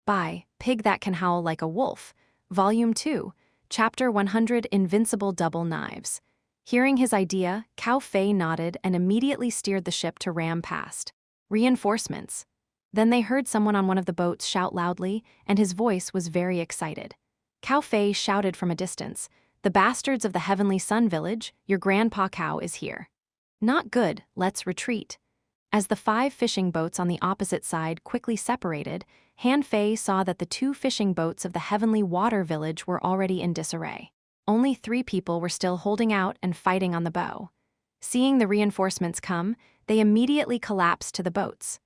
by Pig That Can Howl Like a Wolf, Volume 2, Chapter 100 Invincible Double Knives. Hearing his idea, Cao Fei nodded and immediately steered the ship to ram past. Reinforcements. Then they heard someone on one of the boats shout loudly, and his voice was very excited. Cao Fei shouted from a distance, "The bastards of the Heavenly Sun Village, your grandpa Cao is here." "Not good, let's retreat." As the 5 fishing boats on the opposite side quickly separated, Han Fei saw that the 2 fishing boats of the Heavenly Water Village were already in disarray. Only 3 people were still holding out and fighting on the bow. Seeing the reinforcements come, they immediately collapsed to the boats.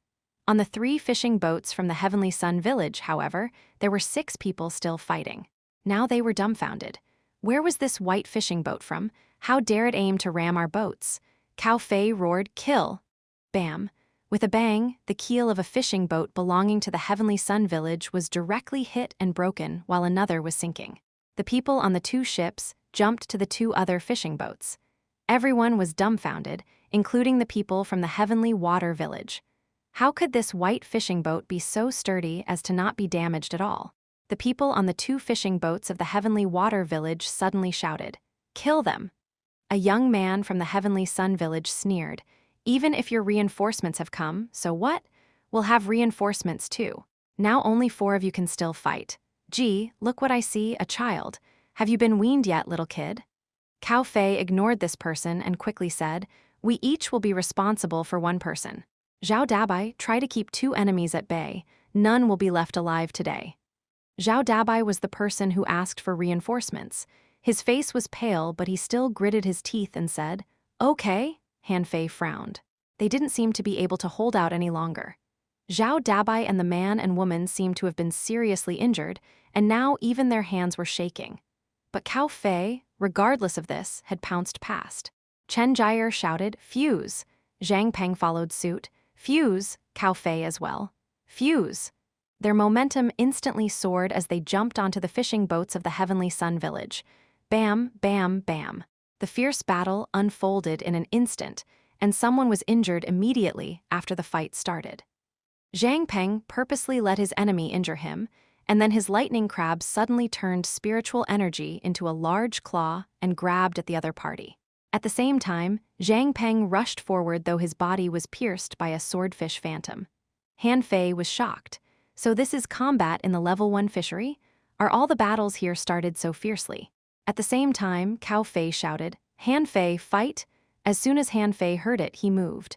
On the 3 fishing boats from the Heavenly Sun Village, however, there were 6 people still fighting. Now they were dumbfounded. Where was this white fishing boat from? How dare it aim to ram our boats? Cao Fei roared, "Kill!" Bam! With a bang, the keel of a fishing boat belonging to the Heavenly Sun Village was directly hit and broken while another was sinking. The people on the 2 ships jumped to the 2 other fishing boats. Everyone was dumbfounded, including the people from the Heavenly Water Village. How could this white fishing boat be so sturdy as to not be damaged at all? The people on the 2 fishing boats of the Heavenly Water Village suddenly shouted, "Kill them!" A young man from the Heavenly Sun Village sneered, "Even if your reinforcements have come, so what? We'll have reinforcements too. Now only 4 of you can still fight. Gee, look what I see, a child. Have you been weaned yet, little kid?" Cao Fei ignored this person and quickly said, "We each will be responsible for 1 person. Zhao Dabai, try to keep 2 enemies at bay. None will be left alive today." Zhao Dabai was the person who asked for reinforcements. His face was pale, but he still gritted his teeth and said, "Okay." Han Fei frowned. They didn't seem to be able to hold out any longer. Zhao Dabai and the man and woman seemed to have been seriously injured, and now even their hands were shaking. But Cao Fei, regardless of this, had pounced past. Chen Jier shouted, "Fuse!" Zhang Peng followed suit, "Fuse!" Cao Fei as well. "Fuse!" Their momentum instantly soared as they jumped onto the fishing boats of the Heavenly Sun Village. Bam, bam, bam. The fierce battle unfolded in an instant, and someone was injured immediately after the fight started. Zhang Peng purposely let his enemy injure him, and then his lightning crab suddenly turned spiritual energy into a large claw and grabbed at the other party. At the same time, Zhang Peng rushed forward though his body was pierced by a swordfish phantom. Han Fei was shocked. So this is combat in the level 1 fishery? Are all the battles here started so fiercely? At the same time, Cao Fei shouted, "Han Fei, fight!" As soon as Han Fei heard it, he moved.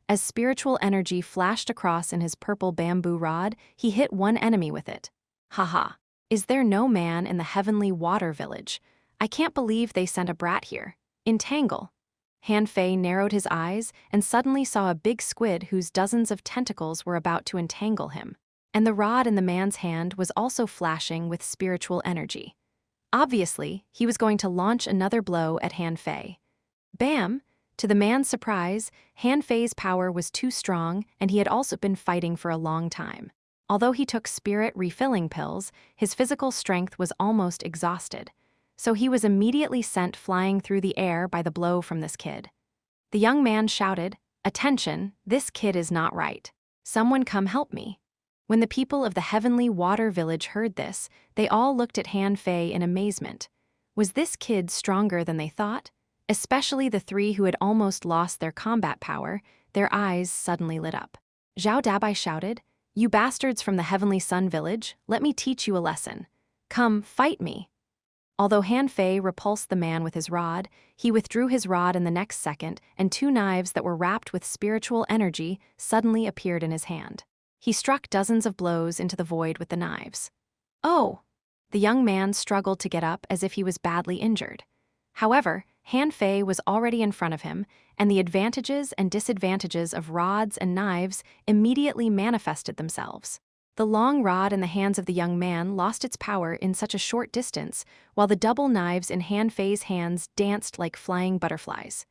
As spiritual energy flashed across in his purple bamboo rod, he hit 1 enemy with it. Haha. Is there no man in the Heavenly Water Village? I can't believe they sent a brat here. Entangle. Han Fei narrowed his eyes and suddenly saw a big squid whose dozens of tentacles were about to entangle him. And the rod in the man's hand was also flashing with spiritual energy. Obviously, he was going to launch another blow at Han Fei. Bam! To the man's surprise, Han Fei's power was too strong, and he had also been fighting for a long time. Although he took spirit refilling pills, his physical strength was almost exhausted. So he was immediately sent flying through the air by the blow from this kid. The young man shouted, "Attention, this kid is not right. Someone come help me." When the people of the Heavenly Water Village heard this, they all looked at Han Fei in amazement. Was this kid stronger than they thought? Especially the 3 who had almost lost their combat power, their eyes suddenly lit up. Zhao Dabai shouted, "You bastards from the Heavenly Sun Village, let me teach you a lesson. Come, fight me." Although Han Fei repulsed the man with his rod, he withdrew his rod in the next second, and 2 knives that were wrapped with spiritual energy suddenly appeared in his hand. He struck dozens of blows into the void with the knives. "Oh!" The young man struggled to get up as if he was badly injured. However, Han Fei was already in front of him, and the advantages and disadvantages of rods and knives immediately manifested themselves. The long rod in the hands of the young man lost its power in such a short distance, while the double knives in Han Fei's hands danced like flying butterflies.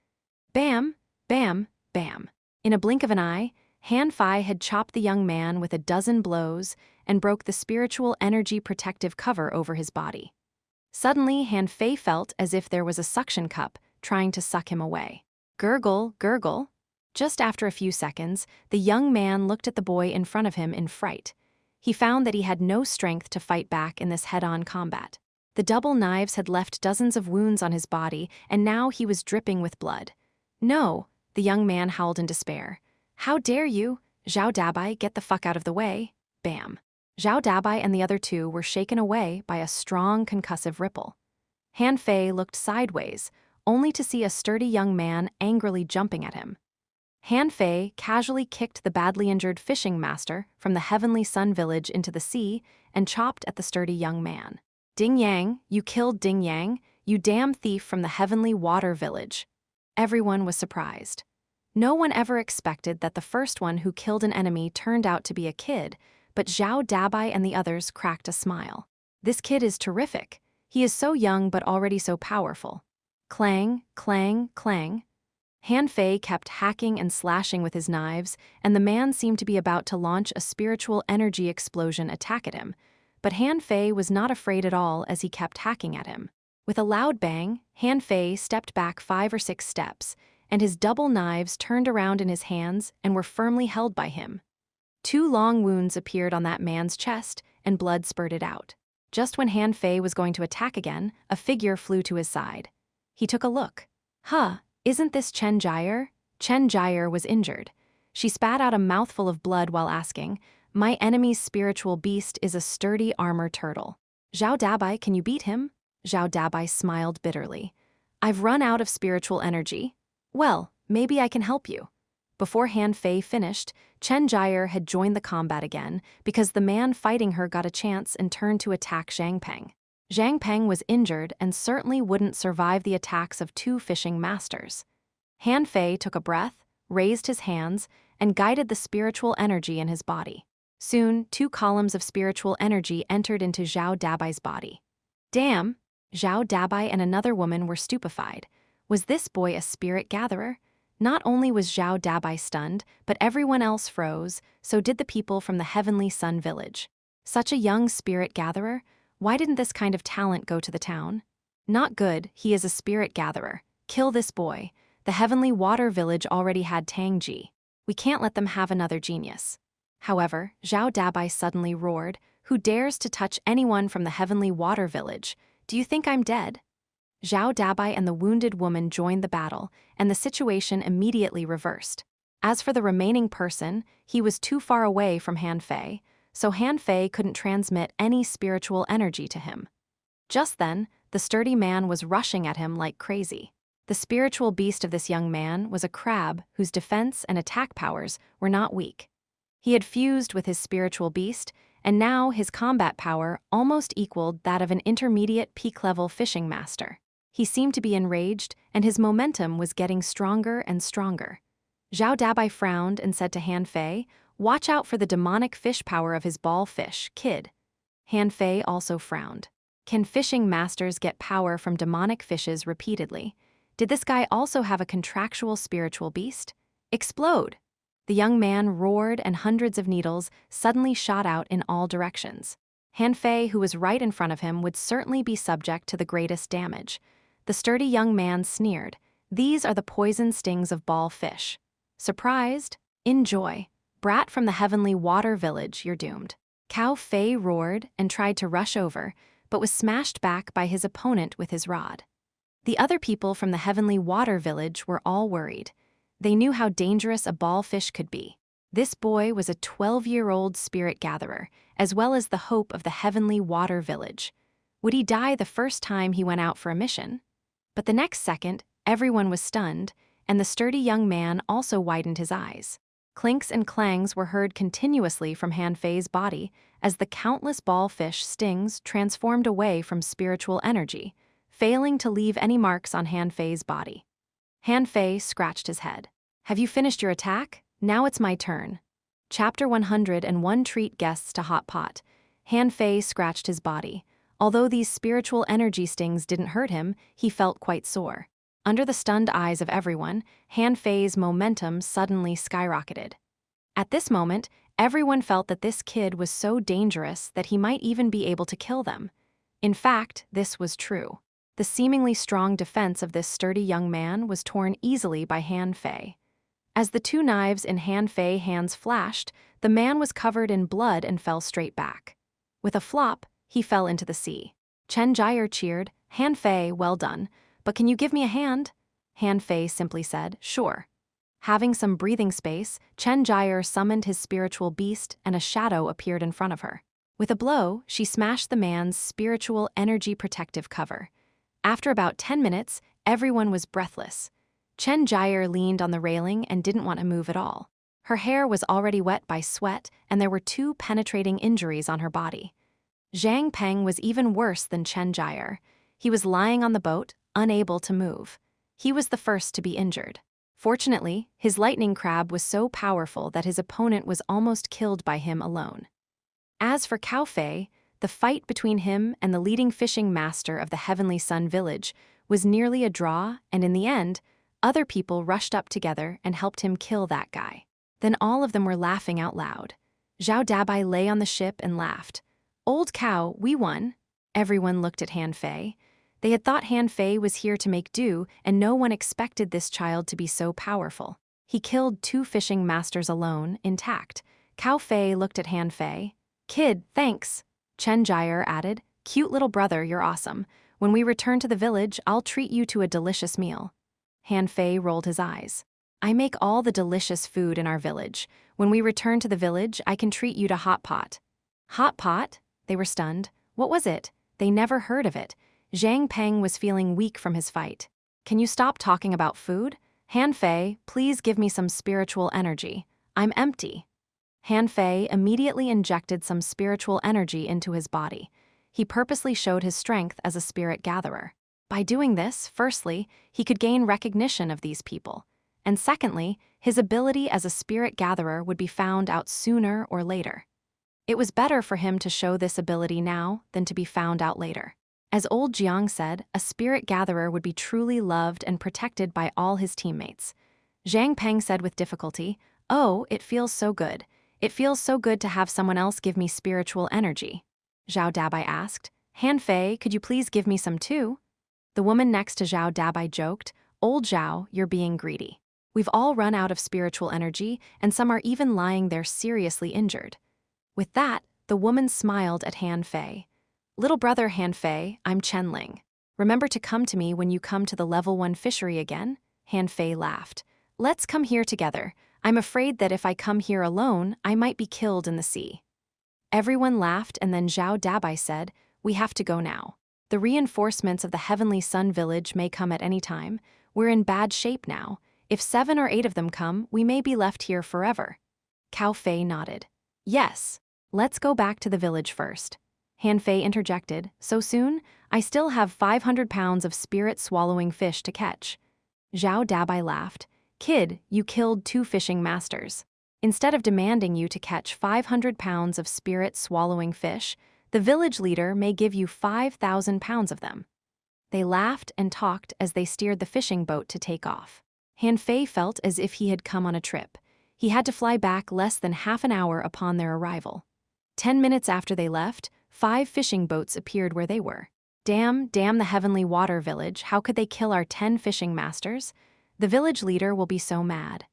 Bam! Bam! Bam! In a blink of an eye, Han Fei had chopped the young man with a dozen blows and broke the spiritual energy protective cover over his body. Suddenly, Han Fei felt as if there was a suction cup trying to suck him away. Gurgle, gurgle. Just after a few seconds, the young man looked at the boy in front of him in fright. He found that he had no strength to fight back in this head-on combat. The double knives had left dozens of wounds on his body, and now he was dripping with blood. "No," the young man howled in despair. "How dare you? Zhao Dabai, get the fuck out of the way." Bam. Zhao Dabai and the other two were shaken away by a strong concussive ripple. Han Fei looked sideways, only to see a sturdy young man angrily jumping at him. Han Fei casually kicked the badly injured fishing master from the Heavenly Sun village into the sea and chopped at the sturdy young man. "Ding Yang, you killed Ding Yang, you damn thief from the Heavenly Water village." Everyone was surprised. No one ever expected that the first one who killed an enemy turned out to be a kid, but Zhao Dabai and the others cracked a smile. "This kid is terrific. He is so young but already so powerful." Clang, clang, clang. Han Fei kept hacking and slashing with his knives, and the man seemed to be about to launch a spiritual energy explosion attack at him. But Han Fei was not afraid at all as he kept hacking at him. With a loud bang, Han Fei stepped back 5 or 6 steps, and his double knives turned around in his hands and were firmly held by him. 2 long wounds appeared on that man's chest, and blood spurted out. Just when Han Fei was going to attack again, a figure flew to his side. He took a look. "Huh, isn't this Chen Jire?" Chen Jire was injured. She spat out a mouthful of blood while asking, "My enemy's spiritual beast is a sturdy armor turtle. Zhao Dabai, can you beat him?" Zhao Dabai smiled bitterly. "I've run out of spiritual energy." "Well, maybe I can help you." Before Han Fei finished, Chen Jire had joined the combat again because the man fighting her got a chance and turned to attack Zhang Peng. Zhang Peng was injured and certainly wouldn't survive the attacks of 2 fishing masters. Han Fei took a breath, raised his hands, and guided the spiritual energy in his body. Soon, 2 columns of spiritual energy entered into Zhao Dabai's body. Damn! Zhao Dabai and another woman were stupefied. Was this boy a spirit gatherer? Not only was Zhao Dabai stunned, but everyone else froze, so did the people from the Heavenly Sun village. Such a young spirit gatherer? Why didn't this kind of talent go to the town? Not good, he is a spirit gatherer. Kill this boy. The Heavenly Water village already had Tangji. We can't let them have another genius. However, Zhao Dabai suddenly roared, "Who dares to touch anyone from the Heavenly Water village? Do you think I'm dead?" Zhao Dabai and the wounded woman joined the battle, and the situation immediately reversed. As for the remaining person, he was too far away from Han Fei, so Han Fei couldn't transmit any spiritual energy to him. Just then, the sturdy man was rushing at him like crazy. The spiritual beast of this young man was a crab whose defense and attack powers were not weak. He had fused with his spiritual beast, and now his combat power almost equaled that of an intermediate peak-level fishing master. He seemed to be enraged, and his momentum was getting stronger and stronger. Zhao Dabai frowned and said to Han Fei, "Watch out for the demonic fish power of his ball fish, kid." Han Fei also frowned. Can fishing masters get power from demonic fishes repeatedly? Did this guy also have a contractual spiritual beast? Explode! The young man roared, and hundreds of needles suddenly shot out in all directions. Han Fei, who was right in front of him, would certainly be subject to the greatest damage. The sturdy young man sneered, "These are the poison stings of ball fish. Surprised? Enjoy. Brat from the Heavenly Water village, you're doomed." Cao Fei roared and tried to rush over, but was smashed back by his opponent with his rod. The other people from the Heavenly Water village were all worried. They knew how dangerous a ball fish could be. This boy was a 12-year-old spirit gatherer, as well as the hope of the Heavenly Water village. Would he die the first time he went out for a mission? But the next second, everyone was stunned, and the sturdy young man also widened his eyes. Clinks and clangs were heard continuously from Han Fei's body as the countless ball fish stings transformed away from spiritual energy, failing to leave any marks on Han Fei's body. Han Fei scratched his head. "Have you finished your attack? Now it's my turn." Chapter 101 Treat Guests to Hot Pot. Han Fei scratched his body. Although these spiritual energy stings didn't hurt him, he felt quite sore. Under the stunned eyes of everyone, Han Fei's momentum suddenly skyrocketed. At this moment, everyone felt that this kid was so dangerous that he might even be able to kill them. In fact, this was true. The seemingly strong defense of this sturdy young man was torn easily by Han Fei. As the two knives in Han Fei's hands flashed, the man was covered in blood and fell straight back. With a flop, he fell into the sea. Chen Jia cheered, "Han Fei, well done, but can you give me a hand?" Han Fei simply said, "Sure." Having some breathing space, Chen Jia summoned his spiritual beast and a shadow appeared in front of her. With a blow, she smashed the man's spiritual energy protective cover. After about 10 minutes, everyone was breathless. Chen Jia leaned on the railing and didn't want to move at all. Her hair was already wet by sweat, and there were 2 penetrating injuries on her body. Zhang Peng was even worse than Chen Jia. He was lying on the boat, unable to move. He was the first to be injured. Fortunately, his lightning crab was so powerful that his opponent was almost killed by him alone. As for Cao Fei, the fight between him and the leading fishing master of the Heavenly Sun village was nearly a draw, and in the end, other people rushed up together and helped him kill that guy. Then all of them were laughing out loud. Zhao Dabai lay on the ship and laughed. "Old cow, we won." Everyone looked at Han Fei. They had thought Han Fei was here to make do, and no one expected this child to be so powerful. He killed 2 fishing masters alone, intact. Cao Fei looked at Han Fei. "Kid, thanks." Chen Jia added, "Cute little brother, you're awesome. When we return to the village, I'll treat you to a delicious meal." Han Fei rolled his eyes. "I make all the delicious food in our village. When we return to the village, I can treat you to hot pot." Hot pot? They were stunned. What was it? They never heard of it. Zhang Peng was feeling weak from his fight. "Can you stop talking about food? Han Fei, please give me some spiritual energy. I'm empty." Han Fei immediately injected some spiritual energy into his body. He purposely showed his strength as a spirit gatherer. By doing this, firstly, he could gain recognition of these people. And secondly, his ability as a spirit gatherer would be found out sooner or later. It was better for him to show this ability now than to be found out later. As old Jiang said, a spirit gatherer would be truly loved and protected by all his teammates. Zhang Peng said with difficulty, "Oh, it feels so good. It feels so good to have someone else give me spiritual energy." Zhao Dabai asked, "Han Fei, could you please give me some too?" The woman next to Zhao Dabai joked, "Old Zhao, you're being greedy. We've all run out of spiritual energy, and some are even lying there seriously injured." With that, the woman smiled at Han Fei. "Little brother Han Fei, I'm Chen Ling. Remember to come to me when you come to the level 1 fishery again?" Han Fei laughed. "Let's come here together. I'm afraid that if I come here alone, I might be killed in the sea." Everyone laughed, and then Zhao Dabai said, "We have to go now. The reinforcements of the Heavenly Sun village may come at any time. We're in bad shape now. If 7 or 8 of them come, we may be left here forever." Cao Fei nodded. "Yes. Let's go back to the village first." Han Fei interjected, "So soon? I still have 500 pounds of spirit-swallowing fish to catch." Zhao Dabai laughed. "Kid, you killed 2 fishing masters. Instead of demanding you to catch 500 pounds of spirit-swallowing fish, the village leader may give you 5,000 pounds of them." They laughed and talked as they steered the fishing boat to take off. Han Fei felt as if he had come on a trip. He had to fly back less than half an hour upon their arrival. 10 minutes after they left, 5 fishing boats appeared where they were. Damn the Heavenly Water Village, how could they kill our 10 fishing masters? The village leader will be so mad.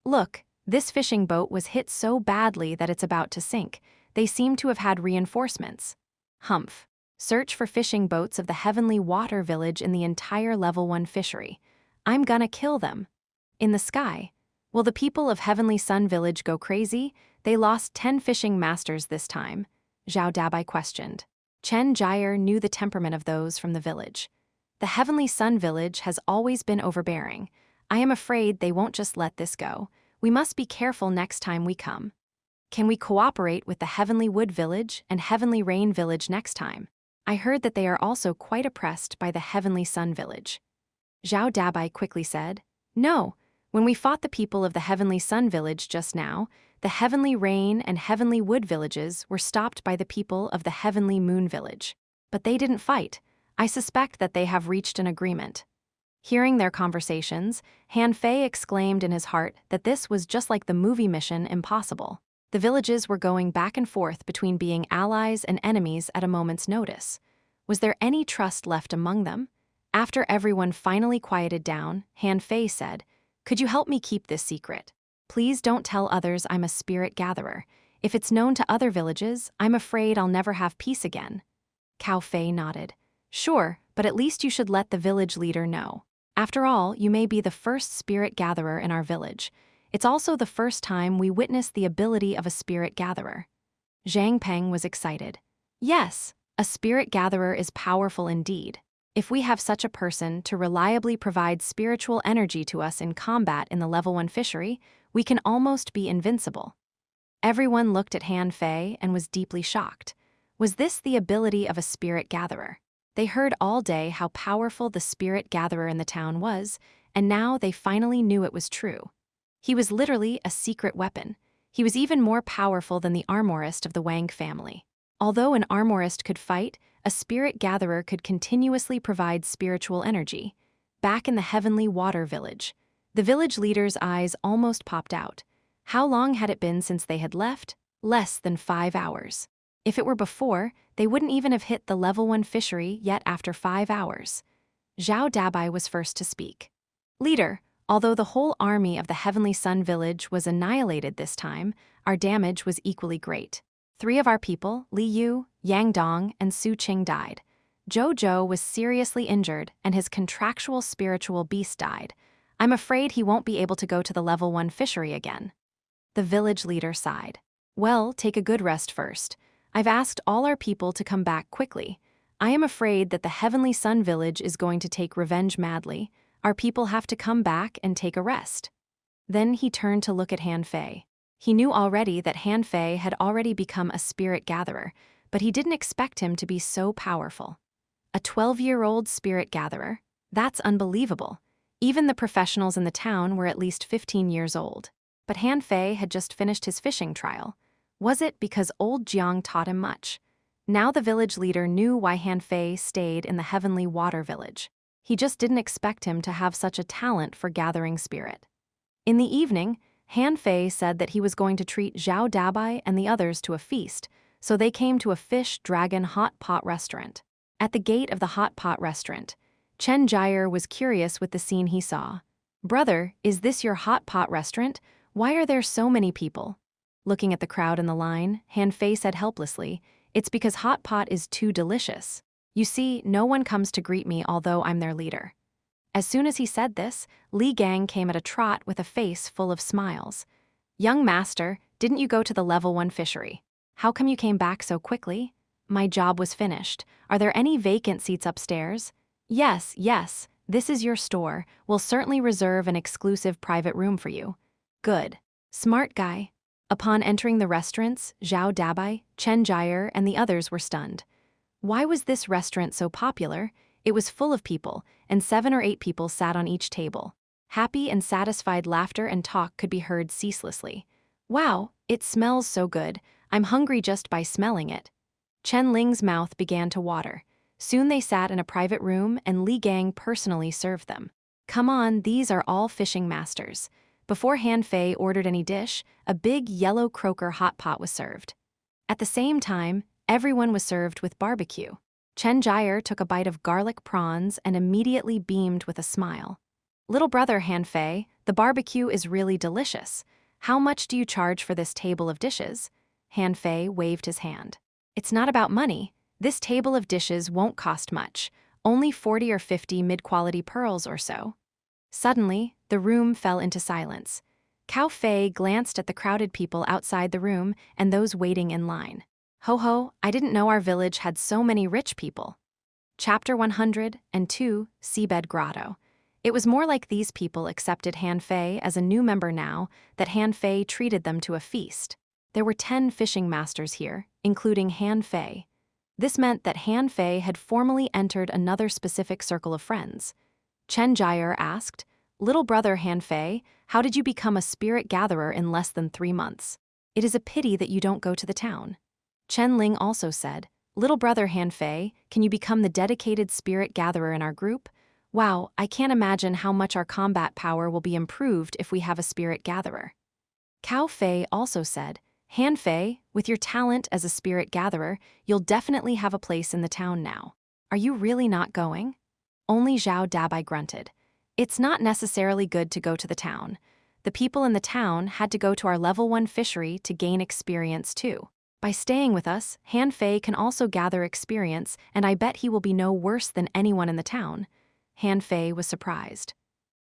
Look, this fishing boat was hit so badly that it's about to sink. They seem to have had reinforcements. Humph. Search for fishing boats of the Heavenly Water Village in the entire level 1 fishery. I'm gonna kill them. In the sky. Will the people of Heavenly Sun Village go crazy? They lost 10 fishing masters this time, Zhao Dabai questioned. Chen Jia knew the temperament of those from the village. The Heavenly Sun Village has always been overbearing. I am afraid they won't just let this go. We must be careful next time we come. Can we cooperate with the Heavenly Wood Village and Heavenly Rain Village next time? I heard that they are also quite oppressed by the Heavenly Sun Village. Zhao Dabai quickly said, "No. When we fought the people of the Heavenly Sun Village just now, the Heavenly Rain and Heavenly Wood villages were stopped by the people of the Heavenly Moon Village. But they didn't fight. I suspect that they have reached an agreement." Hearing their conversations, Han Fei exclaimed in his heart that this was just like the movie Mission Impossible. The villages were going back and forth between being allies and enemies at a moment's notice. Was there any trust left among them? After everyone finally quieted down, Han Fei said, "Could you help me keep this secret? Please don't tell others I'm a spirit gatherer. If it's known to other villages, I'm afraid I'll never have peace again. Cao Fei nodded. Sure, but at least you should let the village leader know. After all, you may be the first spirit gatherer in our village. It's also the first time we witnessed the ability of a spirit gatherer. Zhang Peng was excited. Yes, a spirit gatherer is powerful indeed. If we have such a person to reliably provide spiritual energy to us in combat in the level 1 fishery, we can almost be invincible. Everyone looked at Han Fei and was deeply shocked. Was this the ability of a spirit gatherer? They heard all day how powerful the spirit gatherer in the town was, and now they finally knew it was true. He was literally a secret weapon. He was even more powerful than the armorist of the Wang family. Although an armorist could fight, a spirit gatherer could continuously provide spiritual energy. Back in the heavenly water village, the village leader's eyes almost popped out. How long had it been since they had left? Less than 5 hours. If it were before, they wouldn't even have hit the level 1 fishery yet after 5 hours. Zhao Dabai was first to speak. Leader, although the whole army of the Heavenly Sun village was annihilated this time, our damage was equally great. 3 of our people, Li Yu, Yang Dong, and Su Qing died. Zhou Zhou was seriously injured and his contractual spiritual beast died. I'm afraid he won't be able to go to the level 1 fishery again. The village leader sighed. Well, take a good rest first. I've asked all our people to come back quickly. I am afraid that the Heavenly Sun village is going to take revenge madly. Our people have to come back and take a rest. Then he turned to look at Han Fei. He knew already that Han Fei had already become a spirit gatherer, but he didn't expect him to be so powerful. A 12-year-old spirit gatherer? That's unbelievable. Even the professionals in the town were at least 15 years old. But Han Fei had just finished his fishing trial. Was it because old Jiang taught him much? Now the village leader knew why Han Fei stayed in the heavenly water village. He just didn't expect him to have such a talent for gathering spirit. In the evening, Han Fei said that he was going to treat Zhao Dabai and the others to a feast, so they came to a fish dragon hot pot restaurant. At the gate of the hot pot restaurant, Chen Jier was curious with the scene he saw. Brother, is this your hot pot restaurant? Why are there so many people? Looking at the crowd in the line, Han Fei said helplessly, it's because hot pot is too delicious. You see, no one comes to greet me although I'm their leader. As soon as he said this, Li Gang came at a trot with a face full of smiles. Young master, didn't you go to the level 1 fishery? How come you came back so quickly? My job was finished. Are there any vacant seats upstairs? Yes, this is your store. We'll certainly reserve an exclusive private room for you. Good. Smart guy. Upon entering the restaurants, Zhao Dabai, Chen Jier, and the others were stunned. Why was this restaurant so popular? It was full of people, and 7 or 8 people sat on each table. Happy and satisfied laughter and talk could be heard ceaselessly. Wow, it smells so good. I'm hungry just by smelling it. Chen Ling's mouth began to water. Soon they sat in a private room and Li Gang personally served them. Come on, these are all fishing masters. Before Han Fei ordered any dish, a big yellow croaker hot pot was served. At the same time, everyone was served with barbecue. Chen Jier took a bite of garlic prawns and immediately beamed with a smile. Little brother Han Fei, the barbecue is really delicious. How much do you charge for this table of dishes? Han Fei waved his hand. It's not about money. This table of dishes won't cost much, only 40 or 50 mid-quality pearls or so. Suddenly, the room fell into silence. Cao Fei glanced at the crowded people outside the room and those waiting in line. Ho, I didn't know our village had so many rich people. Chapter 102, Seabed Grotto. It was more like these people accepted Han Fei as a new member now that Han Fei treated them to a feast. There were 10 fishing masters here, including Han Fei. This meant that Han Fei had formally entered another specific circle of friends. Chen Jier asked, Little brother Han Fei, how did you become a spirit gatherer in less than 3 months? It is a pity that you don't go to the town. Chen Ling also said, Little brother Han Fei, can you become the dedicated spirit gatherer in our group? Wow, I can't imagine how much our combat power will be improved if we have a spirit gatherer. Cao Fei also said, Han Fei, with your talent as a spirit gatherer, you'll definitely have a place in the town now. Are you really not going? Only Zhao Dabai grunted. It's not necessarily good to go to the town. the people in the town had to go to our level 1 fishery to gain experience too. By staying with us, Han Fei can also gather experience, and I bet he will be no worse than anyone in the town. Han Fei was surprised.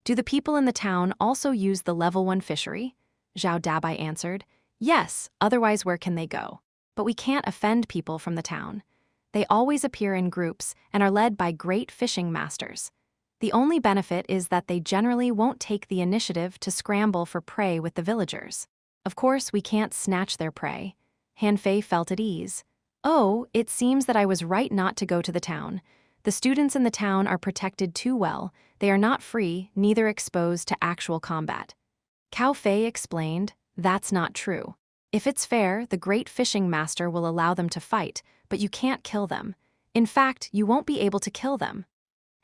Do the people in the town also use the level 1 fishery? Zhao Dabai answered. Yes, otherwise where can they go? But we can't offend people from the town. They always appear in groups and are led by great fishing masters. The only benefit is that they generally won't take the initiative to scramble for prey with the villagers. Of course, we can't snatch their prey. Han Fei felt at ease. Oh, it seems that I was right not to go to the town. The students in the town are protected too well. They are not free, neither exposed to actual combat. Cao Fei explained, that's not true. If it's fair, the great fishing master will allow them to fight, but you can't kill them. In fact, you won't be able to kill them.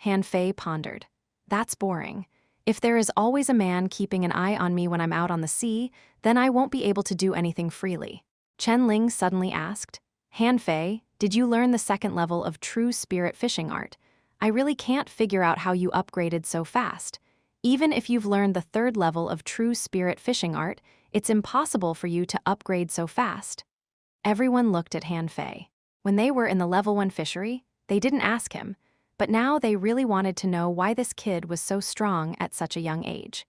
Han Fei pondered. That's boring. If there is always a man keeping an eye on me when I'm out on the sea, then I won't be able to do anything freely. Chen Ling suddenly asked, Han Fei, did you learn the second level of true spirit fishing art? I really can't figure out how you upgraded so fast. Even if you've learned the third level of true spirit fishing art, it's impossible for you to upgrade so fast. Everyone looked at Han Fei. When they were in the level 1 fishery, they didn't ask him, but now they really wanted to know why this kid was so strong at such a young age.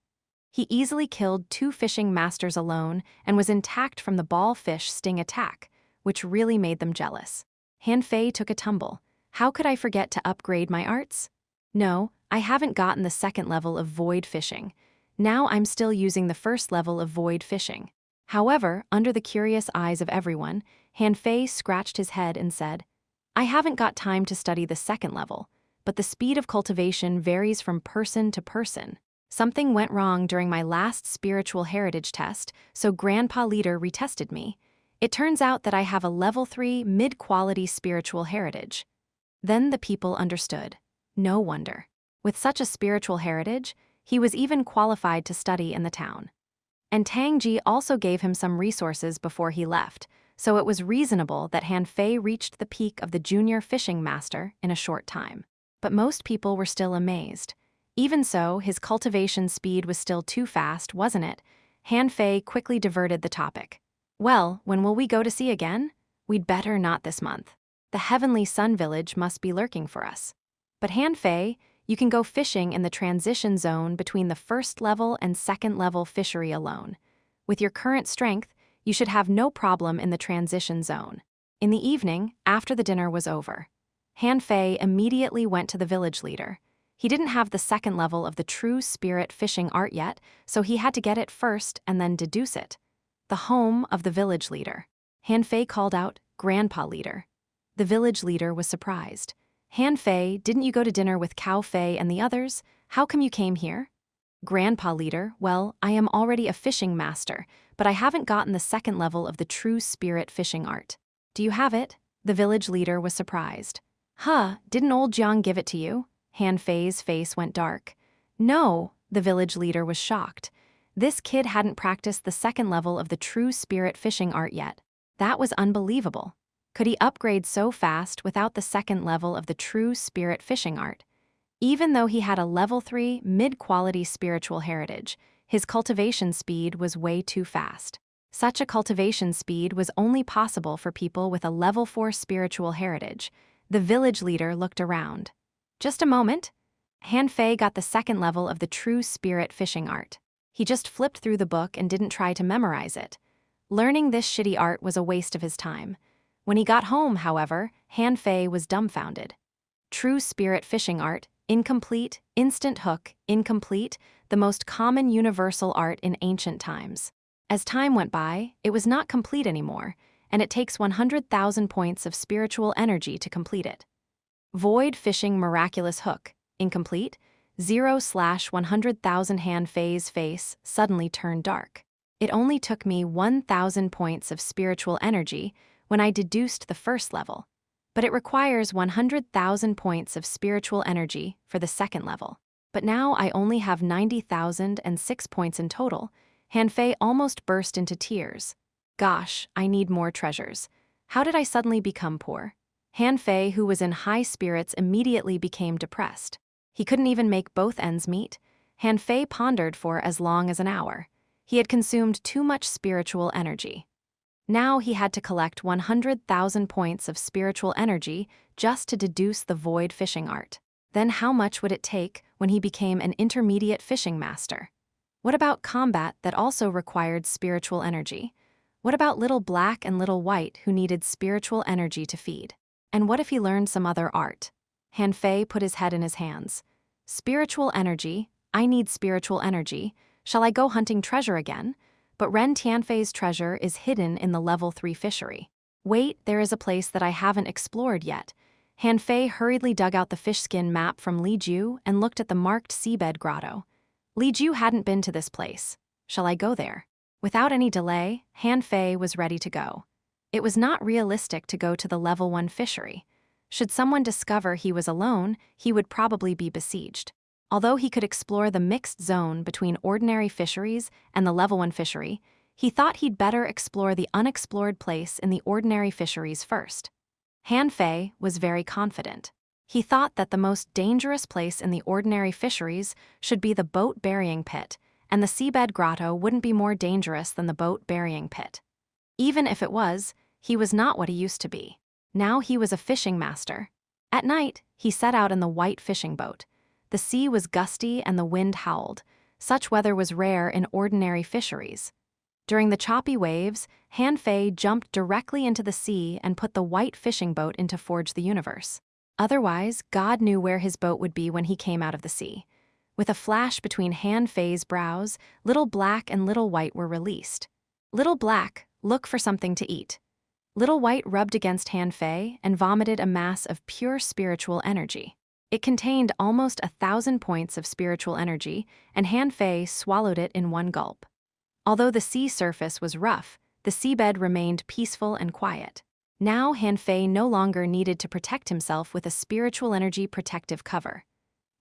He easily killed 2 fishing masters alone and was intact from the ball fish sting attack, which really made them jealous. Han Fei took a tumble. How could I forget to upgrade my arts? No, I haven't gotten the second level of void fishing. Now I'm still using the first level of void fishing. However, under the curious eyes of everyone, Han Fei scratched his head and said, I haven't got time to study the second level, but the speed of cultivation varies from person to person. Something went wrong during my last spiritual heritage test, so Grandpa Leader retested me. It turns out that I have a level 3 mid-quality spiritual heritage. Then the people understood. No wonder. With such a spiritual heritage, he was even qualified to study in the town. And Tang Ji also gave him some resources before he left, so it was reasonable that Han Fei reached the peak of the junior fishing master in a short time. But most people were still amazed. Even so, his cultivation speed was still too fast, wasn't it? Han Fei quickly diverted the topic. Well, when will we go to sea again? We'd better not this month. The heavenly sun village must be lurking for us. But Han Fei, you can go fishing in the transition zone between the first level and second level fishery alone. With your current strength, you should have no problem in the transition zone. In the evening, after the dinner was over, Han Fei immediately went to the village leader. He didn't have the second level of the true spirit fishing art yet, so he had to get it first and then deduce it. The home of the village leader. Han Fei called out, Grandpa Leader. The village leader was surprised. Han Fei, didn't you go to dinner with Cao Fei and the others? How come you came here? Grandpa Leader, well, I am already a fishing master, but I haven't gotten the second level of the true spirit fishing art. Do you have it? The village leader was surprised. Huh, didn't old Jiang give it to you? Han Fei's face went dark. No, the village leader was shocked. This kid hadn't practiced the second level of the true spirit fishing art yet. That was unbelievable. Could he upgrade so fast without the second level of the true spirit fishing art? Even though he had a level 3 mid-quality spiritual heritage, his cultivation speed was way too fast. Such a cultivation speed was only possible for people with a level 4 spiritual heritage. The village leader looked around. Just a moment. Han Fei got the second level of the true spirit fishing art. He just flipped through the book and didn't try to memorize it. Learning this shitty art was a waste of his time. When he got home, however, Han Fei was dumbfounded. True spirit fishing art, incomplete, instant hook, incomplete, the most common universal art in ancient times. As time went by, it was not complete anymore, and it takes 100,000 points of spiritual energy to complete it. Void fishing miraculous hook, incomplete, 0/100,000. Han Fei's face suddenly turned dark. It only took me 1,000 points of spiritual energy when I deduced the first level, but it requires 100,000 points of spiritual energy for the second level. But now I only have 90,006 points in total. Han Fei almost burst into tears. Gosh, I need more treasures. How did I suddenly become poor? Han Fei, who was in high spirits, immediately became depressed. He couldn't even make both ends meet. Han Fei pondered for as long as an hour. He had consumed too much spiritual energy. Now he had to collect 100,000 points of spiritual energy just to deduce the void fishing art. Then how much would it take when he became an intermediate fishing master? What about combat that also required spiritual energy? What about Little Black and Little White who needed spiritual energy to feed? And what if he learned some other art? Han Fei put his head in his hands. Spiritual energy, I need spiritual energy. Shall I go hunting treasure again? But Ren Tianfei's treasure is hidden in the level 3 fishery. Wait, there is a place that I haven't explored yet. Han Fei hurriedly dug out the fish skin map from Li Ju and looked at the marked seabed grotto. Li Ju hadn't been to this place. Shall I go there? Without any delay, Han Fei was ready to go. It was not realistic to go to the level 1 fishery. Should someone discover he was alone, he would probably be besieged. Although he could explore the mixed zone between ordinary fisheries and the level 1 fishery, he thought he'd better explore the unexplored place in the ordinary fisheries first. Han Fei was very confident. He thought that the most dangerous place in the ordinary fisheries should be the boat burying pit, and the seabed grotto wouldn't be more dangerous than the boat burying pit. Even if it was, he was not what he used to be. Now he was a fishing master. At night, he set out in the white fishing boat. The sea was gusty and the wind howled. Such weather was rare in ordinary fisheries. During the choppy waves, Han Fei jumped directly into the sea and put the white fishing boat into Forge the Universe. Otherwise, God knew where his boat would be when he came out of the sea. With a flash between Han Fei's brows, Little Black and Little White were released. Little Black, look for something to eat. Little White rubbed against Han Fei and vomited a mass of pure spiritual energy. It contained almost 1,000 points of spiritual energy, and Han Fei swallowed it in one gulp. Although the sea surface was rough, the seabed remained peaceful and quiet. Now Han Fei no longer needed to protect himself with a spiritual energy protective cover.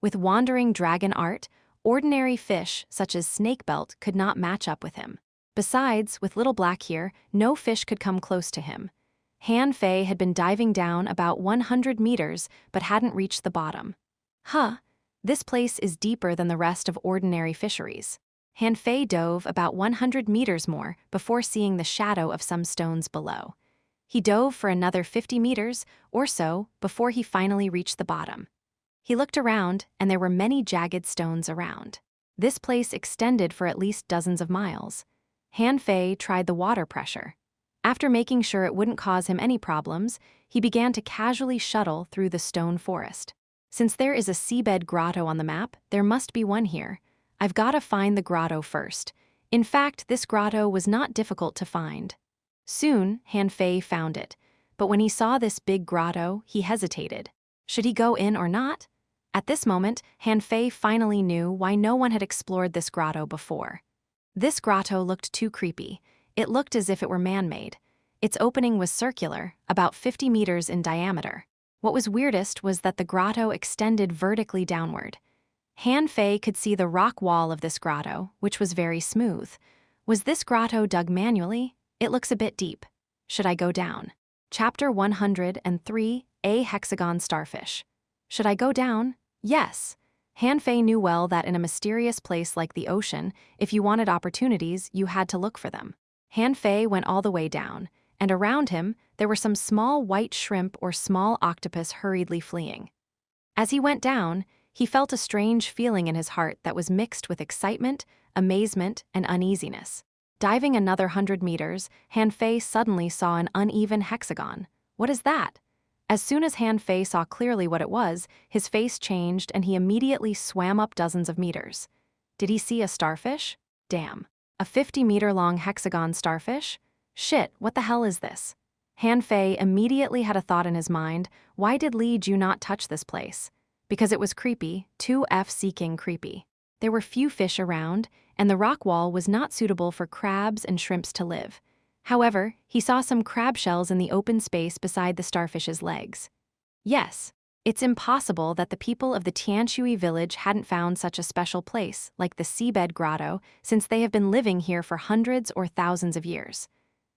With wandering dragon art, ordinary fish such as snakebelt could not match up with him. Besides, with Little Black here, no fish could come close to him. Han Fei had been diving down about 100 meters but hadn't reached the bottom. This place is deeper than the rest of ordinary fisheries. Han Fei dove about 100 meters more before seeing the shadow of some stones below. He dove for another 50 meters or so before he finally reached the bottom. He looked around, and there were many jagged stones around. This place extended for at least dozens of miles. Han Fei tried the water pressure. After making sure it wouldn't cause him any problems, he began to casually shuttle through the stone forest. Since there is a seabed grotto on the map, there must be one here. I've got to find the grotto first. In fact, this grotto was not difficult to find. Soon, Han Fei found it, but when he saw this big grotto, he hesitated. Should he go in or not? At this moment, Han Fei finally knew why no one had explored this grotto before. This grotto looked too creepy. It looked as if it were man-made. Its opening was circular, about 50 meters in diameter. What was weirdest was that the grotto extended vertically downward. Han Fei could see the rock wall of this grotto, which was very smooth. Was this grotto dug manually? It looks a bit deep. Should I go down? Chapter 103, A Hexagon Starfish. Should I go down? Yes. Han Fei knew well that in a mysterious place like the ocean, if you wanted opportunities, you had to look for them. Han Fei went all the way down, and around him, there were some small white shrimp or small octopus hurriedly fleeing. As he went down, he felt a strange feeling in his heart that was mixed with excitement, amazement, and uneasiness. Diving another 100 meters, Han Fei suddenly saw an uneven hexagon. What is that? As soon as Han Fei saw clearly what it was, his face changed and he immediately swam up dozens of meters. Did he see a starfish? Damn. A 50-meter-long hexagon starfish? Shit, what the hell is this? Han Fei immediately had a thought in his mind. Why did Li Ju not touch this place? Because it was creepy, 2F-seeking creepy. There were few fish around, and the rock wall was not suitable for crabs and shrimps to live. However, he saw some crab shells in the open space beside the starfish's legs. Yes, it's impossible that the people of the Tianshui village hadn't found such a special place, like the seabed grotto, since they have been living here for hundreds or thousands of years.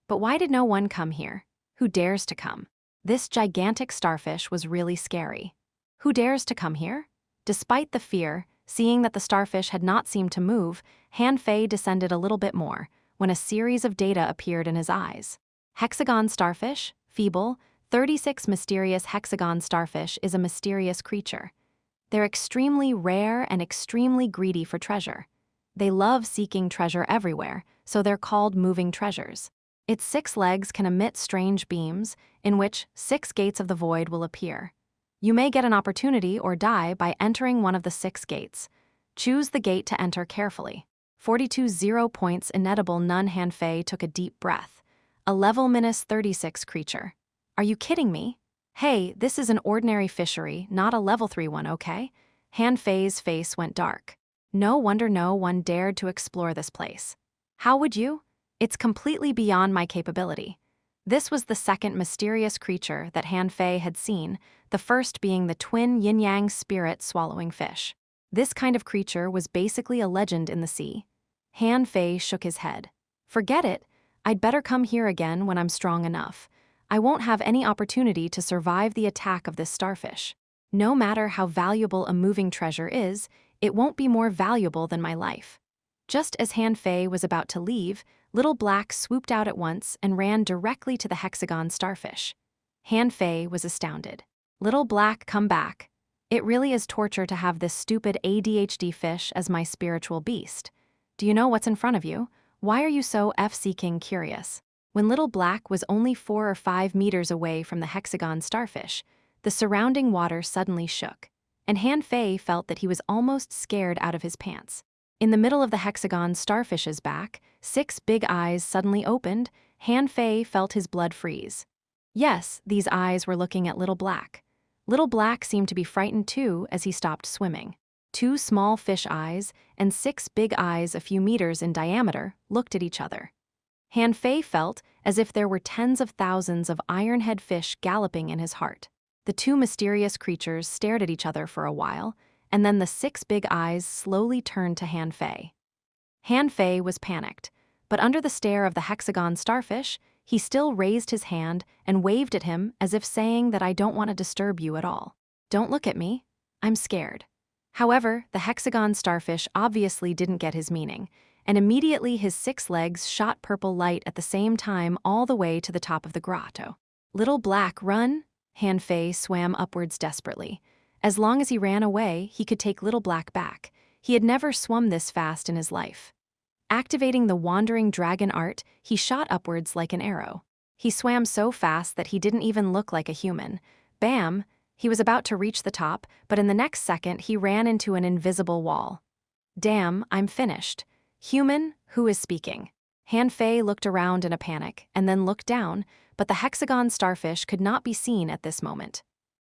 But why did no one come here? Who dares to come? This gigantic starfish was really scary. Who dares to come here? Despite the fear, Seeing that the starfish had not seemed to move, Han Fei descended a little bit more, when a series of data appeared in his eyes. Hexagon starfish, feeble, 36 mysterious hexagon starfish is a mysterious creature. They're extremely rare and extremely greedy for treasure. They love seeking treasure everywhere, so they're called moving treasures. Its 6 legs can emit strange beams, in which 6 gates of the void will appear. You may get an opportunity or die by entering one of the 6 gates. Choose the gate to enter carefully. 42 0 points inedible Nun. Han Fei took a deep breath. A level -36 creature. Are you kidding me? Hey, this is an ordinary fishery, not a level 3 one, okay? Han Fei's face went dark. No wonder no one dared to explore this place. How would you? It's completely beyond my capability. This was the second mysterious creature that Han Fei had seen, the first being the twin yin-yang spirit swallowing fish. This kind of creature was basically a legend in the sea. Han Fei shook his head. Forget it. I'd better come here again when I'm strong enough. I won't have any opportunity to survive the attack of this starfish. No matter how valuable a moving treasure is, it won't be more valuable than my life. Just as Han Fei was about to leave, Little Black swooped out at once and ran directly to the hexagon starfish. Han Fei was astounded. Little Black, come back. It really is torture to have this stupid ADHD fish as my spiritual beast. Do you know what's in front of you? Why are you so F-seeking curious? When Little Black was only 4 or 5 meters away from the hexagon starfish, the surrounding water suddenly shook, and Han Fei felt that he was almost scared out of his pants. In the middle of the hexagon starfish's back, 6 big eyes suddenly opened. Han Fei felt his blood freeze. Yes, these eyes were looking at Little Black. Little Black seemed to be frightened too as he stopped swimming. 2 small fish eyes and 6 big eyes a few meters in diameter looked at each other. Han Fei felt as if there were tens of thousands of ironhead fish galloping in his heart. The 2 mysterious creatures stared at each other for a while, and then the 6 big eyes slowly turned to Han Fei. Han Fei was panicked, but under the stare of the hexagon starfish, he still raised his hand and waved at him as if saying that I don't want to disturb you at all. Don't look at me. I'm scared. However, the hexagon starfish obviously didn't get his meaning, and immediately his 6 legs shot purple light at the same time all the way to the top of the grotto. Little Black, run! Han Fei swam upwards desperately. As long as he ran away, he could take Little Black back. He had never swum this fast in his life. Activating the wandering dragon art, he shot upwards like an arrow. He swam so fast that he didn't even look like a human. Bam! He was about to reach the top, but in the next second he ran into an invisible wall. Damn, I'm finished. Human, who is speaking? Han Fei looked around in a panic and then looked down, but the hexagon starfish could not be seen at this moment.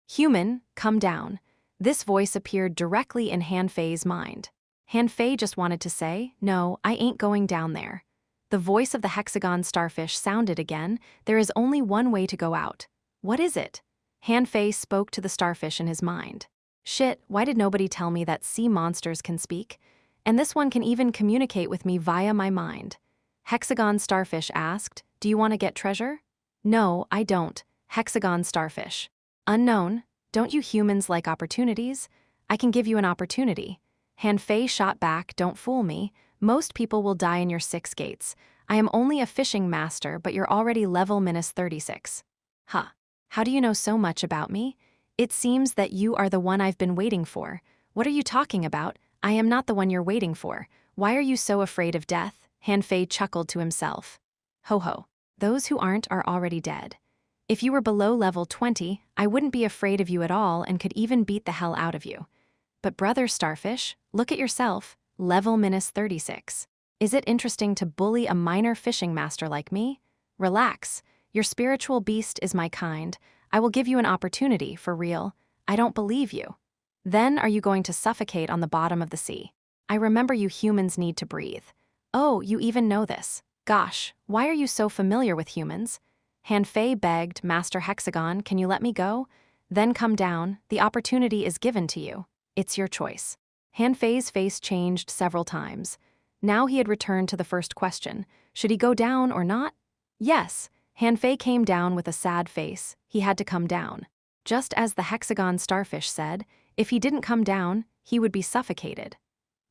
Human, come down. This voice appeared directly in Han Fei's mind. Han Fei just wanted to say, no, I ain't going down there. The voice of the hexagon starfish sounded again. There is only one way to go out. What is it? Han Fei spoke to the starfish in his mind. Shit, why did nobody tell me that sea monsters can speak? And this one can even communicate with me via my mind. Hexagon starfish asked, do you want to get treasure? No, I don't. Hexagon starfish. Unknown, don't you humans like opportunities? I can give you an opportunity. Han Fei shot back, don't fool me. Most people will die in your 6 gates. I am only a fishing master, but you're already level -36. Huh. How do you know so much about me? It seems that you are the one I've been waiting for. What are you talking about? I am not the one you're waiting for. Why are you so afraid of death? Han Fei chuckled to himself. Ho ho. Those who aren't are already dead. If you were below level 20, I wouldn't be afraid of you at all and could even beat the hell out of you. But brother starfish, look at yourself, level -36. Is it interesting to bully a minor fishing master like me? Relax. Your spiritual beast is my kind. I will give you an opportunity, for real. I don't believe you. Then are you going to suffocate on the bottom of the sea? I remember you humans need to breathe. Oh, you even know this. Gosh, why are you so familiar with humans? Han Fei begged, Master Hexagon, can you let me go? Then come down, the opportunity is given to you. It's your choice. Han Fei's face changed several times. Now he had returned to the first question. Should he go down or not? Yes. Han Fei came down with a sad face. He had to come down. Just as the hexagon starfish said, if he didn't come down, he would be suffocated.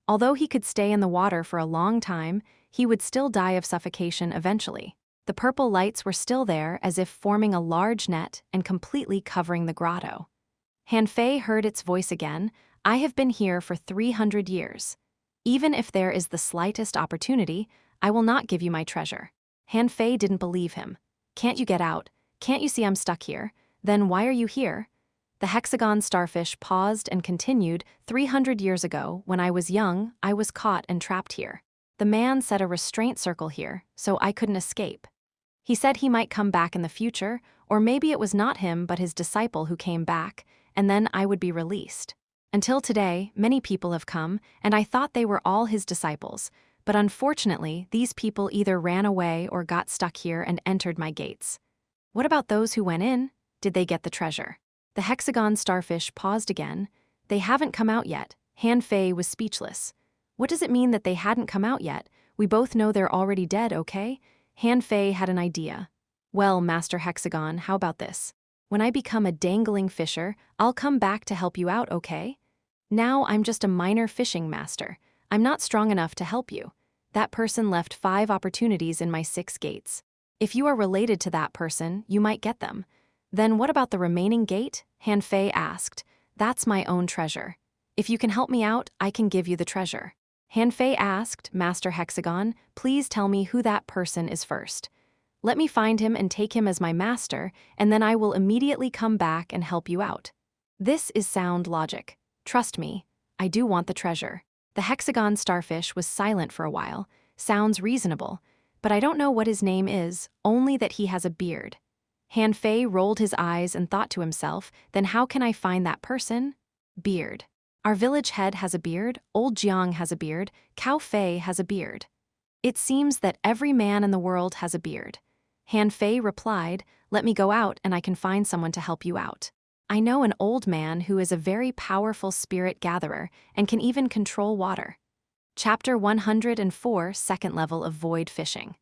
Although he could stay in the water for a long time, he would still die of suffocation eventually. The purple lights were still there, as if forming a large net and completely covering the grotto. Han Fei heard its voice again. I have been here for 300 years. Even if there is the slightest opportunity, I will not give you my treasure. Han Fei didn't believe him. Can't you get out? Can't you see I'm stuck here? Then why are you here? The hexagon starfish paused and continued, 300 years ago, when I was young, I was caught and trapped here. The man set a restraint circle here, so I couldn't escape. He said he might come back in the future, or maybe it was not him but his disciple who came back, and then I would be released. Until today, many people have come, and I thought they were all his disciples, but unfortunately, these people either ran away or got stuck here and entered my gates. What about those who went in? Did they get the treasure? The hexagon starfish paused again. They haven't come out yet. Han Fei was speechless. What does it mean that they hadn't come out yet? We both know they're already dead, okay? Han Fei had an idea. Well, Master Hexagon, how about this? When I become a dangling fisher, I'll come back to help you out, okay? Now I'm just a minor fishing master. I'm not strong enough to help you. That person left 5 opportunities in my 6 gates. If you are related to that person, you might get them. Then what about the remaining gate? Han Fei asked. That's my own treasure. If you can help me out, I can give you the treasure. Han Fei asked, Master Hexagon, please tell me who that person is first. Let me find him and take him as my master, and then I will immediately come back and help you out. This is sound logic. Trust me, I do want the treasure. The hexagon starfish was silent for a while. Sounds reasonable, but I don't know what his name is, only that he has a beard. Han Fei rolled his eyes and thought to himself, then how can I find that person? Beard. Our village head has a beard, old Jiang has a beard, Cao Fei has a beard. It seems that every man in the world has a beard. Han Fei replied, let me go out and I can find someone to help you out. I know an old man who is a very powerful spirit gatherer and can even control water. Chapter 104, Second Level of Void Fishing.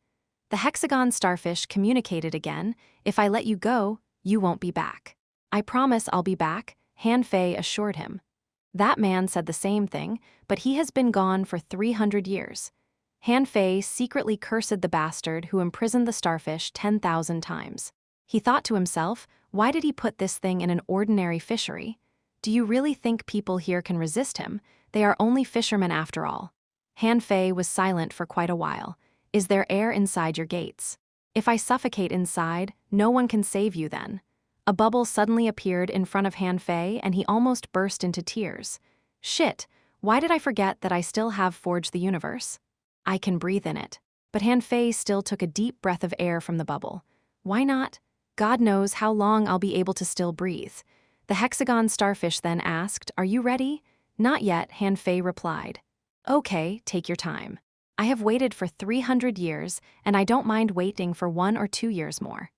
The hexagon starfish communicated again, if I let you go, you won't be back. I promise I'll be back, Han Fei assured him. That man said the same thing, but he has been gone for 300 years. Han Fei secretly cursed the bastard who imprisoned the starfish 10,000 times. He thought to himself, why did he put this thing in an ordinary fishery? Do you really think people here can resist him? They are only fishermen after all. Han Fei was silent for quite a while. Is there air inside your gates? If I suffocate inside, no one can save you then. A bubble suddenly appeared in front of Han Fei and he almost burst into tears. Shit, why did I forget that I still have forged the universe? I can breathe in it. But Han Fei still took a deep breath of air from the bubble. Why not? God knows how long I'll be able to still breathe. The hexagon starfish then asked, are you ready? Not yet, Han Fei replied. Okay, take your time. I have waited for 300 years, and I don't mind waiting for 1 or 2 years more.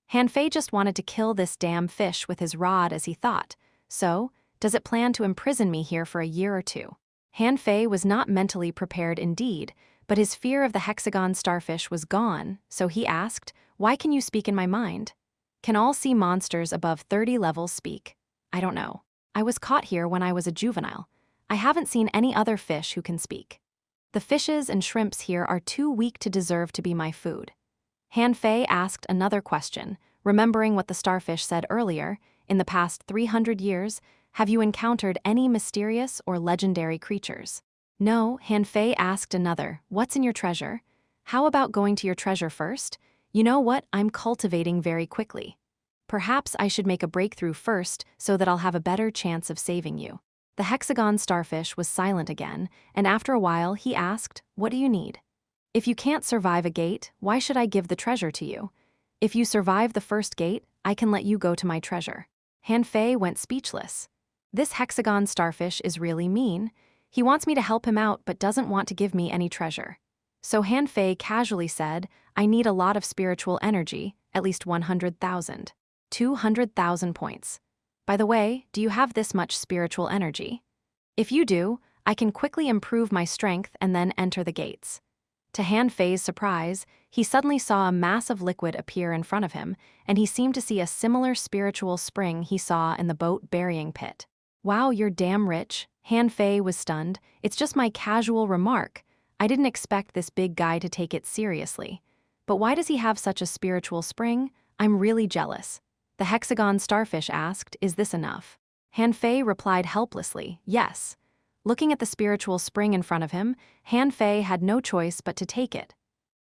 Han Fei just wanted to kill this damn fish with his rod as he thought. So, does it plan to imprison me here for a year or 2? Han Fei was not mentally prepared indeed, but his fear of the hexagon starfish was gone, so he asked, why can you speak in my mind? Can all sea monsters above 30 levels speak? I don't know. I was caught here when I was a juvenile. I haven't seen any other fish who can speak. The fishes and shrimps here are too weak to deserve to be my food. Han Fei asked another question, remembering what the starfish said earlier, in the past 300 years, have you encountered any mysterious or legendary creatures? No, Han Fei asked another, what's in your treasure? How about going to your treasure first? You know what, I'm cultivating very quickly. Perhaps I should make a breakthrough first so that I'll have a better chance of saving you. The hexagon starfish was silent again, and after a while he asked, what do you need? If you can't survive a gate, why should I give the treasure to you? If you survive the first gate, I can let you go to my treasure. Han Fei went speechless. This hexagon starfish is really mean. He wants me to help him out but doesn't want to give me any treasure. So Han Fei casually said, I need a lot of spiritual energy, at least 100,000. 200,000 points. By the way, do you have this much spiritual energy? If you do, I can quickly improve my strength and then enter the gates. To Han Fei's surprise, he suddenly saw a mass of liquid appear in front of him, and he seemed to see a similar spiritual spring he saw in the boat burying pit. Wow, you're damn rich. Han Fei was stunned. It's just my casual remark. I didn't expect this big guy to take it seriously. But why does he have such a spiritual spring? I'm really jealous. The hexagon starfish asked, is this enough? Han Fei replied helplessly, yes. Looking at the spiritual spring in front of him, Han Fei had no choice but to take it.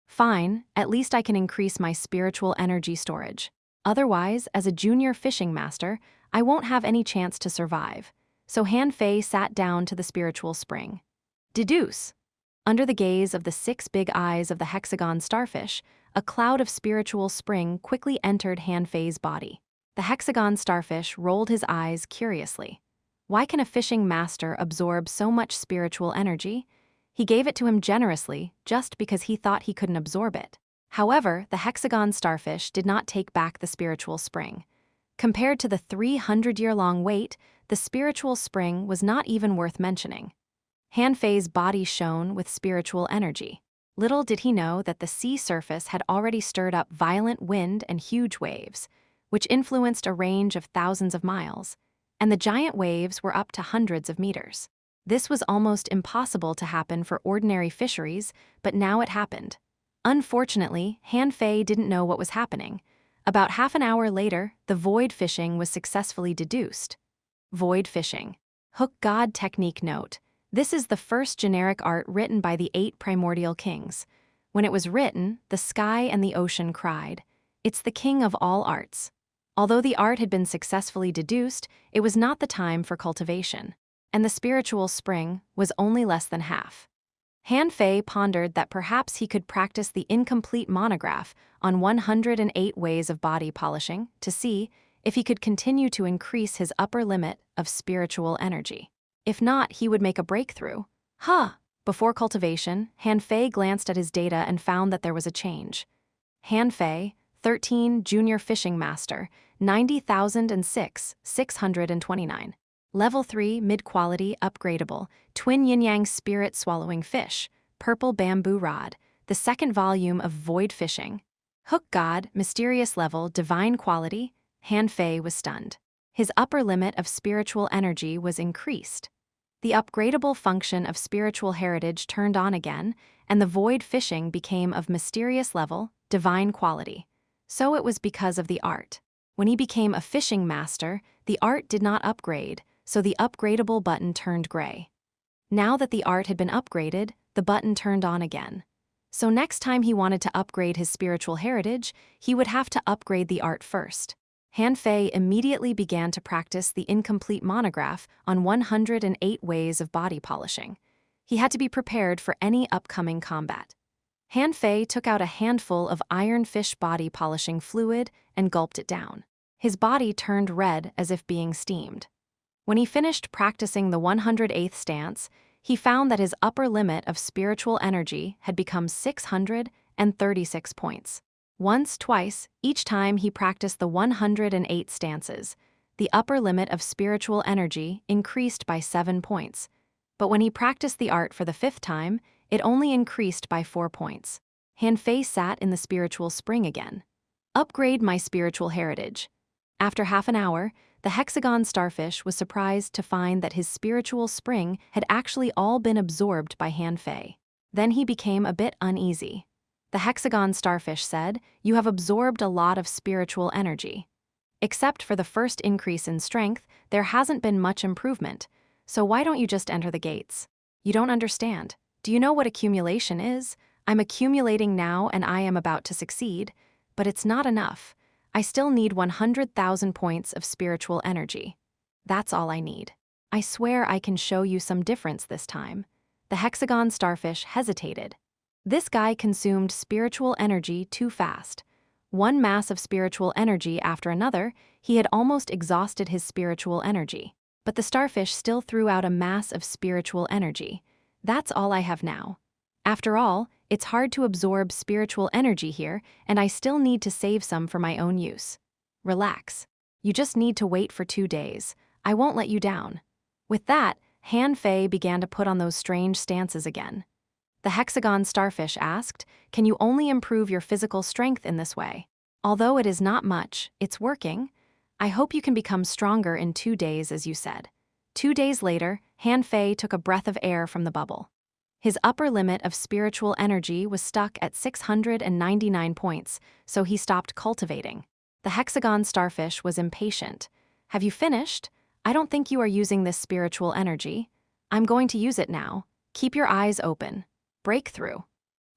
Fine, at least I can increase my spiritual energy storage. Otherwise, as a junior fishing master, I won't have any chance to survive. So Han Fei sat down to the spiritual spring. Deduce. Under the gaze of the 6 big eyes of the hexagon starfish, a cloud of spiritual spring quickly entered Han Fei's body. The hexagon starfish rolled his eyes curiously. Why can a fishing master absorb so much spiritual energy? He gave it to him generously, just because he thought he couldn't absorb it. However, the hexagon starfish did not take back the spiritual spring. Compared to the 300-year-long wait, the spiritual spring was not even worth mentioning. Han Fei's body shone with spiritual energy. Little did he know that the sea surface had already stirred up violent wind and huge waves, which influenced a range of thousands of miles, and the giant waves were up to hundreds of meters. This was almost impossible to happen for ordinary fisheries, but now it happened. Unfortunately, Han Fei didn't know what was happening. About half an hour later, the void fishing was successfully deduced. Void fishing. Hook God technique note. This is the first generic art written by the 8 primordial kings. When it was written, the sky and the ocean cried. It's the king of all arts. Although the art had been successfully deduced, it was not the time for cultivation, and the spiritual spring was only less than half. Han Fei pondered that perhaps he could practice the incomplete monograph on 108 ways of body polishing to see if he could continue to increase his upper limit of spiritual energy. If not, he would make a breakthrough. Before cultivation, Han Fei glanced at his data and found that there was a change. Han Fei, 13, Junior Fishing Master, 90,006, 629. Level 3, Mid-Quality, Upgradable, Twin Yin-Yang Spirit Swallowing Fish, Purple Bamboo Rod, the 2nd volume of Void Fishing. Hook God, Mysterious Level, Divine Quality. Han Fei was stunned. His upper limit of spiritual energy was increased. The upgradable function of spiritual heritage turned on again, and the void fishing became of mysterious level, divine quality. So it was because of the art. When he became a fishing master, the art did not upgrade, so the upgradable button turned gray. Now that the art had been upgraded, the button turned on again. So next time he wanted to upgrade his spiritual heritage, he would have to upgrade the art first. Han Fei immediately began to practice the incomplete monograph on 108 ways of body polishing. He had to be prepared for any upcoming combat. Han Fei took out a handful of ironfish body polishing fluid and gulped it down. His body turned red as if being steamed. When he finished practicing the 108th stance, he found that his upper limit of spiritual energy had become 636 points. Once, twice, each time he practiced the 108 stances, the upper limit of spiritual energy increased by 7 points. But when he practiced the art for the 5th time, it only increased by 4 points. Han Fei sat in the spiritual spring again. Upgrade my spiritual heritage. After half an hour, the hexagon starfish was surprised to find that his spiritual spring had actually all been absorbed by Han Fei. Then he became a bit uneasy. The hexagon starfish said, "You have absorbed a lot of spiritual energy. Except for the first increase in strength, there hasn't been much improvement, so why don't you just enter the gates? You don't understand. Do you know what accumulation is? I'm accumulating now and I am about to succeed, but it's not enough. I still need 100,000 points of spiritual energy. That's all I need. I swear I can show you some difference this time." The hexagon starfish hesitated. This guy consumed spiritual energy too fast. One mass of spiritual energy after another, he had almost exhausted his spiritual energy. But the starfish still threw out a mass of spiritual energy. That's all I have now. After all, it's hard to absorb spiritual energy here, and I still need to save some for my own use. Relax. You just need to wait for 2 days. I won't let you down. With that, Han Fei began to put on those strange stances again. The hexagon starfish asked, "Can you only improve your physical strength in this way? Although it is not much, it's working. I hope you can become stronger in 2 days, as you said." 2 days later, Han Fei took a breath of air from the bubble. His upper limit of spiritual energy was stuck at 699 points, so he stopped cultivating. The hexagon starfish was impatient. Have you finished? I don't think you are using this spiritual energy. I'm going to use it now. Keep your eyes open. Breakthrough.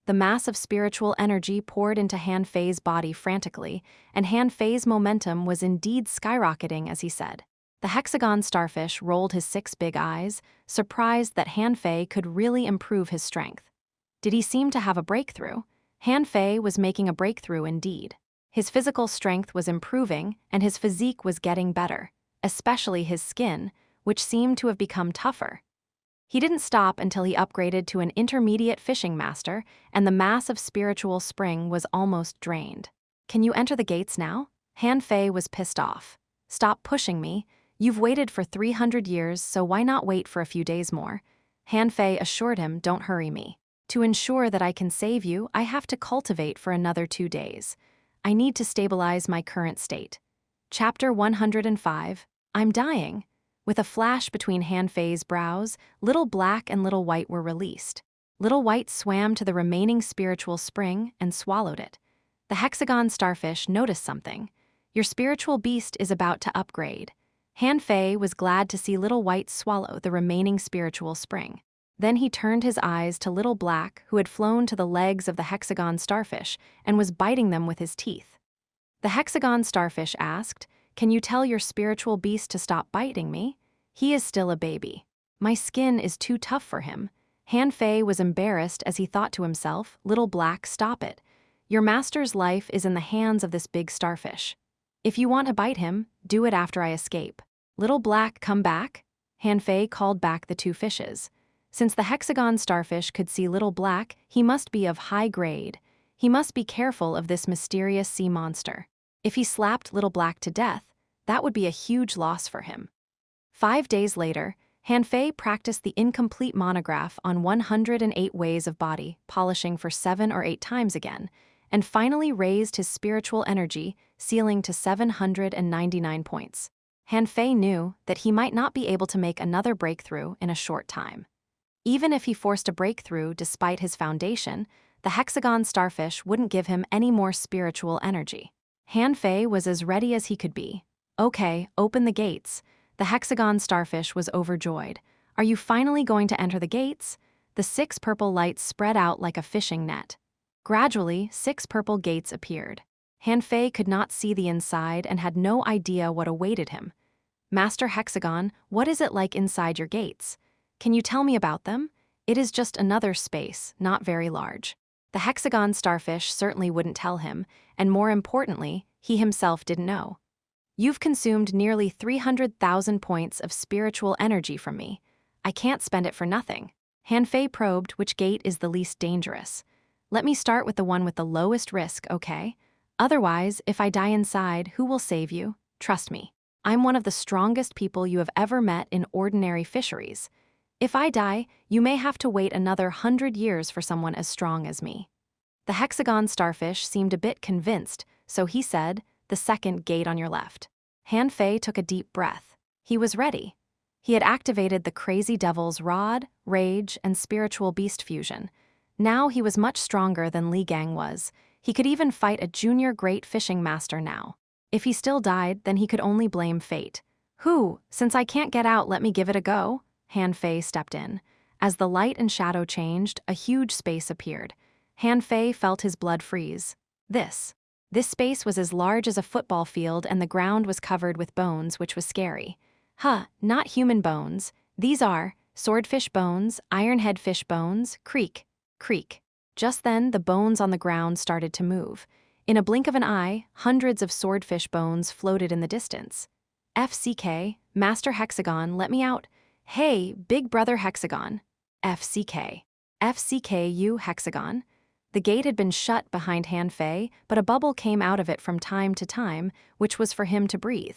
The mass of spiritual energy poured into Han Fei's body frantically, and Han Fei's momentum was indeed skyrocketing as he said. The hexagon starfish rolled his 6 big eyes, surprised that Han Fei could really improve his strength. Did he seem to have a breakthrough? Han Fei was making a breakthrough indeed. His physical strength was improving, and his physique was getting better, especially his skin, which seemed to have become tougher. He didn't stop until he upgraded to an intermediate fishing master, and the mass of spiritual spring was almost drained. Can you enter the gates now? Han Fei was pissed off. Stop pushing me. You've waited for 300 years, so why not wait for a few days more? Han Fei assured him, don't hurry me. To ensure that I can save you, I have to cultivate for another 2 days. I need to stabilize my current state. Chapter 105, I'm dying. With a flash between Han Fei's brows, Little Black and Little White were released. Little White swam to the remaining spiritual spring and swallowed it. The hexagon starfish noticed something. Your spiritual beast is about to upgrade. Han Fei was glad to see Little White swallow the remaining spiritual spring. Then he turned his eyes to Little Black, who had flown to the legs of the hexagon starfish and was biting them with his teeth. The hexagon starfish asked, Can you tell your spiritual beast to stop biting me? He is still a baby. My skin is too tough for him. Han Fei was embarrassed as he thought to himself, Little Black, stop it. Your master's life is in the hands of this big starfish. If you want to bite him, do it after I escape. Little Black, come back. Han Fei called back the 2 fishes. Since the hexagon starfish could see Little Black, he must be of high grade. He must be careful of this mysterious sea monster. If he slapped Little Black to death, that would be a huge loss for him. 5 days later, Han Fei practiced the incomplete monograph on 108 ways of body, polishing for 7 or 8 times again, and finally raised his spiritual energy, ceiling to 799 points. Han Fei knew that he might not be able to make another breakthrough in a short time. Even if he forced a breakthrough despite his foundation, the hexagon starfish wouldn't give him any more spiritual energy. Han Fei was as ready as he could be. Okay, open the gates. The hexagon starfish was overjoyed. Are you finally going to enter the gates? The 6 purple lights spread out like a fishing net. Gradually, 6 purple gates appeared. Han Fei could not see the inside and had no idea what awaited him. Master Hexagon, what is it like inside your gates? Can you tell me about them? It is just another space, not very large. The hexagon starfish certainly wouldn't tell him, and more importantly, he himself didn't know. You've consumed nearly 300,000 points of spiritual energy from me. I can't spend it for nothing. Han Fei probed which gate is the least dangerous. Let me start with the one with the lowest risk, okay? Otherwise, if I die inside, who will save you? Trust me. I'm one of the strongest people you have ever met in ordinary fisheries. If I die, you may have to wait another 100 years for someone as strong as me. The hexagon starfish seemed a bit convinced, so he said, the second gate on your left. Han Fei took a deep breath. He was ready. He had activated the crazy devil's rod, rage, and spiritual beast fusion. Now he was much stronger than Li Gang was. He could even fight a junior great fishing master now. If he still died, then he could only blame fate. Who? Since I can't get out, let me give it a go. Han Fei stepped in. As the light and shadow changed, a huge space appeared. Han Fei felt his blood freeze. This space was as large as a football field, and the ground was covered with bones, which was scary. Not human bones. These are swordfish bones, ironhead fish bones, creak, creak. Just then, the bones on the ground started to move. In a blink of an eye, hundreds of swordfish bones floated in the distance. FCK, Master Hexagon, let me out. Hey, big brother Hexagon. FCK. FCKU Hexagon. The gate had been shut behind Han Fei, but a bubble came out of it from time to time, which was for him to breathe.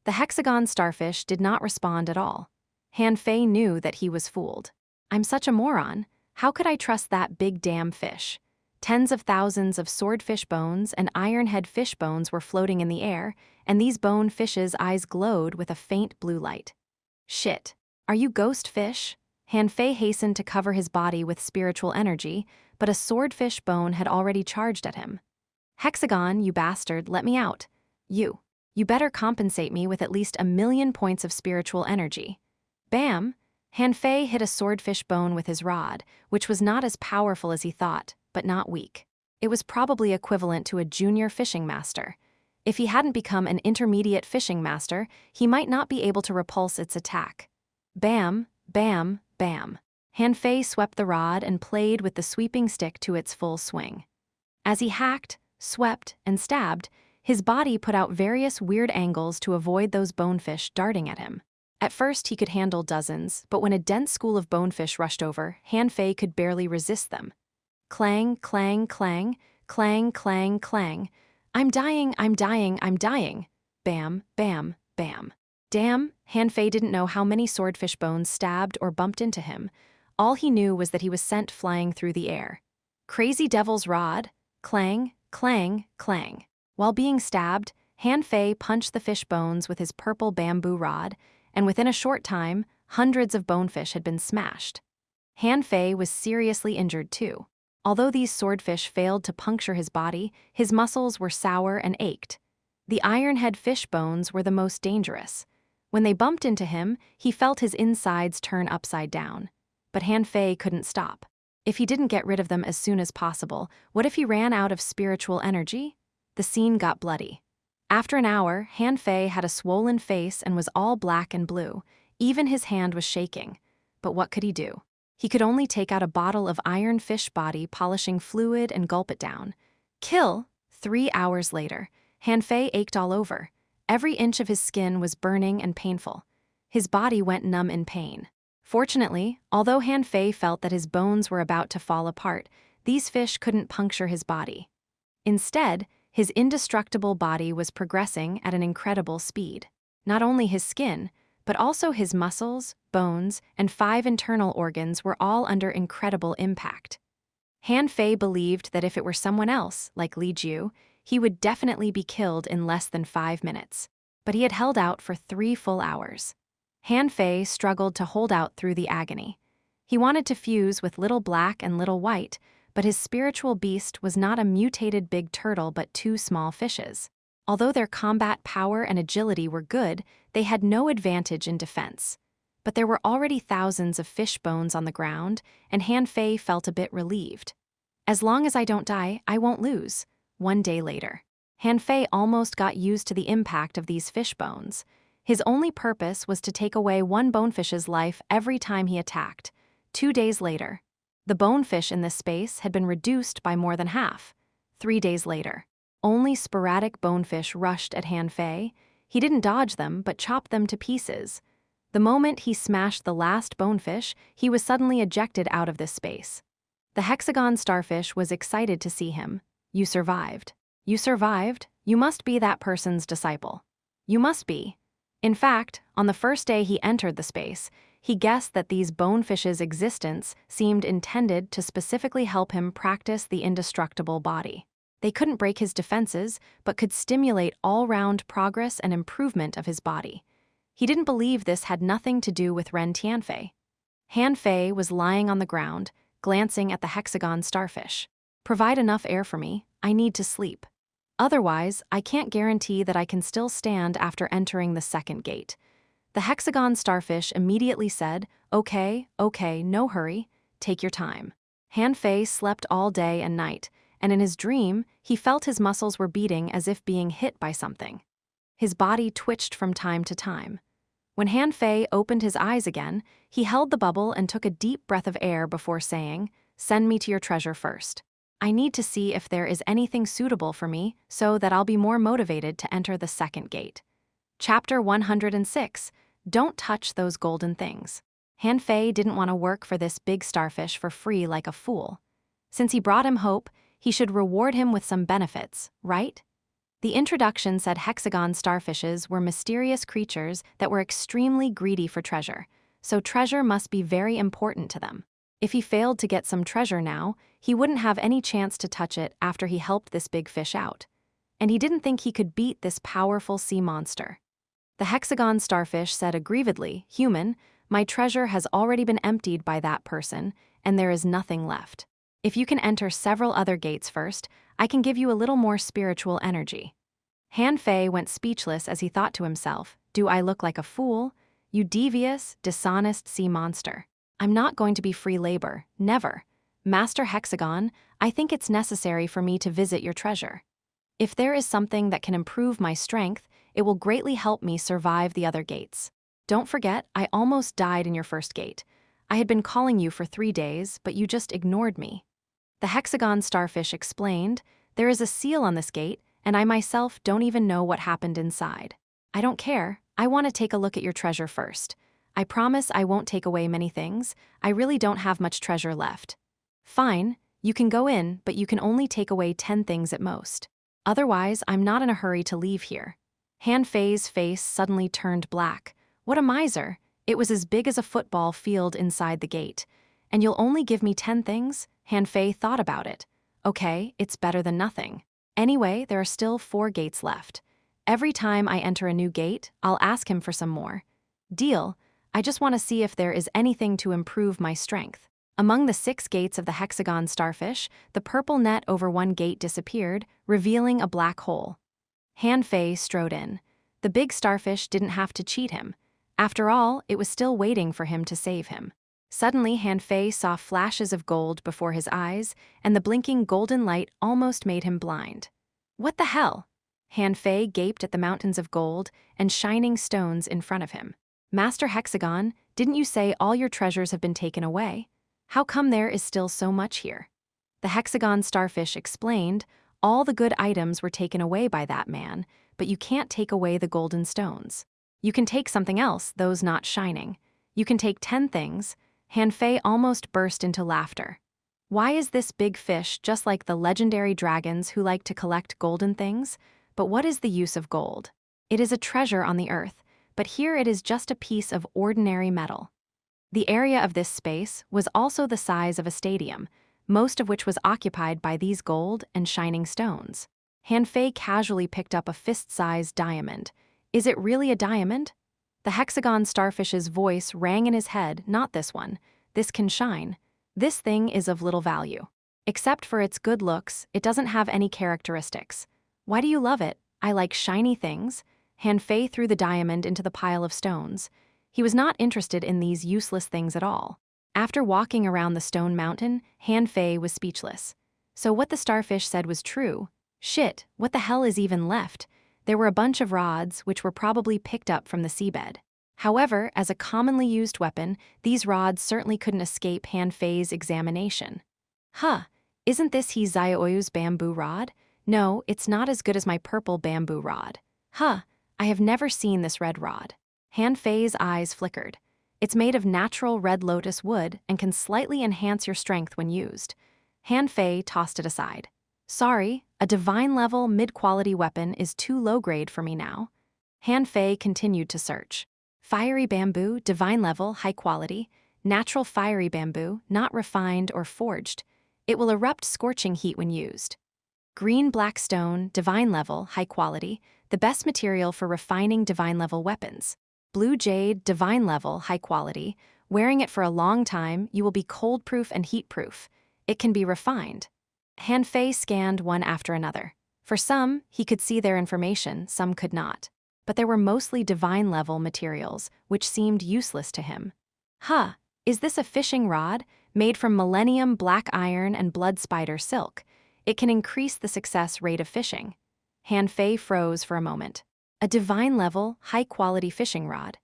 The hexagon starfish did not respond at all. Han Fei knew that he was fooled. I'm such a moron. How could I trust that big damn fish? Tens of thousands of swordfish bones and ironhead fish bones were floating in the air, and these bone fishes' eyes glowed with a faint blue light. Shit. Are you ghost fish? Han Fei hastened to cover his body with spiritual energy, but a swordfish bone had already charged at him. Hexagon, you bastard, let me out. You better compensate me with at least 1,000,000 points of spiritual energy. Bam! Han Fei hit a swordfish bone with his rod, which was not as powerful as he thought, but not weak. It was probably equivalent to a junior fishing master. If he hadn't become an intermediate fishing master, he might not be able to repulse its attack. Bam, bam, bam. Han Fei swept the rod and played with the sweeping stick to its full swing. As he hacked, swept, and stabbed, his body put out various weird angles to avoid those bonefish darting at him. At first, he could handle dozens, but when a dense school of bonefish rushed over, Han Fei could barely resist them. Clang, clang, clang, clang, clang, clang. I'm dying, I'm dying, I'm dying. Bam, bam, bam. Damn, Han Fei didn't know how many swordfish bones stabbed or bumped into him. All he knew was that he was sent flying through the air. Crazy devil's rod. Clang, clang, clang. While being stabbed, Han Fei punched the fish bones with his purple bamboo rod, and within a short time, hundreds of bonefish had been smashed. Han Fei was seriously injured too. Although these swordfish failed to puncture his body, his muscles were sour and ached. The ironhead fish bones were the most dangerous. When they bumped into him, he felt his insides turn upside down. But Han Fei couldn't stop. If he didn't get rid of them as soon as possible, what if he ran out of spiritual energy? The scene got bloody. After an hour, Han Fei had a swollen face and was all black and blue. Even his hand was shaking. But what could he do? He could only take out a bottle of iron fish body polishing fluid and gulp it down. Kill! 3 hours later, Han Fei ached all over. Every inch of his skin was burning and painful. His body went numb in pain. Fortunately, although Han Fei felt that his bones were about to fall apart, these fish couldn't puncture his body. Instead, his indestructible body was progressing at an incredible speed. Not only his skin, but also his muscles, bones, and 5 internal organs were all under incredible impact. Han Fei believed that if it were someone else, like Li Jiu, he would definitely be killed in less than 5 minutes. But he had held out for 3 full hours. Han Fei struggled to hold out through the agony. He wanted to fuse with Little Black and Little White, but his spiritual beast was not a mutated big turtle but 2 small fishes. Although their combat power and agility were good, they had no advantage in defense. But there were already thousands of fish bones on the ground, and Han Fei felt a bit relieved. As long as I don't die, I won't lose. 1 day later, Han Fei almost got used to the impact of these fish bones. His only purpose was to take away one bonefish's life every time he attacked. 2 days later, the bonefish in this space had been reduced by more than half. 3 days later, only sporadic bonefish rushed at Han Fei. He didn't dodge them, but chopped them to pieces. The moment he smashed the last bonefish, he was suddenly ejected out of this space. The hexagon starfish was excited to see him. You survived. You survived? You must be that person's disciple. You must be. In fact, on the first day he entered the space, he guessed that these bonefish's existence seemed intended to specifically help him practice the indestructible body. They couldn't break his defenses, but could stimulate all-round progress and improvement of his body. He didn't believe this had nothing to do with Ren Tianfei. Han Fei was lying on the ground, glancing at the hexagon starfish. Provide enough air for me, I need to sleep. Otherwise, I can't guarantee that I can still stand after entering the second gate. The hexagon starfish immediately said, Okay, no hurry, take your time. Han Fei slept all day and night, and in his dream, he felt his muscles were beating as if being hit by something. His body twitched from time to time. When Han Fei opened his eyes again, he held the bubble and took a deep breath of air before saying, Send me to your treasure first. I need to see if there is anything suitable for me so that I'll be more motivated to enter the second gate. Chapter 106. Don't touch those golden things. Han Fei didn't want to work for this big starfish for free like a fool. Since he brought him hope, he should reward him with some benefits, right? The introduction said hexagon starfishes were mysterious creatures that were extremely greedy for treasure, so treasure must be very important to them. If he failed to get some treasure now, he wouldn't have any chance to touch it after he helped this big fish out. And he didn't think he could beat this powerful sea monster. The hexagon starfish said aggrievedly, Human, My treasure has already been emptied by that person, and there is nothing left. If you can enter several other gates first, I can give you a little more spiritual energy." Han Fei went speechless as he thought to himself, "Do I look like a fool? You devious, dishonest sea monster. I'm not going to be free labor, never. Master Hexagon, I think it's necessary for me to visit your treasure. If there is something that can improve my strength, it will greatly help me survive the other gates. Don't forget, I almost died in your first gate. I had been calling you for 3 days, but you just ignored me." The hexagon starfish explained, "There is a seal on this gate, and I myself don't even know what happened inside. I don't care, I want to take a look at your treasure first. I promise I won't take away many things, I really don't have much treasure left." "Fine, you can go in, but you can only take away 10 things at most. Otherwise, I'm not in a hurry to leave here." Han Fei's face suddenly turned black. What a miser! It was as big as a football field inside the gate. "And you'll only give me 10 things?" Han Fei thought about it. "Okay, it's better than nothing. Anyway, there are still 4 gates left. Every time I enter a new gate, I'll ask him for some more. Deal. I just want to see if there is anything to improve my strength." Among the 6 gates of the hexagon starfish, the purple net over one gate disappeared, revealing a black hole. Han Fei strode in. The big starfish didn't have to cheat him. After all, it was still waiting for him to save him. Suddenly, Han Fei saw flashes of gold before his eyes, and the blinking golden light almost made him blind. "What the hell?" Han Fei gaped at the mountains of gold and shining stones in front of him. "Master Hexagon, didn't you say all your treasures have been taken away? How come there is still so much here?" The hexagon starfish explained, "All the good items were taken away by that man, but you can't take away the golden stones. You can take something else, those not shining. You can take 10 things." Han Fei almost burst into laughter. Why is this big fish just like the legendary dragons who like to collect golden things? But what is the use of gold? It is a treasure on the earth, but here it is just a piece of ordinary metal. The area of this space was also the size of a stadium, most of which was occupied by these gold and shining stones. Han Fei casually picked up a fist-sized diamond. "Is it really a diamond?" The hexagon starfish's voice rang in his head, "Not this one. This can shine. This thing is of little value. Except for its good looks, it doesn't have any characteristics. Why do you love it? I like shiny things." Han Fei threw the diamond into the pile of stones. He was not interested in these useless things at all. After walking around the stone mountain, Han Fei was speechless. So what the starfish said was true. Shit, what the hell is even left? There were a bunch of rods, which were probably picked up from the seabed. However, as a commonly used weapon, these rods certainly couldn't escape Han Fei's examination. "Huh, isn't this he Zioyu's bamboo rod? No, it's not as good as my purple bamboo rod. Huh, I have never seen this red rod." Han Fei's eyes flickered. "It's made of natural red lotus wood and can slightly enhance your strength when used." Han Fei tossed it aside. "Sorry, a divine-level, mid-quality weapon is too low-grade for me now." Han Fei continued to search. Fiery bamboo, divine level, high quality. Natural fiery bamboo, not refined or forged. It will erupt scorching heat when used. Green-black stone, divine level, high quality. The best material for refining divine-level weapons. Blue jade, divine level, high quality. Wearing it for a long time, you will be cold-proof and heat-proof. It can be refined. Han Fei scanned one after another. For some, he could see their information, some could not. But there were mostly divine-level materials, which seemed useless to him. "Huh, is this a fishing rod, made from millennium black iron and blood spider silk? It can increase the success rate of fishing." Han Fei froze for a moment. A divine-level, high-quality fishing rod.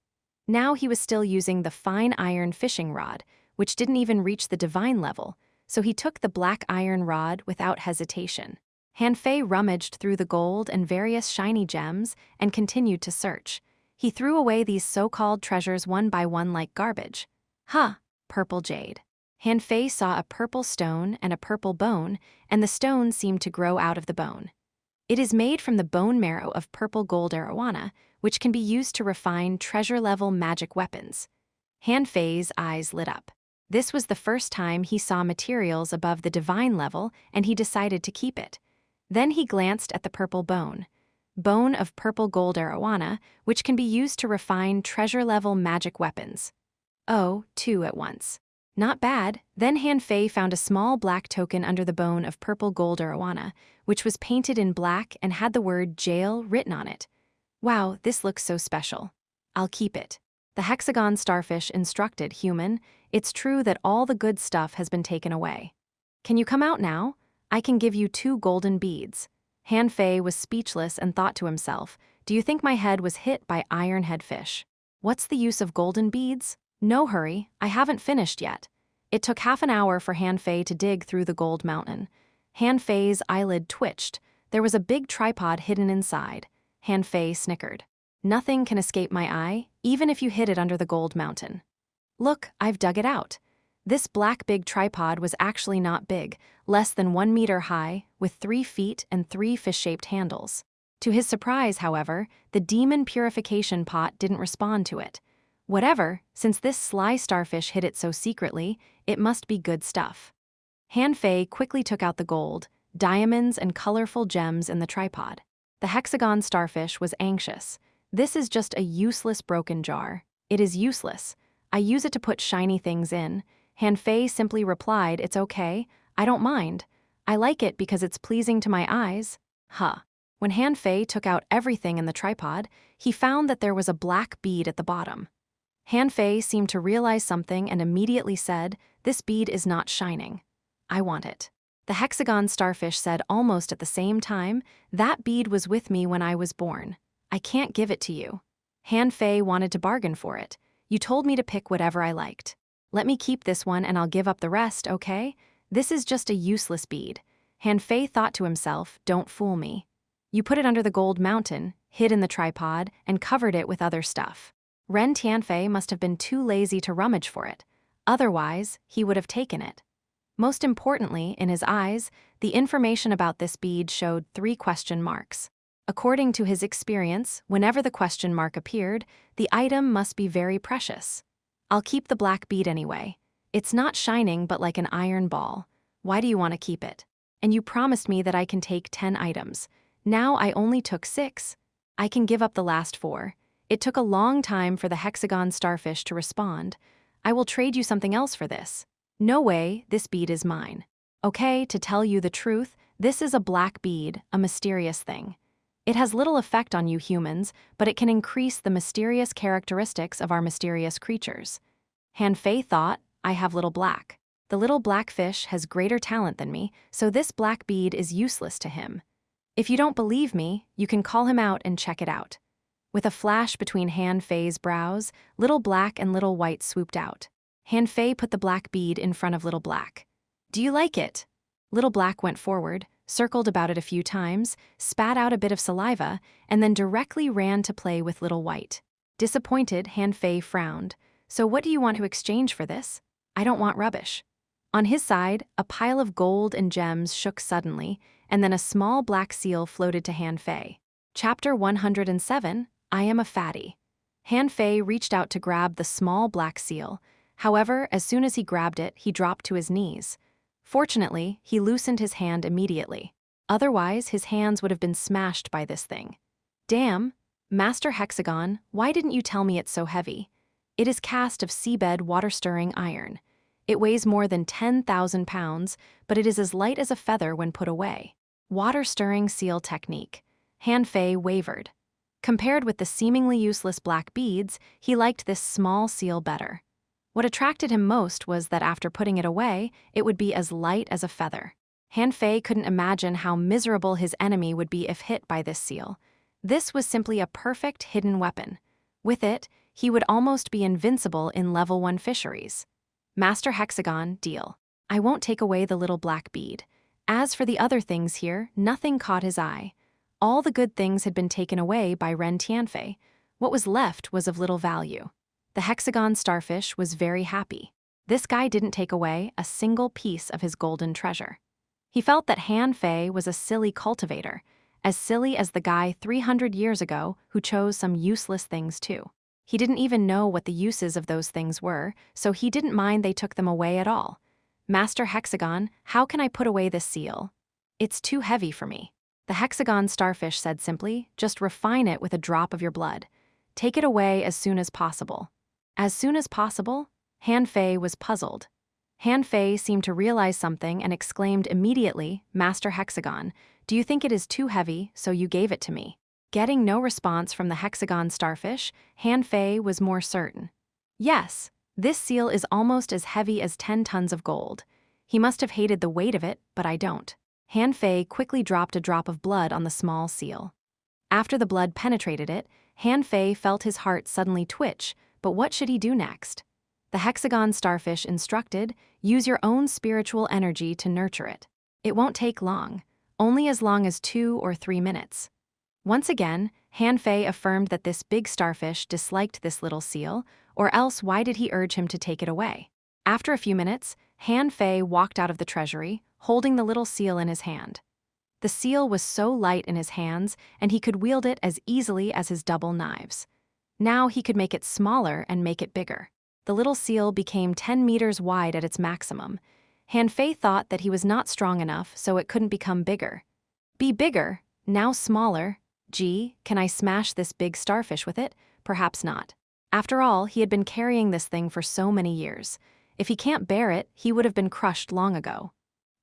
Now he was still using the fine iron fishing rod, which didn't even reach the divine level, so he took the black iron rod without hesitation. Han Fei rummaged through the gold and various shiny gems and continued to search. He threw away these so-called treasures one by one like garbage. Huh, purple jade. Han Fei saw a purple stone and a purple bone, and the stone seemed to grow out of the bone. It is made from the bone marrow of purple gold arowana, which can be used to refine treasure-level magic weapons. Han Fei's eyes lit up. This was the first time he saw materials above the divine level, and he decided to keep it. Then he glanced at the purple bone. Bone of purple gold arowana, which can be used to refine treasure-level magic weapons. Oh, two at once. Not bad. Then Han Fei found a small black token under the bone of purple gold arowana, which was painted in black and had the word jail written on it. Wow, this looks so special. I'll keep it. The hexagon starfish instructed human, it's true that all the good stuff has been taken away. Can you come out now? I can give you 2 golden beads. Han Fei was speechless and thought to himself, do you think my head was hit by iron head fish? What's the use of golden beads? No hurry, I haven't finished yet. It took half an hour for Han Fei to dig through the gold mountain. Han Fei's eyelid twitched. There was a big tripod hidden inside. Han Fei snickered. Nothing can escape my eye, even if you hid it under the gold mountain. Look, I've dug it out. This black big tripod was actually not big, less than 1 meter high, with 3 feet and 3 fish-shaped handles. To his surprise, however, the demon purification pot didn't respond to it. Whatever, since this sly starfish hid it so secretly, it must be good stuff. Han Fei quickly took out the gold, diamonds, and colorful gems in the tripod. The hexagon starfish was anxious. This is just a useless broken jar. It is useless. I use it to put shiny things in. Han Fei simply replied, it's okay, I don't mind. I like it because it's pleasing to my eyes. Huh. When Han Fei took out everything in the tripod, he found that there was a black bead at the bottom. Han Fei seemed to realize something and immediately said, this bead is not shining. I want it. The hexagon starfish said almost at the same time, that bead was with me when I was born. I can't give it to you. Han Fei wanted to bargain for it. You told me to pick whatever I liked. Let me keep this one and I'll give up the rest, okay? This is just a useless bead. Han Fei thought to himself, don't fool me. You put it under the gold mountain, hid in the tripod, and covered it with other stuff. Ren Tianfei must have been too lazy to rummage for it. Otherwise, he would have taken it. Most importantly, in his eyes, the information about this bead showed 3 question marks. According to his experience, whenever the question mark appeared, the item must be very precious. I'll keep the black bead anyway. It's not shining but like an iron ball. Why do you want to keep it? And you promised me that I can take 10 items. Now I only took 6. I can give up the last 4. It took a long time for the hexagon starfish to respond. I will trade you something else for this. No way, this bead is mine. Okay, to tell you the truth, this is a black bead, a mysterious thing. It has little effect on you humans, but it can increase the mysterious characteristics of our mysterious creatures. Han Fei thought, I have little black. The little black fish has greater talent than me, so this black bead is useless to him. If you don't believe me, you can call him out and check it out. With a flash between Han Fei's brows, little black and little white swooped out. Han Fei put the black bead in front of little black. Do you like it? Little black went forward, circled about it a few times, spat out a bit of saliva, and then directly ran to play with little white. Disappointed, Han Fei frowned. So what do you want to exchange for this? I don't want rubbish. On his side, a pile of gold and gems shook suddenly, and then a small black seal floated to Han Fei. Chapter 107, I am a fatty. Han Fei reached out to grab the small black seal. However, as soon as he grabbed it, he dropped to his knees. Fortunately, he loosened his hand immediately. Otherwise, his hands would have been smashed by this thing. Damn, Master Hexagon, why didn't you tell me it's so heavy? It is cast of seabed water-stirring iron. It weighs more than 10,000 pounds, but it is as light as a feather when put away. Water-stirring seal technique. Han Fei wavered. Compared with the seemingly useless black beads, he liked this small seal better. What attracted him most was that after putting it away, it would be as light as a feather. Han Fei couldn't imagine how miserable his enemy would be if hit by this seal. This was simply a perfect hidden weapon. With it, he would almost be invincible in level 1 fisheries. Master Hexagon, deal. I won't take away the little black bead. As for the other things here, nothing caught his eye. All the good things had been taken away by Ren Tianfei. What was left was of little value. The hexagon starfish was very happy. This guy didn't take away a single piece of his golden treasure. He felt that Han Fei was a silly cultivator, as silly as the guy 300 years ago who chose some useless things too. He didn't even know what the uses of those things were, so he didn't mind they took them away at all. Master Hexagon, how can I put away this seal? It's too heavy for me. The hexagon starfish said simply, just refine it with a drop of your blood. Take it away as soon as possible. As soon as possible? Han Fei was puzzled. Han Fei seemed to realize something and exclaimed immediately, "Master Hexagon, do you think it is too heavy, so you gave it to me?" Getting no response from the hexagon starfish, Han Fei was more certain. "Yes, this seal is almost as heavy as 10 tons of gold. He must have hated the weight of it, but I don't." Han Fei quickly dropped a drop of blood on the small seal. After the blood penetrated it, Han Fei felt his heart suddenly twitch, but what should he do next? The hexagon starfish instructed, "Use your own spiritual energy to nurture it. It won't take long, only as long as 2 or 3 minutes." Once again, Han Fei affirmed that this big starfish disliked this little seal, or else why did he urge him to take it away? After a few minutes, Han Fei walked out of the treasury, holding the little seal in his hand. The seal was so light in his hands, and he could wield it as easily as his double knives. Now he could make it smaller and make it bigger. The little seal became 10 meters wide at its maximum. Han Fei thought that he was not strong enough, so it couldn't become bigger. Be bigger, now smaller. Gee, can I smash this big starfish with it? Perhaps not. After all, he had been carrying this thing for so many years. If he can't bear it, he would have been crushed long ago.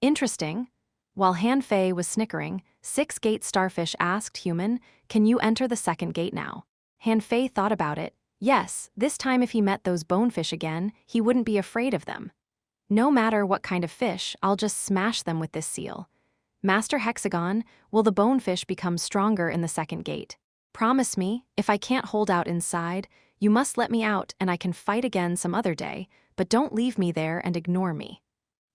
Interesting. While Han Fei was snickering, 6-gate starfish asked Human, "Can you enter the second gate now?" Han Fei thought about it. Yes, this time if he met those bonefish again, he wouldn't be afraid of them. No matter what kind of fish, I'll just smash them with this seal. "Master Hexagon, will the bonefish become stronger in the second gate? Promise me, if I can't hold out inside, you must let me out and I can fight again some other day, but don't leave me there and ignore me.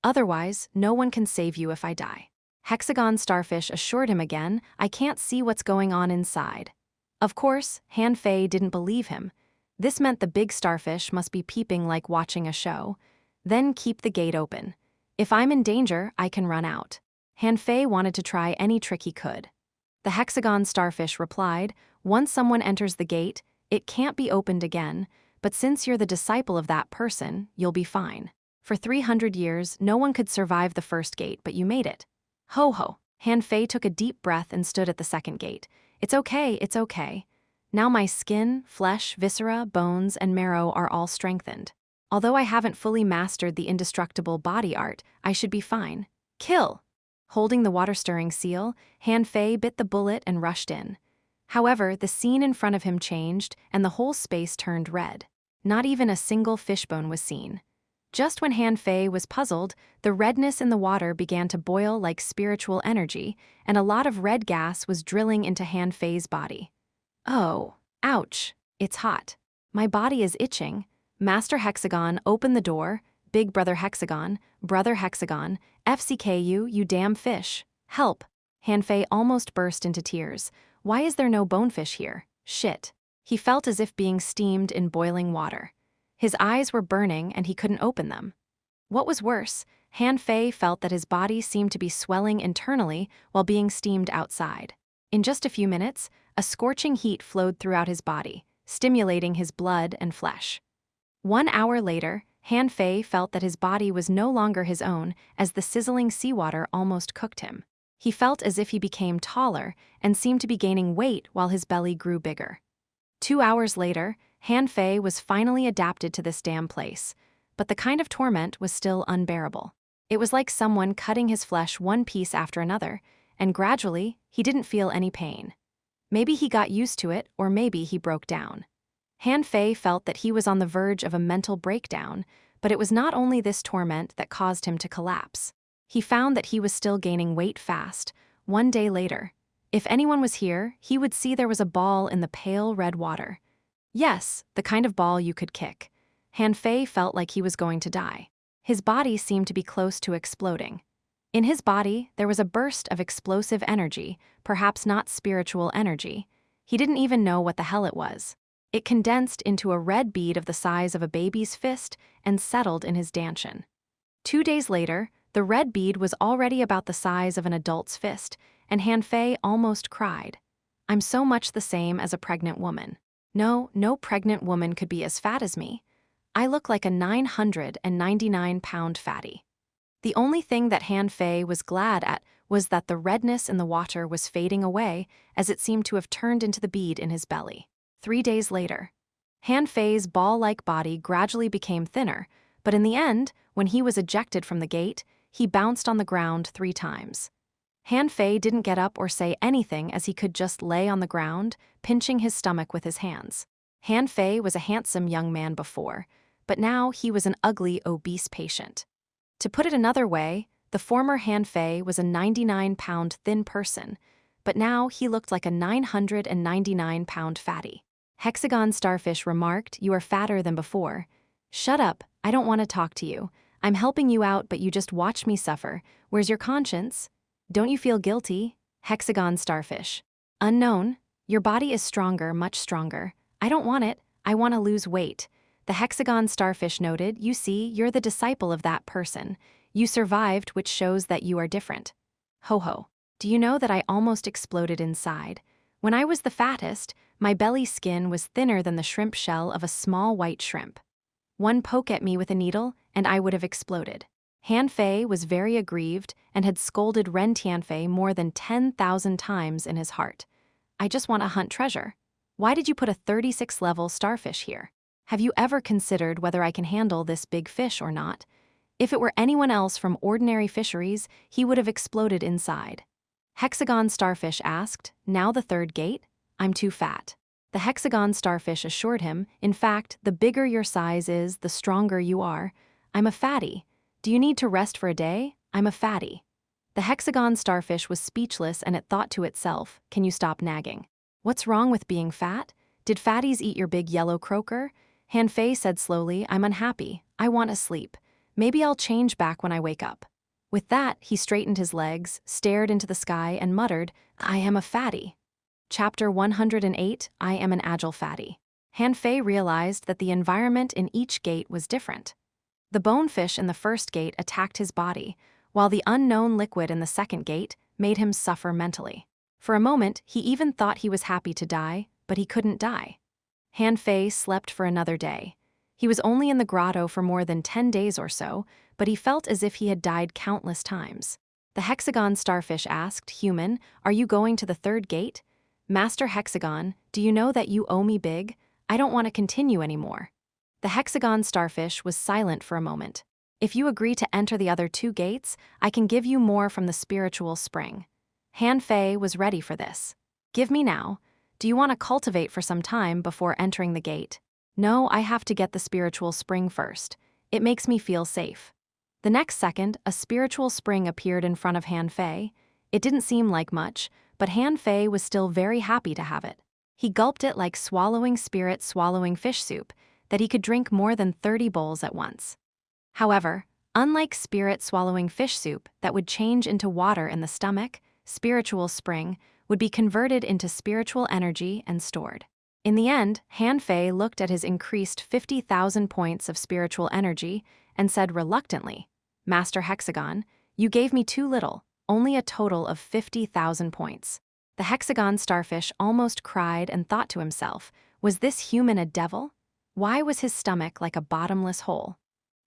Otherwise, no one can save you if I die." Hexagon starfish assured him again, "I can't see what's going on inside." Of course, Han Fei didn't believe him. This meant the big starfish must be peeping like watching a show. "Then keep the gate open. If I'm in danger, I can run out." Han Fei wanted to try any trick he could. The hexagon starfish replied, "Once someone enters the gate, it can't be opened again, but since you're the disciple of that person, you'll be fine. For 300 years, no one could survive the first gate, but you made it." Ho ho. Han Fei took a deep breath and stood at the second gate. It's okay. Now my skin, flesh, viscera, bones, and marrow are all strengthened. Although I haven't fully mastered the indestructible body art, I should be fine. Kill!" Holding the water-stirring seal, Han Fei bit the bullet and rushed in. However, the scene in front of him changed, and the whole space turned red. Not even a single fishbone was seen. Just when Han Fei was puzzled, the redness in the water began to boil like spiritual energy, and a lot of red gas was drilling into Han Fei's body. "Oh, ouch, it's hot. My body is itching. Master Hexagon, open the door. Big brother Hexagon, FCKU, you damn fish. Help." Han Fei almost burst into tears. Why is there no bonefish here? Shit. He felt as if being steamed in boiling water. His eyes were burning and he couldn't open them. What was worse, Han Fei felt that his body seemed to be swelling internally while being steamed outside. In just a few minutes, a scorching heat flowed throughout his body, stimulating his blood and flesh. 1 hour later, Han Fei felt that his body was no longer his own as the sizzling seawater almost cooked him. He felt as if he became taller and seemed to be gaining weight while his belly grew bigger. 2 hours later, Han Fei was finally adapted to this damn place, but the kind of torment was still unbearable. It was like someone cutting his flesh one piece after another, and gradually, he didn't feel any pain. Maybe he got used to it, or maybe he broke down. Han Fei felt that he was on the verge of a mental breakdown, but it was not only this torment that caused him to collapse. He found that he was still gaining weight fast. 1 day later, if anyone was here, he would see there was a ball in the pale red water. Yes, the kind of ball you could kick. Han Fei felt like he was going to die. His body seemed to be close to exploding. In his body, there was a burst of explosive energy, perhaps not spiritual energy. He didn't even know what the hell it was. It condensed into a red bead of the size of a baby's fist and settled in his dantian. 2 days later, the red bead was already about the size of an adult's fist, and Han Fei almost cried. "I'm so much the same as a pregnant woman. No pregnant woman could be as fat as me. I look like a 999-pound fatty." The only thing that Han Fei was glad at was that the redness in the water was fading away as it seemed to have turned into the bead in his belly. 3 days later. Han Fei's ball-like body gradually became thinner, but in the end, when he was ejected from the gate, he bounced on the ground 3 times. Han Fei didn't get up or say anything as he could just lay on the ground, pinching his stomach with his hands. Han Fei was a handsome young man before, but now he was an ugly, obese patient. To put it another way, the former Han Fei was a 99-pound thin person, but now he looked like a 999-pound fatty. Hexagon Starfish remarked, "You are fatter than before." "Shut up, I don't want to talk to you. I'm helping you out, but you just watch me suffer. Where's your conscience? Don't you feel guilty?" Hexagon Starfish. "Unknown, your body is stronger, much stronger. I don't want it, I want to lose weight." The Hexagon Starfish noted, "You see, you're the disciple of that person. You survived, which shows that you are different." Ho ho. "Do you know that I almost exploded inside? When I was the fattest, my belly skin was thinner than the shrimp shell of a small white shrimp. One poke at me with a needle, and I would have exploded." Han Fei was very aggrieved and had scolded Ren Tianfei more than 10,000 times in his heart. "I just want to hunt treasure. Why did you put a 36-level starfish here? Have you ever considered whether I can handle this big fish or not? If it were anyone else from ordinary fisheries, he would have exploded inside." Hexagon Starfish asked, "Now the 3rd gate? I'm too fat." The Hexagon Starfish assured him, "In fact, the bigger your size is, the stronger you are. I'm a fatty. Do you need to rest for a day? I'm a fatty." The Hexagon Starfish was speechless and it thought to itself, "Can you stop nagging? What's wrong with being fat? Did fatties eat your big yellow croaker?" Han Fei said slowly, "I'm unhappy. I want to sleep. Maybe I'll change back when I wake up." With that, he straightened his legs, stared into the sky, and muttered, "I am a fatty." Chapter 108, I am an agile fatty. Han Fei realized that the environment in each gate was different. The bonefish in the 1st gate attacked his body, while the unknown liquid in the 2nd gate made him suffer mentally. For a moment, he even thought he was happy to die, but he couldn't die. Han Fei slept for another day. He was only in the grotto for more than 10 days or so, but he felt as if he had died countless times. The Hexagon Starfish asked, "Human, are you going to the 3rd gate? Master Hexagon, do you know that you owe me big? I don't want to continue anymore." The Hexagon Starfish was silent for a moment. "If you agree to enter the other 2 gates, I can give you more from the spiritual spring." Han Fei was ready for this. "Give me now. Do you want to cultivate for some time before entering the gate?" "No, I have to get the spiritual spring first. It makes me feel safe." The next second, a spiritual spring appeared in front of Han Fei. It didn't seem like much, but Han Fei was still very happy to have it. He gulped it like swallowing fish soup, that he could drink more than 30 bowls at once. However, unlike spirit swallowing fish soup that would change into water in the stomach, spiritual spring would be converted into spiritual energy and stored. In the end, Han Fei looked at his increased 50,000 points of spiritual energy and said reluctantly, "Master Hexagon, you gave me too little, only a total of 50,000 points." The Hexagon Starfish almost cried and thought to himself, was this human a devil? Why was his stomach like a bottomless hole?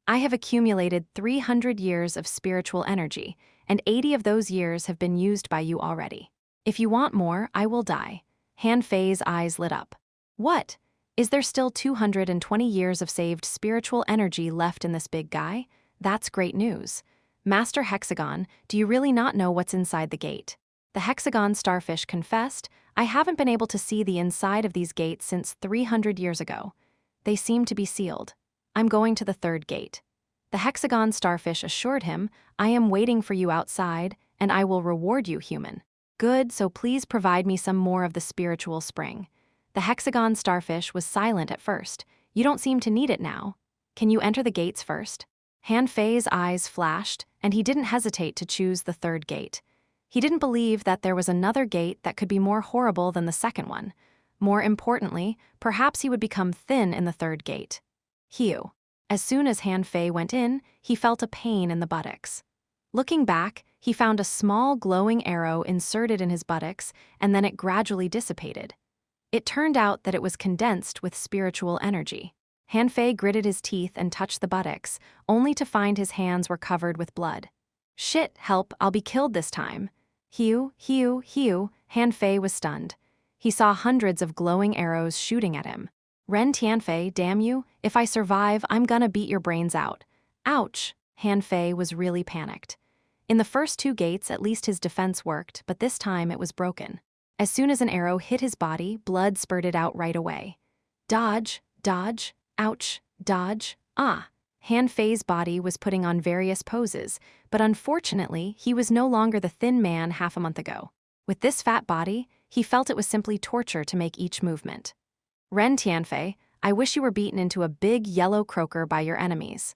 "I have accumulated 300 years of spiritual energy, and 80 of those years have been used by you already. If you want more, I will die." Han Fei's eyes lit up. "What? Is there still 220 years of saved spiritual energy left in this big guy? That's great news. Master Hexagon, do you really not know what's inside the gate?" The Hexagon Starfish confessed, "I haven't been able to see the inside of these gates since 300 years ago. They seem to be sealed. I'm going to the 3rd gate." The Hexagon Starfish assured him, "I am waiting for you outside, and I will reward you, human." "Good, so please provide me some more of the spiritual spring." The Hexagon Starfish was silent at first. "You don't seem to need it now. Can you enter the gates first?" Han Fei's eyes flashed, and he didn't hesitate to choose the 3rd gate. He didn't believe that there was another gate that could be more horrible than the 2nd one. More importantly, perhaps he would become thin in the 3rd gate. Hew. As soon as Han Fei went in, he felt a pain in the buttocks. Looking back, he found a small glowing arrow inserted in his buttocks, and then it gradually dissipated. It turned out that it was condensed with spiritual energy. Han Fei gritted his teeth and touched the buttocks, only to find his hands were covered with blood. "Shit, help, I'll be killed this time." "Hew, hew, hew." Han Fei was stunned. He saw hundreds of glowing arrows shooting at him. Ren Tianfei, damn you, if I survive, I'm gonna beat your brains out. Ouch! Han Fei was really panicked. In the first 2 gates, at least his defense worked, but this time it was broken. As soon as an arrow hit his body, blood spurted out right away. Dodge, dodge, ouch, dodge, ah. Han Fei's body was putting on various poses, but unfortunately, he was no longer the thin man half a month ago. With this fat body, he felt it was simply torture to make each movement. Ren Tianfei, I wish you were beaten into a big yellow croaker by your enemies.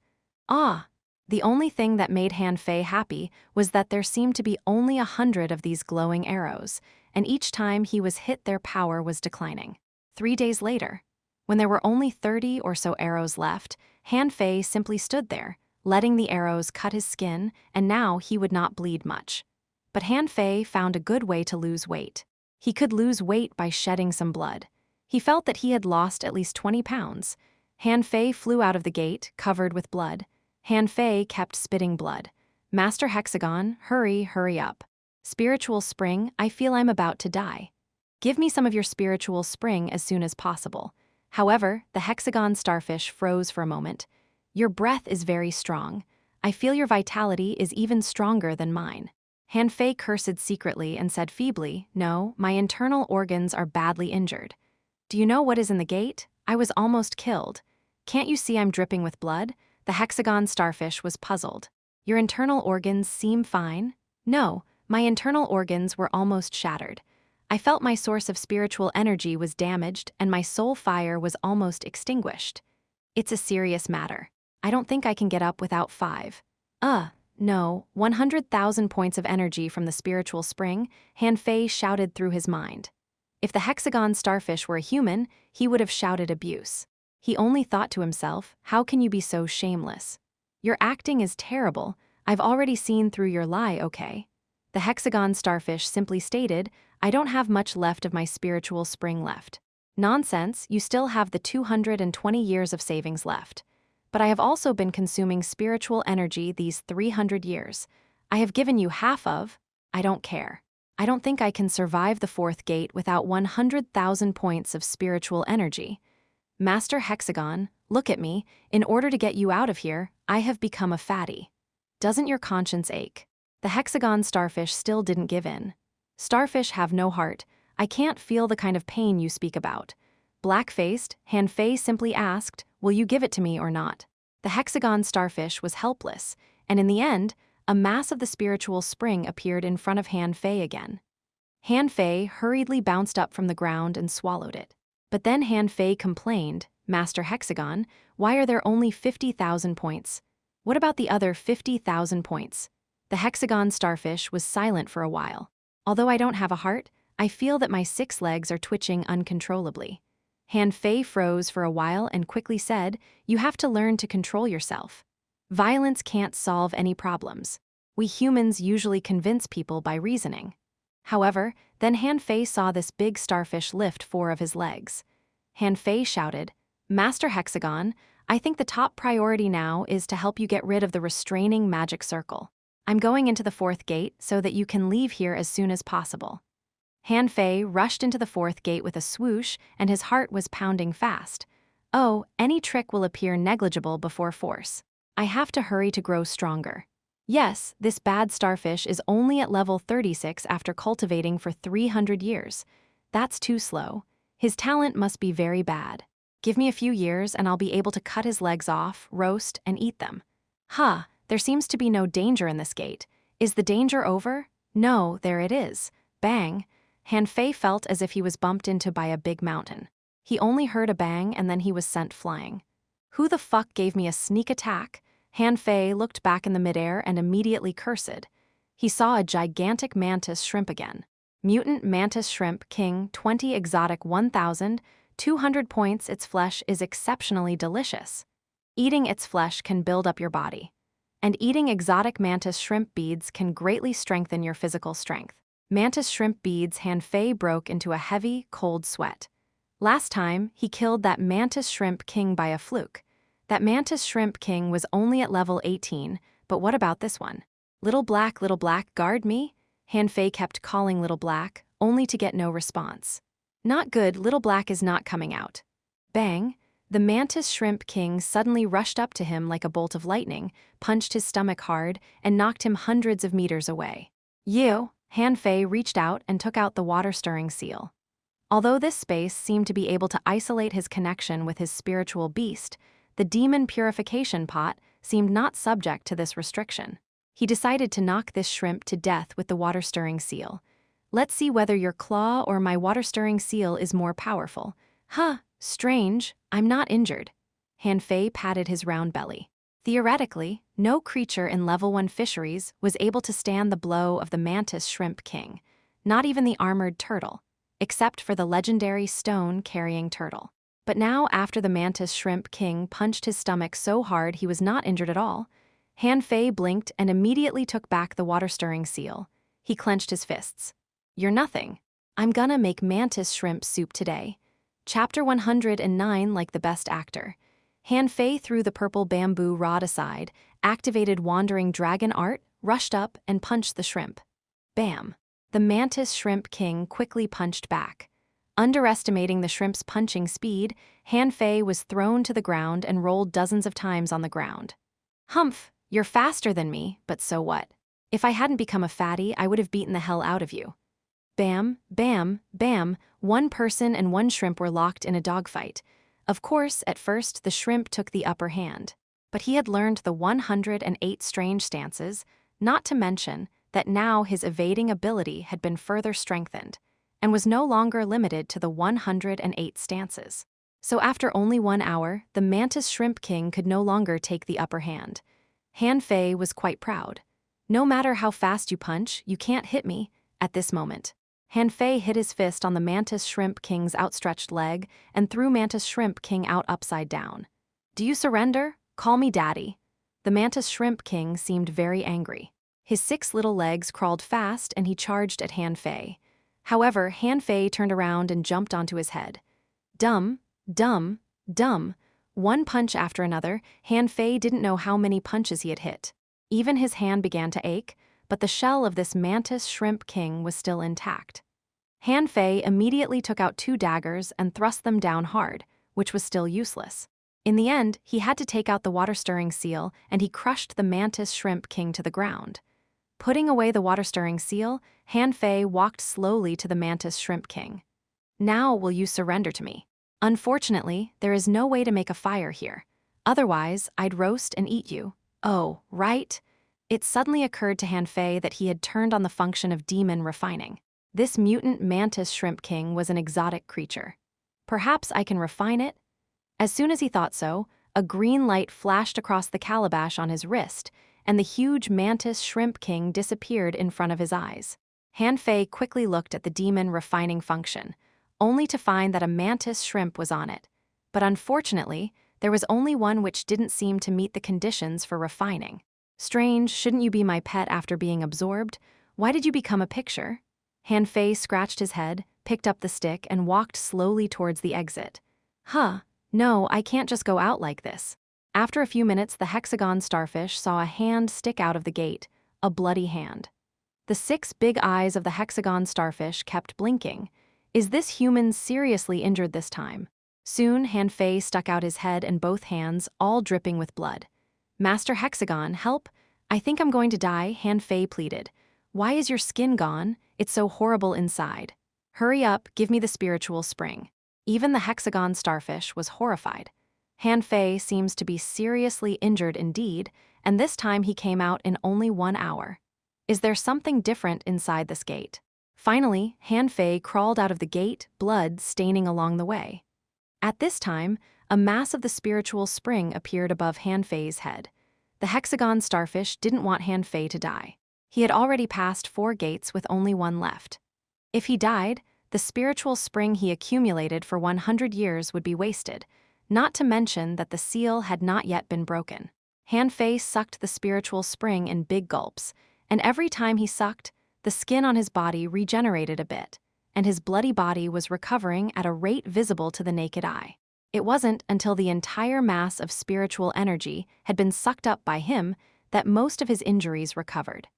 Ah! The only thing that made Han Fei happy was that there seemed to be only 100 of these glowing arrows, and each time he was hit their power was declining. 3 days later, when there were only 30 or so arrows left, Han Fei simply stood there, letting the arrows cut his skin, and now he would not bleed much. But Han Fei found a good way to lose weight. He could lose weight by shedding some blood. He felt that he had lost at least 20 pounds. Han Fei flew out of the gate, covered with blood. Han Fei kept spitting blood. Master Hexagon, hurry, hurry up. Spiritual spring, I feel I'm about to die. Give me some of your spiritual spring as soon as possible. However, the hexagon starfish froze for a moment. Your breath is very strong. I feel your vitality is even stronger than mine. Han Fei cursed secretly and said feebly, no, my internal organs are badly injured. Do you know what is in the gate? I was almost killed. Can't you see I'm dripping with blood? The hexagon starfish was puzzled. Your internal organs seem fine? No, my internal organs were almost shattered. I felt my source of spiritual energy was damaged and my soul fire was almost extinguished. It's a serious matter. I don't think I can get up without 5. No, 100,000 points of energy from the spiritual spring, Han Fei shouted through his mind. If the hexagon starfish were a human, he would have shouted abuse. He only thought to himself, how can you be so shameless? Your acting is terrible. I've already seen through your lie, okay? The hexagon starfish simply stated, I don't have much left of my spiritual spring left. Nonsense, you still have the 220 years of savings left. But I have also been consuming spiritual energy these 300 years. I have given you half of, I don't care. I don't think I can survive the 4th gate without 100,000 points of spiritual energy. Master Hexagon, look at me. In order to get you out of here, I have become a fatty. Doesn't your conscience ache? The hexagon starfish still didn't give in. Starfish have no heart. I can't feel the kind of pain you speak about. Black-faced, Han Fei simply asked, will you give it to me or not? The hexagon starfish was helpless, and in the end, a mass of the spiritual spring appeared in front of Han Fei again. Han Fei hurriedly bounced up from the ground and swallowed it. But then Han Fei complained, Master Hexagon, why are there only 50,000 points? What about the other 50,000 points? The hexagon starfish was silent for a while. Although I don't have a heart, I feel that my 6 legs are twitching uncontrollably. Han Fei froze for a while and quickly said, you have to learn to control yourself. Violence can't solve any problems. We humans usually convince people by reasoning. However, then Han Fei saw this big starfish lift 4 of his legs. Han Fei shouted, Master Hexagon, I think the top priority now is to help you get rid of the restraining magic circle. I'm going into the 4th gate so that you can leave here as soon as possible. Han Fei rushed into the 4th gate with a swoosh, and his heart was pounding fast. Oh, any trick will appear negligible before force. I have to hurry to grow stronger. Yes, this bad starfish is only at level 36 after cultivating for 300 years. That's too slow. His talent must be very bad. Give me a few years and I'll be able to cut his legs off, roast, and eat them. There seems to be no danger in this gate. Is the danger over? No, there it is. Bang. Han Fei felt as if he was bumped into by a big mountain. He only heard a bang and then he was sent flying. Who the fuck gave me a sneak attack? Han Fei looked back in the midair and immediately cursed. He saw a gigantic mantis shrimp again. Mutant Mantis Shrimp King 20 exotic 1,200 points. Its flesh is exceptionally delicious. Eating its flesh can build up your body. And eating exotic mantis shrimp beads can greatly strengthen your physical strength. Mantis shrimp beads. Han Fei broke into a heavy, cold sweat. Last time, he killed that Mantis Shrimp King by a fluke. That Mantis Shrimp King was only at level 18, but what about this one? Little Black, guard me? Han Fei kept calling Little Black, only to get no response. Not good, Little Black is not coming out. Bang! The mantis shrimp king suddenly rushed up to him like a bolt of lightning, punched his stomach hard, and knocked him hundreds of meters away. You! Han Fei reached out and took out the water-stirring seal. Although this space seemed to be able to isolate his connection with his spiritual beast, the demon purification pot seemed not subject to this restriction. He decided to knock this shrimp to death with the water-stirring seal. Let's see whether your claw or my water-stirring seal is more powerful. Huh, strange, I'm not injured. Han Fei patted his round belly. Theoretically, no creature in Level 1 fisheries was able to stand the blow of the mantis shrimp king, not even the armored turtle, except for the legendary stone-carrying turtle. But now, after the mantis shrimp king punched his stomach so hard he was not injured at all, Han Fei blinked and immediately took back the water-stirring seal. He clenched his fists. You're nothing. I'm gonna make mantis shrimp soup today. Chapter 109 like the best actor. Han Fei threw the purple bamboo rod aside, activated wandering dragon art, rushed up, and punched the shrimp. Bam! The mantis shrimp king quickly punched back. Underestimating the shrimp's punching speed, Han Fei was thrown to the ground and rolled dozens of times on the ground. Humph, you're faster than me, but so what? If I hadn't become a fatty, I would have beaten the hell out of you. Bam, bam, bam, one person and one shrimp were locked in a dogfight. Of course, at first, the shrimp took the upper hand. But he had learned the 108 strange stances, not to mention that now his evading ability had been further strengthened, and was no longer limited to the 108 stances. So after only 1 hour, the mantis shrimp king could no longer take the upper hand. Han Fei was quite proud. No matter how fast you punch, you can't hit me at this moment. Han Fei hit his fist on the mantis shrimp king's outstretched leg and threw mantis shrimp king out upside down. Do you surrender? Call me daddy. The mantis shrimp king seemed very angry. His 6 little legs crawled fast and he charged at Han Fei. However, Han Fei turned around and jumped onto his head. Dumb, dumb, dumb. One punch after another, Han Fei didn't know how many punches he had hit. Even his hand began to ache, but the shell of this mantis shrimp king was still intact. Han Fei immediately took out 2 daggers and thrust them down hard, which was still useless. In the end, he had to take out the water-stirring seal and he crushed the mantis shrimp king to the ground. Putting away the water-stirring seal, Han Fei walked slowly to the mantis shrimp king. Now will you surrender to me? Unfortunately, there is no way to make a fire here. Otherwise, I'd roast and eat you. Oh, right? It suddenly occurred to Han Fei that he had turned on the function of demon refining. This mutant mantis shrimp king was an exotic creature. Perhaps I can refine it? As soon as he thought so, a green light flashed across the calabash on his wrist, and the huge mantis shrimp king disappeared in front of his eyes. Han Fei quickly looked at the demon refining function, only to find that a mantis shrimp was on it. But unfortunately, there was only one which didn't seem to meet the conditions for refining. Strange, shouldn't you be my pet after being absorbed? Why did you become a picture? Han Fei scratched his head, picked up the stick, and walked slowly towards the exit. Huh, no, I can't just go out like this. After a few minutes, the hexagon starfish saw a hand stick out of the gate, a bloody hand. The 6 big eyes of the hexagon starfish kept blinking. Is this human seriously injured this time? Soon, Han Fei stuck out his head and both hands, all dripping with blood. Master Hexagon, help! I think I'm going to die, Han Fei pleaded. Why is your skin gone? It's so horrible inside. Hurry up, give me the spiritual spring. Even the hexagon starfish was horrified. Han Fei seems to be seriously injured indeed, and this time he came out in only 1 hour. Is there something different inside this gate? Finally, Han Fei crawled out of the gate, blood staining along the way. At this time, a mass of the spiritual spring appeared above Han Fei's head. The hexagon starfish didn't want Han Fei to die. He had already passed 4 gates with only 1 left. If he died, the spiritual spring he accumulated for 100 years would be wasted, not to mention that the seal had not yet been broken. Han Fei sucked the spiritual spring in big gulps, and every time he sucked, the skin on his body regenerated a bit, and his bloody body was recovering at a rate visible to the naked eye. It wasn't until the entire mass of spiritual energy had been sucked up by him that most of his injuries recovered.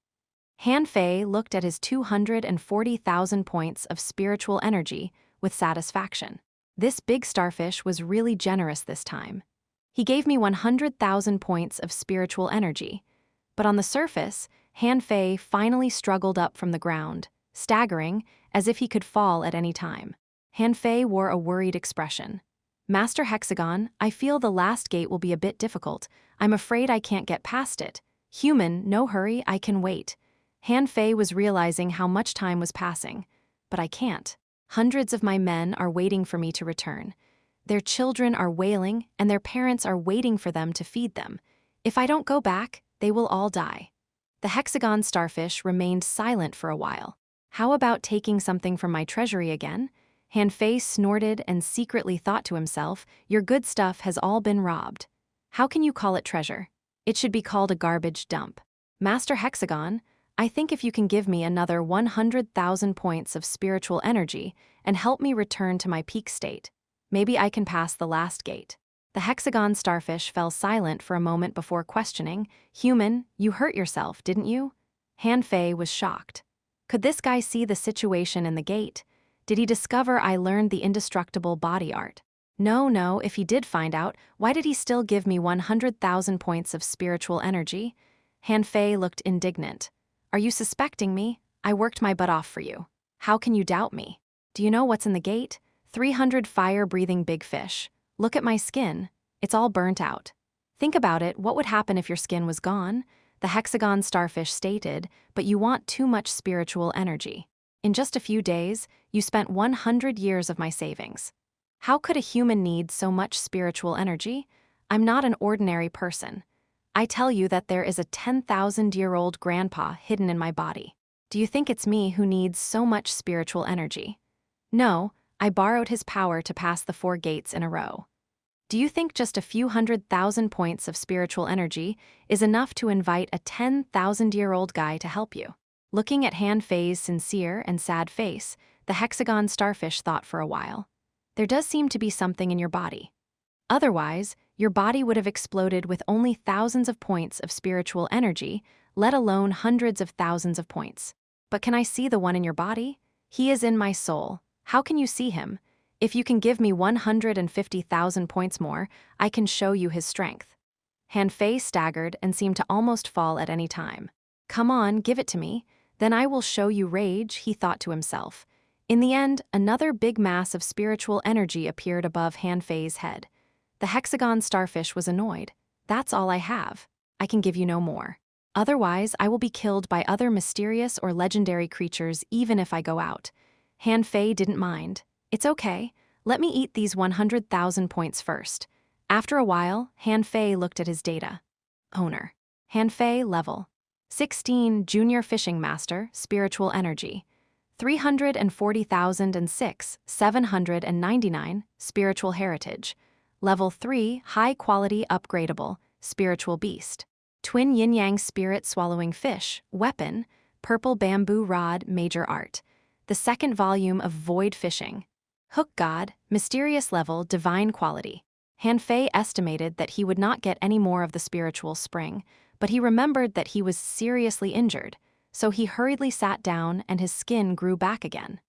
Han Fei looked at his 240,000 points of spiritual energy with satisfaction. This big starfish was really generous this time. He gave me 100,000 points of spiritual energy. But on the surface, Han Fei finally struggled up from the ground, staggering, as if he could fall at any time. Han Fei wore a worried expression. Master Hexagon, I feel the last gate will be a bit difficult. I'm afraid I can't get past it. Human, no hurry, I can wait. Han Fei was realizing how much time was passing. But I can't. Hundreds of my men are waiting for me to return. Their children are wailing, and their parents are waiting for them to feed them. If I don't go back, they will all die. The hexagon starfish remained silent for a while. How about taking something from my treasury again? Han Fei snorted and secretly thought to himself, your good stuff has all been robbed. How can you call it treasure? It should be called a garbage dump. Master Hexagon, I think if you can give me another 100,000 points of spiritual energy and help me return to my peak state, maybe I can pass the last gate. The hexagon starfish fell silent for a moment before questioning, Human, you hurt yourself, didn't you? Han Fei was shocked. Could this guy see the situation in the gate? Did he discover I learned the indestructible body art? No, if he did find out, why did he still give me 100,000 points of spiritual energy? Han Fei looked indignant. Are you suspecting me? I worked my butt off for you. How can you doubt me? Do you know what's in the gate? 300 fire-breathing big fish. Look at my skin. It's all burnt out. Think about it, what would happen if your skin was gone? The hexagon starfish stated, but you want too much spiritual energy. In just a few days, you spent 100 years of my savings. How could a human need so much spiritual energy? I'm not an ordinary person. I tell you that there is a 10,000-year-old grandpa hidden in my body. Do you think it's me who needs so much spiritual energy? No, I borrowed his power to pass the 4 gates in a row. Do you think just a few 100,000 points of spiritual energy is enough to invite a 10,000-year-old guy to help you? Looking at Han Fei's sincere and sad face, the hexagon starfish thought for a while. There does seem to be something in your body. Otherwise, your body would have exploded with only thousands of points of spiritual energy, let alone hundreds of thousands of points. But can I see the one in your body? He is in my soul. How can you see him? If you can give me 150,000 points more, I can show you his strength. Han Fei staggered and seemed to almost fall at any time. Come on, give it to me. Then I will show you rage, he thought to himself. In the end, another big mass of spiritual energy appeared above Han Fei's head. The hexagon starfish was annoyed. That's all I have. I can give you no more. Otherwise, I will be killed by other mysterious or legendary creatures even if I go out. Han Fei didn't mind. It's okay. Let me eat these 100,000 points first. After a while, Han Fei looked at his data. Owner. Han Fei level 16 Junior Fishing Master, Spiritual Energy. 340,006, 799, Spiritual Heritage. Level 3 High Quality Upgradable, Spiritual Beast. Twin Yin-Yang Spirit Swallowing Fish, Weapon, Purple Bamboo Rod, Major Art. The second volume of Void Fishing. Hook God, Mysterious Level, Divine Quality. Han Fei estimated that he would not get any more of the spiritual spring, but he remembered that he was seriously injured, so he hurriedly sat down and his skin grew back again.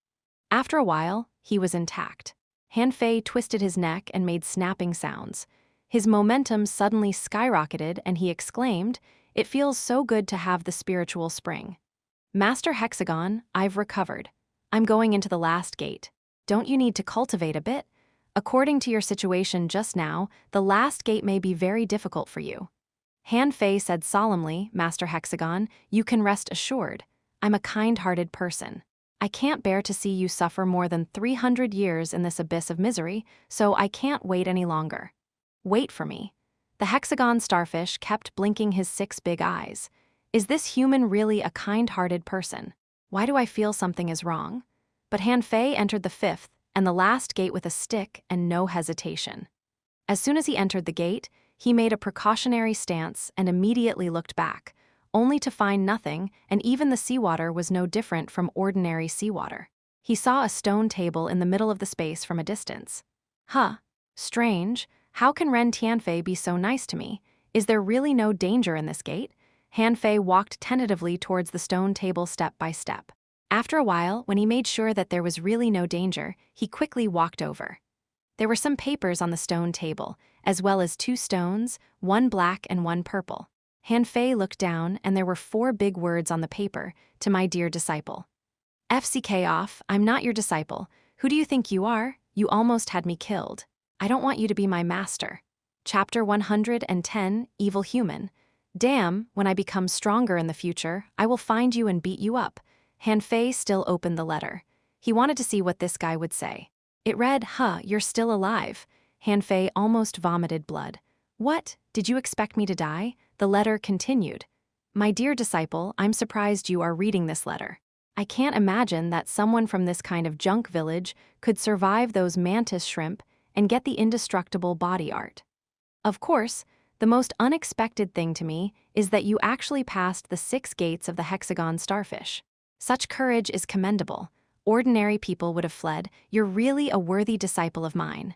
After a while, he was intact. Han Fei twisted his neck and made snapping sounds. His momentum suddenly skyrocketed and he exclaimed, "It feels so good to have the spiritual spring. Master Hexagon, I've recovered. I'm going into the last gate. Don't you need to cultivate a bit? According to your situation just now, the last gate may be very difficult for you." Han Fei said solemnly, Master Hexagon, you can rest assured. I'm a kind-hearted person. I can't bear to see you suffer more than 300 years in this abyss of misery, so I can't wait any longer. Wait for me. The hexagon starfish kept blinking his 6 big eyes. Is this human really a kind-hearted person? Why do I feel something is wrong? But Han Fei entered the 5th and the last gate with a stick and no hesitation. As soon as he entered the gate, he made a precautionary stance and immediately looked back, only to find nothing, and even the seawater was no different from ordinary seawater. He saw a stone table in the middle of the space from a distance. Strange. How can Ren Tianfei be so nice to me? Is there really no danger in this gate? Han Fei walked tentatively towards the stone table step by step. After a while, when he made sure that there was really no danger, he quickly walked over. There were some papers on the stone table, as well as 2 stones, one black and one purple. Han Fei looked down, and there were 4 big words on the paper: to my dear disciple. FCK off, I'm not your disciple. Who do you think you are? You almost had me killed. I don't want you to be my master. Chapter 110, Evil Human. Damn, when I become stronger in the future, I will find you and beat you up. Han Fei still opened the letter. He wanted to see what this guy would say. It read, you're still alive. Han Fei almost vomited blood. What? Did you expect me to die? The letter continued. My dear disciple, I'm surprised you are reading this letter. I can't imagine that someone from this kind of junk village could survive those mantis shrimp and get the indestructible body art. Of course, the most unexpected thing to me is that you actually passed the 6 gates of the hexagon starfish. Such courage is commendable. Ordinary people would have fled. You're really a worthy disciple of mine.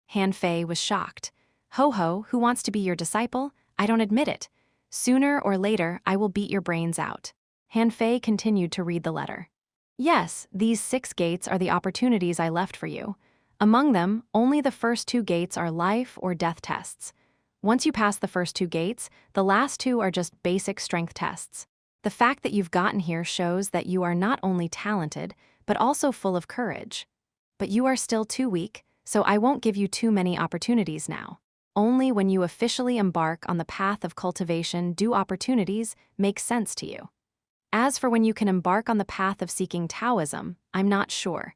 Han Fei was shocked. Ho, who wants to be your disciple? I don't admit it. Sooner or later, I will beat your brains out. Han Fei continued to read the letter. Yes, these 6 gates are the opportunities I left for you. Among them, only the first 2 gates are life or death tests. Once you pass the first 2 gates, the last 2 are just basic strength tests. The fact that you've gotten here shows that you are not only talented, but also full of courage. But you are still too weak, so I won't give you too many opportunities now. Only when you officially embark on the path of cultivation do opportunities make sense to you. As for when you can embark on the path of seeking Taoism, I'm not sure.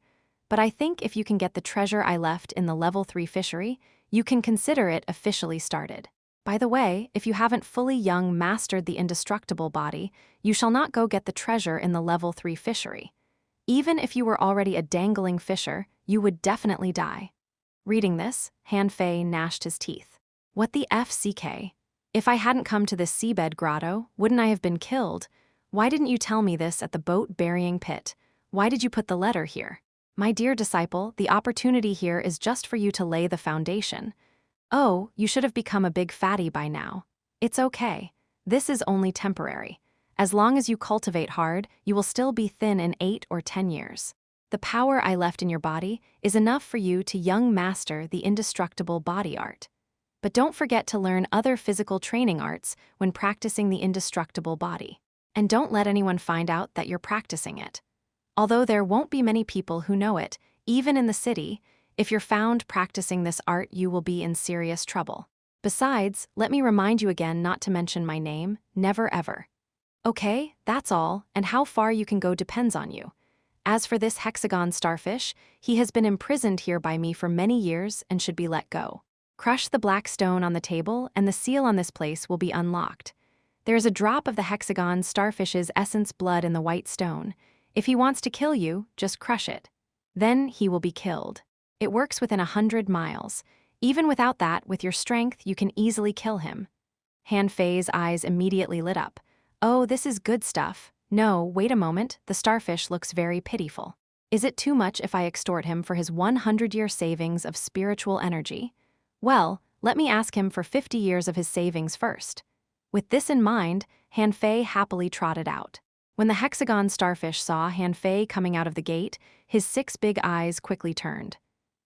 But I think if you can get the treasure I left in the level 3 fishery, you can consider it officially started. By the way, if you haven't fully mastered the indestructible body, you shall not go get the treasure in the level 3 fishery. Even if you were already a dangling fisher, you would definitely die. Reading this, Han Fei gnashed his teeth. What the FCK? If I hadn't come to this seabed grotto, wouldn't I have been killed? Why didn't you tell me this at the boat-burying pit? Why did you put the letter here? My dear disciple, the opportunity here is just for you to lay the foundation. Oh, you should have become a big fatty by now. It's okay. This is only temporary. As long as you cultivate hard, you will still be thin in 8 or 10 years. The power I left in your body is enough for you to master the indestructible body art. But don't forget to learn other physical training arts when practicing the indestructible body. And don't let anyone find out that you're practicing it. Although there won't be many people who know it, even in the city, if you're found practicing this art, you will be in serious trouble. Besides, let me remind you again not to mention my name, never ever. Okay, that's all, and how far you can go depends on you. As for this hexagon starfish, he has been imprisoned here by me for many years and should be let go. Crush the black stone on the table, and the seal on this place will be unlocked. There is a drop of the hexagon starfish's essence blood in the white stone. If he wants to kill you, just crush it. Then he will be killed. It works within 100 miles. Even without that, with your strength, you can easily kill him. Han Fei's eyes immediately lit up. Oh, this is good stuff. No, wait a moment, the starfish looks very pitiful. Is it too much if I extort him for his 100-year savings of spiritual energy? Well, let me ask him for 50 years of his savings first. With this in mind, Han Fei happily trotted out. When the hexagon starfish saw Han Fei coming out of the gate, his 6 big eyes quickly turned.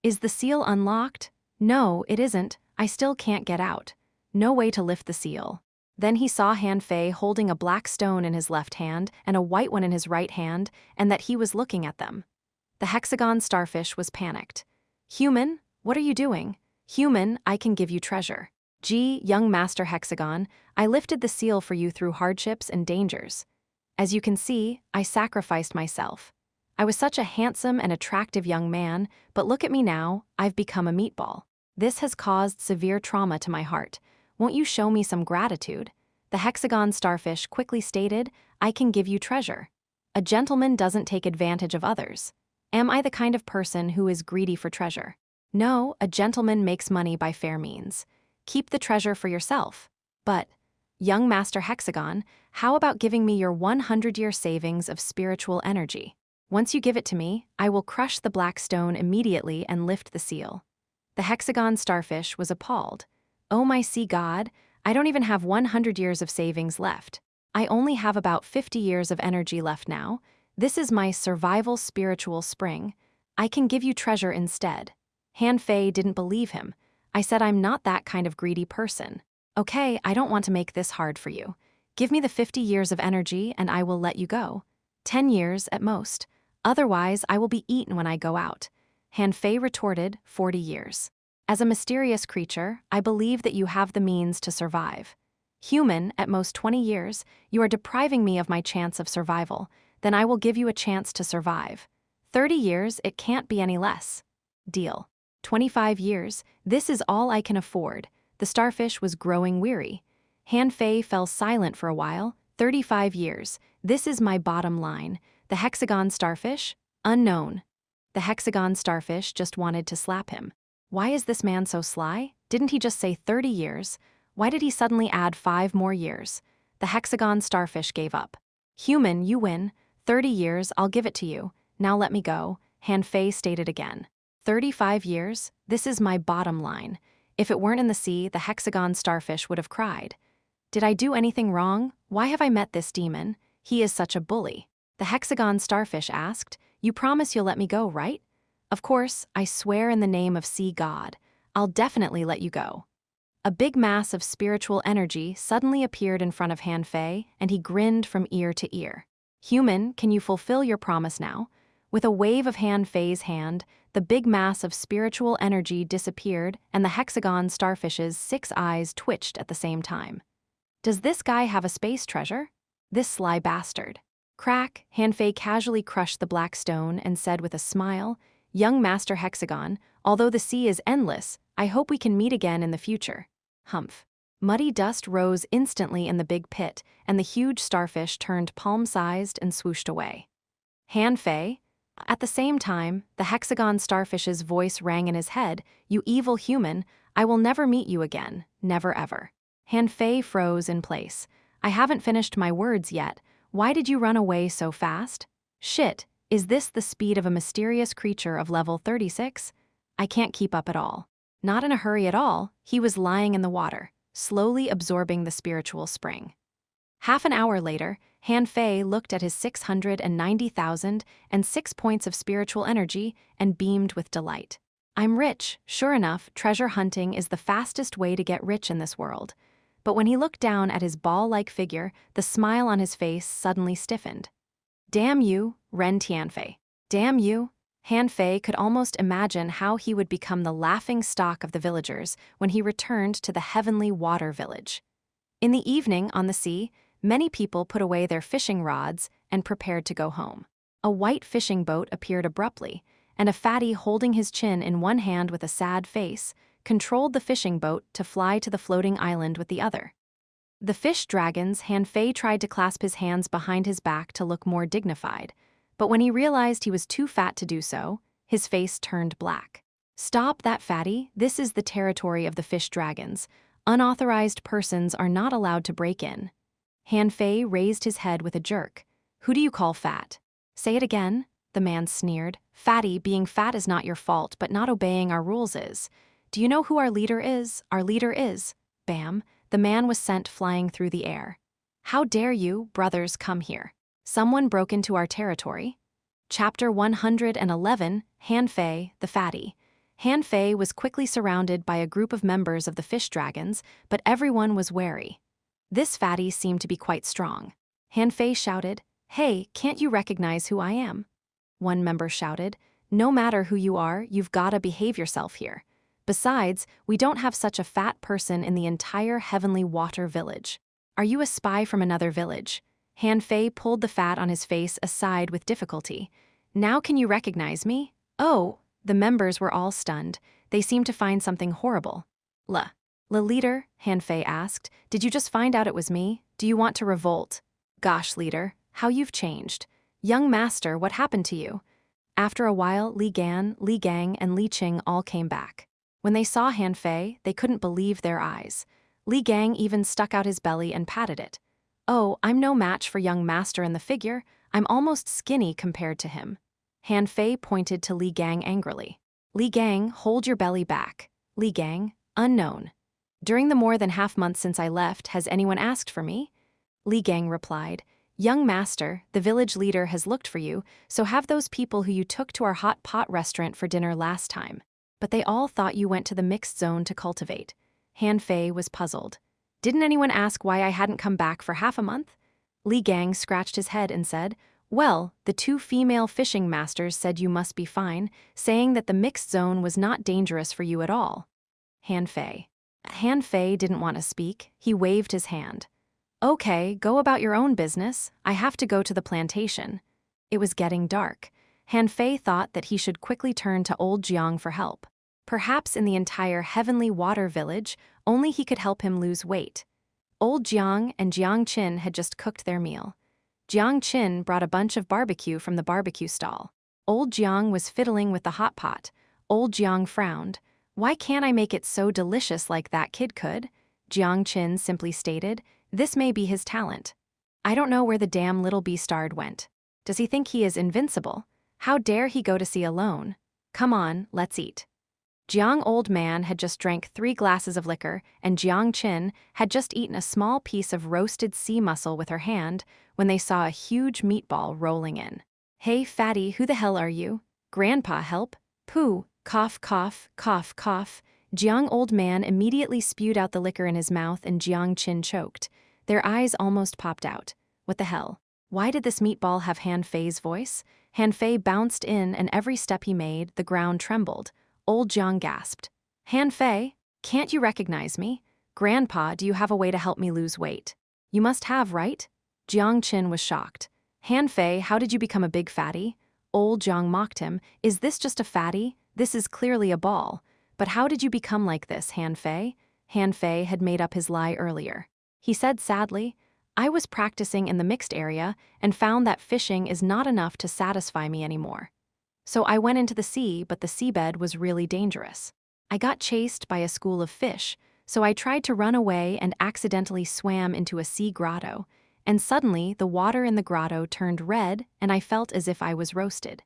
Is the seal unlocked? No, it isn't. I still can't get out. No way to lift the seal. Then he saw Han Fei holding a black stone in his left hand and a white one in his right hand, and that he was looking at them. The hexagon starfish was panicked. Human, what are you doing? Human, I can give you treasure. Gee, young Master Hexagon, I lifted the seal for you through hardships and dangers. As you can see, I sacrificed myself. I was such a handsome and attractive young man, but look at me now, I've become a meatball. This has caused severe trauma to my heart. Won't you show me some gratitude? The hexagon starfish quickly stated, I can give you treasure. A gentleman doesn't take advantage of others. Am I the kind of person who is greedy for treasure? No, a gentleman makes money by fair means. Keep the treasure for yourself. But, young Master Hexagon, how about giving me your 100-year savings of spiritual energy? Once you give it to me, I will crush the black stone immediately and lift the seal. The hexagon starfish was appalled. Oh my sea god, I don't even have 100 years of savings left. I only have about 50 years of energy left now. This is my survival spiritual spring. I can give you treasure instead. Han Fei didn't believe him. I said I'm not that kind of greedy person. Okay, I don't want to make this hard for you. Give me the 50 years of energy and I will let you go. 10 years at most. Otherwise, I will be eaten when I go out. Han Fei retorted, 40 years. As a mysterious creature, I believe that you have the means to survive. Human, at most 20 years, you are depriving me of my chance of survival. Then I will give you a chance to survive. 30 years, it can't be any less. Deal. 25 years, this is all I can afford. The starfish was growing weary. Han Fei fell silent for a while. 35 years, this is my bottom line. The hexagon starfish? Unknown. The hexagon starfish just wanted to slap him. Why is this man so sly? Didn't he just say 30 years? Why did he suddenly add 5 more years? The hexagon starfish gave up. Human, you win. 30 years, I'll give it to you. Now let me go, Han Fei stated again. 35 years, this is my bottom line. If it weren't in the sea, the hexagon starfish would have cried. Did I do anything wrong? Why have I met this demon? He is such a bully. The hexagon starfish asked, you promise you'll let me go, right? Of course, I swear in the name of sea god. I'll definitely let you go. A big mass of spiritual energy suddenly appeared in front of Han Fei, and he grinned from ear to ear. Human, can you fulfill your promise now? With a wave of Han Fei's hand, the big mass of spiritual energy disappeared, and the hexagon starfish's 6 eyes twitched at the same time. Does this guy have a space treasure? This sly bastard. Crack, Han Fei casually crushed the black stone and said with a smile, young Master Hexagon, although the sea is endless, I hope we can meet again in the future. Humph. Muddy dust rose instantly in the big pit, and the huge starfish turned palm-sized and swooshed away. Han Fei? At the same time, the hexagon starfish's voice rang in his head, you evil human, I will never meet you again, never ever. Han Fei froze in place. I haven't finished my words yet. Why did you run away so fast? Shit, is this the speed of a mysterious creature of level 36? I can't keep up at all. Not in a hurry at all, he was lying in the water, slowly absorbing the spiritual spring. Half an hour later, Han Fei looked at his 690,006 points of spiritual energy and beamed with delight. I'm rich, sure enough, treasure hunting is the fastest way to get rich in this world. But when he looked down at his ball-like figure, the smile on his face suddenly stiffened. Damn you, Ren Tianfei. Damn you. Han Fei could almost imagine how he would become the laughing stock of the villagers when he returned to the heavenly water village. In the evening on the sea, many people put away their fishing rods and prepared to go home. A white fishing boat appeared abruptly, and a fatty holding his chin in one hand with a sad face, controlled the fishing boat to fly to the floating island with the other. The fish dragons, Han Fei tried to clasp his hands behind his back to look more dignified, but when he realized he was too fat to do so, his face turned black. Stop that, fatty, this is the territory of the fish dragons. Unauthorized persons are not allowed to break in. Han Fei raised his head with a jerk. Who do you call fat? Say it again, the man sneered. Fatty, being fat is not your fault, but not obeying our rules is. Do you know who our leader is? Our leader is. Bam, the man was sent flying through the air. How dare you, brothers, come here? Someone broke into our territory. Chapter 111, Han Fei, the Fatty. Han Fei was quickly surrounded by a group of members of the fish dragons, but everyone was wary. This fatty seemed to be quite strong. Han Fei shouted, Hey, can't you recognize who I am? One member shouted, No matter who you are, you've gotta behave yourself here. Besides, we don't have such a fat person in the entire heavenly water village. Are you a spy from another village? Han Fei pulled the fat on his face aside with difficulty. Now can you recognize me? Oh, the members were all stunned. They seemed to find something horrible. La leader, Han Fei asked, did you just find out it was me? Do you want to revolt? Gosh, leader, how you've changed. Young master, what happened to you? After a while, Li Gan, Li Gang, and Li Qing all came back. When they saw Han Fei, they couldn't believe their eyes. Li Gang even stuck out his belly and patted it. Oh, I'm no match for young master in the figure. I'm almost skinny compared to him. Han Fei pointed to Li Gang angrily. Li Gang, hold your belly back. Li Gang, unknown. During the more than half month since I left, has anyone asked for me? Li Gang replied, Young master, the village leader has looked for you, so have those people who you took to our hot pot restaurant for dinner last time. But they all thought you went to the mixed zone to cultivate. Han Fei was puzzled. Didn't anyone ask why I hadn't come back for half a month? Li Gang scratched his head and said, well, the 2 female fishing masters said you must be fine, saying that the mixed zone was not dangerous for you at all. Han Fei. Han Fei didn't want to speak. He waved his hand. Okay, go about your own business. I have to go to the plantation. It was getting dark. Han Fei thought that he should quickly turn to old Jiang for help. Perhaps in the entire heavenly water village, only he could help him lose weight. Old Jiang and Jiang Qin had just cooked their meal. Jiang Qin brought a bunch of barbecue from the barbecue stall. Old Jiang was fiddling with the hot pot. Old Jiang frowned. Why can't I make it so delicious like that kid could? Jiang Qin simply stated, this may be his talent. I don't know where the damn little beastard went. Does he think he is invincible? How dare he go to sea alone? Come on, let's eat. Jiang Old Man had just drank 3 glasses of liquor, and Jiang Qin had just eaten a small piece of roasted sea mussel with her hand when they saw a huge meatball rolling in. Hey, fatty, who the hell are you? Grandpa, help. Pooh, cough, cough, cough, cough. Jiang Old Man immediately spewed out the liquor in his mouth and Jiang Qin choked. Their eyes almost popped out. What the hell? Why did this meatball have Han Fei's voice? Han Fei bounced in, and every step he made, the ground trembled. Old Jiang gasped. Han Fei, can't you recognize me? Grandpa, do you have a way to help me lose weight? You must have, right? Jiang Qin was shocked. Han Fei, how did you become a big fatty? Old Jiang mocked him. Is this just a fatty? This is clearly a ball. But how did you become like this, Han Fei? Han Fei had made up his lie earlier. He said sadly, I was practicing in the mixed area and found that fishing is not enough to satisfy me anymore. So I went into the sea, but the seabed was really dangerous. I got chased by a school of fish, so I tried to run away and accidentally swam into a sea grotto, and suddenly the water in the grotto turned red and I felt as if I was roasted.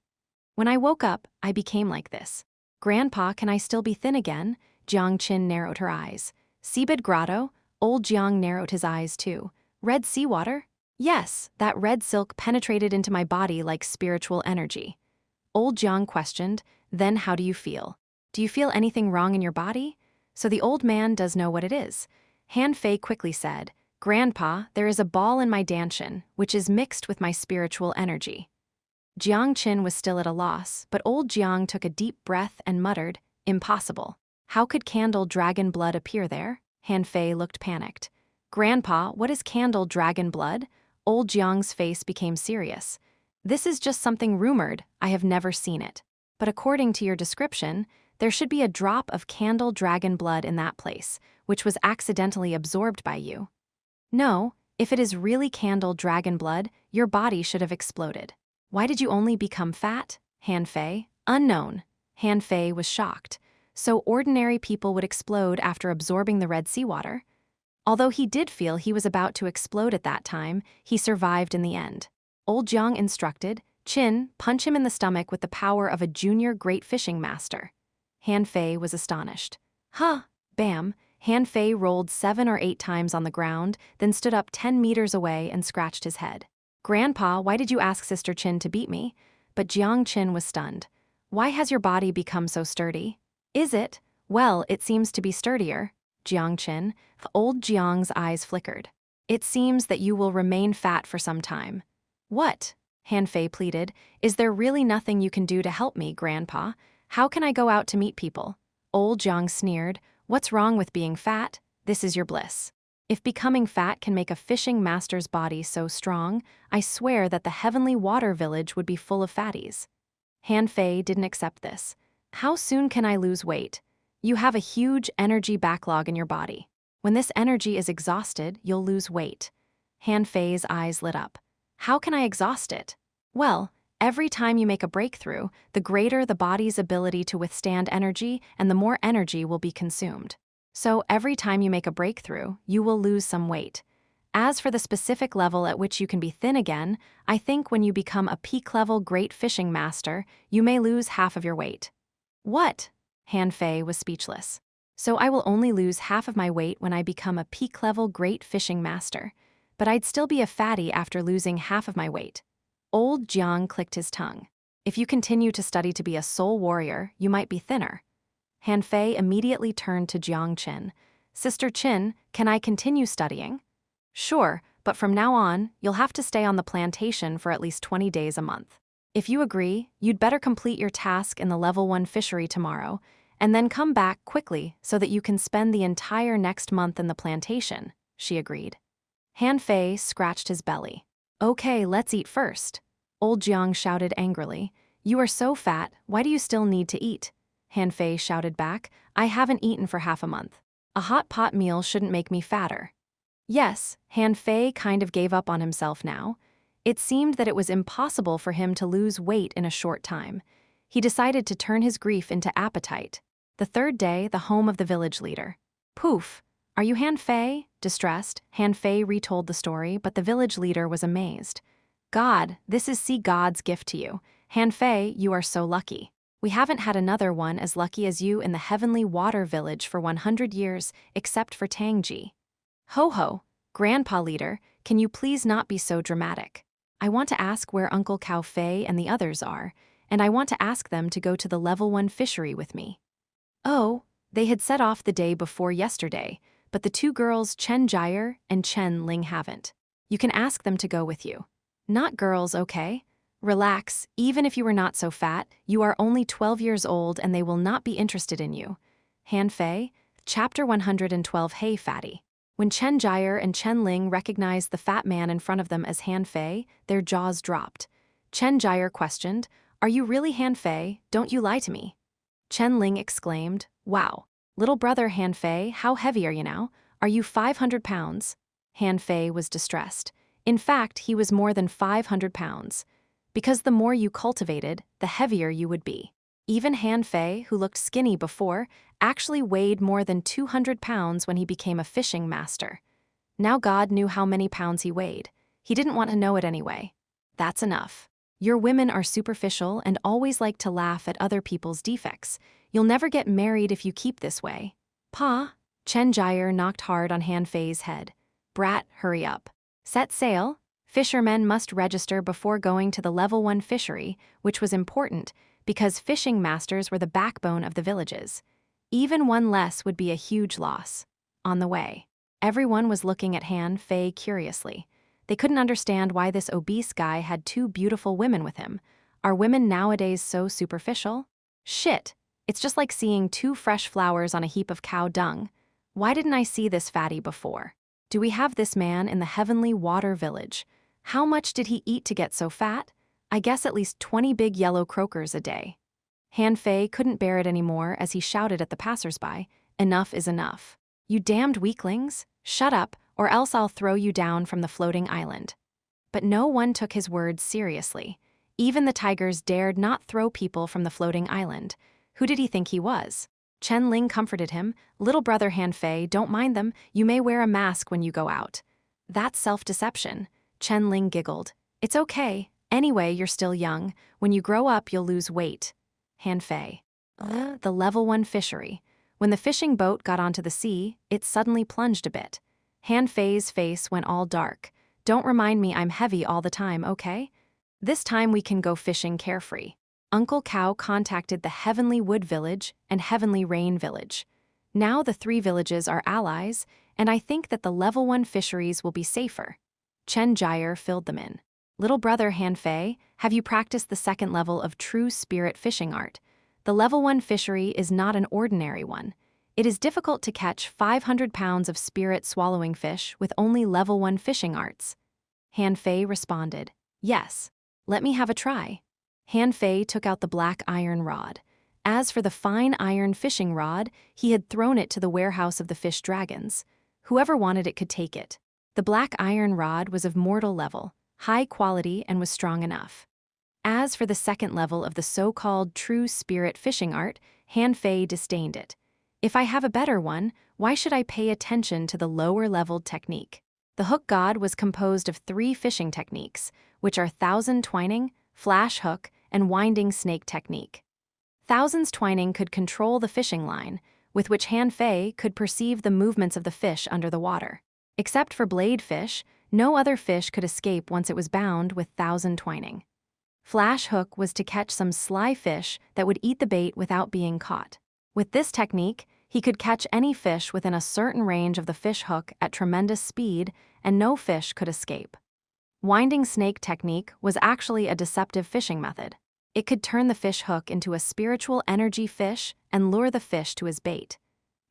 When I woke up, I became like this. Grandpa, can I still be thin again? Jiang Qin narrowed her eyes. Seabed grotto? Old Jiang narrowed his eyes too. Red seawater? Yes, that red silk penetrated into my body like spiritual energy. Old Jiang questioned, then how do you feel? Do you feel anything wrong in your body? So the old man does know what it is. Han Fei quickly said, Grandpa, there is a ball in my danshan, which is mixed with my spiritual energy. Jiang Qin was still at a loss, but old Jiang took a deep breath and muttered, impossible. How could candle dragon blood appear there? Han Fei looked panicked. Grandpa, what is candle dragon blood? Old Jiang's face became serious. This is just something rumored, I have never seen it. But according to your description, there should be a drop of candle dragon blood in that place, which was accidentally absorbed by you. No, if it is really candle dragon blood, your body should have exploded. Why did you only become fat? Han Fei. Unknown. Han Fei was shocked. So ordinary people would explode after absorbing the red seawater? Although he did feel he was about to explode at that time, he survived in the end. Old Jiang instructed, Qin, punch him in the stomach with the power of a junior great fishing master. Han Fei was astonished. Huh, bam. Han Fei rolled 7 or 8 times on the ground, then stood up 10 meters away and scratched his head. Grandpa, why did you ask Sister Qin to beat me? But Jiang Qin was stunned. Why has your body become so sturdy? Is it? Well, it seems to be sturdier. Jiang Qin. Old Jiang's eyes flickered. It seems that you will remain fat for some time. What? Han Fei pleaded. Is there really nothing you can do to help me, Grandpa? How can I go out to meet people? Old Jiang sneered. What's wrong with being fat? This is your bliss. If becoming fat can make a fishing master's body so strong, I swear that the heavenly water village would be full of fatties. Han Fei didn't accept this. How soon can I lose weight? You have a huge energy backlog in your body. When this energy is exhausted, you'll lose weight. Han Fei's eyes lit up. How can I exhaust it? Well, every time you make a breakthrough, the greater the body's ability to withstand energy and the more energy will be consumed. So every time you make a breakthrough, you will lose some weight. As for the specific level at which you can be thin again, I think when you become a peak-level great fishing master, you may lose half of your weight. What? Han Fei was speechless. So I will only lose half of my weight when I become a peak-level great fishing master. But I'd still be a fatty after losing half of my weight. Old Jiang clicked his tongue. If you continue to study to be a soul warrior, you might be thinner. Han Fei immediately turned to Jiang Qin. Sister Qin, can I continue studying? Sure, but from now on, you'll have to stay on the plantation for at least 20 days a month. If you agree, you'd better complete your task in the level 1 fishery tomorrow, and then come back quickly so that you can spend the entire next month in the plantation, she agreed. Han Fei scratched his belly. Okay, let's eat first. Old Jiang shouted angrily. You are so fat, why do you still need to eat? Han Fei shouted back. I haven't eaten for half a month. A hot pot meal shouldn't make me fatter. Yes, Han Fei kind of gave up on himself now. It seemed that it was impossible for him to lose weight in a short time. He decided to turn his grief into appetite. The third day, the home of the village leader. Poof! Are you Han Fei? Distressed, Han Fei retold the story, but the village leader was amazed. God, this is God's gift to you. Han Fei, you are so lucky. We haven't had another one as lucky as you in the heavenly water village for 100 years, except for Tangji. Ho ho, Grandpa Leader, can you please not be so dramatic? I want to ask where Uncle Cao Fei and the others are, and I want to ask them to go to the level 1 fishery with me. Oh, they had set off the day before yesterday, but the two girls Chen Jier and Chen Ling haven't. You can ask them to go with you. Not girls, okay? Relax, even if you were not so fat, you are only 12 years old and they will not be interested in you. Han Fei, Chapter 112. Hey Fatty. When Chen Jier and Chen Ling recognized the fat man in front of them as Han Fei, their jaws dropped. Chen Jier questioned, Are you really Han Fei? Don't you lie to me. Chen Ling exclaimed, Wow. Little brother Han Fei, how heavy are you now? Are you 500 pounds? Han Fei was distressed. In fact, he was more than 500 pounds. Because the more you cultivated, the heavier you would be. Even Han Fei, who looked skinny before, actually weighed more than 200 pounds when he became a fishing master. Now God knew how many pounds he weighed. He didn't want to know it anyway. That's enough. Your women are superficial and always like to laugh at other people's defects. You'll never get married if you keep this way. Pa, Chen Jier knocked hard on Han Fei's head. Brat, hurry up. Set sail. Fishermen must register before going to the level 1 fishery, which was important because fishing masters were the backbone of the villages. Even one less would be a huge loss. On the way, everyone was looking at Han Fei curiously. They couldn't understand why this obese guy had two beautiful women with him. Are women nowadays so superficial? Shit, it's just like seeing two fresh flowers on a heap of cow dung. Why didn't I see this fatty before? Do we have this man in the heavenly water village? How much did he eat to get so fat? I guess at least 20 big yellow croakers a day. Han Fei couldn't bear it anymore as he shouted at the passersby, Enough is enough. You damned weaklings, shut up, or else I'll throw you down from the floating island. But no one took his words seriously. Even the tigers dared not throw people from the floating island. Who did he think he was? Chen Ling comforted him, Little brother Han Fei, don't mind them, you may wear a mask when you go out. That's self-deception. Chen Ling giggled. It's okay. Anyway, you're still young. When you grow up, you'll lose weight. Han Fei. The level 1 fishery. When the fishing boat got onto the sea, it suddenly plunged a bit. Han Fei's face went all dark. Don't remind me I'm heavy all the time, okay? This time we can go fishing carefree. Uncle Cao contacted the Heavenly Wood Village and Heavenly Rain Village. Now the 3 villages are allies, and I think that the level 1 fisheries will be safer. Chen Jier filled them in. Little brother Han Fei, have you practiced the 2nd level of true spirit fishing art? The level 1 fishery is not an ordinary one. It is difficult to catch 500 pounds of spirit swallowing fish with only level 1 fishing arts. Han Fei responded, Yes. Let me have a try. Han Fei took out the black iron rod. As for the fine iron fishing rod, he had thrown it to the warehouse of the fish dragons. Whoever wanted it could take it. The black iron rod was of mortal level, high quality, and was strong enough. As for the 2nd level of the so-called true spirit fishing art, Han Fei disdained it. If I have a better one, why should I pay attention to the lower-leveled technique? The hook god was composed of 3 fishing techniques, which are thousand twining, flash hook, and winding snake technique. Thousands twining could control the fishing line, with which Han Fei could perceive the movements of the fish under the water. Except for blade fish, no other fish could escape once it was bound with thousand twining. Flash hook was to catch some sly fish that would eat the bait without being caught. With this technique, he could catch any fish within a certain range of the fish hook at tremendous speed, and no fish could escape. Winding snake technique was actually a deceptive fishing method. It could turn the fish hook into a spiritual energy fish and lure the fish to his bait.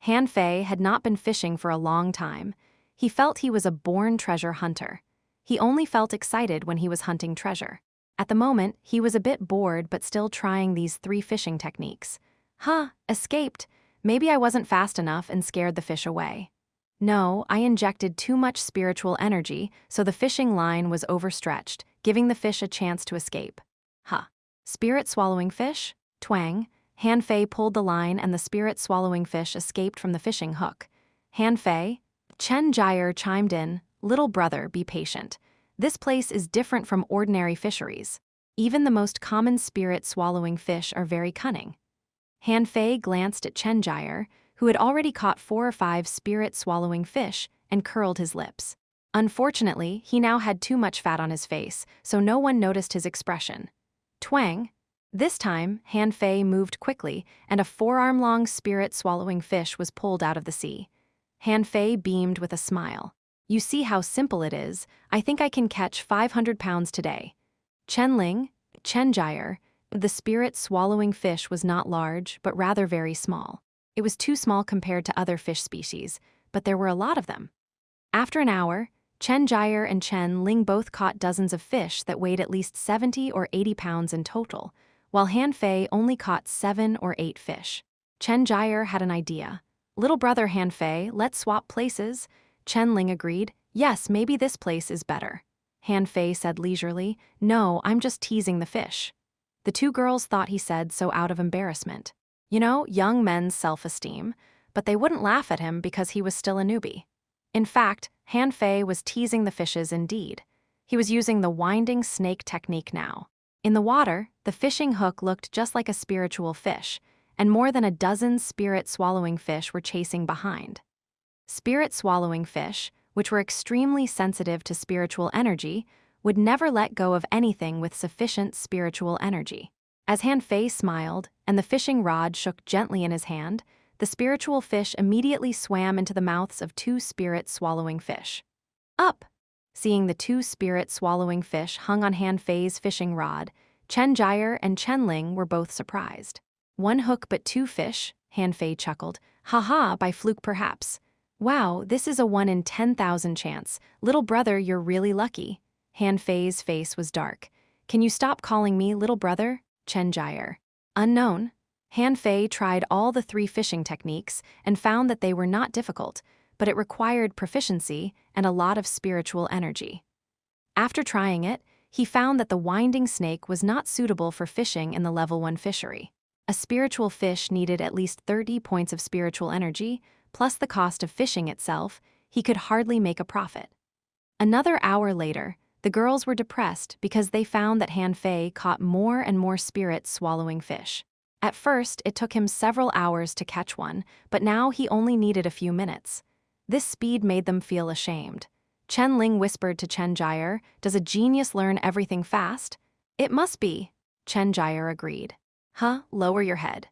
Han Fei had not been fishing for a long time. He felt he was a born treasure hunter. He only felt excited when he was hunting treasure. At the moment, he was a bit bored but still trying these 3 fishing techniques. Escaped. Maybe I wasn't fast enough and scared the fish away. No, I injected too much spiritual energy, so the fishing line was overstretched, giving the fish a chance to escape. Spirit-swallowing fish? Twang. Han Fei pulled the line and the spirit-swallowing fish escaped from the fishing hook. Han Fei? Chen Jier chimed in, "Little brother, be patient. This place is different from ordinary fisheries. Even the most common spirit-swallowing fish are very cunning." Han Fei glanced at Chen Jier, who had already caught 4 or 5 spirit-swallowing fish, and curled his lips. Unfortunately, he now had too much fat on his face, so no one noticed his expression. Twang. This time, Han Fei moved quickly, and a 4-arm-long spirit-swallowing fish was pulled out of the sea. Han Fei beamed with a smile. "You see how simple it is. I think I can catch 500 pounds today." Chen Jier, the spirit-swallowing fish was not large, but rather very small. It was too small compared to other fish species, but there were a lot of them. After an hour, Chen Jier and Chen Ling both caught dozens of fish that weighed at least 70 or 80 pounds in total, while Han Fei only caught 7 or 8 fish. Chen Jier had an idea. "Little brother Han Fei, let's swap places." Chen Ling agreed. "Yes, maybe this place is better." Han Fei said leisurely, "No, I'm just teasing the fish." The 2 girls thought he said so out of embarrassment. Young men's self-esteem, but they wouldn't laugh at him because he was still a newbie. In fact, Han Fei was teasing the fishes indeed. He was using the winding snake technique now. In the water, the fishing hook looked just like a spiritual fish, and more than a dozen spirit-swallowing fish were chasing behind. Spirit-swallowing fish, which were extremely sensitive to spiritual energy, would never let go of anything with sufficient spiritual energy. As Han Fei smiled, and the fishing rod shook gently in his hand, the spiritual fish immediately swam into the mouths of 2 spirit-swallowing fish. Up! Seeing the 2 spirit-swallowing fish hung on Han Fei's fishing rod, Chen Jier and Chen Ling were both surprised. "1 hook but 2 fish," Han Fei chuckled. "Ha, by fluke perhaps. Wow, this is a 1 in 10,000 chance. Little brother, you're really lucky." Han Fei's face was dark. "Can you stop calling me little brother?" Chen Jier. Unknown. Han Fei tried all the 3 fishing techniques and found that they were not difficult, but it required proficiency and a lot of spiritual energy. After trying it, he found that the winding snake was not suitable for fishing in the level 1 fishery. A spiritual fish needed at least 30 points of spiritual energy, plus the cost of fishing itself. He could hardly make a profit. Another hour later, the girls were depressed because they found that Han Fei caught more and more spirit-swallowing fish. At first, it took him several hours to catch one, but now he only needed a few minutes. This speed made them feel ashamed. Chen Ling whispered to Chen Jier, "Does a genius learn everything fast?" "It must be," Chen Jier agreed. Lower your head."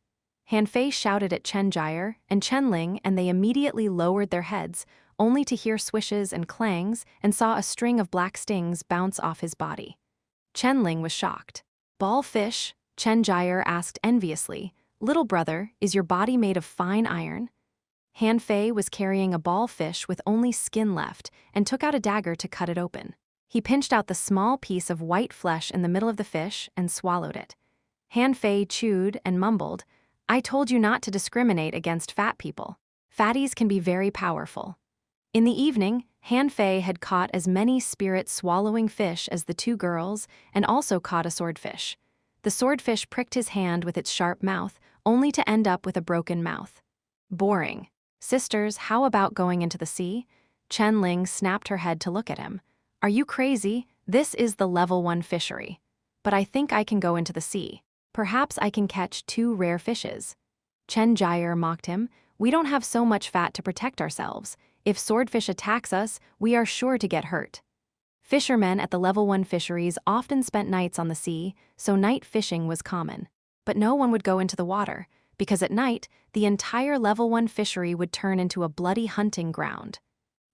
Han Fei shouted at Chen Jier and Chen Ling, and they immediately lowered their heads, only to hear swishes and clangs and saw a string of black stings bounce off his body. Chen Ling was shocked. "Ball fish?" Chen Jier asked enviously. "Little brother, is your body made of fine iron?" Han Fei was carrying a ball fish with only skin left and took out a dagger to cut it open. He pinched out the small piece of white flesh in the middle of the fish and swallowed it. Han Fei chewed and mumbled, "I told you not to discriminate against fat people. Fatties can be very powerful." In the evening, Han Fei had caught as many spirit-swallowing fish as the 2 girls and also caught a swordfish. The swordfish pricked his hand with its sharp mouth, only to end up with a broken mouth. "Boring. Sisters, how about going into the sea?" Chen Ling snapped her head to look at him. "Are you crazy? This is the level 1 fishery. But I think I can go into the sea. Perhaps I can catch 2 rare fishes." Chen Jier mocked him. "We don't have so much fat to protect ourselves. If swordfish attacks us, we are sure to get hurt." Fishermen at the level 1 fisheries often spent nights on the sea, so night fishing was common. But no one would go into the water. because at night, the entire level 1 fishery would turn into a bloody hunting ground.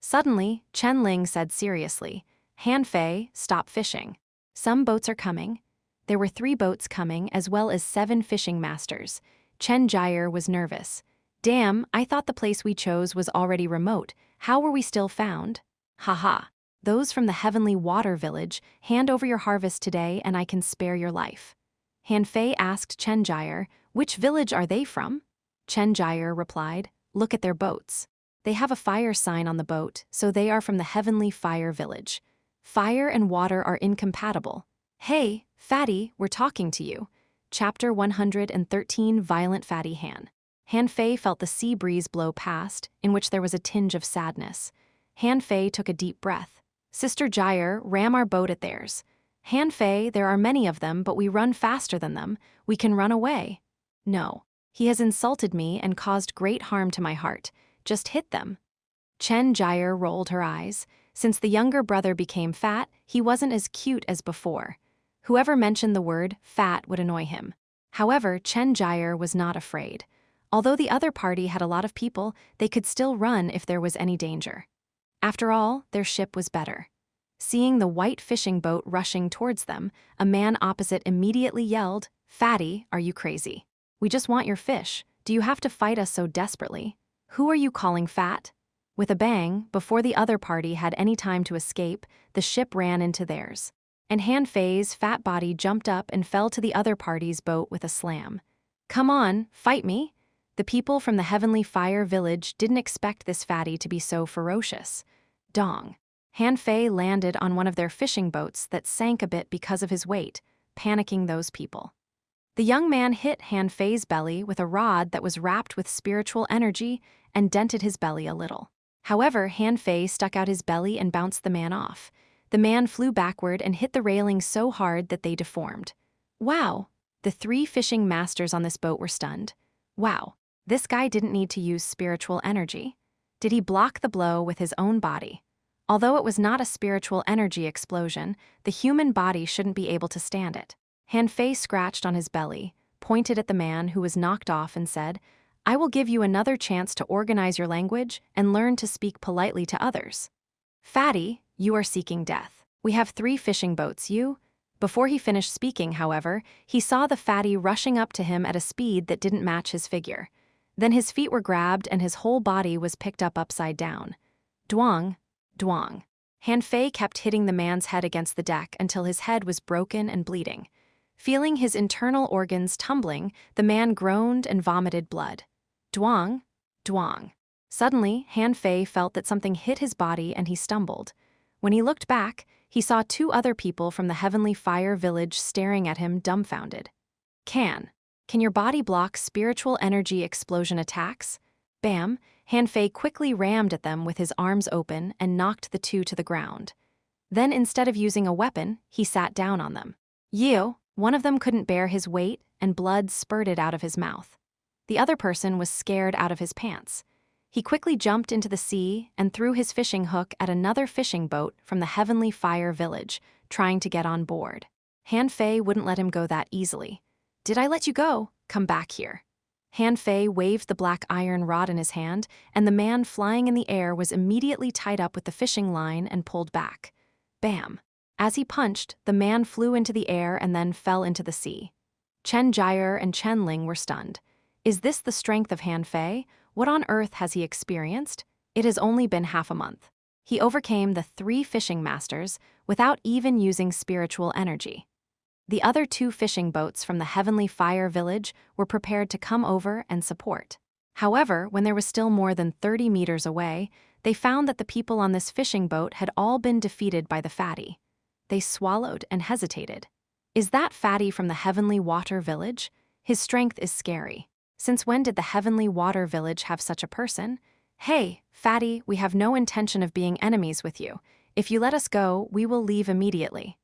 Suddenly, Chen Ling said seriously, "Han Fei, stop fishing. Some boats are coming." There were 3 boats coming as well as 7 fishing masters. Chen Jier was nervous. "Damn, I thought the place we chose was already remote. How were we still found?" "Haha. Those from the Heavenly Water Village, hand over your harvest today and I can spare your life." Han Fei asked Chen Jier, "Which village are they from?" Chen Jier replied, "Look at their boats. They have a fire sign on the boat, so they are from the Heavenly Fire Village. Fire and water are incompatible. Hey, Fatty, we're talking to you." Chapter 113 Violent Fatty Han. Han Fei felt the sea breeze blow past, in which there was a tinge of sadness. Han Fei took a deep breath. "Sister Jier, ram our boat at theirs." "Han Fei, there are many of them, but we run faster than them. We can run away." "No. He has insulted me and caused great harm to my heart. Just hit them." Chen Jier rolled her eyes. Since the younger brother became fat, he wasn't as cute as before. Whoever mentioned the word fat would annoy him. However, Chen Jier was not afraid. Although the other party had a lot of people, they could still run if there was any danger. After all, their ship was better. Seeing the white fishing boat rushing towards them, a man opposite immediately yelled, "Fatty, are you crazy? We just want your fish. Do you have to fight us so desperately? Who are you calling fat?" With a bang, before the other party had any time to escape, the ship ran into theirs. And Han Fei's fat body jumped up and fell to the other party's boat with a slam. "Come on, fight me." The people from the Heavenly Fire Village didn't expect this fatty to be so ferocious. Dong. Han Fei landed on one of their fishing boats that sank a bit because of his weight, panicking those people. The young man hit Han Fei's belly with a rod that was wrapped with spiritual energy and dented his belly a little. However, Han Fei stuck out his belly and bounced the man off. The man flew backward and hit the railing so hard that they deformed. Wow! The 3 fishing masters on this boat were stunned. Wow, this guy didn't need to use spiritual energy. Did he block the blow with his own body? Although it was not a spiritual energy explosion, the human body shouldn't be able to stand it. Han Fei scratched on his belly, pointed at the man who was knocked off and said, "I will give you another chance to organize your language and learn to speak politely to others. Fatty, you are seeking death. We have 3 fishing boats, you." Before he finished speaking, however, he saw the fatty rushing up to him at a speed that didn't match his figure. Then his feet were grabbed and his whole body was picked up upside down. Duang, duang. Han Fei kept hitting the man's head against the deck until his head was broken and bleeding. Feeling his internal organs tumbling, the man groaned and vomited blood. Duang, duang. Suddenly, Han Fei felt that something hit his body and he stumbled. When he looked back, he saw 2 other people from the Heavenly Fire Village staring at him dumbfounded. Can your body block spiritual energy explosion attacks?" Bam! Han Fei quickly rammed at them with his arms open and knocked the 2 to the ground. Then instead of using a weapon, he sat down on them. Yeo! One of them couldn't bear his weight and blood spurted out of his mouth. The other person was scared out of his pants. He quickly jumped into the sea and threw his fishing hook at another fishing boat from the Heavenly Fire Village, trying to get on board. Han Fei wouldn't let him go that easily. "Did I let you go? Come back here." Han Fei waved the black iron rod in his hand, and the man flying in the air was immediately tied up with the fishing line and pulled back. Bam! As he punched, the man flew into the air and then fell into the sea. Chen Jier and Chen Ling were stunned. Is this the strength of Han Fei? What on earth has he experienced? It has only been half a month. He overcame the 3 fishing masters without even using spiritual energy. The other 2 fishing boats from the Heavenly Fire Village were prepared to come over and support. However, when there was still more than 30 meters away, they found that the people on this fishing boat had all been defeated by the fatty. They swallowed and hesitated. Is that fatty from the Heavenly Water Village? His strength is scary. Since when did the Heavenly Water Village have such a person? "Hey, fatty, we have no intention of being enemies with you. If you let us go, we will leave immediately."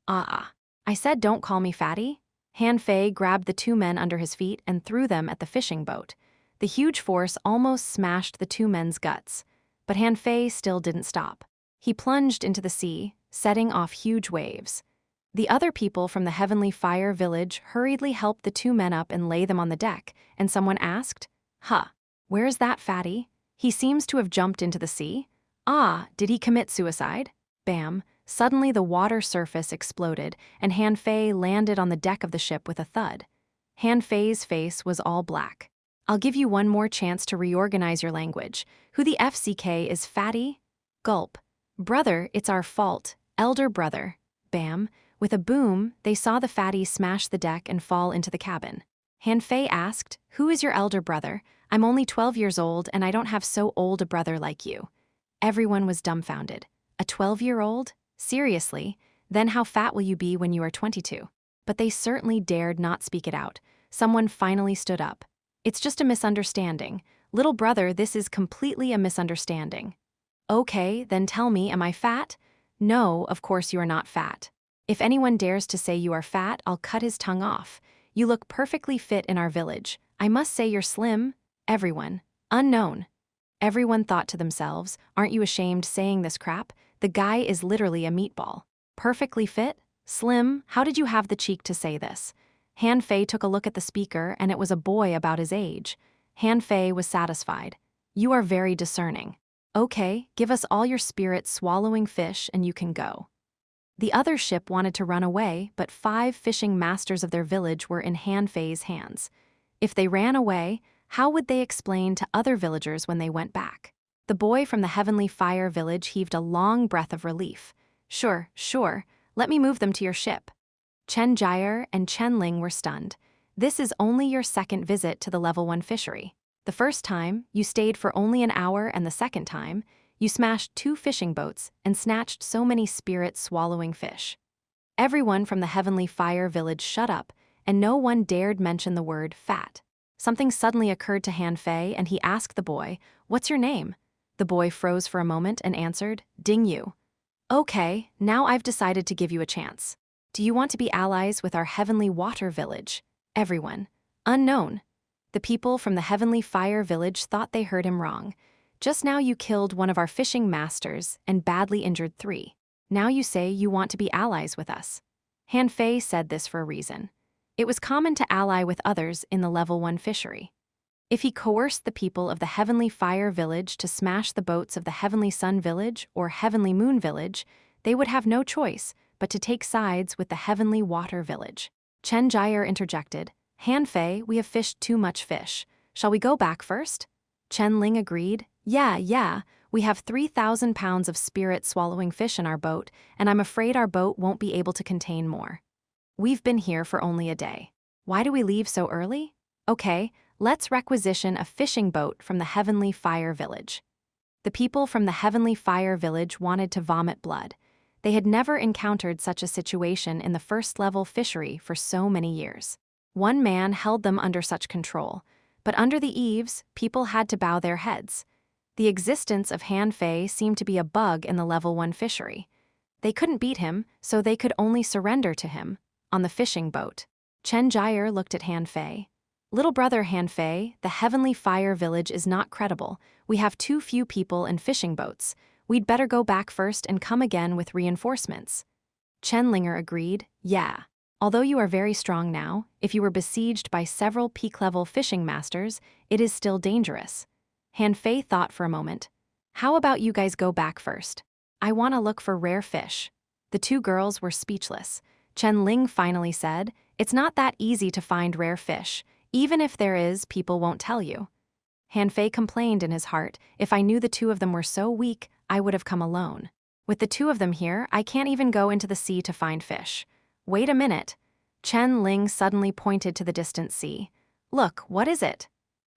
I said don't call me fatty." Han Fei grabbed the 2 men under his feet and threw them at the fishing boat. The huge force almost smashed the 2 men's guts. But Han Fei still didn't stop. He plunged into the sea, setting off huge waves. The other people from the Heavenly Fire village hurriedly helped the two men up and lay them on the deck, and someone asked, "Huh, where's that fatty? He seems to have jumped into the sea. Ah, did he commit suicide?" Bam! Suddenly the water surface exploded, and Han Fei landed on the deck of the ship with a thud. Han Fei's face was all black. "I'll give you one more chance to reorganize your language. Who the FCK is fatty?" Gulp. "Brother, it's our fault. Elder brother." Bam! With a boom, they saw the fatty smash the deck and fall into the cabin. Han Fei asked, "Who is your elder brother? I'm only 12 years old and I don't have so old a brother like you." Everyone was dumbfounded. A 12-year-old? Seriously? Then how fat will you be when you are 22? But they certainly dared not speak it out. Someone finally stood up. "It's just a misunderstanding. Little brother, this is completely a misunderstanding." "Okay, then tell me, am I fat?" "No, of course you are not fat. If anyone dares to say you are fat, I'll cut his tongue off. You look perfectly fit in our village. I must say you're slim." Everyone. Unknown. Everyone thought to themselves, "Aren't you ashamed saying this crap? The guy is literally a meatball. Perfectly fit? Slim? How did you have the cheek to say this?" Han Fei took a look at the speaker, and it was a boy about his age. Han Fei was satisfied. "You are very discerning. Okay, give us all your spirit-swallowing fish and you can go." The other ship wanted to run away, but 5 fishing masters of their village were in Han Fei's hands. If they ran away, how would they explain to other villagers when they went back? The boy from the Heavenly Fire village heaved a long breath of relief. Sure, let me move them to your ship." Chen Jier and Chen Ling were stunned. "This is only your second visit to the Level 1 fishery. The first time, you stayed for only an hour, and the second time, you smashed 2 fishing boats and snatched so many spirit-swallowing fish." Everyone from the Heavenly Fire village shut up, and no one dared mention the word fat. Something suddenly occurred to Han Fei, and he asked the boy, "What's your name?" The boy froze for a moment and answered, "Ding Yu." "Okay, now I've decided to give you a chance. Do you want to be allies with our Heavenly Water village?" Everyone. Unknown. The people from the Heavenly Fire village thought they heard him wrong. "Just now you killed one of our fishing masters and badly injured 3. Now you say you want to be allies with us." Han Fei said this for a reason. It was common to ally with others in the Level 1 fishery. If he coerced the people of the Heavenly Fire village to smash the boats of the Heavenly Sun village or Heavenly Moon village, they would have no choice but to take sides with the Heavenly Water village. Chen Jier interjected, "Han Fei, we have fished too much fish. Shall we go back first?" Chen Ling agreed, Yeah, we have 3,000 pounds of spirit-swallowing fish in our boat, and I'm afraid our boat won't be able to contain more. We've been here for only a day. Why do we leave so early? Okay, let's requisition a fishing boat from the Heavenly Fire village." The people from the Heavenly Fire village wanted to vomit blood. They had never encountered such a situation in the first-level fishery for so many years. One man held them under such control, but under the eaves, people had to bow their heads. The existence of Han Fei seemed to be a bug in the Level 1 fishery. They couldn't beat him, so they could only surrender to him. On the fishing boat, Chen Jier looked at Han Fei. "Little brother Han Fei, the Heavenly Fire village is not credible. We have too few people and fishing boats. We'd better go back first and come again with reinforcements." Chen Linger agreed, "Yeah. Although you are very strong now, if you were besieged by several peak-level fishing masters, it is still dangerous." Han Fei thought for a moment. "How about you guys go back first? I want to look for rare fish." The 2 girls were speechless. Chen Ling finally said, "It's not that easy to find rare fish. Even if there is, people won't tell you." Han Fei complained in his heart, "If I knew the 2 of them were so weak, I would have come alone. With the 2 of them here, I can't even go into the sea to find fish." "Wait a minute." Chen Ling suddenly pointed to the distant sea. "Look, what is it?"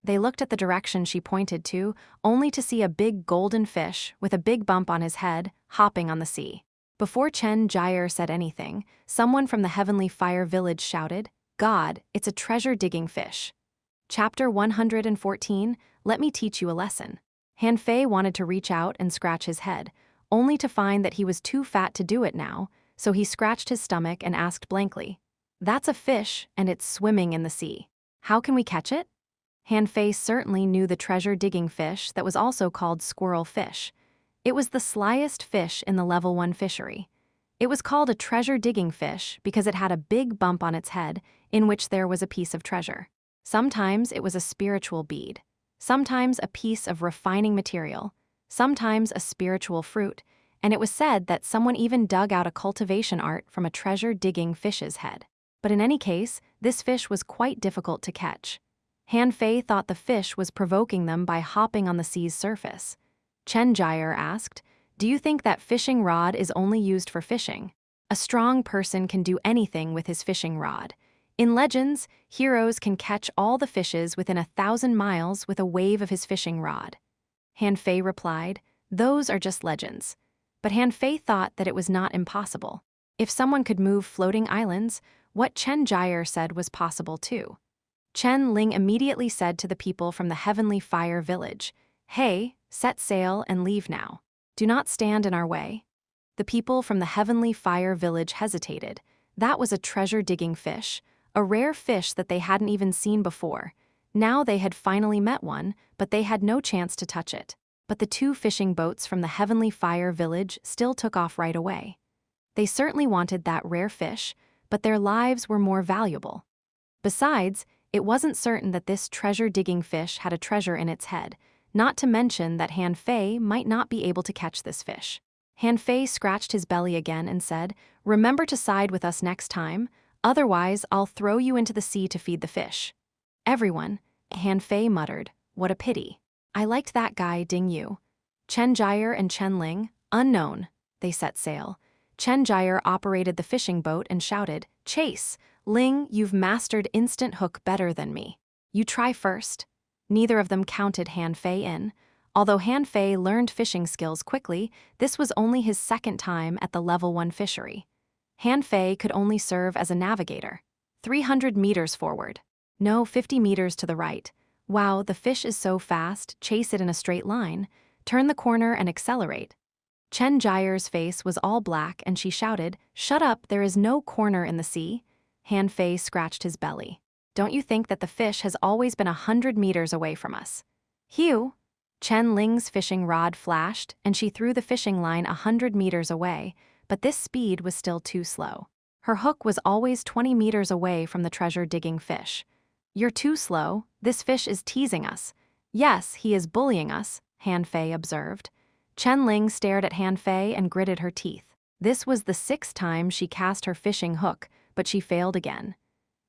They looked at the direction she pointed to, only to see a big golden fish with a big bump on his head, hopping on the sea. Before Chen Jier said anything, someone from the Heavenly Fire village shouted, "God, it's a treasure-digging fish." Chapter 114, Let Me Teach You a Lesson. Han Fei wanted to reach out and scratch his head, only to find that he was too fat to do it now, so he scratched his stomach and asked blankly, "That's a fish, and it's swimming in the sea. How can we catch it?" Han Fei certainly knew the treasure-digging fish that was also called squirrel fish. It was the slyest fish in the Level 1 fishery. It was called a treasure-digging fish because it had a big bump on its head in which there was a piece of treasure. Sometimes it was a spiritual bead, sometimes a piece of refining material, sometimes a spiritual fruit, and it was said that someone even dug out a cultivation art from a treasure-digging fish's head. But in any case, this fish was quite difficult to catch. Han Fei thought the fish was provoking them by hopping on the sea's surface. Chen Jire asked, "Do you think that fishing rod is only used for fishing? A strong person can do anything with his fishing rod. In legends, heroes can catch all the fishes within 1,000 miles with a wave of his fishing rod." Han Fei replied, "Those are just legends." But Han Fei thought that it was not impossible. If someone could move floating islands, what Chen Jire said was possible too. Chen Ling immediately said to the people from the Heavenly Fire Village, "Hey, set sail and leave now. Do not stand in our way." The people from the Heavenly Fire Village hesitated. That was a treasure-digging fish, a rare fish that they hadn't even seen before. Now they had finally met one, but they had no chance to touch it. But the 2 fishing boats from the Heavenly Fire Village still took off right away. They certainly wanted that rare fish, but their lives were more valuable. Besides, it wasn't certain that this treasure-digging fish had a treasure in its head, not to mention that Han Fei might not be able to catch this fish. Han Fei scratched his belly again and said, "Remember to side with us next time, otherwise I'll throw you into the sea to feed the fish." "Everyone," Han Fei muttered, "what a pity. I liked that guy Ding Yu." Chen Jire and Chen Ling, unknown. They set sail. Chen Jire operated the fishing boat and shouted, "Chase! Ling, you've mastered instant hook better than me. You try first." Neither of them counted Han Fei in. Although Han Fei learned fishing skills quickly, this was only his second time at the level 1 fishery. Han Fei could only serve as a navigator. 300 meters forward. No, 50 meters to the right. Wow, the fish is so fast, chase it in a straight line. Turn the corner and accelerate. Chen Jire's face was all black and she shouted, "Shut up, there is no corner in the sea." Han Fei scratched his belly. "Don't you think that the fish has always been 100 meters away from us?" "Hugh!" Chen Ling's fishing rod flashed and she threw the fishing line 100 meters away, but this speed was still too slow. Her hook was always 20 meters away from the treasure-digging fish. "You're too slow. This fish is teasing us." "Yes, he is bullying us," Han Fei observed. Chen Ling stared at Han Fei and gritted her teeth. This was the 6th time she cast her fishing hook, but she failed again.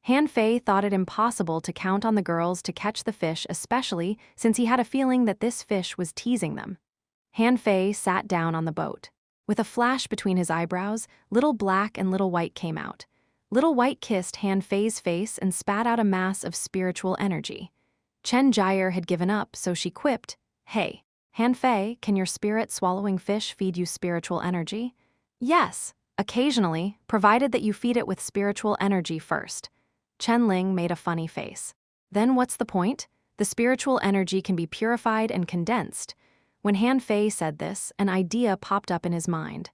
Han Fei thought it impossible to count on the girls to catch the fish, especially since he had a feeling that this fish was teasing them. Han Fei sat down on the boat. With a flash between his eyebrows, Little Black and Little White came out. Little White kissed Han Fei's face and spat out a mass of spiritual energy. Chen Jire had given up, so she quipped, "Hey, Han Fei, can your spirit-swallowing fish feed you spiritual energy?" "Yes, occasionally, provided that you feed it with spiritual energy first." Chen Ling made a funny face. "Then what's the point? The spiritual energy can be purified and condensed." When Han Fei said this, an idea popped up in his mind.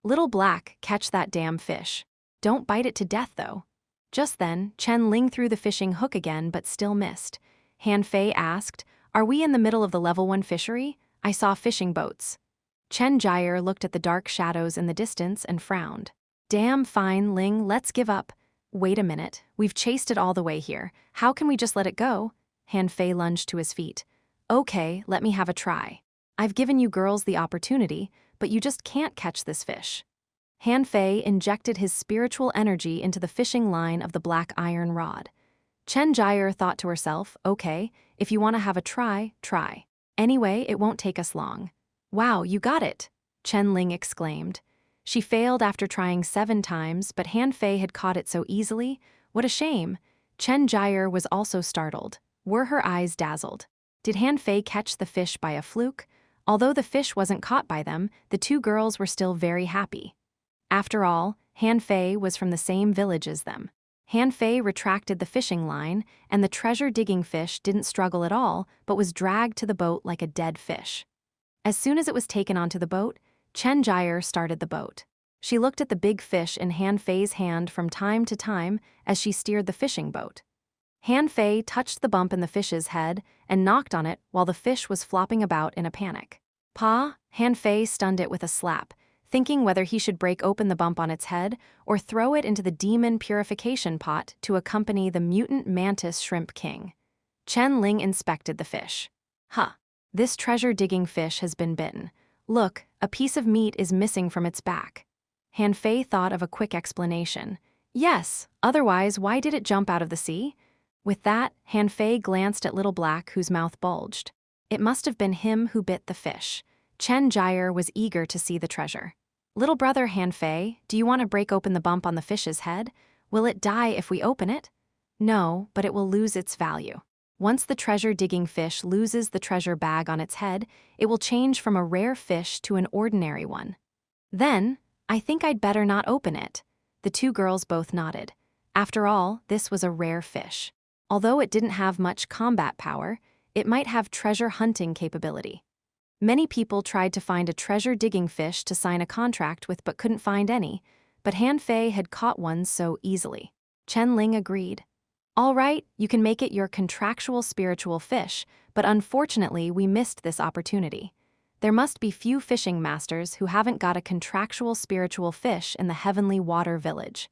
"Little Black, catch that damn fish. Don't bite it to death, though." Just then, Chen Ling threw the fishing hook again but still missed. Han Fei asked, "Are we in the middle of the level 1 fishery? I saw fishing boats." Chen Jire looked at the dark shadows in the distance and frowned. "Damn fine, Ling, let's give up." "Wait a minute, we've chased it all the way here. How can we just let it go?" Han Fei lunged to his feet. "Okay, let me have a try. I've given you girls the opportunity, but you just can't catch this fish." Han Fei injected his spiritual energy into the fishing line of the black iron rod. Chen Jire thought to herself, "Okay, if you want to have a try, try. Anyway, it won't take us long." "Wow, you got it!" Chen Ling exclaimed. She failed after trying 7 times, but Han Fei had caught it so easily. What a shame. Chen Jire was also startled. Were her eyes dazzled? Did Han Fei catch the fish by a fluke? Although the fish wasn't caught by them, the 2 girls were still very happy. After all, Han Fei was from the same village as them. Han Fei retracted the fishing line, and the treasure-digging fish didn't struggle at all, but was dragged to the boat like a dead fish. As soon as it was taken onto the boat, Chen Jire started the boat. She looked at the big fish in Han Fei's hand from time to time as she steered the fishing boat. Han Fei touched the bump in the fish's head and knocked on it while the fish was flopping about in a panic. "Pa!" Han Fei stunned it with a slap. thinking whether he should break open the bump on its head or throw it into the demon purification pot to accompany the mutant mantis shrimp king. Chen Ling inspected the fish. Huh. This treasure-digging fish has been bitten. Look, a piece of meat is missing from its back. Han Fei thought of a quick explanation. Yes, otherwise why did it jump out of the sea? With that, Han Fei glanced at Little Black, whose mouth bulged. It must have been him who bit the fish. Chen Jier was eager to see the treasure. Little brother Han Fei, do you want to break open the bump on the fish's head? Will it die if we open it? No, but it will lose its value. Once the treasure-digging fish loses the treasure bag on its head, it will change from a rare fish to an ordinary one. Then, I think I'd better not open it. The two girls both nodded. After all, this was a rare fish. Although it didn't have much combat power, it might have treasure-hunting capability. Many people tried to find a treasure-digging fish to sign a contract with but couldn't find any, but Han Fei had caught one so easily. Chen Ling agreed. All right, you can make it your contractual spiritual fish, but unfortunately we missed this opportunity. There must be few fishing masters who haven't got a contractual spiritual fish in the Heavenly Water Village.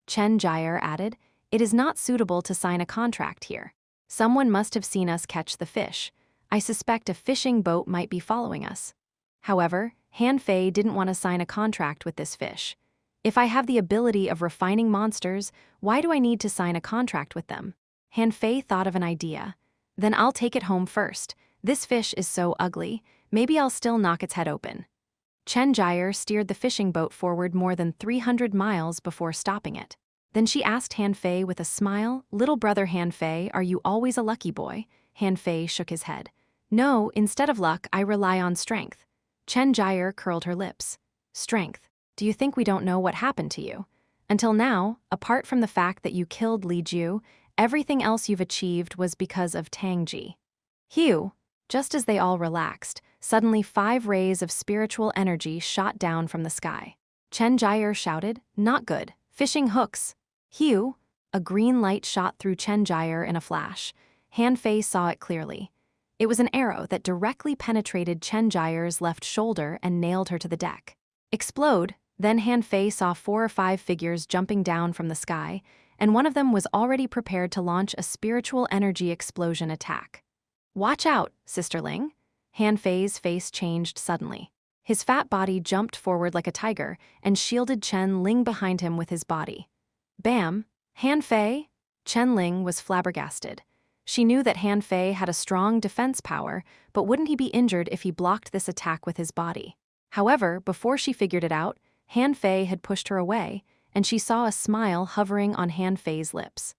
Chen Jier added, it is not suitable to sign a contract here. Someone must have seen us catch the fish. I suspect a fishing boat might be following us. However, Han Fei didn't want to sign a contract with this fish. If I have the ability of refining monsters, why do I need to sign a contract with them? Han Fei thought of an idea. Then I'll take it home first. This fish is so ugly, maybe I'll still knock its head open. Chen Jier steered the fishing boat forward more than 300 miles before stopping it. Then she asked Han Fei with a smile, little brother Han Fei, are you always a lucky boy? Han Fei shook his head. No, instead of luck, I rely on strength. Chen Jier curled her lips. Strength. Do you think we don't know what happened to you? Until now, apart from the fact that you killed Li Ju, everything else you've achieved was because of Tang Ji. Hugh. Just as they all relaxed, suddenly 5 rays of spiritual energy shot down from the sky. Chen Jier shouted, not good, fishing hooks. Hugh. A green light shot through Chen Jier in a flash. Han Fei saw it clearly. It was an arrow that directly penetrated Chen Jier's left shoulder and nailed her to the deck. Explode. Then Han Fei saw 4 or 5 figures jumping down from the sky, and one of them was already prepared to launch a spiritual energy explosion attack. Watch out, Sister Ling. Han Fei's face changed suddenly. His fat body jumped forward like a tiger and shielded Chen Ling behind him with his body. Bam! Han Fei? Chen Ling was flabbergasted. She knew that Han Fei had a strong defense power, but wouldn't he be injured if he blocked this attack with his body? However, before she figured it out, Han Fei had pushed her away, and she saw a smile hovering on Han Fei's lips.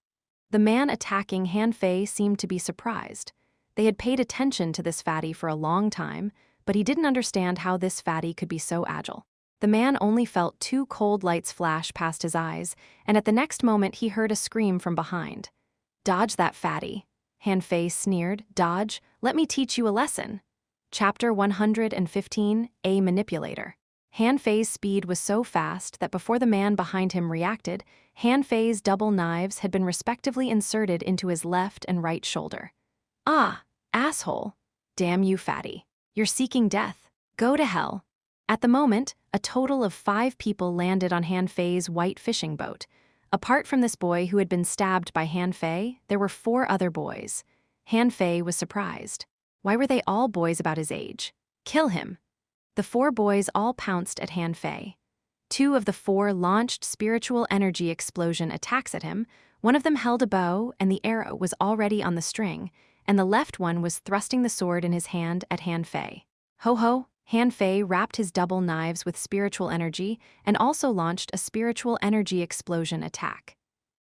The man attacking Han Fei seemed to be surprised. They had paid attention to this fatty for a long time, but he didn't understand how this fatty could be so agile. The man only felt 2 cold lights flash past his eyes, and at the next moment he heard a scream from behind. Dodge that fatty. Han Fei sneered, dodge, let me teach you a lesson. Chapter 115, A Manipulator. Han Fei's speed was so fast that before the man behind him reacted, Han Fei's double knives had been respectively inserted into his left and right shoulder. Ah, asshole. Damn you, fatty. You're seeking death. Go to hell. At the moment, a total of 5 people landed on Han Fei's white fishing boat. Apart from this boy who had been stabbed by Han Fei, there were 4 other boys. Han Fei was surprised. Why were they all boys about his age? Kill him. The 4 boys all pounced at Han Fei. 2 of the 4 launched spiritual energy explosion attacks at him. One of them held a bow, and the arrow was already on the string, and the left one was thrusting the sword in his hand at Han Fei. Ho-ho! Han Fei wrapped his double knives with spiritual energy and also launched a spiritual energy explosion attack.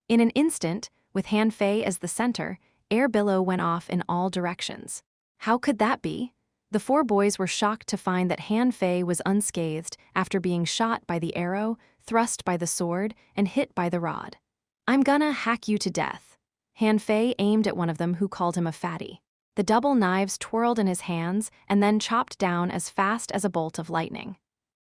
In an instant, with Han Fei as the center, air billow went off in all directions. How could that be? The 4 boys were shocked to find that Han Fei was unscathed after being shot by the arrow, thrust by the sword, and hit by the rod. I'm gonna hack you to death. Han Fei aimed at one of them who called him a fatty. The double knives twirled in his hands and then chopped down as fast as a bolt of lightning.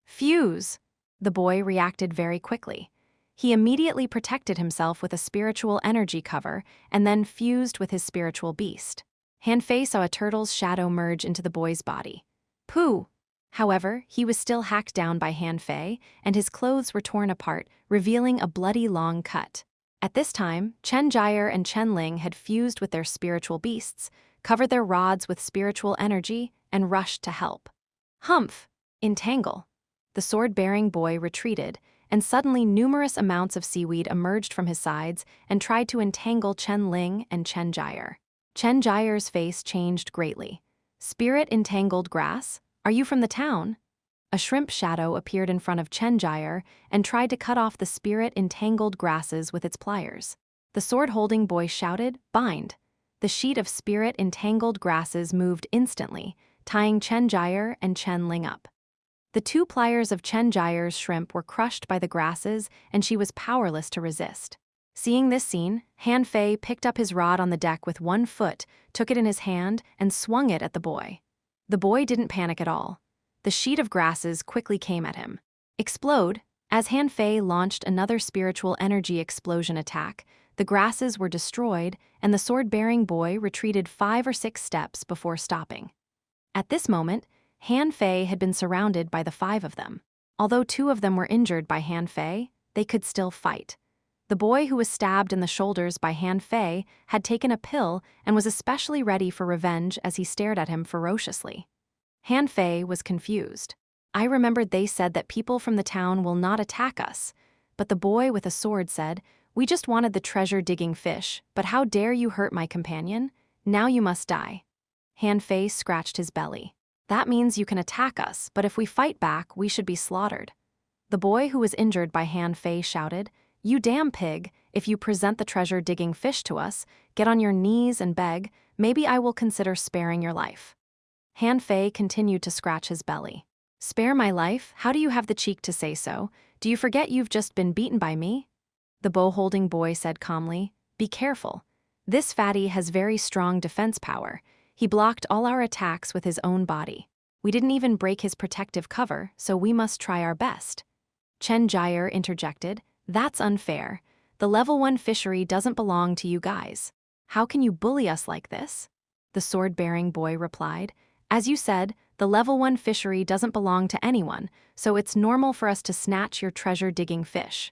Fuse! The boy reacted very quickly. He immediately protected himself with a spiritual energy cover and then fused with his spiritual beast. Han Fei saw a turtle's shadow merge into the boy's body. Pooh! However, he was still hacked down by Han Fei, and his clothes were torn apart, revealing a bloody long cut. At this time, Chen Jire and Chen Ling had fused with their spiritual beasts, covered their rods with spiritual energy, and rushed to help. Humph! Entangle! The sword-bearing boy retreated, and suddenly numerous amounts of seaweed emerged from his sides and tried to entangle Chen Ling and Chen Jire. Chen Jire's face changed greatly. Spirit entangled grass? Are you from the town? A shrimp shadow appeared in front of Chen Jire and tried to cut off the spirit entangled grasses with its pliers. The sword-holding boy shouted, "Bind!" The sheet of spirit entangled grasses moved instantly, tying Chen Jire and Chen Ling up. The two pliers of Chen Jire's shrimp were crushed by the grasses, and she was powerless to resist. Seeing this scene, Han Fei picked up his rod on the deck with one foot, took it in his hand, and swung it at the boy. The boy didn't panic at all. The sheet of grasses quickly came at him. Explode! As Han Fei launched another spiritual energy explosion attack, the grasses were destroyed, and the sword-bearing boy retreated 5 or 6 steps before stopping. At this moment, Han Fei had been surrounded by the 5 of them. Although 2 of them were injured by Han Fei, they could still fight. The boy who was stabbed in the shoulders by Han Fei had taken a pill and was especially ready for revenge as he stared at him ferociously. Han Fei was confused. I remembered they said that people from the town will not attack us, but the boy with a sword said, "We just wanted the treasure-digging fish, but how dare you hurt my companion? Now you must die." Han Fei scratched his belly. "That means you can attack us, but if we fight back, we should be slaughtered." The boy who was injured by Han Fei shouted, "You damn pig, if you present the treasure-digging fish to us, get on your knees and beg, maybe I will consider sparing your life." Han Fei continued to scratch his belly. "Spare my life? How do you have the cheek to say so? Do you forget you've just been beaten by me?" The bow-holding boy said calmly, "Be careful. This fatty has very strong defense power. He blocked all our attacks with his own body. We didn't even break his protective cover, so we must try our best." Chen Jire interjected, "That's unfair. The level 1 fishery doesn't belong to you guys. How can you bully us like this?" The sword-bearing boy replied, "As you said, the level 1 fishery doesn't belong to anyone, so it's normal for us to snatch your treasure-digging fish."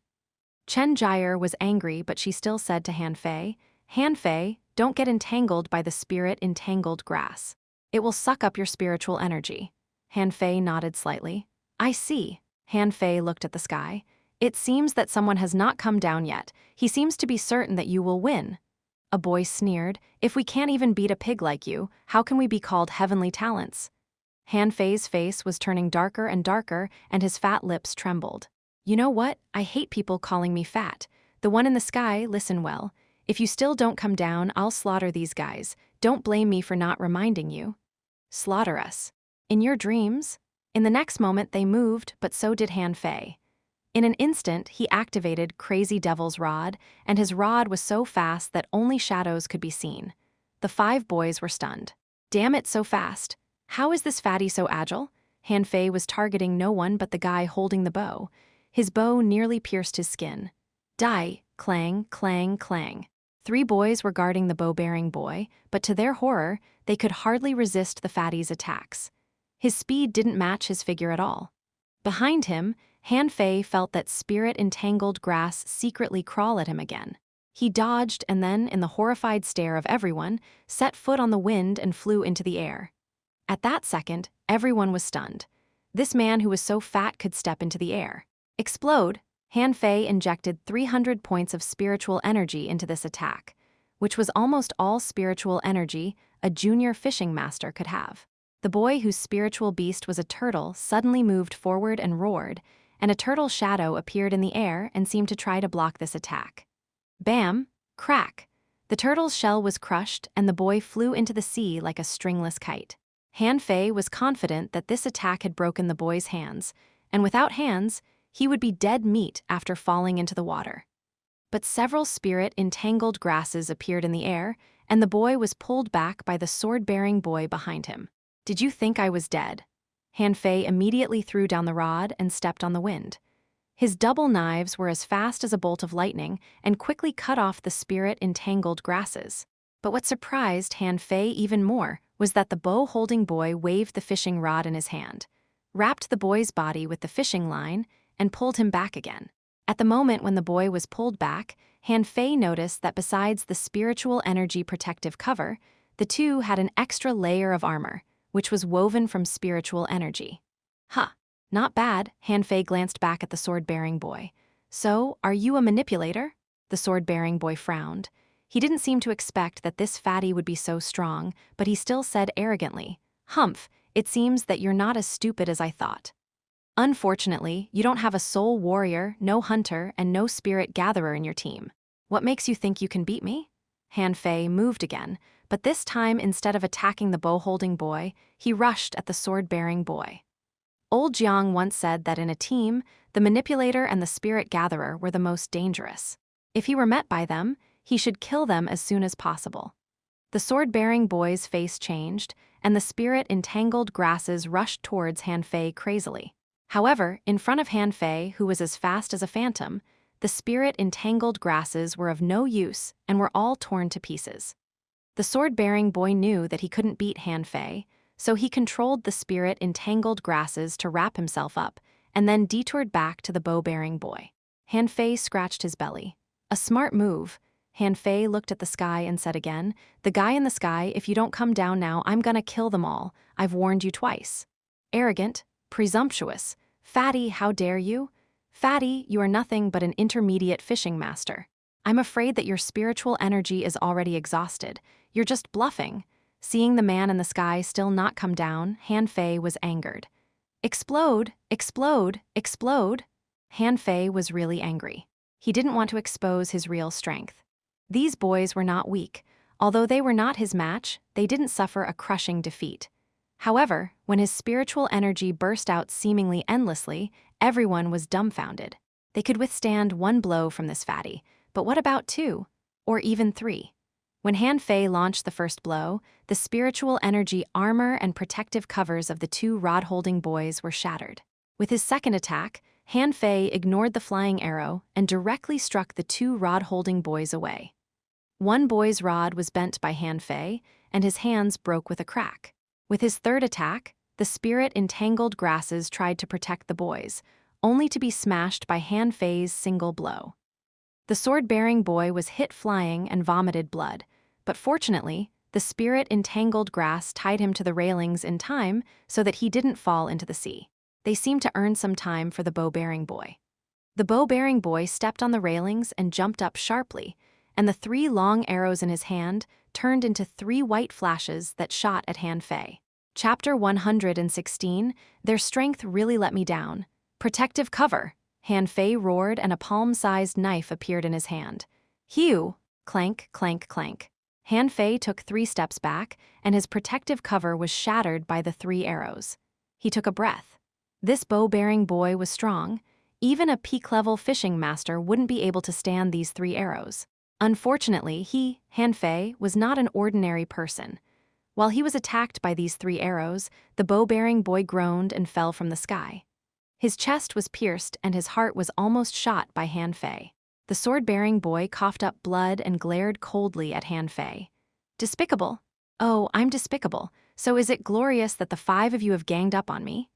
Chen Jire was angry, but she still said to Han Fei, "Han Fei, don't get entangled by the spirit-entangled grass. It will suck up your spiritual energy." Han Fei nodded slightly. "I see." Han Fei looked at the sky. "It seems that someone has not come down yet. He seems to be certain that you will win." A boy sneered, "If we can't even beat a pig like you, how can we be called heavenly talents?" Han Fei's face was turning darker and darker, and his fat lips trembled. "You know what? I hate people calling me fat. The one in the sky, listen well. If you still don't come down, I'll slaughter these guys. Don't blame me for not reminding you." "Slaughter us? In your dreams?" In the next moment they moved, but so did Han Fei. In an instant, he activated Crazy Devil's rod, and his rod was so fast that only shadows could be seen. The 5 boys were stunned. "Damn it, so fast. How is this fatty so agile?" Han Fei was targeting no one but the guy holding the bow. His bow nearly pierced his skin. Die, clang, clang, clang. 3 boys were guarding the bow-bearing boy, but to their horror, they could hardly resist the fatty's attacks. His speed didn't match his figure at all. Behind him, Han Fei felt that spirit-entangled grass secretly crawl at him again. He dodged and then, in the horrified stare of everyone, set foot on the wind and flew into the air. At that second, everyone was stunned. This man who was so fat could step into the air. Explode! Han Fei injected 300 points of spiritual energy into this attack, which was almost all spiritual energy a junior fishing master could have. The boy whose spiritual beast was a turtle suddenly moved forward and roared, and a turtle shadow appeared in the air and seemed to try to block this attack. Bam! Crack! The turtle's shell was crushed, and the boy flew into the sea like a stringless kite. Han Fei was confident that this attack had broken the boy's hands, and without hands, he would be dead meat after falling into the water. But several spirit-entangled grasses appeared in the air, and the boy was pulled back by the sword-bearing boy behind him. "Did you think I was dead?" Han Fei immediately threw down the rod and stepped on the wind. His double knives were as fast as a bolt of lightning and quickly cut off the spirit-entangled grasses. But what surprised Han Fei even more was that the bow-holding boy waved the fishing rod in his hand. wrapped the boy's body with the fishing line, and pulled him back again. At the moment when the boy was pulled back, Han Fei noticed that besides the spiritual energy protective cover, the two had an extra layer of armor, which was woven from spiritual energy. Huh, not bad, Han Fei glanced back at the sword-bearing boy. So, are you a manipulator? The sword-bearing boy frowned. He didn't seem to expect that this fatty would be so strong, but he still said arrogantly, "Humph, it seems that you're not as stupid as I thought. Unfortunately, you don't have a soul warrior, no hunter, and no spirit gatherer in your team. What makes you think you can beat me?" Han Fei moved again, but this time instead of attacking the bow-holding boy, he rushed at the sword-bearing boy. Old Jiang once said that in a team, the manipulator and the spirit gatherer were the most dangerous. If he were met by them, he should kill them as soon as possible. The sword-bearing boy's face changed, and the spirit-entangled grasses rushed towards Han Fei crazily. However, in front of Han Fei, who was as fast as a phantom, the spirit-entangled grasses were of no use and were all torn to pieces. The sword-bearing boy knew that he couldn't beat Han Fei, so he controlled the spirit-entangled grasses to wrap himself up, and then detoured back to the bow-bearing boy. Han Fei scratched his belly. A smart move. Han Fei looked at the sky and said again, "The guy in the sky, if you don't come down now, I'm gonna kill them all. I've warned you twice." Arrogant, presumptuous. Fatty, how dare you? Fatty, you are nothing but an intermediate fishing master. I'm afraid that your spiritual energy is already exhausted. You're just bluffing. Seeing the man in the sky still not come down, Han Fei was angered. Explode, explode, explode. Han Fei was really angry. He didn't want to expose his real strength. These boys were not weak. Although they were not his match, they didn't suffer a crushing defeat. However, when his spiritual energy burst out seemingly endlessly, everyone was dumbfounded. They could withstand one blow from this fatty, but what about two? Or even three? When Han Fei launched the first blow, the spiritual energy armor and protective covers of the two rod-holding boys were shattered. With his second attack, Han Fei ignored the flying arrow and directly struck the two rod-holding boys away. One boy's rod was bent by Han Fei, and his hands broke with a crack. With his third attack, the spirit-entangled grasses tried to protect the boys, only to be smashed by Han Fei's single blow. The sword-bearing boy was hit flying and vomited blood, but fortunately, the spirit-entangled grass tied him to the railings in time so that he didn't fall into the sea. They seemed to earn some time for the bow-bearing boy. The bow-bearing boy stepped on the railings and jumped up sharply, and the three long arrows in his hand turned into three white flashes that shot at Han Fei. Chapter 116, Their strength really let me down. Protective cover. Han Fei roared and a palm-sized knife appeared in his hand. Hew! Clank, clank, clank. Han Fei took 3 steps back, and his protective cover was shattered by the 3 arrows. He took a breath. This bow-bearing boy was strong. Even a peak-level fishing master wouldn't be able to stand these 3 arrows. Unfortunately, Han Fei, was not an ordinary person. While he was attacked by these 3 arrows, the bow-bearing boy groaned and fell from the sky. His chest was pierced and his heart was almost shot by Han Fei. The sword-bearing boy coughed up blood and glared coldly at Han Fei. Despicable. Oh, I'm despicable. So is it glorious that the 5 of you have ganged up on me?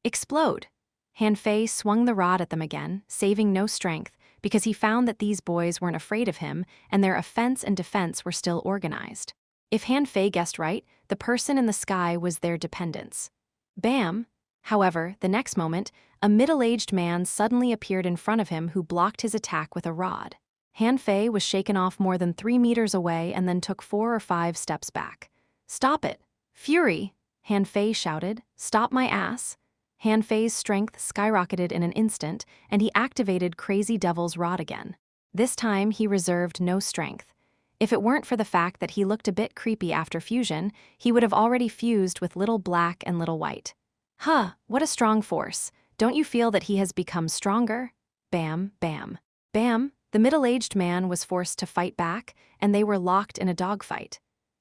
Explode. Han Fei swung the rod at them again, saving no strength, because he found that these boys weren't afraid of him and their offense and defense were still organized. If Han Fei guessed right, the person in the sky was their dependence. Bam! However, the next moment, a middle-aged man suddenly appeared in front of him who blocked his attack with a rod. Han Fei was shaken off more than 3 meters away and then took 4 or 5 steps back. Stop it! Fury! Han Fei shouted. Stop my ass! Han Fei's strength skyrocketed in an instant, and he activated Crazy Devil's Rod again. This time, he reserved no strength. If it weren't for the fact that he looked a bit creepy after fusion, he would have already fused with Little Black and Little White. Huh, what a strong force. Don't you feel that he has become stronger? Bam, bam, bam. The middle-aged man was forced to fight back, and they were locked in a dogfight.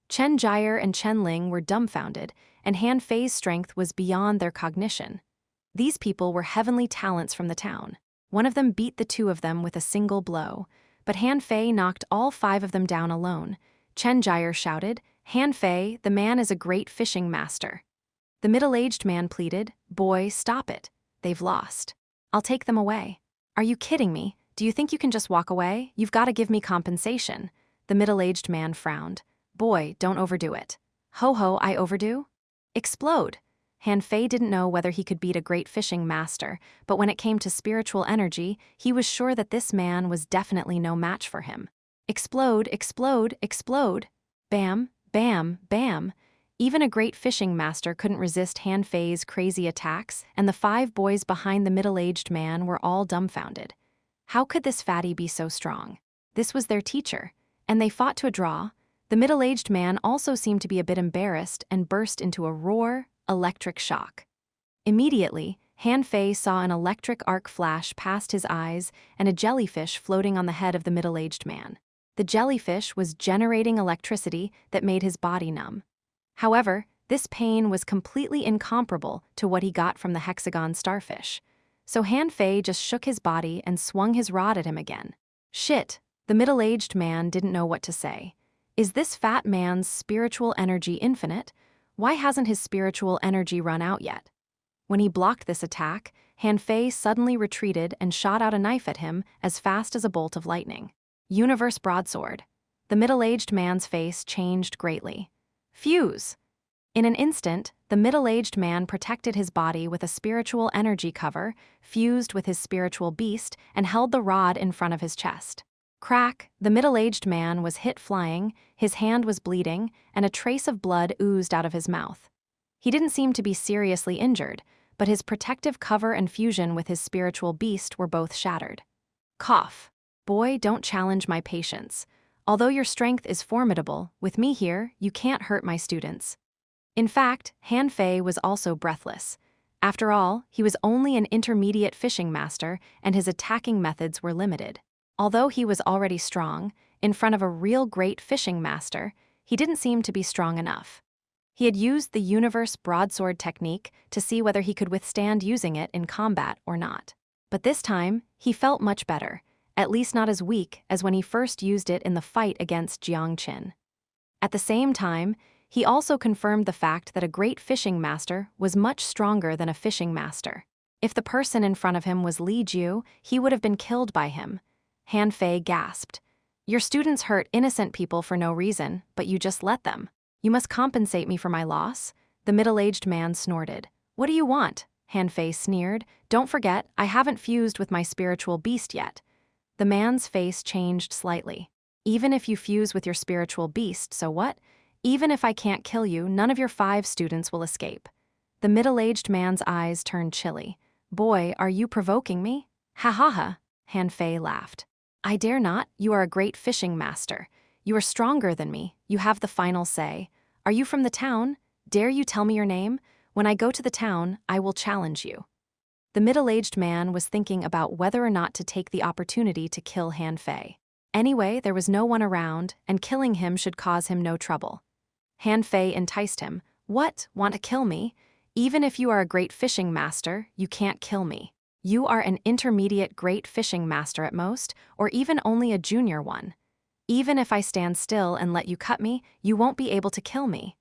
Chen Jire and Chen Ling were dumbfounded, and Han Fei's strength was beyond their cognition. These people were heavenly talents from the town. One of them beat the 2 of them with a single blow, but Han Fei knocked all 5 of them down alone. Chen Jire shouted, Han Fei, the man is a great fishing master. The middle-aged man pleaded, "Boy, stop it. They've lost. I'll take them away." "Are you kidding me? Do you think you can just walk away? You've got to give me compensation." The middle-aged man frowned. "Boy, don't overdo it." "Ho ho, I overdo?" "Explode." Han Fei didn't know whether he could beat a great fishing master, but when it came to spiritual energy, he was sure that this man was definitely no match for him. Explode, explode, explode. Bam, bam, bam. Even a great fishing master couldn't resist Han Fei's crazy attacks, and the 5 boys behind the middle-aged man were all dumbfounded. How could this fatty be so strong? This was their teacher, and they fought to a draw. The middle-aged man also seemed to be a bit embarrassed and burst into a electric shock. Immediately, Han Fei saw an electric arc flash past his eyes and a jellyfish floating on the head of the middle-aged man. The jellyfish was generating electricity that made his body numb. However, this pain was completely incomparable to what he got from the hexagon starfish. So Han Fei just shook his body and swung his rod at him again. Shit, the middle-aged man didn't know what to say. Is this fat man's spiritual energy infinite? Why hasn't his spiritual energy run out yet? When he blocked this attack, Han Fei suddenly retreated and shot out a knife at him as fast as a bolt of lightning. Universe broadsword. The middle-aged man's face changed greatly. Fuse! In an instant, the middle-aged man protected his body with a spiritual energy cover, fused with his spiritual beast, and held the rod in front of his chest. Crack! The middle-aged man was hit flying, his hand was bleeding, and a trace of blood oozed out of his mouth. He didn't seem to be seriously injured, but his protective cover and fusion with his spiritual beast were both shattered. Cough. Boy, don't challenge my patience. Although your strength is formidable, with me here, you can't hurt my students. In fact, Han Fei was also breathless. After all, he was only an intermediate fishing master, and his attacking methods were limited. Although he was already strong, in front of a real great fishing master, he didn't seem to be strong enough. He had used the universe broadsword technique to see whether he could withstand using it in combat or not. But this time, he felt much better, at least not as weak as when he first used it in the fight against Jiang Qin. At the same time, he also confirmed the fact that a great fishing master was much stronger than a fishing master. If the person in front of him was Li Jiu, he would have been killed by him. Han Fei gasped. Your students hurt innocent people for no reason, but you just let them. You must compensate me for my loss. The middle-aged man snorted. What do you want? Han Fei sneered. Don't forget, I haven't fused with my spiritual beast yet. The man's face changed slightly. Even if you fuse with your spiritual beast, so what? Even if I can't kill you, none of your 5 students will escape. The middle-aged man's eyes turned chilly. Boy, are you provoking me? Ha ha ha, Han Fei laughed. I dare not, you are a great fishing master. You are stronger than me, you have the final say. Are you from the town? Dare you tell me your name? When I go to the town, I will challenge you. The middle-aged man was thinking about whether or not to take the opportunity to kill Han Fei. Anyway, there was no one around, and killing him should cause him no trouble. Han Fei enticed him. What, want to kill me? Even if you are a great fishing master, you can't kill me. You are an intermediate great fishing master at most, or even only a junior one. Even if I stand still and let you cut me, you won't be able to kill me.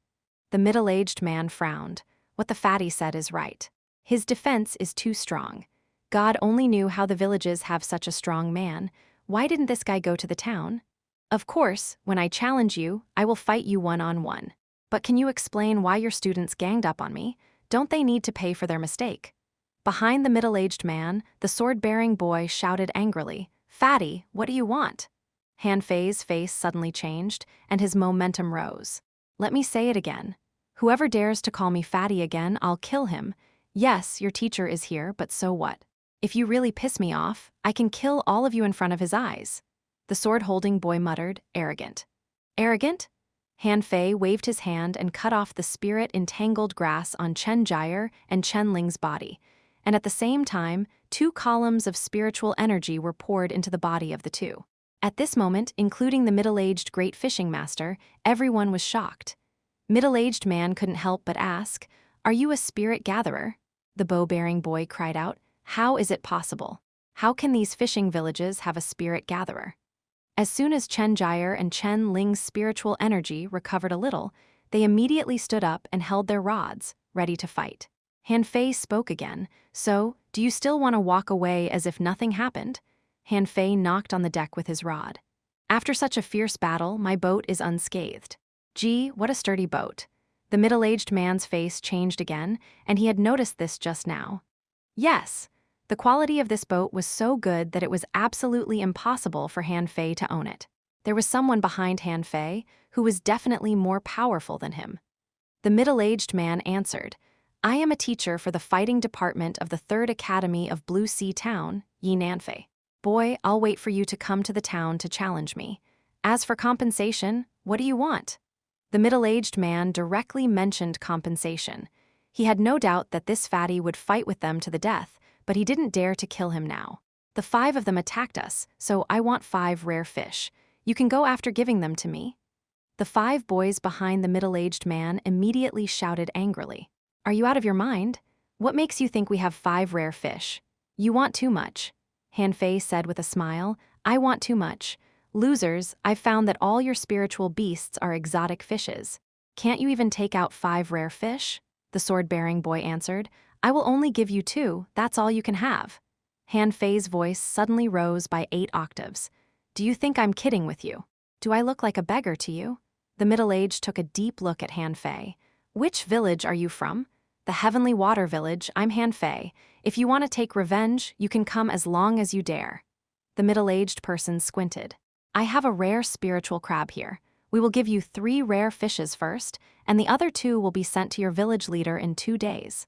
The middle-aged man frowned. What the fatty said is right. His defense is too strong. God only knew how the villages have such a strong man. Why didn't this guy go to the town? Of course, when I challenge you, I will fight you one-on-one. But can you explain why your students ganged up on me? Don't they need to pay for their mistake? Behind the middle-aged man, the sword-bearing boy shouted angrily, Fatty, what do you want? Han Fei's face suddenly changed, and his momentum rose. Let me say it again. Whoever dares to call me fatty again, I'll kill him. Yes, your teacher is here, but so what? If you really piss me off, I can kill all of you in front of his eyes. The sword-holding boy muttered, arrogant. Arrogant? Han Fei waved his hand and cut off the spirit-entangled grass on Chen Jire and Chen Ling's body, and at the same time, 2 columns of spiritual energy were poured into the body of the two. At this moment, including the middle-aged great fishing master, everyone was shocked. Middle-aged man couldn't help but ask, Are you a spirit gatherer? The bow-bearing boy cried out, How is it possible? How can these fishing villages have a spirit gatherer? As soon as Chen Jire and Chen Ling's spiritual energy recovered a little, they immediately stood up and held their rods, ready to fight. Han Fei spoke again. So, do you still want to walk away as if nothing happened? Han Fei knocked on the deck with his rod. After such a fierce battle, my boat is unscathed. Gee, what a sturdy boat. The middle-aged man's face changed again, and he had noticed this just now. Yes, the quality of this boat was so good that it was absolutely impossible for Han Fei to own it. There was someone behind Han Fei who was definitely more powerful than him. The middle-aged man answered, I am a teacher for the fighting department of the 3rd Academy of Blue Sea Town, Yi Nanfei. Boy, I'll wait for you to come to the town to challenge me. As for compensation, what do you want? The middle-aged man directly mentioned compensation. He had no doubt that this fatty would fight with them to the death, but he didn't dare to kill him now. The 5 of them attacked us, so I want 5 rare fish. You can go after giving them to me. The 5 boys behind the middle-aged man immediately shouted angrily. Are you out of your mind? What makes you think we have 5 rare fish? You want too much. Han Fei said with a smile, I want too much. Losers, I've found that all your spiritual beasts are exotic fishes. Can't you even take out 5 rare fish? The sword-bearing boy answered, I will only give you 2, that's all you can have. Han Fei's voice suddenly rose by 8 octaves. Do you think I'm kidding with you? Do I look like a beggar to you? The middle-aged took a deep look at Han Fei. Which village are you from? The Heavenly Water Village, I'm Han Fei. If you want to take revenge, you can come as long as you dare. The middle-aged person squinted. I have a rare spiritual crab here. We will give you 3 rare fishes first, and the other 2 will be sent to your village leader in 2 days.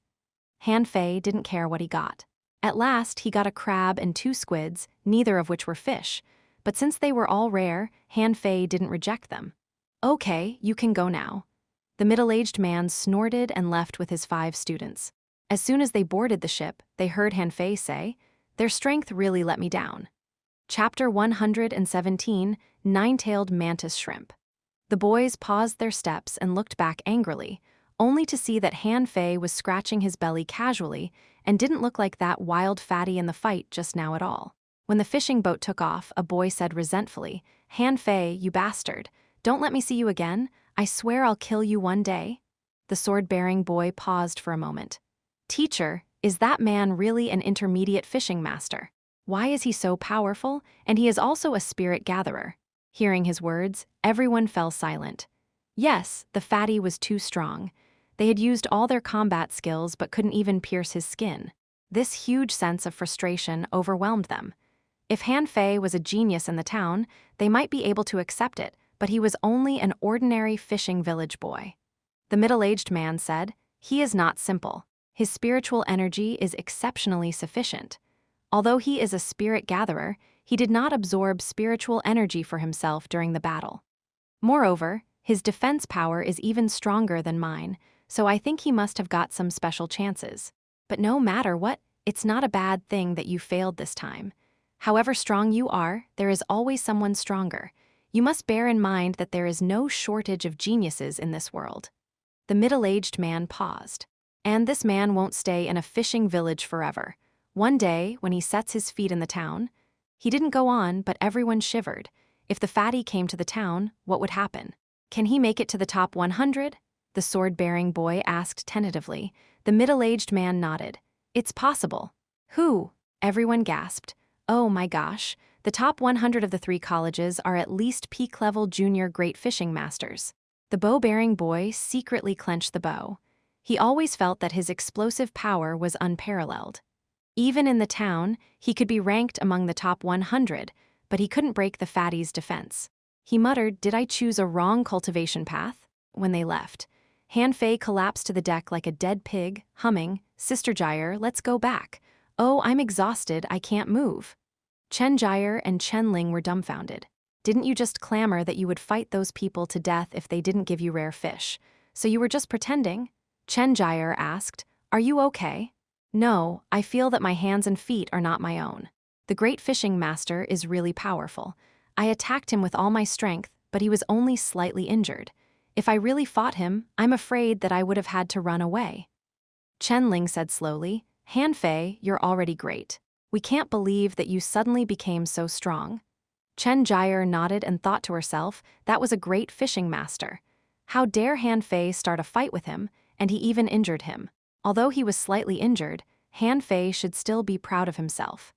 Han Fei didn't care what he got. At last, he got a crab and 2 squids, neither of which were fish. But since they were all rare, Han Fei didn't reject them. Okay, you can go now. The middle-aged man snorted and left with his 5 students. As soon as they boarded the ship, they heard Han Fei say, Their strength really let me down. Chapter 117, Nine-Tailed Mantis Shrimp. The boys paused their steps and looked back angrily, only to see that Han Fei was scratching his belly casually and didn't look like that wild fatty in the fight just now at all. When the fishing boat took off, a boy said resentfully, Han Fei, you bastard, don't let me see you again. I swear I'll kill you one day. The sword-bearing boy paused for a moment. Teacher, is that man really an intermediate fishing master? Why is he so powerful? And he is also a spirit gatherer. Hearing his words, everyone fell silent. Yes, the fatty was too strong. They had used all their combat skills but couldn't even pierce his skin. This huge sense of frustration overwhelmed them. If Han Fei was a genius in the town, they might be able to accept it, but he was only an ordinary fishing village boy. The middle-aged man said, He is not simple. His spiritual energy is exceptionally sufficient. Although he is a spirit gatherer, he did not absorb spiritual energy for himself during the battle. Moreover, his defense power is even stronger than mine, so I think he must have got some special chances. But no matter what, it's not a bad thing that you failed this time. However strong you are, there is always someone stronger. You must bear in mind that there is no shortage of geniuses in this world. The middle-aged man paused. And this man won't stay in a fishing village forever. One day, when he sets his feet in the town, he didn't go on, but everyone shivered. If the fatty came to the town, what would happen? Can he make it to the top 100? The sword-bearing boy asked tentatively. The middle-aged man nodded. It's possible. Who? Everyone gasped. Oh my gosh. The top 100 of the 3 colleges are at least peak-level junior great fishing masters. The bow-bearing boy secretly clenched the bow. He always felt that his explosive power was unparalleled. Even in the town, he could be ranked among the top 100, but he couldn't break the fatty's defense. He muttered, Did I choose a wrong cultivation path? When they left, Han Fei collapsed to the deck like a dead pig, humming, Sister Gyre, let's go back. Oh, I'm exhausted, I can't move. Chen Gyre and Chen Ling were dumbfounded. Didn't you just clamor that you would fight those people to death if they didn't give you rare fish? So you were just pretending? Chen Gyre asked, Are you okay? No, I feel that my hands and feet are not my own. The great fishing master is really powerful. I attacked him with all my strength, but he was only slightly injured. If I really fought him, I'm afraid that I would have had to run away. Chen Ling said slowly, Han Fei, you're already great. We can't believe that you suddenly became so strong. Chen Gyre nodded and thought to herself, that was a great fishing master. How dare Han Fei start a fight with him, and he even injured him. Although he was slightly injured, Han Fei should still be proud of himself.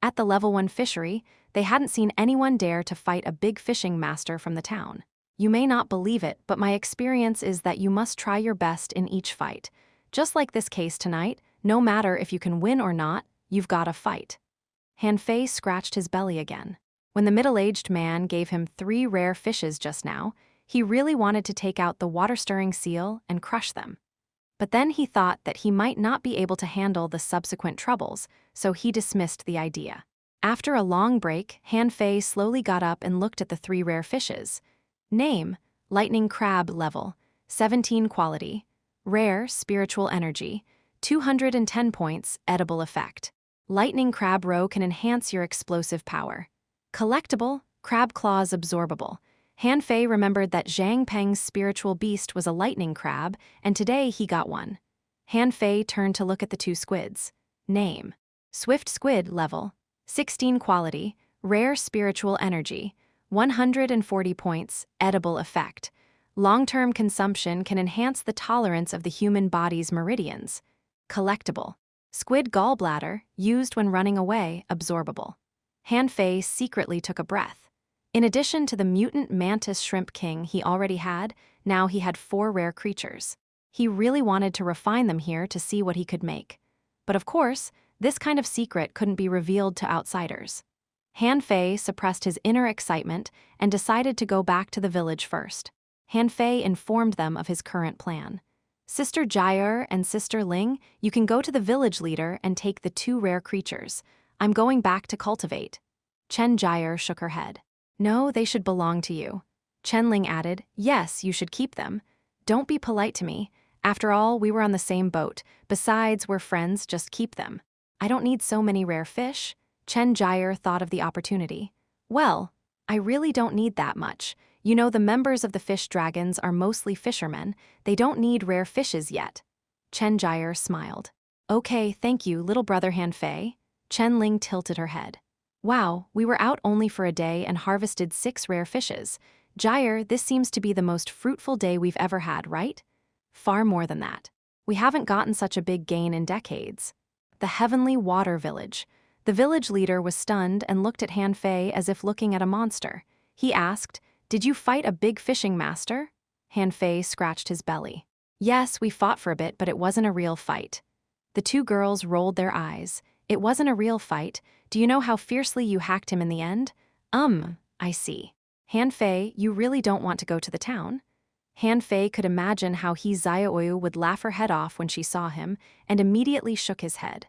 At the level 1 fishery, they hadn't seen anyone dare to fight a big fishing master from the town. You may not believe it, but my experience is that you must try your best in each fight. Just like this case tonight, no matter if you can win or not, you've gotta fight. Han Fei scratched his belly again. When the middle-aged man gave him 3 rare fishes just now, he really wanted to take out the water-stirring seal and crush them. But then he thought that he might not be able to handle the subsequent troubles, so he dismissed the idea. After a long break, Han Fei slowly got up and looked at the 3 rare fishes. Name: lightning crab level, 17 quality, rare spiritual energy, 210 points, edible effect. Lightning crab roe can enhance your explosive power. Collectible: crab claws absorbable. Han Fei remembered that Zhang Peng's spiritual beast was a lightning crab, and today he got one. Han Fei turned to look at the 2 squids. Name: swift squid level, 16 quality, rare spiritual energy, 140 points, edible effect. Long-term consumption can enhance the tolerance of the human body's meridians. Collectible: squid gallbladder, used when running away, absorbable. Han Fei secretly took a breath. In addition to the mutant mantis shrimp king he already had, now he had 4 rare creatures. He really wanted to refine them here to see what he could make. But of course, this kind of secret couldn't be revealed to outsiders. Han Fei suppressed his inner excitement and decided to go back to the village first. Han Fei informed them of his current plan. Sister Jai'er and Sister Ling, you can go to the village leader and take the 2 rare creatures. I'm going back to cultivate. Chen Jai'er shook her head. No, they should belong to you. Chen Ling added, yes, you should keep them. Don't be polite to me. After all, we were on the same boat. Besides, we're friends, just keep them. I don't need so many rare fish. Chen Jai'er thought of the opportunity. Well, I really don't need that much. You know, the members of the fish dragons are mostly fishermen. They don't need rare fishes yet. Chen Jai'er smiled. Okay, thank you, little brother Han Fei. Chen Ling tilted her head. Wow, we were out only for a day and harvested 6 rare fishes. Jai'er, this seems to be the most fruitful day we've ever had, right? Far more than that. We haven't gotten such a big gain in decades. The Heavenly Water Village. The village leader was stunned and looked at Han Fei as if looking at a monster. He asked, did you fight a big fishing master? Han Fei scratched his belly. Yes, we fought for a bit, but it wasn't a real fight. The 2 girls rolled their eyes. It wasn't a real fight. Do you know how fiercely you hacked him in the end? I see. Han Fei, you really don't want to go to the town? Han Fei could imagine how he Xiaoyu would laugh her head off when she saw him, and immediately shook his head.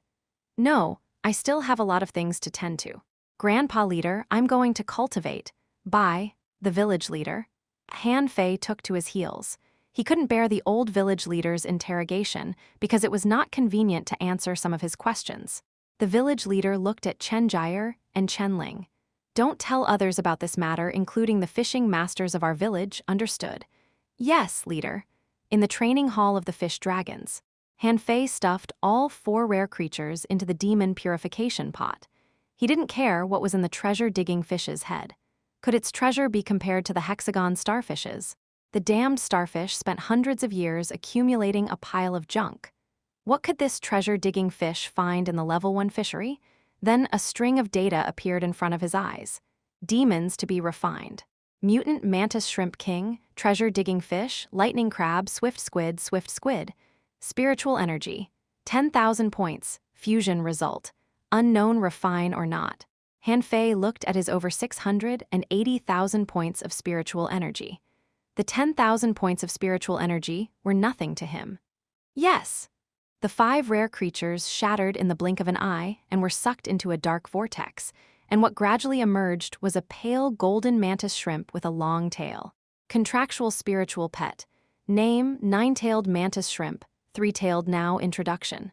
No, I still have a lot of things to tend to. Grandpa leader, I'm going to cultivate. Bye, the village leader. Han Fei took to his heels. He couldn't bear the old village leader's interrogation because it was not convenient to answer some of his questions. The village leader looked at Chen Jai'er and Chen Ling. Don't tell others about this matter, including the fishing masters of our village, understood? Yes, leader. In the training hall of the fish dragons, Han Fei stuffed all 4 rare creatures into the demon purification pot. He didn't care what was in the treasure-digging fish's head. Could its treasure be compared to the hexagon starfishes? The damned starfish spent hundreds of years accumulating a pile of junk. What could this treasure-digging fish find in the level 1 fishery? Then a string of data appeared in front of his eyes. Demons to be refined. Mutant mantis shrimp king, treasure-digging fish, lightning crab, swift squid. Spiritual energy. 10,000 points, fusion result. Unknown refine or not. Han Fei looked at his over 680,000 points of spiritual energy. The 10,000 points of spiritual energy were nothing to him. Yes! The 5 rare creatures shattered in the blink of an eye and were sucked into a dark vortex, and what gradually emerged was a pale golden mantis shrimp with a long tail. Contractual spiritual pet. Name: 9-tailed mantis shrimp, 3-tailed now introduction.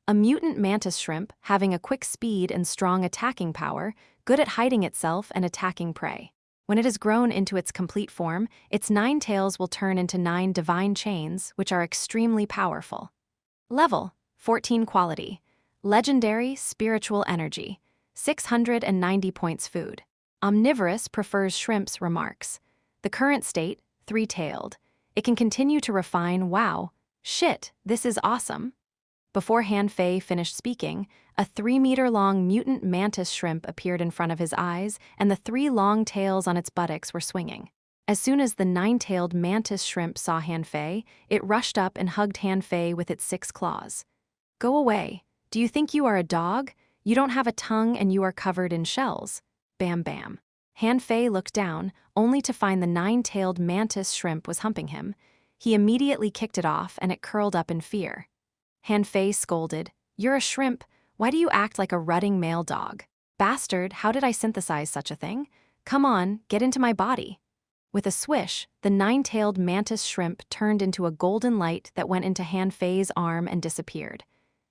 A mutant mantis shrimp having a quick speed and strong attacking power, good at hiding itself and attacking prey. When it has grown into its complete form, its 9 tails will turn into 9 divine chains, which are extremely powerful. Level: 14 quality. Legendary spiritual energy. 690 points food. Omnivorous prefers shrimps remarks. The current state, 3-tailed. It can continue to refine, wow, shit, this is awesome. Before Han Fei finished speaking, a 3-meter-long mutant mantis shrimp appeared in front of his eyes, and the 3 long tails on its buttocks were swinging. As soon as the 9-tailed mantis shrimp saw Han Fei, it rushed up and hugged Han Fei with its 6 claws. Go away. Do you think you are a dog? You don't have a tongue and you are covered in shells. Bam bam. Han Fei looked down, only to find the 9-tailed mantis shrimp was humping him. He immediately kicked it off and it curled up in fear. Han Fei scolded, "You're a shrimp. Why do you act like a rutting male dog? Bastard, how did I synthesize such a thing? Come on, get into my body." With a swish, the 9-tailed mantis shrimp turned into a golden light that went into Han Fei's arm and disappeared.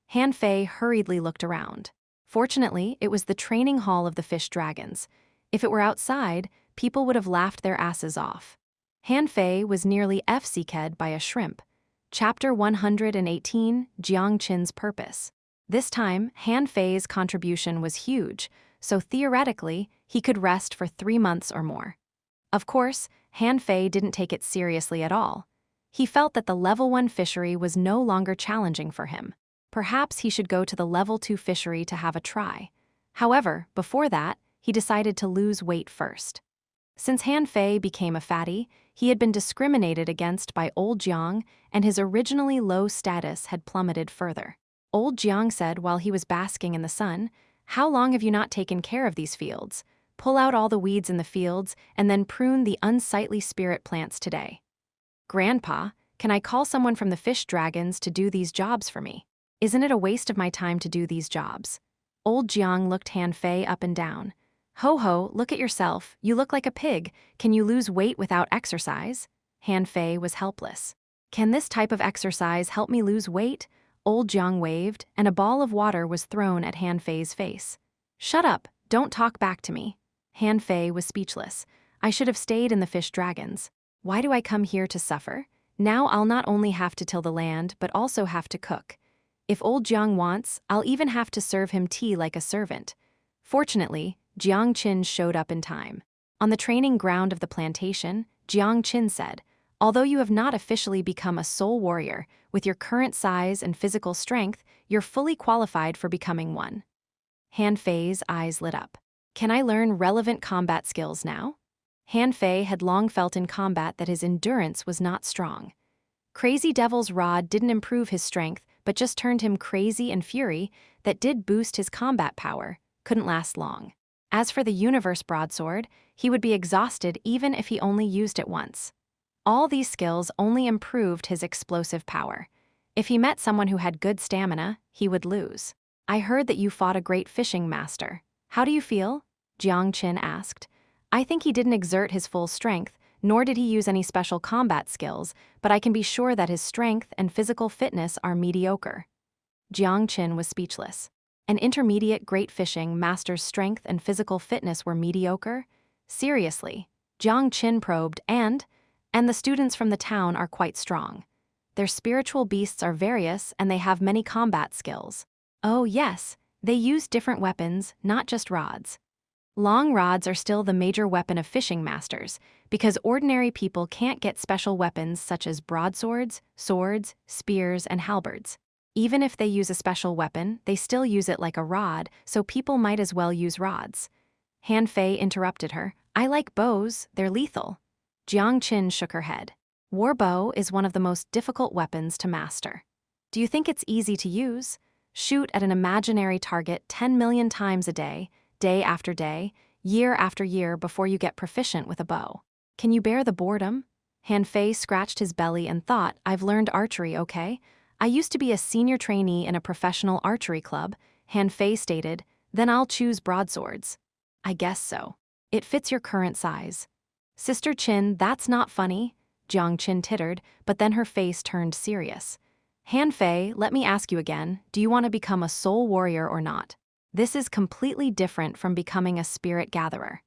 Han Fei hurriedly looked around. Fortunately, it was the training hall of the fish dragons. If it were outside, people would have laughed their asses off. Han Fei was nearly FCK'd by a shrimp. Chapter 118, Jiang Qin's Purpose. This time, Han Fei's contribution was huge, so theoretically, he could rest for 3 months or more. Of course, Han Fei didn't take it seriously at all. He felt that the level 1 fishery was no longer challenging for him. Perhaps he should go to the level 2 fishery to have a try. However, before that, he decided to lose weight first. Since Han Fei became a fatty, he had been discriminated against by Old Jiang, and his originally low status had plummeted further. Old Jiang said while he was basking in the sun, "How long have you not taken care of these fields? Pull out all the weeds in the fields, and then prune the unsightly spirit plants today." "Grandpa, can I call someone from the fish dragons to do these jobs for me? Isn't it a waste of my time to do these jobs?" Old Jiang looked Han Fei up and down. "Ho ho, look at yourself, you look like a pig. Can you lose weight without exercise?" Han Fei was helpless. "Can this type of exercise help me lose weight?" Old Jiang waved, and a ball of water was thrown at Han Fei's face. "Shut up, don't talk back to me." Han Fei was speechless. "I should have stayed in the fish dragons. Why do I come here to suffer? Now I'll not only have to till the land, but also have to cook. If Old Jiang wants, I'll even have to serve him tea like a servant." Fortunately, Jiang Qin showed up in time. On the training ground of the plantation, Jiang Qin said, "Although you have not officially become a soul warrior, with your current size and physical strength, you're fully qualified for becoming one." Han Fei's eyes lit up. "Can I learn relevant combat skills now?" Han Fei had long felt in combat that his endurance was not strong. Crazy Devil's Rod didn't improve his strength, but just turned him crazy, and Fury, that did boost his combat power, couldn't last long. As for the Universe Broadsword, he would be exhausted even if he only used it once. All these skills only improved his explosive power. If he met someone who had good stamina, he would lose. "I heard that you fought a great fishing master. How do you feel?" Jiang Qin asked. "I think he didn't exert his full strength, nor did he use any special combat skills, but I can be sure that his strength and physical fitness are mediocre." Jiang Qin was speechless. An intermediate great fishing master's strength and physical fitness were mediocre? Seriously? Jiang Qin probed, and the students from the town are quite strong. Their spiritual beasts are various and they have many combat skills. Oh yes, they use different weapons, not just rods. Long rods are still the major weapon of fishing masters, because ordinary people can't get special weapons such as broadswords, swords, spears, and halberds. Even if they use a special weapon, they still use it like a rod, so people might as well use rods. Han Fei interrupted her. "I like bows, they're lethal." Jiang Qin shook her head. "War bow is one of the most difficult weapons to master. Do you think it's easy to use? Shoot at an imaginary target 10 million times a day after day, year after year before you get proficient with a bow. Can you bear the boredom?" Han Fei scratched his belly and thought, "I've learned archery, okay? I used to be a senior trainee in a professional archery club," Han Fei stated. "Then I'll choose broadswords." "I guess so. It fits your current size." "Sister Qin, that's not funny," Jiang Qin tittered, but then her face turned serious. "Han Fei, let me ask you again, do you want to become a soul warrior or not? This is completely different from becoming a spirit gatherer.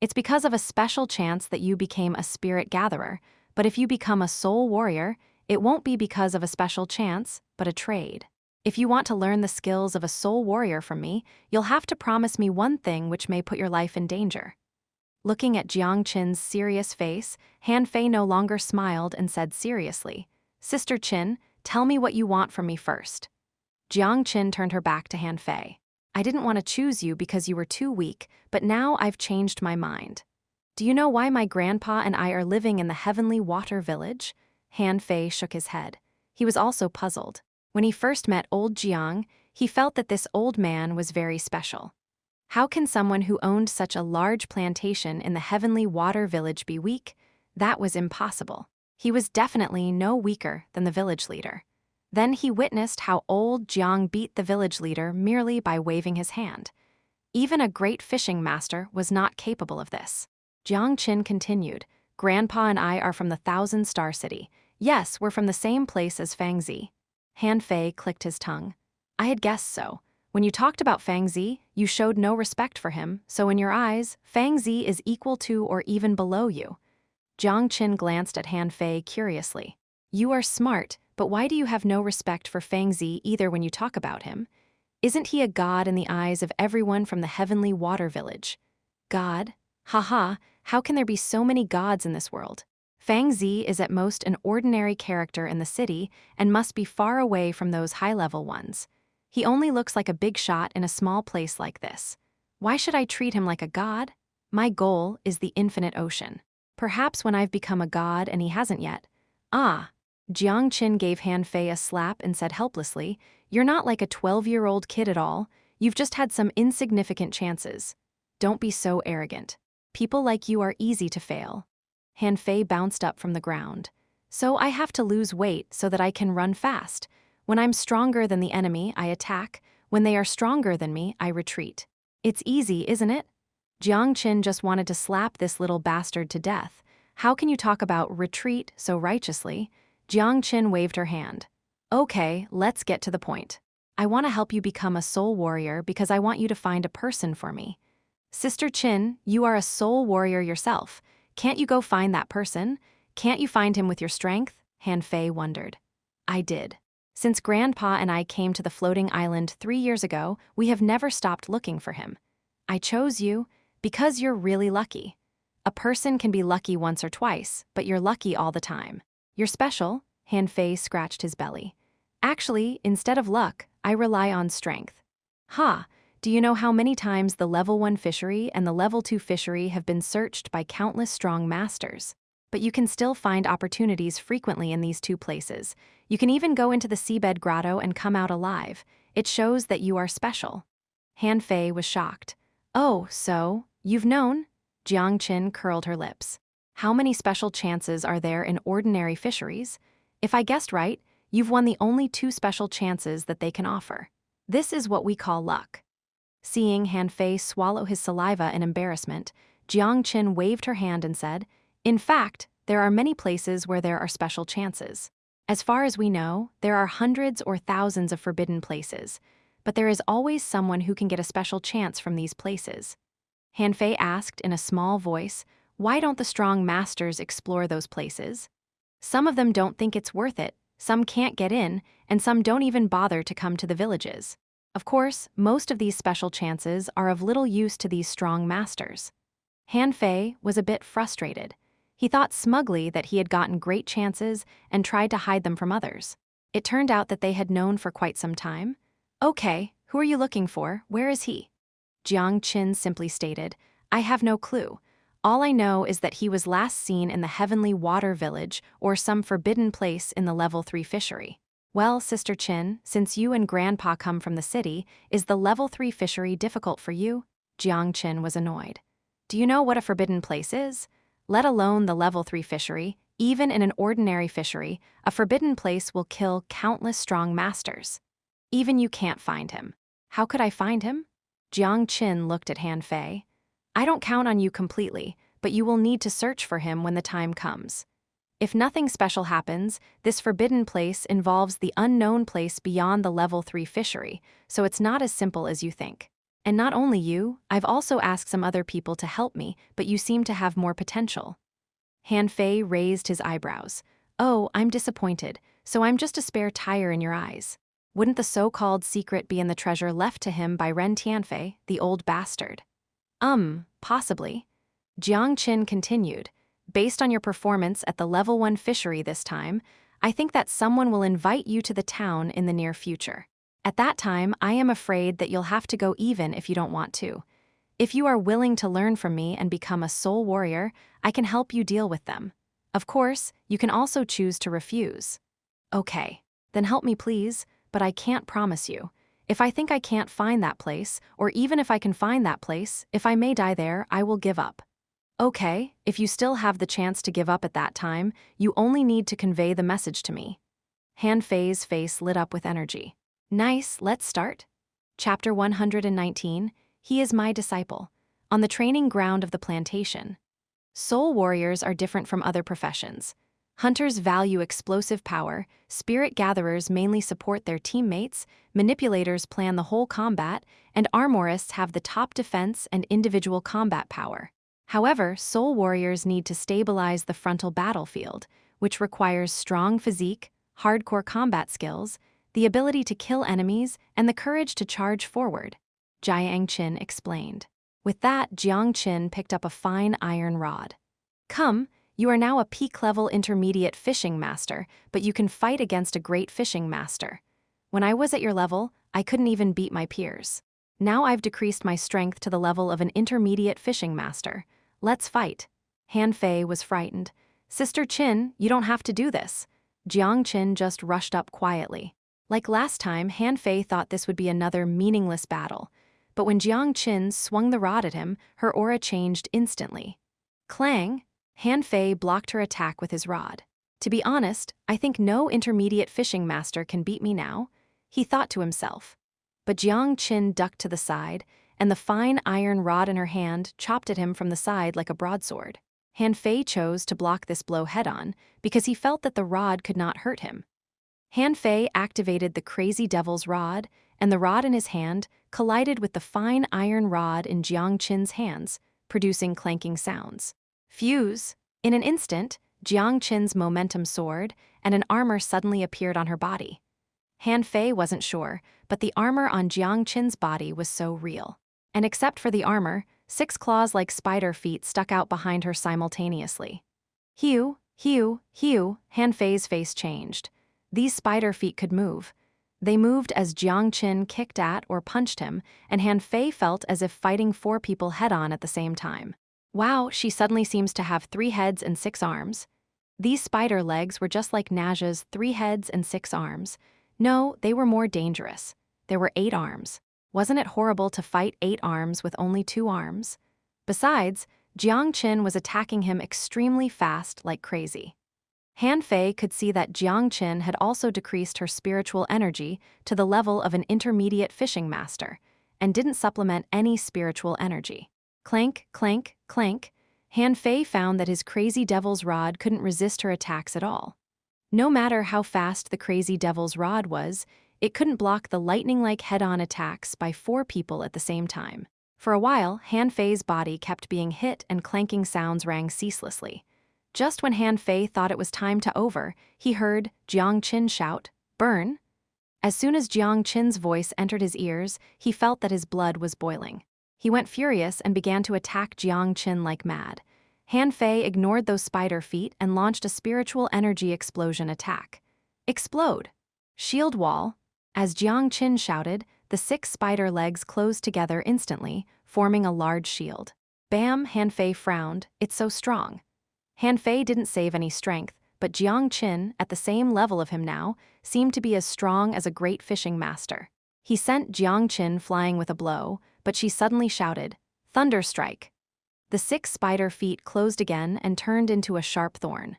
It's because of a special chance that you became a spirit gatherer, but if you become a soul warrior, it won't be because of a special chance, but a trade. If you want to learn the skills of a soul warrior from me, you'll have to promise me one thing which may put your life in danger." Looking at Jiang Qin's serious face, Han Fei no longer smiled and said seriously, "Sister Qin, tell me what you want from me first." Jiang Qin turned her back to Han Fei. "I didn't want to choose you because you were too weak, but now I've changed my mind. Do you know why my grandpa and I are living in the heavenly water village?" Han Fei shook his head. He was also puzzled. When he first met old Jiang, he felt that this old man was very special. How can someone who owned such a large plantation in the heavenly water village be weak? That was impossible. He was definitely no weaker than the village leader. Then he witnessed how old Jiang beat the village leader merely by waving his hand. Even a great fishing master was not capable of this. Jiang Qin continued, "Grandpa and I are from the Thousand Star City. Yes, we're from the same place as Fang Zi." Han Fei clicked his tongue. "I had guessed so. When you talked about Fang Zi, you showed no respect for him, so in your eyes, Fang Zi is equal to or even below you." Jiang Qin glanced at Han Fei curiously. "You are smart, but why do you have no respect for Fang Zi either when you talk about him? Isn't he a god in the eyes of everyone from the heavenly water village?" "God? Haha, how can there be so many gods in this world? Fang Zi is at most an ordinary character in the city and must be far away from those high-level ones. He only looks like a big shot in a small place like this. Why should I treat him like a god? My goal is the infinite ocean. Perhaps when I've become a god and he hasn't yet." "Ah." Jiang Qin gave Han Fei a slap and said helplessly, "You're not like a 12-year-old kid at all. You've just had some insignificant chances. Don't be so arrogant. People like you are easy to fail." Han Fei bounced up from the ground. "So I have to lose weight so that I can run fast. When I'm stronger than the enemy, I attack. When they are stronger than me, I retreat. It's easy, isn't it?" Jiang Qin just wanted to slap this little bastard to death. "How can you talk about retreat so righteously?" Jiang Qin waved her hand. "Okay, let's get to the point. I want to help you become a soul warrior because I want you to find a person for me." "Sister Qin, you are a soul warrior yourself. Can't you go find that person? Can't you find him with your strength?" Han Fei wondered. "I did. Since Grandpa and I came to the floating island 3 years ago, we have never stopped looking for him. I chose you because you're really lucky. A person can be lucky once or twice, but you're lucky all the time. You're special." Han Fei scratched his belly. "Actually, instead of luck, I rely on strength." "Ha! Do you know how many times the level 1 fishery and the level 2 fishery have been searched by countless strong masters? But you can still find opportunities frequently in these two places. You can even go into the seabed grotto and come out alive. It shows that you are special." Han Fei was shocked. "Oh, so, you've known?" Jiang Qin curled her lips. "How many special chances are there in ordinary fisheries? If I guessed right, you've won the only 2 special chances that they can offer. This is what we call luck." Seeing Han Fei swallow his saliva in embarrassment, Jiang Qin waved her hand and said, "In fact, there are many places where there are special chances. As far as we know, there are hundreds or thousands of forbidden places, but there is always someone who can get a special chance from these places." Han Fei asked in a small voice, "Why don't the strong masters explore those places?" "Some of them don't think it's worth it, some can't get in, and some don't even bother to come to the villages. Of course, most of these special chances are of little use to these strong masters." Han Fei was a bit frustrated. He thought smugly that he had gotten great chances and tried to hide them from others. It turned out that they had known for quite some time. "Okay, who are you looking for? Where is he?" Jiang Qin simply stated, "I have no clue. All I know is that he was last seen in the heavenly water village or some forbidden place in the level 3 fishery." "Well, Sister Qin, since you and Grandpa come from the city, is the level 3 fishery difficult for you?" Jiang Qin was annoyed. "Do you know what a forbidden place is? Let alone the level 3 fishery, even in an ordinary fishery, a forbidden place will kill countless strong masters. Even you can't find him." "How could I find him?" Jiang Qin looked at Han Fei. "I don't count on you completely, but you will need to search for him when the time comes. If nothing special happens, this forbidden place involves the unknown place beyond the level 3 fishery, so it's not as simple as you think. And not only you, I've also asked some other people to help me, but you seem to have more potential." Han Fei raised his eyebrows. "Oh, I'm disappointed, so I'm just a spare tire in your eyes. Wouldn't the so-called secret be in the treasure left to him by Ren Tianfei, the old bastard?" Possibly." Jiang Qin continued, "Based on your performance at the level 1 fishery this time, I think that someone will invite you to the town in the near future. At that time, I am afraid that you'll have to go even if you don't want to. If you are willing to learn from me and become a soul warrior, I can help you deal with them. Of course, you can also choose to refuse." "Okay, then help me please, but I can't promise you. If I think I can't find that place, or even if I can find that place, if I may die there, I will give up." "Okay, if you still have the chance to give up at that time, you only need to convey the message to me." Han Fei's face lit up with energy. "Nice, let's start." Chapter 119, He is My Disciple. On the training ground of the plantation. Soul warriors are different from other professions. Hunters value explosive power, spirit gatherers mainly support their teammates, manipulators plan the whole combat, and armorists have the top defense and individual combat power. However, soul warriors need to stabilize the frontal battlefield, which requires strong physique, hardcore combat skills, the ability to kill enemies, and the courage to charge forward, Jiang Qin explained. With that, Jiang Qin picked up a fine iron rod. "Come, you are now a peak-level intermediate fishing master, but you can fight against a great fishing master. When I was at your level, I couldn't even beat my peers. Now I've decreased my strength to the level of an intermediate fishing master. Let's fight." Han Fei was frightened. "Sister Qin, you don't have to do this." Jiang Qin just rushed up quietly. Like last time, Han Fei thought this would be another meaningless battle. But when Jiang Qin swung the rod at him, her aura changed instantly. Clang! Han Fei blocked her attack with his rod. "To be honest, I think no intermediate fishing master can beat me now," he thought to himself. But Jiang Qin ducked to the side, and the fine iron rod in her hand chopped at him from the side like a broadsword. Han Fei chose to block this blow head-on because he felt that the rod could not hurt him. Han Fei activated the crazy devil's rod, and the rod in his hand collided with the fine iron rod in Jiang Qin's hands, producing clanking sounds. Fuse! In an instant, Jiang Qin's momentum soared, and an armor suddenly appeared on her body. Han Fei wasn't sure, but the armor on Jiang Qin's body was so real. And except for the armor, 6 claws like spider feet stuck out behind her simultaneously. "Hew, hew, hew," Han Fei's face changed. These spider feet could move. They moved as Jiang Qin kicked at or punched him, and Han Fei felt as if fighting 4 people head-on at the same time. Wow, she suddenly seems to have 3 heads and 6 arms. These spider legs were just like Naja's 3 heads and 6 arms. No, they were more dangerous. There were 8 arms. Wasn't it horrible to fight 8 arms with only 2 arms? Besides, Jiang Qin was attacking him extremely fast like crazy. Han Fei could see that Jiang Qin had also decreased her spiritual energy to the level of an intermediate fishing master, and didn't supplement any spiritual energy. Clank, clank, clank. Han Fei found that his crazy devil's rod couldn't resist her attacks at all. No matter how fast the crazy devil's rod was, it couldn't block the lightning-like head-on attacks by 4 people at the same time. For a while, Han Fei's body kept being hit and clanking sounds rang ceaselessly. Just when Han Fei thought it was time to over, he heard Jiang Qin shout, "Burn!" As soon as Jiang Qin's voice entered his ears, he felt that his blood was boiling. He went furious and began to attack Jiang Qin like mad. Han Fei ignored those spider feet and launched a spiritual energy explosion attack. Explode! Shield wall! As Jiang Qin shouted, the 6 spider legs closed together instantly, forming a large shield. Bam! Han Fei frowned. It's so strong. Han Fei didn't save any strength, but Jiang Qin, at the same level of him now, seemed to be as strong as a great fishing master. He sent Jiang Qin flying with a blow, but she suddenly shouted, "Thunder strike!" The 6 spider feet closed again and turned into a sharp thorn.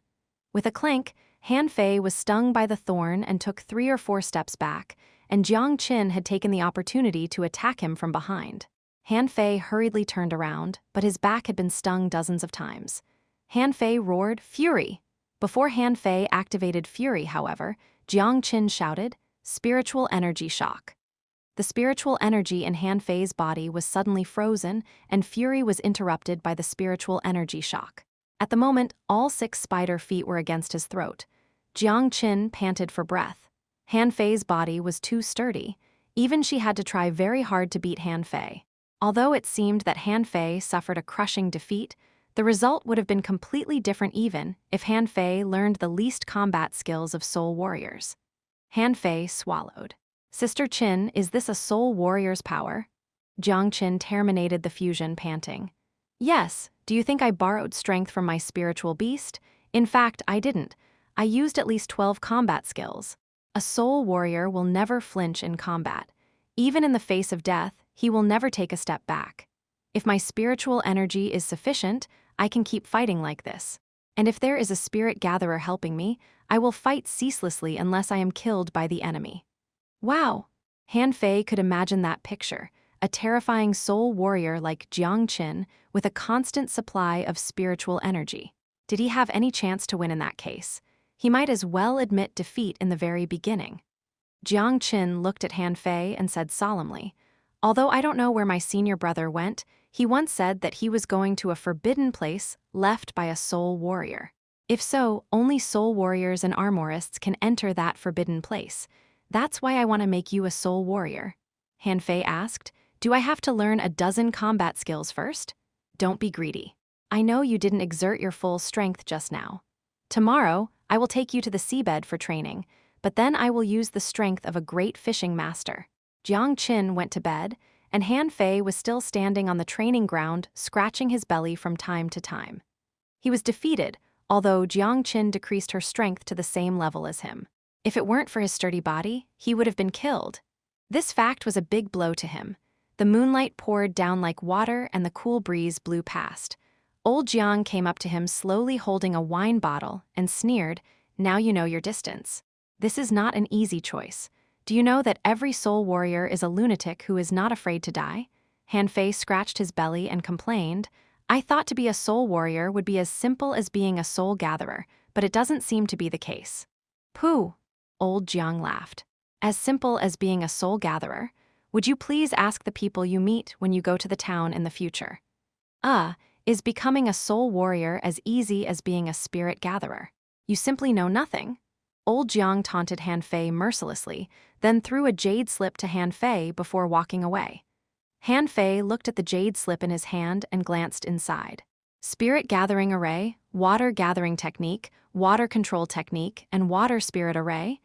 With a clank, Han Fei was stung by the thorn and took 3 or 4 steps back, and Jiang Qin had taken the opportunity to attack him from behind. Han Fei hurriedly turned around, but his back had been stung dozens of times. Han Fei roared, "Fury!" Before Han Fei activated Fury, however, Jiang Qin shouted, "Spiritual energy shock." The spiritual energy in Han Fei's body was suddenly frozen, and Fury was interrupted by the spiritual energy shock. At the moment, all 6 spider feet were against his throat. Jiang Qin panted for breath. Han Fei's body was too sturdy. Even she had to try very hard to beat Han Fei. Although it seemed that Han Fei suffered a crushing defeat, The result would have been completely different even if Han Fei learned the least combat skills of soul warriors. Han Fei swallowed. Sister Qin, is this a soul warrior's power? Jiang Qin terminated the fusion, panting. Yes, do you think I borrowed strength from my spiritual beast? In fact, I didn't. I used at least 12 combat skills. A soul warrior will never flinch in combat. Even in the face of death, he will never take a step back. If my spiritual energy is sufficient, I can keep fighting like this. And if there is a spirit gatherer helping me, I will fight ceaselessly unless I am killed by the enemy. Wow! Han Fei could imagine that picture, a terrifying soul warrior like Jiang Qin with a constant supply of spiritual energy. Did he have any chance to win in that case? He might as well admit defeat in the very beginning. Jiang Qin looked at Han Fei and said solemnly, "Although I don't know where my senior brother went, he once said that he was going to a forbidden place left by a soul warrior. If so, only soul warriors and armorists can enter that forbidden place. That's why I want to make you a soul warrior." Han Fei asked, "Do I have to learn a dozen combat skills first?" Don't be greedy. I know you didn't exert your full strength just now. Tomorrow, I will take you to the seabed for training, but then I will use the strength of a great fishing master. Jiang Qin went to bed, and Han Fei was still standing on the training ground, scratching his belly from time to time. He was defeated, although Jiang Qin decreased her strength to the same level as him. If it weren't for his sturdy body, he would have been killed. This fact was a big blow to him. The moonlight poured down like water and the cool breeze blew past. Old Jiang came up to him slowly holding a wine bottle and sneered, "Now you know your distance. This is not an easy choice. Do you know that every soul warrior is a lunatic who is not afraid to die?" Han Fei scratched his belly and complained, "I thought to be a soul warrior would be as simple as being a soul gatherer, but it doesn't seem to be the case." "Pooh!" Old Jiang laughed. "As simple as being a soul gatherer? Would you please ask the people you meet when you go to the town in the future? Is becoming a soul warrior as easy as being a spirit gatherer? You simply know nothing." Old Jiang taunted Han Fei mercilessly, then threw a jade slip to Han Fei before walking away. Han Fei looked at the jade slip in his hand and glanced inside. Spirit gathering array, water gathering technique, water control technique, and water spirit array.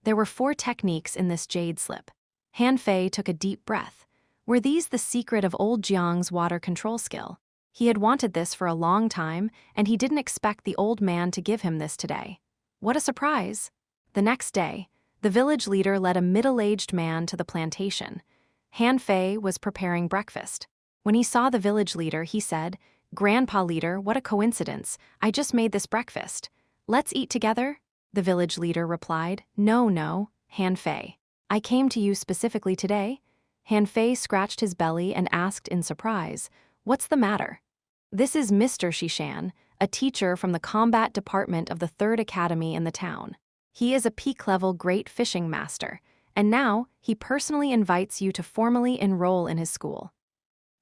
There were 4 techniques in this jade slip. Han Fei took a deep breath. Were these the secret of old Jiang's water control skill? He had wanted this for a long time, and he didn't expect the old man to give him this today. What a surprise! The next day, the village leader led a middle-aged man to the plantation. Han Fei was preparing breakfast. When he saw the village leader, he said, "Grandpa leader, what a coincidence. I just made this breakfast. Let's eat together?" The village leader replied, No, Han Fei. I came to you specifically today." Han Fei scratched his belly and asked in surprise, "What's the matter?" "This is Mr. Shishan, a teacher from the combat department of the 3rd Academy in the town. He is a peak-level great fishing master, and now he personally invites you to formally enroll in his school."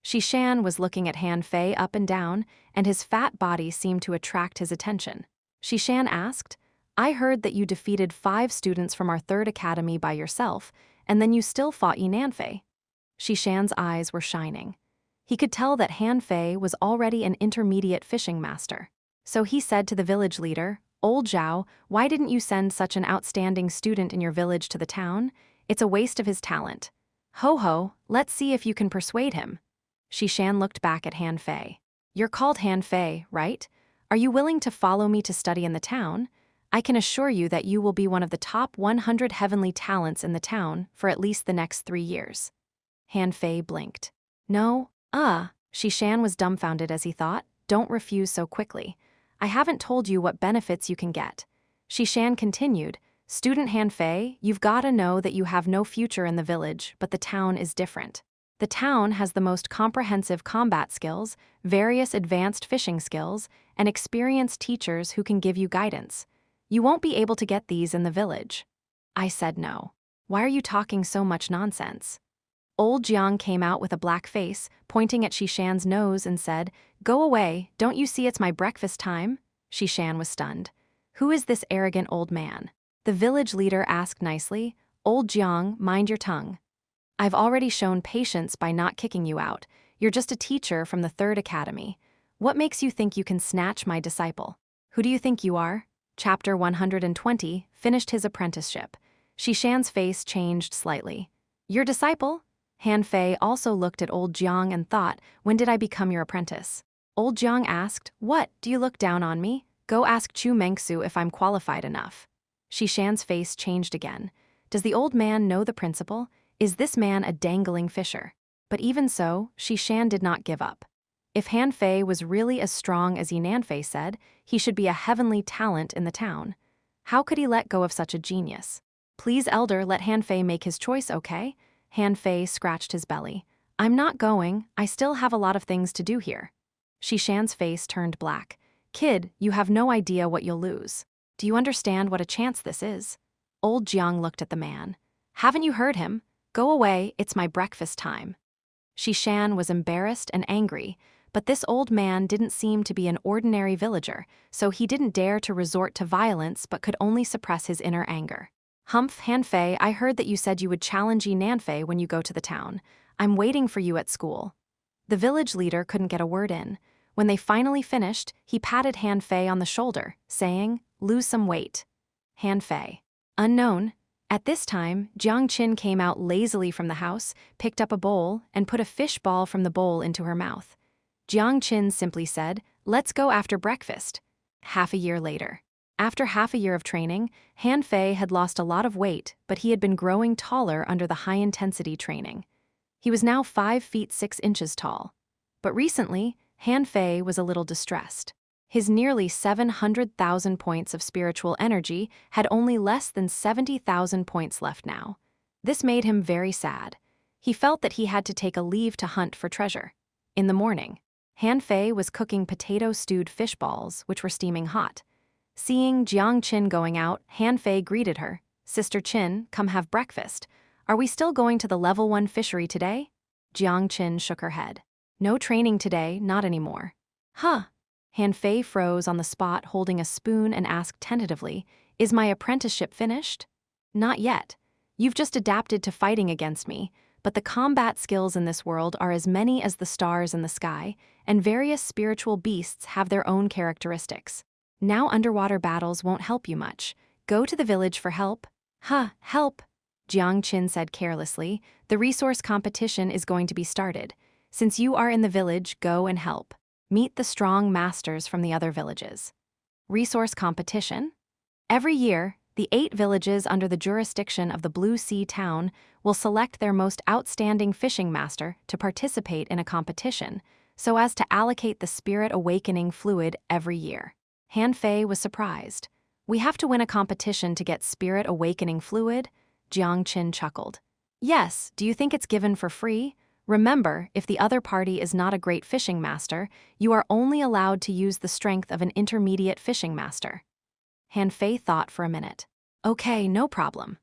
Shishan was looking at Han Fei up and down, and his fat body seemed to attract his attention. Shishan asked, "I heard that you defeated 5 students from our 3rd Academy by yourself, and then you still fought Yanfei." Shishan's eyes were shining. He could tell that Han Fei was already an intermediate fishing master. So he said to the village leader, "Old Zhao, why didn't you send such an outstanding student in your village to the town? It's a waste of his talent. Ho, let's see if you can persuade him." Shishan looked back at Han Fei. "You're called Han Fei, right? Are you willing to follow me to study in the town? I can assure you that you will be one of the top 100 heavenly talents in the town for at least the next 3 years." Han Fei blinked. "No, Shishan was dumbfounded as he thought, "Don't refuse so quickly. I haven't told you what benefits you can get." Shishan continued, "Student Han Fei, you've gotta know that you have no future in the village, but the town is different. The town has the most comprehensive combat skills, various advanced fishing skills, and experienced teachers who can give you guidance. You won't be able to get these in the village." I said no. "Why are you talking so much nonsense?" Old Jiang came out with a black face, pointing at Shishan's nose and said, "Go away, don't you see it's my breakfast time?" Shishan was stunned. "Who is this arrogant old man?" The village leader asked nicely, "Old Jiang, mind your tongue. I've already shown patience by not kicking you out. You're just a teacher from the 3rd Academy. What makes you think you can snatch my disciple? Who do you think you are? Chapter 120 finished his apprenticeship. Shishan's face changed slightly. Your disciple? Han Fei also looked at old Jiang and thought, when did I become your apprentice? Old Jiang asked, what, do you look down on me? Go ask Chu Mengsu if I'm qualified enough. Shishan's face changed again. Does the old man know the principal? Is this man a dangling fisher? But even so, Shishan did not give up. If Han Fei was really as strong as Yinan Fei said, he should be a heavenly talent in the town. How could he let go of such a genius? Please, elder, let Han Fei make his choice, okay? Han Fei scratched his belly. I'm not going, I still have a lot of things to do here. Shishan's face turned black. Kid, you have no idea what you'll lose. Do you understand what a chance this is? Old Jiang looked at the man. Haven't you heard him? Go away, it's my breakfast time. Shishan was embarrassed and angry, but this old man didn't seem to be an ordinary villager, so he didn't dare to resort to violence but could only suppress his inner anger. Humph, Han Fei, I heard that you said you would challenge Yinan Fei when you go to the town. I'm waiting for you at school. The village leader couldn't get a word in. When they finally finished, he patted Han Fei on the shoulder, saying, lose some weight. Han Fei. Unknown. At this time, Jiang Qin came out lazily from the house, picked up a bowl, and put a fish ball from the bowl into her mouth. Jiang Qin simply said, let's go after breakfast. Half a year later. After half a year of training, Han Fei had lost a lot of weight, but he had been growing taller under the high-intensity training. He was now 5 feet 6 inches tall. But recently, Han Fei was a little distressed. His nearly 700,000 points of spiritual energy had only less than 70,000 points left now. This made him very sad. He felt that he had to take a leave to hunt for treasure. In the morning, Han Fei was cooking potato-stewed fish balls, which were steaming hot. Seeing Jiang Qin going out, Han Fei greeted her. Sister Qin, come have breakfast. Are we still going to the level 1 fishery today? Jiang Qin shook her head. No training today, not anymore. Huh. Han Fei froze on the spot holding a spoon and asked tentatively, is my apprenticeship finished? Not yet. You've just adapted to fighting against me, but the combat skills in this world are as many as the stars in the sky, and various spiritual beasts have their own characteristics. Now underwater battles won't help you much. Go to the village for help. Huh, help. Jiang Qin said carelessly, the resource competition is going to be started. Since you are in the village, go and help. Meet the strong masters from the other villages. Resource competition? Every year, the 8 villages under the jurisdiction of the Blue Sea town will select their most outstanding fishing master to participate in a competition, so as to allocate the spirit awakening fluid every year. Han Fei was surprised. We have to win a competition to get spirit awakening fluid? Jiang Qin chuckled. Yes, do you think it's given for free? Remember, if the other party is not a great fishing master, you are only allowed to use the strength of an intermediate fishing master. Han Fei thought for a minute. Okay, no problem.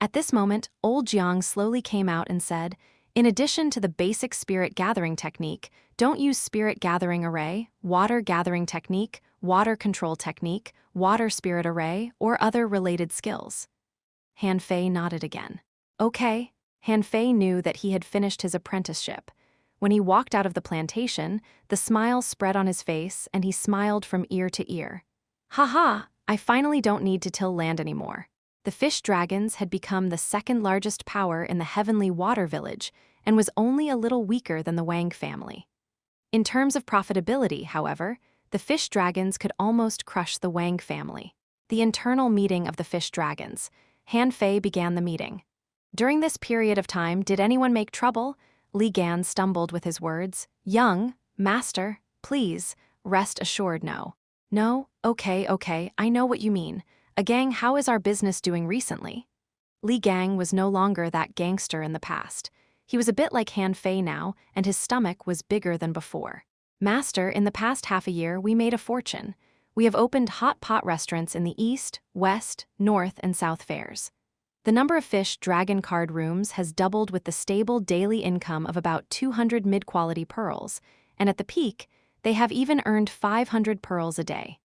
At this moment, old Jiang slowly came out and said, in addition to the basic spirit gathering technique, don't use spirit gathering array, water gathering technique, water control technique, water spirit array, or other related skills. Han Fei nodded again. Okay. Han Fei knew that he had finished his apprenticeship. When he walked out of the plantation, the smile spread on his face and he smiled from ear to ear. Ha, I finally don't need to till land anymore. The fish dragons had become the second largest power in the heavenly water village and was only a little weaker than the Wang family. In terms of profitability, however, the fish dragons could almost crush the Wang family. The internal meeting of the fish dragons. Han Fei began the meeting. During this period of time, did anyone make trouble? Li Gan stumbled with his words. Young, master, please, rest assured no. No, okay, I know what you mean. Gang, how is our business doing recently? Li Gang was no longer that gangster in the past. He was a bit like Han Fei now, and his stomach was bigger than before. Master, in the past half a year, we made a fortune. We have opened hot pot restaurants in the East, West, North, and South fairs. The number of fish dragon card rooms has doubled with the stable daily income of about 200 mid-quality pearls, and at the peak, they have even earned 500 pearls a day.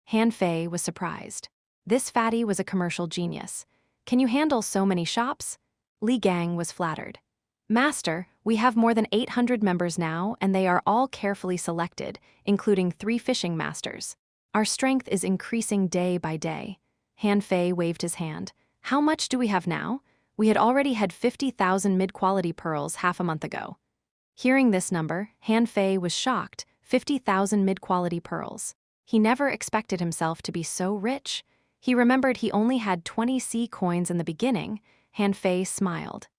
Han Fei was surprised. This fatty was a commercial genius. Can you handle so many shops? Li Gang was flattered. Master, We have more than 800 members now, and they are all carefully selected, including 3 fishing masters. Our strength is increasing day by day. Han Fei waved his hand. How much do we have now? We had already had 50,000 mid-quality pearls half a month ago. Hearing this number, Han Fei was shocked. 50,000 mid-quality pearls. He never expected himself to be so rich. He remembered he only had 20 C coins in the beginning. Han Fei smiled.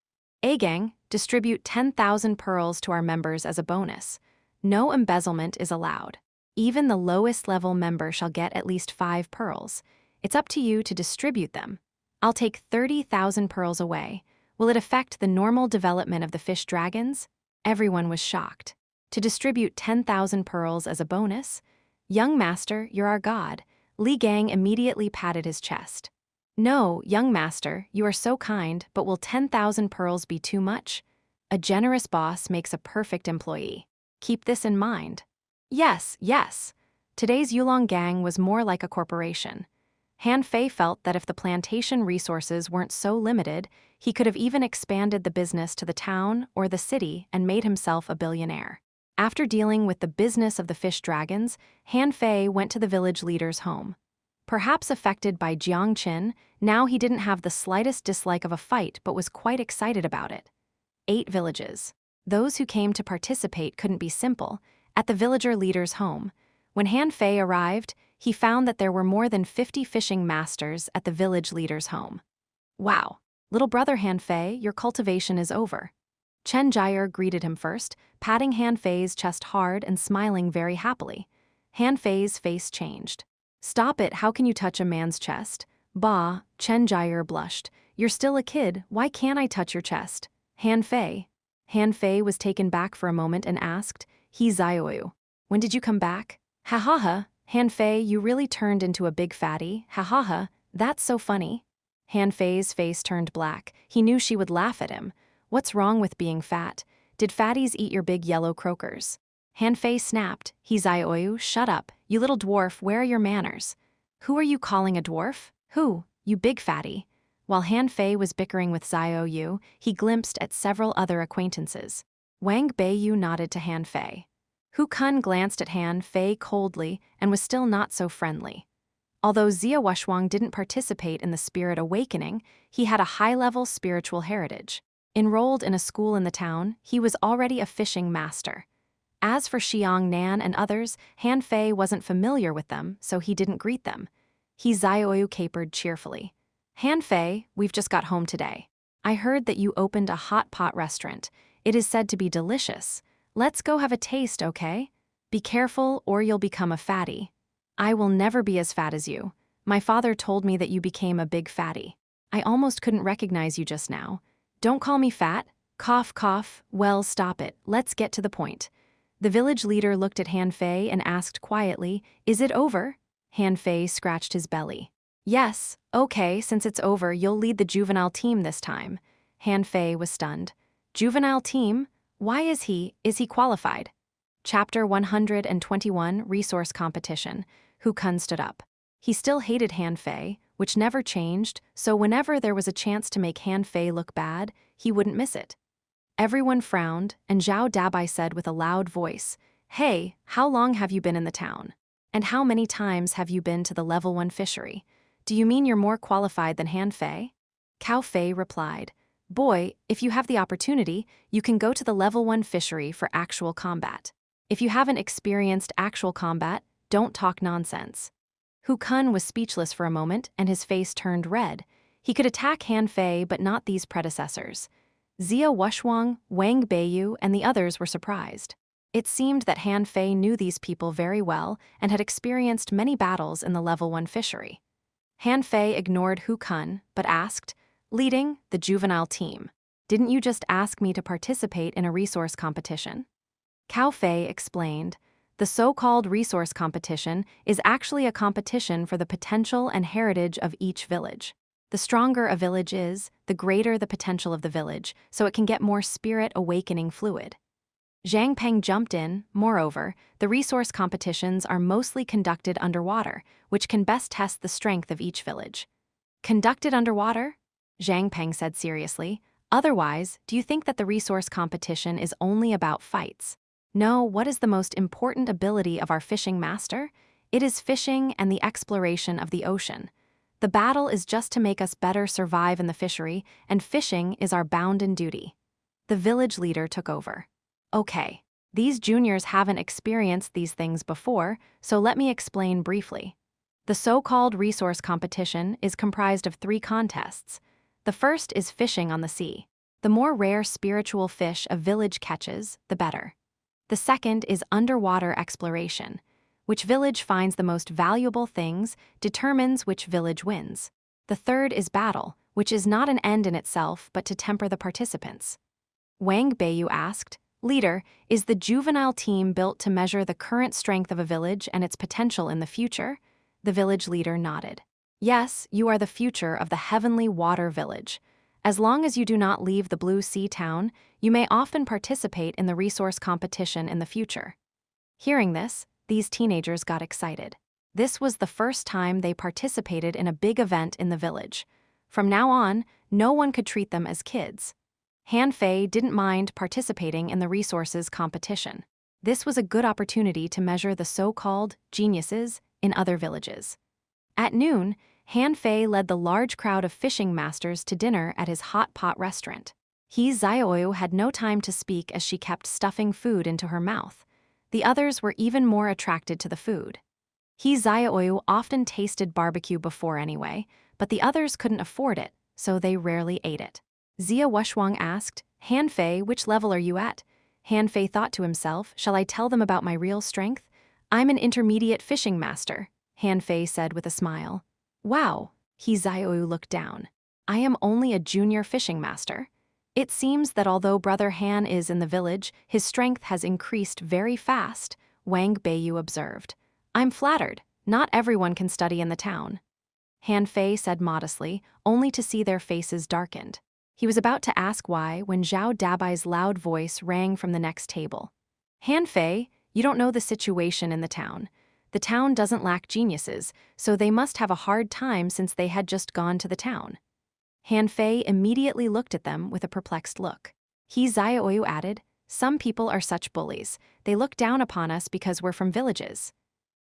Gang, distribute 10,000 pearls to our members as a bonus. No embezzlement is allowed. Even the lowest level member shall get at least 5 pearls. It's up to you to distribute them. I'll take 30,000 pearls away. Will it affect the normal development of the fish dragons? Everyone was shocked. To distribute 10,000 pearls as a bonus? Young master, you're our god. Li Gang immediately patted his chest. No, young master, you are so kind, but will 10,000 pearls be too much? A generous boss makes a perfect employee. Keep this in mind. Yes, yes. Today's Yulong Gang was more like a corporation. Han Fei felt that if the plantation resources weren't so limited, he could have even expanded the business to the town or the city and made himself a billionaire. After dealing with the business of the fish dragons, Han Fei went to the village leader's home. Perhaps affected by Jiang Qin, now he didn't have the slightest dislike of a fight but was quite excited about it. 8 villages. Those who came to participate couldn't be simple. At the villager leader's home, when Han Fei arrived, he found that there were more than 50 fishing masters at the village leader's home. Wow, little brother Han Fei, your cultivation is over. Chen Jier greeted him first, patting Han Fei's chest hard and smiling very happily. Han Fei's face changed. Stop it, how can you touch a man's chest? Bah, Chen Jier blushed. You're still a kid, why can't I touch your chest? Han Fei. Han Fei was taken back for a moment and asked, He Zioyu. When did you come back? Ha ha ha, Han Fei, you really turned into a big fatty, ha ha ha, that's so funny. Han Fei's face turned black. He knew she would laugh at him. What's wrong with being fat? Did fatties eat your big yellow croakers? Han Fei snapped. He Zioyu, shut up. You little dwarf, where are your manners? Who are you calling a dwarf? Who? You big fatty. While Han Fei was bickering with Zioyu, he glimpsed at several other acquaintances. Wang Beiyu nodded to Han Fei. Hu Kun glanced at Han Fei coldly and was still not so friendly. Although Zia Wushwang didn't participate in the spirit awakening, he had a high-level spiritual heritage. Enrolled in a school in the town, he was already a fishing master. As for Xiang Nan and others, Han Fei wasn't familiar with them, so he didn't greet them. He Zioyu capered cheerfully. Han Fei, we've just got home today. I heard that you opened a hot pot restaurant. It is said to be delicious. Let's go have a taste, okay? Be careful or you'll become a fatty. I will never be as fat as you. My father told me that you became a big fatty. I almost couldn't recognize you just now. Don't call me fat. Cough, cough. Well, stop it. Let's get to the point. The village leader looked at Han Fei and asked quietly, Is it over? Han Fei scratched his belly. Yes, okay, since it's over, you'll lead the juvenile team this time. Han Fei was stunned. Juvenile team? Why is he qualified? Chapter 121, Resource Competition. Hu Kun stood up. He still hated Han Fei, which never changed, so whenever there was a chance to make Han Fei look bad, he wouldn't miss it. Everyone frowned, and Zhao Dabai said with a loud voice, Hey, how long have you been in the town? And how many times have you been to the level 1 fishery? Do you mean you're more qualified than Han Fei? Cao Fei replied, Boy, if you have the opportunity, you can go to the level 1 fishery for actual combat. If you haven't experienced actual combat, don't talk nonsense. Hu Kun was speechless for a moment, and his face turned red. He could attack Han Fei, but not these predecessors. Zia Wushwang, Wang Beiyu, and the others were surprised. It seemed that Han Fei knew these people very well and had experienced many battles in the level 1 fishery. Han Fei ignored Hu Kun, but asked, Leading the juvenile team. Didn't you just ask me to participate in a resource competition? Cao Fei explained, the so-called resource competition is actually a competition for the potential and heritage of each village. The stronger a village is, the greater the potential of the village, so it can get more spirit awakening fluid. Zhang Peng jumped in. Moreover, the resource competitions are mostly conducted underwater, which can best test the strength of each village. Conducted underwater? Zhang Peng said seriously. Otherwise, do you think that the resource competition is only about fights? No, what is the most important ability of our fishing master? It is fishing and the exploration of the ocean. The battle is just to make us better survive in the fishery, and fishing is our bounden duty. The village leader took over. Okay, these juniors haven't experienced these things before, so let me explain briefly. The so-called resource competition is comprised of 3 contests. The first is fishing on the sea. The more rare spiritual fish a village catches, the better. The second is underwater exploration. Which village finds the most valuable things determines which village wins. The third is battle, which is not an end in itself but to temper the participants. Wang Beiyu asked, "Leader, is the juvenile team built to measure the current strength of a village and its potential in the future?" The village leader nodded. "Yes, you are the future of the Heavenly Water Village. As long as you do not leave the Blue Sea town, you may often participate in the resource competition in the future." Hearing this, these teenagers got excited. This was the first time they participated in a big event in the village. From now on, no one could treat them as kids. Han Fei didn't mind participating in the resources competition. This was a good opportunity to measure the so-called geniuses in other villages. At noon, Han Fei led the large crowd of fishing masters to dinner at his hot pot restaurant. He Xiaoyu had no time to speak as she kept stuffing food into her mouth. The others were even more attracted to the food. He Xiaoyu often tasted barbecue before anyway, but the others couldn't afford it, so they rarely ate it. Zia Wushwang asked, "Han Fei, which level are you at?" Han Fei thought to himself, "Shall I tell them about my real strength? I'm an intermediate fishing master," Han Fei said with a smile. "Wow," He Xiaoyu looked down. "I am only a junior fishing master." It seems that although Brother Han is in the village, his strength has increased very fast, Wang Beiyu observed. "I'm flattered. Not everyone can study in the town." Han Fei said modestly, only to see their faces darkened. He was about to ask why when Zhao Dabai's loud voice rang from the next table. "Han Fei, you don't know the situation in the town. The town doesn't lack geniuses, so they must have a hard time since they had just gone to the town." Han Fei immediately looked at them with a perplexed look. He Xiaoyu added, "Some people are such bullies. They look down upon us because we're from villages."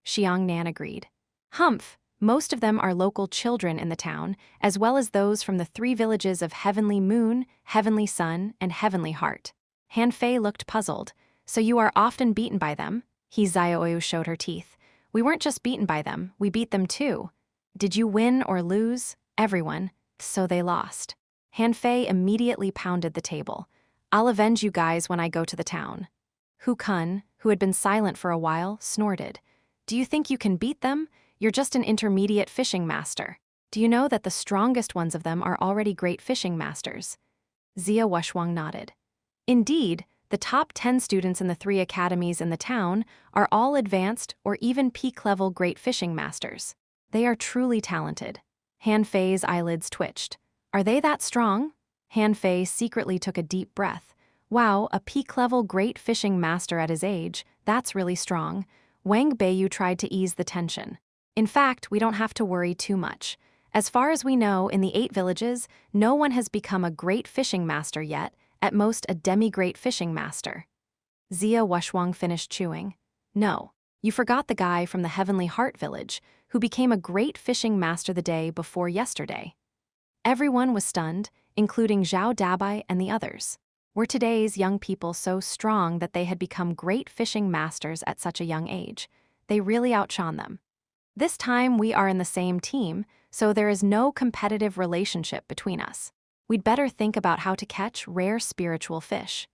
Xiang Nan agreed. "Humph, most of them are local children in the town, as well as those from the 3 villages of Heavenly Moon, Heavenly Sun, and Heavenly Heart." Han Fei looked puzzled. "So you are often beaten by them?" He Xiaoyu showed her teeth. "We weren't just beaten by them, we beat them too." "Did you win or lose?" "Everyone. So they lost." Han Fei immediately pounded the table. "I'll avenge you guys when I go to the town." Hu Kun, who had been silent for a while, snorted. "Do you think you can beat them? You're just an intermediate fishing master. Do you know that the strongest ones of them are already great fishing masters?" Zia Wushwang nodded. "Indeed, the top 10 students in the 3 academies in the town are all advanced or even peak-level great fishing masters. They are truly talented." Han Fei's eyelids twitched. "Are they that strong?" Han Fei secretly took a deep breath. "Wow, a peak-level great fishing master at his age, that's really strong." Wang Beiyu tried to ease the tension. "In fact, we don't have to worry too much. As far as we know, in the 8 villages, no one has become a great fishing master yet, at most a demi-great fishing master." Zia Wushwang finished chewing. "No, you forgot the guy from the Heavenly Heart village, who became a great fishing master the day before yesterday." Everyone was stunned, including Zhao Dabai and the others. Were today's young people so strong that they had become great fishing masters at such a young age? They really outshone them. "This time we are in the same team, so there is no competitive relationship between us. We'd better think about how to catch rare spiritual fish."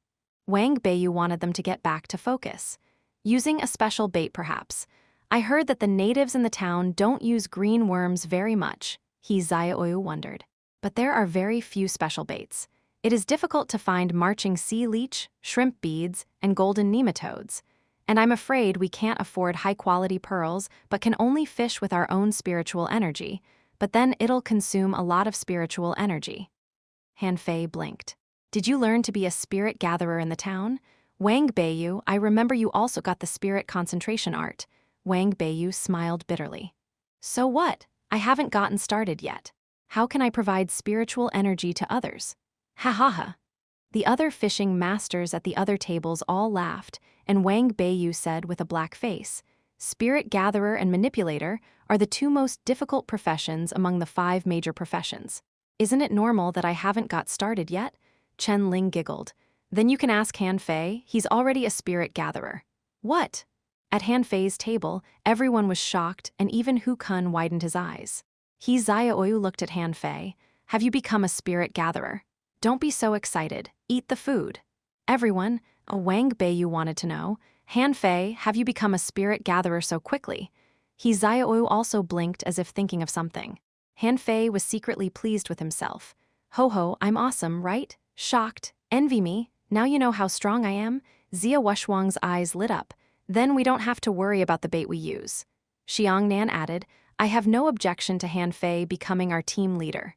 Wang Beiyu wanted them to get back to focus. "Using a special bait perhaps. I heard that the natives in the town don't use green worms very much," He Xiaoyu wondered. "But there are very few special baits. It is difficult to find marching sea leech, shrimp beads, and golden nematodes. And I'm afraid we can't afford high-quality pearls but can only fish with our own spiritual energy, but then it'll consume a lot of spiritual energy." Han Fei blinked. "Did you learn to be a spirit gatherer in the town?" "Wang Beiyu, I remember you also got the spirit concentration art." Wang Beiyu smiled bitterly. "So what? I haven't gotten started yet. How can I provide spiritual energy to others?" Ha ha ha. The other fishing masters at the other tables all laughed, and Wang Beiyu said with a black face, "Spirit gatherer and manipulator are the two most difficult professions among the 5 major professions. Isn't it normal that I haven't got started yet?" Chen Ling giggled. "Then you can ask Han Fei, he's already a spirit gatherer." "What?" At Han Fei's table, everyone was shocked, and even Hu Kun widened his eyes. He Xiaoyu looked at Han Fei. "Have you become a spirit gatherer? Don't be so excited. Eat the food." Everyone, Wang Beiyu wanted to know, "Han Fei, have you become a spirit gatherer so quickly?" He Xiaoyu also blinked as if thinking of something. Han Fei was secretly pleased with himself. "Ho ho, I'm awesome, right? Shocked? Envy me? Now you know how strong I am?" Zia Wushwang's eyes lit up. "Then we don't have to worry about the bait we use." Xiangnan added, "I have no objection to Han Fei becoming our team leader."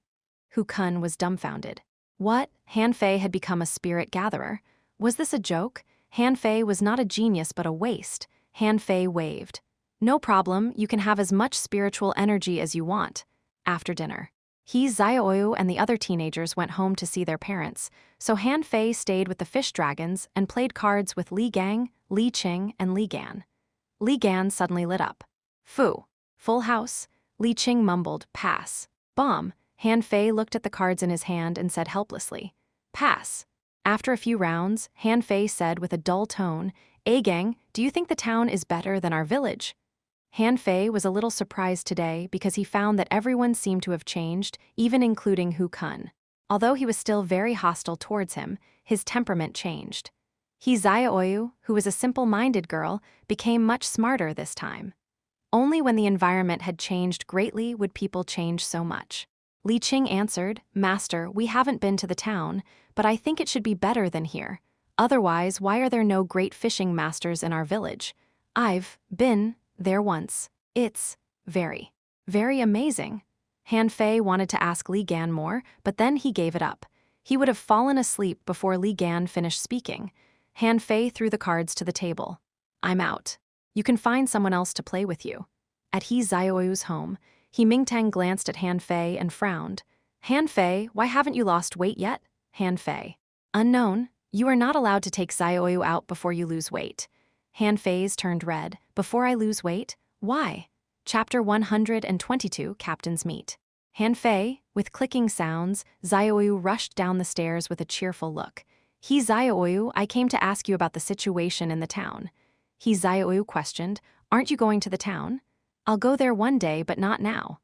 Hu Kun was dumbfounded. What? Han Fei had become a spirit gatherer? Was this a joke? Han Fei was not a genius but a waste. Han Fei waved. "No problem, you can have as much spiritual energy as you want." After dinner, he, Xiaoyu, and the other teenagers went home to see their parents, so Han Fei stayed with the fish dragons and played cards with Li Gang, Li Qing, and Li Gan. Li Gan suddenly lit up. "Fu. Full house." Li Qing mumbled, "Pass." "Bomb." Han Fei looked at the cards in his hand and said helplessly, "Pass." After a few rounds, Han Fei said with a dull tone, Gang, do you think the town is better than our village?" Han Fei was a little surprised today because he found that everyone seemed to have changed, even including Hu Kun. Although he was still very hostile towards him, his temperament changed. He Xiaoyu, who was a simple-minded girl, became much smarter this time. Only when the environment had changed greatly would people change so much. Li Qing answered, "Master, we haven't been to the town, but I think it should be better than here. Otherwise, why are there no great fishing masters in our village? I've been there once. It's very, very amazing." Han Fei wanted to ask Li Gan more, but then he gave it up. He would have fallen asleep before Li Gan finished speaking. Han Fei threw the cards to the table. "I'm out. You can find someone else to play with you." At He Xiaoyu's home, He Mingtang glanced at Han Fei and frowned. "Han Fei, why haven't you lost weight yet?" Han Fei. "Unknown. You are not allowed to take Xiaoyu out before you lose weight." Han Fei's turned red. "Before I lose weight? Why?" Chapter 122, Captains Meet. Han Fei, with clicking sounds, Xiaoyu rushed down the stairs with a cheerful look. "He Xiaoyu, I came to ask you about the situation in the town." He Xiaoyu questioned, "Aren't you going to the town?" "I'll go there one day, but not now."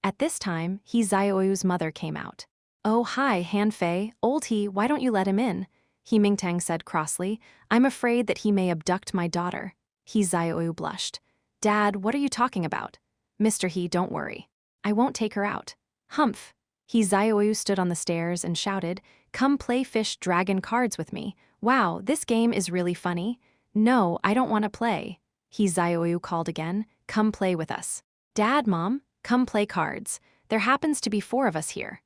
At this time, He Xiaoyu's mother came out. "Oh, hi, Han Fei, old He, why don't you let him in?" He Mingtang said crossly, "I'm afraid that he may abduct my daughter." He Xiaoyu blushed. "Dad, what are you talking about?" "Mr. He, don't worry. I won't take her out." "Humph." He Xiaoyu stood on the stairs and shouted, "Come play fish dragon cards with me. Wow, this game is really funny." "No, I don't want to play." He Xiaoyu called again, "Come play with us." "Dad, Mom, come play cards. There happens to be 4 of us here."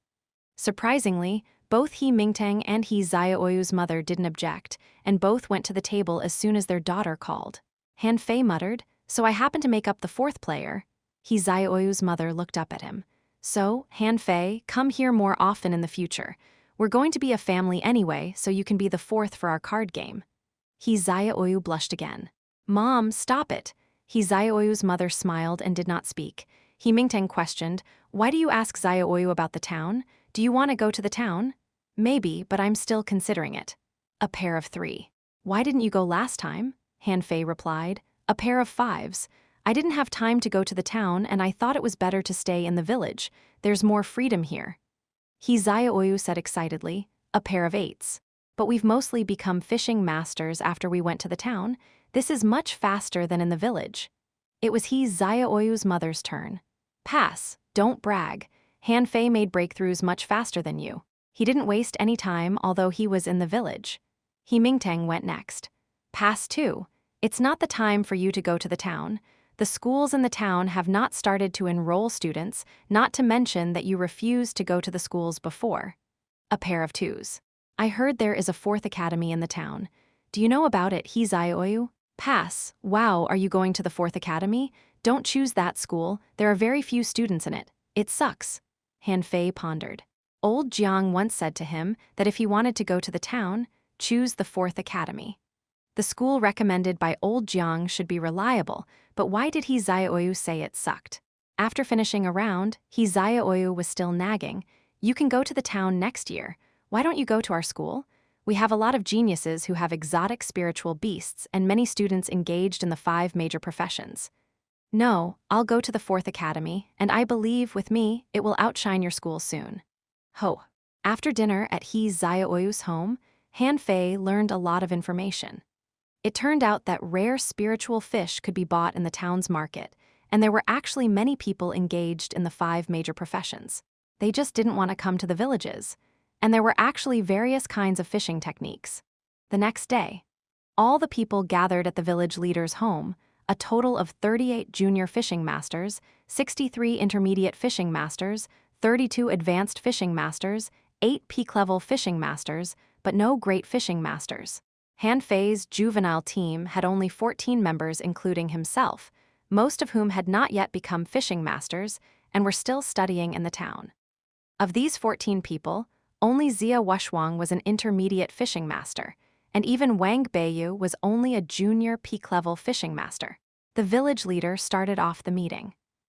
Surprisingly, both He Mingtang and He Xiaoyu's mother didn't object, and both went to the table as soon as their daughter called. Han Fei muttered, "So I happen to make up the 4th player." He Xiaoyu's mother looked up at him. "So, Han Fei, come here more often in the future. We're going to be a family anyway, so you can be the 4th for our card game." He Xiaoyu blushed again. "Mom, stop it." He Xiaoyu's mother smiled and did not speak. He Mingtang questioned, "Why do you ask Xiaoyu about the town? Do you want to go to the town?" "Maybe, but I'm still considering it." "A pair of 3. "Why didn't you go last time?" Han Fei replied. "A pair of 5s. I didn't have time to go to the town and I thought it was better to stay in the village. There's more freedom here." He Xiaoyu said excitedly, "A pair of 8s. But we've mostly become fishing masters after we went to the town. This is much faster than in the village." It was He Xiaoyu's mother's turn. "Pass, don't brag. Han Fei made breakthroughs much faster than you. He didn't waste any time although he was in the village." He Mingtang went next. "Pass too. It's not the time for you to go to the town. The schools in the town have not started to enroll students, not to mention that you refused to go to the schools before." "A pair of 2s. I heard there is a 4th academy in the town. Do you know about it, He Xiaoyu?" "Pass. Wow, are you going to the 4th academy? Don't choose that school, there are very few students in it. It sucks." Han Fei pondered. Old Jiang once said to him that if he wanted to go to the town, choose the 4th Academy. The school recommended by Old Jiang should be reliable, but why did he Xiaoyu say it sucked? After finishing a round, he Xiaoyu was still nagging. You can go to the town next year. Why don't you go to our school? We have a lot of geniuses who have exotic spiritual beasts and many students engaged in the 5 major professions. No, I'll go to the 4th Academy, and I believe, with me, it will outshine your school soon. Ho. After dinner at he Xiaoyu's home, Han Fei learned a lot of information. It turned out that rare spiritual fish could be bought in the town's market, and there were actually many people engaged in the 5 major professions. They just didn't want to come to the villages, and there were actually various kinds of fishing techniques. The next day, all the people gathered at the village leader's home, a total of 38 junior fishing masters, 63 intermediate fishing masters, 32 advanced fishing masters, 8 peak-level fishing masters, but no great fishing masters. Han Fei's juvenile team had only 14 members including himself, most of whom had not yet become fishing masters and were still studying in the town. Of these 14 people, only Zia Wushwang was an intermediate fishing master, and even Wang Beiyu was only a junior peak-level fishing master. The village leader started off the meeting.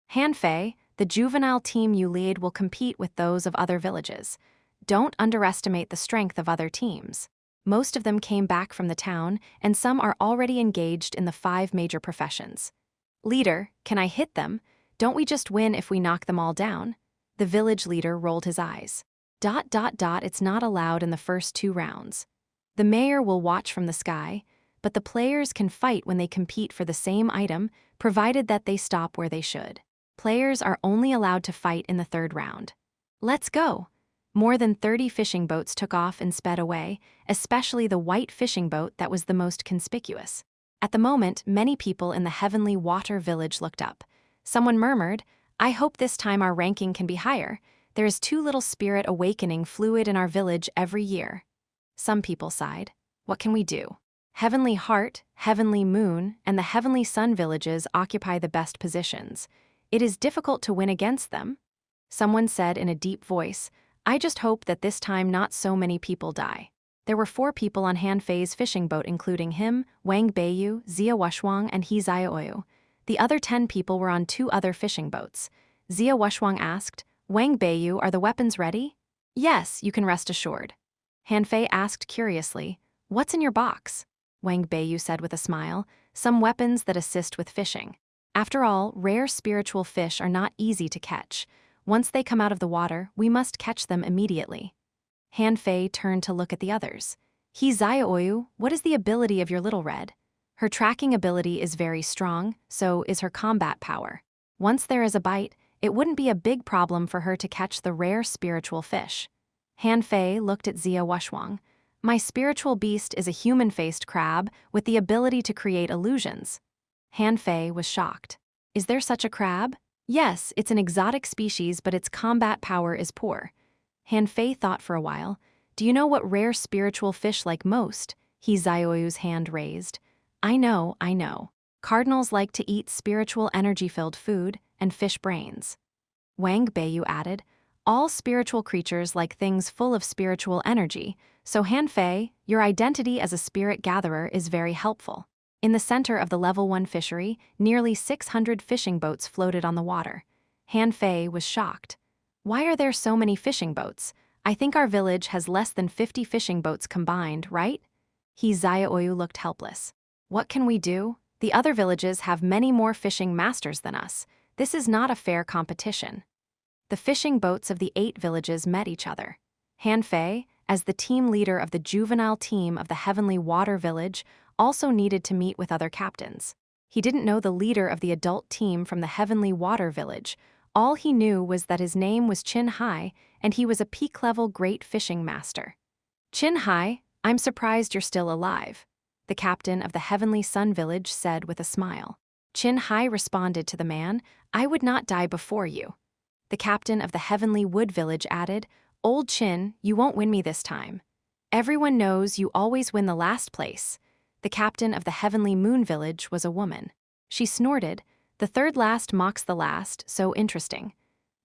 Han Fei, the juvenile team you lead will compete with those of other villages. Don't underestimate the strength of other teams. Most of them came back from the town, and some are already engaged in the 5 major professions. Leader, can I hit them? Don't we just win if we knock them all down? The village leader rolled his eyes. It's not allowed in the first 2 rounds. The mayor will watch from the sky, but the players can fight when they compete for the same item, provided that they stop where they should. Players are only allowed to fight in the 3rd round. Let's go! More than 30 fishing boats took off and sped away, especially the white fishing boat that was the most conspicuous. At the moment, many people in the Heavenly Water Village looked up. Someone murmured, I hope this time our ranking can be higher. There is too little spirit awakening fluid in our village every year. Some people sighed. What can we do? Heavenly Heart, Heavenly Moon, and the Heavenly Sun villages occupy the best positions. It is difficult to win against them. Someone said in a deep voice, I just hope that this time not so many people die. There were 4 people on Han Fei's fishing boat including him, Wang Beiyu, Zia Wushwang, and he Xiaoyu. The other 10 people were on 2 other fishing boats. Zia Wushwang asked, Wang Beiyu, are the weapons ready? Yes, you can rest assured. Han Fei asked curiously, what's in your box? Wang Beiyu said with a smile, some weapons that assist with fishing. After all, rare spiritual fish are not easy to catch. Once they come out of the water, we must catch them immediately. Han Fei turned to look at the others. He Xiaoyu, what is the ability of your little red? Her tracking ability is very strong, so is her combat power. Once there is a bite, it wouldn't be a big problem for her to catch the rare spiritual fish. Han Fei looked at Zia Wushwang. My spiritual beast is a human-faced crab with the ability to create illusions. Han Fei was shocked. Is there such a crab? Yes, it's an exotic species, but its combat power is poor. Han Fei thought for a while. Do you know what rare spiritual fish like most? He Xiaoyu's hand raised. I know. Cardinals like to eat spiritual energy-filled food and fish brains. Wang Beiyu added, all spiritual creatures like things full of spiritual energy, so Han Fei, your identity as a spirit gatherer is very helpful. In the center of the level 1 fishery, nearly 600 fishing boats floated on the water. Han Fei was shocked. Why are there so many fishing boats? I think our village has less than 50 fishing boats combined, right? He Xiaoyu looked helpless. What can we do? The other villages have many more fishing masters than us. This is not a fair competition. The fishing boats of the 8 villages met each other. Han Fei, as the team leader of the juvenile team of the Heavenly Water Village, also needed to meet with other captains. He didn't know the leader of the adult team from the Heavenly Water Village. All he knew was that his name was Qin Hai, and he was a peak-level great fishing master. Qin Hai, I'm surprised you're still alive, the captain of the Heavenly Sun Village said with a smile. Qin Hai responded to the man, I would not die before you. The captain of the Heavenly Wood Village added, Old Qin, you won't win me this time. Everyone knows you always win the last place. The captain of the Heavenly Moon Village was a woman. She snorted, the third last mocks the last, so interesting.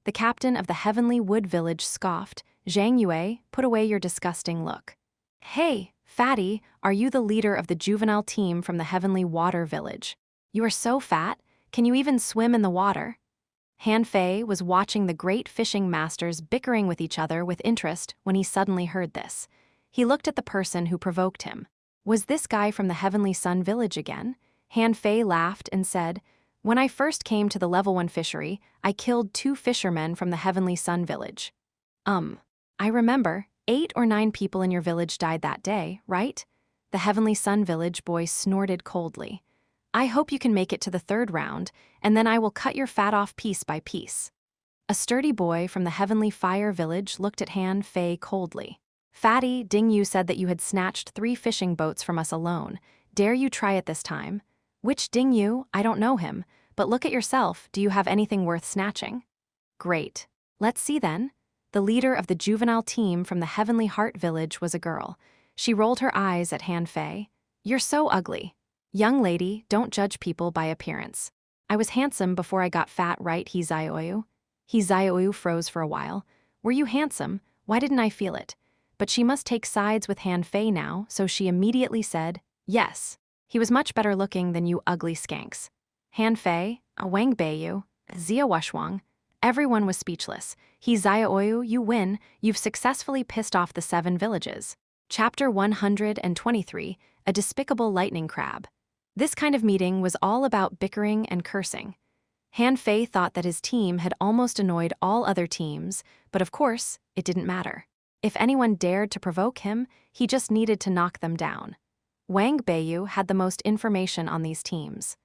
The captain of the Heavenly Wood Village scoffed, Zhang Yue, put away your disgusting look. Hey, fatty, are you the leader of the juvenile team from the Heavenly Water Village? You are so fat, can you even swim in the water? Han Fei was watching the great fishing masters bickering with each other with interest when he suddenly heard this. He looked at the person who provoked him. Was this guy from the Heavenly Sun Village again? Han Fei laughed and said, "When I first came to the Level 1 fishery, I killed 2 fishermen from the Heavenly Sun Village." I remember, 8 or 9 people in your village died that day, right? The Heavenly Sun Village boy snorted coldly. I hope you can make it to the 3rd round, and then I will cut your fat off piece by piece. A sturdy boy from the Heavenly Fire Village looked at Han Fei coldly. Fatty, Ding Yu said that you had snatched 3 fishing boats from us alone. Dare you try it this time? Which Ding Yu? I don't know him, but look at yourself, do you have anything worth snatching? Great. Let's see then. The leader of the juvenile team from the Heavenly Heart Village was a girl. She rolled her eyes at Han Fei. You're so ugly. Young lady, don't judge people by appearance. I was handsome before I got fat, right, He Zioyu? He Zioyu froze for a while. Were you handsome? Why didn't I feel it? But she must take sides with Han Fei now, so she immediately said, yes. He was much better looking than you ugly skanks. Han Fei, Wang Beiyu, Zia Washuang. Everyone was speechless. He Zioyu, you win. You've successfully pissed off the 7 villages. Chapter 123, A Despicable Lightning Crab. This kind of meeting was all about bickering and cursing. Han Fei thought that his team had almost annoyed all other teams, but of course, it didn't matter. If anyone dared to provoke him, he just needed to knock them down. Wang Beiyu had the most information on these teams.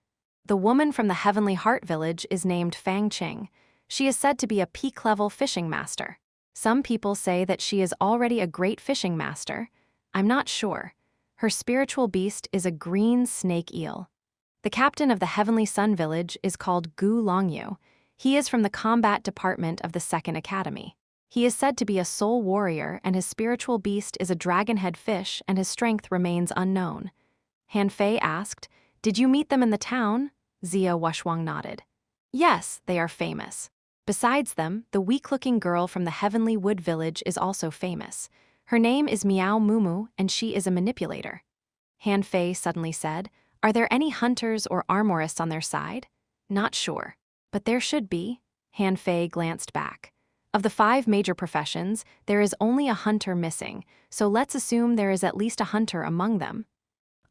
The woman from the Heavenly Heart Village is named Fang Qing. She is said to be a peak-level fishing master. Some people say that she is already a great fishing master. I'm not sure. Her spiritual beast is a green snake eel. The captain of the Heavenly Sun Village is called Gu Longyu. He is from the combat department of the 2nd Academy. He is said to be a soul warrior, and his spiritual beast is a dragon-head fish, and his strength remains unknown. Han Fei asked, "Did you meet them in the town?" Zia Washuang nodded. Yes, they are famous. Besides them, the weak-looking girl from the Heavenly Wood Village is also famous. Her name is Miao Mumu, and she is a manipulator. Han Fei suddenly said, "Are there any hunters or armorists on their side?" Not sure. But there should be. Han Fei glanced back. Of the 5 major professions, there is only a hunter missing, so let's assume there is at least a hunter among them.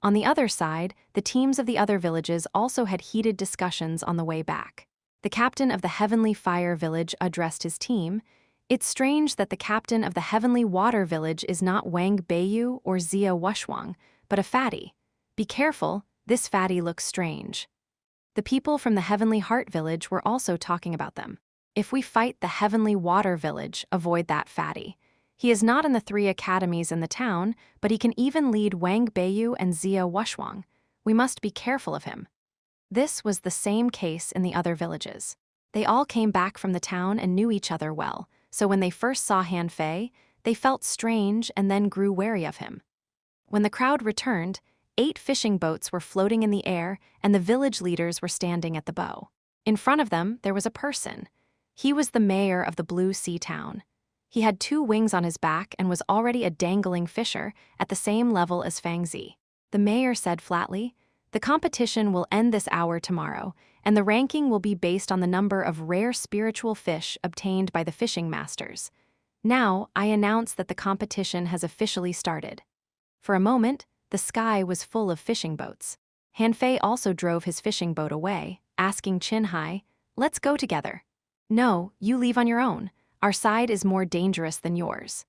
On the other side, the teams of the other villages also had heated discussions on the way back. The captain of the Heavenly Fire Village addressed his team. It's strange that the captain of the Heavenly Water Village is not Wang Beiyu or Zia Washuang, but a fatty. Be careful, this fatty looks strange. The people from the Heavenly Heart Village were also talking about them. If we fight the Heavenly Water Village, avoid that fatty. He is not in the 3 academies in the town, but he can even lead Wang Beiyu and Zia Washuang. We must be careful of him. This was the same case in the other villages. They all came back from the town and knew each other well, so when they first saw Han Fei, they felt strange and then grew wary of him. When the crowd returned, 8 fishing boats were floating in the air and the village leaders were standing at the bow. In front of them, there was a person. He was the mayor of the Blue Sea town. He had 2 wings on his back and was already a dangling fisher at the same level as Fang Zi. The mayor said flatly, "The competition will end this hour tomorrow, and the ranking will be based on the number of rare spiritual fish obtained by the fishing masters. Now, I announce that the competition has officially started." For a moment, the sky was full of fishing boats. Han Fei also drove his fishing boat away, asking Qin Hai, "Let's go together." "No, you leave on your own. Our side is more dangerous than yours."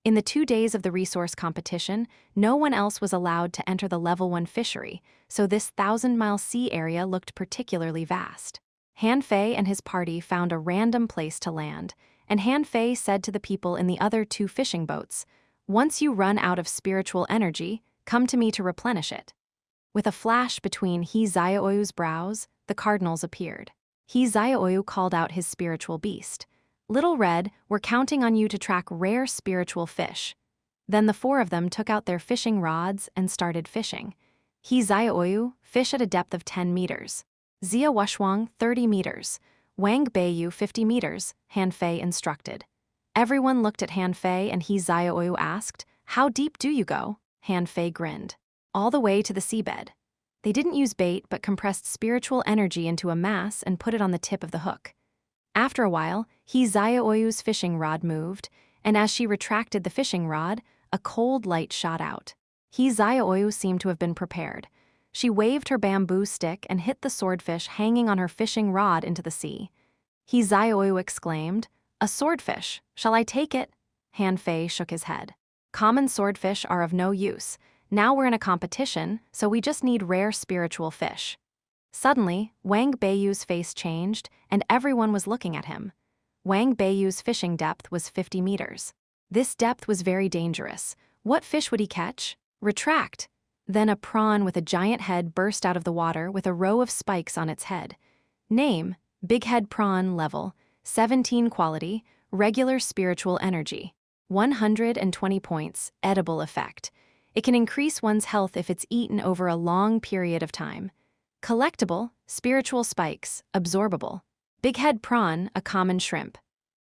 In the 2 days of the resource competition, no one else was allowed to enter the Level 1 fishery, so this 1,000-mile sea area looked particularly vast. Han Fei and his party found a random place to land, and Han Fei said to the people in the other 2 fishing boats, "Once you run out of spiritual energy, come to me to replenish it." With a flash between He Zioyu's brows, the cardinals appeared. He Zioyu called out his spiritual beast. "Little Red, we're counting on you to track rare spiritual fish." Then the 4 of them took out their fishing rods and started fishing. He Zioyu, fish at a depth of 10 meters. Zia Washuang, 30 meters. Wang Beiyu, 50 meters, Han Fei instructed. Everyone looked at Han Fei and he Xiaoyu asked, "How deep do you go?" Han Fei grinned. "All the way to the seabed." They didn't use bait but compressed spiritual energy into a mass and put it on the tip of the hook. After a while, he Xiaoyu's fishing rod moved, and as she retracted the fishing rod, a cold light shot out. He Xiaoyu seemed to have been prepared. She waved her bamboo stick and hit the swordfish hanging on her fishing rod into the sea. He Xiaoyu exclaimed, "A swordfish, shall I take it?" Han Fei shook his head. "Common swordfish are of no use. Now we're in a competition, so we just need rare spiritual fish." Suddenly, Wang Beiyu's face changed, and everyone was looking at him. Wang Beiyu's fishing depth was 50 meters. This depth was very dangerous. What fish would he catch? Retract! Then a prawn with a giant head burst out of the water with a row of spikes on its head. Name: Big Head Prawn. Level: 17 quality, regular spiritual energy. 120 points, edible effect. It can increase one's health if it's eaten over a long period of time. Collectible: spiritual spikes, absorbable. Big Head Prawn, a common shrimp.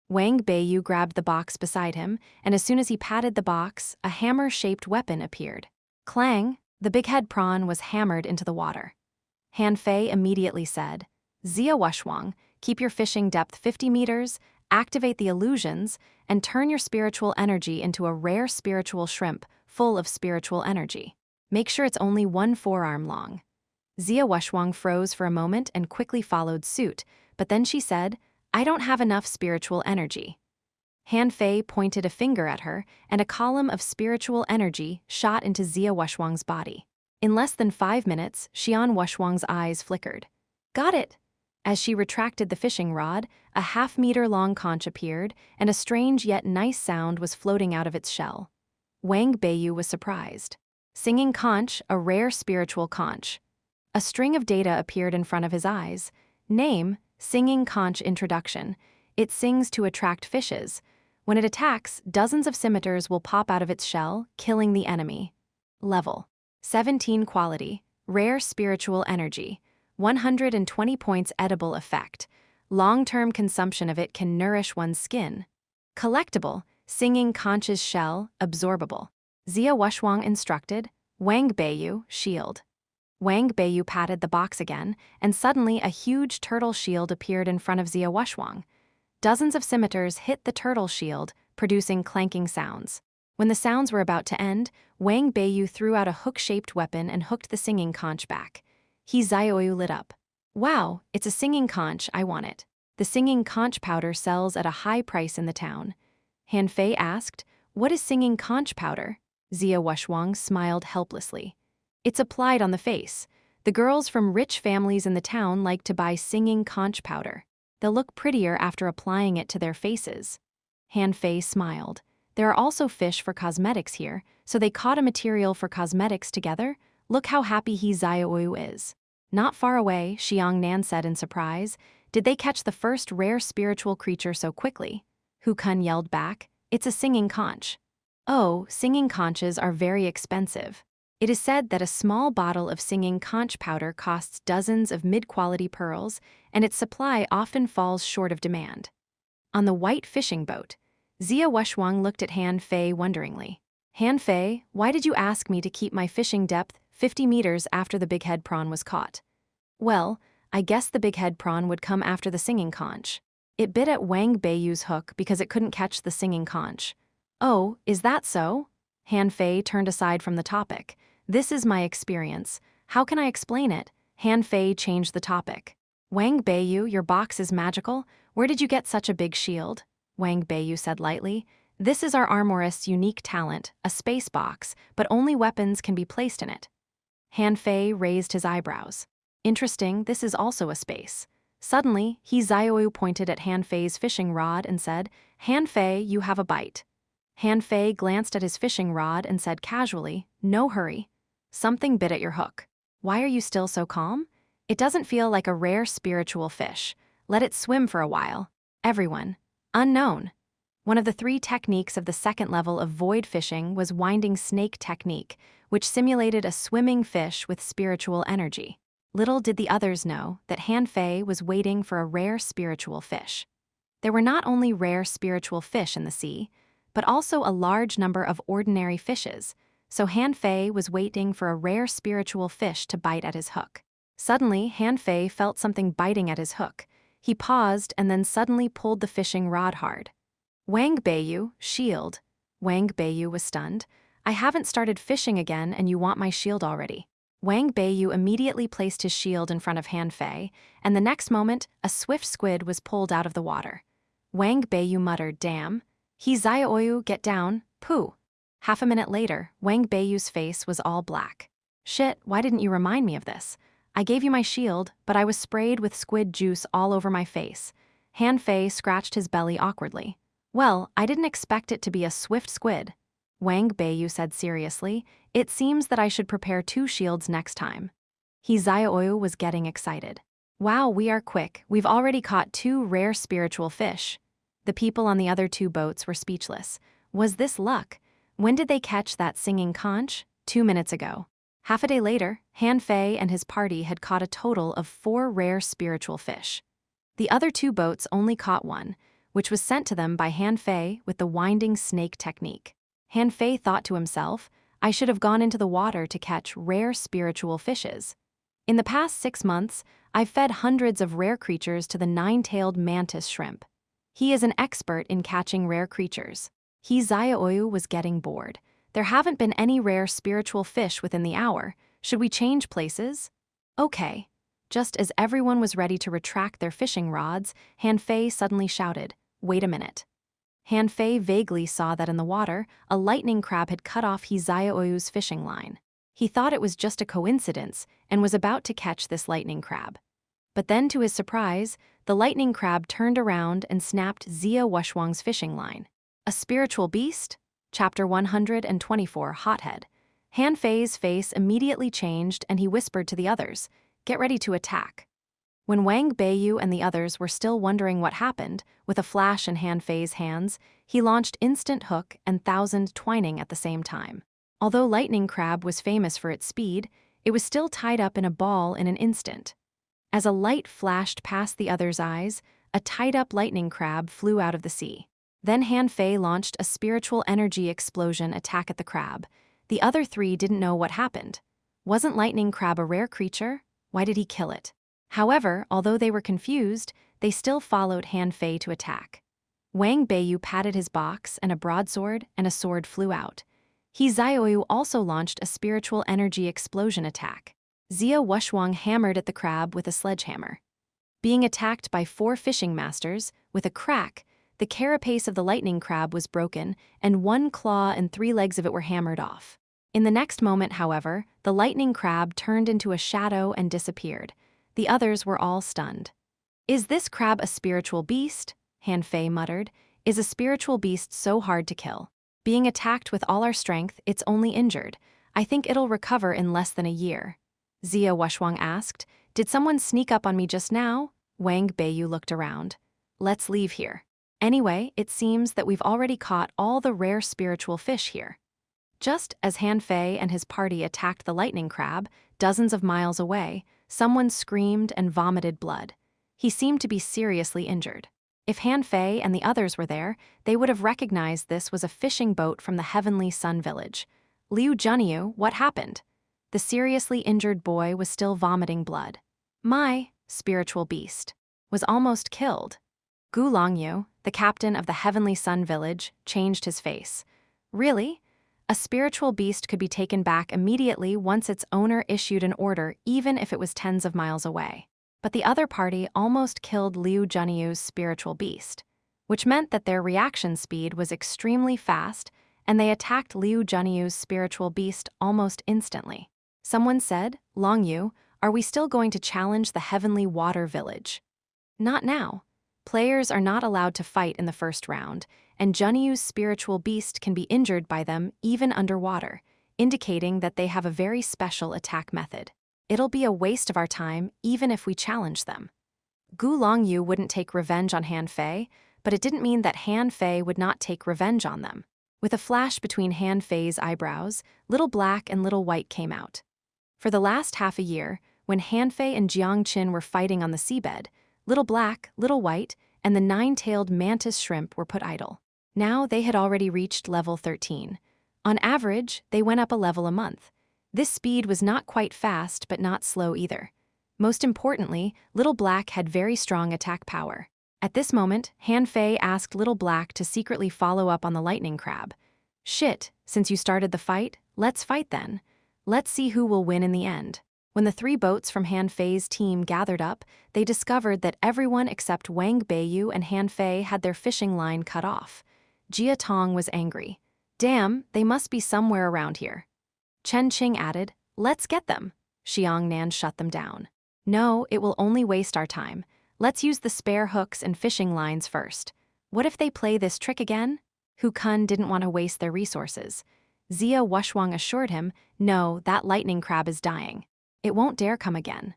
Wang Beiyu grabbed the box beside him, and as soon as he patted the box, a hammer-shaped weapon appeared. Clang! The Big Head Prawn was hammered into the water. Han Fei immediately said, "Zia Wushwang, keep your fishing depth 50 meters, activate the illusions, and turn your spiritual energy into a rare spiritual shrimp full of spiritual energy. Make sure it's only 1 forearm long." Zia Wushwang froze for a moment and quickly followed suit, but then she said, "I don't have enough spiritual energy." Han Fei pointed a finger at her, and a column of spiritual energy shot into Zia Wushwang's body. In less than 5 minutes, Xian Wushwang's eyes flickered. "Got it!" As she retracted the fishing rod, a half-meter-long conch appeared, and a strange yet nice sound was floating out of its shell. Wang Beiyu was surprised. Singing conch, a rare spiritual conch. A string of data appeared in front of his eyes. Name: Singing Conch Introduction. It sings to attract fishes. When it attacks, dozens of scimitars will pop out of its shell, killing the enemy. Level: 17 quality, rare spiritual energy. 120 points edible effect. Long-term consumption of it can nourish one's skin. Collectible: Singing Conch's shell, absorbable. Zia Wushwang instructed, "Wang Beiyu, shield." Wang Beiyu patted the box again, and suddenly a huge turtle shield appeared in front of Zia Wushwang. Dozens of scimitars hit the turtle shield, producing clanking sounds. When the sounds were about to end, Wang Beiyu threw out a hook-shaped weapon and hooked the singing conch back. He Xiaoyu lit up. "Wow, it's a singing conch, I want it." The singing conch powder sells at a high price in the town. Han Fei asked, "What is singing conch powder?" Zia Wushwang smiled helplessly. "It's applied on the face. The girls from rich families in the town like to buy singing conch powder. They'll look prettier after applying it to their faces." Han Fei smiled. "There are also fish for cosmetics here, so they caught a material for cosmetics together. Look how happy he Xiaoyu is." Not far away, Xiang Nan said in surprise, "Did they catch the first rare spiritual creature so quickly?" Hu Kun yelled back, "It's a singing conch." "Oh, singing conches are very expensive. It is said that a small bottle of singing conch powder costs dozens of mid-quality pearls, and its supply often falls short of demand." On the white fishing boat, Zia Wushwang looked at Han Fei wonderingly. "Han Fei, why did you ask me to keep my fishing depth 50 meters after the big head prawn was caught?" "Well, I guess the big head prawn would come after the singing conch. It bit at Wang Beiyu's hook because it couldn't catch the singing conch." "Oh, is that so?" Han Fei turned aside from the topic. "This is my experience. How can I explain it?" Han Fei changed the topic. "Wang Beiyu, your box is magical. Where did you get such a big shield?" Wang Beiyu said lightly. "This is our armorist's unique talent, a space box, but only weapons can be placed in it." Han Fei raised his eyebrows. "Interesting, this is also a space." Suddenly, he Xiaoyu pointed at Han Fei's fishing rod and said, "Han Fei, you have a bite." Han Fei glanced at his fishing rod and said casually, "No hurry. Something bit at your hook. Why are you still so calm? It doesn't feel like a rare spiritual fish. Let it swim for a while." Everyone. Unknown. One of the 3 techniques of the second level of void fishing was winding snake technique, which simulated a swimming fish with spiritual energy. Little did the others know that Han Fei was waiting for a rare spiritual fish. There were not only rare spiritual fish in the sea, but also a large number of ordinary fishes, so Han Fei was waiting for a rare spiritual fish to bite at his hook. Suddenly, Han Fei felt something biting at his hook. He paused and then suddenly pulled the fishing rod hard. Wang Beiyu, shield. Wang Beiyu was stunned. I haven't started fishing again and you want my shield already. Wang Beiyu immediately placed his shield in front of Han Fei, and the next moment, a swift squid was pulled out of the water. Wang Beiyu muttered, damn. He Xiaoyu, get down, pooh. Half a minute later, Wang Beiyu's face was all black. Shit, why didn't you remind me of this? I gave you my shield, but I was sprayed with squid juice all over my face. Han Fei scratched his belly awkwardly. Well, I didn't expect it to be a swift squid. Wang Beiyu said seriously, it seems that I should prepare 2 shields next time. He Xiaoyu was getting excited. Wow, we are quick. We've already caught 2 rare spiritual fish. The people on the other 2 boats were speechless. Was this luck? When did they catch that singing conch? 2 minutes ago. Half a day later, Han Fei and his party had caught a total of 4 rare spiritual fish. The other 2 boats only caught 1, which was sent to them by Han Fei with the winding snake technique. Han Fei thought to himself, I should have gone into the water to catch rare spiritual fishes. In the past 6 months, I've fed hundreds of rare creatures to the 9-tailed mantis shrimp. He is an expert in catching rare creatures. He Xiaoyu was getting bored. There haven't been any rare spiritual fish within the hour. Should we change places? Okay. Just as everyone was ready to retract their fishing rods, Han Fei suddenly shouted, wait a minute. Han Fei vaguely saw that in the water, a lightning crab had cut off He Xiaoyu's fishing line. He thought it was just a coincidence and was about to catch this lightning crab. But then, to his surprise, the lightning crab turned around and snapped Zia Wushwang's fishing line. A spiritual beast? Chapter 124, Hothead. Han Fei's face immediately changed and he whispered to the others, get ready to attack. When Wang Beiyu and the others were still wondering what happened, with a flash in Han Fei's hands, he launched instant hook and 1,000 twining at the same time. Although lightning crab was famous for its speed, it was still tied up in a ball in an instant. As a light flashed past the others' eyes, a tied-up lightning crab flew out of the sea. Then Han Fei launched a spiritual energy explosion attack at the crab. The other 3 didn't know what happened. Wasn't lightning crab a rare creature? Why did he kill it? However, although they were confused, they still followed Han Fei to attack. Wang Beiyu patted his box and a broadsword and a sword flew out. He Xiaoyu also launched a spiritual energy explosion attack. Zia Wushwang hammered at the crab with a sledgehammer. Being attacked by 4 fishing masters, with a crack, the carapace of the lightning crab was broken and 1 claw and 3 legs of it were hammered off. In the next moment, however, the lightning crab turned into a shadow and disappeared. The others were all stunned. Is this crab a spiritual beast? Han Fei muttered. Is a spiritual beast so hard to kill? Being attacked with all our strength, it's only injured. I think it'll recover in less than a year. Zia Wushwang asked, did someone sneak up on me just now? Wang Beiyu looked around. Let's leave here. Anyway, it seems that we've already caught all the rare spiritual fish here. Just as Han Fei and his party attacked the lightning crab, dozens of miles away, someone screamed and vomited blood. He seemed to be seriously injured. If Han Fei and the others were there, they would have recognized this was a fishing boat from the Heavenly Sun Village. Liu Junyu, what happened? The seriously injured boy was still vomiting blood. My spiritual beast was almost killed. Gu Longyu, the captain of the Heavenly Sun Village, changed his face. Really? A spiritual beast could be taken back immediately once its owner issued an order, even if it was tens of miles away. But the other party almost killed Liu Junyu's spiritual beast, which meant that their reaction speed was extremely fast, and they attacked Liu Junyu's spiritual beast almost instantly. Someone said, Longyu, are we still going to challenge the Heavenly Water Village? Not now. Players are not allowed to fight in the first round, and Junyu's spiritual beast can be injured by them even underwater, indicating that they have a very special attack method. It'll be a waste of our time even if we challenge them. Gu Longyu wouldn't take revenge on Han Fei, but it didn't mean that Han Fei would not take revenge on them. With a flash between Han Fei's eyebrows, Little Black and Little White came out. For the last half a year, when Han Fei and Jiang Qin were fighting on the seabed, Little Black, Little White, and the nine-tailed mantis shrimp were put idle. Now they had already reached level 13. On average, they went up a level a month. This speed was not quite fast, but not slow either. Most importantly, Little Black had very strong attack power. At this moment, Han Fei asked Little Black to secretly follow up on the lightning crab. "Shit, since you started the fight, let's fight then. Let's see who will win in the end." When the 3 boats from Han Fei's team gathered up, they discovered that everyone except Wang Beiyu and Han Fei had their fishing line cut off. Jia Tong was angry. "Damn, they must be somewhere around here." Chen Qing added, "Let's get them." Xiang Nan shut them down. "No, it will only waste our time. Let's use the spare hooks and fishing lines first. What if they play this trick again?" Hu Kun didn't want to waste their resources. Zia Wushwang assured him, "No, that lightning crab is dying. It won't dare come again."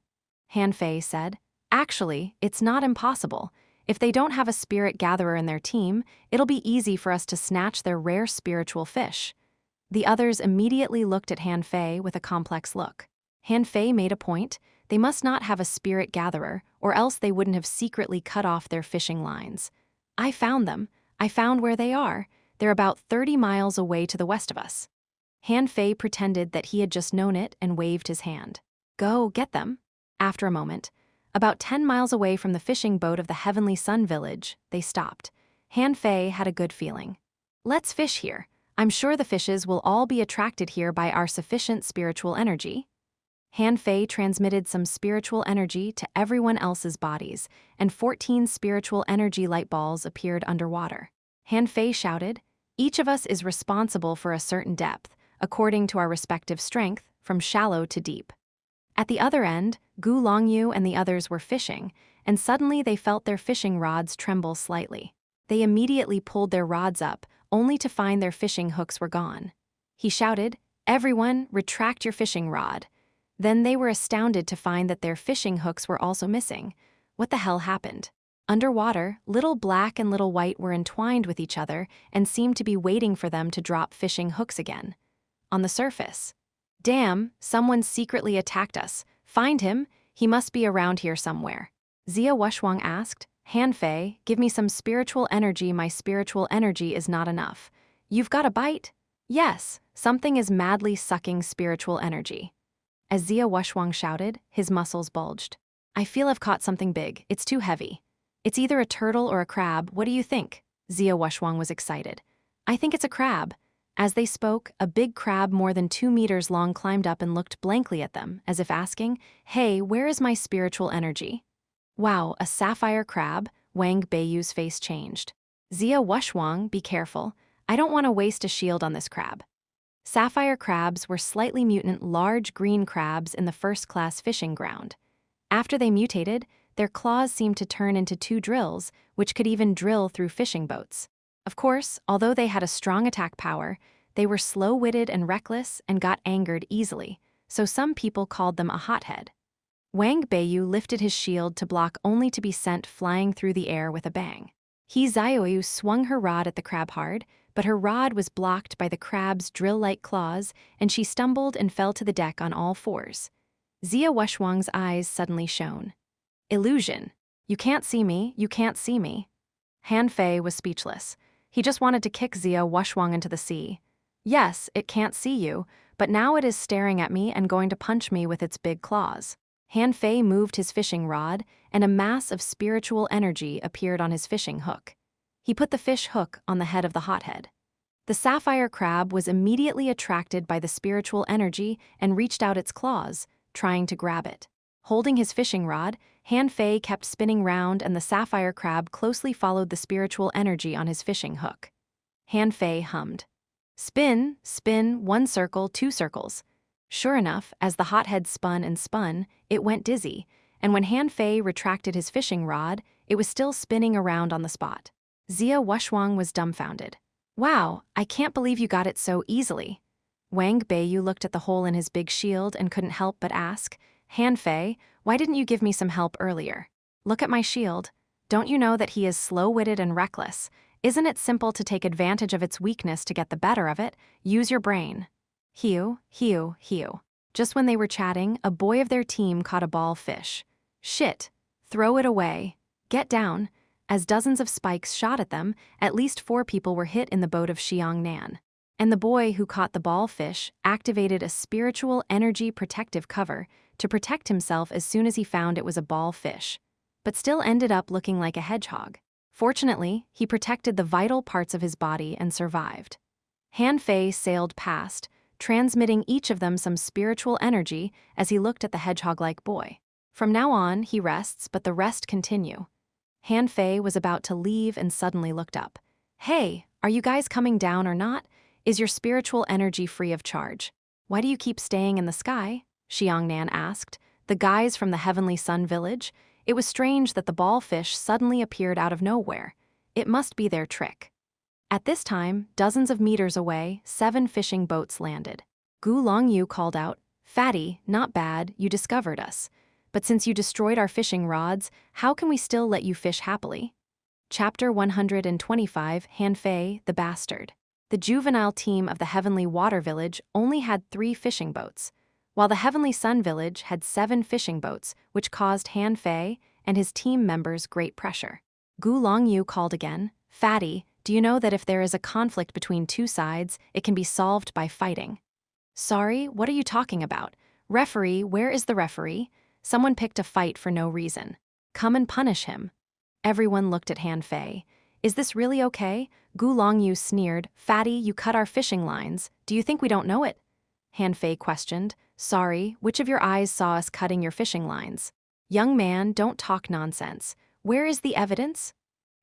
Han Fei said, "Actually, it's not impossible. If they don't have a spirit gatherer in their team, it'll be easy for us to snatch their rare spiritual fish." The others immediately looked at Han Fei with a complex look. Han Fei made a point. They must not have a spirit gatherer, or else they wouldn't have secretly cut off their fishing lines. "I found them. I found where they are. They're about 30 miles away to the west of us." Han Fei pretended that he had just known it and waved his hand. "Go, get them." After a moment, about 10 miles away from the fishing boat of the Heavenly Sun Village, they stopped. Han Fei had a good feeling. "Let's fish here. I'm sure the fishes will all be attracted here by our sufficient spiritual energy." Han Fei transmitted some spiritual energy to everyone else's bodies, and 14 spiritual energy light balls appeared underwater. Han Fei shouted, "Each of us is responsible for a certain depth, according to our respective strength, from shallow to deep." At the other end, Gu Longyu and the others were fishing, and suddenly they felt their fishing rods tremble slightly. They immediately pulled their rods up, only to find their fishing hooks were gone. He shouted, "Everyone, retract your fishing rod." Then they were astounded to find that their fishing hooks were also missing. What the hell happened? Underwater, Little Black and Little White were entwined with each other and seemed to be waiting for them to drop fishing hooks again. On the surface, "Damn, someone secretly attacked us. Find him, he must be around here somewhere." Zia Wushwang asked, "Han Fei, give me some spiritual energy. My spiritual energy is not enough." "You've got a bite?" "Yes, something is madly sucking spiritual energy." As Zia Wushwang shouted, his muscles bulged. "I feel I've caught something big. It's too heavy. It's either a turtle or a crab. What do you think?" Zia Wushwang was excited. "I think it's a crab." As they spoke, a big crab more than 2 meters long climbed up and looked blankly at them, as if asking, "Hey, where is my spiritual energy?" "Wow, a sapphire crab?" Wang Beiyu's face changed. "Zia Wushwang, be careful. I don't want to waste a shield on this crab." Sapphire crabs were slightly mutant large green crabs in the first-class fishing ground. After they mutated, their claws seemed to turn into 2 drills, which could even drill through fishing boats. Of course, although they had a strong attack power, they were slow-witted and reckless and got angered easily, so some people called them a hothead. Wang Beiyu lifted his shield to block only to be sent flying through the air with a bang. He Zioyu swung her rod at the crab hard, but her rod was blocked by the crab's drill-like claws, and she stumbled and fell to the deck on all fours. Zia Wushwang's eyes suddenly shone. "Illusion. You can't see me, you can't see me." Han Fei was speechless. He just wanted to kick Zia Wushwang into the sea. "Yes, it can't see you, but now it is staring at me and going to punch me with its big claws." Han Fei moved his fishing rod, and a mass of spiritual energy appeared on his fishing hook. He put the fish hook on the head of the hothead. The sapphire crab was immediately attracted by the spiritual energy and reached out its claws, trying to grab it. Holding his fishing rod, Han Fei kept spinning round, and the sapphire crab closely followed the spiritual energy on his fishing hook. Han Fei hummed, "Spin, spin, 1 circle, 2 circles." Sure enough, as the hothead spun and spun, it went dizzy, and when Han Fei retracted his fishing rod, it was still spinning around on the spot. Zia Wushwang was dumbfounded. "Wow, I can't believe you got it so easily." Wang Beiyu looked at the hole in his big shield and couldn't help but ask, "Han Fei, why didn't you give me some help earlier? Look at my shield. Don't you know that he is slow-witted and reckless? Isn't it simple to take advantage of its weakness to get the better of it? Use your brain." Hiu, hiu, hiu. Just when they were chatting, a boy of their team caught a ball fish. "Shit, throw it away. Get down." As dozens of spikes shot at them, at least 4 people were hit in the boat of Xiang Nan. And the boy who caught the ball fish activated a spiritual energy protective cover to protect himself as soon as he found it was a ball fish, but still ended up looking like a hedgehog. Fortunately, he protected the vital parts of his body and survived. Han Fei sailed past, transmitting each of them some spiritual energy as he looked at the hedgehog-like boy. From now on, he rests, but the rest continue. Han Fei was about to leave and suddenly looked up. "Hey, are you guys coming down or not? Is your spiritual energy free of charge? Why do you keep staying in the sky?" Xiang Nan asked. "The guys from the Heavenly Sun Village?" It was strange that the ball fish suddenly appeared out of nowhere. It must be their trick. At this time, dozens of meters away, 7 fishing boats landed. Gu Longyu called out, "Fatty, not bad, you discovered us. But since you destroyed our fishing rods, how can we still let you fish happily?" Chapter 125, Han Fei, the Bastard. The juvenile team of the Heavenly Water Village only had 3 fishing boats, while the Heavenly Sun Village had 7 fishing boats, which caused Han Fei and his team members great pressure. Gu Longyu called again, "Fatty, do you know that if there is a conflict between 2 sides, it can be solved by fighting?" "Sorry, what are you talking about? Referee, where is the referee? Someone picked a fight for no reason. Come and punish him." Everyone looked at Han Fei. "Is this really okay?" Gu Longyu sneered, "Fatty, you cut our fishing lines. Do you think we don't know it?" Han Fei questioned, "Sorry, which of your eyes saw us cutting your fishing lines?" "Young man, don't talk nonsense. Where is the evidence?"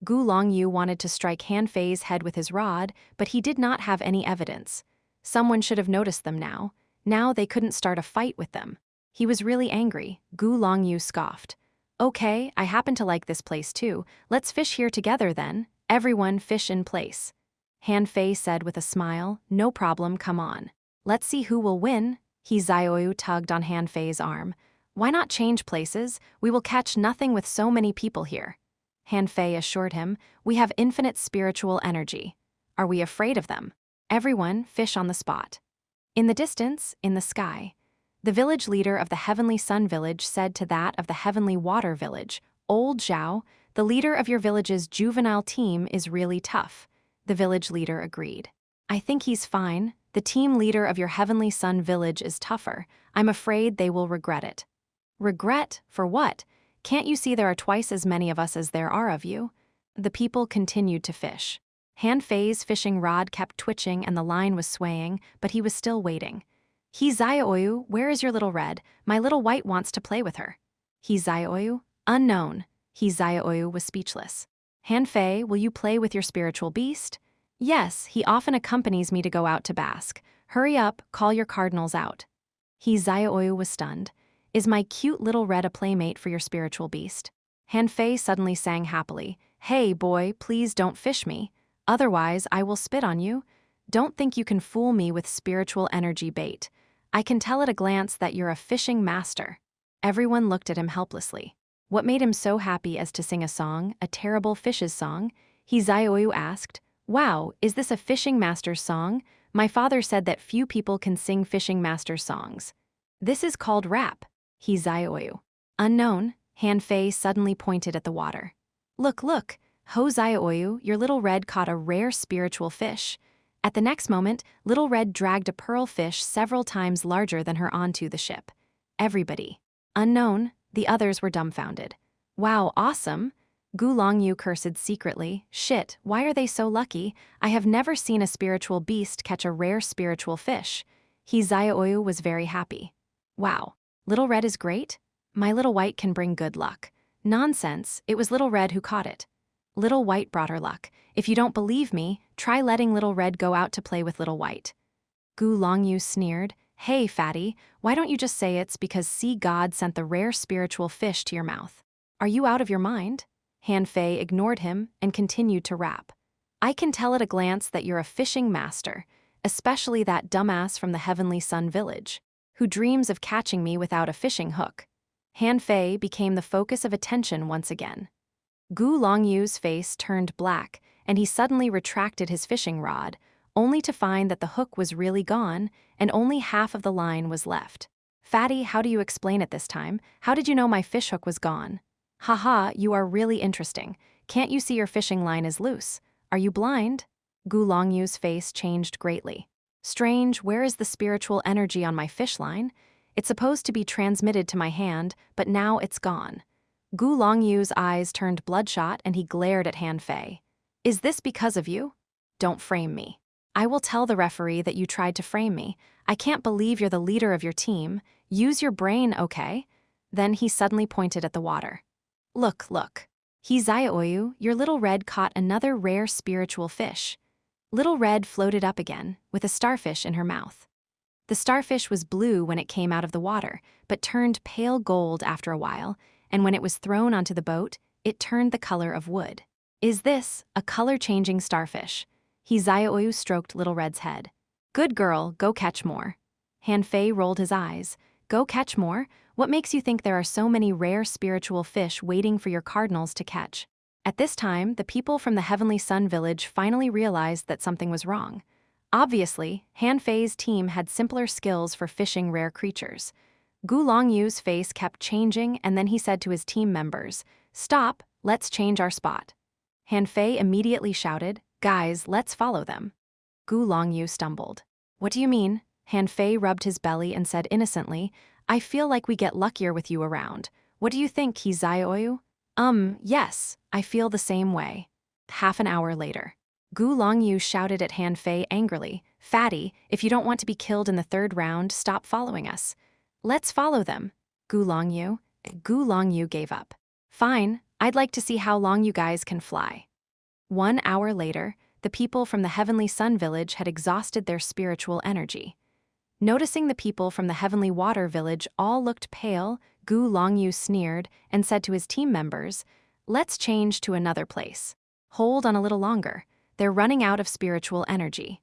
Gu Longyu wanted to strike Han Fei's head with his rod, but he did not have any evidence. Someone should have noticed them now. Now they couldn't start a fight with them. He was really angry. Gu Longyu scoffed. "Okay, I happen to like this place too. Let's fish here together then. Everyone fish in place." Han Fei said with a smile, "No problem, come on. Let's see who will win." He Xiaoyu tugged on Han Fei's arm. "Why not change places? We will catch nothing with so many people here." Han Fei assured him, "We have infinite spiritual energy. Are we afraid of them?" Everyone fish on the spot. In the distance, in the sky, the village leader of the Heavenly Sun Village said to that of the Heavenly Water Village, "Old Zhao, the leader of your village's juvenile team is really tough." The village leader agreed. "I think he's fine. The team leader of your Heavenly Sun Village is tougher. I'm afraid they will regret it." "Regret? For what? Can't you see there are twice as many of us as there are of you?" The people continued to fish. Han Fei's fishing rod kept twitching and the line was swaying, but he was still waiting. "He Xiaoyu, where is your little red? My little white wants to play with her." "He Xiaoyu? Unknown." He Xiaoyu was speechless. "Han Fei, will you play with your spiritual beast?" "Yes, he often accompanies me to go out to bask. Hurry up, call your cardinals out." He Xiaoyu was stunned. "Is my cute little red a playmate for your spiritual beast?" Han Fei suddenly sang happily, "Hey, boy, please don't fish me. Otherwise, I will spit on you. Don't think you can fool me with spiritual energy bait. I can tell at a glance that you're a fishing master." Everyone looked at him helplessly. What made him so happy as to sing a song, a terrible fish's song? He Xiaoyu asked, "Wow, is this a fishing master's song? My father said that few people can sing fishing master's songs." "This is called rap." He Xiaoyu. "Unknown." Han Fei suddenly pointed at the water. "Look, look. Ho Xiaoyu, your little red caught a rare spiritual fish." At the next moment, Little Red dragged a pearl fish several times larger than her onto the ship. Everybody. Unknown, the others were dumbfounded. "Wow, awesome." Gu Longyu cursed secretly, "Shit, why are they so lucky? I have never seen a spiritual beast catch a rare spiritual fish." He Xiaoyu was very happy. "Wow, Little Red is great? My little white can bring good luck." "Nonsense, it was Little Red who caught it." "Little White brought her luck. If you don't believe me, try letting Little Red go out to play with Little White." Gu Longyu sneered, "Hey, fatty, why don't you just say it's because Sea God sent the rare spiritual fish to your mouth? Are you out of your mind?" Han Fei ignored him and continued to rap. "I can tell at a glance that you're a fishing master, especially that dumbass from the Heavenly Sun Village, who dreams of catching me without a fishing hook." Han Fei became the focus of attention once again. Gu Longyu's face turned black, and he suddenly retracted his fishing rod, only to find that the hook was really gone and only half of the line was left. "Fatty, how do you explain it this time? How did you know my fishhook was gone?" Haha, you are really interesting. Can't you see your fishing line is loose? Are you blind? Gu Longyu's face changed greatly. Strange, where is the spiritual energy on my fish line? It's supposed to be transmitted to my hand, but now it's gone. Gu Longyu's eyes turned bloodshot and he glared at Han Fei. Is this because of you? Don't frame me. I will tell the referee that you tried to frame me. I can't believe you're the leader of your team. Use your brain, okay? Then he suddenly pointed at the water. Look, look. Oyu, your little red caught another rare spiritual fish. Little Red floated up again, with a starfish in her mouth. The starfish was blue when it came out of the water, but turned pale gold after a while, and when it was thrown onto the boat, it turned the color of wood. Is this a color-changing starfish? Oyu stroked Little Red's head. Good girl, go catch more. Han Fei rolled his eyes. Go catch more? What makes you think there are so many rare spiritual fish waiting for your cardinals to catch? At this time, the people from the Heavenly Sun Village finally realized that something was wrong. Obviously, Han Fei's team had simpler skills for fishing rare creatures. Gu Longyu's face kept changing, and then he said to his team members, "Stop, let's change our spot." Han Fei immediately shouted, "Guys, let's follow them." Gu Longyu stumbled. What do you mean? Han Fei rubbed his belly and said innocently, I feel like we get luckier with you around. What do you think, Oyu? Yes, I feel the same way. Half an hour later. Gu Longyu shouted at Han Fei angrily, Fatty, if you don't want to be killed in the third round, stop following us. Let's follow them. Gu Longyu gave up. Fine, I'd like to see how long you guys can fly. 1 hour later, the people from the Heavenly Sun Village had exhausted their spiritual energy. Noticing the people from the Heavenly Water Village all looked pale, Gu Longyu sneered and said to his team members, Let's change to another place. Hold on a little longer. They're running out of spiritual energy.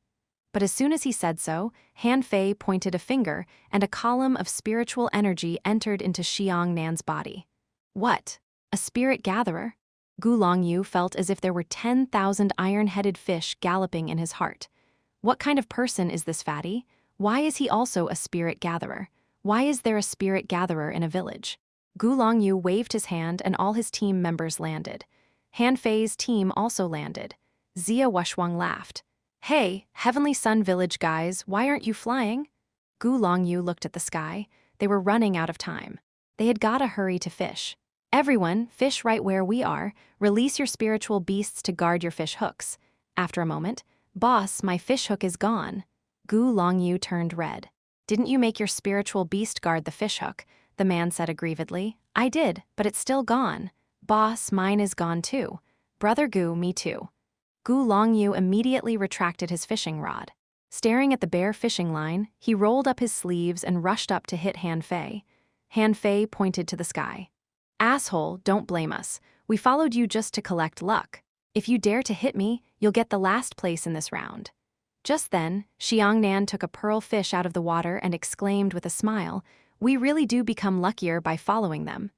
But as soon as he said so, Han Fei pointed a finger and a column of spiritual energy entered into Xiang Nan's body. What? A spirit gatherer? Gu Longyu felt as if there were 10,000 iron-headed fish galloping in his heart. What kind of person is this fatty? Why is he also a spirit gatherer? Why is there a spirit gatherer in a village? Gu Longyu waved his hand and all his team members landed. Han Fei's team also landed. Zia Wushwang laughed. Hey, Heavenly Sun Village guys, why aren't you flying? Gu Longyu looked at the sky. They were running out of time. They had gotta hurry to fish. Everyone, fish right where we are. Release your spiritual beasts to guard your fish hooks. After a moment, Boss, my fish hook is gone. Gu Longyu turned red. Didn't you make your spiritual beast guard the fish hook? The man said aggrievedly. I did, but it's still gone. Boss, mine is gone too. Brother Gu, me too. Gu Longyu immediately retracted his fishing rod. Staring at the bare fishing line, he rolled up his sleeves and rushed up to hit Han Fei. Han Fei pointed to the sky. Asshole, don't blame us. We followed you just to collect luck. If you dare to hit me, you'll get the last place in this round. Just then, Xiang Nan took a pearl fish out of the water and exclaimed with a smile, We really do become luckier by following them.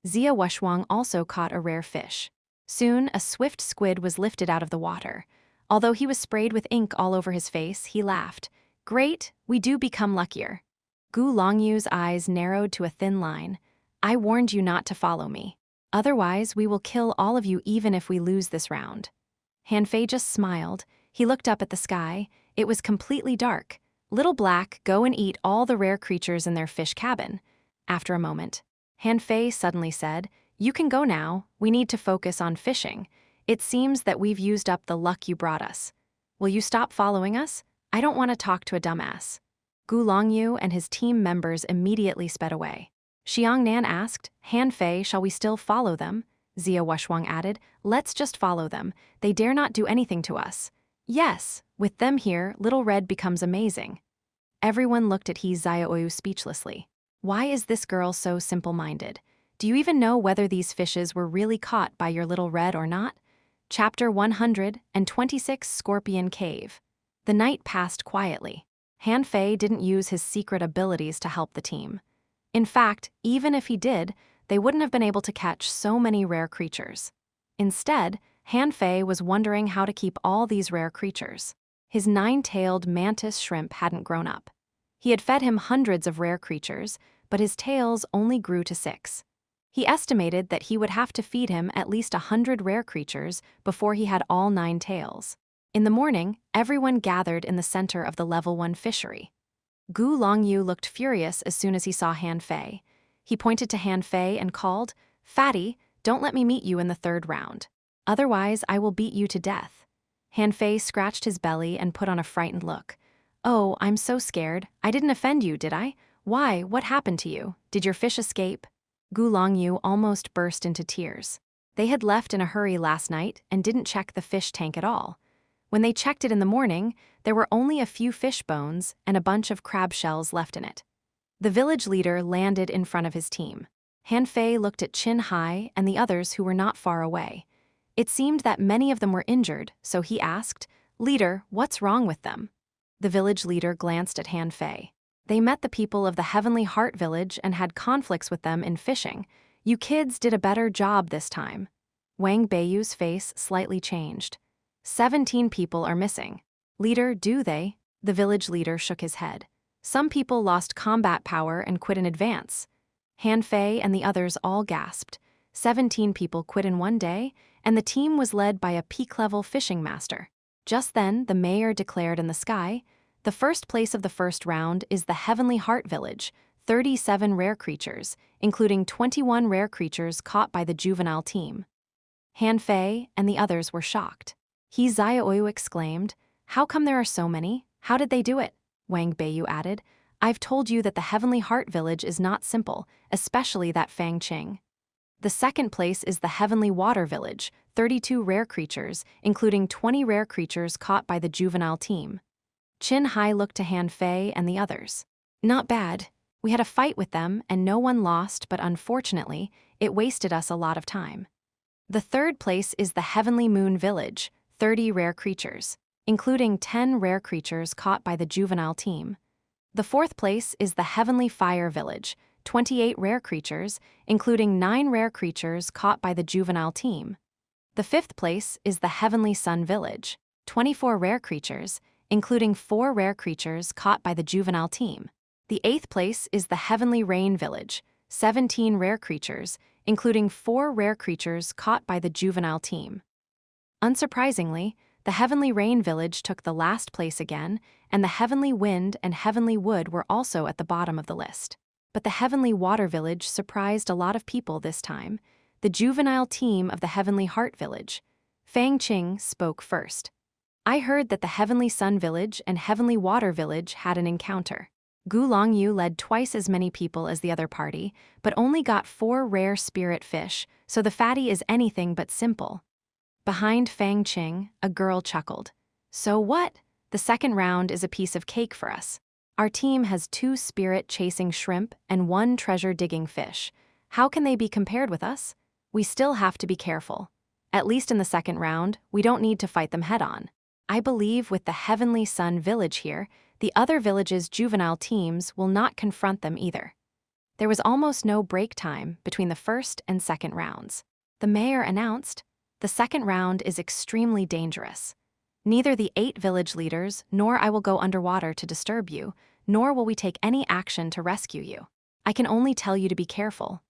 Zia Wushwang also caught a rare fish. Soon, a swift squid was lifted out of the water. Although he was sprayed with ink all over his face, he laughed. Great, we do become luckier. Gu Longyu's eyes narrowed to a thin line. I warned you not to follow me. Otherwise, we will kill all of you even if we lose this round. Han Fei just smiled. He looked up at the sky. It was completely dark. Little Black, go and eat all the rare creatures in their fish cabin. After a moment, Han Fei suddenly said, You can go now. We need to focus on fishing. It seems that we've used up the luck you brought us. Will you stop following us? I don't want to talk to a dumbass. Gu Longyu and his team members immediately sped away. Xiang Nan asked, Han Fei, shall we still follow them? Zia Wushwang added, Let's just follow them. They dare not do anything to us. Yes, with them here, Little Red becomes amazing. Everyone looked at Oyu speechlessly. Why is this girl so simple-minded? Do you even know whether these fishes were really caught by your Little Red or not? Chapter 126, Scorpion Cave. The night passed quietly. Han Fei didn't use his secret abilities to help the team. In fact, even if he did, they wouldn't have been able to catch so many rare creatures. Instead, Han Fei was wondering how to keep all these rare creatures. His 9-tailed mantis shrimp hadn't grown up. He had fed him hundreds of rare creatures, but his tails only grew to 6. He estimated that he would have to feed him at least 100 rare creatures before he had all 9 tails. In the morning, everyone gathered in the center of the level 1 fishery. Gu Longyu looked furious as soon as he saw Han Fei. He pointed to Han Fei and called, "Fatty, don't let me meet you in the 3rd round. Otherwise, I will beat you to death." Han Fei scratched his belly and put on a frightened look. "Oh, I'm so scared. I didn't offend you, did I? Why, what happened to you? Did your fish escape?" Gu Longyu almost burst into tears. They had left in a hurry last night and didn't check the fish tank at all. When they checked it in the morning, there were only a few fish bones and a bunch of crab shells left in it. The village leader landed in front of his team. Han Fei looked at Qin Hai and the others who were not far away. It seemed that many of them were injured, so he asked, "Leader, what's wrong with them?" The village leader glanced at Han Fei. "They met the people of the Heavenly Heart village and had conflicts with them in fishing. You kids did a better job this time." Wang Beiyu's face slightly changed. 17 people are missing. "Leader, do they?" The village leader shook his head. "Some people lost combat power and quit in advance." Han Fei and the others all gasped. 17 people quit in one day, and the team was led by a peak-level fishing master. Just then, the mayor declared in the sky, "The first place of the 1st round is the Heavenly Heart Village, 37 rare creatures, including 21 rare creatures caught by the juvenile team." Han Fei and the others were shocked. He Xiaoyu exclaimed, "How come there are so many? How did they do it?" Wang Beiyu added, "I've told you that the Heavenly Heart Village is not simple, especially that Fang Qing." The 2nd place is the Heavenly Water Village, 32 rare creatures, including 20 rare creatures caught by the juvenile team. Qin Hai looked to Han Fei and the others. "Not bad. We had a fight with them and no one lost, but unfortunately, it wasted us a lot of time." The 3rd place is the Heavenly Moon Village, 30 rare creatures, including 10 rare creatures caught by the juvenile team. The 4th place is the Heavenly Fire Village, 28 rare creatures, including 9 rare creatures caught by the juvenile team. The 5th place is the Heavenly Sun Village, 24 rare creatures, including 4 rare creatures caught by the juvenile team. The 8th place is the Heavenly Rain Village, 17 rare creatures, including 4 rare creatures caught by the juvenile team. Unsurprisingly, the Heavenly Rain Village took the last place again, and the Heavenly Wind and Heavenly Wood were also at the bottom of the list. But the Heavenly Water Village surprised a lot of people this time. The juvenile team of the Heavenly Heart Village. Fang Qing spoke first. "I heard that the Heavenly Sun Village and Heavenly Water Village had an encounter. Gu Longyu led twice as many people as the other party, but only got 4 rare spirit fish, so the fatty is anything but simple." Behind Fang Qing, a girl chuckled. "So what? The 2nd round is a piece of cake for us. Our team has 2 spirit-chasing shrimp and 1 treasure-digging fish. How can they be compared with us? We still have to be careful. At least in the 2nd round, we don't need to fight them head-on. I believe with the Heavenly Sun Village here, the other villages' juvenile teams will not confront them either." There was almost no break time between the 1st and 2nd rounds. The mayor announced, "The 2nd round is extremely dangerous. Neither the 8 village leaders nor I will go underwater to disturb you, nor will we take any action to rescue you. I can only tell you to be careful."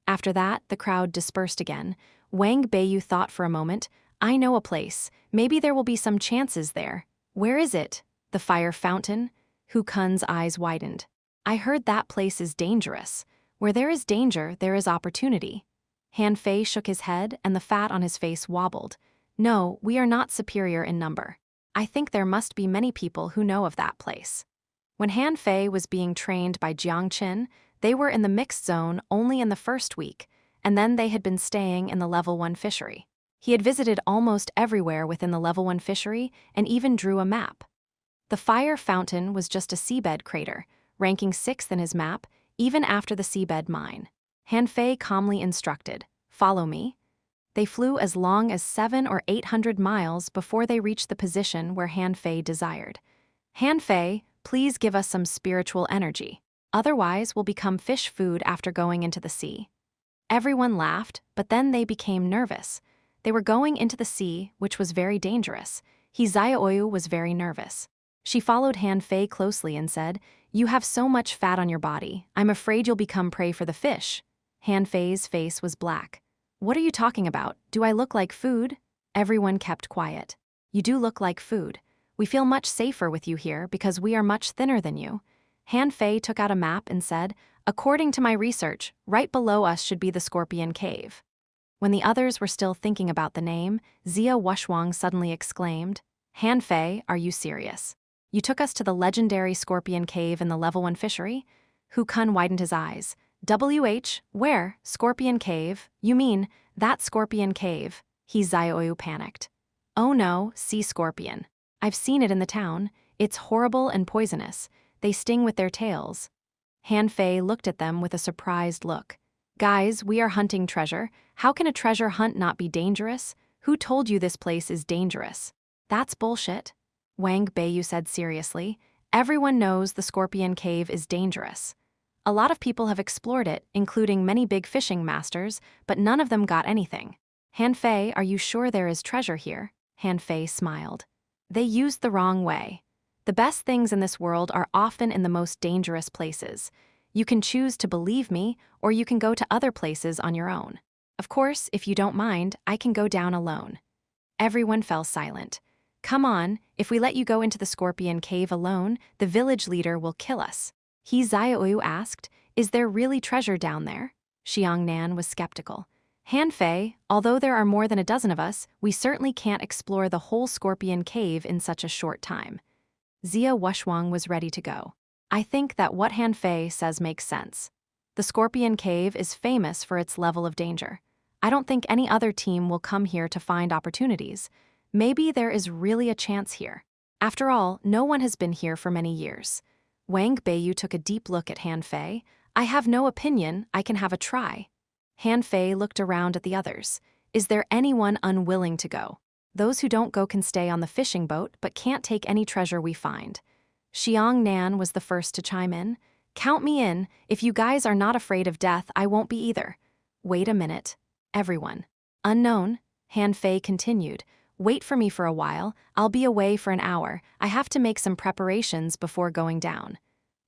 After that, the crowd dispersed again. Wang Beiyu thought for a moment, "I know a place. Maybe there will be some chances there." "Where is it?" "The fire fountain?" Hu Kun's eyes widened. "I heard that place is dangerous. Where there is danger, there is opportunity." Han Fei shook his head and the fat on his face wobbled. "No, we are not superior in number. I think there must be many people who know of that place." When Han Fei was being trained by Jiang Qin, they were in the mixed zone only in the 1st week, and then they had been staying in the level 1 fishery. He had visited almost everywhere within the level 1 fishery and even drew a map. The fire fountain was just a seabed crater, ranking 6th in his map, even after the seabed mine. Han Fei calmly instructed, "Follow me." They flew as long as 700 or 800 miles before they reached the position where Han Fei desired. "Han Fei, please give us some spiritual energy. Otherwise, we'll become fish food after going into the sea." Everyone laughed, but then they became nervous. They were going into the sea, which was very dangerous. Xiaoyu was very nervous. She followed Han Fei closely and said, "You have so much fat on your body. I'm afraid you'll become prey for the fish." Han Fei's face was black. What are you talking about? Do I look like food? Everyone kept quiet. You do look like food. We feel much safer with you here because we are much thinner than you. Han Fei took out a map and said, according to my research, right below us should be the Scorpion Cave. When the others were still thinking about the name, Zia Wushwang suddenly exclaimed, Han Fei, are you serious? You took us to the legendary Scorpion Cave in the Level 1 fishery? Hu Kun widened his eyes. Where? Scorpion Cave? You mean, that Scorpion Cave? He Xiaoyu panicked. Oh no, sea scorpion. I've seen it in the town. It's horrible and poisonous. They sting with their tails. Han Fei looked at them with a surprised look. Guys, we are hunting treasure. How can a treasure hunt not be dangerous? Who told you this place is dangerous? That's bullshit. Wang Beiyu said seriously. Everyone knows the Scorpion Cave is dangerous. A lot of people have explored it, including many big fishing masters, but none of them got anything. Han Fei, are you sure there is treasure here? Han Fei smiled. They used the wrong way. The best things in this world are often in the most dangerous places. You can choose to believe me, or you can go to other places on your own. Of course, if you don't mind, I can go down alone. Everyone fell silent. Come on, if we let you go into the Scorpion Cave alone, the village leader will kill us. He Xiaoyu asked, is there really treasure down there? Xiangnan was skeptical. Han Fei, although there are more than a dozen of us, we certainly can't explore the whole Scorpion Cave in such a short time. Zia Wushwang was ready to go. I think that what Han Fei says makes sense. The Scorpion Cave is famous for its level of danger. I don't think any other team will come here to find opportunities. Maybe there is really a chance here. After all, no one has been here for many years. Wang Beiyu took a deep look at Han Fei. I have no opinion, I can have a try. Han Fei looked around at the others. Is there anyone unwilling to go? Those who don't go can stay on the fishing boat but can't take any treasure we find. Xiangnan was the first to chime in. Count me in. If you guys are not afraid of death, I won't be either. Wait a minute. Everyone. Unknown, Han Fei continued. Wait for me for a while. I'll be away for an hour. I have to make some preparations before going down.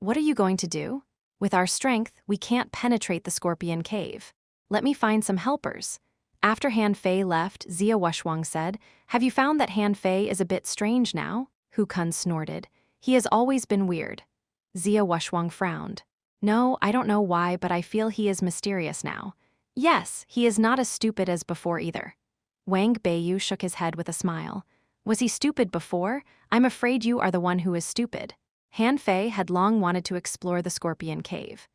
What are you going to do? With our strength, we can't penetrate the Scorpion Cave. Let me find some helpers. After Han Fei left, Zia Wushwang said, have you found that Han Fei is a bit strange now? Hu Kun snorted. He has always been weird. Zia Wushwang frowned. No, I don't know why, but I feel he is mysterious now. Yes, he is not as stupid as before either. Wang Beiyu shook his head with a smile. Was he stupid before? I'm afraid you are the one who is stupid. Han Fei had long wanted to explore the Scorpion Cave.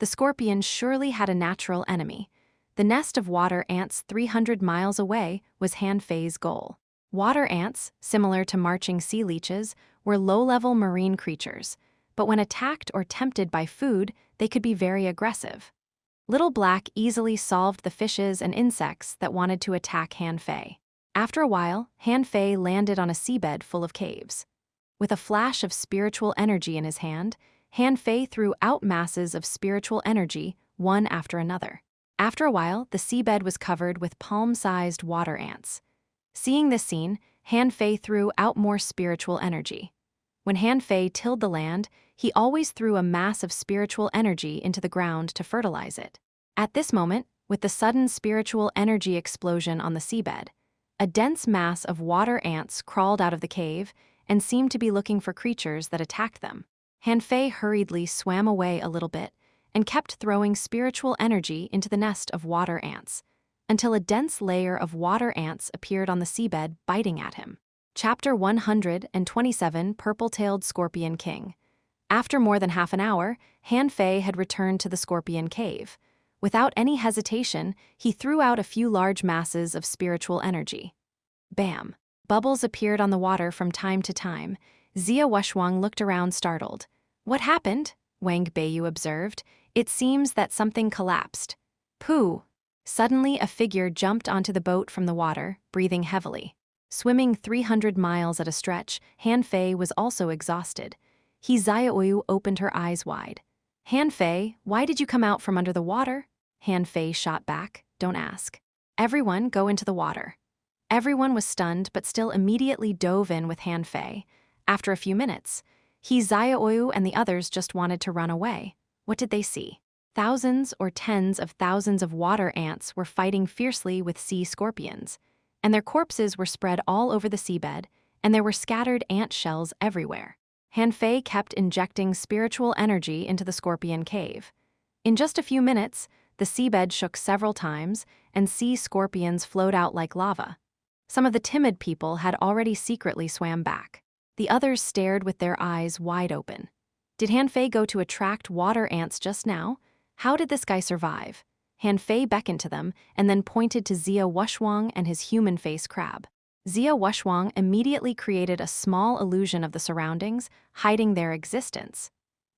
The scorpion surely had a natural enemy. The nest of water ants 300 miles away was Han Fei's goal. Water ants, similar to marching sea leeches, were low-level marine creatures, but when attacked or tempted by food, they could be very aggressive. Little Black easily solved the fishes and insects that wanted to attack Han Fei. After a while, Han Fei landed on a seabed full of caves. With a flash of spiritual energy in his hand, Han Fei threw out masses of spiritual energy, one after another. After a while, the seabed was covered with palm-sized water ants. Seeing this scene, Han Fei threw out more spiritual energy. When Han Fei tilled the land, he always threw a mass of spiritual energy into the ground to fertilize it. At this moment, with the sudden spiritual energy explosion on the seabed, a dense mass of water ants crawled out of the cave and seemed to be looking for creatures that attacked them. Han Fei hurriedly swam away a little bit and kept throwing spiritual energy into the nest of water ants, until a dense layer of water ants appeared on the seabed, biting at him. Chapter 127, Purple-Tailed Scorpion King. After more than half an hour, Han Fei had returned to the Scorpion Cave. Without any hesitation, he threw out a few large masses of spiritual energy. Bam! Bubbles appeared on the water from time to time. Zia Wushwang looked around startled. What happened? Wang Beiyu observed. It seems that something collapsed. Pooh! Suddenly, a figure jumped onto the boat from the water, breathing heavily. Swimming 300 miles at a stretch, Han Fei was also exhausted. He Xiaoyu opened her eyes wide. Han Fei, why did you come out from under the water? Han Fei shot back, don't ask. Everyone go into the water. Everyone was stunned but still immediately dove in with Han Fei. After a few minutes, he Xiaoyu and the others just wanted to run away. What did they see? Thousands or tens of thousands of water ants were fighting fiercely with sea scorpions, and their corpses were spread all over the seabed, and there were scattered ant shells everywhere. Han Fei kept injecting spiritual energy into the scorpion cave. In just a few minutes, the seabed shook several times, and sea scorpions flowed out like lava. Some of the timid people had already secretly swam back. The others stared with their eyes wide open. Did Han Fei go to attract water ants just now? How did this guy survive? Han Fei beckoned to them and then pointed to Zia Wushwang and his human face crab. Zia Wushwang immediately created a small illusion of the surroundings, hiding their existence.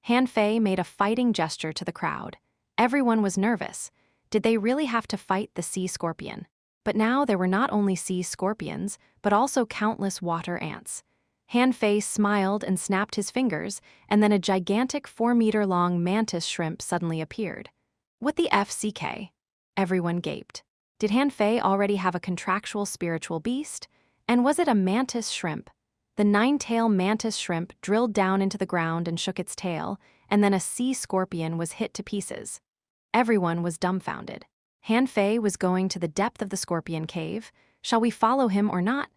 Han Fei made a fighting gesture to the crowd. Everyone was nervous. Did they really have to fight the sea scorpion? But now there were not only sea scorpions, but also countless water ants. Han Fei smiled and snapped his fingers, and then a gigantic 4-meter-long mantis shrimp suddenly appeared. What the FCK? Everyone gaped. Did Han Fei already have a contractual spiritual beast? And was it a mantis shrimp? The 9-tail mantis shrimp drilled down into the ground and shook its tail, and then a sea scorpion was hit to pieces. Everyone was dumbfounded. Han Fei was going to the depth of the scorpion cave. Shall we follow him or not?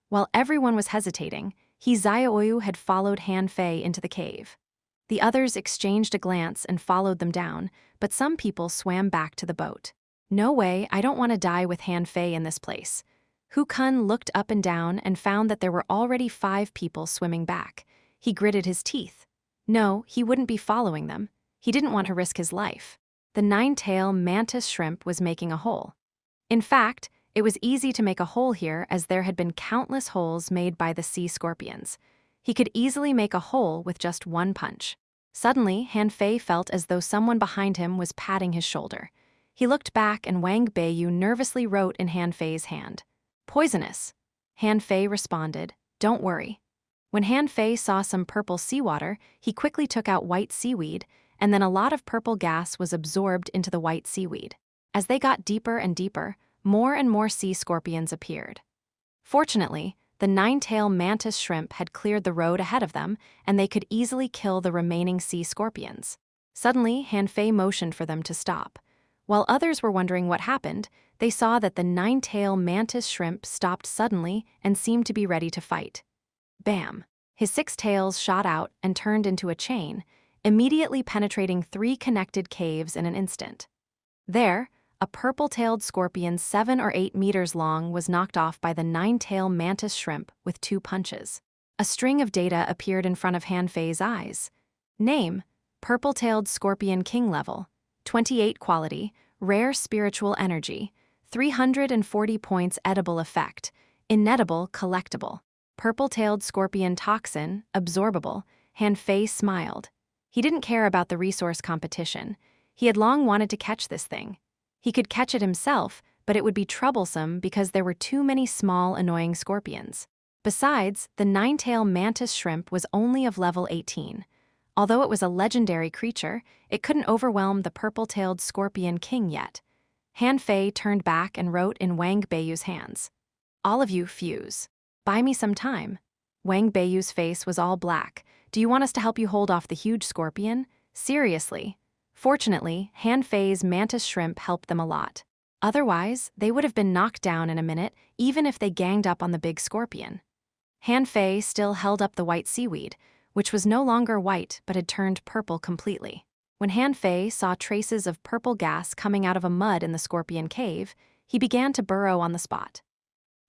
While everyone was hesitating, Xiaoyu had followed Han Fei into the cave. The others exchanged a glance and followed them down, but some people swam back to the boat. No way, I don't want to die with Han Fei in this place. Hu Kun looked up and down and found that there were already 5 people swimming back. He gritted his teeth. No, he wouldn't be following them. He didn't want to risk his life. The 9-tail mantis shrimp was making a hole. In fact, it was easy to make a hole here as there had been countless holes made by the sea scorpions. He could easily make a hole with just one punch. Suddenly, Han Fei felt as though someone behind him was patting his shoulder. He looked back and Wang Beiyu nervously wrote in Han Fei's hand. Poisonous. Han Fei responded, don't worry. When Han Fei saw some purple seawater, he quickly took out white seaweed, and then a lot of purple gas was absorbed into the white seaweed. As they got deeper and deeper, more and more sea scorpions appeared. Fortunately, the 9-tail mantis shrimp had cleared the road ahead of them, and they could easily kill the remaining sea scorpions. Suddenly, Han Fei motioned for them to stop. While others were wondering what happened, they saw that the 9-tail mantis shrimp stopped suddenly and seemed to be ready to fight. Bam! His 6 tails shot out and turned into a chain, immediately penetrating 3 connected caves in an instant. There, a purple-tailed scorpion 7 or 8 meters long was knocked off by the 9-tail mantis shrimp with 2 punches. A string of data appeared in front of Han Fei's eyes. Name: Purple-tailed scorpion king level, 28 quality, rare spiritual energy, 340 points edible effect, inedible collectible. Purple-tailed scorpion toxin, absorbable. Han Fei smiled. He didn't care about the resource competition. He had long wanted to catch this thing. He could catch it himself, but it would be troublesome because there were too many small, annoying scorpions. Besides, the 9-tail mantis shrimp was only of level 18. Although it was a legendary creature, it couldn't overwhelm the purple-tailed scorpion king yet. Han Fei turned back and wrote in Wang Beiyu's hands. All of you fuse. Buy me some time. Wang Beiyu's face was all black. Do you want us to help you hold off the huge scorpion? Seriously. Fortunately, Han Fei's mantis shrimp helped them a lot. Otherwise, they would have been knocked down in a minute, even if they ganged up on the big scorpion. Han Fei still held up the white seaweed, which was no longer white but had turned purple completely. When Han Fei saw traces of purple gas coming out of a mud in the scorpion cave, he began to burrow on the spot.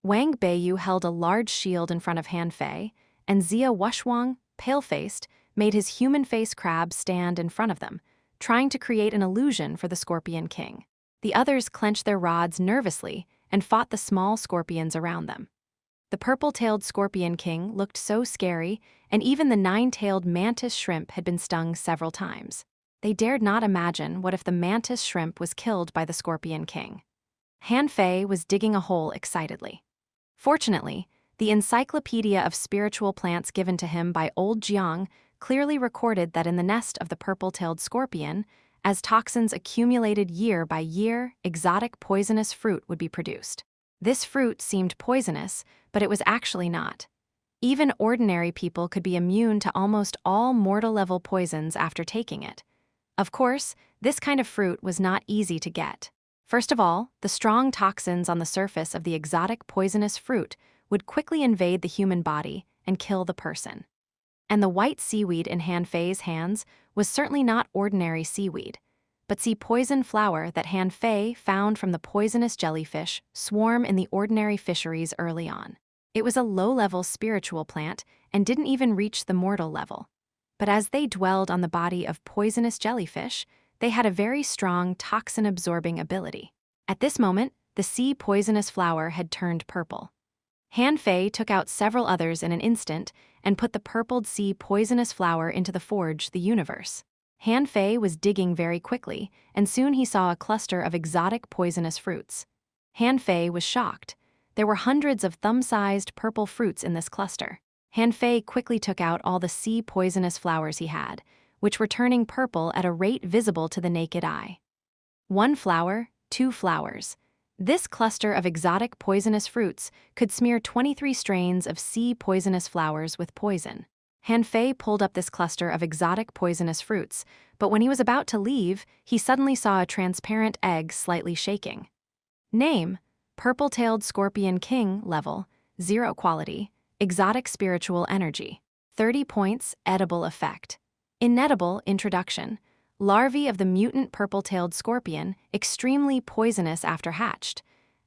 Wang Beiyu held a large shield in front of Han Fei, and Zia Wushwang, pale-faced, made his human face crab stand in front of them, trying to create an illusion for the Scorpion King. The others clenched their rods nervously and fought the small scorpions around them. The purple-tailed Scorpion King looked so scary, and even the 9-tailed mantis shrimp had been stung several times. They dared not imagine what if the mantis shrimp was killed by the Scorpion King. Han Fei was digging a hole excitedly. Fortunately, the Encyclopedia of Spiritual Plants given to him by Old Jiang clearly recorded that in the nest of the purple-tailed scorpion, as toxins accumulated year by year, exotic poisonous fruit would be produced. This fruit seemed poisonous, but it was actually not. Even ordinary people could be immune to almost all mortal-level poisons after taking it. Of course, this kind of fruit was not easy to get. First of all, the strong toxins on the surface of the exotic poisonous fruit would quickly invade the human body and kill the person. And the white seaweed in Han Fei's hands was certainly not ordinary seaweed, but sea poison flower that Han Fei found from the poisonous jellyfish swarm in the ordinary fisheries early on. It was a low-level spiritual plant and didn't even reach the mortal level. But as they dwelled on the body of poisonous jellyfish, they had a very strong toxin-absorbing ability. At this moment, the sea poisonous flower had turned purple. Han Fei took out several others in an instant and put the purpled sea poisonous flower into the forge, the universe. Han Fei was digging very quickly, and soon he saw a cluster of exotic poisonous fruits. Han Fei was shocked. There were hundreds of thumb-sized purple fruits in this cluster. Han Fei quickly took out all the sea poisonous flowers he had, which were turning purple at a rate visible to the naked eye. 1 flower, 2 flowers. This cluster of exotic poisonous fruits could smear 23 strains of sea poisonous flowers with poison. Han Fei pulled up this cluster of exotic poisonous fruits, but when he was about to leave, he suddenly saw a transparent egg slightly shaking. Name: Purple-tailed scorpion king, level 0 quality, exotic spiritual energy. 30 points, edible effect. Inedible introduction. Larvae of the mutant purple-tailed scorpion, extremely poisonous after hatched.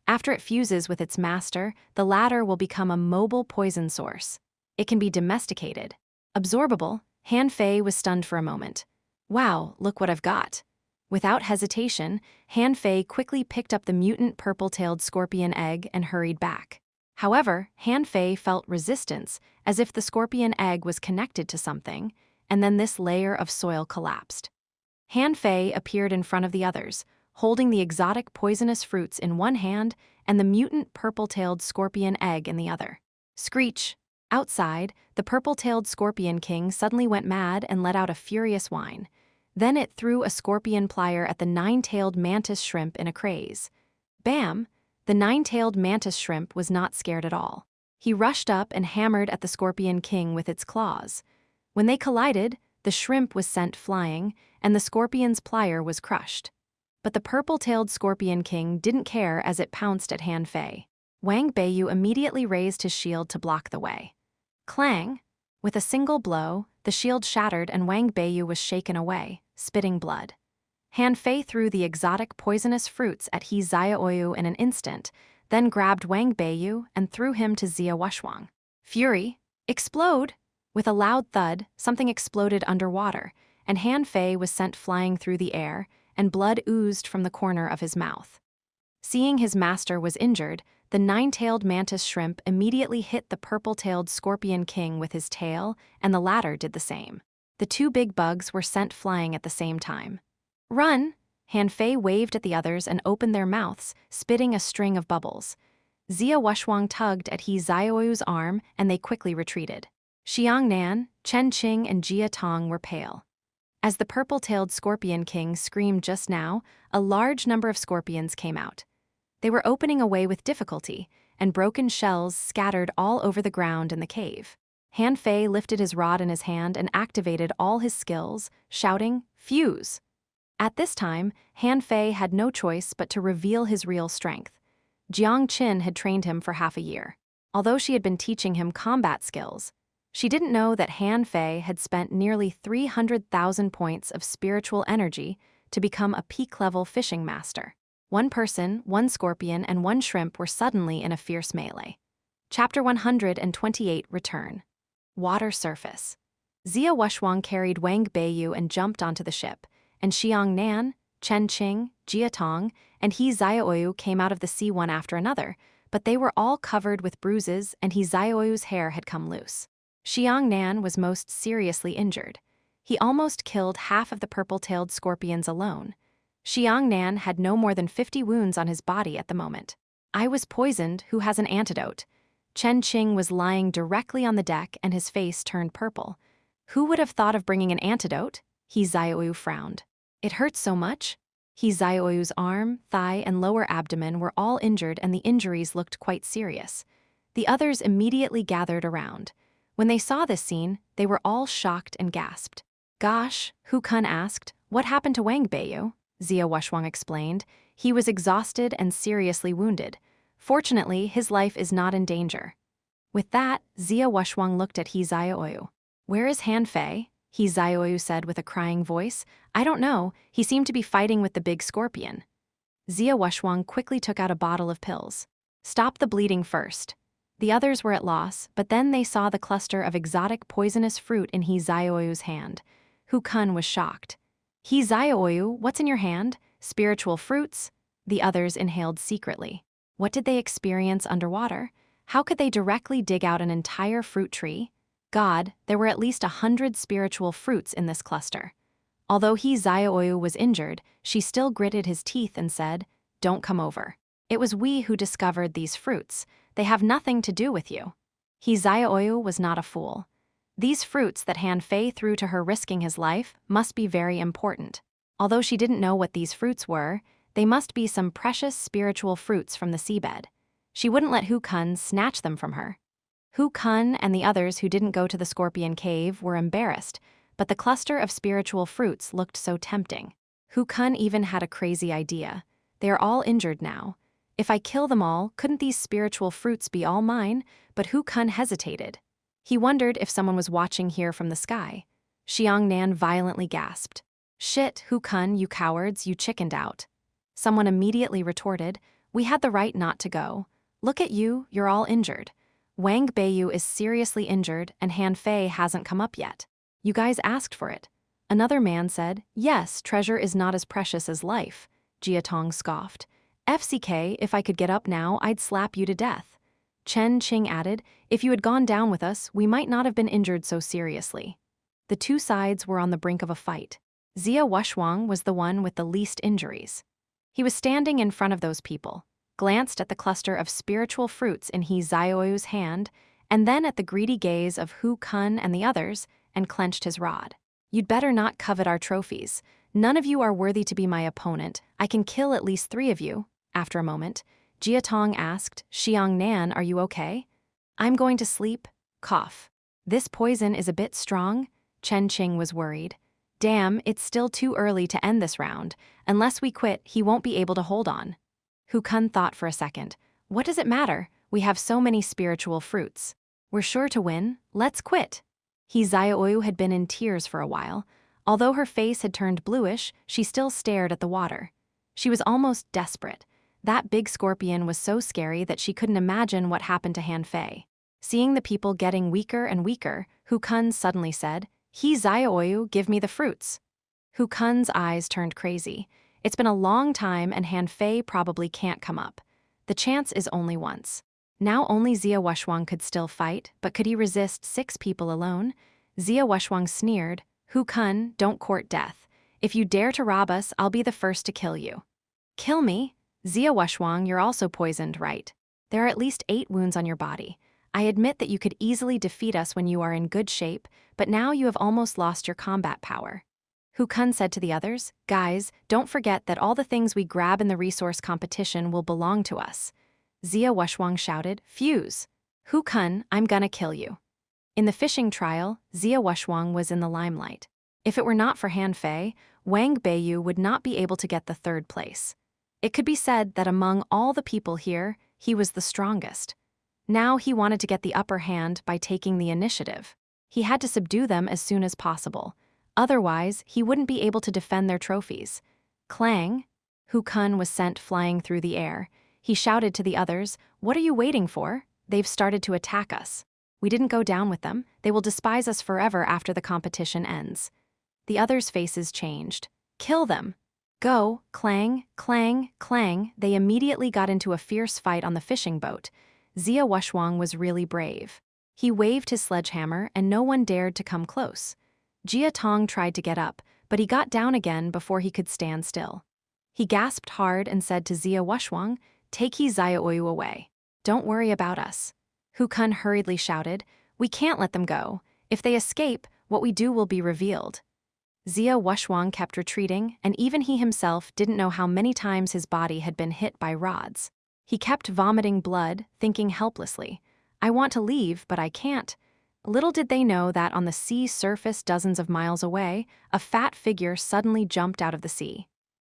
After it fuses with its master, the latter will become a mobile poison source. It can be domesticated. Absorbable. Han Fei was stunned for a moment. Wow, look what I've got. Without hesitation, Han Fei quickly picked up the mutant purple-tailed scorpion egg and hurried back. However, Han Fei felt resistance, as if the scorpion egg was connected to something, and then this layer of soil collapsed. Han Fei appeared in front of the others, holding the exotic poisonous fruits in one hand and the mutant purple-tailed scorpion egg in the other. Screech! Outside, the purple-tailed scorpion king suddenly went mad and let out a furious whine. Then it threw a scorpion plier at the 9-tailed mantis shrimp in a craze. Bam! The 9-tailed mantis shrimp was not scared at all. He rushed up and hammered at the scorpion king with its claws. When they collided, the shrimp was sent flying, and the scorpion's plier was crushed. But the purple-tailed scorpion king didn't care as it pounced at Han Fei. Wang Beiyu immediately raised his shield to block the way. Clang! With a single blow, the shield shattered and Wang Beiyu was shaken away, spitting blood. Han Fei threw the exotic poisonous fruits at He Xiaoyu in an instant, then grabbed Wang Beiyu and threw him to Xia Wushwang. Fury! Explode! With a loud thud, something exploded underwater, and Han Fei was sent flying through the air, and blood oozed from the corner of his mouth. Seeing his master was injured, the 9-tailed mantis shrimp immediately hit the purple-tailed scorpion king with his tail, and the latter did the same. The 2 big bugs were sent flying at the same time. Run! Han Fei waved at the others and opened their mouths, spitting a string of bubbles. Xia Wushwang tugged at He Xiaoyu's arm, and they quickly retreated. Xiang Nan, Chen Qing, and Jia Tong were pale. As the purple-tailed scorpion king screamed just now, a large number of scorpions came out. They were opening a way with difficulty, and broken shells scattered all over the ground in the cave. Han Fei lifted his rod in his hand and activated all his skills, shouting, "Fuse!" At this time, Han Fei had no choice but to reveal his real strength. Jiang Qin had trained him for half a year. Although she had been teaching him combat skills, she didn't know that Han Fei had spent nearly 300,000 points of spiritual energy to become a peak-level fishing master. 1 person, 1 scorpion, and 1 shrimp were suddenly in a fierce melee. Chapter 128 Return. Water surface. Xia Wushwang carried Wang Beiyu and jumped onto the ship, and Xiang Nan, Chen Qing, Jia Tong, and He Xiaoyu came out of the sea one after another, but they were all covered with bruises and He Xiaoyu's hair had come loose. Xiang Nan was most seriously injured. He almost killed half of the purple-tailed scorpions alone. Xiang Nan had no more than 50 wounds on his body at the moment. I was poisoned, who has an antidote? Chen Qing was lying directly on the deck and his face turned purple. Who would have thought of bringing an antidote? He Xiaoyu frowned. It hurts so much? He Xiaoyu's arm, thigh, and lower abdomen were all injured and the injuries looked quite serious. The others immediately gathered around. When they saw this scene, they were all shocked and gasped. Gosh, Hu Kun asked, What happened to Wang Beiyu? Zia Wushwang explained. He was exhausted and seriously wounded. Fortunately, his life is not in danger. With that, Zia Wushwang looked at He Xiaoyu. Where is Han Fei? He Xiaoyu said with a crying voice. I don't know, he seemed to be fighting with the big scorpion. Zia Wushwang quickly took out a bottle of pills. Stop the bleeding first. The others were at loss, but then they saw the cluster of exotic poisonous fruit in He Xiaoyu's hand. Hu Kun was shocked. He Xiaoyu, what's in your hand? Spiritual fruits? The others inhaled secretly. What did they experience underwater? How could they directly dig out an entire fruit tree? God, there were at least 100 spiritual fruits in this cluster. Although He Xiaoyu was injured, she still gritted his teeth and said, Don't come over. It was we who discovered these fruits. They have nothing to do with you. He Xiaoyu was not a fool. These fruits that Han Fei threw to her risking his life must be very important. Although she didn't know what these fruits were, they must be some precious spiritual fruits from the seabed. She wouldn't let Hu Kun snatch them from her. Hu Kun and the others who didn't go to the scorpion cave were embarrassed, but the cluster of spiritual fruits looked so tempting. Hu Kun even had a crazy idea. They are all injured now. If I kill them all, couldn't these spiritual fruits be all mine? But Hu Kun hesitated. He wondered if someone was watching here from the sky. Xiang Nan violently gasped. Shit, Hu Kun, you cowards, you chickened out. Someone immediately retorted, We had the right not to go. Look at you, you're all injured. Wang Beiyu is seriously injured and Han Fei hasn't come up yet. You guys asked for it. Another man said, Yes, treasure is not as precious as life. Jia Tong scoffed. FCK, if I could get up now, I'd slap you to death. Chen Qing added, If you had gone down with us, we might not have been injured so seriously. The two sides were on the brink of a fight. Zia Wushwang was the one with the least injuries. He was standing in front of those people, glanced at the cluster of spiritual fruits in He Xiaoyu's hand, and then at the greedy gaze of Hu Kun and the others, and clenched his rod. You'd better not covet our trophies. None of you are worthy to be my opponent. I can kill at least 3 of you. After a moment, Jia Tong asked, Xiang Nan, are you okay? I'm going to sleep. Cough. This poison is a bit strong. Chen Qing was worried. Damn, it's still too early to end this round. Unless we quit, he won't be able to hold on. Hu Kun thought for a second. What does it matter? We have so many spiritual fruits. We're sure to win. Let's quit. He Xiaoyu had been in tears for a while. Although her face had turned bluish, she still stared at the water. She was almost desperate. That big scorpion was so scary that she couldn't imagine what happened to Han Fei. Seeing the people getting weaker and weaker, Hu Kun suddenly said, He Xiaoyu, give me the fruits. Hu Kun's eyes turned crazy. It's been a long time and Han Fei probably can't come up. The chance is only once. Now only Zia Wushwang could still fight, but could he resist 6 people alone? Zia Wushwang sneered, Hu Kun, don't court death. If you dare to rob us, I'll be the first to kill you. Kill me? Zia Wushwang, you're also poisoned, right? There are at least 8 wounds on your body. I admit that you could easily defeat us when you are in good shape, but now you have almost lost your combat power. Hu Kun said to the others, Guys, don't forget that all the things we grab in the resource competition will belong to us. Zia Wushwang shouted, Fuse! Hu Kun, I'm gonna kill you. In the fishing trial, Zia Wushwang was in the limelight. If it were not for Han Fei, Wang Beiyu would not be able to get the 3rd place. It could be said that among all the people here, he was the strongest. Now he wanted to get the upper hand by taking the initiative. He had to subdue them as soon as possible. Otherwise, he wouldn't be able to defend their trophies. Clang! Hu Kun was sent flying through the air. He shouted to the others, What are you waiting for? They've started to attack us. We didn't go down with them. They will despise us forever after the competition ends. The others' faces changed. Kill them! Go! Clang! Clang! Clang! They immediately got into a fierce fight on the fishing boat. Zia Wushwang was really brave. He waved his sledgehammer and no one dared to come close. Jia Tong tried to get up, but he got down again before he could stand still. He gasped hard and said to Zia Wushwang, Take He Xiaoyu away. Don't worry about us. Hu Kun hurriedly shouted, We can't let them go. If they escape, what we do will be revealed. Zia Wushwang kept retreating, and even he himself didn't know how many times his body had been hit by rods. He kept vomiting blood, thinking helplessly, I want to leave, but I can't. Little did they know that on the sea surface dozens of miles away, a fat figure suddenly jumped out of the sea.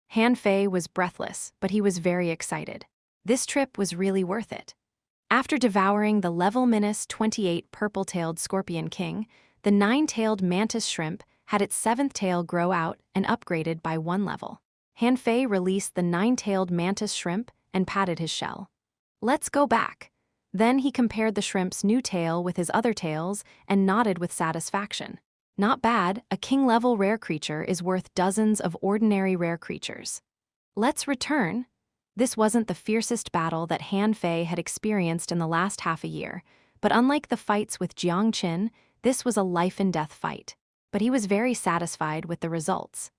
Han Fei was breathless, but he was very excited. This trip was really worth it. After devouring the level -28 purple-tailed scorpion king, the 9-tailed mantis shrimp had its 7th tail grow out and upgraded by 1 level. Han Fei released the 9-tailed mantis shrimp and patted his shell. "Let's go back." Then he compared the shrimp's new tail with his other tails and nodded with satisfaction. Not bad, a king-level rare creature is worth dozens of ordinary rare creatures. Let's return. This wasn't the fiercest battle that Han Fei had experienced in the last half a year, but unlike the fights with Jiang Qin, this was a life-and-death fight. But he was very satisfied with the results.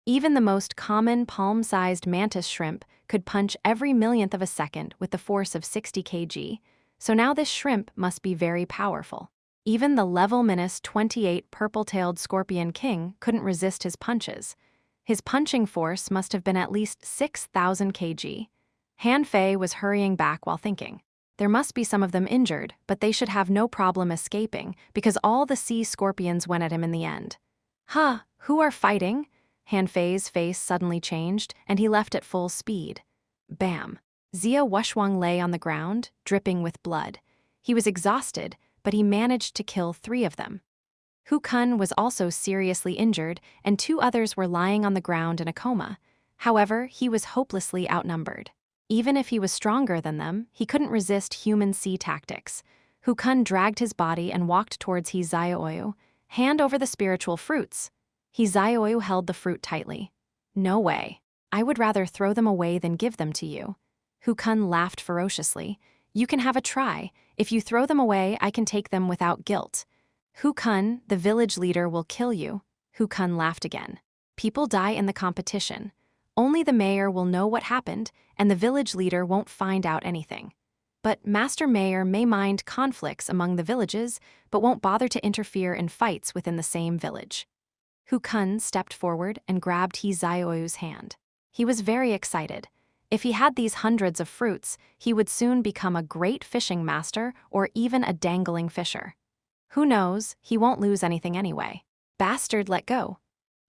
Even the most common palm-sized mantis shrimp could punch every millionth of a second with the force of 60 kg, so now this shrimp must be very powerful. Even the level -28 purple-tailed scorpion king couldn't resist his punches. His punching force must have been at least 6,000 kg. Han Fei was hurrying back while thinking. There must be some of them injured, but they should have no problem escaping because all the sea scorpions went at him in the end. "Huh, who are fighting?" Han Fei's face suddenly changed, and he left at full speed. Bam! Xia Wushuang lay on the ground, dripping with blood. He was exhausted, but he managed to kill 3 of them. Hu Kun was also seriously injured, and 2 others were lying on the ground in a coma. However, he was hopelessly outnumbered. Even if he was stronger than them, he couldn't resist human sea tactics. Hu Kun dragged his body and walked towards He Xiaoyu. "Hand over the spiritual fruits." He Xiaoyu held the fruit tightly. "No way. I would rather throw them away than give them to you." Hu Kun laughed ferociously. "You can have a try. If you throw them away, I can take them without guilt." "Hu Kun, the village leader, will kill you." Hu Kun laughed again. "People die in the competition. Only the mayor will know what happened, and the village leader won't find out anything. But Master Mayor may mind conflicts among the villages, but won't bother to interfere in fights within the same village." Hu Kun stepped forward and grabbed He Xiaoyu's hand. He was very excited. If he had these hundreds of fruits, he would soon become a great fishing master or even a dangling fisher. Who knows, he won't lose anything anyway. "Bastard, let go."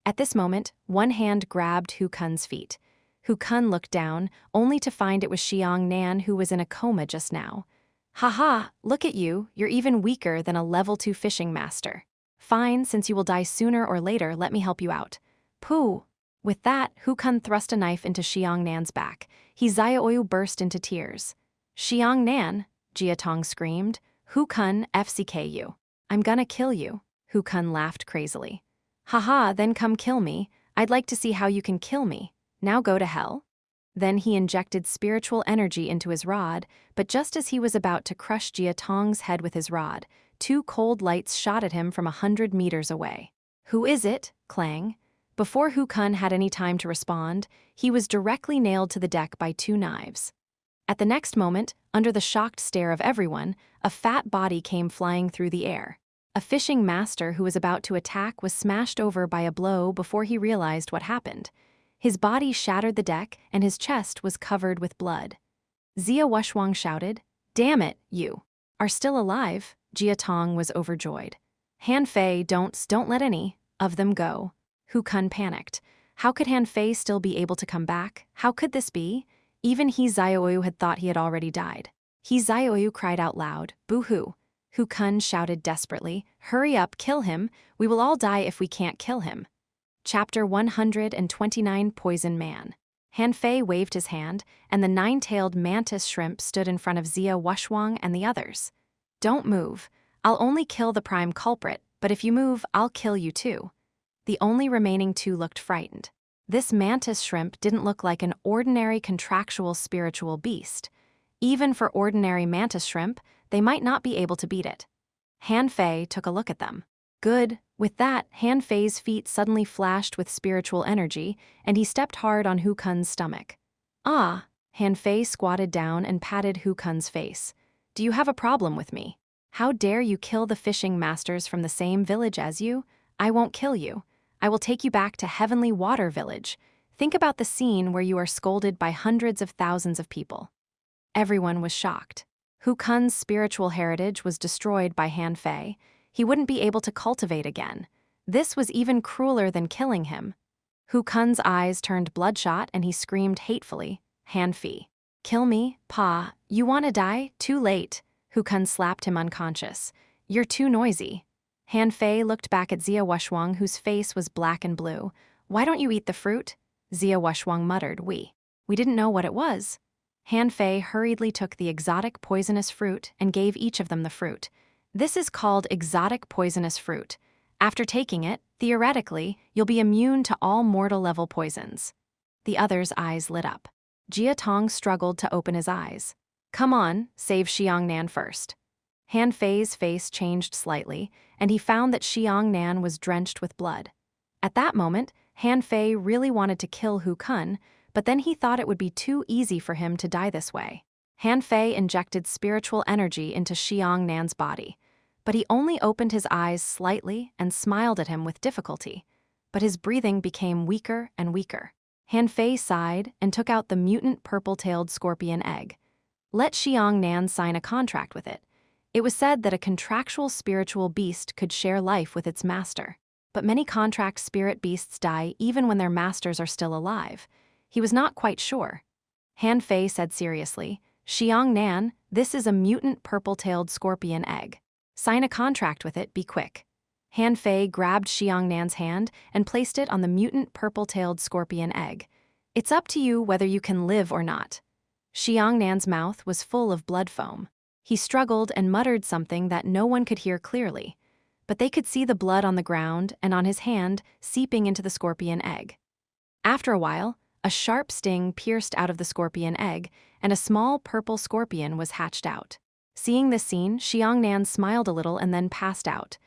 At this moment, one hand grabbed Hu Kun's feet. Hu Kun looked down, only to find it was Xiang Nan who was in a coma just now. "Haha, look at you, you're even weaker than a level 2 fishing master. Fine, since you will die sooner or later, let me help you out." "Pooh." With that, Hu Kun thrust a knife into Xiang Nan's back. He Xiaoyu burst into tears. "Xiang Nan," Jia Tong screamed. "Hu Kun, FCK you. I'm gonna kill you." Hu Kun laughed crazily. "Haha, then come kill me. I'd like to see how you can kill me. Now go to hell." Then he injected spiritual energy into his rod, but just as he was about to crush Jia Tong's head with his rod, 2 cold lights shot at him from 100 meters away. "Who is it?" Clang. Before Hu Kun had any time to respond, he was directly nailed to the deck by 2 knives. At the next moment, under the shocked stare of everyone, a fat body came flying through the air. A fishing master who was about to attack was smashed over by a blow before he realized what happened. His body shattered the deck and his chest was covered with blood. Xia Wushuang shouted, "Damn it, you are still alive." Jia Tong was overjoyed. "Han Fei, don't let any of them go." Hu Kun panicked. How could Han Fei still be able to come back? How could this be? Even He Xiaoyu had thought he had already died. He Xiaoyu cried out loud, "Boo-hoo." Hu Kun shouted desperately, "Hurry up, kill him. We will all die if we can't kill him." Chapter 129 Poison Man. Han Fei waved his hand, and the 9-tailed mantis shrimp stood in front of Xia Wushuang and the others. "Don't move. I'll only kill the prime culprit, but if you move, I'll kill you too." The only remaining 2 looked frightened. This mantis shrimp didn't look like an ordinary contractual spiritual beast. Even for ordinary mantis shrimp, they might not be able to beat it. Han Fei took a look at them. Good. With that, Han Fei's feet suddenly flashed with spiritual energy, and he stepped hard on Hu Kun's stomach. "Ah." Han Fei squatted down and patted Hu Kun's face. "Do you have a problem with me? How dare you kill the fishing masters from the same village as you? I won't kill you. I will take you back to Heavenly Water Village. Think about the scene where you are scolded by hundreds of thousands of people." Everyone was shocked. Hu Kun's spiritual heritage was destroyed by Han Fei. He wouldn't be able to cultivate again. This was even crueler than killing him. Hu Kun's eyes turned bloodshot and he screamed hatefully, Han Fei. Kill me, Pa, you wanna die? Too late. Hu Kun slapped him unconscious. You're too noisy. Han Fei looked back at Xia Wushwang, whose face was black and blue. Why don't you eat the fruit? Xia Wushwang muttered, We didn't know what it was. Han Fei hurriedly took the exotic poisonous fruit and gave each of them the fruit. This is called exotic poisonous fruit. After taking it, theoretically, you'll be immune to all mortal-level poisons. The other's eyes lit up. Jia Tong struggled to open his eyes. Come on, save Xiongnan first. Han Fei's face changed slightly, and he found that Xiongnan was drenched with blood. At that moment, Han Fei really wanted to kill Hu Kun, but then he thought it would be too easy for him to die this way. Han Fei injected spiritual energy into Xiongnan body, but he only opened his eyes slightly and smiled at him with difficulty. But his breathing became weaker and weaker. Han Fei sighed and took out the mutant purple-tailed scorpion egg. Let Xiongnan sign a contract with it. It was said that a contractual spiritual beast could share life with its master. But many contract spirit beasts die even when their masters are still alive. He was not quite sure. Han Fei said seriously, Xiongnan, this is a mutant purple-tailed scorpion egg. Sign a contract with it, be quick. Han Fei grabbed Xiongnan hand and placed it on the mutant purple-tailed scorpion egg. It's up to you whether you can live or not. Xiongnan mouth was full of blood foam. He struggled and muttered something that no one could hear clearly, but they could see the blood on the ground and on his hand seeping into the scorpion egg. After a while, a sharp sting pierced out of the scorpion egg, and a small purple scorpion was hatched out. Seeing this scene, Xiongnan smiled a little and then passed out.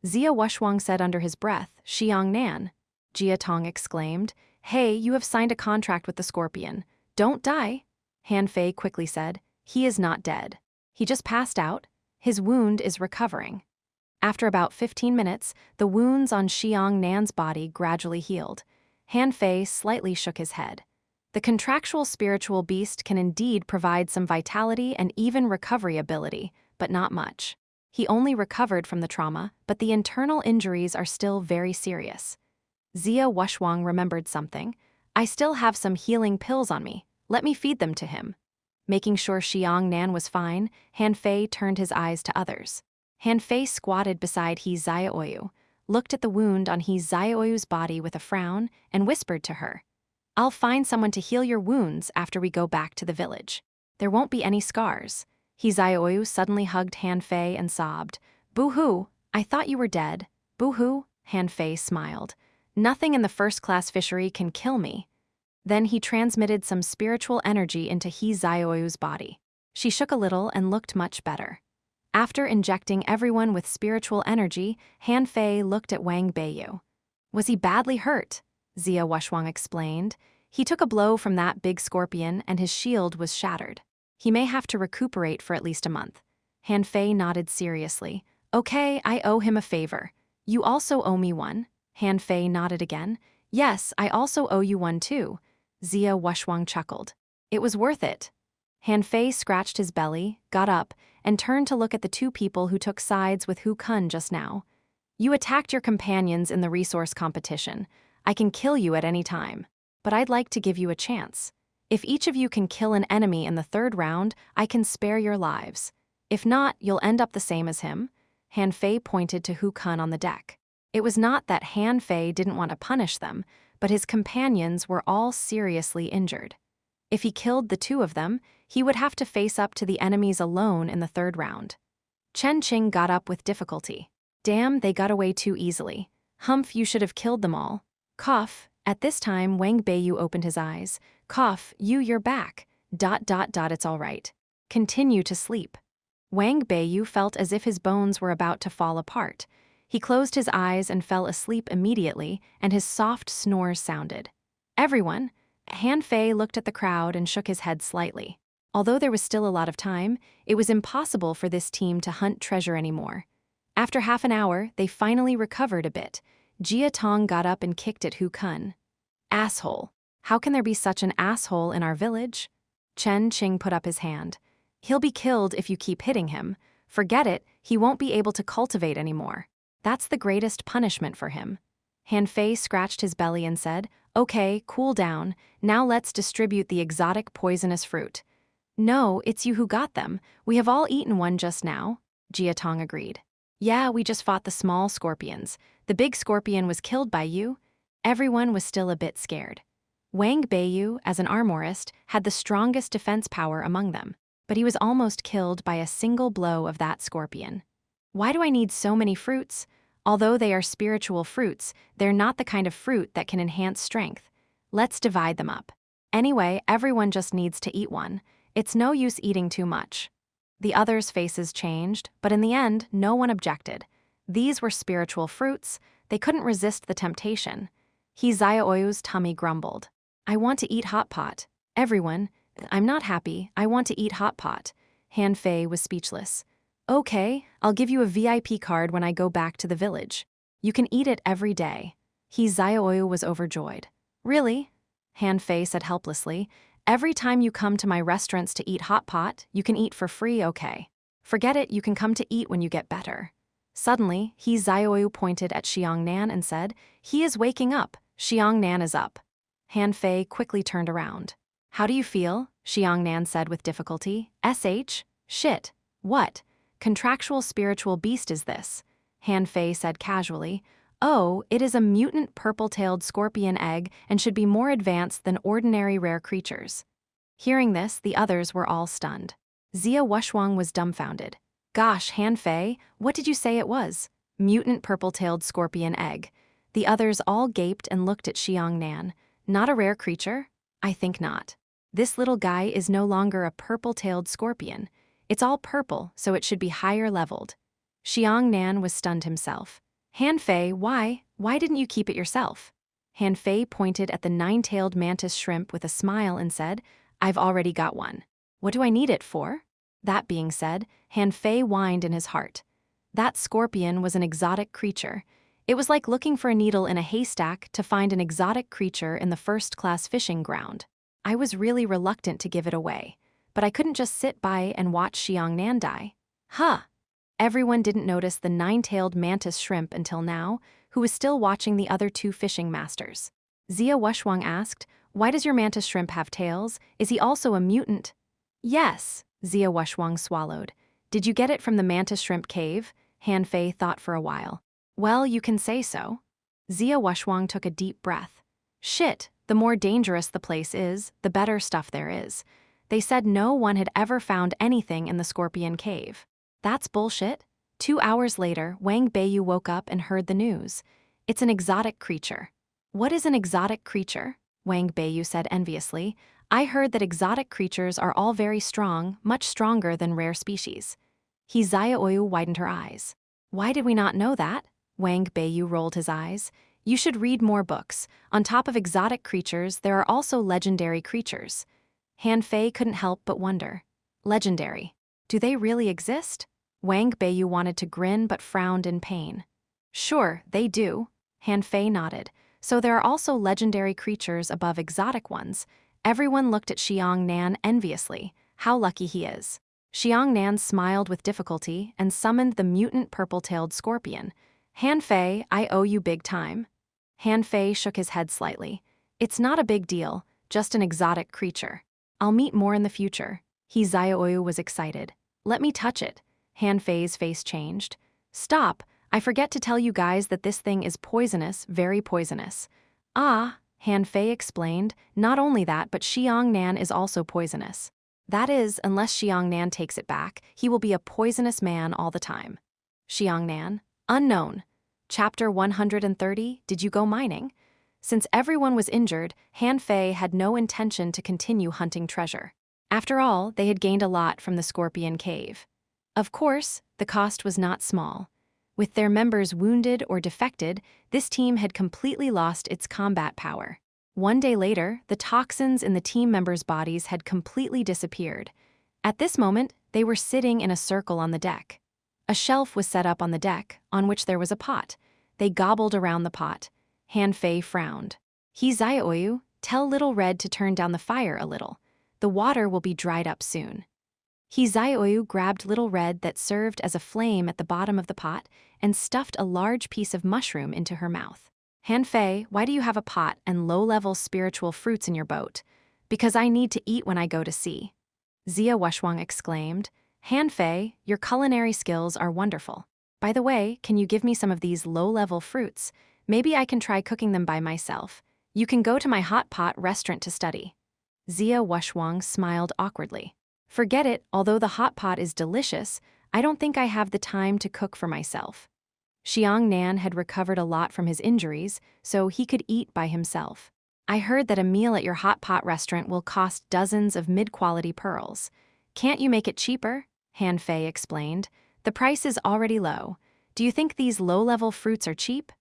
Xia Wushwang said under his breath, Xiongnan. Jia Tong exclaimed, Hey, you have signed a contract with the scorpion. Don't die. Han Fei quickly said, He is not dead. He just passed out. His wound is recovering. After about 15 minutes, the wounds on Xiongnan body gradually healed. Han Fei slightly shook his head. The contractual spiritual beast can indeed provide some vitality and even recovery ability, but not much. He only recovered from the trauma, but the internal injuries are still very serious. Xia Wushwang remembered something. I still have some healing pills on me. Let me feed them to him. Making sure Xiongnan was fine, Han Fei turned his eyes to others. Han Fei squatted beside He Xiaoyu, looked at the wound on He Xiaoyu's body with a frown, and whispered to her, I'll find someone to heal your wounds after we go back to the village. There won't be any scars. He Xiaoyu suddenly hugged Han Fei and sobbed, Boo-hoo, I thought you were dead. Boo-hoo, Han Fei smiled. Nothing in the first-class fishery can kill me. Then he transmitted some spiritual energy into He Xiaoyu's body. She shook a little and looked much better. After injecting everyone with spiritual energy, Han Fei looked at Wang Beiyu. Was he badly hurt? Xia Wushwang explained. He took a blow from that big scorpion and his shield was shattered. He may have to recuperate for at least a month. Han Fei nodded seriously. Okay, I owe him a favor. You also owe me one. Han Fei nodded again. Yes, I also owe you one too. Xia Wushwang chuckled. It was worth it. Han Fei scratched his belly, got up, and turned to look at the two people who took sides with Hu Kun just now. You attacked your companions in the resource competition. I can kill you at any time, but I'd like to give you a chance. If each of you can kill an enemy in the third round, I can spare your lives. If not, you'll end up the same as him. Han Fei pointed to Hu Kun on the deck. It was not that Han Fei didn't want to punish them, but his companions were all seriously injured. If he killed the two of them, he would have to face up to the enemies alone in the third round. Chen Qing got up with difficulty. Damn, they got away too easily. Humph, you should have killed them all. Cough. At this time, Wang Beiyu opened his eyes. Cough, you're back. ... It's all right. Continue to sleep. Wang Beiyu felt as if his bones were about to fall apart. He closed his eyes and fell asleep immediately, and his soft snores sounded. Everyone. Han Fei looked at the crowd and shook his head slightly. Although there was still a lot of time, it was impossible for this team to hunt treasure anymore. After half an hour, they finally recovered a bit. Jia Tong got up and kicked at Hu Kun. Asshole. How can there be such an asshole in our village? Chen Qing put up his hand. He'll be killed if you keep hitting him. Forget it, he won't be able to cultivate anymore. That's the greatest punishment for him. Han Fei scratched his belly and said, "Okay, cool down. Now let's distribute the exotic poisonous fruit." "No, it's you who got them. We have all eaten one just now," Jia Tong agreed. "Yeah, we just fought the small scorpions. The big scorpion was killed by you." Everyone was still a bit scared. Wang Beiyu, as an armorist, had the strongest defense power among them, but he was almost killed by a single blow of that scorpion. "Why do I need so many fruits? Although they are spiritual fruits, they're not the kind of fruit that can enhance strength. Let's divide them up. Anyway, everyone just needs to eat one. It's no use eating too much." The others' faces changed, but in the end, no one objected. These were spiritual fruits. They couldn't resist the temptation. He Xiaoyu's tummy grumbled. "I want to eat hot pot." Everyone, "I'm not happy, I want to eat hot pot." Han Fei was speechless. "Okay, I'll give you a VIP card when I go back to the village. You can eat it every day." He Xiaoyu was overjoyed. "Really?" Han Fei said helplessly. "Every time you come to my restaurants to eat hot pot, you can eat for free, okay? Forget it, you can come to eat when you get better." Suddenly, He Xiaoyu pointed at Xiangnan and said, "He is waking up. Xiangnan is up." Han Fei quickly turned around. "How do you feel?" Xiangnan said with difficulty. Shit. What? Contractual spiritual beast is this?" Han Fei said casually. "Oh, it is a mutant purple-tailed scorpion egg and should be more advanced than ordinary rare creatures." Hearing this, the others were all stunned. Zia Wushwang was dumbfounded. "Gosh, Han Fei, what did you say it was?" "Mutant purple-tailed scorpion egg." The others all gaped and looked at Xiangnan. "Not a rare creature?" "I think not. This little guy is no longer a purple-tailed scorpion. It's all purple, so it should be higher leveled." Xiangnan was stunned himself. "Han Fei, why didn't you keep it yourself?" Han Fei pointed at the nine-tailed mantis shrimp with a smile and said, "I've already got one. What do I need it for?" That being said, Han Fei whined in his heart. That scorpion was an exotic creature. It was like looking for a needle in a haystack to find an exotic creature in the first-class fishing ground. I was really reluctant to give it away, but I couldn't just sit by and watch Xiangnan die. Huh. Everyone didn't notice the nine-tailed mantis shrimp until now, who was still watching the other two fishing masters. Zia Wushwang asked, "Why does your mantis shrimp have tails? Is he also a mutant?" "Yes," Zia Wushwang swallowed. "Did you get it from the mantis shrimp cave?" Han Fei thought for a while. "Well, you can say so." Zia Wushwang took a deep breath. "Shit, the more dangerous the place is, the better stuff there is. They said no one had ever found anything in the scorpion cave. That's bullshit." 2 hours later, Wang Beiyu woke up and heard the news. "It's an exotic creature." "What is an exotic creature?" Wang Beiyu said enviously. "I heard that exotic creatures are all very strong, much stronger than rare species." He Xiaoyu widened her eyes. "Why did we not know that?" Wang Beiyu rolled his eyes. "You should read more books. On top of exotic creatures, there are also legendary creatures." Han Fei couldn't help but wonder. Legendary. Do they really exist? Wang Beiyu wanted to grin but frowned in pain. "Sure, they do." Han Fei nodded. "So there are also legendary creatures above exotic ones." Everyone looked at Xiangnan enviously. How lucky he is. Xiangnan smiled with difficulty and summoned the mutant purple-tailed scorpion. "Han Fei, I owe you big time." Han Fei shook his head slightly. "It's not a big deal, just an exotic creature. I'll meet more in the future." He Xiaoyu was excited. "Let me touch it." Han Fei's face changed. "Stop, I forget to tell you guys that this thing is poisonous, very poisonous." "Ah," Han Fei explained, "not only that, but Xiangnan is also poisonous. That is, unless Xiangnan takes it back, he will be a poisonous man all the time." Xiangnan? Unknown. Chapter 130, Did You Go Mining? Since everyone was injured, Han Fei had no intention to continue hunting treasure. After all, they had gained a lot from the Scorpion Cave. Of course, the cost was not small. With their members wounded or defected, this team had completely lost its combat power. One day later, the toxins in the team members' bodies had completely disappeared. At this moment, they were sitting in a circle on the deck. A shelf was set up on the deck, on which there was a pot. They gobbled around the pot. Han Fei frowned. "He Xiaoyu, tell Little Red to turn down the fire a little. The water will be dried up soon." He Xiaoyu grabbed Little Red that served as a flame at the bottom of the pot and stuffed a large piece of mushroom into her mouth. Han Fei, why do you have a pot and low-level spiritual fruits in your boat? Because I need to eat when I go to sea. Zia Wushwang exclaimed. Han Fei, your culinary skills are wonderful. By the way, can you give me some of these low-level fruits? Maybe I can try cooking them by myself. You can go to my hot pot restaurant to study. Zia Wushwang smiled awkwardly. Forget it, although the hot pot is delicious, I don't think I have the time to cook for myself. Xiang Nan had recovered a lot from his injuries, so he could eat by himself. I heard that a meal at your hot pot restaurant will cost dozens of mid-quality pearls. Can't you make it cheaper? Han Fei explained. The price is already low. Do you think these low-level fruits are cheap?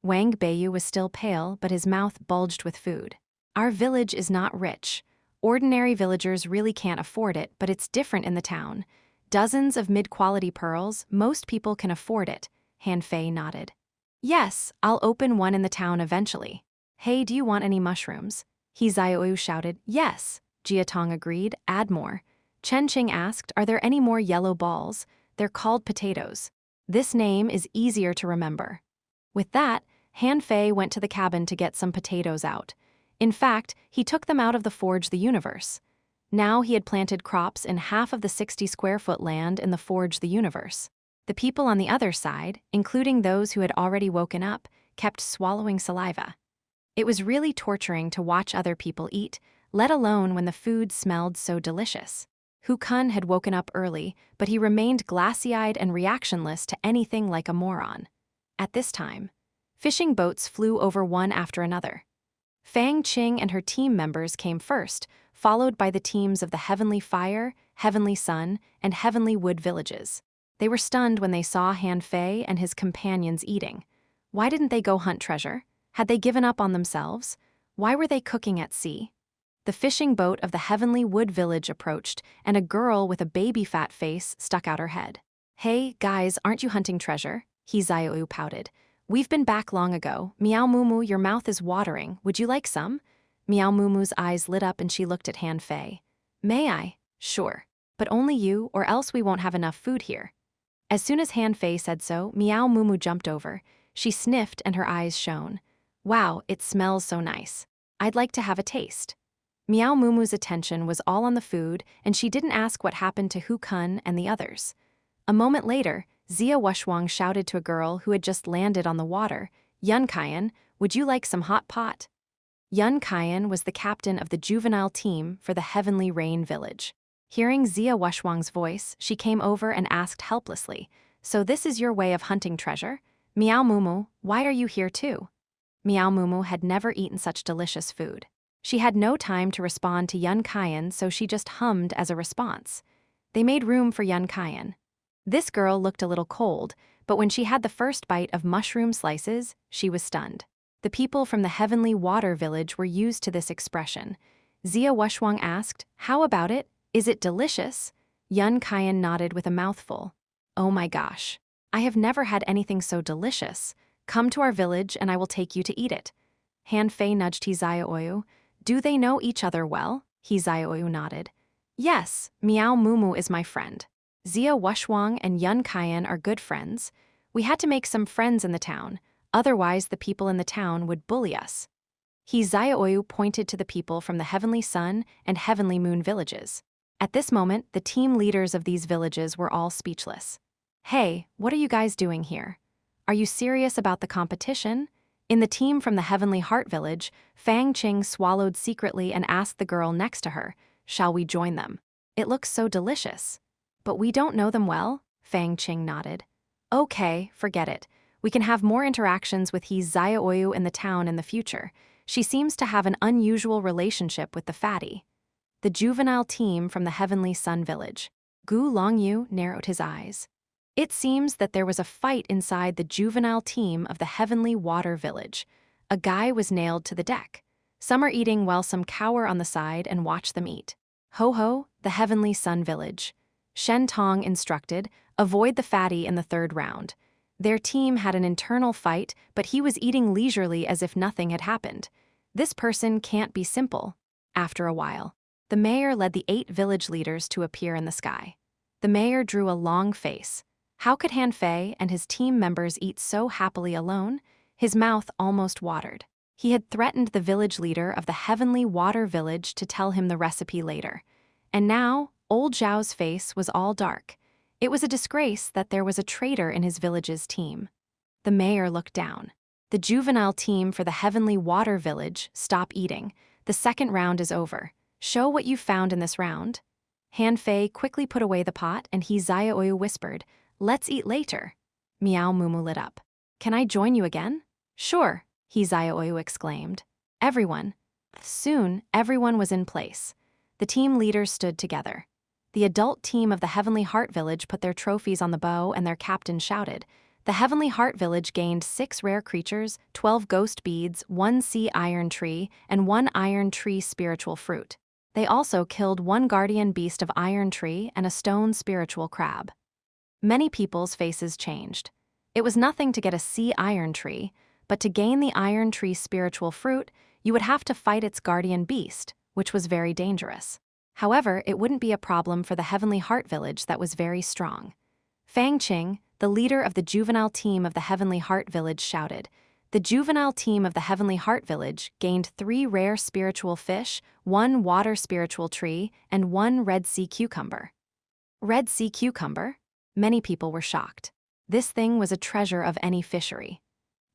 Wang Beiyu was still pale, but his mouth bulged with food. Our village is not rich. Ordinary villagers really can't afford it, but it's different in the town. Dozens of mid-quality pearls, most people can afford it, Han Fei nodded. Yes, I'll open one in the town eventually. Hey, do you want any mushrooms? He Xiaoyu shouted. Yes, Jia Tong agreed, add more. Chen Qing asked, are there any more yellow balls? They're called potatoes. This name is easier to remember. With that, Han Fei went to the cabin to get some potatoes out. In fact, he took them out of the Forge the Universe. Now he had planted crops in half of the 60-square-foot land in the Forge the Universe. The people on the other side, including those who had already woken up, kept swallowing saliva. It was really torturing to watch other people eat, let alone when the food smelled so delicious. Hu Kun had woken up early, but he remained glassy-eyed and reactionless to anything like a moron. At this time, fishing boats flew over one after another. Fang Qing and her team members came first, followed by the teams of the Heavenly Fire, Heavenly Sun, and Heavenly Wood villages. They were stunned when they saw Han Fei and his companions eating. Why didn't they go hunt treasure? Had they given up on themselves? Why were they cooking at sea? The fishing boat of the Heavenly Wood village approached, and a girl with a baby-fat face stuck out her head. Hey, guys, aren't you hunting treasure? He Xiaoyu pouted. We've been back long ago. Meow Mumu, your mouth is watering. Would you like some? Meow Mumu's eyes lit up and she looked at Han Fei. May I? Sure. But only you, or else we won't have enough food here. As soon as Han Fei said so, Meow Mumu jumped over. She sniffed and her eyes shone. Wow, it smells so nice. I'd like to have a taste. Meow Mumu's attention was all on the food, and she didn't ask what happened to Hu Kun and the others. A moment later, Zia Wushwang shouted to a girl who had just landed on the water, Yun Kaiyan, would you like some hot pot? Yun Kaiyan was the captain of the juvenile team for the Heavenly Rain village. Hearing Zia Wushwang's voice, she came over and asked helplessly, so this is your way of hunting treasure? Meow Mumu, why are you here too? Meow Mumu had never eaten such delicious food. She had no time to respond to Yun Kaiyan, so she just hummed as a response. They made room for Yun Kaiyan. This girl looked a little cold, but when she had the first bite of mushroom slices, she was stunned. The people from the Heavenly Water village were used to this expression. Zia Wushwang asked, how about it? Is it delicious? Yun Kaiyan nodded with a mouthful. Oh my gosh. I have never had anything so delicious. Come to our village and I will take you to eat it. Han Fei nudged He Xiaoyu. Do they know each other well? He Xiaoyu nodded. Yes, Meow Mumu is my friend. Zia Wushwang and Yun Kaiyan are good friends. We had to make some friends in the town, otherwise the people in the town would bully us. He Xiaoyu pointed to the people from the Heavenly Sun and Heavenly Moon villages. At this moment, the team leaders of these villages were all speechless. Hey, what are you guys doing here? Are you serious about the competition? In the team from the Heavenly Heart village, Fang Qing swallowed secretly and asked the girl next to her, shall we join them? It looks so delicious. But we don't know them well, Fang Qing nodded. Okay, forget it. We can have more interactions with He Xiaoyu in the town in the future. She seems to have an unusual relationship with the fatty. The juvenile team from the Heavenly Sun village. Gu Longyu narrowed his eyes. It seems that there was a fight inside the juvenile team of the Heavenly Water village. A guy was nailed to the deck. Some are eating while some cower on the side and watch them eat. Ho ho, the Heavenly Sun village. Shen Tong instructed, avoid the fatty in the third round. Their team had an internal fight, but he was eating leisurely as if nothing had happened. This person can't be simple. After a while, the mayor led the 8 village leaders to appear in the sky. The mayor drew a long face. How could Han Fei and his team members eat so happily alone? His mouth almost watered. He had threatened the village leader of the Heavenly Water Village to tell him the recipe later. And now, old Zhao's face was all dark. It was a disgrace that there was a traitor in his village's team. The mayor looked down. The juvenile team for the Heavenly Water Village, stop eating. The second round is over. Show what you found in this round. Han Fei quickly put away the pot and he Xiaoyu whispered, "Let's eat later." Miao Mumu lit up. "Can I join you again?" "Sure," he Xiaoyu exclaimed. Everyone. Soon, everyone was in place. The team leaders stood together. The adult team of the Heavenly Heart Village put their trophies on the bow and their captain shouted. The Heavenly Heart Village gained 6 rare creatures, 12 ghost beads, 1 sea iron tree, and 1 iron tree spiritual fruit. They also killed 1 guardian beast of iron tree and a stone spiritual crab. Many people's faces changed. It was nothing to get a sea iron tree, but to gain the iron tree spiritual fruit, you would have to fight its guardian beast, which was very dangerous. However, it wouldn't be a problem for the Heavenly Heart Village that was very strong. Fang Qing, the leader of the juvenile team of the Heavenly Heart Village, shouted. The juvenile team of the Heavenly Heart Village gained 3 rare spiritual fish, 1 water spiritual tree, and 1 red sea cucumber. Red sea cucumber? Many people were shocked. This thing was a treasure of any fishery.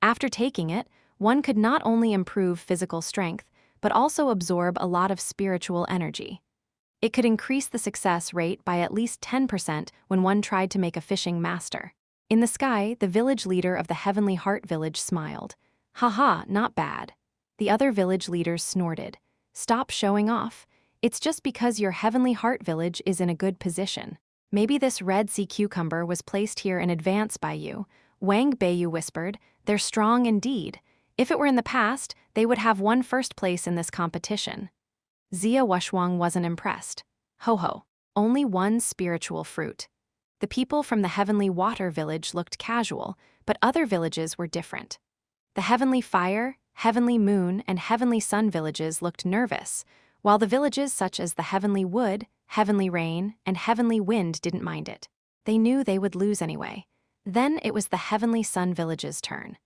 After taking it, one could not only improve physical strength, but also absorb a lot of spiritual energy. It could increase the success rate by at least 10% when one tried to make a fishing master. In the sky, the village leader of the Heavenly Heart Village smiled. "Haha, not bad." The other village leaders snorted. "Stop showing off. It's just because your Heavenly Heart Village is in a good position. Maybe this red sea cucumber was placed here in advance by you." Wang Beiyu whispered. "They're strong indeed. If it were in the past, they would have won first place in this competition." Zia Wushwang wasn't impressed. Ho, only 1 spiritual fruit. The people from the Heavenly Water Village looked casual, but other villages were different. The Heavenly Fire, Heavenly Moon, and Heavenly Sun villages looked nervous, while the villages such as the Heavenly Wood, Heavenly Rain, and Heavenly Wind didn't mind it. They knew they would lose anyway. Then it was the Heavenly Sun village's turn.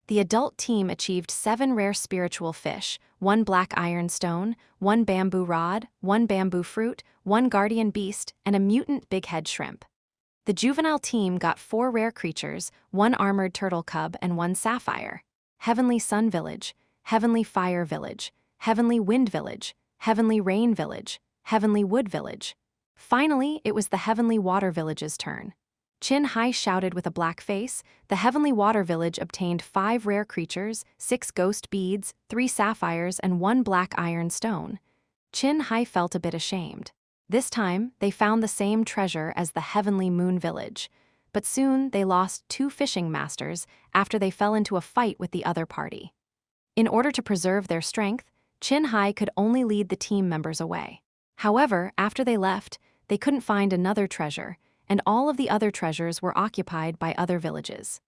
The adult team achieved 7 rare spiritual fish, 1 black iron stone, 1 bamboo rod, 1 bamboo fruit, 1 guardian beast, and a mutant bighead shrimp. The juvenile team got 4 rare creatures, 1 armored turtle cub and 1 sapphire. Heavenly Sun Village, Heavenly Fire Village, Heavenly Wind Village, Heavenly Rain Village, Heavenly Wood Village. Finally, it was the Heavenly Water Village's turn. Qin Hai shouted with a black face. The Heavenly Water Village obtained 5 rare creatures, 6 ghost beads, 3 sapphires, and 1 black iron stone. Qin Hai felt a bit ashamed. This time, they found the same treasure as the Heavenly Moon Village, but soon they lost 2 fishing masters after they fell into a fight with the other party. In order to preserve their strength, Qin Hai could only lead the team members away. However, after they left, they couldn't find another treasure, and all of the other treasures were occupied by other villages.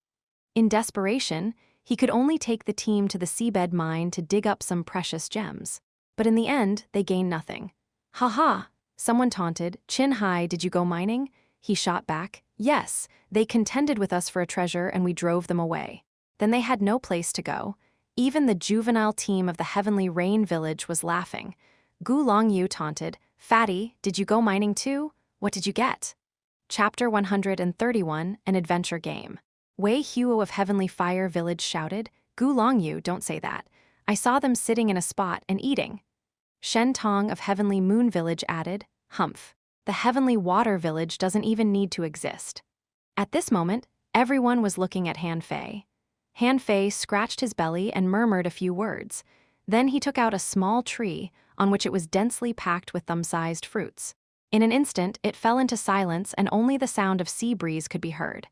In desperation, he could only take the team to the seabed mine to dig up some precious gems. But in the end, they gained nothing. "Ha!" Someone taunted. "Qin Hai, did you go mining?" He shot back. "Yes, they contended with us for a treasure and we drove them away. Then they had no place to go." Even the juvenile team of the Heavenly Rain Village was laughing. Gu Longyu taunted. "Fatty, did you go mining too? What did you get?" Chapter 131, An Adventure Game. Wei Huo of Heavenly Fire Village shouted. "Gu Longyu, don't say that. I saw them sitting in a spot and eating." Shen Tong of Heavenly Moon Village added. "Humph. The Heavenly Water Village doesn't even need to exist." At this moment, everyone was looking at Han Fei. Han Fei scratched his belly and murmured a few words. Then he took out a small tree, on which it was densely packed with thumb-sized fruits. In an instant, it fell into silence and only the sound of sea breeze could be heard.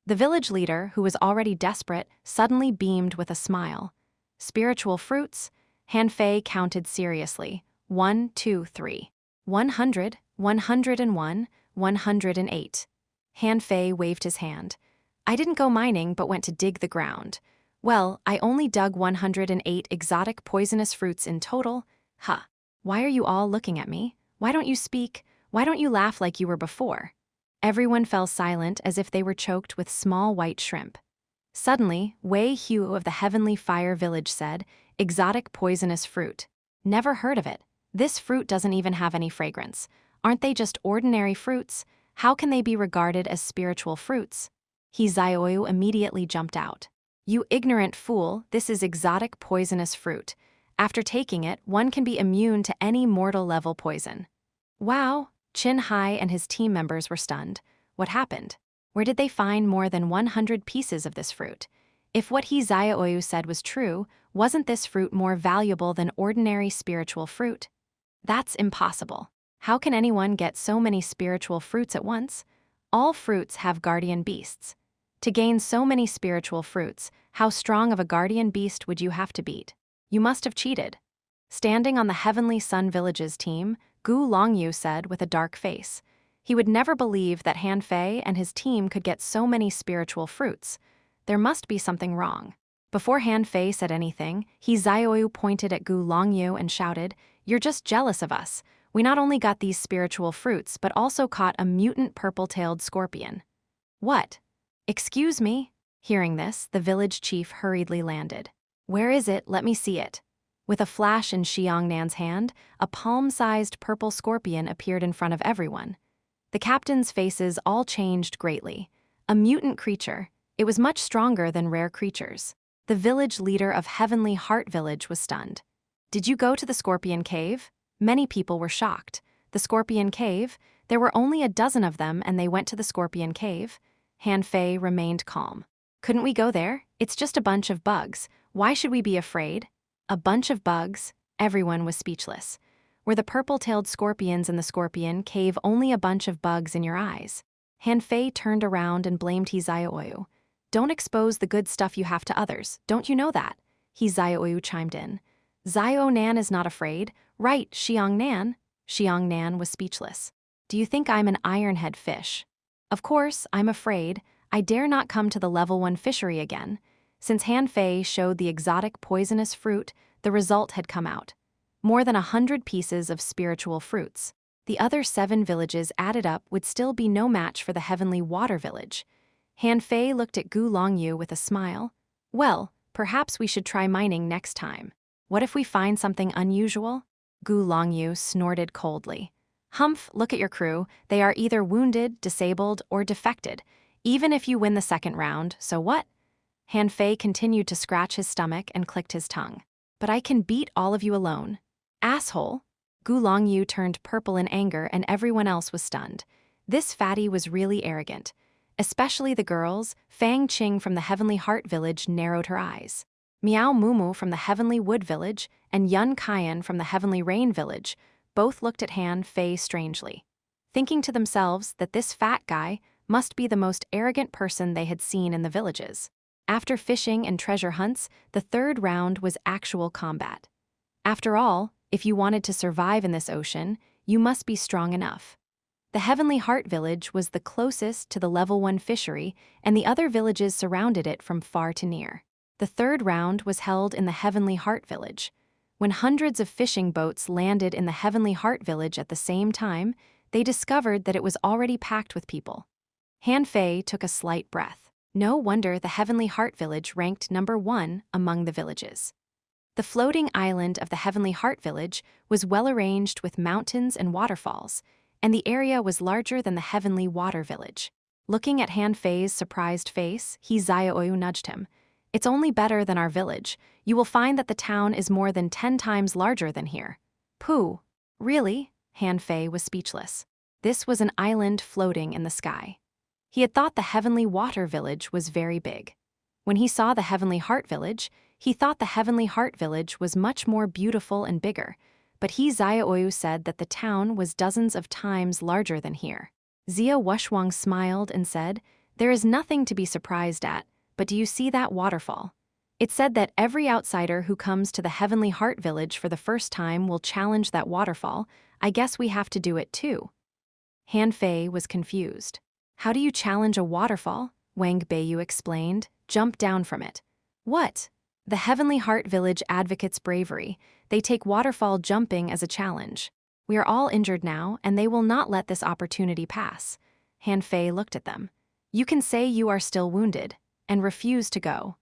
The village leader, who was already desperate, suddenly beamed with a smile. "Spiritual fruits?" Han Fei counted seriously. 1, 2, 3. 100, 101, 108. Han Fei waved his hand. "I didn't go mining but went to dig the ground. Well, I only dug 108 exotic poisonous fruits in total. Ha." Why are you all looking at me? Why don't you speak? Why don't you laugh like you were before? Everyone fell silent as if they were choked with small white shrimp. Suddenly, Wei Hu of the Heavenly Fire Village said, "Exotic poisonous fruit. Never heard of it. This fruit doesn't even have any fragrance. Aren't they just ordinary fruits? How can they be regarded as spiritual fruits?" He Zioyu immediately jumped out. "You ignorant fool, this is exotic poisonous fruit. After taking it, one can be immune to any mortal level poison." Wow, Chin Hai and his team members were stunned. What happened? Where did they find more than 100 pieces of this fruit? If what he Zioyu said was true, wasn't this fruit more valuable than ordinary spiritual fruit? That's impossible. How can anyone get so many spiritual fruits at once? All fruits have guardian beasts. To gain so many spiritual fruits, how strong of a guardian beast would you have to beat? You must have cheated. Standing on the Heavenly Sun Village's team, Gu Longyu said with a dark face. He would never believe that Han Fei and his team could get so many spiritual fruits. There must be something wrong. Before Han Fei said anything, he Zioyu pointed at Gu Longyu and shouted, "You're just jealous of us. We not only got these spiritual fruits but also caught a mutant purple-tailed scorpion." "What? Excuse me?" Hearing this, the village chief hurriedly landed. "Where is it? Let me see it." With a flash in Xiangnan's hand, a palm-sized purple scorpion appeared in front of everyone. The captains' faces all changed greatly. A mutant creature, it was much stronger than rare creatures. The village leader of Heavenly Heart Village was stunned. "Did you go to the Scorpion Cave?" Many people were shocked. The Scorpion Cave? There were only a dozen of them and they went to the Scorpion Cave? Han Fei remained calm. "Couldn't we go there? It's just a bunch of bugs. Why should we be afraid?" A bunch of bugs? Everyone was speechless. Were the purple-tailed scorpions in the Scorpion Cave only a bunch of bugs in your eyes? Han Fei turned around and blamed He Zioyu. "Don't expose the good stuff you have to others. Don't you know that?" He Zioyu chimed in. "Zio-nan is not afraid. Right, Xiangnan?" Xiangnan was speechless. "Do you think I'm an ironhead fish?" "Of course, I'm afraid. I dare not come to the level 1 fishery again." Since Han Fei showed the exotic poisonous fruit, the result had come out. More than 100 pieces of spiritual fruits. The other 7 villages added up would still be no match for the Heavenly Water Village. Han Fei looked at Gu Longyu with a smile. "Well, perhaps we should try mining next time. What if we find something unusual?" Gu Longyu snorted coldly. "Humph, look at your crew. They are either wounded, disabled, or defected. Even if you win the second round, so what?" Han Fei continued to scratch his stomach and clicked his tongue. "But I can beat all of you alone." "Asshole!" Gu Longyu turned purple in anger and everyone else was stunned. This fatty was really arrogant. Especially the girls. Fang Qing from the Heavenly Heart Village narrowed her eyes. Miao Mumu from the Heavenly Wood Village and Yun Kaiyan from the Heavenly Rain Village both looked at Han Fei strangely, thinking to themselves that this fat guy must be the most arrogant person they had seen in the villages. After fishing and treasure hunts, the third round was actual combat. After all, if you wanted to survive in this ocean, you must be strong enough. The Heavenly Heart Village was the closest to the level 1 fishery, and the other villages surrounded it from far to near. The third round was held in the Heavenly Heart Village. When hundreds of fishing boats landed in the Heavenly Heart Village at the same time, they discovered that it was already packed with people. Han Fei took a slight breath. No wonder the Heavenly Heart Village ranked number 1 among the villages. The floating island of the Heavenly Heart Village was well arranged with mountains and waterfalls, and the area was larger than the Heavenly Water Village. Looking at Han Fei's surprised face, He Zioyu nudged him. "It's only better than our village. You will find that the town is more than 10 times larger than here." "Pooh, really?" Han Fei was speechless. This was an island floating in the sky. He had thought the Heavenly Water Village was very big. When he saw the Heavenly Heart Village, he thought the Heavenly Heart Village was much more beautiful and bigger, but He Zioyu said that the town was dozens of times larger than here. Zia Wushwang smiled and said, "There is nothing to be surprised at, but do you see that waterfall? It said that every outsider who comes to the Heavenly Heart Village for the first time will challenge that waterfall. I guess we have to do it too." Han Fei was confused. "How do you challenge a waterfall?" Wang Beiyu explained. "Jump down from it." "What?" The Heavenly Heart Village advocates bravery. They take waterfall jumping as a challenge. We are all injured now, and they will not let this opportunity pass. Han Fei looked at them. You can say you are still wounded, and refuse to go.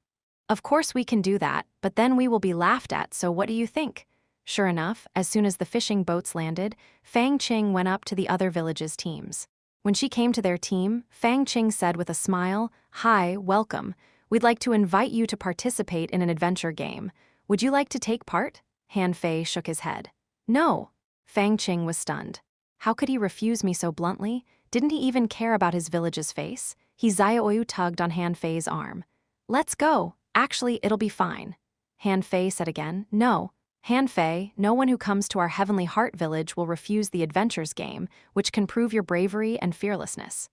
Of course we can do that, but then we will be laughed at, so what do you think? Sure enough, as soon as the fishing boats landed, Fang Qing went up to the other villages' teams. When she came to their team, Fang Qing said with a smile, "Hi, welcome. We'd like to invite you to participate in an adventure game. Would you like to take part?" Han Fei shook his head. "No." Fang Qing was stunned. How could he refuse me so bluntly? Didn't he even care about his village's face? He Xiaoyu tugged on Han Fei's arm. "Let's go. Actually, it'll be fine." Han Fei said again, "No. Han Fei, no one who comes to our Heavenly Heart Village will refuse the adventures game, which can prove your bravery and fearlessness."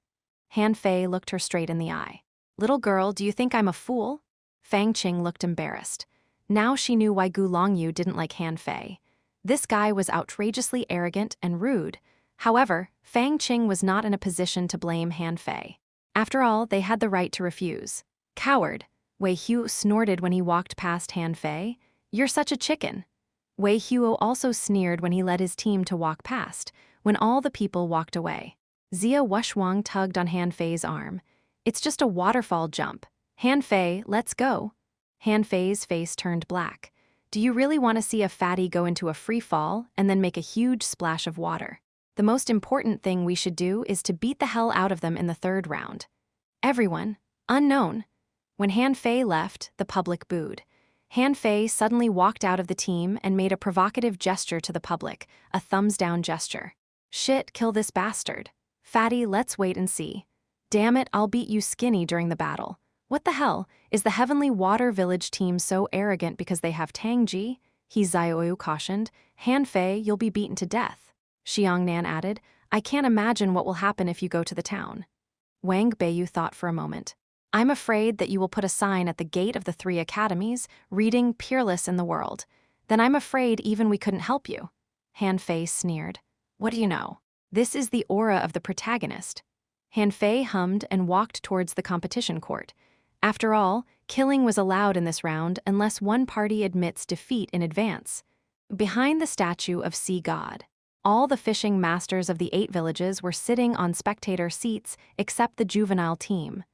Han Fei looked her straight in the eye. "Little girl, do you think I'm a fool?" Fang Qing looked embarrassed. Now she knew why Gu Longyu didn't like Han Fei. This guy was outrageously arrogant and rude. However, Fang Qing was not in a position to blame Han Fei. After all, they had the right to refuse. "Coward," Wei Hu snorted when he walked past Han Fei. "You're such a chicken." Wei Huo also sneered when he led his team to walk past, when all the people walked away. Xia Wushwang tugged on Han Fei's arm. "It's just a waterfall jump. Han Fei, let's go." Han Fei's face turned black. "Do you really want to see a fatty go into a free fall and then make a huge splash of water? The most important thing we should do is to beat the hell out of them in the third round." Everyone, unknown. When Han Fei left, the public booed. Han Fei suddenly walked out of the team and made a provocative gesture to the public, a thumbs-down gesture. "Shit, kill this bastard. Fatty, let's wait and see. Damn it, I'll beat you skinny during the battle. What the hell, is the Heavenly Water Village team so arrogant because they have Tangji?" He Xiaoyu cautioned. "Han Fei, you'll be beaten to death." Xiangnan added, "I can't imagine what will happen if you go to the town." Wang Beiyu thought for a moment. "I'm afraid that you will put a sign at the gate of the 3 academies, reading Peerless in the World. Then I'm afraid even we couldn't help you." Han Fei sneered. "What do you know? This is the aura of the protagonist." Han Fei hummed and walked towards the competition court. After all, killing was allowed in this round unless one party admits defeat in advance. Behind the statue of Sea God, all the fishing masters of the 8 villages were sitting on spectator seats except the juvenile team.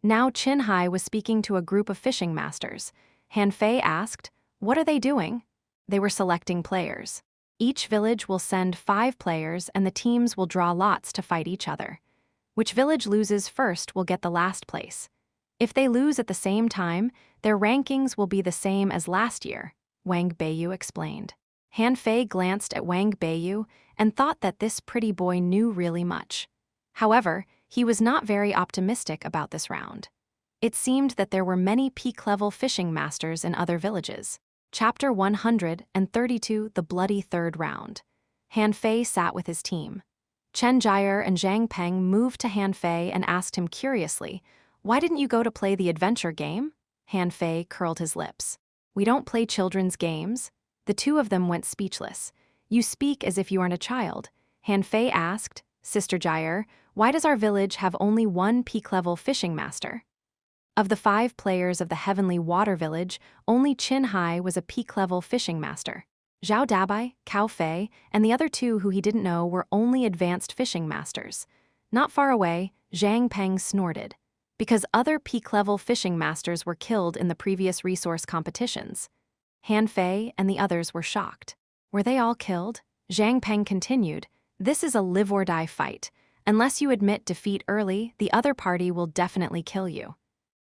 Now Qin Hai was speaking to a group of fishing masters. Han Fei asked, "What are they doing?" They were selecting players. Each village will send 5 players and the teams will draw lots to fight each other. Which village loses first will get the last place. If they lose at the same time, their rankings will be the same as last year, Wang Beiyu explained. Han Fei glanced at Wang Beiyu and thought that this pretty boy knew really much. However, he was not very optimistic about this round. It seemed that there were many peak-level fishing masters in other villages. Chapter 132, The Bloody Third Round. Han Fei sat with his team. Chen Jier and Zhang Peng moved to Han Fei and asked him curiously, "Why didn't you go to play the adventure game?" Han Fei curled his lips. "We don't play children's games." The two of them went speechless. "You speak as if you aren't a child." Han Fei asked, "Sister Jier, why does our village have only one peak-level fishing master?" Of the 5 players of the Heavenly Water Village, only Qin Hai was a peak-level fishing master. Zhao Dabai, Cao Fei, and the other 2 who he didn't know were only advanced fishing masters. Not far away, Zhang Peng snorted. Because other peak-level fishing masters were killed in the previous resource competitions. Han Fei and the others were shocked. Were they all killed? Zhang Peng continued, "This is a live-or-die fight. Unless you admit defeat early, the other party will definitely kill you."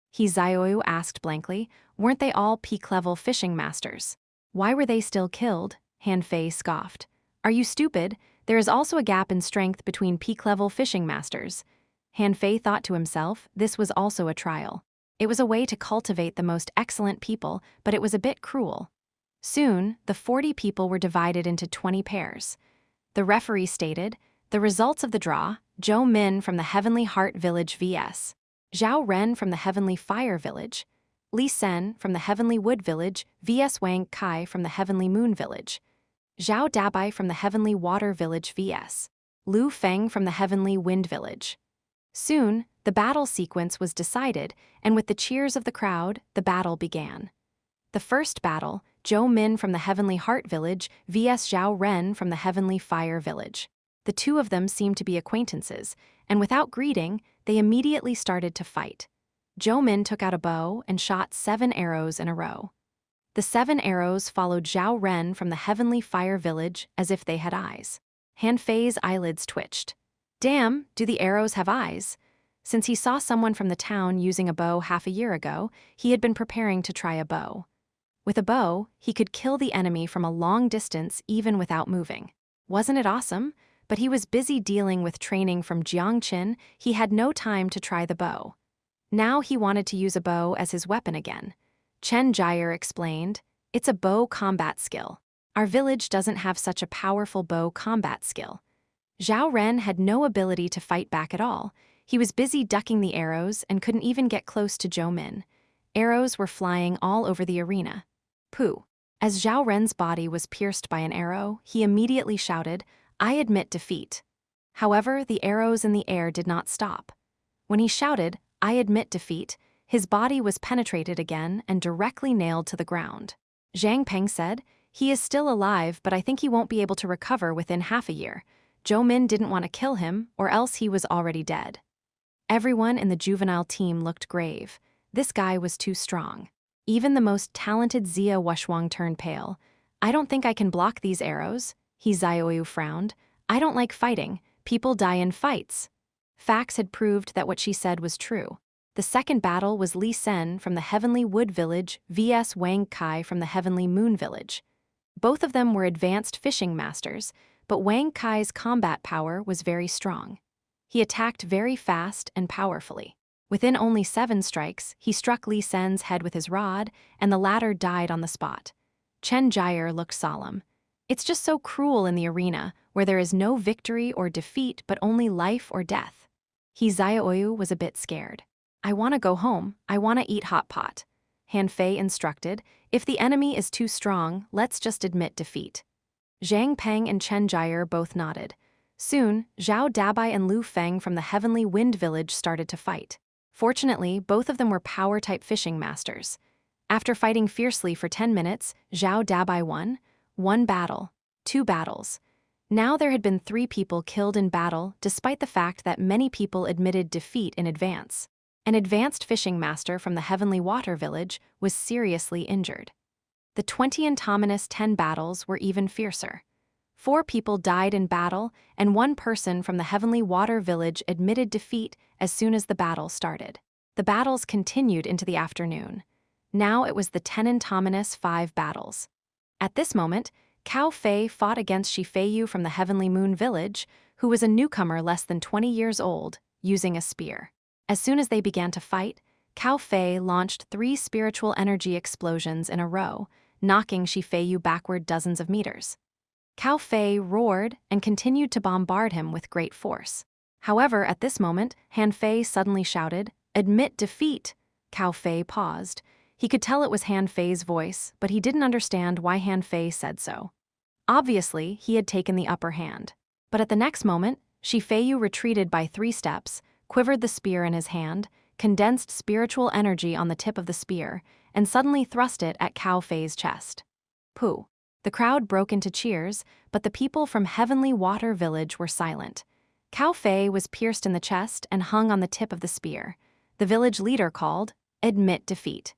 He Xiaoyu asked blankly, "Weren't they all peak-level fishing masters? Why were they still killed?" Han Fei scoffed. "Are you stupid? There is also a gap in strength between peak-level fishing masters." Han Fei thought to himself, this was also a trial. It was a way to cultivate the most excellent people, but it was a bit cruel. Soon, the 40 people were divided into 20 pairs. The referee stated, "The results of the draw, Zhou Min from the Heavenly Heart Village vs. Zhao Ren from the Heavenly Fire Village, Li Sen from the Heavenly Wood Village vs. Wang Kai from the Heavenly Moon Village, Zhao Dabai from the Heavenly Water Village vs. Lu Feng from the Heavenly Wind Village." Soon, the battle sequence was decided, and with the cheers of the crowd, the battle began. The first battle, Zhou Min from the Heavenly Heart Village vs Zhao Ren from the Heavenly Fire Village. The two of them seemed to be acquaintances, and without greeting, they immediately started to fight. Zhou Min took out a bow and shot 7 arrows in a row. The 7 arrows followed Zhao Ren from the Heavenly Fire Village as if they had eyes. Han Fei's eyelids twitched. Damn, do the arrows have eyes? Since he saw someone from the town using a bow half a year ago, he had been preparing to try a bow. With a bow, he could kill the enemy from a long distance even without moving. Wasn't it awesome? But he was busy dealing with training from Jiangqin. He had no time to try the bow. Now he wanted to use a bow as his weapon again. Chen Jire explained, "It's a bow combat skill. Our village doesn't have such a powerful bow combat skill." Zhao Ren had no ability to fight back at all. He was busy ducking the arrows and couldn't even get close to Zhou Min. Arrows were flying all over the arena. Pooh. As Zhao Ren's body was pierced by an arrow, he immediately shouted, "I admit defeat." However, the arrows in the air did not stop. When he shouted, "I admit defeat," his body was penetrated again and directly nailed to the ground. Zhang Peng said, "He is still alive, but I think he won't be able to recover within half a year. Zhou Min didn't want to kill him, or else he was already dead." Everyone in the juvenile team looked grave. This guy was too strong. Even the most talented Zia Wushwang turned pale. "I don't think I can block these arrows." He Xiaoyu frowned. "I don't like fighting. People die in fights." Facts had proved that what she said was true. The second battle was Li Sen from the Heavenly Wood Village vs Wang Kai from the Heavenly Moon Village. Both of them were advanced fishing masters, but Wang Kai's combat power was very strong. He attacked very fast and powerfully. Within only 7 strikes, he struck Li Sen's head with his rod, and the latter died on the spot. Chen Jire looked solemn. "It's just so cruel in the arena, where there is no victory or defeat but only life or death." He Xiaoyu was a bit scared. "I want to go home. I want to eat hot pot." Han Fei instructed, "If the enemy is too strong, let's just admit defeat." Zhang Peng and Chen Jire both nodded. Soon, Zhao Dabai and Lu Feng from the Heavenly Wind Village started to fight. Fortunately, both of them were power-type fishing masters. After fighting fiercely for 10 minutes, Zhao Dabai won. 1 battle, 2 battles. Now there had been 3 people killed in battle, despite the fact that many people admitted defeat in advance. An advanced fishing master from the Heavenly Water Village was seriously injured. The 20 Intominous 10 battles were even fiercer. 4 people died in battle, and 1 person from the Heavenly Water Village admitted defeat as soon as the battle started. The battles continued into the afternoon. Now it was the 10 Intominous 5 battles. At this moment, Cao Fei fought against Shifeiyu from the Heavenly Moon Village, who was a newcomer less than 20 years old, using a spear. As soon as they began to fight, Cao Fei launched 3 spiritual energy explosions in a row, knocking Shifeiyu backward dozens of meters. Cao Fei roared and continued to bombard him with great force. However, at this moment, Han Fei suddenly shouted, "Admit defeat!" Cao Fei paused. He could tell it was Han Fei's voice, but he didn't understand why Han Fei said so. Obviously, he had taken the upper hand. But at the next moment, Shifeiyu retreated by 3 steps, quivered the spear in his hand, condensed spiritual energy on the tip of the spear, and suddenly thrust it at Cao Fei's chest. Pooh. The crowd broke into cheers, but the people from Heavenly Water Village were silent. Cao Fei was pierced in the chest and hung on the tip of the spear. The village leader called, "Admit defeat."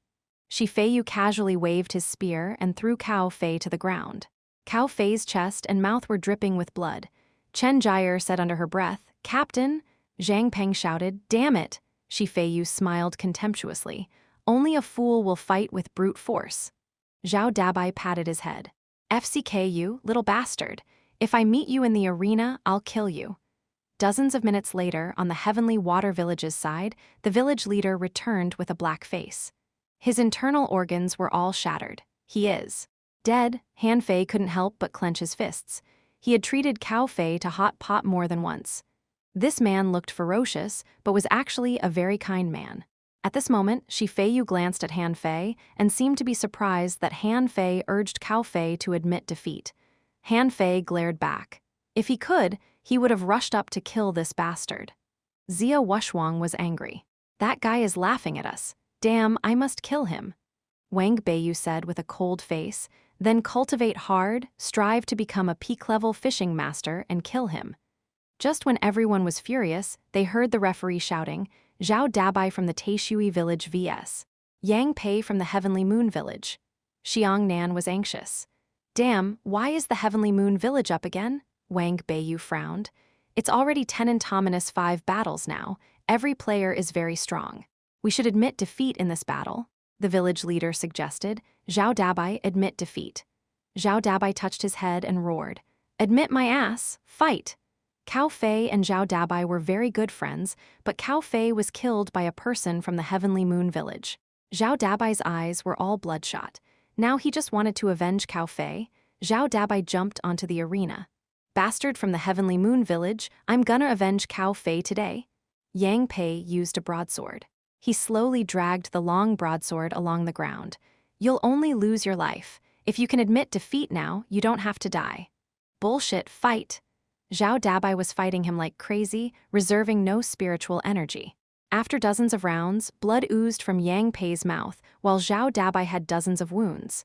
Shifeiyu casually waved his spear and threw Cao Fei to the ground. Cao Fei's chest and mouth were dripping with blood. Chen Jire said under her breath, "Captain!" Zhang Peng shouted, "Damn it!" Shifeiyu smiled contemptuously. "Only a fool will fight with brute force." Zhao Dabai patted his head. "FCK, little bastard. If I meet you in the arena, I'll kill you." Dozens of minutes later, on the Heavenly Water Village's side, the village leader returned with a black face. His internal organs were all shattered. "He is dead." Han Fei couldn't help but clench his fists. He had treated Cao Fei to hot pot more than once. This man looked ferocious, but was actually a very kind man. At this moment, Shifeiyu glanced at Han Fei and seemed to be surprised that Han Fei urged Cao Fei to admit defeat. Han Fei glared back. If he could, he would have rushed up to kill this bastard. Zia Wushwang was angry. "That guy is laughing at us. Damn, I must kill him." Wang Beiyu said with a cold face, then cultivate hard, strive to become a peak-level fishing master and kill him. Just when everyone was furious, they heard the referee shouting, Zhao Dabai from the Taishui village vs. Yang Pei from the Heavenly Moon village. Xiang Nan was anxious. Damn, why is the Heavenly Moon village up again? Wang Beiyu frowned. It's already 10 and Tominous 5 battles now. Every player is very strong. We should admit defeat in this battle, the village leader suggested. Zhao Dabai, admit defeat. Zhao Dabai touched his head and roared. Admit my ass, fight! Cao Fei and Zhao Dabai were very good friends, but Cao Fei was killed by a person from the Heavenly Moon village. Zhao Dabai's eyes were all bloodshot. Now he just wanted to avenge Cao Fei. Zhao Dabai jumped onto the arena. Bastard from the Heavenly Moon village, I'm gonna avenge Cao Fei today. Yang Pei used a broadsword. He slowly dragged the long broadsword along the ground. You'll only lose your life. If you can admit defeat now, you don't have to die. Bullshit, fight! Zhao Dabai was fighting him like crazy, reserving no spiritual energy. After dozens of rounds, blood oozed from Yang Pei's mouth, while Zhao Dabai had dozens of wounds.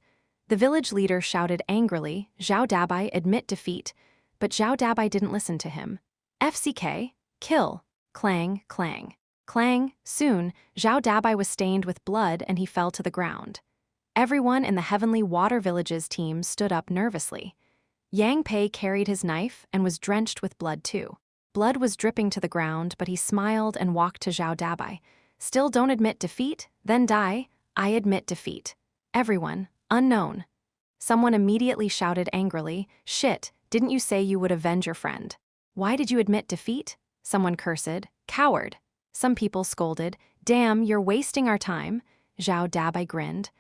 The village leader shouted angrily, Zhao Dabai, admit defeat, but Zhao Dabai didn't listen to him. FCK, kill, clang, clang, clang. Soon, Zhao Dabai was stained with blood and he fell to the ground. Everyone in the Heavenly Water Village's team stood up nervously. Yang Pei carried his knife and was drenched with blood too. Blood was dripping to the ground, but he smiled and walked to Zhao Dabai. Still don't admit defeat? Then die. I admit defeat. Everyone, unknown. Someone immediately shouted angrily, shit, didn't you say you would avenge your friend? Why did you admit defeat? Someone cursed, coward. Some people scolded, damn, you're wasting our time. Zhao Dabai grinned.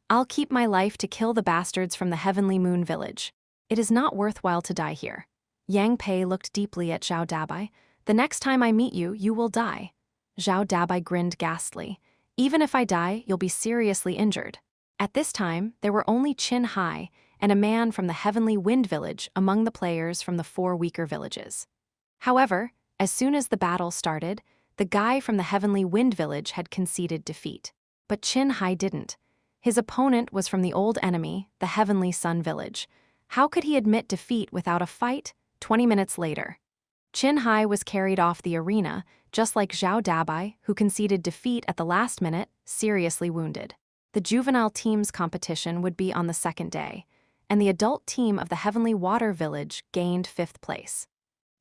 I'll keep my life to kill the bastards from the Heavenly Moon village. It is not worthwhile to die here. Yang Pei looked deeply at Zhao Dabai. The next time I meet you, you will die. Zhao Dabai grinned ghastly. Even if I die, you'll be seriously injured. At this time, there were only Qin Hai and a man from the Heavenly Wind village among the players from the 4 weaker villages. However, as soon as the battle started, the guy from the Heavenly Wind village had conceded defeat. But Qin Hai didn't. His opponent was from the old enemy, the Heavenly Sun village. How could he admit defeat without a fight? 20 minutes later, Qin Hai was carried off the arena, just like Zhao Dabai, who conceded defeat at the last minute, seriously wounded. The juvenile team's competition would be on the second day, and the adult team of the Heavenly Water Village gained 5th place.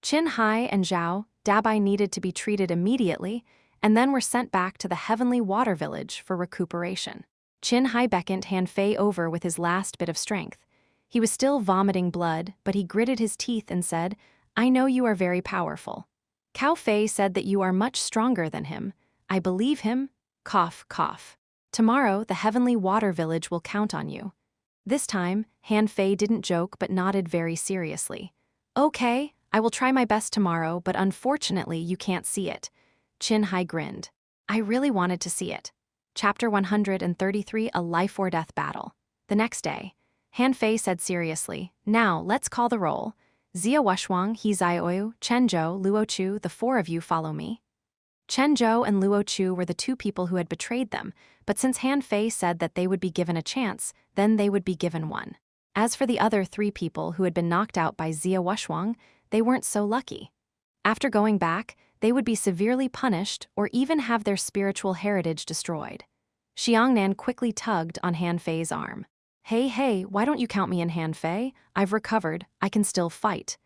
Qin Hai and Zhao Dabai needed to be treated immediately, and then were sent back to the Heavenly Water Village for recuperation. Qin Hai beckoned Han Fei over with his last bit of strength. He was still vomiting blood, but he gritted his teeth and said, I know you are very powerful. Cao Fei said that you are much stronger than him. I believe him. Cough, cough. Tomorrow, the Heavenly Water Village will count on you. This time, Han Fei didn't joke but nodded very seriously. Okay, I will try my best tomorrow, but unfortunately you can't see it. Qin Hai grinned. I really wanted to see it. Chapter 133, A Life or Death Battle. The next day, Han Fei said seriously, now let's call the roll. Zia Wushwang, He Zioyu, Chen Zhou, Luo Chu, the 4 of you follow me. Chen Zhou and Luo Chu were the 2 people who had betrayed them, but since Han Fei said that they would be given a chance, then they would be given one. As for the other 3 people who had been knocked out by Zia Wushwang, they weren't so lucky. After going back, they would be severely punished or even have their spiritual heritage destroyed. Xiangnan quickly tugged on Han Fei's arm. Hey, why don't you count me in, Han Fei? I've recovered, I can still fight.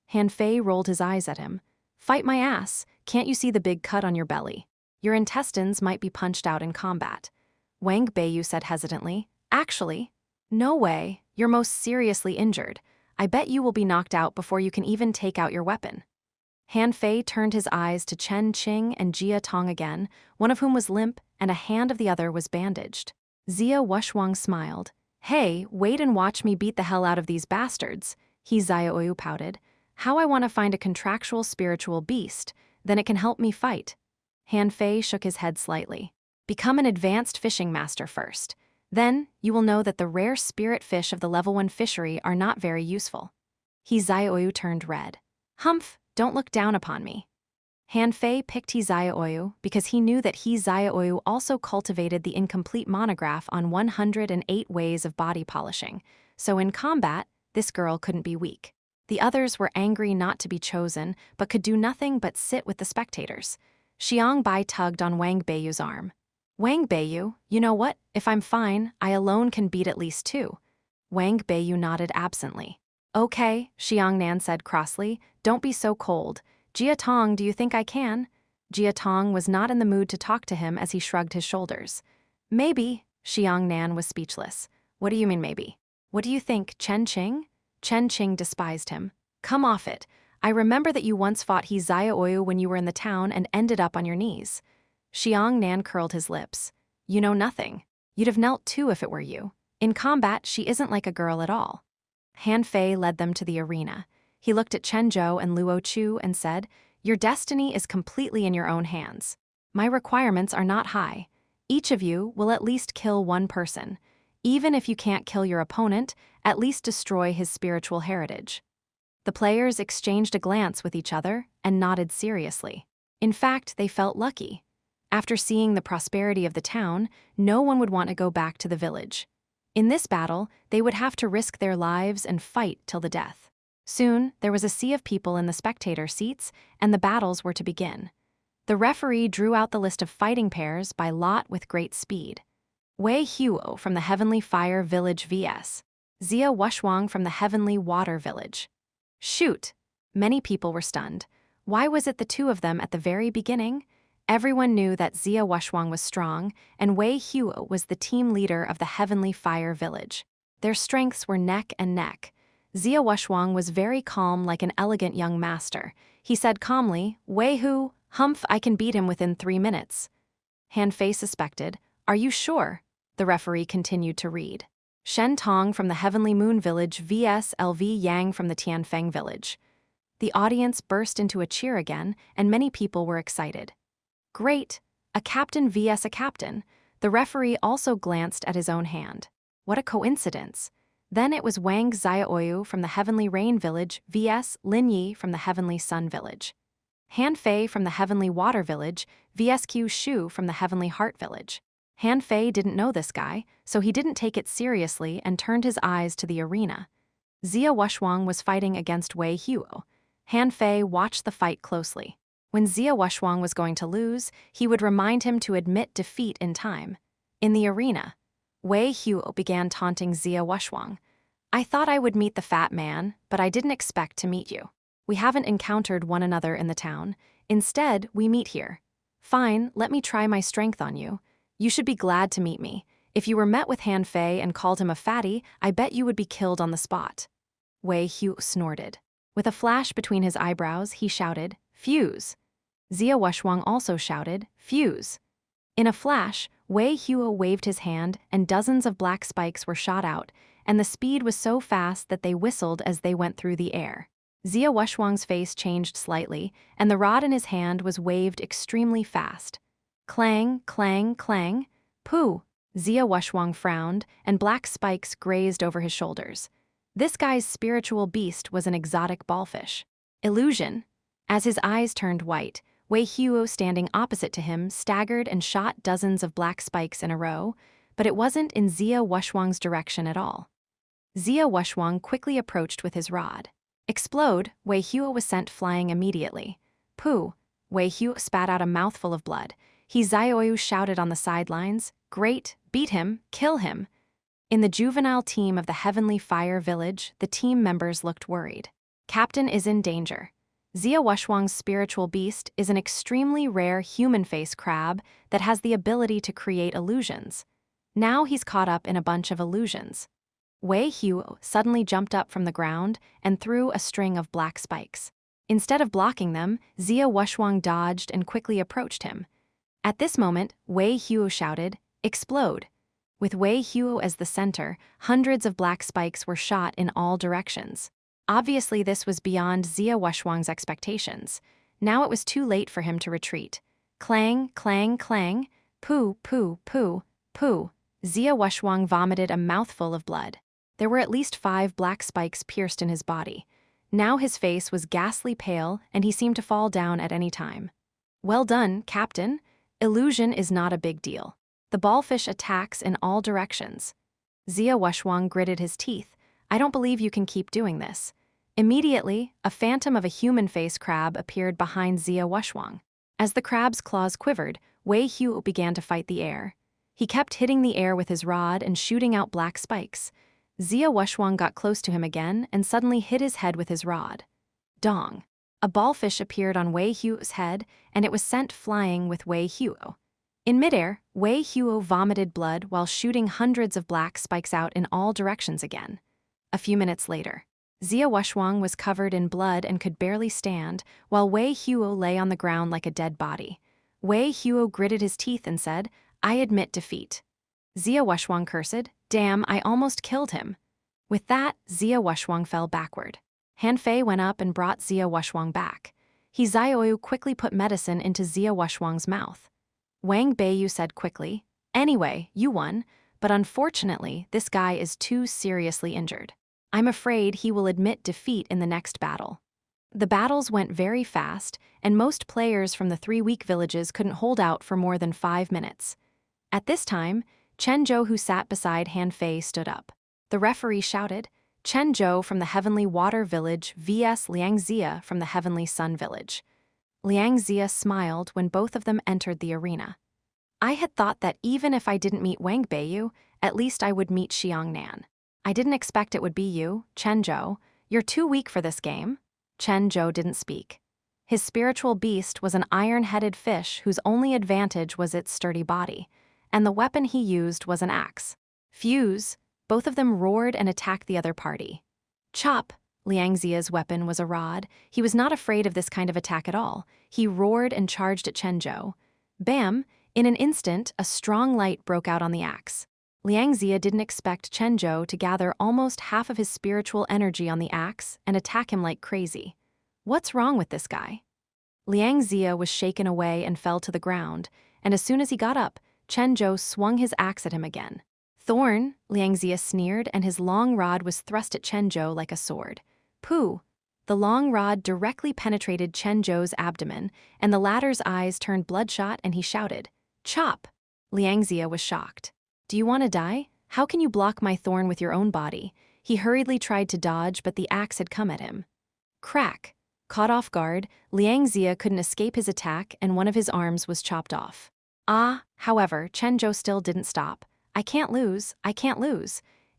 Han Fei rolled his eyes at him. Fight my ass, can't you see the big cut on your belly? Your intestines might be punched out in combat. Wang Beiyu said hesitantly, actually, no way, you're most seriously injured. I bet you will be knocked out before you can even take out your weapon. Han Fei turned his eyes to Chen Qing and Jia Tong again, one of whom was limp and a hand of the other was bandaged. Zia Wushwang smiled. Hey, wait and watch me beat the hell out of these bastards, He Zioyu pouted. How I want to find a contractual spiritual beast, then it can help me fight. Han Fei shook his head slightly. Become an advanced fishing master first. Then, you will know that the rare spirit fish of the level 1 fishery are not very useful. He Zioyu turned red. Humph, don't look down upon me. Han Fei picked He Xiaoyu because he knew that He Xiaoyu also cultivated the incomplete monograph on 108 ways of body polishing, so in combat, this girl couldn't be weak. The others were angry not to be chosen, but could do nothing but sit with the spectators. Xiang Bai tugged on Wang Beiyu's arm. Wang Beiyu, you know what? If I'm fine, I alone can beat at least 2. Wang Beiyu nodded absently. Okay, Xiang Nan said crossly, don't be so cold. Jia Tong, do you think I can? Jia Tong was not in the mood to talk to him as he shrugged his shoulders. Maybe, Xiang Nan was speechless. What do you mean maybe? What do you think, Chen Qing? Chen Qing despised him. Come off it. I remember that you once fought He Xiaoyu when you were in the town and ended up on your knees. Xiang Nan curled his lips. You know nothing. You'd have knelt too if it were you. In combat, she isn't like a girl at all. Han Fei led them to the arena. He looked at Chen Zhou and Luo Chu and said, Your destiny is completely in your own hands. My requirements are not high. Each of you will at least kill one person. Even if you can't kill your opponent, at least destroy his spiritual heritage. The players exchanged a glance with each other and nodded seriously. In fact, they felt lucky. After seeing the prosperity of the town, no one would want to go back to the village. In this battle, they would have to risk their lives and fight till the death. Soon, there was a sea of people in the spectator seats, and the battles were to begin. The referee drew out the list of fighting pairs by lot with great speed. Wei Huo from the Heavenly Fire Village vs. Xia Wushuang from the Heavenly Water Village. Shoot! Many people were stunned. Why was it the two of them at the very beginning? Everyone knew that Xia Wushuang was strong, and Wei Huo was the team leader of the Heavenly Fire Village. Their strengths were neck and neck. Xia Wushuang was very calm like an elegant young master. He said calmly, Wei Hu, humph, I can beat him within 3 minutes. Han Fei suspected. Are you sure? The referee continued to read. Shen Tong from the Heavenly Moon Village vs. LV Yang from the Tianfeng Village. The audience burst into a cheer again, and many people were excited. Great! A captain vs. a captain. The referee also glanced at his own hand. What a coincidence! Then it was Wang Xiaoyu from the Heavenly Rain Village vs. Lin Yi from the Heavenly Sun Village. Han Fei from the Heavenly Water Village vs. Qiu Shu from the Heavenly Heart Village. Han Fei didn't know this guy, so he didn't take it seriously and turned his eyes to the arena. Xia Wushuang was fighting against Wei Huo. Han Fei watched the fight closely. When Xia Wushuang was going to lose, he would remind him to admit defeat in time. In the arena, Wei Huo began taunting Xia Wushuang. I thought I would meet the fat man, but I didn't expect to meet you. We haven't encountered one another in the town. Instead, we meet here. Fine, let me try my strength on you. You should be glad to meet me. If you were met with Han Fei and called him a fatty, I bet you would be killed on the spot. Wei Huo snorted. With a flash between his eyebrows, he shouted, Fuse! Xia Wushuang also shouted, Fuse! In a flash, Wei Huo waved his hand and dozens of black spikes were shot out, and the speed was so fast that they whistled as they went through the air. Xia Wushwang's face changed slightly, and the rod in his hand was waved extremely fast. Clang, clang, clang. Pooh! Xia Wushwang frowned, and black spikes grazed over his shoulders. This guy's spiritual beast was an exotic ballfish. Illusion. As his eyes turned white, Wei Huo standing opposite to him staggered and shot dozens of black spikes in a row, but it wasn't in Xia Wushwang's direction at all. Xia Wushwang quickly approached with his rod. Explode, Wei Huo was sent flying immediately. Pooh! Wei Huo spat out a mouthful of blood. He Xiaoyu shouted on the sidelines, Great, beat him, kill him. In the juvenile team of the Heavenly Fire Village, the team members looked worried. Captain is in danger. Xia Wushwang's spiritual beast is an extremely rare human face crab that has the ability to create illusions. Now he's caught up in a bunch of illusions. Wei Huo suddenly jumped up from the ground and threw a string of black spikes. Instead of blocking them, Xia Wushwang dodged and quickly approached him. At this moment, Wei Huo shouted, Explode! With Wei Huo as the center, hundreds of black spikes were shot in all directions. Obviously, this was beyond Xia Wushwang's expectations. Now it was too late for him to retreat. Clang, clang, clang. Pooh, pooh, pooh, pooh. Xia Wushwang vomited a mouthful of blood. There were at least 5 black spikes pierced in his body. Now his face was ghastly pale, and he seemed to fall down at any time. Well done, Captain. Illusion is not a big deal. The ballfish attacks in all directions. Zia Wushwang gritted his teeth. I don't believe you can keep doing this. Immediately, a phantom of a human-face crab appeared behind Zia Wushwang. As the crab's claws quivered, Wei Hu began to fight the air. He kept hitting the air with his rod and shooting out black spikes. Zia Wushwang got close to him again and suddenly hit his head with his rod. Dong. A ballfish appeared on Wei Huo's head, and it was sent flying with Wei Huo. In midair, Wei Huo vomited blood while shooting hundreds of black spikes out in all directions again. A few minutes later, Zia Wushwang was covered in blood and could barely stand, while Wei Huo lay on the ground like a dead body. Wei Huo gritted his teeth and said, I admit defeat. Zia Wushwang cursed, damn, I almost killed him. With that, Zia Wushwang fell backward. Han Fei went up and brought Zia Wushwang back. He Zioyu quickly put medicine into Zia Wushwang's mouth. Wang Beiyu said quickly, anyway, you won, but unfortunately, this guy is too seriously injured. I'm afraid he will admit defeat in the next battle. The battles went very fast, and most players from the 3 weak villages couldn't hold out for more than 5 minutes. At this time, Chen Zhou, who sat beside Han Fei, stood up. The referee shouted, Chen Zhou from the Heavenly Water Village vs Liang Zia from the Heavenly Sun Village. Liang Zia smiled when both of them entered the arena. I had thought that even if I didn't meet Wang Beiyu, at least I would meet Xiang Nan. I didn't expect it would be you, Chen Zhou. You're too weak for this game. Chen Zhou didn't speak. His spiritual beast was an iron-headed fish whose only advantage was its sturdy body, and the weapon he used was an axe. Fuse. Both of them roared and attacked the other party. Chop! Liang Zia's weapon was a rod. He was not afraid of this kind of attack at all. He roared and charged at Chen Zhou. Bam! In an instant, a strong light broke out on the axe. Liang Zia didn't expect Chen Zhou to gather almost half of his spiritual energy on the axe and attack him like crazy. What's wrong with this guy? Liang Zia was shaken away and fell to the ground, and as soon as he got up, Chen Zhou swung his axe at him again. Thorn, Liang Zia sneered, and his long rod was thrust at Chen Zhou like a sword. Pooh! The long rod directly penetrated Chen Zhou's abdomen, and the latter's eyes turned bloodshot and he shouted, Chop! Liang Zia was shocked. Do you want to die? How can you block my thorn with your own body? He hurriedly tried to dodge, but the axe had come at him. Crack! Caught off guard, Liang Zia couldn't escape his attack and one of his arms was chopped off. However, Chen Zhou still didn't stop. I can't lose.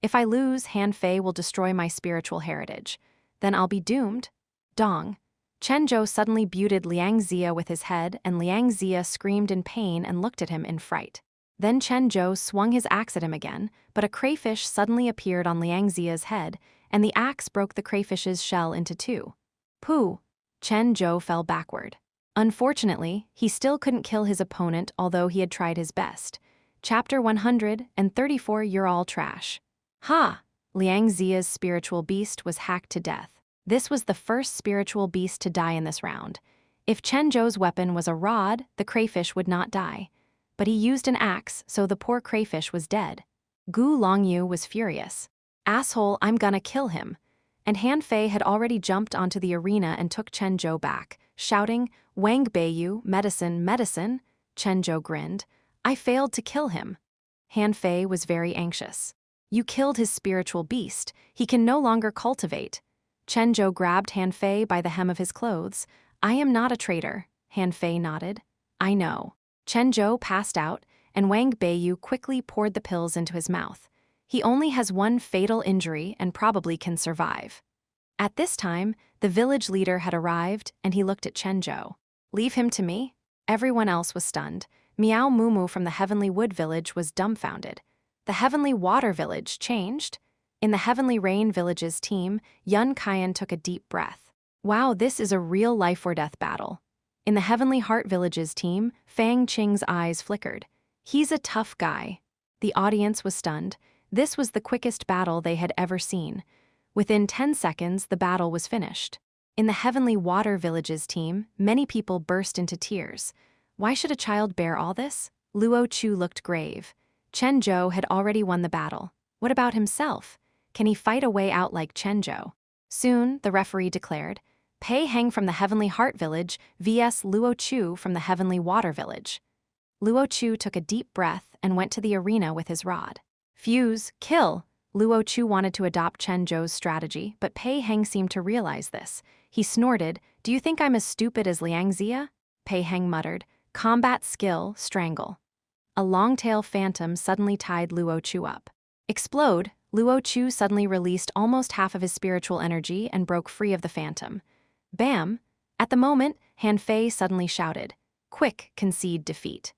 If I lose, Han Fei will destroy my spiritual heritage. Then I'll be doomed. Dong. Chen Zhou suddenly buted Liang Zia with his head, and Liang Zia screamed in pain and looked at him in fright. Then Chen Zhou swung his axe at him again, but a crayfish suddenly appeared on Liang Zia's head, and the axe broke the crayfish's shell into 2. Pooh! Chen Zhou fell backward. Unfortunately, he still couldn't kill his opponent, although he had tried his best. Chapter 134. You're all trash. Ha! Liang Zia's spiritual beast was hacked to death. This was the first spiritual beast to die in this round. If Chen Zhou's weapon was a rod, the crayfish would not die. But he used an axe, so the poor crayfish was dead. Gu Longyu was furious. Asshole, I'm gonna kill him. And Han Fei had already jumped onto the arena and took Chen Zhou back, shouting, Wang Beiyu, medicine, medicine. Chen Zhou grinned. I failed to kill him. Han Fei was very anxious. You killed his spiritual beast. He can no longer cultivate. Chen Zhou grabbed Han Fei by the hem of his clothes. I am not a traitor. Han Fei nodded. I know. Chen Zhou passed out, and Wang Beiyu quickly poured the pills into his mouth. He only has one fatal injury and probably can survive. At this time, the village leader had arrived, and he looked at Chen Zhou. Leave him to me? Everyone else was stunned. Miao Mumu from the Heavenly Wood Village was dumbfounded. The Heavenly Water Village changed? In the Heavenly Rain Village's team, Yun Kaiyan took a deep breath. Wow, this is a real life-or-death battle. In the Heavenly Heart Village's team, Fang Qing's eyes flickered. He's a tough guy. The audience was stunned. This was the quickest battle they had ever seen. Within 10 seconds, the battle was finished. In the Heavenly Water Village's team, many people burst into tears. Why should a child bear all this? Luo Chu looked grave. Chen Zhou had already won the battle. What about himself? Can he fight a way out like Chen Zhou? Soon, the referee declared, Pei Heng from the Heavenly Heart Village vs Luo Chu from the Heavenly Water Village. Luo Chu took a deep breath and went to the arena with his rod. Fuse, kill! Luo Chu wanted to adopt Chen Zhou's strategy, but Pei Heng seemed to realize this. He snorted, "Do you think I'm as stupid as Liang Xia?" Pei Heng muttered, "Combat skill, strangle." A long-tail phantom suddenly tied Luo Chu up. Explode! Luo Chu suddenly released almost half of his spiritual energy and broke free of the phantom. Bam! At the moment, Han Fei suddenly shouted, "Quick, concede defeat."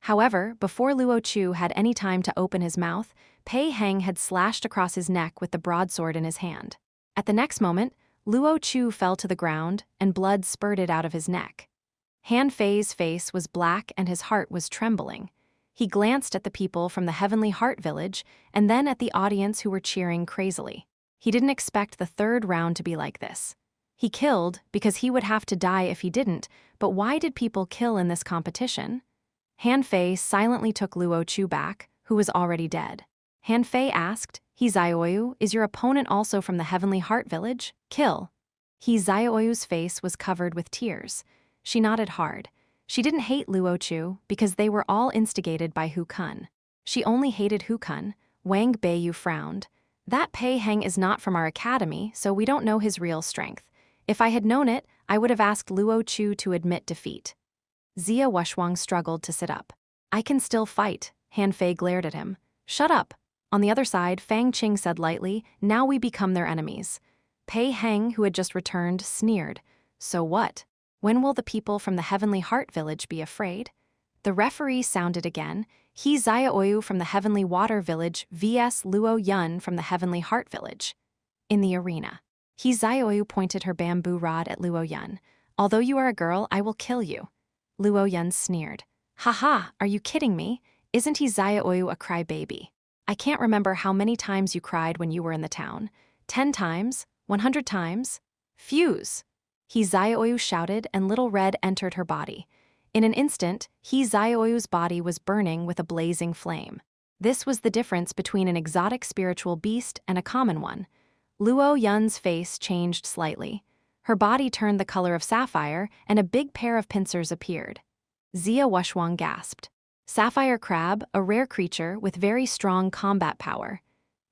However, before Luo Chu had any time to open his mouth, Pei Heng had slashed across his neck with the broadsword in his hand. At the next moment, Luo Chu fell to the ground and blood spurted out of his neck. Han Fei's face was black and his heart was trembling. He glanced at the people from the Heavenly Heart Village and then at the audience who were cheering crazily. He didn't expect the third round to be like this. He killed because he would have to die if he didn't, but why did people kill in this competition? Han Fei silently took Luo Chu back, who was already dead. Han Fei asked, "He Xiaoyu, is your opponent also from the Heavenly Heart Village? Kill." He Xiaoyu's face was covered with tears. She nodded hard. She didn't hate Luo Chu because they were all instigated by Hu Kun. She only hated Hu Kun. Wang Beiyu frowned. "That Pei Heng is not from our academy, so we don't know his real strength. If I had known it, I would have asked Luo Chu to admit defeat." Xia Wushuang struggled to sit up. "I can still fight." Han Fei glared at him. "Shut up." On the other side, Fang Qing said lightly, "Now we become their enemies." Pei Heng, who had just returned, sneered. "So what? When will the people from the Heavenly Heart Village be afraid?" The referee sounded again. "He Xiaoyu from the Heavenly Water Village vs Luo Yun from the Heavenly Heart Village." In the arena, He Xiaoyu pointed her bamboo rod at Luo Yun. "Although you are a girl, I will kill you." Luo Yun sneered. "Haha, are you kidding me? Isn't he Xiaoyu a crybaby? I can't remember how many times you cried when you were in the town. 10 times? 100 times? Fuse!" He Xiaoyu shouted, and little red entered her body. In an instant, He Xiaoyu's body was burning with a blazing flame. This was the difference between an exotic spiritual beast and a common one. Luo Yun's face changed slightly. Her body turned the color of sapphire, and a big pair of pincers appeared. Xia Wushuang gasped. Sapphire crab, a rare creature with very strong combat power.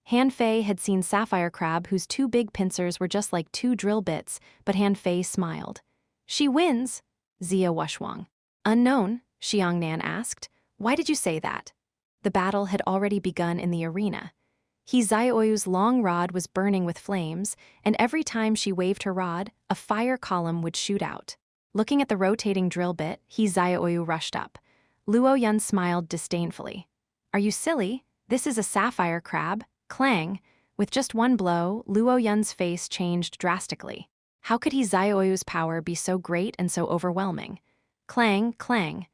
Han Fei had seen sapphire crab whose 2 big pincers were just like 2 drill bits, but Han Fei smiled. "She wins!" Xia Wushuang. "Unknown?" Xiangnan asked. "Why did you say that?" The battle had already begun in the arena. He Xiaoyu's long rod was burning with flames, and every time she waved her rod, a fire column would shoot out. Looking at the rotating drill bit, He Xiaoyu rushed up. Luo Yun smiled disdainfully. "Are you silly? This is a sapphire crab." Clang! With just one blow, Luo Yun's face changed drastically. How could He Xiaoyu's power be so great and so overwhelming? Clang, clang.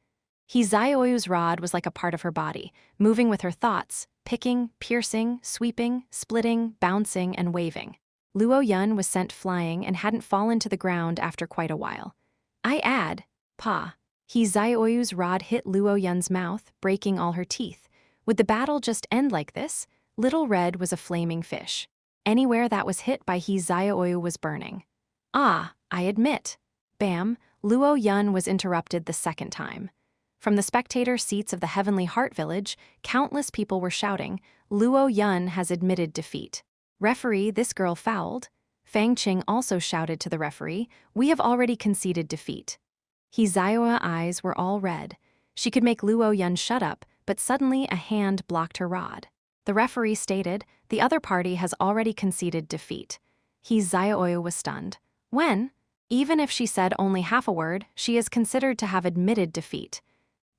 He Xiaoyu's rod was like a part of her body, moving with her thoughts, picking, piercing, sweeping, splitting, bouncing, and waving. Luo Yun was sent flying and hadn't fallen to the ground after quite a while. "I add, Pa." He Xiaoyu's rod hit Luo Yun's mouth, breaking all her teeth. Would the battle just end like this? Little Red was a flaming fish. Anywhere that was hit by He Xiaoyu was burning. "Ah, I admit." Bam! Luo Yun was interrupted the second time. From the spectator seats of the Heavenly Heart Village, countless people were shouting, "Luo Yun has admitted defeat." "Referee, this girl fouled." Fang Qing also shouted to the referee, "We have already conceded defeat." He Xiaoyu's eyes were all red. She could make Luo Yun shut up, but suddenly a hand blocked her rod. The referee stated, "The other party has already conceded defeat." He Xiaoyu was stunned. When? Even if she said only half a word, she is considered to have admitted defeat.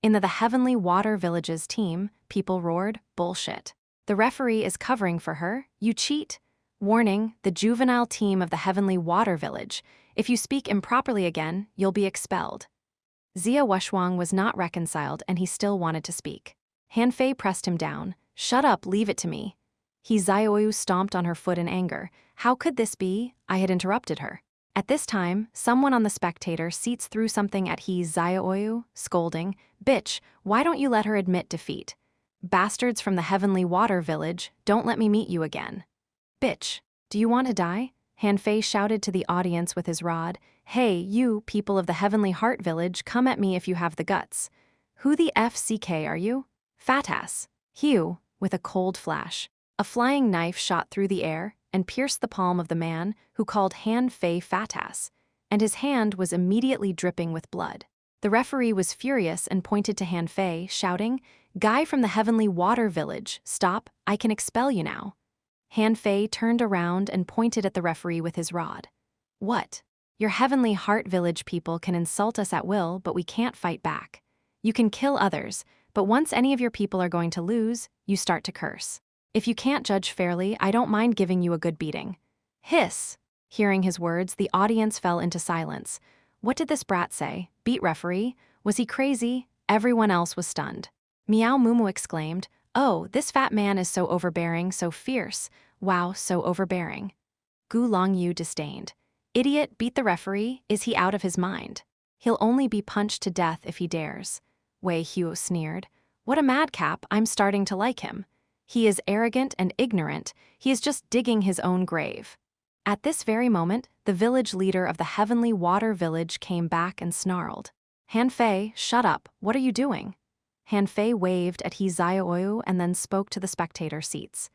In the Heavenly Water Village's team, people roared, "Bullshit. The referee is covering for her, you cheat." Warning, the juvenile team of the Heavenly Water Village. If you speak improperly again, you'll be expelled. Xia Wushuang was not reconciled and he still wanted to speak. Han Fei pressed him down. "Shut up, leave it to me." He Xiaoyu stomped on her foot in anger. How could this be? I had interrupted her. At this time, someone on the spectator seats threw something at He Xiaoyu, scolding, "Bitch, why don't you let her admit defeat? Bastards from the Heavenly Water Village, don't let me meet you again." "Bitch, do you want to die?" Han Fei shouted to the audience with his rod, "Hey, you, people of the Heavenly Heart Village, come at me if you have the guts. Who the FCK are you? Fat ass." Hugh, with a cold flash. A flying knife shot through the air and pierced the palm of the man who called Han Fei fat ass, and his hand was immediately dripping with blood. The referee was furious and pointed to Han Fei, shouting, "Guy from the Heavenly Water Village, stop, I can expel you now." Han Fei turned around and pointed at the referee with his rod. "What? Your Heavenly Heart Village people can insult us at will, but we can't fight back. You can kill others, but once any of your people are going to lose, you start to curse. If you can't judge fairly, I don't mind giving you a good beating." Hiss! Hearing his words, the audience fell into silence. What did this brat say? Beat referee? Was he crazy? Everyone else was stunned. Meow Mumu exclaimed, "Oh, this fat man is so overbearing, so fierce. Wow, so overbearing." Gu Longyu disdained. "Idiot, beat the referee? Is he out of his mind? He'll only be punched to death if he dares." Wei Huo sneered. "What a madcap, I'm starting to like him. He is arrogant and ignorant, he is just digging his own grave." At this very moment, the village leader of the Heavenly Water Village came back and snarled. "Han Fei, shut up, what are you doing?" Han Fei waved at He Zhaoyu and then spoke to the spectator seats.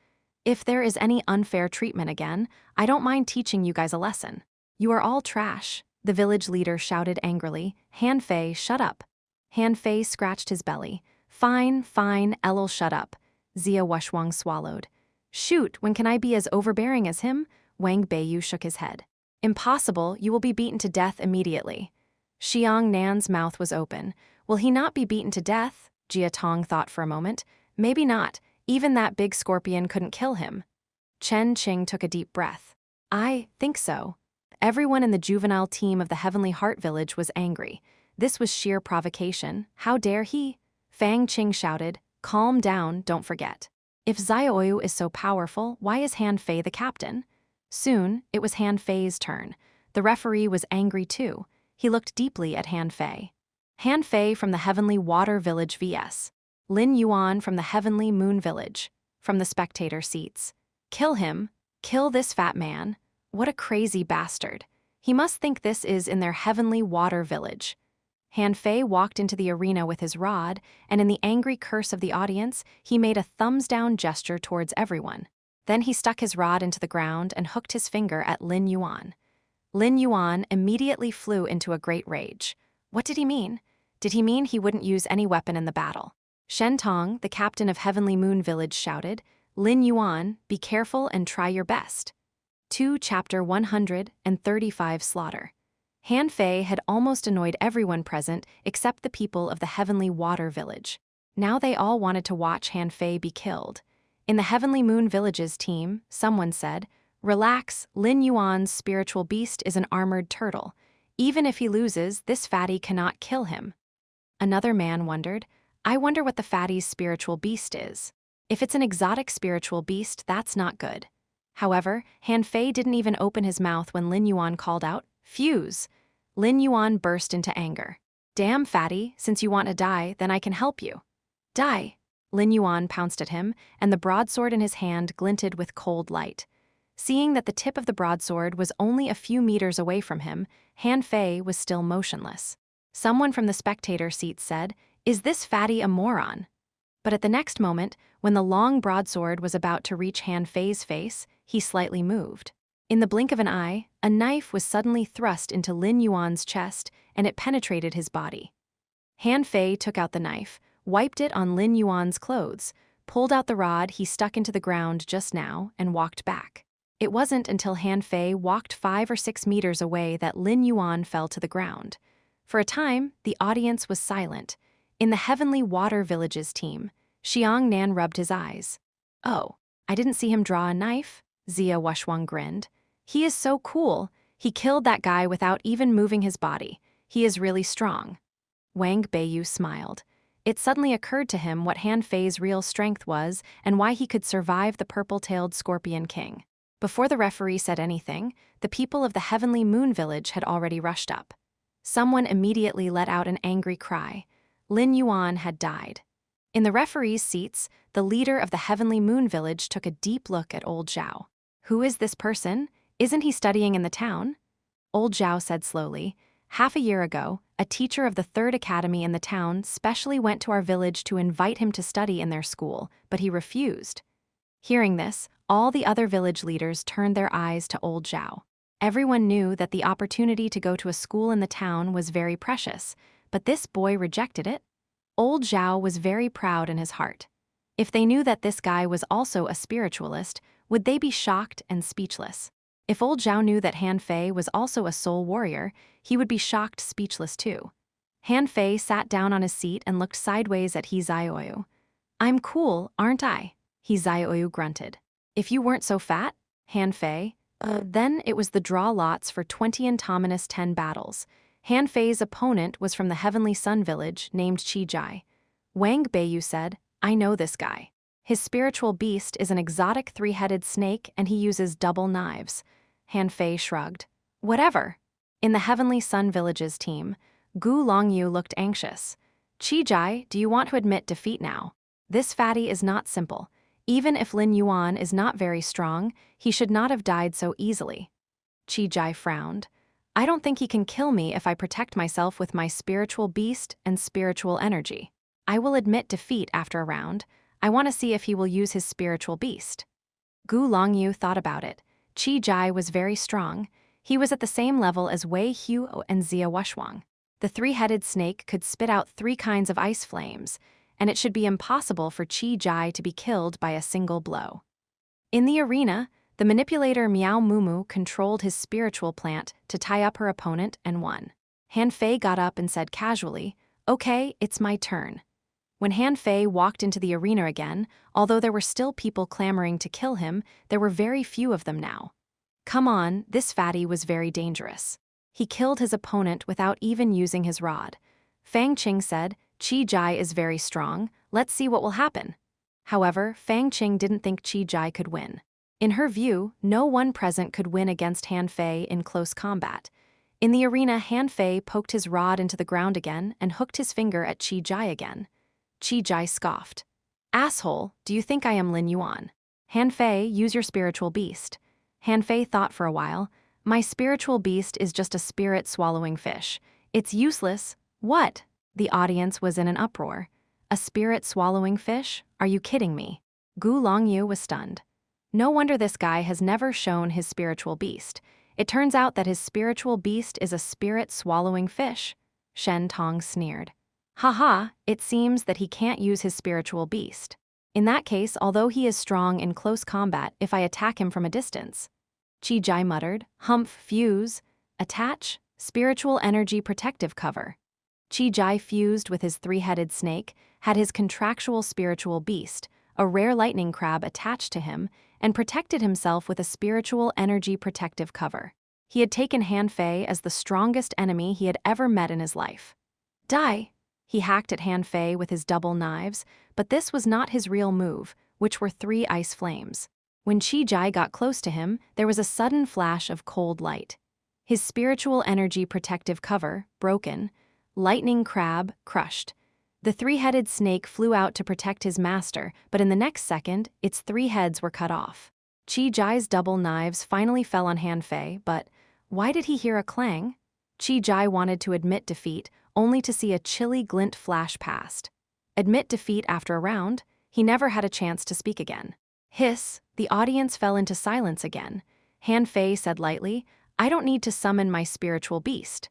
"If there is any unfair treatment again, I don't mind teaching you guys a lesson. You are all trash," the village leader shouted angrily. "Han Fei, shut up." Han Fei scratched his belly. Fine, El'll shut up." Zia Wushwang swallowed. "Shoot, when can I be as overbearing as him?" Wang Beiyu shook his head. "Impossible, you will be beaten to death immediately." Xiang Nan's mouth was open. Will he not be beaten to death? Jia Tong thought for a moment. Maybe not, even that big scorpion couldn't kill him. Chen Qing took a deep breath. "I think so." Everyone in the juvenile team of the Heavenly Heart Village was angry. This was sheer provocation. How dare he? Fang Qing shouted, "Calm down, don't forget. If Zhaoyu is so powerful, why is Han Fei the captain?" Soon, it was Han Fei's turn. The referee was angry too. He looked deeply at Han Fei. "Han Fei from the Heavenly Water Village vs. Lin Yuan from the Heavenly Moon Village." From the spectator seats. "Kill him. Kill this fat man. What a crazy bastard. He must think this is in their Heavenly Water Village." Han Fei walked into the arena with his rod, and in the angry curse of the audience, he made a thumbs-down gesture towards everyone. Then he stuck his rod into the ground and hooked his finger at Lin Yuan. Lin Yuan immediately flew into a great rage. What did he mean? Did he mean he wouldn't use any weapon in the battle? Shen Tong, the captain of Heavenly Moon Village, shouted, "Lin Yuan, be careful and try your best." 2 Chapter 135 Slaughter. Han Fei had almost annoyed everyone present except the people of the Heavenly Water Village. Now they all wanted to watch Han Fei be killed. In the Heavenly Moon Village's team, someone said, "Relax, Lin Yuan's spiritual beast is an armored turtle. Even if he loses, this fatty cannot kill him." Another man wondered, "I wonder what the fatty's spiritual beast is. If it's an exotic spiritual beast, that's not good." However, Han Fei didn't even open his mouth when Lin Yuan called out, "Fuse!" Lin Yuan burst into anger. "Damn, fatty, since you want to die, then I can help you." "Die!" Lin Yuan pounced at him, and the broadsword in his hand glinted with cold light. Seeing that the tip of the broadsword was only a few meters away from him, Han Fei was still motionless. Someone from the spectator seat said, "Is this fatty a moron?" But at the next moment, when the long broadsword was about to reach Han Fei's face, he slightly moved. In the blink of an eye, a knife was suddenly thrust into Lin Yuan's chest, and it penetrated his body. Han Fei took out the knife, wiped it on Lin Yuan's clothes, pulled out the rod he stuck into the ground just now, and walked back. It wasn't until Han Fei walked 5 or 6 meters away that Lin Yuan fell to the ground. For a time, the audience was silent. In the Heavenly Water Village's team, Xiang Nan rubbed his eyes. "Oh, I didn't see him draw a knife," Zia Wushwang grinned. "He is so cool. He killed that guy without even moving his body. He is really strong." Wang Beiyu smiled. It suddenly occurred to him what Han Fei's real strength was and why he could survive the purple-tailed Scorpion King. Before the referee said anything, the people of the Heavenly Moon Village had already rushed up. Someone immediately let out an angry cry. Lin Yuan had died. In the referee's seats, the leader of the Heavenly Moon Village took a deep look at old Zhao. "Who is this person? Isn't he studying in the town? Old Zhao said slowly. Half a year ago, a teacher of the third academy in the town specially went to our village to invite him to study in their school, but he refused. Hearing this, all the other village leaders turned their eyes to Old Zhao. Everyone knew that the opportunity to go to a school in the town was very precious, but this boy rejected it. Old Zhao was very proud in his heart. If they knew that this guy was also a spiritualist, would they be shocked and speechless? If Old Zhao knew that Han Fei was also a soul warrior, he would be shocked speechless too. Han Fei sat down on his seat and looked sideways at He Zioyu. "I'm cool, aren't I?" He Zioyu grunted. "If you weren't so fat, Han Fei." Then it was the draw lots for 20 Intominous 10 battles. Han Fei's opponent was from the Heavenly Sun village named Qi Jai. Wang Beiyu said, "I know this guy. His spiritual beast is an exotic 3-headed snake and he uses double knives." Han Fei shrugged. "Whatever." In the Heavenly Sun village's team, Gu Longyu looked anxious. "Qi Jai, do you want to admit defeat now? This fatty is not simple. Even if Lin Yuan is not very strong, he should not have died so easily." Qi Jai frowned. "I don't think he can kill me if I protect myself with my spiritual beast and spiritual energy. I will admit defeat after a round. I want to see if he will use his spiritual beast." Gu Longyu thought about it. Qi Jai was very strong. He was at the same level as Wei Huo and Xia Wushuang. The 3-headed snake could spit out 3 kinds of ice flames, and it should be impossible for Qi Jai to be killed by a single blow. In the arena, the manipulator Miao Mumu controlled his spiritual plant to tie up her opponent and won. Han Fei got up and said casually, "Okay, it's my turn." When Han Fei walked into the arena again, although there were still people clamoring to kill him, there were very few of them now. Come on, this fatty was very dangerous. He killed his opponent without even using his rod. Fang Qing said, "Qi Jai is very strong, let's see what will happen." However, Fang Qing didn't think Qi Jai could win. In her view, no one present could win against Han Fei in close combat. In the arena, Han Fei poked his rod into the ground again and hooked his finger at Qi Jai again. Qi Jai scoffed. "Asshole, do you think I am Lin Yuan? Han Fei, use your spiritual beast." Han Fei thought for a while. "My spiritual beast is just a spirit-swallowing fish. It's useless." "What?" The audience was in an uproar. "A spirit-swallowing fish? Are you kidding me?" Gu Longyu was stunned. No wonder this guy has never shown his spiritual beast. It turns out that his spiritual beast is a spirit-swallowing fish. Shen Tong sneered. "Haha, it seems that he can't use his spiritual beast. In that case, although he is strong in close combat if I attack him from a distance." Qi Jai muttered, "Humph, fuse, attach, spiritual energy protective cover." Qi Jai fused with his 3-headed snake, had his contractual spiritual beast, a rare lightning crab attached to him, and protected himself with a spiritual energy protective cover. He had taken Han Fei as the strongest enemy he had ever met in his life. "Die!" He hacked at Han Fei with his double knives, but this was not his real move, which were 3 ice flames. When Qi Jai got close to him, there was a sudden flash of cold light. His spiritual energy protective cover, broken. Lightning crab, crushed. The 3-headed snake flew out to protect his master, but in the next second, its 3 heads were cut off. Qi Jai's double knives finally fell on Han Fei, but why did he hear a clang? Qi Jai wanted to admit defeat, only to see a chilly glint flash past. Admit defeat after a round, he never had a chance to speak again. Hiss, the audience fell into silence again. Han Fei said lightly, "I don't need to summon my spiritual beast."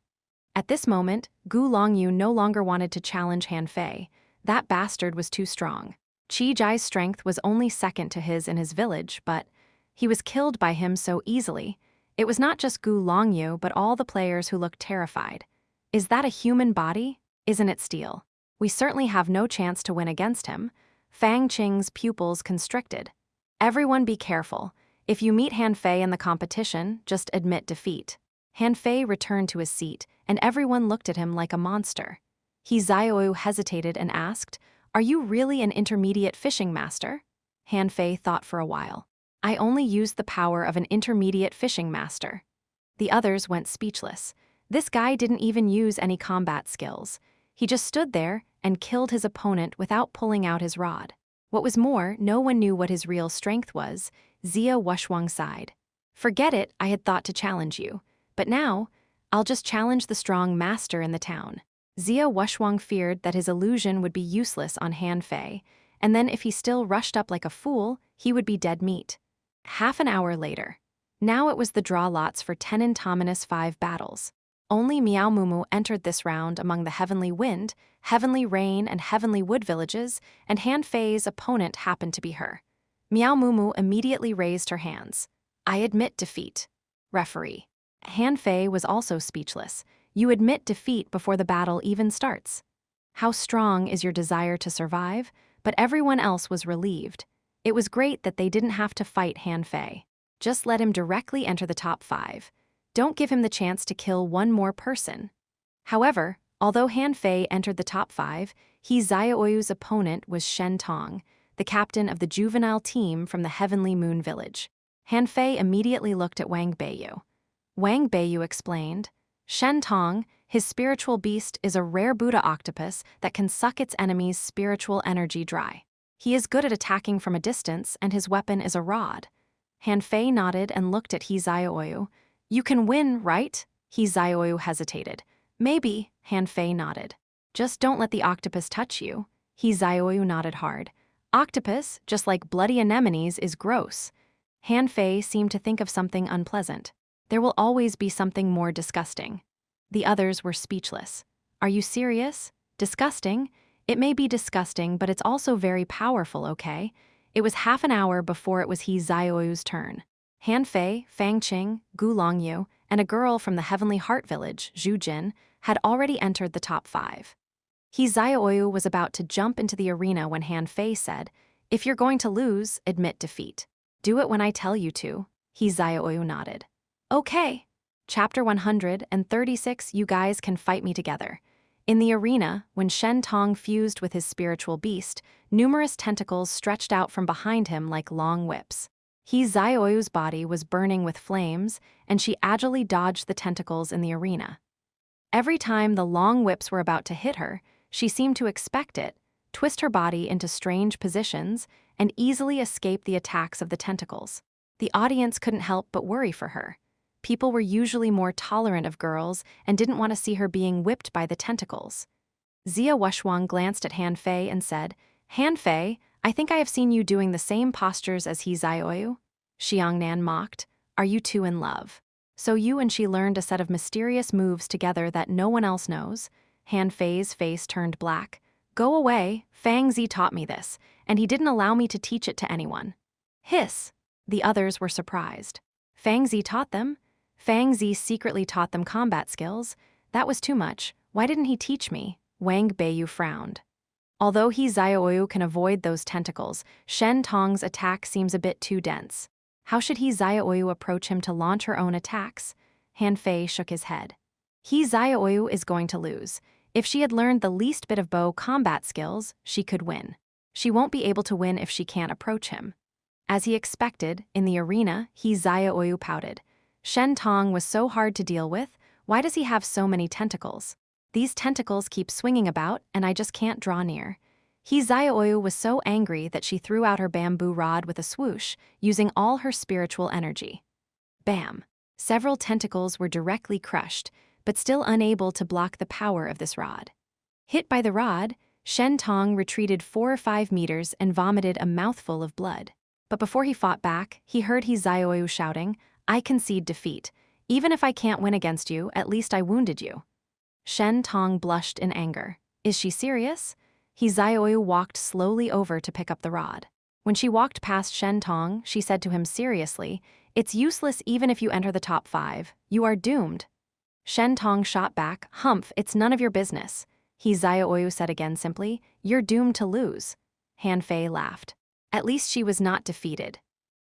At this moment, Gu Longyu no longer wanted to challenge Han Fei. That bastard was too strong. Qi Jai's strength was only second to his in his village, but he was killed by him so easily. It was not just Gu Longyu but all the players who looked terrified. Is that a human body? Isn't it steel? We certainly have no chance to win against him. Fang Qing's pupils constricted. Everyone be careful. If you meet Han Fei in the competition, just admit defeat. Han Fei returned to his seat, and everyone looked at him like a monster. He Zioyu hesitated and asked, "Are you really an intermediate fishing master?" Han Fei thought for a while. "I only used the power of an intermediate fishing master." The others went speechless. This guy didn't even use any combat skills. He just stood there and killed his opponent without pulling out his rod. What was more, no one knew what his real strength was. Xia Wushuang sighed. Forget it, I had thought to challenge you. But now, I'll just challenge the strong master in the town. Xia Wushwang feared that his illusion would be useless on Han Fei, and then if he still rushed up like a fool, he would be dead meat. Half an hour later. Now it was the draw lots for Tenentominous 5 battles. Only Miao Mumu entered this round among the Heavenly Wind, Heavenly Rain, and Heavenly Wood villages, and Han Fei's opponent happened to be her. Miao Mumu immediately raised her hands. I admit defeat. Referee. Han Fei was also speechless. You admit defeat before the battle even starts. How strong is your desire to survive? But everyone else was relieved. It was great that they didn't have to fight Han Fei. Just let him directly enter the top 5. Don't give him the chance to kill one more person. However, although Han Fei entered the top 5, He Xiaoyu's opponent was Shen Tong, the captain of the juvenile team from the Heavenly Moon Village. Han Fei immediately looked at Wang Beiyu. Wang Beiyu explained, Shen Tong, his spiritual beast, is a rare Buddha octopus that can suck its enemy's spiritual energy dry. He is good at attacking from a distance, and his weapon is a rod. Han Fei nodded and looked at He Xiaoyu. You can win, right? He Xiaoyu hesitated. Maybe, Han Fei nodded. Just don't let the octopus touch you. He Xiaoyu nodded hard. Octopus, just like bloody anemones, is gross. Han Fei seemed to think of something unpleasant. There will always be something more disgusting. The others were speechless. Are you serious? Disgusting? It may be disgusting, but it's also very powerful, okay? It was half an hour before it was He Xiaoyu's turn. Han Fei, Fang Qing, Gu Longyu, and a girl from the Heavenly Heart Village, Zhu Jin, had already entered the top 5. He Xiaoyu was about to jump into the arena when Han Fei said, If you're going to lose, admit defeat. Do it when I tell you to. He Xiaoyu nodded. Okay. Chapter 136. You guys can fight me together. In the arena, when Shen Tong fused with his spiritual beast, numerous tentacles stretched out from behind him like long whips. He Xiaoyu's body was burning with flames, and she agilely dodged the tentacles in the arena. Every time the long whips were about to hit her, she seemed to expect it, twist her body into strange positions, and easily escape the attacks of the tentacles. The audience couldn't help but worry for her. People were usually more tolerant of girls and didn't want to see her being whipped by the tentacles. Xia Wushwang glanced at Han Fei and said, Han Fei, I think I have seen you doing the same postures as He Xiaoyu. Xiangnan mocked, Are you two in love? So you and she learned a set of mysterious moves together that no one else knows? Han Fei's face turned black. Go away, Fang Zi taught me this, and he didn't allow me to teach it to anyone. Hiss! The others were surprised. Fang Zi taught them? Fang Zi secretly taught them combat skills. That was too much. Why didn't he teach me? Wang Beiyu frowned. Although He Xiaoyu can avoid those tentacles, Shen Tong's attack seems a bit too dense. How should He Xiaoyu approach him to launch her own attacks? Han Fei shook his head. He Xiaoyu is going to lose. If she had learned the least bit of bow combat skills, she could win. She won't be able to win if she can't approach him. As he expected, in the arena, He Xiaoyu pouted. Shen Tong was so hard to deal with. Why does he have so many tentacles? These tentacles keep swinging about, and I just can't draw near. He Xiaoyu was so angry that she threw out her bamboo rod with a swoosh, using all her spiritual energy. Bam! Several tentacles were directly crushed, but still unable to block the power of this rod. Hit by the rod, Shen Tong retreated 4 or 5 meters and vomited a mouthful of blood. But before he fought back, he heard He Xiaoyu shouting, I concede defeat. Even if I can't win against you, at least I wounded you. Shen Tong blushed in anger. Is she serious? He Xiaoyu walked slowly over to pick up the rod. When she walked past Shen Tong, she said to him seriously, It's useless even if you enter the top 5. You are doomed. Shen Tong shot back, Humph, it's none of your business. He Xiaoyu said again simply, You're doomed to lose. Han Fei laughed. At least she was not defeated.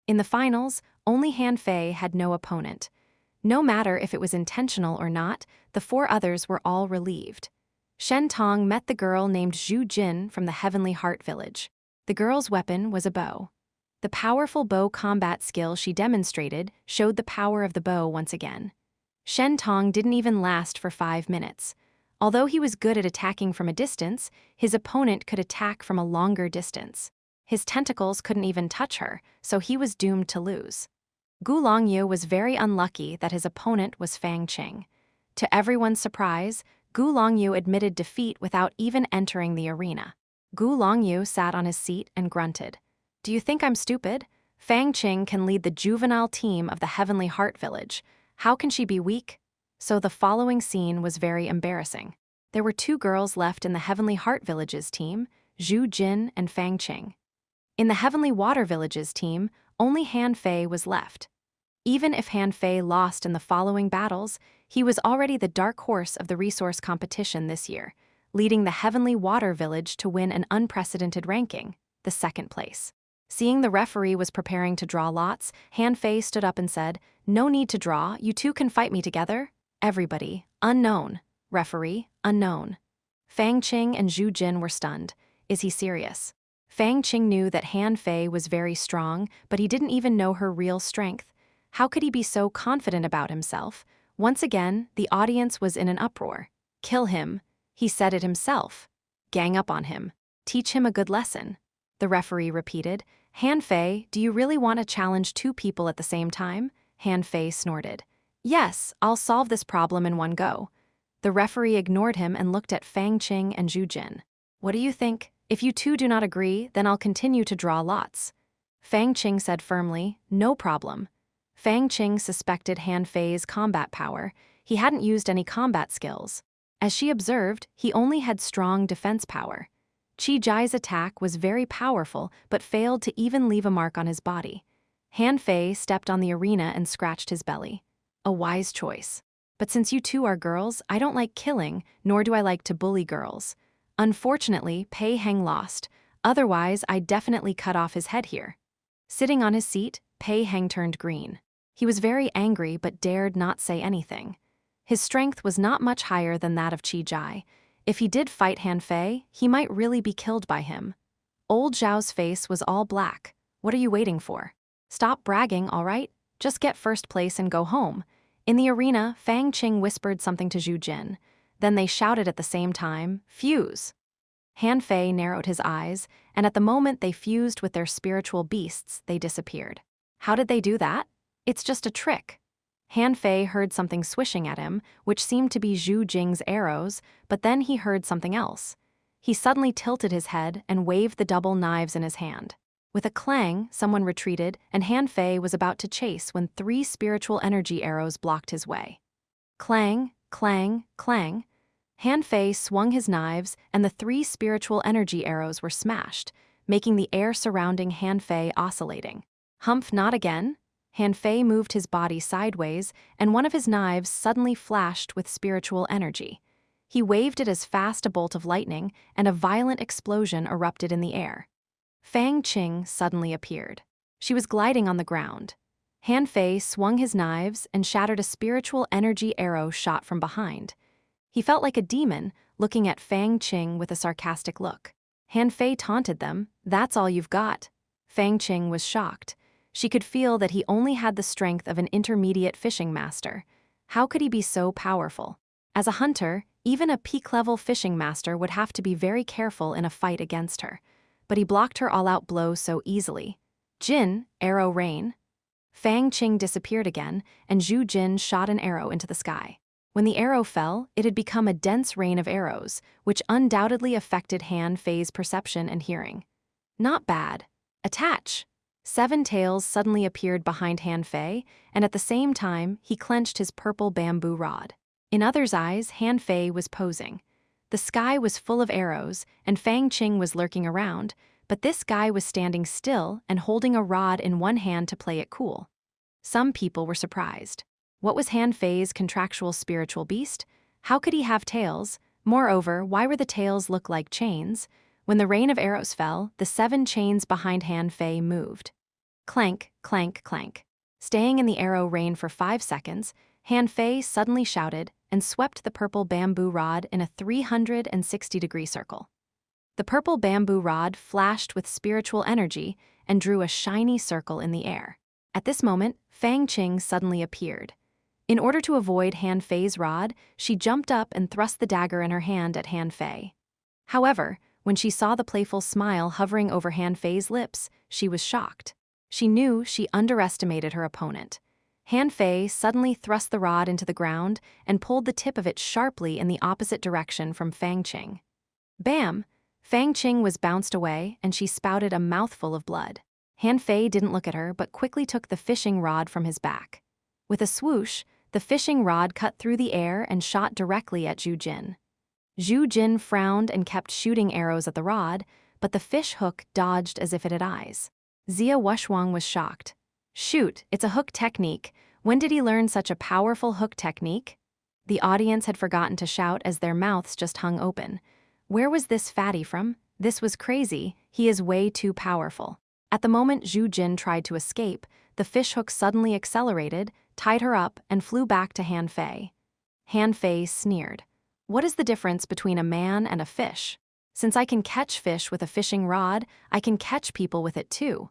In the finals, only Han Fei had no opponent. No matter if it was intentional or not, the 4 others were all relieved. Shen Tong met the girl named Zhu Jin from the Heavenly Heart Village. The girl's weapon was a bow. The powerful bow combat skill she demonstrated showed the power of the bow once again. Shen Tong didn't even last for 5 minutes. Although he was good at attacking from a distance, his opponent could attack from a longer distance. His tentacles couldn't even touch her, so he was doomed to lose. Gu Longyu was very unlucky that his opponent was Fang Qing. To everyone's surprise, Gu Longyu admitted defeat without even entering the arena. Gu Longyu sat on his seat and grunted. "Do you think I'm stupid? Fang Qing can lead the juvenile team of the Heavenly Heart Village. How can she be weak?" So the following scene was very embarrassing. There were 2 girls left in the Heavenly Heart Village's team, Zhu Jin and Fang Qing. In the Heavenly Water Village's team, only Han Fei was left. Even if Han Fei lost in the following battles, he was already the dark horse of the resource competition this year, leading the Heavenly Water Village to win an unprecedented ranking, the 2nd place. Seeing the referee was preparing to draw lots, Han Fei stood up and said, "No need to draw, you 2 can fight me together." Everybody, unknown. Referee, unknown. Fang Qing and Zhu Jin were stunned. Is he serious? Fang Qing knew that Han Fei was very strong, but he didn't even know her real strength. How could he be so confident about himself? Once again, the audience was in an uproar. "Kill him." He said it himself. "Gang up on him. Teach him a good lesson." The referee repeated. "Han Fei, do you really want to challenge 2 people at the same time?" Han Fei snorted. "Yes, I'll solve this problem in one go." The referee ignored him and looked at Fang Qing and Zhu Jin. "What do you think? If you 2 do not agree, then I'll continue to draw lots." Fang Qing said firmly, "No problem." Fang Qing suspected Han Fei's combat power. He hadn't used any combat skills. As she observed, he only had strong defense power. Qi Jai's attack was very powerful but failed to even leave a mark on his body. Han Fei stepped on the arena and scratched his belly. A wise choice. But since you 2 are girls, I don't like killing, nor do I like to bully girls. Unfortunately, Pei Heng lost. Otherwise, I'd definitely cut off his head here. Sitting on his seat, Pei Heng turned green. He was very angry but dared not say anything. His strength was not much higher than that of Qi Jai. If he did fight Han Fei, he might really be killed by him. Old Zhao's face was all black. "What are you waiting for? Stop bragging, all right? Just get 1st place and go home." In the arena, Fang Qing whispered something to Zhu Jin. Then they shouted at the same time, "Fuse!" Han Fei narrowed his eyes, and at the moment they fused with their spiritual beasts, they disappeared. How did they do that? It's just a trick. Han Fei heard something swishing at him, which seemed to be Zhu Jing's arrows, but then he heard something else. He suddenly tilted his head and waved the double knives in his hand. With a clang, someone retreated, and Han Fei was about to chase when 3 spiritual energy arrows blocked his way. Clang, clang, clang. Han Fei swung his knives, and the 3 spiritual energy arrows were smashed, making the air surrounding Han Fei oscillating. Humph, not again? Han Fei moved his body sideways, and one of his knives suddenly flashed with spiritual energy. He waved it as fast a bolt of lightning, and a violent explosion erupted in the air. Fang Qing suddenly appeared. She was gliding on the ground. Han Fei swung his knives and shattered a spiritual energy arrow shot from behind. He felt like a demon, looking at Fang Qing with a sarcastic look. Han Fei taunted them, "That's all you've got." Fang Qing was shocked. She could feel that he only had the strength of an intermediate fishing master. How could he be so powerful? As a hunter, even a peak-level fishing master would have to be very careful in a fight against her. But he blocked her all-out blow so easily. "Jin, arrow rain." Fang Qing disappeared again, and Zhu Jin shot an arrow into the sky. When the arrow fell, it had become a dense rain of arrows, which undoubtedly affected Han Fei's perception and hearing. Not bad. Attach! 7 tails suddenly appeared behind Han Fei, and at the same time, he clenched his purple bamboo rod. In others' eyes, Han Fei was posing. The sky was full of arrows, and Fang Qing was lurking around, but this guy was standing still and holding a rod in one hand to play it cool. Some people were surprised. What was Han Fei's contractual spiritual beast? How could he have tails? Moreover, why were the tails look like chains? When the rain of arrows fell, the 7 chains behind Han Fei moved. Clank, clank, clank. Staying in the arrow rain for 5 seconds, Han Fei suddenly shouted and swept the purple bamboo rod in a 360-degree circle. The purple bamboo rod flashed with spiritual energy and drew a shiny circle in the air. At this moment, Fang Qing suddenly appeared. In order to avoid Han Fei's rod, she jumped up and thrust the dagger in her hand at Han Fei. However, when she saw the playful smile hovering over Han Fei's lips, she was shocked. She knew she underestimated her opponent. Han Fei suddenly thrust the rod into the ground and pulled the tip of it sharply in the opposite direction from Fang Qing. Bam! Fang Qing was bounced away and she spouted a mouthful of blood. Han Fei didn't look at her but quickly took the fishing rod from his back. With a swoosh, the fishing rod cut through the air and shot directly at Zhu Jin. Zhu Jin frowned and kept shooting arrows at the rod, but the fish hook dodged as if it had eyes. Xia Wushuang was shocked. Shoot, it's a hook technique. When did he learn such a powerful hook technique? The audience had forgotten to shout as their mouths just hung open. Where was this fatty from? This was crazy. He is way too powerful. At the moment Zhu Jin tried to escape, the fish hook suddenly accelerated, tied her up, and flew back to Han Fei. Han Fei sneered. What is the difference between a man and a fish? Since I can catch fish with a fishing rod, I can catch people with it too.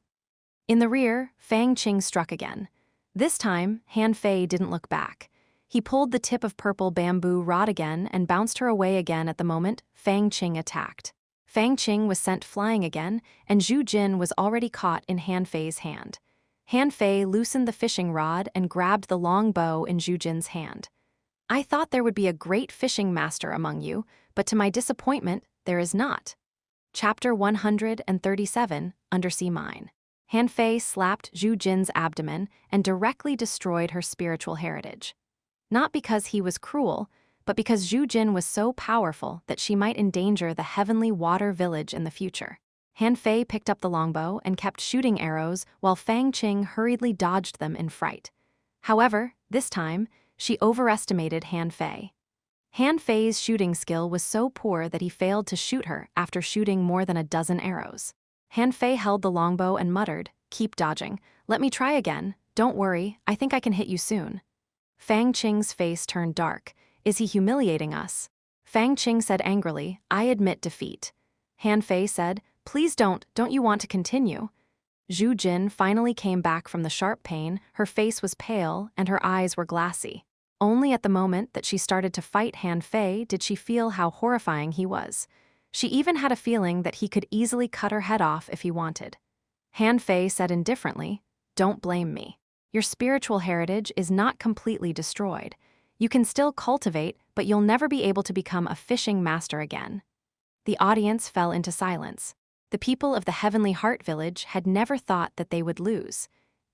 In the rear, Fang Qing struck again. This time, Han Fei didn't look back. He pulled the tip of purple bamboo rod again and bounced her away again at the moment Fang Qing attacked. Fang Qing was sent flying again, and Zhu Jin was already caught in Han Fei's hand. Han Fei loosened the fishing rod and grabbed the long bow in Zhu Jin's hand. I thought there would be a great fishing master among you, but to my disappointment, there is not. Chapter 137, Undersea Mine. Han Fei slapped Zhu Jin's abdomen and directly destroyed her spiritual heritage. Not because he was cruel, but because Zhu Jin was so powerful that she might endanger the heavenly water village in the future. Han Fei picked up the longbow and kept shooting arrows while Fang Qing hurriedly dodged them in fright. However, this time, she overestimated Han Fei. Han Fei's shooting skill was so poor that he failed to shoot her after shooting more than a dozen arrows. Han Fei held the longbow and muttered, "Keep dodging. Let me try again. Don't worry, I think I can hit you soon." Fang Qing's face turned dark. Is he humiliating us? Fang Qing said angrily, I admit defeat. Han Fei said, please don't you want to continue? Zhu Jin finally came back from the sharp pain, her face was pale and her eyes were glassy. Only at the moment that she started to fight Han Fei did she feel how horrifying he was. She even had a feeling that he could easily cut her head off if he wanted. Han Fei said indifferently, don't blame me. Your spiritual heritage is not completely destroyed. You can still cultivate, but you'll never be able to become a fishing master again. The audience fell into silence. The people of the Heavenly Heart Village had never thought that they would lose.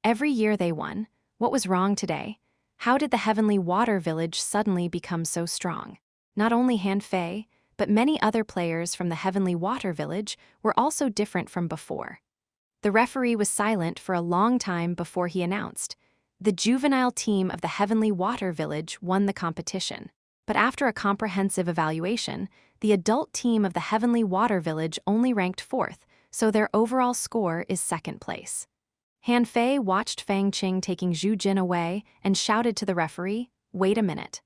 Every year they won. What was wrong today? How did the Heavenly Water Village suddenly become so strong? Not only Han Fei, but many other players from the Heavenly Water Village were also different from before. The referee was silent for a long time before he announced, the juvenile team of the Heavenly Water Village won the competition. But after a comprehensive evaluation, the adult team of the Heavenly Water Village only ranked 4th, so their overall score is 2nd place. Han Fei watched Fang Qing taking Zhu Jin away and shouted to the referee, wait a minute.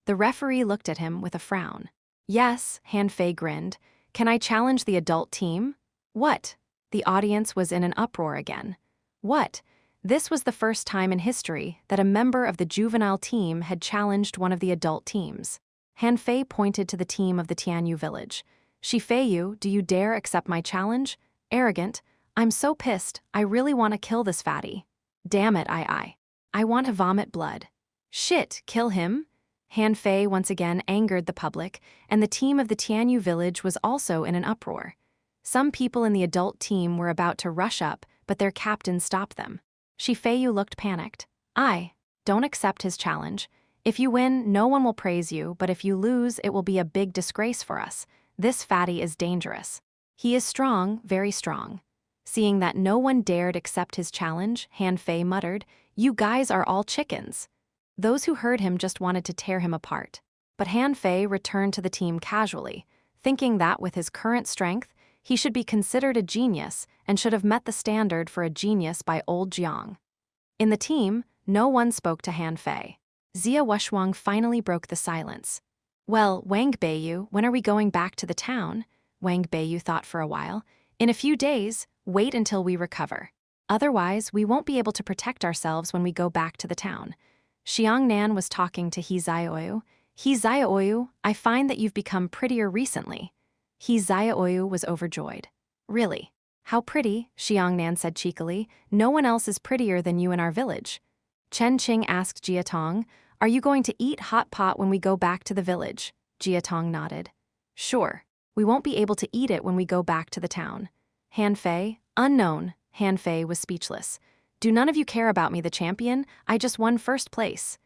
The referee looked at him with a frown. Yes, Han Fei grinned. Can I challenge the adult team? What? The audience was in an uproar again. What? This was the first time in history that a member of the juvenile team had challenged one of the adult teams. Han Fei pointed to the team of the Tianyu village. Shifeiyu, do you dare accept my challenge? Arrogant. I'm so pissed, I really want to kill this fatty. Damn it, I want to vomit blood. Shit, kill him? Han Fei once again angered the public, and the team of the Tianyu village was also in an uproar. Some people in the adult team were about to rush up, but their captain stopped them. Shifeiyu looked panicked. Don't accept his challenge. If you win, no one will praise you, but if you lose, it will be a big disgrace for us. This fatty is dangerous. He is strong, very strong. Seeing that no one dared accept his challenge, Han Fei muttered, you guys are all chickens. Those who heard him just wanted to tear him apart. But Han Fei returned to the team casually, thinking that with his current strength, he should be considered a genius and should have met the standard for a genius by old Jiang. In the team, no one spoke to Han Fei. Xia Wushuang finally broke the silence. Well, Wang Beiyu, when are we going back to the town? Wang Beiyu thought for a while. In a few days, wait until we recover. Otherwise, we won't be able to protect ourselves when we go back to the town. Xiang Nan was talking to He Xiaoyu. He Xiaoyu, I find that you've become prettier recently. He Xiaoyu was overjoyed. Really? How pretty, Xiangnan said cheekily. No one else is prettier than you in our village. Chen Qing asked Jiatong, are you going to eat hot pot when we go back to the village? Jiatong nodded. Sure. We won't be able to eat it when we go back to the town. Han Fei, unknown. Han Fei was speechless. Do none of you care about me, the champion? I just won first place.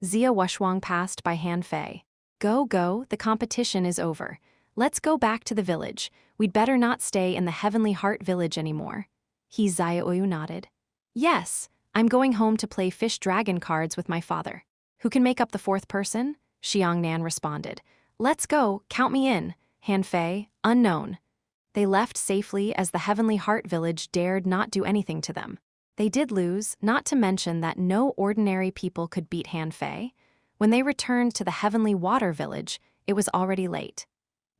Zia Wushwang passed by Han Fei. Go, the competition is over. Let's go back to the village. We'd better not stay in the Heavenly Heart village anymore. He Xiaoyu nodded. Yes, I'm going home to play fish dragon cards with my father. Who can make up the fourth person? Xiangnan responded. Let's go, count me in. Han Fei, unknown. They left safely as the Heavenly Heart village dared not do anything to them. They did lose, not to mention that no ordinary people could beat Han Fei. When they returned to the Heavenly Water village, it was already late.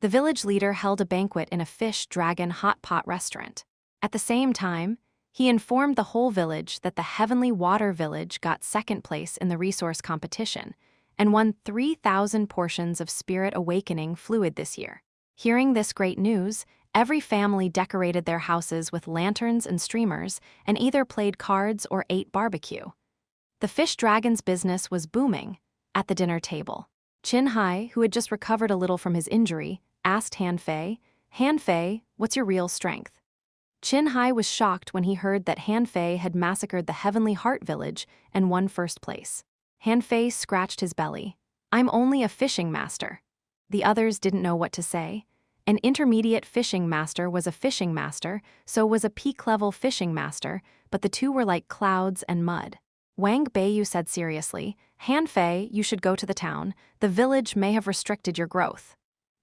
The village leader held a banquet in a fish dragon hot pot restaurant. At the same time, he informed the whole village that the Heavenly Water village got second place in the resource competition and won 3,000 portions of Spirit Awakening fluid this year. Hearing this great news, every family decorated their houses with lanterns and streamers and either played cards or ate barbecue. The fish dragon's business was booming. At the dinner table, Qin Hai, who had just recovered a little from his injury, asked Han Fei, what's your real strength? Qin Hai was shocked when he heard that Han Fei had massacred the Heavenly Heart village and won first place. Han Fei scratched his belly. I'm only a fishing master. The others didn't know what to say. An intermediate fishing master was a fishing master, so was a peak-level fishing master, but the two were like clouds and mud. Wang Beiyu said seriously, Han Fei, you should go to the town. The village may have restricted your growth.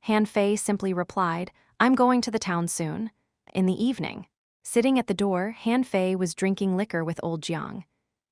Han Fei simply replied, I'm going to the town soon. In the evening, sitting at the door, Han Fei was drinking liquor with old Jiang.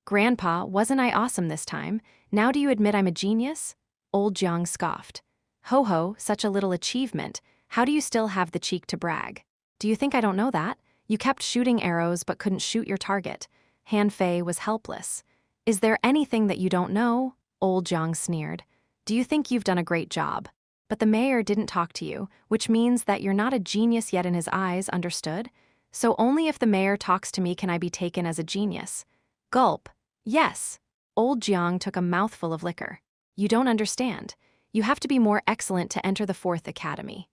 Grandpa, wasn't I awesome this time? Now do you admit I'm a genius? Old Jiang scoffed. Ho, such a little achievement. How do you still have the cheek to brag? Do you think I don't know that? You kept shooting arrows but couldn't shoot your target. Han Fei was helpless. Is there anything that you don't know? Old Jiang sneered. Do you think you've done a great job? But the mayor didn't talk to you, which means that you're not a genius yet in his eyes, understood? So only if the mayor talks to me can I be taken as a genius. Gulp. Yes. Old Jiang took a mouthful of liquor. You don't understand. You have to be more excellent to enter the 4th academy.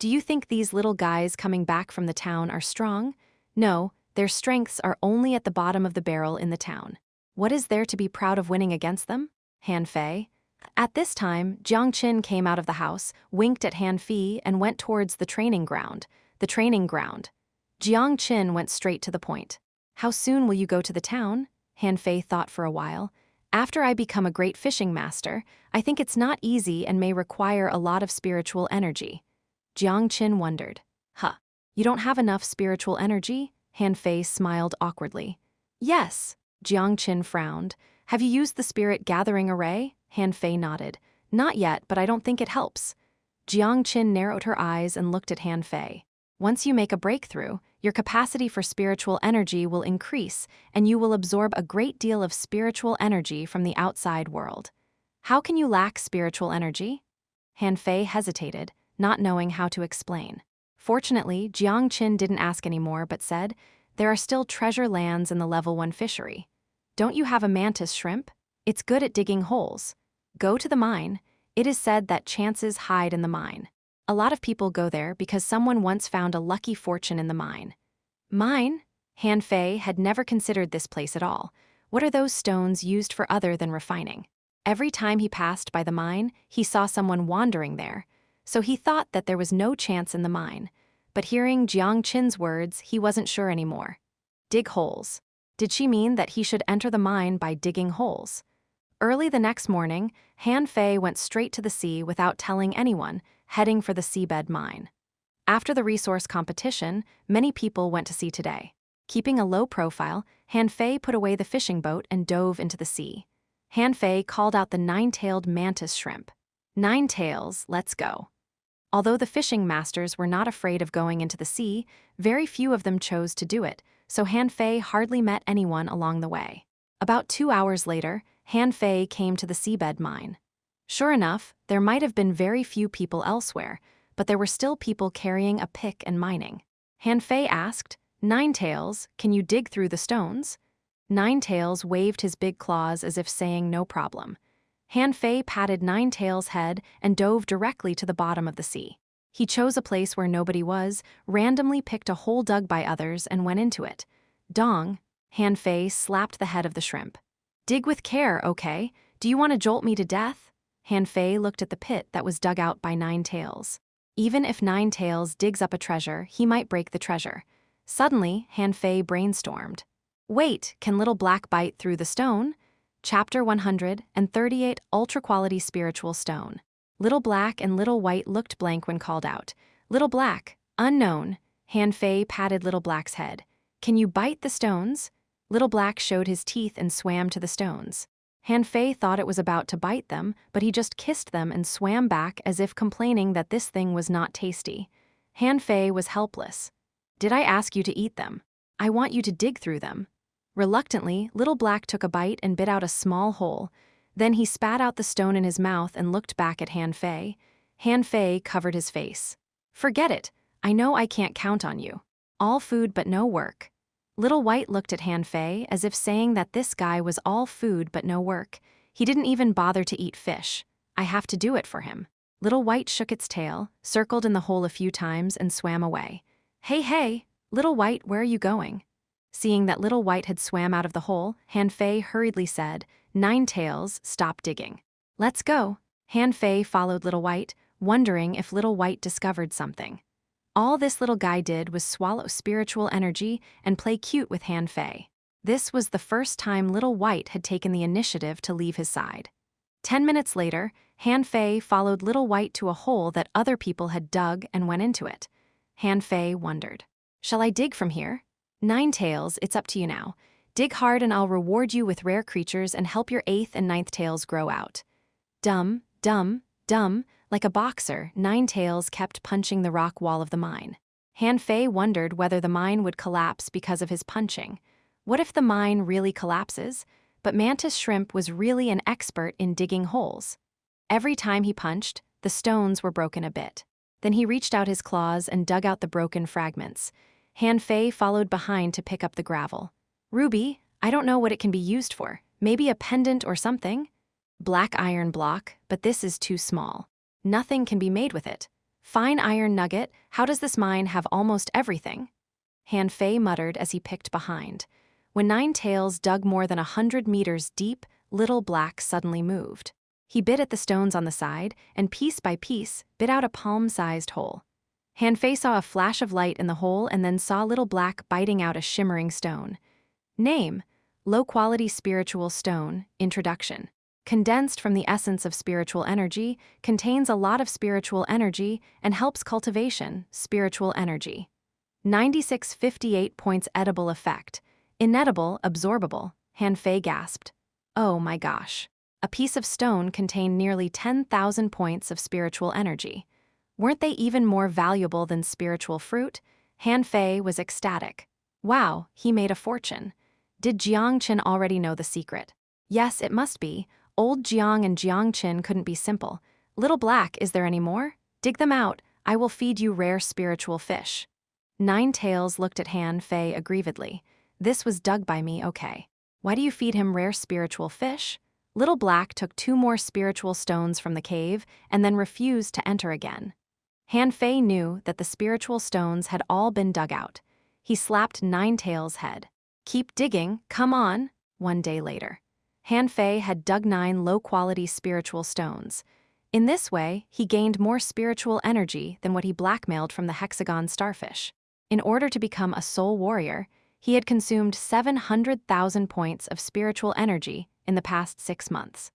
Do you think these little guys coming back from the town are strong? No, their strengths are only at the bottom of the barrel in the town. What is there to be proud of winning against them? Han Fei. At this time, Jiang Qin came out of the house, winked at Han Fei, and went towards the training ground. The training ground. Jiang Qin went straight to the point. How soon will you go to the town? Han Fei thought for a while. After I become a great fishing master, I think it's not easy and may require a lot of spiritual energy. Jiang Qin wondered. You don't have enough spiritual energy? Han Fei smiled awkwardly. Yes. Jiang Qin frowned. Have you used the spirit gathering array? Han Fei nodded. Not yet, but I don't think it helps. Jiang Qin narrowed her eyes and looked at Han Fei. Once you make a breakthrough, your capacity for spiritual energy will increase, and you will absorb a great deal of spiritual energy from the outside world. How can you lack spiritual energy? Han Fei hesitated, not knowing how to explain. Fortunately, Jiang Qin didn't ask anymore but said, there are still treasure lands in the level 1 fishery. Don't you have a mantis shrimp? It's good at digging holes. Go to the mine. It is said that chances hide in the mine. A lot of people go there because someone once found a lucky fortune in the mine. Mine? Han Fei had never considered this place at all. What are those stones used for other than refining? Every time he passed by the mine, he saw someone wandering there, so he thought that there was no chance in the mine. But hearing Jiang Qin's words, he wasn't sure anymore. Dig holes. Did she mean that he should enter the mine by digging holes? Early the next morning, Han Fei went straight to the sea without telling anyone, heading for the seabed mine. After the resource competition, many people went to sea today. Keeping a low profile, Han Fei put away the fishing boat and dove into the sea. Han Fei called out the 9-tailed mantis shrimp. 9 tails, let's go. Although the fishing masters were not afraid of going into the sea, very few of them chose to do it, so Han Fei hardly met anyone along the way. About 2 hours later, Han Fei came to the seabed mine. Sure enough, there might have been very few people elsewhere, but there were still people carrying a pick and mining. Han Fei asked, "Ninetails, can you dig through the stones?" Ninetails waved his big claws as if saying no problem. Han-Fei patted Ninetails' head and dove directly to the bottom of the sea. He chose a place where nobody was, randomly picked a hole dug by others, and went into it. Dong! Han-Fei slapped the head of the shrimp. "Dig with care, okay? Do you want to jolt me to death?" Han-Fei looked at the pit that was dug out by Ninetails. Even if Ninetails digs up a treasure, he might break the treasure. Suddenly, Han-Fei brainstormed. "Wait, can Little Black bite through the stone?" Chapter 138, Ultra-Quality Spiritual Stone. Little Black and Little White looked blank when called out. "Little Black, unknown." Han-Fei patted Little Black's head. "Can you bite the stones?" Little Black showed his teeth and swam to the stones. Han-Fei thought it was about to bite them, but he just kissed them and swam back as if complaining that this thing was not tasty. Han-Fei was helpless. "Did I ask you to eat them? I want you to dig through them." Reluctantly, Little Black took a bite and bit out a small hole. Then he spat out the stone in his mouth and looked back at Han-Fei. Han-Fei covered his face. "Forget it. I know I can't count on you. All food but no work." Little White looked at Han-Fei as if saying that this guy was all food but no work. He didn't even bother to eat fish. I have to do it for him. Little White shook its tail, circled in the hole a few times, and swam away. Hey, Little White, where are you going?" Seeing that Little White had swam out of the hole, Han-Fei hurriedly said, "Ninetails, stop digging. Let's go." Han-Fei followed Little White, wondering if Little White discovered something. All this little guy did was swallow spiritual energy and play cute with Han-Fei. This was the first time Little White had taken the initiative to leave his side. 10 minutes later, Han-Fei followed Little White to a hole that other people had dug and went into it. Han-Fei wondered, "Shall I dig from here?" "Ninetails, it's up to you now. Dig hard and I'll reward you with rare creatures and help your 8th and 9th tails grow out." Dumb, like a boxer, Ninetails kept punching the rock wall of the mine. Han-Fei wondered whether the mine would collapse because of his punching. What if the mine really collapses? But Mantis Shrimp was really an expert in digging holes. Every time he punched, the stones were broken a bit. Then he reached out his claws and dug out the broken fragments. Han-Fei followed behind to pick up the gravel. "Ruby, I don't know what it can be used for. Maybe a pendant or something?" "Black iron block, but this is too small. Nothing can be made with it." "Fine iron nugget, how does this mine have almost everything?" Han-Fei muttered as he picked behind. When Ninetails dug more than 100 meters deep, Little Black suddenly moved. He bit at the stones on the side, and piece by piece, bit out a palm-sized hole. Han-Fei saw a flash of light in the hole and then saw Little Black biting out a shimmering stone. Name: Low-Quality Spiritual Stone, Introduction. Condensed from the essence of spiritual energy, contains a lot of spiritual energy, and helps cultivation, spiritual energy. 9658 points edible effect. Inedible, absorbable, Han-Fei gasped. "Oh my gosh." A piece of stone contained nearly 10,000 points of spiritual energy. Weren't they even more valuable than spiritual fruit? Han-Fei was ecstatic. Wow, he made a fortune. Did Jiangqin already know the secret? Yes, it must be. Old Jiang and Jiangqin couldn't be simple. "Little Black, is there any more? Dig them out. I will feed you rare spiritual fish." Ninetails looked at Han-Fei aggrievedly. "This was dug by me, okay. Why do you feed him rare spiritual fish?" Little Black took 2 more spiritual stones from the cave and then refused to enter again. Han-Fei knew that the spiritual stones had all been dug out. He slapped Ninetails' head. "Keep digging, come on." 1 day later, Han-Fei had dug 9 low-quality spiritual stones. In this way, he gained more spiritual energy than what he blackmailed from the hexagon starfish. In order to become a soul warrior, he had consumed 700,000 points of spiritual energy in the past 6 months.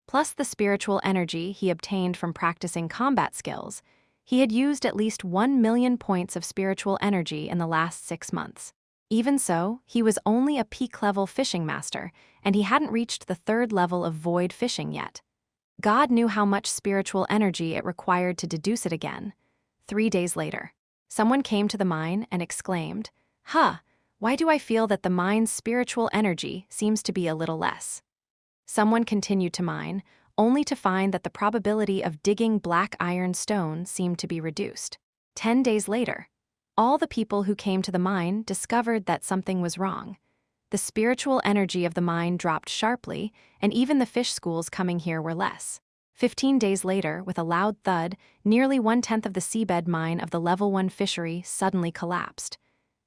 Plus the spiritual energy he obtained from practicing combat skills, he had used at least 1 million points of spiritual energy in the last 6 months. Even so, he was only a peak-level fishing master, and he hadn't reached the 3rd level of void fishing yet. God knew how much spiritual energy it required to deduce it again. 3 days later, someone came to the mine and exclaimed, Why do I feel that the mine's spiritual energy seems to be a little less?" Someone continued to mine, only to find that the probability of digging black iron stone seemed to be reduced. 10 days later, All the people who came to the mine discovered that something was wrong. The spiritual energy of the mine dropped sharply, and even the fish schools coming here were less. 15 days later, with a loud thud, nearly 1/10 of the seabed mine of the Level 1 fishery suddenly collapsed.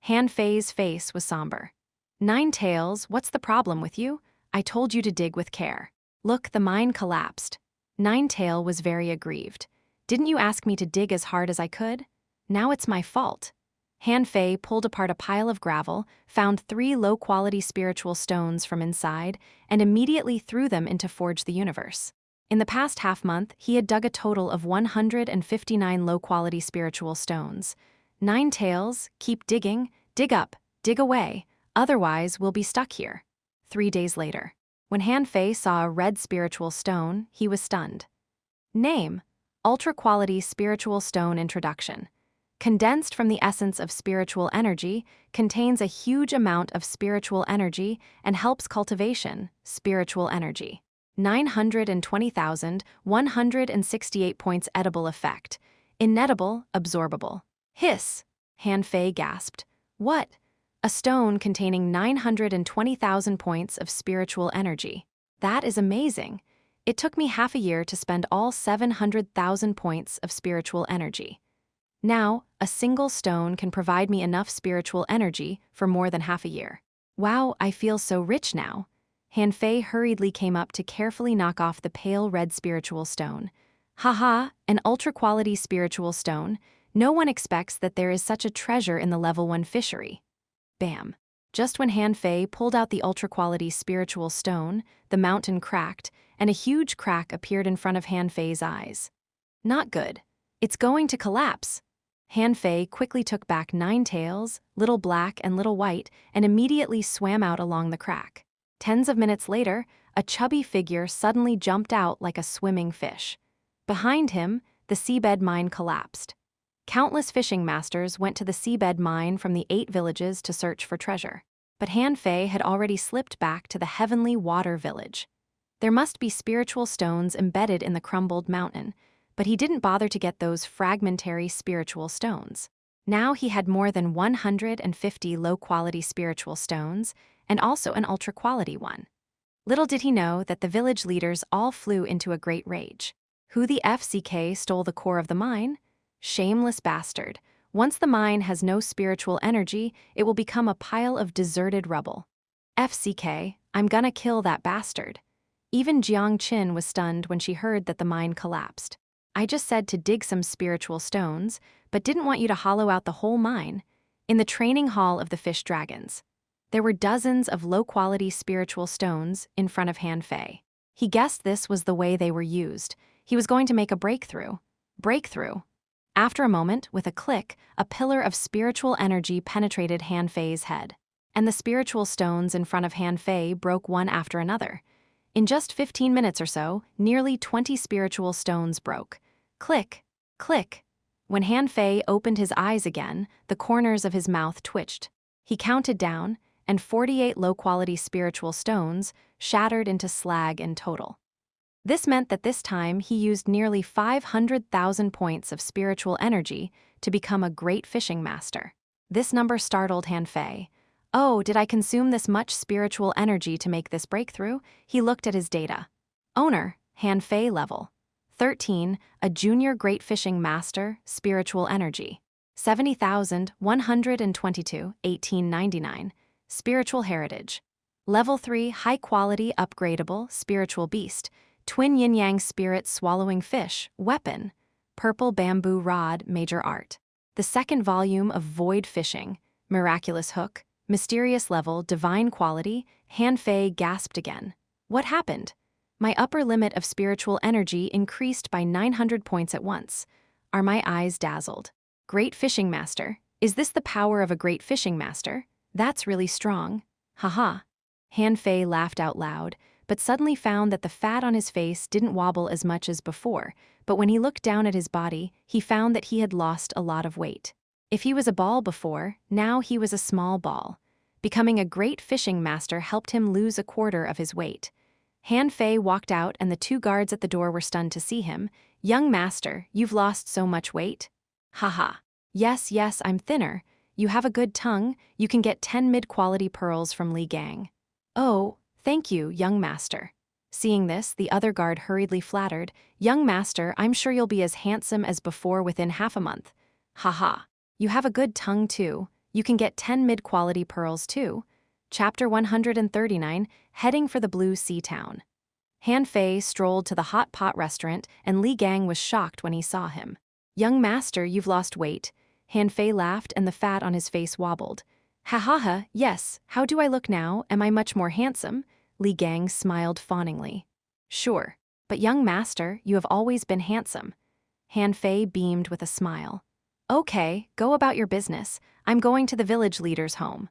Han Fei's face was somber. "Nine Tails, what's the problem with you? I told you to dig with care. Look, the mine collapsed." Nine Tail was very aggrieved. "Didn't you ask me to dig as hard as I could? Now it's my fault." Han Fei pulled apart a pile of gravel, found 3 low-quality spiritual stones from inside, and immediately threw them into Forge the Universe. In the past half-month, he had dug a total of 159 low-quality spiritual stones. Nine Tails, keep digging, dig up, dig away, otherwise we'll be stuck here. 3 days later. When Han Fei saw a red spiritual stone, he was stunned. Name: Ultra-Quality Spiritual Stone Introduction. Condensed from the essence of spiritual energy, contains a huge amount of spiritual energy and helps cultivation, spiritual energy. 920,168 points edible effect. Inedible, absorbable. Hiss! Han Fei gasped. What? A stone containing 920,000 points of spiritual energy. That is amazing. It took me half a year to spend all 700,000 points of spiritual energy. Now, a single stone can provide me enough spiritual energy for more than half a year. Wow, I feel so rich now. Han Fei hurriedly came up to carefully knock off the pale red spiritual stone. Haha, an ultra-quality spiritual stone. No one expects that there is such a treasure in the Level 1 fishery. Bam. Just when Han Fei pulled out the ultra-quality spiritual stone, the mountain cracked, and a huge crack appeared in front of Han Fei's eyes. Not good. It's going to collapse. Han Fei quickly took back Nine Tails, Little Black and Little White, and immediately swam out along the crack. Tens of minutes later, a chubby figure suddenly jumped out like a swimming fish. Behind him, the seabed mine collapsed. Countless fishing masters went to the seabed mine from the 8 villages to search for treasure. But Han Fei had already slipped back to the heavenly water village. There must be spiritual stones embedded in the crumbled mountain, but he didn't bother to get those fragmentary spiritual stones. Now he had more than 150 low-quality spiritual stones, and also an ultra-quality one. Little did he know that the village leaders all flew into a great rage. Who the FCK stole the core of the mine? Shameless bastard. Once the mine has no spiritual energy, it will become a pile of deserted rubble. FCK, I'm gonna kill that bastard. Even Jiang Qin was stunned when she heard that the mine collapsed. I just said to dig some spiritual stones, but didn't want you to hollow out the whole mine. In the training hall of the fish dragons, there were dozens of low-quality spiritual stones in front of Han Fei. He guessed this was the way they were used. He was going to make a breakthrough. Breakthrough. After a moment, with a click, a pillar of spiritual energy penetrated Han Fei's head. And the spiritual stones in front of Han Fei broke one after another. In just 15 minutes or so, nearly 20 spiritual stones broke. Click, click. When Han Fei opened his eyes again, the corners of his mouth twitched. He counted down, and 48 low-quality spiritual stones shattered into slag in total. This meant that this time he used nearly 500,000 points of spiritual energy to become a great fishing master. This number startled Han Fei. Oh, did I consume this much spiritual energy to make this breakthrough? He looked at his data. Owner, Han Fei level 13, a junior great fishing master, spiritual energy. 70,122, 1899. Spiritual heritage. Level 3, high-quality, upgradable, spiritual beast. Twin yin-yang spirit swallowing fish, weapon. Purple bamboo rod, major art. The second volume of Void Fishing, miraculous hook, mysterious level, divine quality. Han Fei gasped again. What happened? My upper limit of spiritual energy increased by 900 points at once. Are my eyes dazzled? Great fishing master. Is this the power of a great fishing master? That's really strong. Haha. Han Fei laughed out loud, but suddenly found that the fat on his face didn't wobble as much as before, but when he looked down at his body, he found that he had lost a lot of weight. If he was a ball before, now he was a small ball. Becoming a great fishing master helped him lose a quarter of his weight. Han Fei walked out and the 2 guards at the door were stunned to see him. Young master, you've lost so much weight? Haha. Yes, yes, I'm thinner. You have a good tongue, you can get 10 mid-quality pearls from Li Gang. Oh, thank you, young master. Seeing this, the other guard hurriedly flattered, Young master, I'm sure you'll be as handsome as before within half a month. Haha. You have a good tongue too. You can get 10 mid-quality pearls too. Chapter 139, Heading for the Blue Sea Town. Han Fei strolled to the hot pot restaurant, and Li Gang was shocked when he saw him. Young master, you've lost weight. Han Fei laughed and the fat on his face wobbled. Ha ha ha, yes, how do I look now? Am I much more handsome? Li Gang smiled fawningly. Sure, but young master, you have always been handsome. Han Fei beamed with a smile. Okay, go about your business. I'm going to the village leader's home.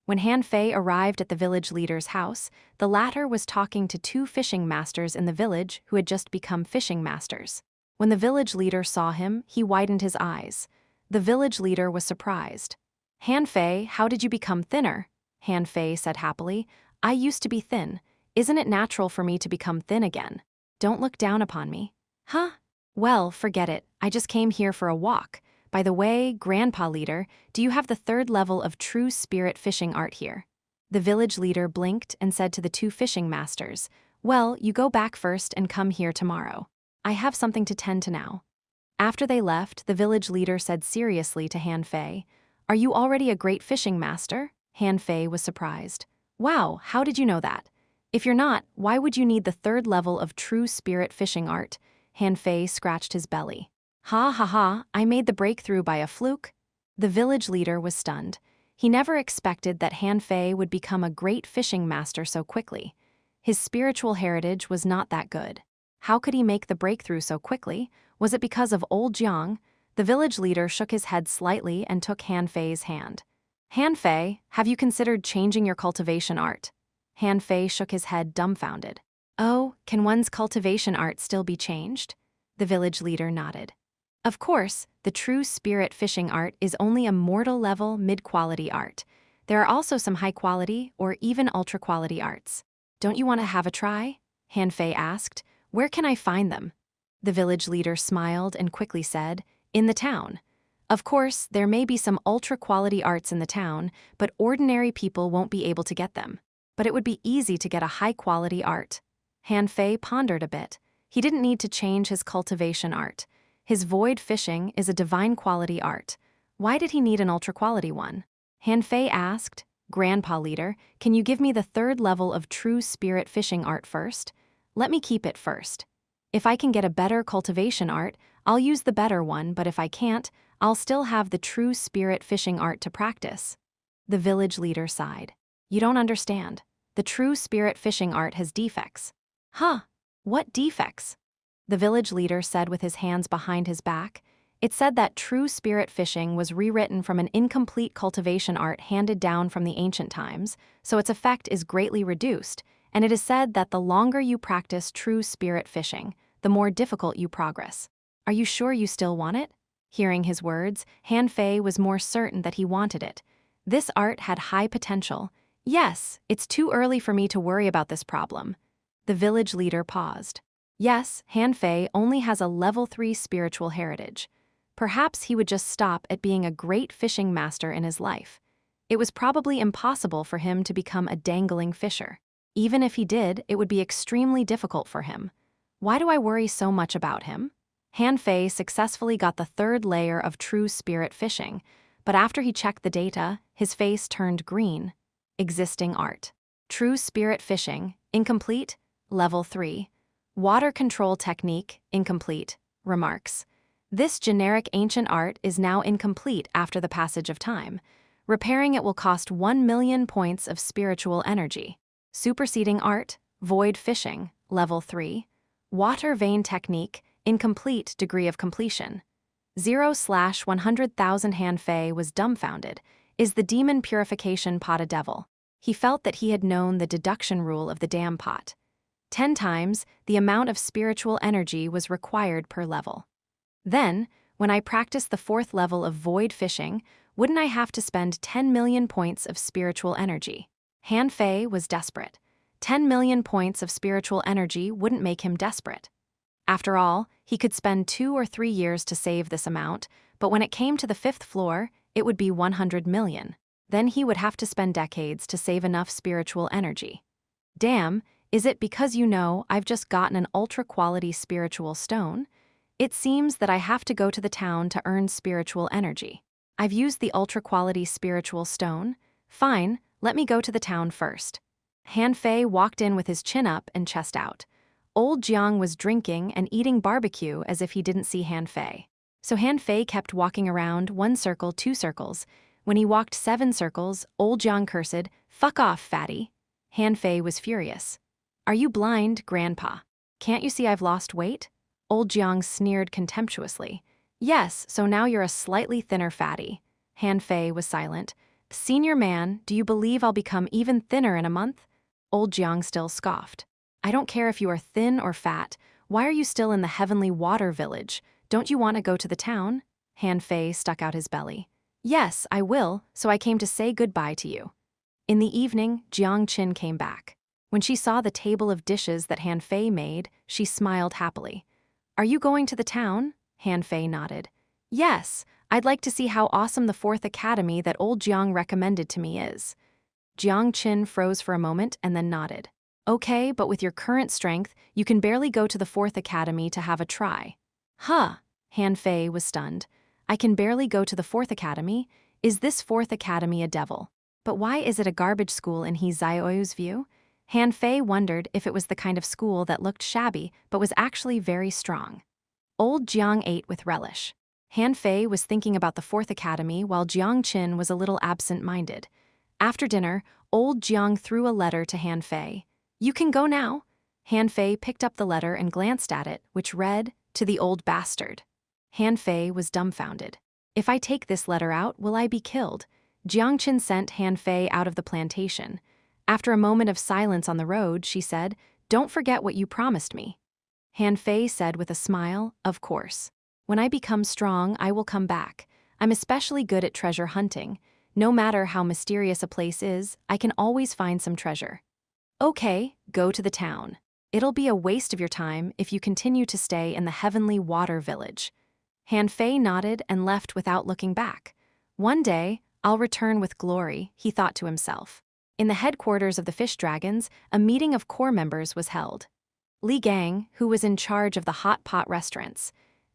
When Han Fei arrived at the village leader's house, the latter was talking to two fishing masters in the village who had just become fishing masters. When the village leader saw him, he widened his eyes. The village leader was surprised. Han Fei, how did you become thinner? Han Fei said happily, I used to be thin. Isn't it natural for me to become thin again? Don't look down upon me. Huh? Well, forget it. I just came here for a walk. By the way, Grandpa Leader, do you have the third level of true spirit fishing art here? The village leader blinked and said to the two fishing masters, Well, you go back first and come here tomorrow. I have something to tend to now. After they left, the village leader said seriously to Han Fei, Are you already a great fishing master? Han Fei was surprised. Wow, how did you know that? If you're not, why would you need the third level of true spirit fishing art? Han Fei scratched his belly. Ha ha ha, I made the breakthrough by a fluke. The village leader was stunned. He never expected that Han Fei would become a great fishing master so quickly. His spiritual heritage was not that good. How could he make the breakthrough so quickly? Was it because of old Jiang? The village leader shook his head slightly and took Han Fei's hand. Han Fei, have you considered changing your cultivation art? Han Fei shook his head dumbfounded. Oh, can one's cultivation art still be changed? The village leader nodded. Of course, the true spirit fishing art is only a mortal-level, mid-quality art. There are also some high-quality or even ultra-quality arts. Don't you want to have a try? Han Fei asked. Where can I find them? The village leader smiled and quickly said, In the town. Of course, there may be some ultra-quality arts in the town, but ordinary people won't be able to get them. But it would be easy to get a high-quality art. Han Fei pondered a bit. He didn't need to change his cultivation art. His void fishing is a divine quality art. Why did he need an ultra-quality one? Han Fei asked, Grandpa Leader, can you give me the third level of true spirit fishing art first? Let me keep it first. If I can get a better cultivation art, I'll use the better one, but if I can't, I'll still have the true spirit fishing art to practice. The village leader sighed. You don't understand. The true spirit fishing art has defects. Huh? What defects? The village leader said with his hands behind his back. It said that true spirit fishing was rewritten from an incomplete cultivation art handed down from the ancient times, so its effect is greatly reduced, and it is said that the longer you practice true spirit fishing, the more difficult you progress. Are you sure you still want it? Hearing his words, Han Fei was more certain that he wanted it. This art had high potential. Yes, it's too early for me to worry about this problem. The village leader paused. Yes, Han Fei only has a level 3 spiritual heritage. Perhaps he would just stop at being a great fishing master in his life. It was probably impossible for him to become a dangling fisher. Even if he did, it would be extremely difficult for him. Why do I worry so much about him? Han Fei successfully got the third layer of true spirit fishing, but after he checked the data, his face turned green. Existing art. True spirit fishing, incomplete, level 3. Water control technique, incomplete, remarks. This generic ancient art is now incomplete after the passage of time. Repairing it will cost 1 million points of spiritual energy. Superseding art, void fishing, level 3. Water vein technique, incomplete degree of completion. 0/100,000 Han Fei was dumbfounded. Is the demon purification pot a devil? He felt that he had known the deduction rule of the dam pot. 10 times the amount of spiritual energy was required per level. Then, when I practice the 4th level of void fishing, wouldn't I have to spend 10 million points of spiritual energy? Han Fei was desperate. 10 million points of spiritual energy wouldn't make him desperate. After all, he could spend 2 or 3 years to save this amount, but when it came to the 5th floor, it would be 100 million. Then he would have to spend decades to save enough spiritual energy. Damn, is it because I've just gotten an ultra-quality spiritual stone? It seems that I have to go to the town to earn spiritual energy. I've used the ultra-quality spiritual stone. Fine, let me go to the town first. Han Fei walked in with his chin up and chest out. Old Jiang was drinking and eating barbecue as if he didn't see Han Fei. So Han Fei kept walking around 1 circle, 2 circles. When he walked 7 circles, old Jiang cursed, "Fuck off, fatty." Han Fei was furious. "Are you blind, Grandpa? Can't you see I've lost weight?" Old Jiang sneered contemptuously. "Yes, so now you're a slightly thinner fatty." Han Fei was silent. "Senior man, do you believe I'll become even thinner in a month?" Old Jiang still scoffed. "I don't care if you are thin or fat. Why are you still in the heavenly water village? Don't you want to go to the town?" Han Fei stuck out his belly. "Yes, I will, so I came to say goodbye to you." In the evening, Jiang Qin came back. When she saw the table of dishes that Han Fei made, she smiled happily. "Are you going to the town?" Han Fei nodded. "Yes, I'd like to see how awesome the 4th academy that old Jiang recommended to me is." Jiang Qin froze for a moment and then nodded. "Okay, but with your current strength, you can barely go to the 4th academy to have a try." "Huh." Han Fei was stunned. "I can barely go to the 4th academy? Is this 4th academy a devil? But why is it a garbage school in He Zioyu's view?" Han Fei wondered if it was the kind of school that looked shabby but was actually very strong. Old Jiang ate with relish. Han Fei was thinking about the 4th academy while Jiang Qin was a little absent-minded. After dinner, old Jiang threw a letter to Han Fei. "You can go now." Han Fei picked up the letter and glanced at it, which read, "To the old bastard." Han Fei was dumbfounded. "If I take this letter out, will I be killed?" Jiang Qin sent Han Fei out of the plantation. After a moment of silence on the road, she said, "Don't forget what you promised me." Han Fei said with a smile, "Of course. When I become strong, I will come back. I'm especially good at treasure hunting. No matter how mysterious a place is, I can always find some treasure." "Okay, go to the town. It'll be a waste of your time if you continue to stay in the heavenly water village." Han Fei nodded and left without looking back. "One day, I'll return with glory," he thought to himself. In the headquarters of the fish dragons, a meeting of core members was held. Li Gang, who was in charge of the hot pot restaurants,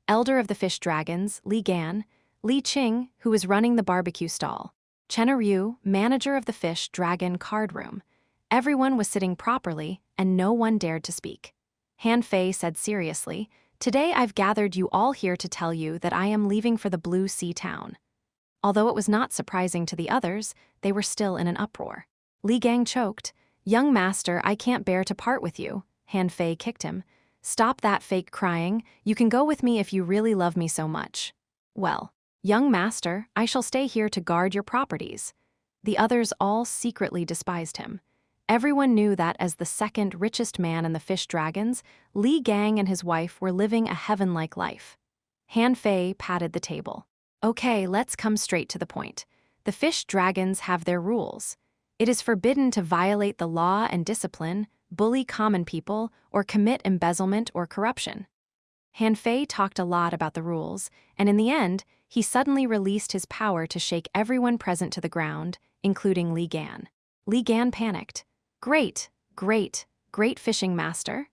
elder of the fish dragons, Li Gan, Li Qing, who was running the barbecue stall, Chen Ryu, manager of the fish dragon card room. Everyone was sitting properly, and no one dared to speak. Han Fei said seriously, "Today I've gathered you all here to tell you that I am leaving for the Blue Sea Town." Although it was not surprising to the others, they were still in an uproar. Li Gang choked. "Young master, I can't bear to part with you." Han Fei kicked him. "Stop that fake crying. You can go with me if you really love me so much." "Well, young master, I shall stay here to guard your properties." The others all secretly despised him. Everyone knew that as the 2nd richest man in the fish dragons, Li Gang and his wife were living a heaven-like life. Han Fei patted the table. "Okay, let's come straight to the point. The fish dragons have their rules. It is forbidden to violate the law and discipline, bully common people, or commit embezzlement or corruption." Han Fei talked a lot about the rules, and in the end, he suddenly released his power to shake everyone present to the ground, including Li Gan. Li Gan panicked. Great fishing master."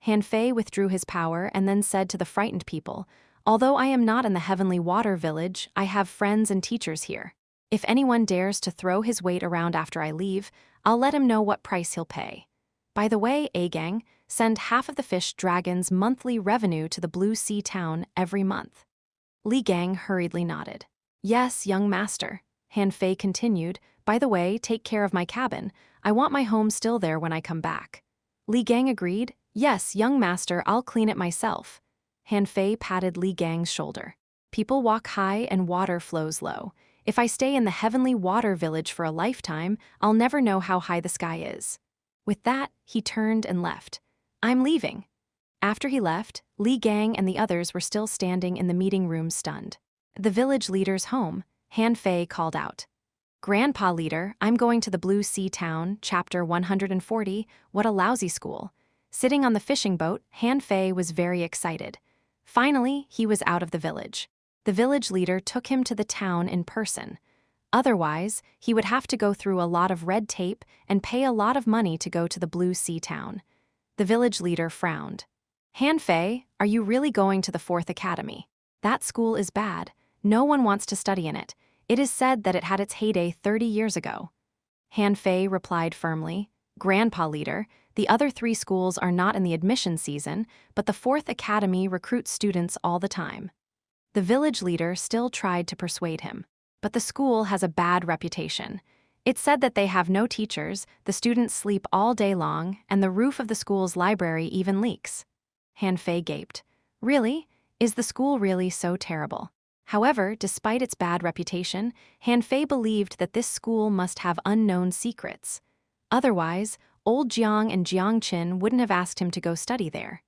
Han Fei withdrew his power and then said to the frightened people, "Although I am not in the heavenly water village, I have friends and teachers here. If anyone dares to throw his weight around after I leave, I'll let him know what price he'll pay. By the way, A-Gang, send half of the fish dragon's monthly revenue to the Blue Sea Town every month." Li Gang hurriedly nodded. "Yes, young master." Han Fei continued, "By the way, take care of my cabin. I want my home still there when I come back." Li Gang agreed. "Yes, young master, I'll clean it myself." Han Fei patted Li Gang's shoulder. "People walk high and water flows low. If I stay in the heavenly water village for a lifetime, I'll never know how high the sky is." With that, he turned and left. "I'm leaving." After he left, Li Gang and the others were still standing in the meeting room stunned. The village leader's home, Han Fei called out. "Grandpa leader, I'm going to the Blue Sea Town, chapter 140, what a lousy school." Sitting on the fishing boat, Han Fei was very excited. Finally, he was out of the village. The village leader took him to the town in person. Otherwise, he would have to go through a lot of red tape and pay a lot of money to go to the Blue Sea town. The village leader frowned. Han Fei, are you really going to the 4th Academy? That school is bad. No one wants to study in it. It is said that it had its heyday 30 years ago. Han Fei replied firmly, Grandpa leader, the other 3 schools are not in the admission season, but the 4th Academy recruits students all the time. The village leader still tried to persuade him. But the school has a bad reputation. It's said that they have no teachers, the students sleep all day long, and the roof of the school's library even leaks. Han Fei gaped. Really? Is the school really so terrible? However, despite its bad reputation, Han Fei believed that this school must have unknown secrets. Otherwise, old Jiang and Jiang Qin wouldn't have asked him to go study there.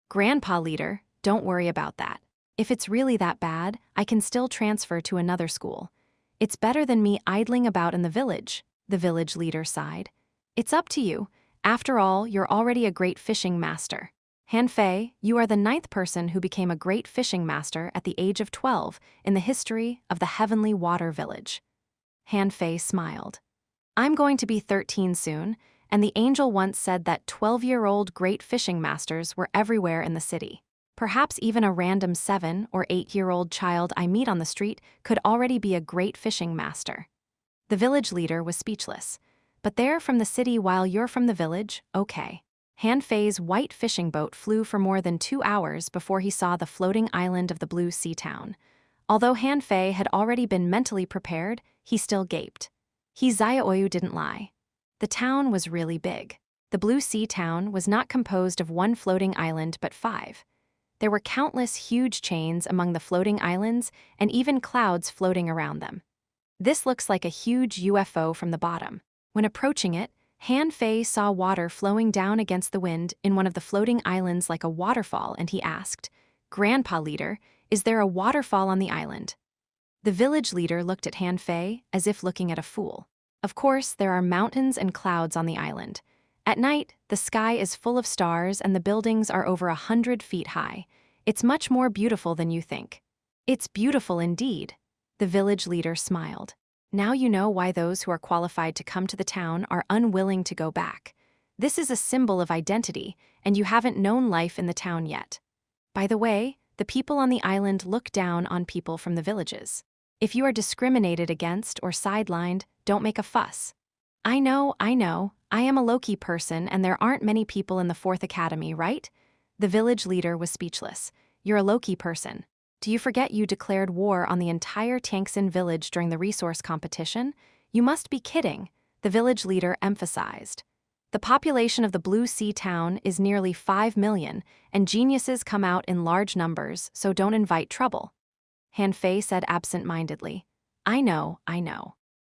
Grandpa leader, don't worry about that. If it's really that bad, I can still transfer to another school. It's better than me idling about in the village, the village leader sighed. It's up to you. After all, you're already a great fishing master. Han Fei, you are the 9th person who became a great fishing master at the age of 12 in the history of the Heavenly Water Village. Han Fei smiled. I'm going to be 13 soon, and the angel once said that 12-year-old great fishing masters were everywhere in the city. Perhaps even a random 7- or 8-year-old child I meet on the street could already be a great fishing master. The village leader was speechless. But they're from the city while you're from the village, okay. Han Fei's white fishing boat flew for more than 2 hours before he saw the floating island of the Blue Sea town. Although Han Fei had already been mentally prepared, he still gaped. Xiaoyu didn't lie. The town was really big. The Blue Sea town was not composed of one floating island but 5. There were countless huge chains among the floating islands and even clouds floating around them. This looks like a huge UFO from the bottom. When approaching it, Han Fei saw water flowing down against the wind in one of the floating islands like a waterfall, and he asked, Grandpa leader, is there a waterfall on the island? The village leader looked at Han Fei as if looking at a fool. Of course, there are mountains and clouds on the island. At night, the sky is full of stars and the buildings are over 100 feet high. It's much more beautiful than you think. It's beautiful indeed. The village leader smiled. Now you know why those who are qualified to come to the town are unwilling to go back. This is a symbol of identity, and you haven't known life in the town yet. By the way, the people on the island look down on people from the villages. If you are discriminated against or sidelined, don't make a fuss. I know. I am a low-key person and there aren't many people in the 4th Academy, right? The village leader was speechless. You're a low-key person. Do you forget you declared war on the entire Tangxin village during the resource competition? You must be kidding, the village leader emphasized. The population of the Blue Sea town is nearly 5 million, and geniuses come out in large numbers, so don't invite trouble. Han Fei said absent-mindedly. I know.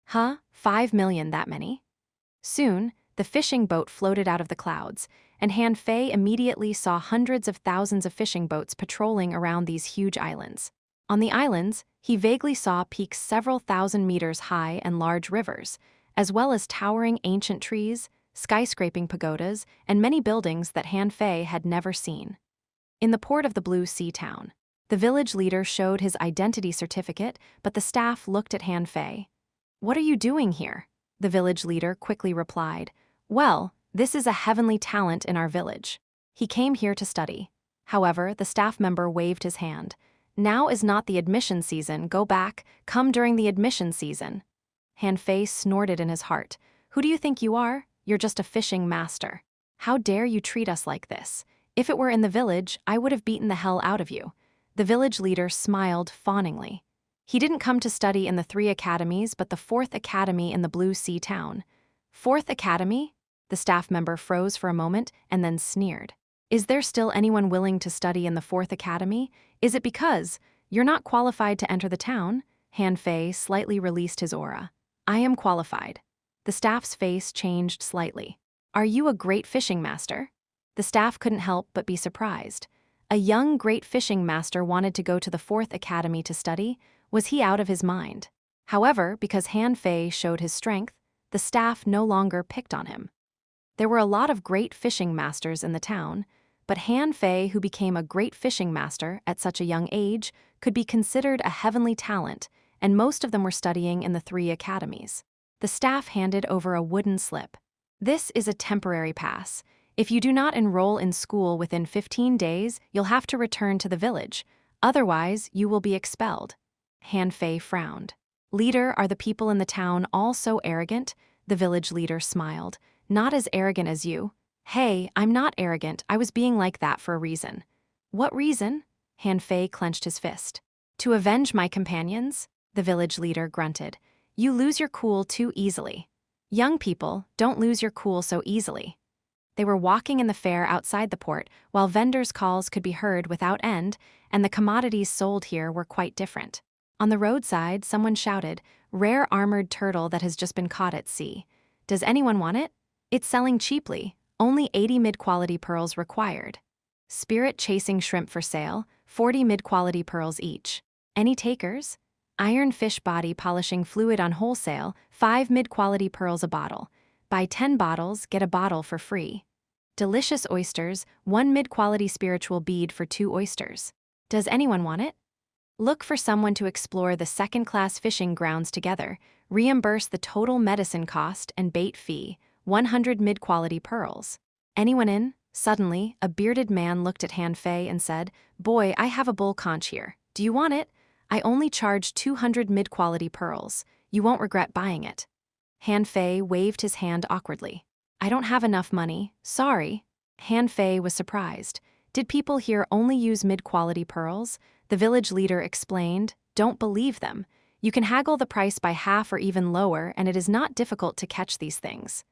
Huh? 5 million, that many? Soon, the fishing boat floated out of the clouds, and Han Fei immediately saw hundreds of thousands of fishing boats patrolling around these huge islands. On the islands, he vaguely saw peaks several thousand meters high and large rivers, as well as towering ancient trees, skyscraping pagodas, and many buildings that Han Fei had never seen. In the port of the Blue Sea town, the village leader showed his identity certificate, but the staff looked at Han Fei. What are you doing here? The village leader quickly replied, Well, this is a heavenly talent in our village. He came here to study. However, the staff member waved his hand. Now is not the admission season, go back, come during the admission season. Han Fei snorted in his heart. Who do you think you are? You're just a fishing master. How dare you treat us like this? If it were in the village, I would have beaten the hell out of you. The village leader smiled fawningly. He didn't come to study in the 3 academies, but the 4th Academy in the Blue Sea town. 4th Academy? The staff member froze for a moment and then sneered. Is there still anyone willing to study in the 4th Academy? Is it because you're not qualified to enter the town? Han Fei slightly released his aura. I am qualified. The staff's face changed slightly. Are you a great fishing master? The staff couldn't help but be surprised. A young great fishing master wanted to go to the 4th Academy to study. Was he out of his mind? However, because Han Fei showed his strength, the staff no longer picked on him. There were a lot of great fishing masters in the town, but Han Fei, who became a great fishing master at such a young age, could be considered a heavenly talent, and most of them were studying in the 3 academies. The staff handed over a wooden slip. This is a temporary pass. If you do not enroll in school within 15 days, you'll have to return to the village. Otherwise, you will be expelled. Han Fei frowned. Leader, are the people in the town all so arrogant? The village leader smiled. Not as arrogant as you. Hey, I'm not arrogant. I was being like that for a reason. What reason? Han Fei clenched his fist. To avenge my companions? The village leader grunted. You lose your cool too easily. Young people, don't lose your cool so easily. They were walking in the fair outside the port, while vendors' calls could be heard without end, and the commodities sold here were quite different. On the roadside, someone shouted, "Rare armored turtle that has just been caught at sea. Does anyone want it? It's selling cheaply, only 80 mid-quality pearls required. Spirit-chasing shrimp for sale, 40 mid-quality pearls each. Any takers? Iron fish body polishing fluid on wholesale, 5 mid-quality pearls a bottle. Buy 10 bottles, get a bottle for free. Delicious oysters, 1 mid-quality spiritual bead for 2 oysters. Does anyone want it? Look for someone to explore the second-class fishing grounds together, reimburse the total medicine cost and bait fee, 100 mid-quality pearls. Anyone in? Suddenly, a bearded man looked at Han Fei and said, Boy, I have a bull conch here. Do you want it? I only charge 200 mid-quality pearls. You won't regret buying it. Han Fei waved his hand awkwardly. I don't have enough money, sorry. Han Fei was surprised. Did people here only use mid-quality pearls? The village leader explained, don't believe them. You can haggle the price by half or even lower, and it is not difficult to catch these things.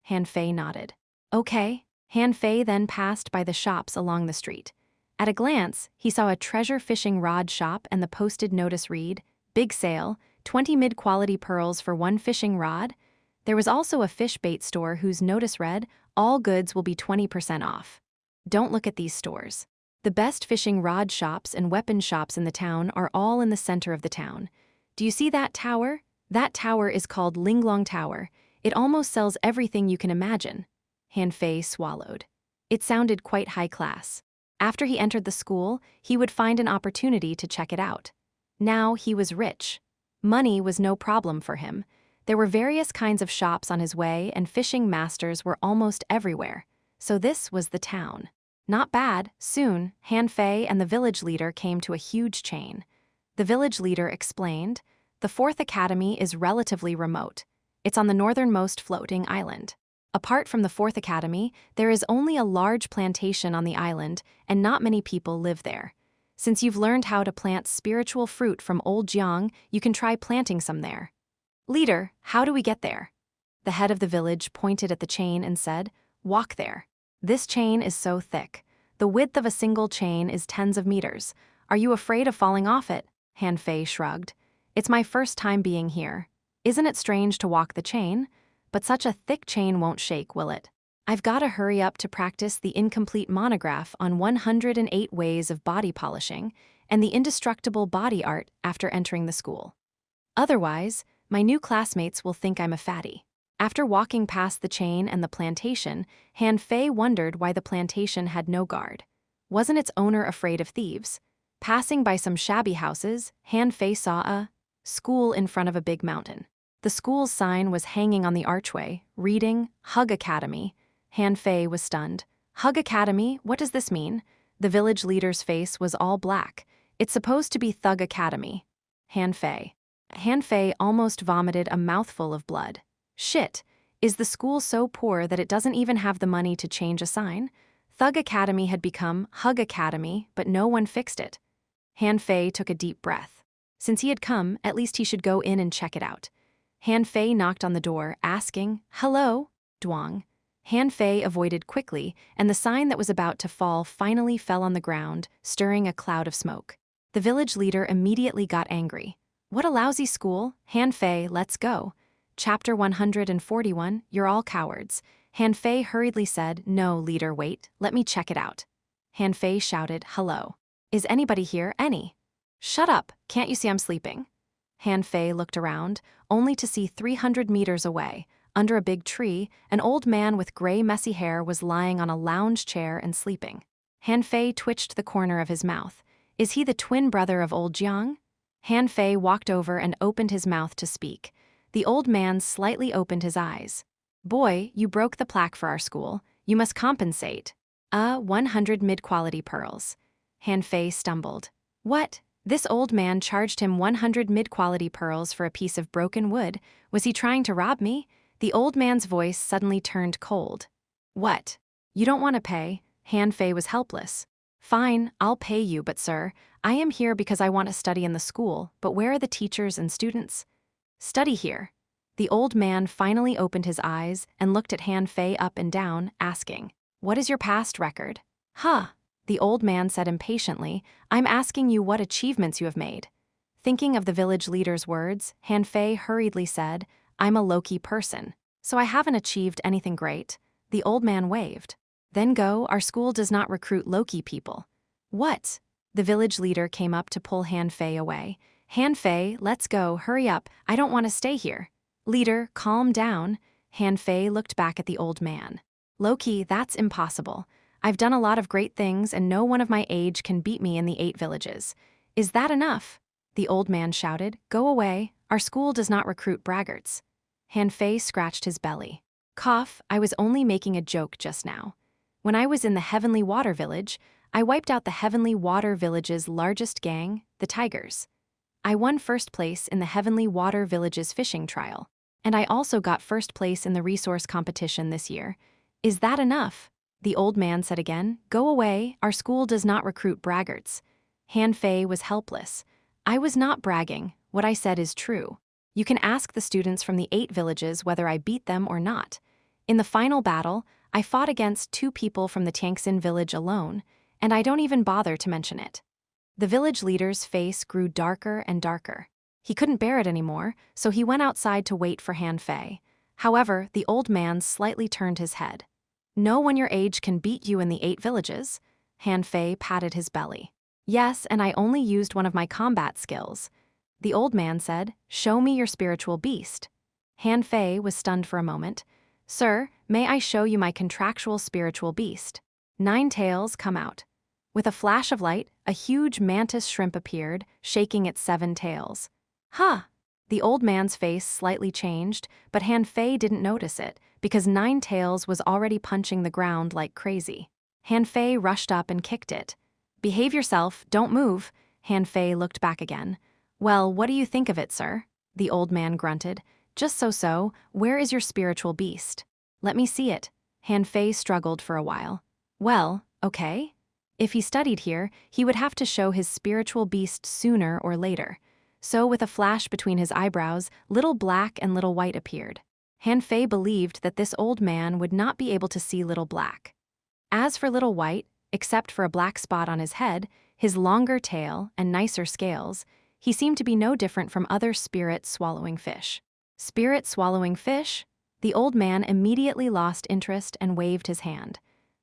Han Fei nodded. Okay. Han Fei then passed by the shops along the street. At a glance, he saw a treasure fishing rod shop and the posted notice read, Big sale, 20 mid-quality pearls for 1 fishing rod. There was also a fish bait store whose notice read, all goods will be 20% off. Don't look at these stores. The best fishing rod shops and weapon shops in the town are all in the center of the town. Do you see that tower? That tower is called Linglong Tower. It almost sells everything you can imagine. Han Fei swallowed. It sounded quite high class. After he entered the school, he would find an opportunity to check it out. Now he was rich. Money was no problem for him. There were various kinds of shops on his way, and fishing masters were almost everywhere. So this was the town. Not bad. Soon, Han Fei and the village leader came to a huge chain. The village leader explained, the 4th Academy is relatively remote. It's on the northernmost floating island. Apart from the 4th Academy, there is only a large plantation on the island, and not many people live there. Since you've learned how to plant spiritual fruit from Old Jiang, you can try planting some there. Leader, how do we get there? The head of the village pointed at the chain and said, walk there. This chain is so thick. The width of a single chain is tens of meters. Are you afraid of falling off it? Han Fei shrugged. It's my first time being here. Isn't it strange to walk the chain? But such a thick chain won't shake, will it? I've got to hurry up to practice the incomplete monograph on 108 ways of body polishing and the indestructible body art after entering the school. Otherwise, my new classmates will think I'm a fatty. After walking past the chain and the plantation, Han Fei wondered why the plantation had no guard. Wasn't its owner afraid of thieves? Passing by some shabby houses, Han Fei saw a school in front of a big mountain. The school's sign was hanging on the archway, reading, Hug Academy. Han Fei was stunned. Hug Academy? What does this mean? The village leader's face was all black. It's supposed to be Thug Academy. Han Fei. Han Fei almost vomited a mouthful of blood. Shit, is the school so poor that it doesn't even have the money to change a sign? Thug Academy had become Hug Academy, but no one fixed it. Han Fei took a deep breath. Since he had come, at least he should go in and check it out. Han Fei knocked on the door, asking, Hello, Duang. Han Fei avoided quickly, and the sign that was about to fall finally fell on the ground, stirring a cloud of smoke. The village leader immediately got angry. What a lousy school. Han Fei, let's go. Chapter 141, You're all cowards. Han Fei hurriedly said, No, leader, wait, let me check it out. Han Fei shouted, Hello. Is anybody here? Any? Shut up, can't you see I'm sleeping? Han Fei looked around, only to see 300 meters away, under a big tree, an old man with gray messy hair was lying on a lounge chair and sleeping. Han Fei twitched the corner of his mouth. Is he the twin brother of old Jiang? Han Fei walked over and opened his mouth to speak. The old man slightly opened his eyes. Boy, you broke the plaque for our school. You must compensate. 100 mid-quality pearls. Han Fei stumbled. What? This old man charged him 100 mid-quality pearls for a piece of broken wood. Was he trying to rob me? The old man's voice suddenly turned cold. What? You don't want to pay? Han Fei was helpless. Fine, I'll pay you, but sir, I am here because I want to study in the school, but where are the teachers and students? Study here. The old man finally opened his eyes and looked at Han Fei up and down, asking, What is your past record? Huh, the old man said impatiently, I'm asking you what achievements you have made. Thinking of the village leader's words, Han Fei hurriedly said, I'm a low-key person, so I haven't achieved anything great. The old man waved. Then go, our school does not recruit low-key people. What? The village leader came up to pull Han Fei away. Han Fei, let's go, hurry up, I don't want to stay here. Leader, calm down. Han Fei looked back at the old man. Low-key, that's impossible. I've done a lot of great things and no one of my age can beat me in the 8 villages. Is that enough? The old man shouted, Go away, our school does not recruit braggarts. Han Fei scratched his belly. Cough, I was only making a joke just now. When I was in the Heavenly Water Village, I wiped out the Heavenly Water Village's largest gang, the Tigers. I won first place in the Heavenly Water Village's fishing trial, and I also got first place in the resource competition this year. Is that enough? The old man said again, Go away, our school does not recruit braggarts. Han Fei was helpless. I was not bragging, what I said is true. You can ask the students from the 8 villages whether I beat them or not. In the final battle, I fought against 2 people from the Tiangxin village alone, and I don't even bother to mention it. The village leader's face grew darker and darker. He couldn't bear it anymore, so he went outside to wait for Han Fei. However, the old man slightly turned his head. No one your age can beat you in the 8 villages. Han Fei patted his belly. Yes, and I only used one of my combat skills. The old man said, Show me your spiritual beast. Han Fei was stunned for a moment. Sir, may I show you my contractual spiritual beast? 9 tails come out. With a flash of light, a huge mantis shrimp appeared, shaking its 7 tails. Huh! The old man's face slightly changed, but Han Fei didn't notice it, because 9 tails was already punching the ground like crazy. Han Fei rushed up and kicked it. Behave yourself, don't move. Han Fei looked back again. Well, what do you think of it, sir? The old man grunted. Just so, where is your spiritual beast? Let me see it. Han Fei struggled for a while. Well, okay. If he studied here, he would have to show his spiritual beast sooner or later. So with a flash between his eyebrows, little black and little white appeared. Han Fei believed that this old man would not be able to see little black. As for little white, except for a black spot on his head, his longer tail, and nicer scales, he seemed to be no different from other spirit-swallowing fish. Spirit-swallowing fish? The old man immediately lost interest and waved his hand.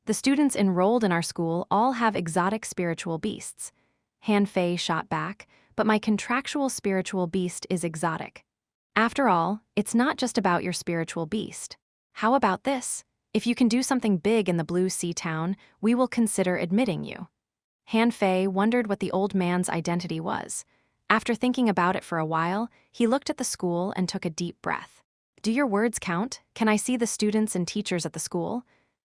The students enrolled in our school all have exotic spiritual beasts. Han Fei shot back, but my contractual spiritual beast is exotic. After all, it's not just about your spiritual beast. How about this? If you can do something big in the Blue Sea town, we will consider admitting you. Han Fei wondered what the old man's identity was. After thinking about it for a while, he looked at the school and took a deep breath. Do your words count? Can I see the students and teachers at the school?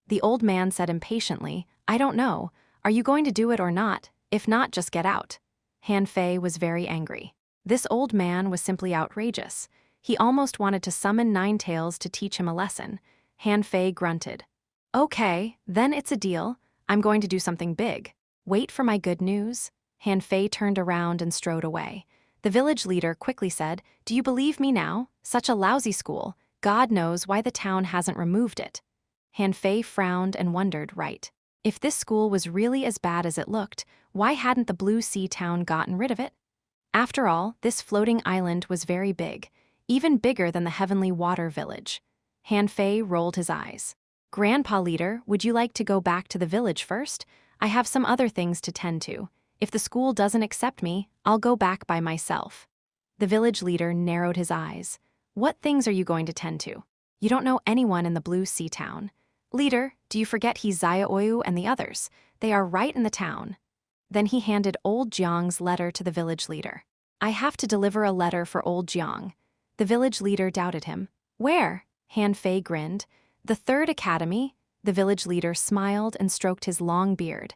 The old man said impatiently, I don't know. Are you going to do it or not? If not, just get out. Han Fei was very angry. This old man was simply outrageous. He almost wanted to summon 9 tails to teach him a lesson. Han Fei grunted. Okay, then it's a deal. I'm going to do something big. Wait for my good news. Han Fei turned around and strode away. The village leader quickly said, Do you believe me now? Such a lousy school. God knows why the town hasn't removed it. Han Fei frowned and wondered, right. If this school was really as bad as it looked, why hadn't the Blue Sea town gotten rid of it? After all, this floating island was very big, even bigger than the Heavenly Water Village. Han Fei rolled his eyes. Grandpa Leader, would you like to go back to the village first? I have some other things to tend to. If the school doesn't accept me, I'll go back by myself. The village leader narrowed his eyes. What things are you going to tend to? You don't know anyone in the Blue Sea town. Leader, do you forget he's Zaya Oyu and the others? They are right in the town. Then he handed old Jiang's letter to the village leader. I have to deliver a letter for old Jiang. The village leader doubted him. Where? Han Fei grinned. The third academy. The village leader smiled and stroked his long beard.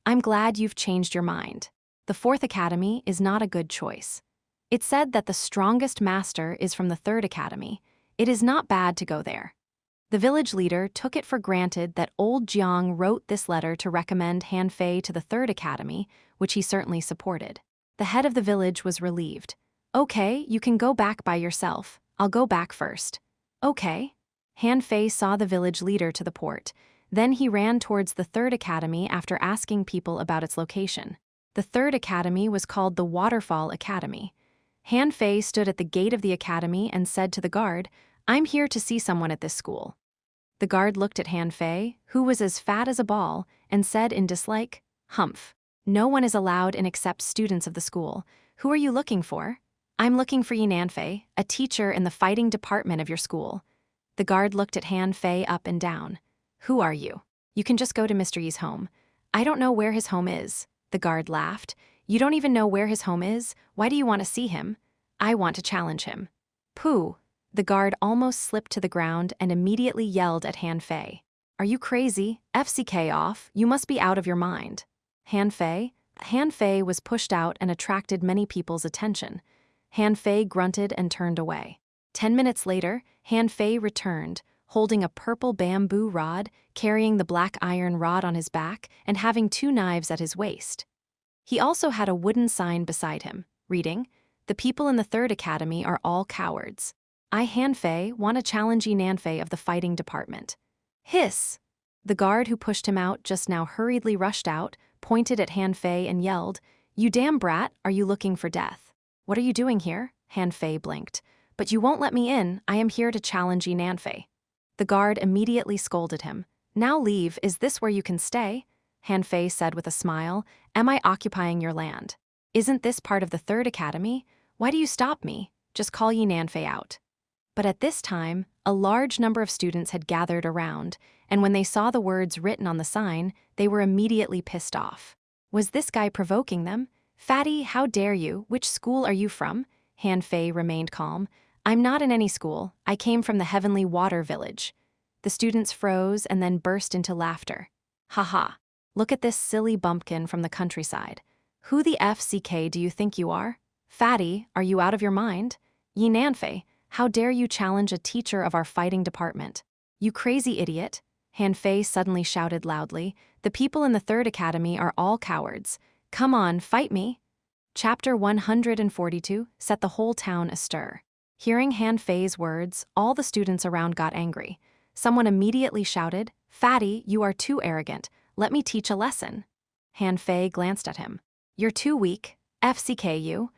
I'm glad you've changed your mind. The fourth academy is not a good choice. It's said that the strongest master is from the third academy. It is not bad to go there. The village leader took it for granted that old Jiang wrote this letter to recommend Han Fei to the third academy, which he certainly supported. The head of the village was relieved. Okay, you can go back by yourself. I'll go back first. Okay. Han Fei saw the village leader to the port. Then he ran towards the third academy after asking people about its location. The third academy was called the Waterfall Academy. Han Fei stood at the gate of the academy and said to the guard, I'm here to see someone at this school. The guard looked at Han Fei, who was as fat as a ball, and said in dislike, Humph. No one is allowed in except students of the school. Who are you looking for? I'm looking for Nan Fei, a teacher in the fighting department of your school. The guard looked at Han Fei up and down. Who are you? You can just go to Mr. Yi's home. I don't know where his home is. The guard laughed. You don't even know where his home is? Why do you want to see him? I want to challenge him. Pooh. The guard almost slipped to the ground and immediately yelled at Han Fei. Are you crazy? FCK off. You must be out of your mind. Han Fei? Han Fei was pushed out and attracted many people's attention. Han Fei grunted and turned away. 10 minutes later, Han Fei returned, holding a purple bamboo rod, carrying the black iron rod on his back, and having 2 knives at his waist. He also had a wooden sign beside him, reading, The people in the third academy are all cowards. I, Han Fei, want to challenge Nan Fei of the fighting department. Hiss! The guard who pushed him out just now hurriedly rushed out, pointed at Han Fei and yelled, You damn brat, are you looking for death? What are you doing here? Han Fei blinked. But you won't let me in, I am here to challenge Nan Fei. The guard immediately scolded him. Now leave, is this where you can stay? Han Fei said with a smile, Am I occupying your land? Isn't this part of the third academy? Why do you stop me? Just call Nan Fei out. But at this time, a large number of students had gathered around, and when they saw the words written on the sign, they were immediately pissed off. Was this guy provoking them? Fatty, how dare you? Which school are you from? Han Fei remained calm. I'm not in any school. I came from the Heavenly Water Village. The students froze and then burst into laughter. Ha ha. Look at this silly bumpkin from the countryside. Who the FCK do you think you are? Fatty, are you out of your mind? Nan Fei, how dare you challenge a teacher of our fighting department? You crazy idiot. Han Fei suddenly shouted loudly. The people in the third academy are all cowards. Come on, fight me. Chapter 142 set the whole town astir. Hearing Han Fei's words, all the students around got angry. Someone immediately shouted, Fatty, you are too arrogant. Let me teach a lesson. Han Fei glanced at him. You're too weak. FCK you.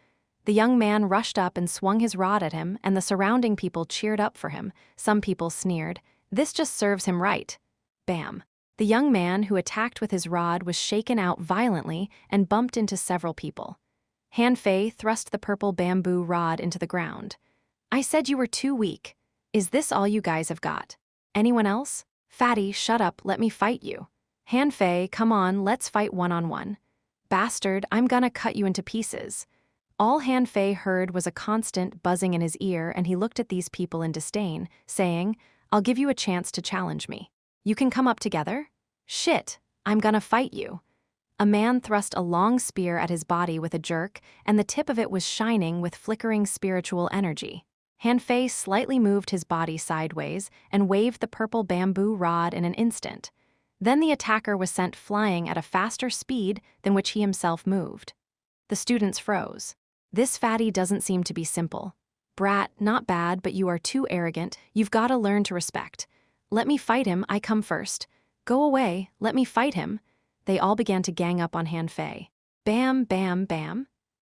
The young man rushed up and swung his rod at him, and the surrounding people cheered up for him. Some people sneered. This just serves him right. Bam. The young man who attacked with his rod was shaken out violently and bumped into several people. Han Fei thrust the purple bamboo rod into the ground. I said you were too weak. Is this all you guys have got? Anyone else? Fatty, shut up, let me fight you. Han Fei, come on, let's fight one-on-one. Bastard, I'm gonna cut you into pieces. All Han Fei heard was a constant buzzing in his ear, and he looked at these people in disdain, saying, I'll give you a chance to challenge me. You can come up together? Shit, I'm gonna fight you. A man thrust a long spear at his body with a jerk, and the tip of it was shining with flickering spiritual energy. Han Fei slightly moved his body sideways and waved the purple bamboo rod in an instant. Then the attacker was sent flying at a faster speed than which he himself moved. The students froze. This fatty doesn't seem to be simple. Brat, not bad, but you are too arrogant. You've got to learn to respect. Let me fight him, I come first. Go away, let me fight him. They all began to gang up on Han Fei. Bam, bam, bam.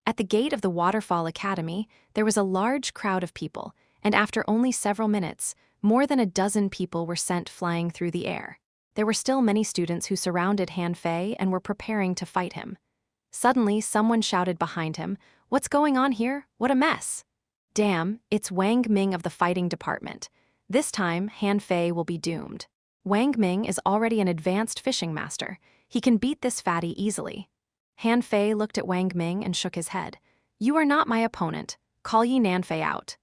At the gate of the Waterfall Academy, there was a large crowd of people, and after only several minutes, more than a dozen people were sent flying through the air. There were still many students who surrounded Han Fei and were preparing to fight him. Suddenly, someone shouted behind him, What's going on here? What a mess! Damn, it's Wang Ming of the fighting department. This time, Han Fei will be doomed. Wang Ming is already an advanced fishing master. He can beat this fatty easily. Han Fei looked at Wang Ming and shook his head. You are not my opponent. Call Yi Nanfei out.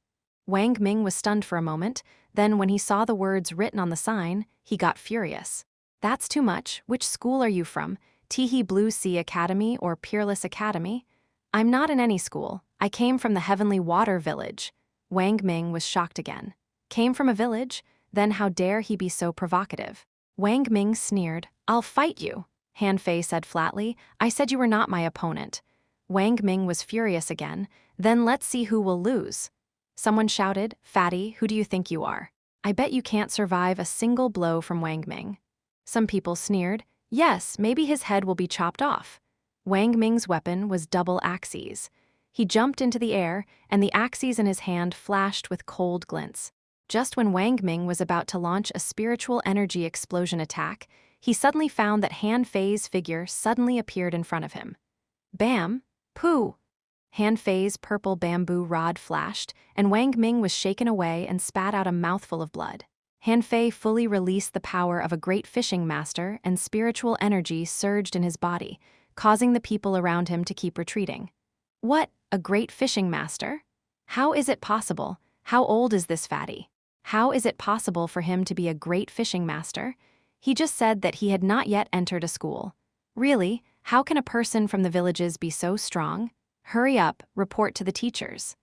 Wang Ming was stunned for a moment, then when he saw the words written on the sign, he got furious. That's too much. Which school are you from? Teehee Blue Sea Academy or Peerless Academy? I'm not in any school. I came from the Heavenly Water Village. Wang Ming was shocked again. Came from a village? Then how dare he be so provocative? Wang Ming sneered. I'll fight you. Han Fei said flatly. I said you were not my opponent. Wang Ming was furious again. Then let's see who will lose. Someone shouted, Fatty, who do you think you are? I bet you can't survive a single blow from Wang Ming. Some people sneered. Yes, maybe his head will be chopped off. Wang Ming's weapon was double axes. He jumped into the air, and the axes in his hand flashed with cold glints. Just when Wang Ming was about to launch a spiritual energy explosion attack, he suddenly found that Han Fei's figure suddenly appeared in front of him. Bam! Pooh! Han Fei's purple bamboo rod flashed, and Wang Ming was shaken away and spat out a mouthful of blood. Han Fei fully released the power of a great fishing master, and spiritual energy surged in his body, causing the people around him to keep retreating. What? A great fishing master? How is it possible? How old is this fatty? How is it possible for him to be a great fishing master? He just said that he had not yet entered a school. Really? How can a person from the villages be so strong? Hurry up, report to the teachers.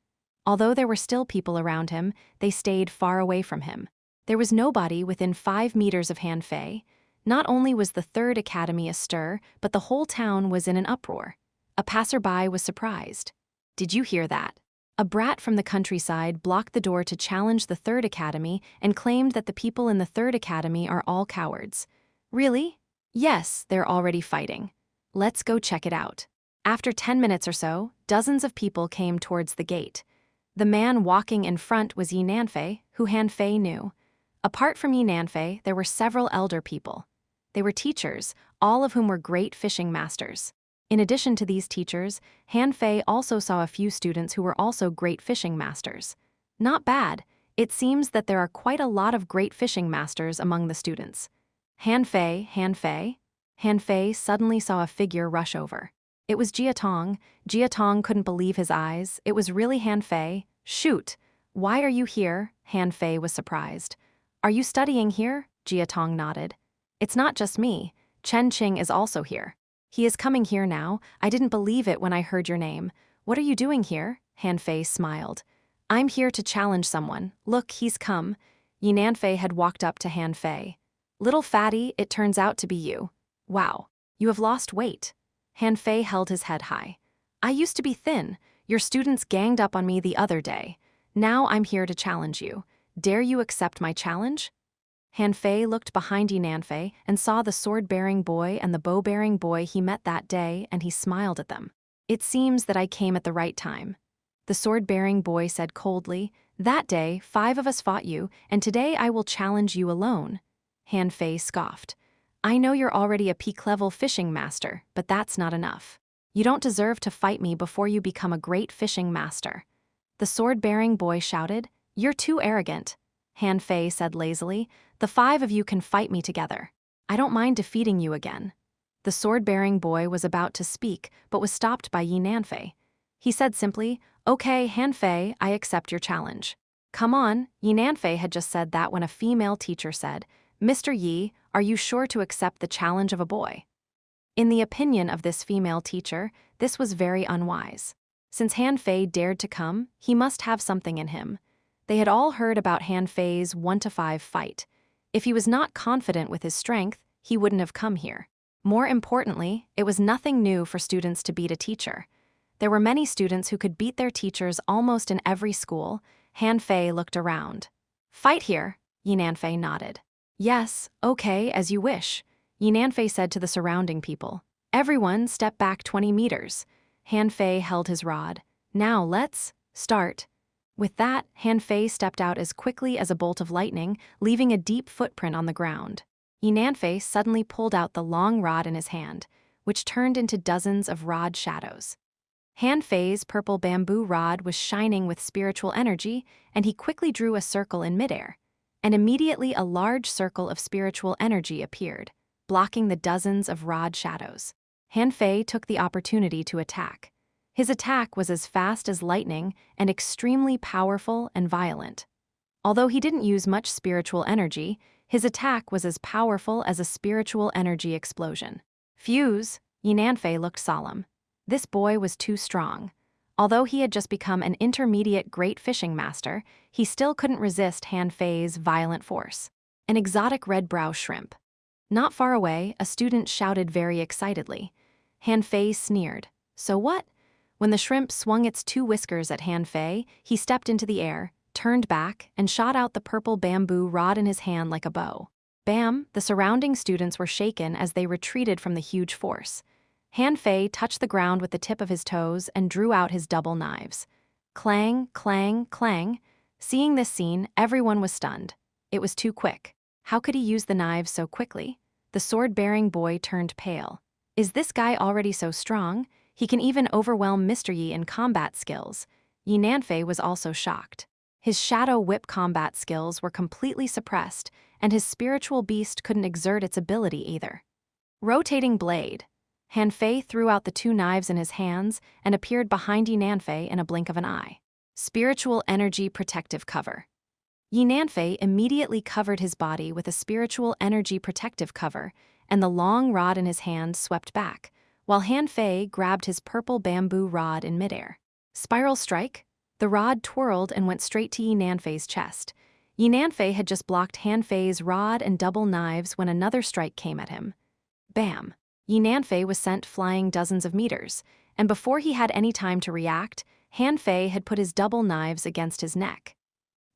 Although there were still people around him, they stayed far away from him. There was nobody within 5 meters of Han Fei. Not only was the third academy astir, but the whole town was in an uproar. A passerby was surprised. Did you hear that? A brat from the countryside blocked the door to challenge the third academy and claimed that the people in the third academy are all cowards. Really? Yes, they're already fighting. Let's go check it out. After 10 minutes or so, dozens of people came towards the gate. The man walking in front was Yi Nanfei, who Han Fei knew. Apart from Yi Nanfei, there were several elder people. They were teachers, all of whom were great fishing masters. In addition to these teachers, Han Fei also saw a few students who were also great fishing masters. Not bad. It seems that there are quite a lot of great fishing masters among the students. Han Fei, Han Fei. Han Fei suddenly saw a figure rush over. It was Jia Tong. Jia Tong couldn't believe his eyes. It was really Han Fei. Shoot! Why are you here? Han Fei was surprised. Are you studying here? Jia Tong nodded. It's not just me. Chen Qing is also here. He is coming here now. I didn't believe it when I heard your name. What are you doing here? Han Fei smiled. I'm here to challenge someone. Look, he's come. Yi Nanfei had walked up to Han Fei. Little fatty, it turns out to be you. Wow, you have lost weight. Han Fei held his head high. I used to be thin. Your students ganged up on me the other day. Now I'm here to challenge you. Dare you accept my challenge? Han Fei looked behind Yi Nanfei and saw the sword-bearing boy and the bow-bearing boy he met that day, and he smiled at them. It seems that I came at the right time. The sword-bearing boy said coldly, That day, 5 of us fought you, and today I will challenge you alone. Han Fei scoffed. I know you're already a peak-level fishing master, but that's not enough. You don't deserve to fight me before you become a great fishing master. The sword-bearing boy shouted, You're too arrogant. Han Fei said lazily, The 5 of you can fight me together. I don't mind defeating you again. The sword-bearing boy was about to speak, but was stopped by Yi Nanfei. He said simply, Okay, Han Fei, I accept your challenge. Come on, Yi Nanfei had just said that when a female teacher said, Mr. Yi, are you sure to accept the challenge of a boy? In the opinion of this female teacher, this was very unwise. Since Han Fei dared to come, he must have something in him. They had all heard about Han Fei's 1-to-5 fight. If he was not confident with his strength, he wouldn't have come here. More importantly, it was nothing new for students to beat a teacher. There were many students who could beat their teachers almost in every school. Han Fei looked around. Fight here, Yi Nanfei nodded. Yes, okay, as you wish, Yi Nanfei said to the surrounding people. Everyone step back 20 meters. Han Fei held his rod. Now let's start. With that, Han Fei stepped out as quickly as a bolt of lightning, leaving a deep footprint on the ground. Yi Nanfei suddenly pulled out the long rod in his hand, which turned into dozens of rod shadows. Han Fei's purple bamboo rod was shining with spiritual energy, and he quickly drew a circle in midair. And immediately a large circle of spiritual energy appeared, blocking the dozens of rod shadows. Han Fei took the opportunity to attack. His attack was as fast as lightning and extremely powerful and violent. Although he didn't use much spiritual energy, his attack was as powerful as a spiritual energy explosion. Fuse, Yanfei looked solemn. This boy was too strong. Although he had just become an intermediate great fishing master, he still couldn't resist Han Fei's violent force. An exotic red-brow shrimp. Not far away, a student shouted very excitedly. Han Fei sneered. So what? When the shrimp swung its 2 whiskers at Han Fei, he stepped into the air, turned back, and shot out the purple bamboo rod in his hand like a bow. Bam! The surrounding students were shaken as they retreated from the huge force. Han Fei touched the ground with the tip of his toes and drew out his double knives. Clang, clang, clang. Seeing this scene, everyone was stunned. It was too quick. How could he use the knives so quickly? The sword-bearing boy turned pale. Is this guy already so strong? He can even overwhelm Mr. Yi in combat skills. Yi Nanfei was also shocked. His shadow whip combat skills were completely suppressed, and his spiritual beast couldn't exert its ability either. Rotating blade. Han Fei threw out the 2 knives in his hands and appeared behind Yi Nanfei in a blink of an eye. Spiritual energy protective cover. Yi Nanfei immediately covered his body with a spiritual energy protective cover, and the long rod in his hand swept back, while Han Fei grabbed his purple bamboo rod in midair. Spiral strike? The rod twirled and went straight to Yi Nanfei's chest. Yi Nanfei had just blocked Han Fei's rod and double knives when another strike came at him. Bam! Yi Nanfei was sent flying dozens of meters, and before he had any time to react, Han Fei had put his double knives against his neck.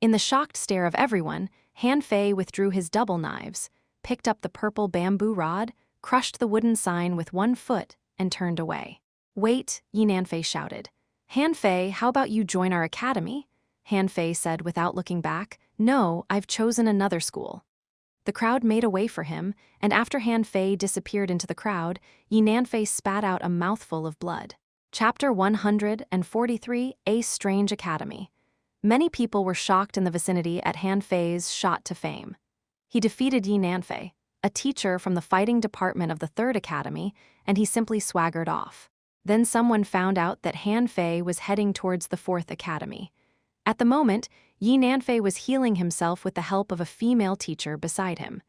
In the shocked stare of everyone, Han Fei withdrew his double knives, picked up the purple bamboo rod, crushed the wooden sign with 1 foot, and turned away. Wait, Yi Nanfei shouted. Han Fei, how about you join our academy? Han Fei said without looking back. No, I've chosen another school. The crowd made a way for him, and after Han Fei disappeared into the crowd, Yi Nanfei spat out a mouthful of blood. Chapter 143, A Strange Academy. Many people were shocked in the vicinity at Han Fei's shot to fame. He defeated Yi Nanfei, a teacher from the fighting department of the 3rd Academy, and he simply swaggered off. Then someone found out that Han Fei was heading towards the 4th Academy. At the moment, Yi Nanfei was healing himself with the help of a female teacher beside him.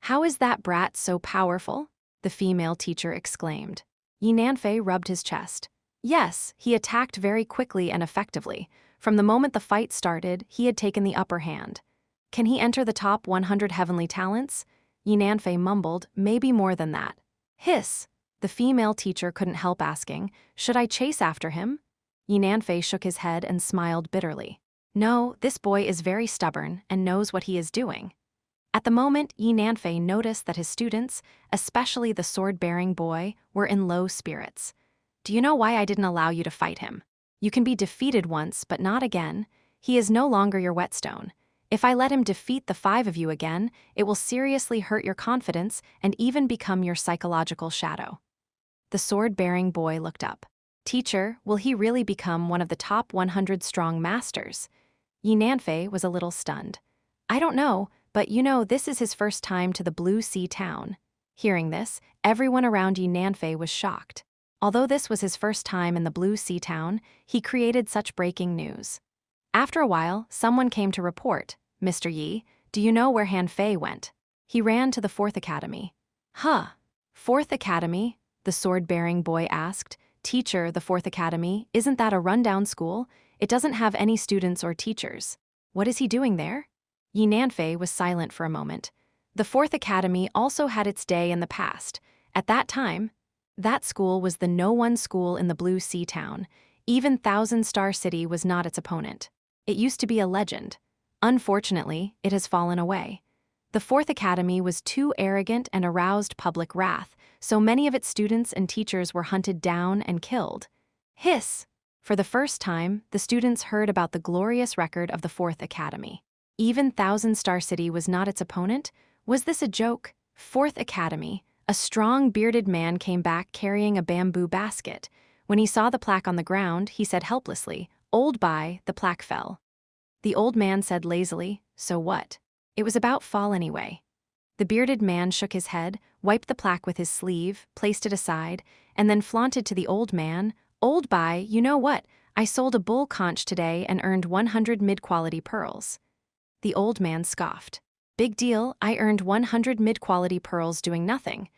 How is that brat so powerful? The female teacher exclaimed. Yi Nanfei rubbed his chest. Yes, he attacked very quickly and effectively. From the moment the fight started, he had taken the upper hand. Can he enter the top 100 heavenly talents? Yi Nanfei mumbled, maybe more than that. Hiss! The female teacher couldn't help asking, should I chase after him? Yi Nanfei shook his head and smiled bitterly. No, this boy is very stubborn and knows what he is doing. At the moment, Yi Nanfei noticed that his students, especially the sword-bearing boy, were in low spirits. Do you know why I didn't allow you to fight him? You can be defeated once, but not again. He is no longer your whetstone. If I let him defeat the 5 of you again, it will seriously hurt your confidence and even become your psychological shadow. The sword-bearing boy looked up. Teacher, will he really become one of the top 100 strong masters? Yi Nanfei was a little stunned. I don't know, but you know this is his first time to the Blue Sea town. Hearing this, everyone around Yi Nanfei was shocked. Although this was his first time in the Blue Sea town, he created such breaking news. After a while, someone came to report, Mr. Yi, do you know where Han Fei went? He ran to the 4th Academy. Huh. 4th Academy? The sword-bearing boy asked. Teacher, the 4th Academy, isn't that a rundown school? It doesn't have any students or teachers. What is he doing there? Yi Nanfei was silent for a moment. The 4th Academy also had its day in the past. At that time, that school was the no-one school in the Blue Sea town. Even Thousand Star City was not its opponent. It used to be a legend. Unfortunately, it has fallen away. The 4th Academy was too arrogant and aroused public wrath, so many of its students and teachers were hunted down and killed. Hiss! For the first time, the students heard about the glorious record of the 4th Academy. Even Thousand Star City was not its opponent? Was this a joke? 4th Academy. A strong, bearded man came back carrying a bamboo basket. When he saw the plaque on the ground, he said helplessly, "Old bye," the plaque fell. The old man said lazily, "So what? It was about fall anyway." The bearded man shook his head, wiped the plaque with his sleeve, placed it aside, and then flaunted to the old man, "Old Bai, you know what? I sold a bull conch today and earned 100 mid-quality pearls." The old man scoffed. "Big deal, I earned 100 mid-quality pearls doing nothing."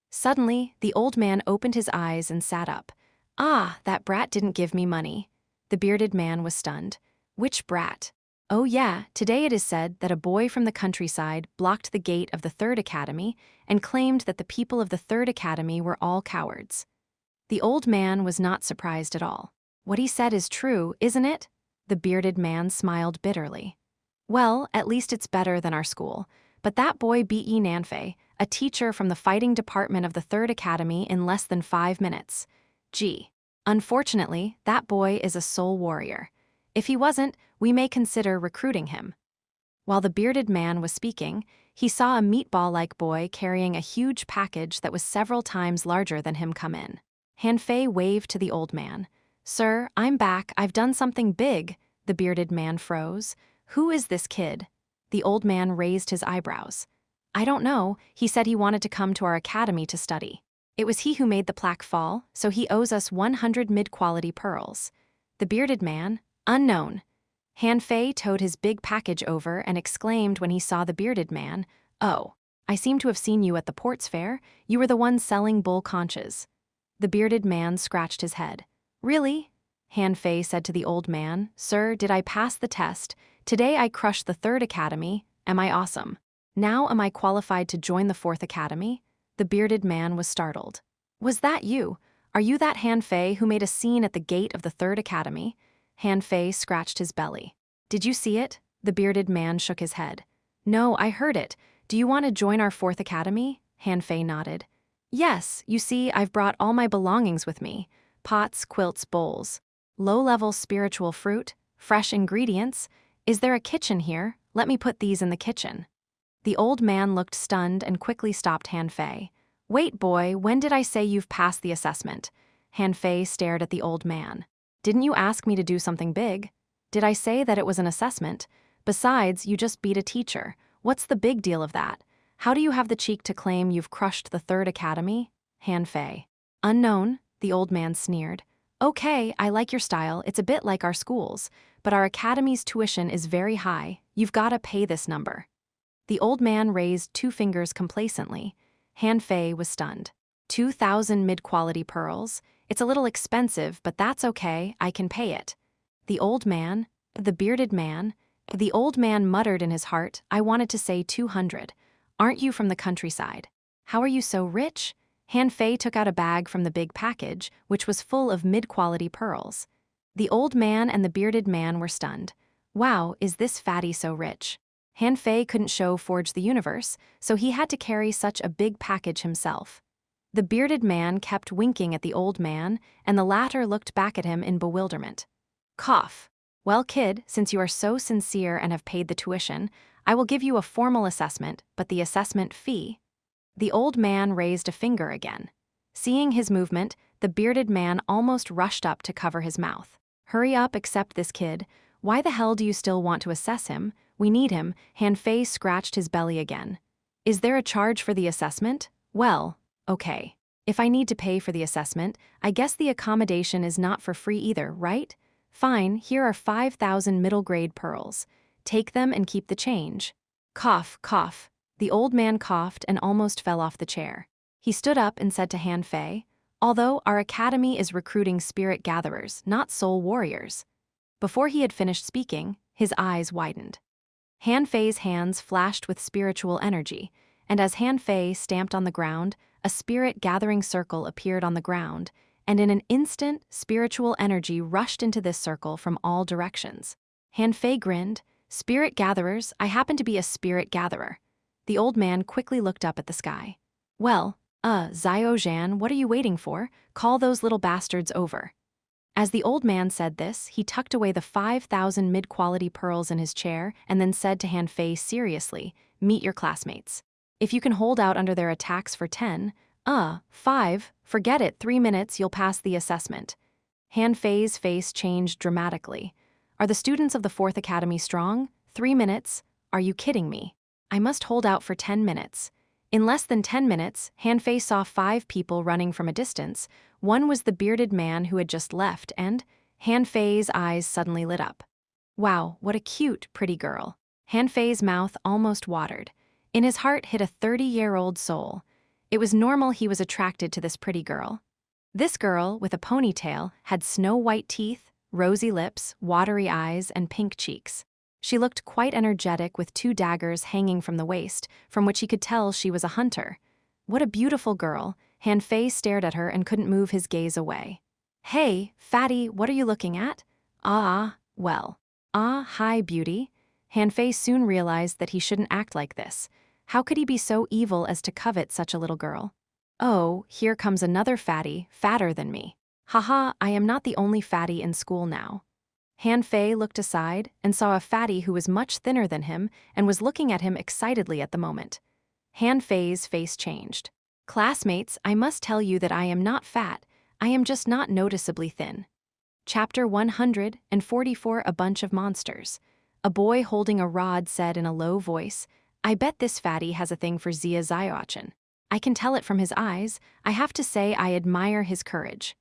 Suddenly, the old man opened his eyes and sat up. "Ah, that brat didn't give me money." The bearded man was stunned. "Which brat?" "Oh yeah, today it is said that a boy from the countryside blocked the gate of the Third Academy and claimed that the people of the Third Academy were all cowards." The old man was not surprised at all. "What he said is true, isn't it?" The bearded man smiled bitterly. "Well, at least it's better than our school. But that boy beat Nanfei, a teacher from the fighting department of the Third Academy, in less than 5 minutes. Gee. Unfortunately, that boy is a soul warrior. If he wasn't, we may consider recruiting him." While the bearded man was speaking, he saw a meatball-like boy carrying a huge package that was several times larger than him come in. Han Fei waved to the old man. "Sir, I'm back. I've done something big." The bearded man froze. "Who is this kid?" The old man raised his eyebrows. "I don't know. He said he wanted to come to our academy to study. It was he who made the plaque fall, so he owes us 100 mid-quality pearls." The bearded man, unknown. Han Fei towed his big package over and exclaimed when he saw the bearded man, "Oh, I seem to have seen you at the Ports Fair. You were the one selling bull conches." The bearded man scratched his head. "Really?" Han Fei said to the old man, "Sir, did I pass the test? Today I crushed the Third Academy. Am I awesome? Now am I qualified to join the Fourth Academy?" The bearded man was startled. "Was that you? Are you that Han Fei who made a scene at the gate of the Third Academy?" Han Fei scratched his belly. "Did you see it?" The bearded man shook his head. "No, I heard it. Do you want to join our Fourth Academy?" Han Fei nodded. "Yes, you see, I've brought all my belongings with me. Pots, quilts, bowls. Low-level spiritual fruit, fresh ingredients. Is there a kitchen here? Let me put these in the kitchen." The old man looked stunned and quickly stopped Han Fei. "Wait, boy, when did I say you've passed the assessment?" Han Fei stared at the old man. "Didn't you ask me to do something big? Did I say that it was an assessment? Besides, you just beat a teacher. What's the big deal of that? How do you have the cheek to claim you've crushed the Third Academy?" Han Fei. "Unknown," the old man sneered. "Okay, I like your style. It's a bit like our schools. But our academy's tuition is very high. You've gotta pay this number." The old man raised 2 fingers complacently. Han Fei was stunned. 2,000 mid-quality pearls? It's a little expensive, but that's okay, I can pay it. The old man, the bearded man, the old man muttered in his heart, "I wanted to say 200. Aren't you from the countryside? How are you so rich?" Han Fei took out a bag from the big package, which was full of mid-quality pearls. The old man and the bearded man were stunned. "Wow, is this fatty so rich?" Han Fei couldn't show Forge the Universe, so he had to carry such a big package himself. The bearded man kept winking at the old man, and the latter looked back at him in bewilderment. Cough. "Well, kid, since you are so sincere and have paid the tuition, I will give you a formal assessment, but the assessment fee." The old man raised a finger again. Seeing his movement, the bearded man almost rushed up to cover his mouth. "Hurry up, accept this kid. Why the hell do you still want to assess him? We need him." Han Fei scratched his belly again. "Is there a charge for the assessment? Well, okay. If I need to pay for the assessment, I guess the accommodation is not for free either, right? Fine, here are 5,000 middle-grade pearls. Take them and keep the change." Cough, cough. The old man coughed and almost fell off the chair. He stood up and said to Han Fei, "Although our academy is recruiting spirit gatherers, not soul warriors." Before he had finished speaking, his eyes widened. Han Fei's hands flashed with spiritual energy, and as Han Fei stamped on the ground, a spirit-gathering circle appeared on the ground, and in an instant, spiritual energy rushed into this circle from all directions. Han Fei grinned. "Spirit gatherers, I happen to be a spirit gatherer." The old man quickly looked up at the sky. "Well, Xiao Zhan, what are you waiting for? Call those little bastards over." As the old man said this, he tucked away the 5,000 mid-quality pearls in his chair and then said to Han Fei seriously, "Meet your classmates. If you can hold out under their attacks for 10, 5, forget it, 3 minutes, you'll pass the assessment." Han Fei's face changed dramatically. "Are the students of the Fourth Academy strong? 3 minutes? Are you kidding me? I must hold out for 10 minutes. In less than 10 minutes, Han-Fei saw 5 people running from a distance. One was the bearded man who had just left, and Han-Fei's eyes suddenly lit up. Wow, what a cute, pretty girl. Han-Fei's mouth almost watered. In his heart hid a 30-year-old soul. It was normal he was attracted to this pretty girl. This girl, with a ponytail, had snow-white teeth, rosy lips, watery eyes, and pink cheeks. She looked quite energetic with 2 daggers hanging from the waist, from which he could tell she was a hunter. What a beautiful girl. Han-Fei stared at her and couldn't move his gaze away. Hey, fatty, what are you looking at? Well. Hi, beauty. Han-Fei soon realized that he shouldn't act like this. How could he be so evil as to covet such a little girl? Oh, here comes another fatty, fatter than me. Haha, I am not the only fatty in school now. Han-Fei looked aside and saw a fatty who was much thinner than him and was looking at him excitedly at the moment. Han-Fei's face changed. Classmates, I must tell you that I am not fat, I am just not noticeably thin. Chapter 144, A Bunch of Monsters. A boy holding a rod said in a low voice, I bet this fatty has a thing for Zia Ziochen. I can tell it from his eyes. I have to say I admire his courage.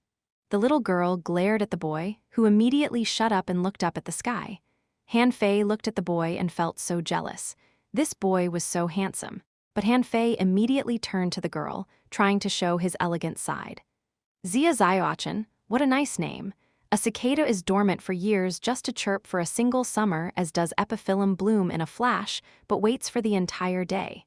The little girl glared at the boy, who immediately shut up and looked up at the sky. Han-Fei looked at the boy and felt so jealous. This boy was so handsome. But Han-Fei immediately turned to the girl, trying to show his elegant side. Zia Ziochen, what a nice name. A cicada is dormant for years just to chirp for a single summer, as does epiphyllum bloom in a flash, but waits for the entire day.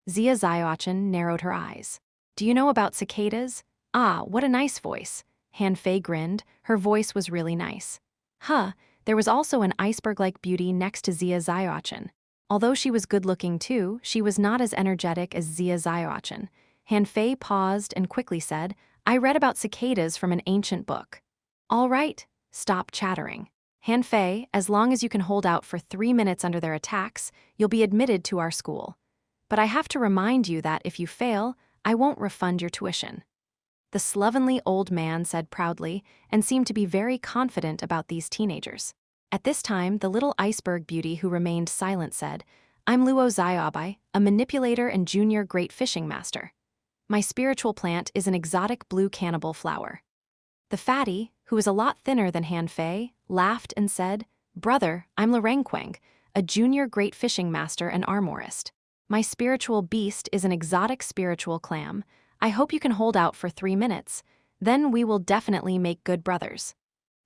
Zia Ziochen narrowed her eyes. Do you know about cicadas? What a nice voice. Han-Fei grinned. Her voice was really nice. There was also an iceberg-like beauty next to Zia Ziochen. Although she was good-looking too, she was not as energetic as Zia Ziochen. Han-Fei paused and quickly said, I read about cicadas from an ancient book. All right, stop chattering. Han-Fei, as long as you can hold out for 3 minutes under their attacks, you'll be admitted to our school. But I have to remind you that if you fail, I won't refund your tuition. The slovenly old man said proudly and seemed to be very confident about these teenagers. At this time, the little iceberg beauty who remained silent said, I'm Luo Ziobai, a manipulator and junior great fishing master. My spiritual plant is an exotic blue cannibal flower. The fatty, who was a lot thinner than Han-Fei, laughed and said, Brother, I'm Lorengqueng, a junior great fishing master and armorist. My spiritual beast is an exotic spiritual clam. I hope you can hold out for 3 minutes. Then we will definitely make good brothers.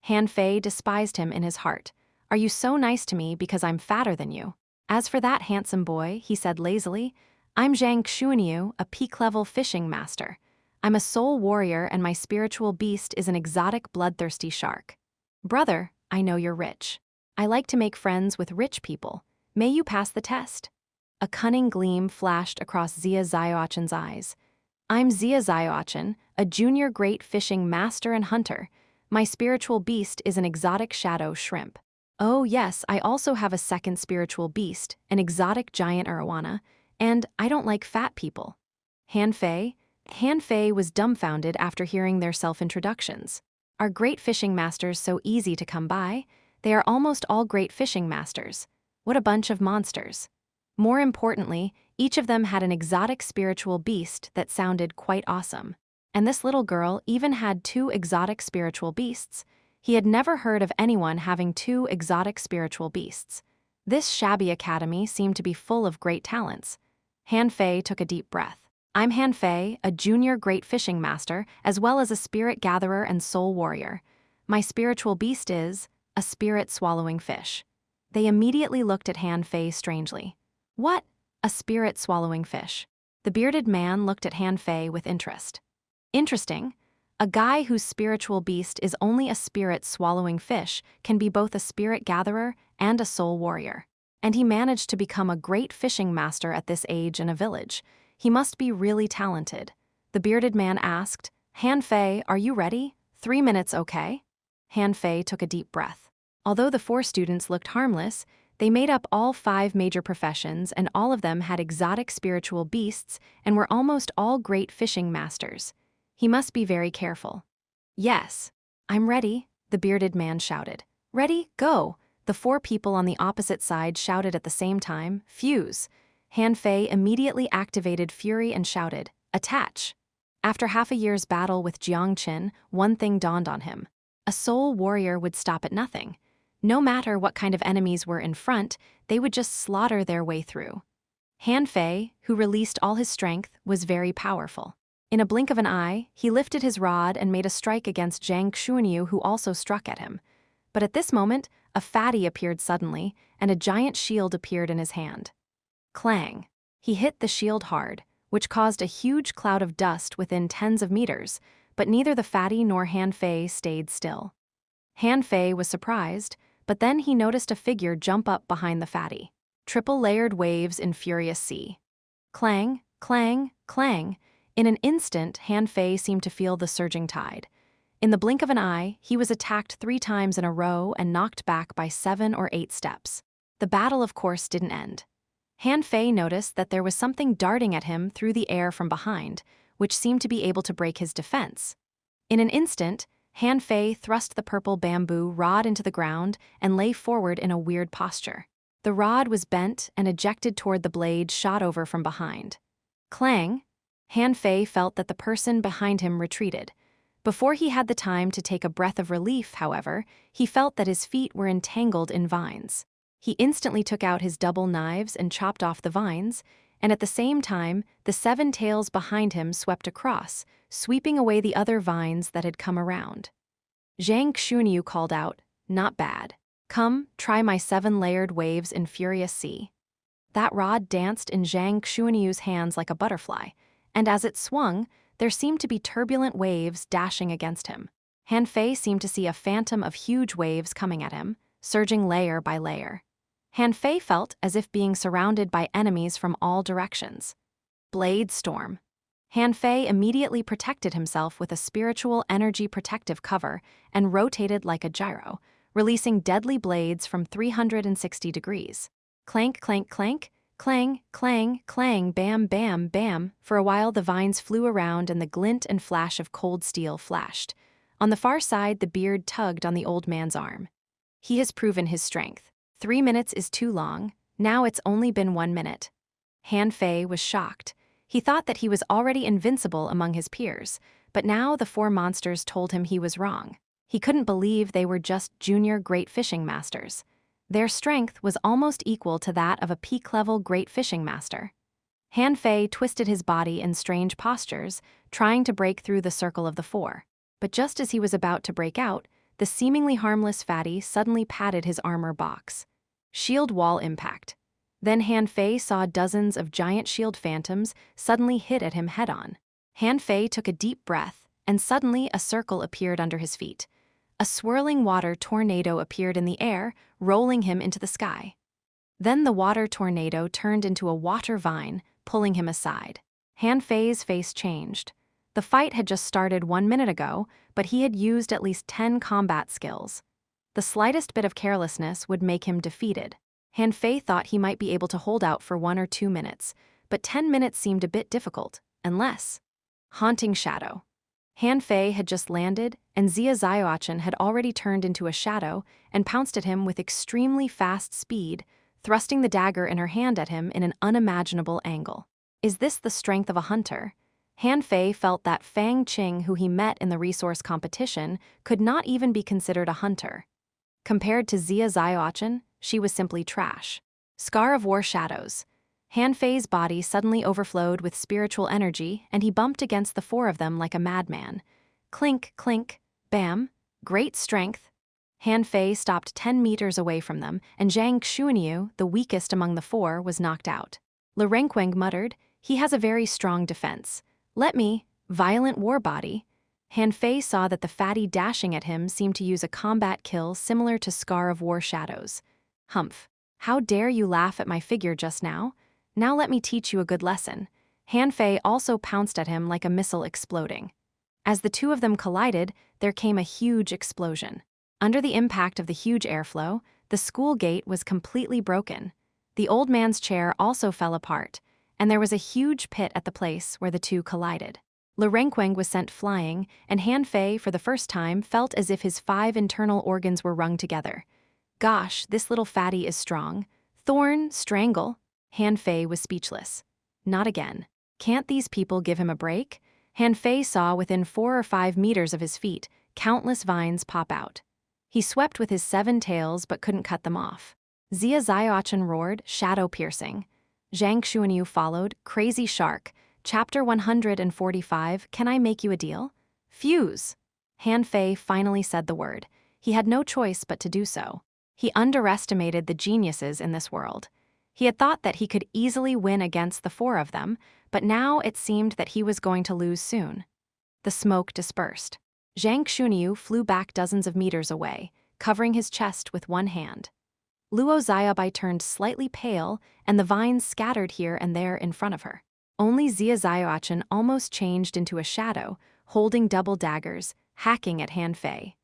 Han-Fei despised him in his heart. Are you so nice to me because I'm fatter than you? As for that handsome boy, he said lazily, I'm Zhang Xuanyu, a peak-level fishing master. I'm a soul warrior and my spiritual beast is an exotic bloodthirsty shark. Brother, I know you're rich. I like to make friends with rich people. May you pass the test. A cunning gleam flashed across Zia Ziochen's eyes. I'm Zia Ziochen, a junior great fishing master and hunter. My spiritual beast is an exotic shadow shrimp. Oh yes, I also have a second spiritual beast, an exotic giant arowana, and I don't like fat people. Han-Fei was dumbfounded after hearing their self-introductions. Are great fishing masters so easy to come by? They are almost all great fishing masters. What a bunch of monsters. More importantly, each of them had an exotic spiritual beast that sounded quite awesome. And this little girl even had 2 exotic spiritual beasts. He had never heard of anyone having 2 exotic spiritual beasts. This shabby academy seemed to be full of great talents. Han-Fei took a deep breath. I'm Han-Fei, a junior great fishing master, as well as a spirit gatherer and soul warrior. My spiritual beast is a spirit-swallowing fish. They immediately looked at Han-Fei strangely. What? A spirit-swallowing fish? The bearded man looked at Han-Fei with interest. Interesting. A guy whose spiritual beast is only a spirit-swallowing fish can be both a spirit gatherer and a soul warrior. And he managed to become a great fishing master at this age in a village. He must be really talented. The bearded man asked, Han-Fei, are you ready? 3 minutes, okay? Han-Fei took a deep breath. Although the 4 students looked harmless, they made up all 5 major professions and all of them had exotic spiritual beasts and were almost all great fishing masters. He must be very careful. Yes, I'm ready, the bearded man shouted. Ready, go! The 4 people on the opposite side shouted at the same time, fuse. Han Fei immediately activated fury and shouted, "Attach!" After half a year's battle with Jiang Qin, one thing dawned on him. A soul warrior would stop at nothing. No matter what kind of enemies were in front, they would just slaughter their way through. Han Fei, who released all his strength, was very powerful. In a blink of an eye, he lifted his rod and made a strike against Zhang Xuanyu, who also struck at him. But at this moment, a fatty appeared suddenly, and a giant shield appeared in his hand. Clang! He hit the shield hard, which caused a huge cloud of dust within tens of meters, but neither the fatty nor Han Fei stayed still. Han Fei was surprised, but then he noticed a figure jump up behind the fatty. Triple-layered waves in furious sea. Clang, clang, clang. In an instant, Han Fei seemed to feel the surging tide. In the blink of an eye, he was attacked 3 times in a row and knocked back by 7 or 8 steps. The battle, of course, didn't end. Han Fei noticed that there was something darting at him through the air from behind, which seemed to be able to break his defense. In an instant, Han Fei thrust the purple bamboo rod into the ground and lay forward in a weird posture. The rod was bent and ejected toward the blade shot over from behind. Clang! Han Fei felt that the person behind him retreated. Before he had the time to take a breath of relief, however, he felt that his feet were entangled in vines. He instantly took out his double knives and chopped off the vines, and at the same time, the 7 tails behind him swept across, sweeping away the other vines that had come around. Zhang Xuanyu called out, "Not bad. Come, try my 7-layered waves in furious sea." That rod danced in Zhang Xuanyu's hands like a butterfly, and as it swung, there seemed to be turbulent waves dashing against him. Han Fei seemed to see a phantom of huge waves coming at him, surging layer by layer. Han Fei felt as if being surrounded by enemies from all directions. Blade storm. Han Fei immediately protected himself with a spiritual energy protective cover and rotated like a gyro, releasing deadly blades from 360 degrees. Clank, clank, clank, clang, clang, clang, bam, bam, bam. For a while the vines flew around and the glint and flash of cold steel flashed. On the far side, the beard tugged on the old man's arm. He has proven his strength. 3 minutes is too long. Now it's only been 1 minute. Han Fei was shocked. He thought that he was already invincible among his peers, but now the 4 monsters told him he was wrong. He couldn't believe they were just junior great fishing masters. Their strength was almost equal to that of a peak-level great fishing master. Han Fei twisted his body in strange postures, trying to break through the circle of the 4. But just as he was about to break out, the seemingly harmless fatty suddenly patted his armor box. Shield wall impact. Then Han Fei saw dozens of giant shield phantoms suddenly hit at him head-on. Han Fei took a deep breath, and suddenly a circle appeared under his feet. A swirling water tornado appeared in the air, rolling him into the sky. Then the water tornado turned into a water vine, pulling him aside. Han Fei's face changed. The fight had just started 1 minute ago, but he had used at least 10 combat skills. The slightest bit of carelessness would make him defeated. Han Fei thought he might be able to hold out for 1 or 2 minutes, but 10 minutes seemed a bit difficult, unless... Haunting shadow. Han Fei had just landed, and Xia Ziochen had already turned into a shadow and pounced at him with extremely fast speed, thrusting the dagger in her hand at him in an unimaginable angle. Is this the strength of a hunter? Han Fei felt that Fang Qing, who he met in the resource competition, could not even be considered a hunter. Compared to Xia Ziochen, she was simply trash. Scar of War Shadows. Han Fei's body suddenly overflowed with spiritual energy, and he bumped against the 4 of them like a madman. Clink, clink, bam, great strength. Han Fei stopped 10 meters away from them, and Zhang Xuanyu, the weakest among the 4, was knocked out. Li Renqueng muttered, "He has a very strong defense. Let me, violent war body." Han Fei saw that the fatty dashing at him seemed to use a combat kill similar to Scar of War Shadows. Humph. How dare you laugh at my figure just now? Now let me teach you a good lesson. Han Fei also pounced at him like a missile exploding. As the 2 of them collided, there came a huge explosion. Under the impact of the huge airflow, the school gate was completely broken. The old man's chair also fell apart, and there was a huge pit at the place where the 2 collided. Li Renqueng was sent flying, and Han Fei, for the first time, felt as if his 5 internal organs were wrung together. Gosh, this little fatty is strong. Thorn, strangle. Han Fei was speechless. Not again. Can't these people give him a break? Han Fei saw within 4 or 5 meters of his feet countless vines pop out. He swept with his 7 tails but couldn't cut them off. Zia Ziochen roared, shadow-piercing. Zhang Xuanyu followed, crazy shark. Chapter 145, Can I make you a deal? Fuse! Han Fei finally said the word. He had no choice but to do so. He underestimated the geniuses in this world. He had thought that he could easily win against the 4 of them, but now it seemed that he was going to lose soon. The smoke dispersed. Zhang Xuanyu flew back dozens of meters away, covering his chest with one hand. Luo Xiaobai turned slightly pale, and the vines scattered here and there in front of her. Only Zia Ziochen almost changed into a shadow, holding double daggers, hacking at Han Fei.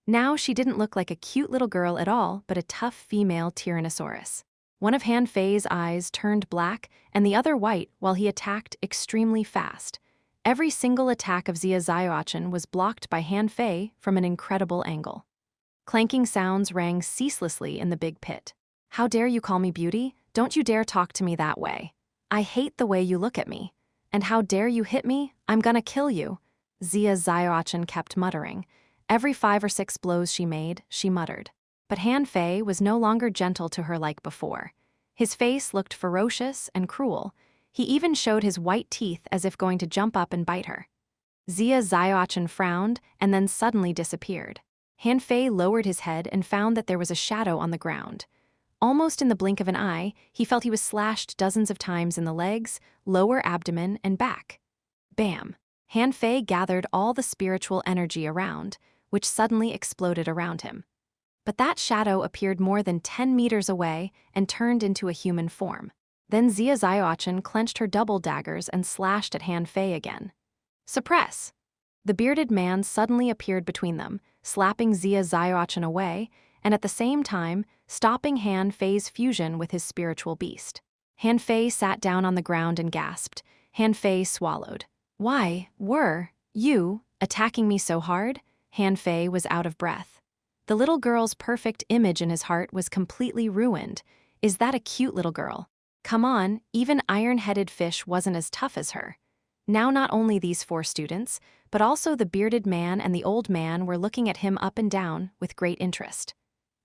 Now she didn't look like a cute little girl at all, but a tough female Tyrannosaurus. One of Han Fei's eyes turned black and the other white while he attacked extremely fast. Every single attack of Zia Ziochen was blocked by Han Fei from an incredible angle. Clanking sounds rang ceaselessly in the big pit. How dare you call me beauty? Don't you dare talk to me that way. I hate the way you look at me. And how dare you hit me? I'm gonna kill you. Zia Ziochen kept muttering. Every 5 or 6 blows she made, she muttered. But Han Fei was no longer gentle to her like before. His face looked ferocious and cruel. He even showed his white teeth as if going to jump up and bite her. Zia Ziochen frowned and then suddenly disappeared. Han Fei lowered his head and found that there was a shadow on the ground. Almost in the blink of an eye, he felt he was slashed dozens of times in the legs, lower abdomen, and back. Bam! Han Fei gathered all the spiritual energy around, which suddenly exploded around him. But that shadow appeared more than 10 meters away and turned into a human form. Then Zia Ziochen clenched her double daggers and slashed at Han Fei again. Suppress! The bearded man suddenly appeared between them, slapping Zia Ziochen away, and at the same time, stopping Han Fei's fusion with his spiritual beast. Han Fei sat down on the ground and gasped. Han Fei swallowed. Why were you attacking me so hard? Han Fei was out of breath. The little girl's perfect image in his heart was completely ruined. Is that a cute little girl? Come on, even iron-headed fish wasn't as tough as her. Now not only these 4 students, but also the bearded man and the old man were looking at him up and down with great interest.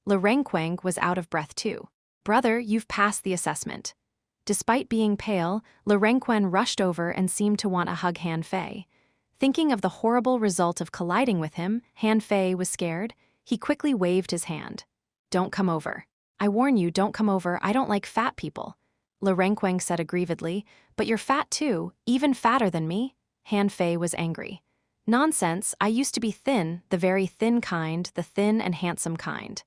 Le Renqueng was out of breath too. Brother, you've passed the assessment. Despite being pale, Le Renqueng rushed over and seemed to want to hug Han Fei. Thinking of the horrible result of colliding with him, Han Fei was scared. He quickly waved his hand. Don't come over. I warn you, don't come over, I don't like fat people. Le Renqueng said aggrievedly, but you're fat too, even fatter than me. Han Fei was angry. Nonsense, I used to be thin, the very thin kind, the thin and handsome kind.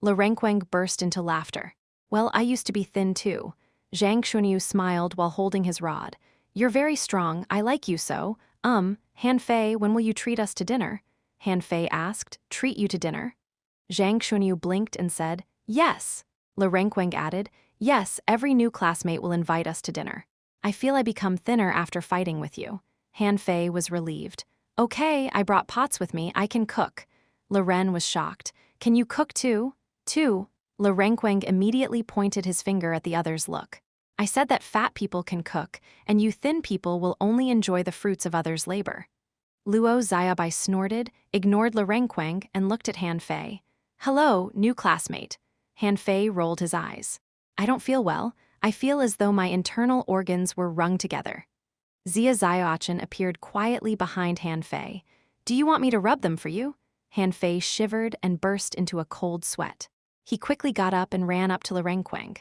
Le Renqueng burst into laughter. Well, I used to be thin too. Zhang Xuanyu smiled while holding his rod. You're very strong, I like you so. Han Fei, when will you treat us to dinner? Han Fei asked. Treat you to dinner? Zhang Xuanyu blinked and said, Yes. Le Renqueng added, Yes, every new classmate will invite us to dinner. I feel I become thinner after fighting with you. Han Fei was relieved. Okay, I brought pots with me, I can cook. Le Ren was shocked. Can you cook too? Too? Le Renqueng immediately pointed his finger at the other's look. I said that fat people can cook, and you thin people will only enjoy the fruits of others' labor. Luo Xiaobai snorted, ignored Le Renqueng, and looked at Han Fei. Hello, new classmate. Han Fei rolled his eyes. I don't feel well. I feel as though my internal organs were wrung together. Zia Ziochen appeared quietly behind Han Fei. Do you want me to rub them for you? Han Fei shivered and burst into a cold sweat. He quickly got up and ran up to Le Renqueng.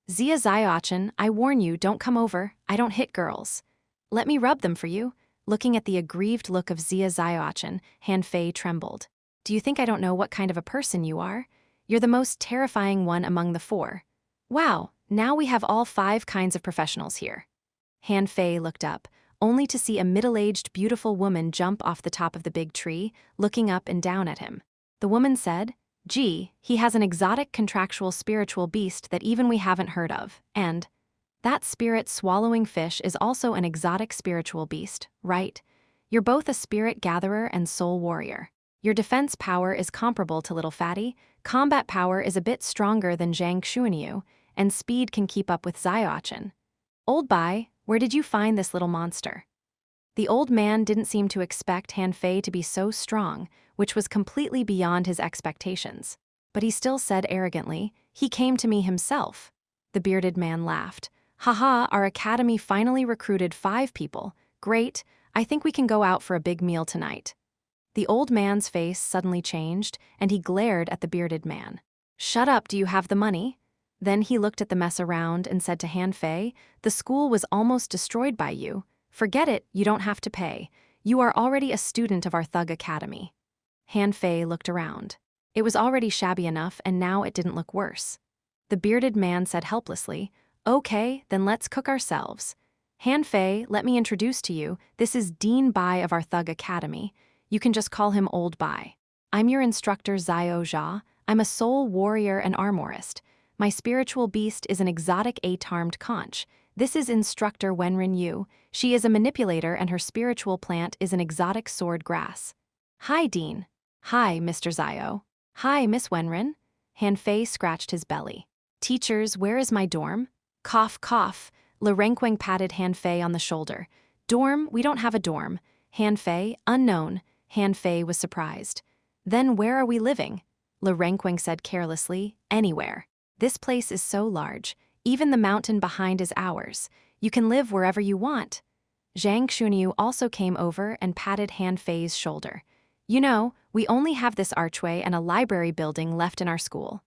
Zia Ziochen, I warn you, don't come over. I don't hit girls. Let me rub them for you. Looking at the aggrieved look of Zia Ziochen, Han Fei trembled. Do you think I don't know what kind of a person you are? You're the most terrifying one among the 4. Wow, now we have all 5 kinds of professionals here. Han Fei looked up, only to see a middle-aged, beautiful woman jump off the top of the big tree, looking up and down at him. The woman said, Gee, he has an exotic contractual spiritual beast that even we haven't heard of, and that spirit-swallowing fish is also an exotic spiritual beast, right? You're both a spirit gatherer and soul warrior. Your defense power is comparable to Little Fatty, combat power is a bit stronger than Zhang Xuanyu, and speed can keep up with Xiaochen. Old Bai, where did you find this little monster? The old man didn't seem to expect Han Fei to be so strong, which was completely beyond his expectations. But he still said arrogantly, "He came to me himself." The bearded man laughed. "Haha, our academy finally recruited 5 people. Great, I think we can go out for a big meal tonight." The old man's face suddenly changed, and he glared at the bearded man. "Shut up, do you have the money?" Then he looked at the mess around and said to Han Fei, "The school was almost destroyed by you. Forget it, you don't have to pay. You are already a student of our thug academy." Han Fei looked around. It was already shabby enough, and now it didn't look worse. The bearded man said helplessly, "Okay, then let's cook ourselves. Han Fei, let me introduce to you, this is Dean Bai of our thug academy. You can just call him Old Bai. I'm your instructor Xiao Jia. I'm a soul warrior and armorist. My spiritual beast is an exotic 8-armed conch. This is instructor Wenren Yu. She is a manipulator and her spiritual plant is an exotic sword grass." "Hi, Dean." "Hi, Mr. Xiao." "Hi, Miss Wenren." Han Fei scratched his belly. "Teachers, where is my dorm?" Cough, cough. Le Renqueng patted Han Fei on the shoulder. "Dorm? We don't have a dorm." Han Fei, unknown. Han Fei was surprised. "Then where are we living?" Le Renqueng said carelessly, "Anywhere. This place is so large. Even the mountain behind is ours. You can live wherever you want." Zhang Xunyu also came over and patted Han Fei's shoulder. "You know, we only have this archway and a library building left in our school."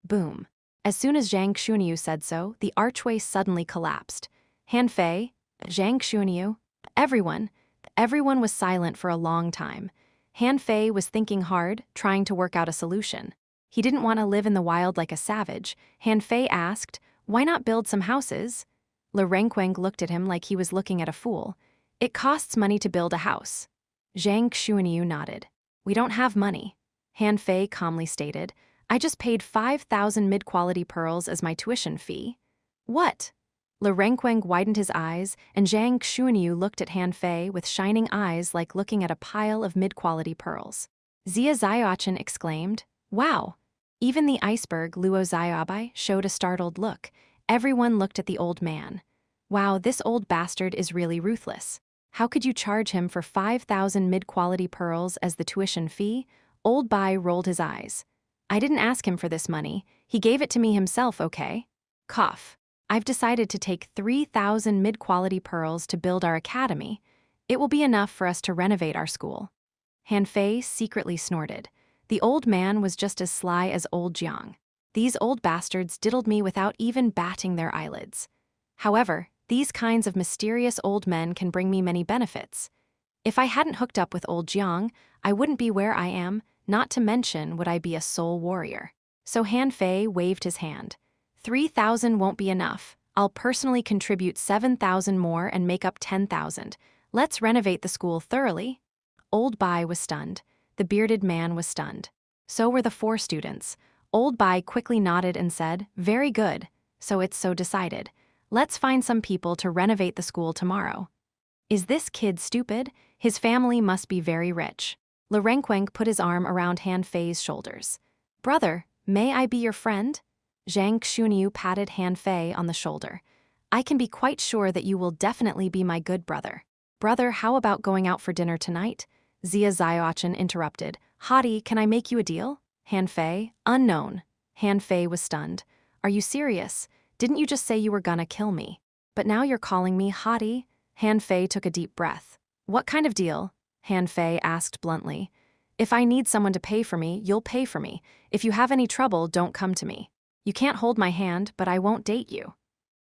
Boom. As soon as Zhang Xunyu said so, the archway suddenly collapsed. Han Fei, Zhang Xunyu, everyone was silent for a long time. Han Fei was thinking hard, trying to work out a solution. He didn't want to live in the wild like a savage. Han Fei asked, "Why not build some houses?" Le Renqueng looked at him like he was looking at a fool. "It costs money to build a house." Zhang Xuanyu nodded. "We don't have money." Han Fei calmly stated, "I just paid 5,000 mid-quality pearls as my tuition fee." "What?" Le Renqueng widened his eyes, and Zhang Xuanyu looked at Han Fei with shining eyes like looking at a pile of mid-quality pearls. Zia Xiaochen exclaimed, "Wow!" Even the iceberg Luo Xiaobai showed a startled look. Everyone looked at the old man. "Wow, this old bastard is really ruthless. How could you charge him for 5,000 mid-quality pearls as the tuition fee?" Old Bai rolled his eyes. "I didn't ask him for this money. He gave it to me himself, okay?" Cough. "I've decided to take 3,000 mid-quality pearls to build our academy. It will be enough for us to renovate our school." Han Fei secretly snorted. The old man was just as sly as old Jiang. These old bastards diddled me without even batting their eyelids. However, these kinds of mysterious old men can bring me many benefits. If I hadn't hooked up with old Jiang, I wouldn't be where I am, not to mention would I be a soul warrior. So Han Fei waved his hand. 3,000 won't be enough. I'll personally contribute 7,000 more and make up 10,000. Let's renovate the school thoroughly." Old Bai was stunned. The bearded man was stunned. So were the 4 students. Old Bai quickly nodded and said, "Very good. So it's so decided. Let's find some people to renovate the school tomorrow." "Is this kid stupid? His family must be very rich." Le Renqueng put his arm around Han Fei's shoulders. "Brother, may I be your friend?" Zhang Xunyu patted Han Fei on the shoulder. "I can be quite sure that you will definitely be my good brother." "Brother, how about going out for dinner tonight?" Zia Xiaochen interrupted. "Hottie, can I make you a deal?" Han Fei, unknown. Han Fei was stunned. "Are you serious? Didn't you just say you were gonna kill me? But now you're calling me Hottie?" Han Fei took a deep breath. "What kind of deal?" Han Fei asked bluntly. "If I need someone to pay for me, you'll pay for me. If you have any trouble, don't come to me. You can't hold my hand, but I won't date you."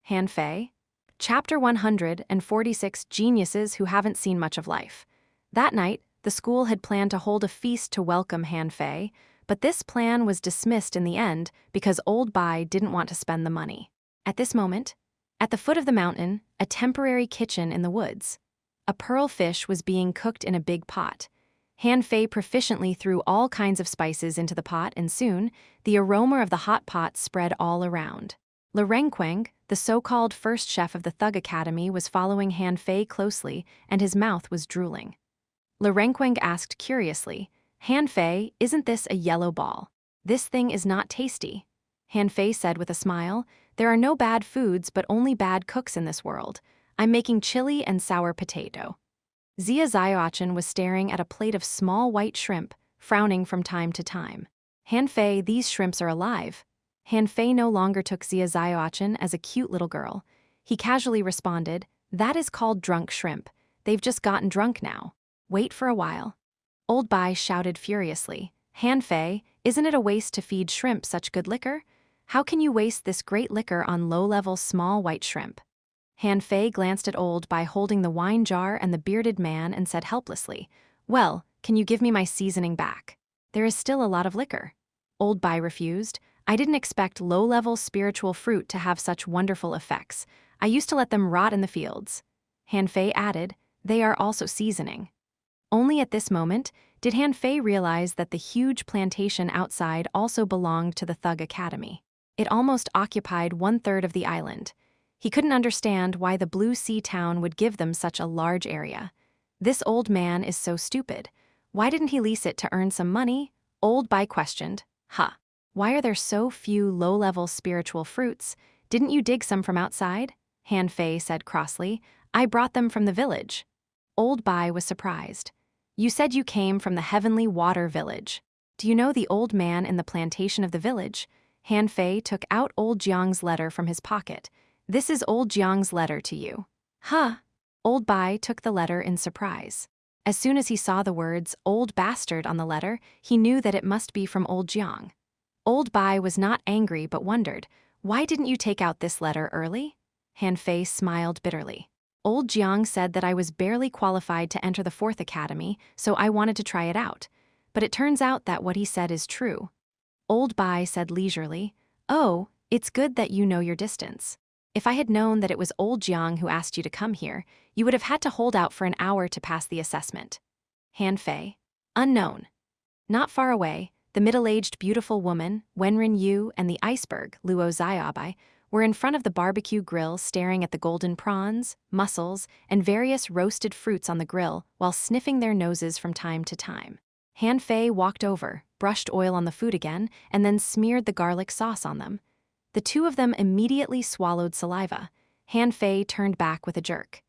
Han Fei. Chapter 146 Geniuses Who Haven't Seen Much of Life. That night, the school had planned to hold a feast to welcome Han Fei, but this plan was dismissed in the end because Old Bai didn't want to spend the money. At this moment, at the foot of the mountain, a temporary kitchen in the woods. A pearl fish was being cooked in a big pot. Han Fei proficiently threw all kinds of spices into the pot, and soon, the aroma of the hot pot spread all around. Le Renqueng, the so-called first chef of the Thug Academy, was following Han Fei closely, and his mouth was drooling. Le Renqueng asked curiously, "Han Fei, isn't this a yellow ball? This thing is not tasty." Han Fei said with a smile, There are no bad foods but only bad cooks in this world. I'm making chili and sour potato. Zia Zioachin was staring at a plate of small white shrimp, frowning from time to time. Han Fei, these shrimps are alive. Han Fei no longer took Zia Zioachin as a cute little girl. He casually responded, that is called drunk shrimp. They've just gotten drunk now. Wait for a while. Old Bai shouted furiously, Han Fei, isn't it a waste to feed shrimp such good liquor? How can you waste this great liquor on low-level small white shrimp? Han Fei glanced at Old Bai holding the wine jar and the bearded man and said helplessly, well, can you give me my seasoning back? There is still a lot of liquor. Old Bai refused. I didn't expect low-level spiritual fruit to have such wonderful effects. I used to let them rot in the fields. Han Fei added, they are also seasoning. Only at this moment did Han Fei realize that the huge plantation outside also belonged to the Thug Academy. It almost occupied 1/3 of the island. He couldn't understand why the Blue Sea town would give them such a large area. This old man is so stupid. Why didn't he lease it to earn some money? Old Bai questioned. Why are there so few low-level spiritual fruits? Didn't you dig some from outside? Han Fei said crossly. I brought them from the village. Old Bai was surprised. You said you came from the Heavenly Water Village. Do you know the old man in the plantation of the village? Han Fei took out old Jiang's letter from his pocket. This is old Jiang's letter to you. Old Bai took the letter in surprise. As soon as he saw the words, old bastard on the letter, he knew that it must be from old Jiang. Old Bai was not angry but wondered, why didn't you take out this letter early? Han Fei smiled bitterly. Old Jiang said that I was barely qualified to enter the 4th Academy, so I wanted to try it out. But it turns out that what he said is true. Old Bai said leisurely, oh, it's good that you know your distance. If I had known that it was old Jiang who asked you to come here, you would have had to hold out for an hour to pass the assessment. Han Fei. Unknown. Not far away, the middle-aged beautiful woman, Wenren Yu, and the iceberg, Luo Xiaobai, were in front of the barbecue grill staring at the golden prawns, mussels, and various roasted fruits on the grill while sniffing their noses from time to time. Han Fei walked over, brushed oil on the food again, and then smeared the garlic sauce on them. The two of them immediately swallowed saliva. Han Fei turned back with a jerk.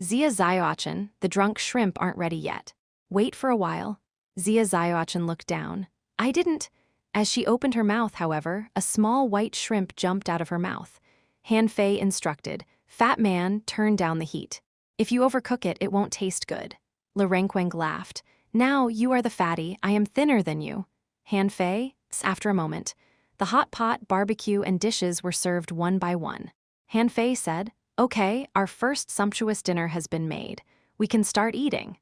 Zia Zioachin, the drunk shrimp aren't ready yet. Wait for a while. Zia Zioachin looked down. I didn't. As she opened her mouth, however, a small white shrimp jumped out of her mouth. Han Fei instructed, Fat man, turn down the heat. If you overcook it, it won't taste good. Li Renqueng laughed. Now you are the fatty, I am thinner than you. Han Fei, after a moment. The hot pot, barbecue, and dishes were served one by one. Han Fei said, okay, our first sumptuous dinner has been made. We can start eating.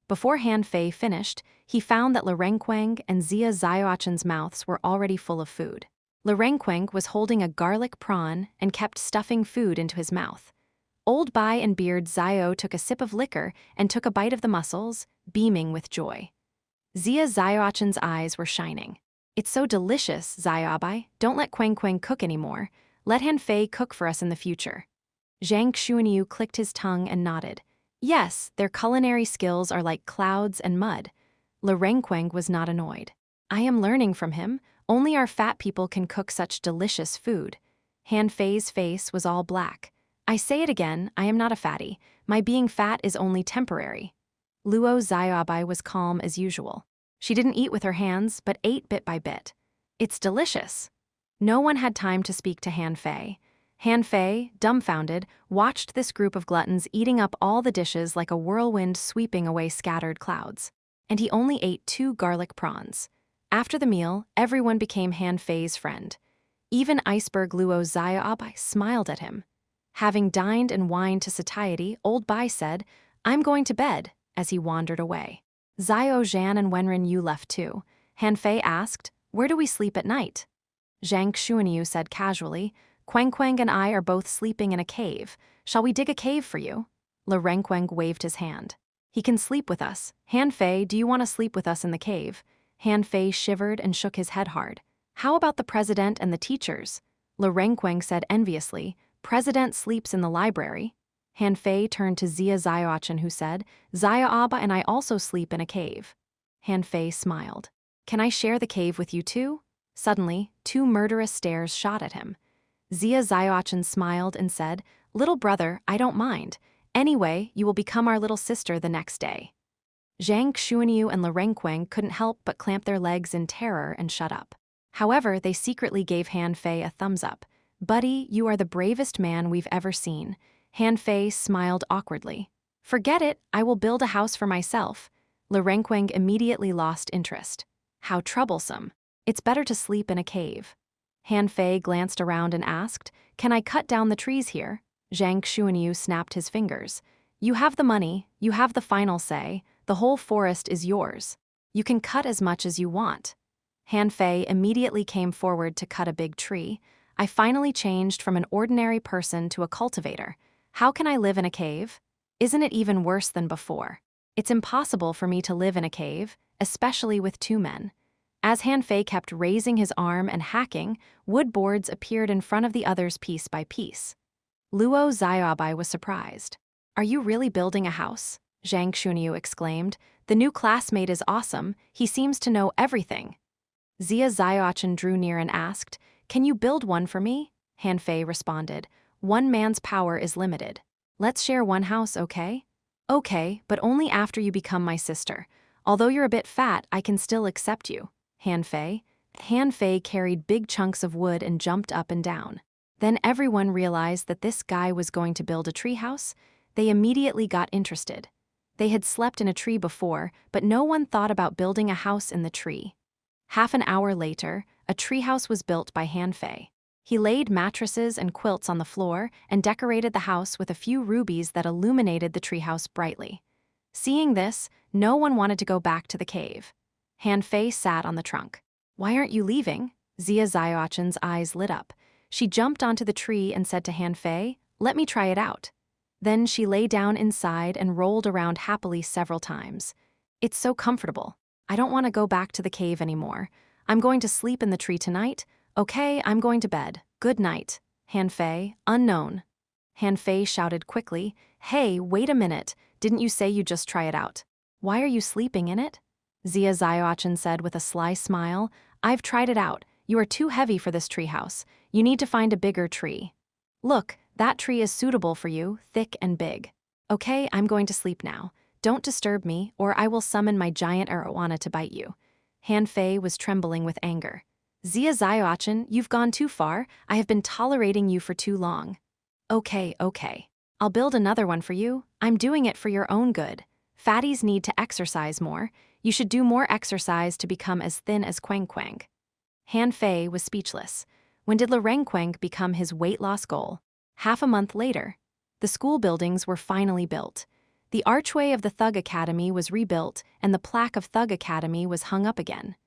Before Han Fei finished, he found that Li Renqueng and Zia Zioachin's mouths were already full of food. Li Renqueng was holding a garlic prawn and kept stuffing food into his mouth. Old Bai and Beard Zio took a sip of liquor and took a bite of the mussels, beaming with joy. Zia Zioachin's eyes were shining. It's so delicious, Zioabai. Don't let Quang Quang cook anymore. Let Han Fei cook for us in the future. Zhang Xuanyu clicked his tongue and nodded. Yes, their culinary skills are like clouds and mud. Li Renqueng was not annoyed. I am learning from him. Only our fat people can cook such delicious food. Han Fei's face was all black. I say it again, I am not a fatty. My being fat is only temporary. Luo Xiaobai was calm as usual. She didn't eat with her hands, but ate bit by bit. It's delicious. No one had time to speak to Han Fei. Han Fei, dumbfounded, watched this group of gluttons eating up all the dishes like a whirlwind sweeping away scattered clouds. And he only ate 2 garlic prawns. After the meal, everyone became Han Fei's friend. Even iceberg Luo Xiaobai smiled at him. Having dined and wined to satiety, Old Bai said, I'm going to bed, as he wandered away. Zio Zhan and Wenren Yu left too. Han Fei asked, where do we sleep at night? Zhang Xuanyu said casually, Quang Quang and I are both sleeping in a cave. Shall we dig a cave for you? Li Renqueng waved his hand. He can sleep with us. Han Fei, do you want to sleep with us in the cave? Han Fei shivered and shook his head hard. How about the president and the teachers? Li Renqueng said enviously, President sleeps in the library. Han Fei turned to Zia Zioachin who said, Zioaba and I also sleep in a cave. Han Fei smiled. Can I share the cave with you too? Suddenly, 2 murderous stares shot at him. Zia Ziochen smiled and said, "Little brother, I don't mind. Anyway, you will become our little sister the next day." Zhang Xuanyu and Renqueng couldn't help but clamp their legs in terror and shut up. However, they secretly gave Han Fei a thumbs up. "Buddy, you are the bravest man we've ever seen." Han Fei smiled awkwardly. "Forget it, I will build a house for myself." Renqueng immediately lost interest. "How troublesome. It's better to sleep in a cave." Han Fei glanced around and asked, "Can I cut down the trees here?" Zhang Xuanyu snapped his fingers. "You have the money, you have the final say, the whole forest is yours. You can cut as much as you want." Han Fei immediately came forward to cut a big tree. "I finally changed from an ordinary person to a cultivator. How can I live in a cave? Isn't it even worse than before? It's impossible for me to live in a cave, especially with two men." As Han Fei kept raising his arm and hacking, wood boards appeared in front of the others piece by piece. Luo Xiaobai was surprised. "Are you really building a house?" Zhang Xunyu exclaimed. "The new classmate is awesome, he seems to know everything." Zia Ziochen drew near and asked, "Can you build one for me?" Han Fei responded, "One man's power is limited. Let's share one house, okay?" "Okay, but only after you become my sister. Although you're a bit fat, I can still accept you." Han Fei carried big chunks of wood and jumped up and down. Then everyone realized that this guy was going to build a treehouse. They immediately got interested. They had slept in a tree before, but no one thought about building a house in the tree. Half an hour later, a treehouse was built by Han Fei. He laid mattresses and quilts on the floor and decorated the house with a few rubies that illuminated the treehouse brightly. Seeing this, no one wanted to go back to the cave. Han Fei sat on the trunk. "Why aren't you leaving?" Zia Ziochen's eyes lit up. She jumped onto the tree and said to Han Fei, "Let me try it out." Then she lay down inside and rolled around happily several times. "It's so comfortable. I don't want to go back to the cave anymore. I'm going to sleep in the tree tonight. Okay, I'm going to bed. Good night." Han Fei, unknown. Han Fei shouted quickly, "Hey, wait a minute. Didn't you say you'd just try it out? Why are you sleeping in it?" Zia Ziochen said with a sly smile, "I've tried it out. You are too heavy for this treehouse. You need to find a bigger tree. Look, that tree is suitable for you, thick and big. Okay, I'm going to sleep now. Don't disturb me, or I will summon my giant arowana to bite you." Han Fei was trembling with anger. "Zia Ziochen, you've gone too far. I have been tolerating you for too long." Okay. I'll build another one for you. I'm doing it for your own good. Fatties need to exercise more. You should do more exercise to become as thin as Quang Quang. Han Fei was speechless. When did Renqueng become his weight loss goal? Half a month later. The school buildings were finally built. The archway of the Thug Academy was rebuilt, and the plaque of Thug Academy was hung up again.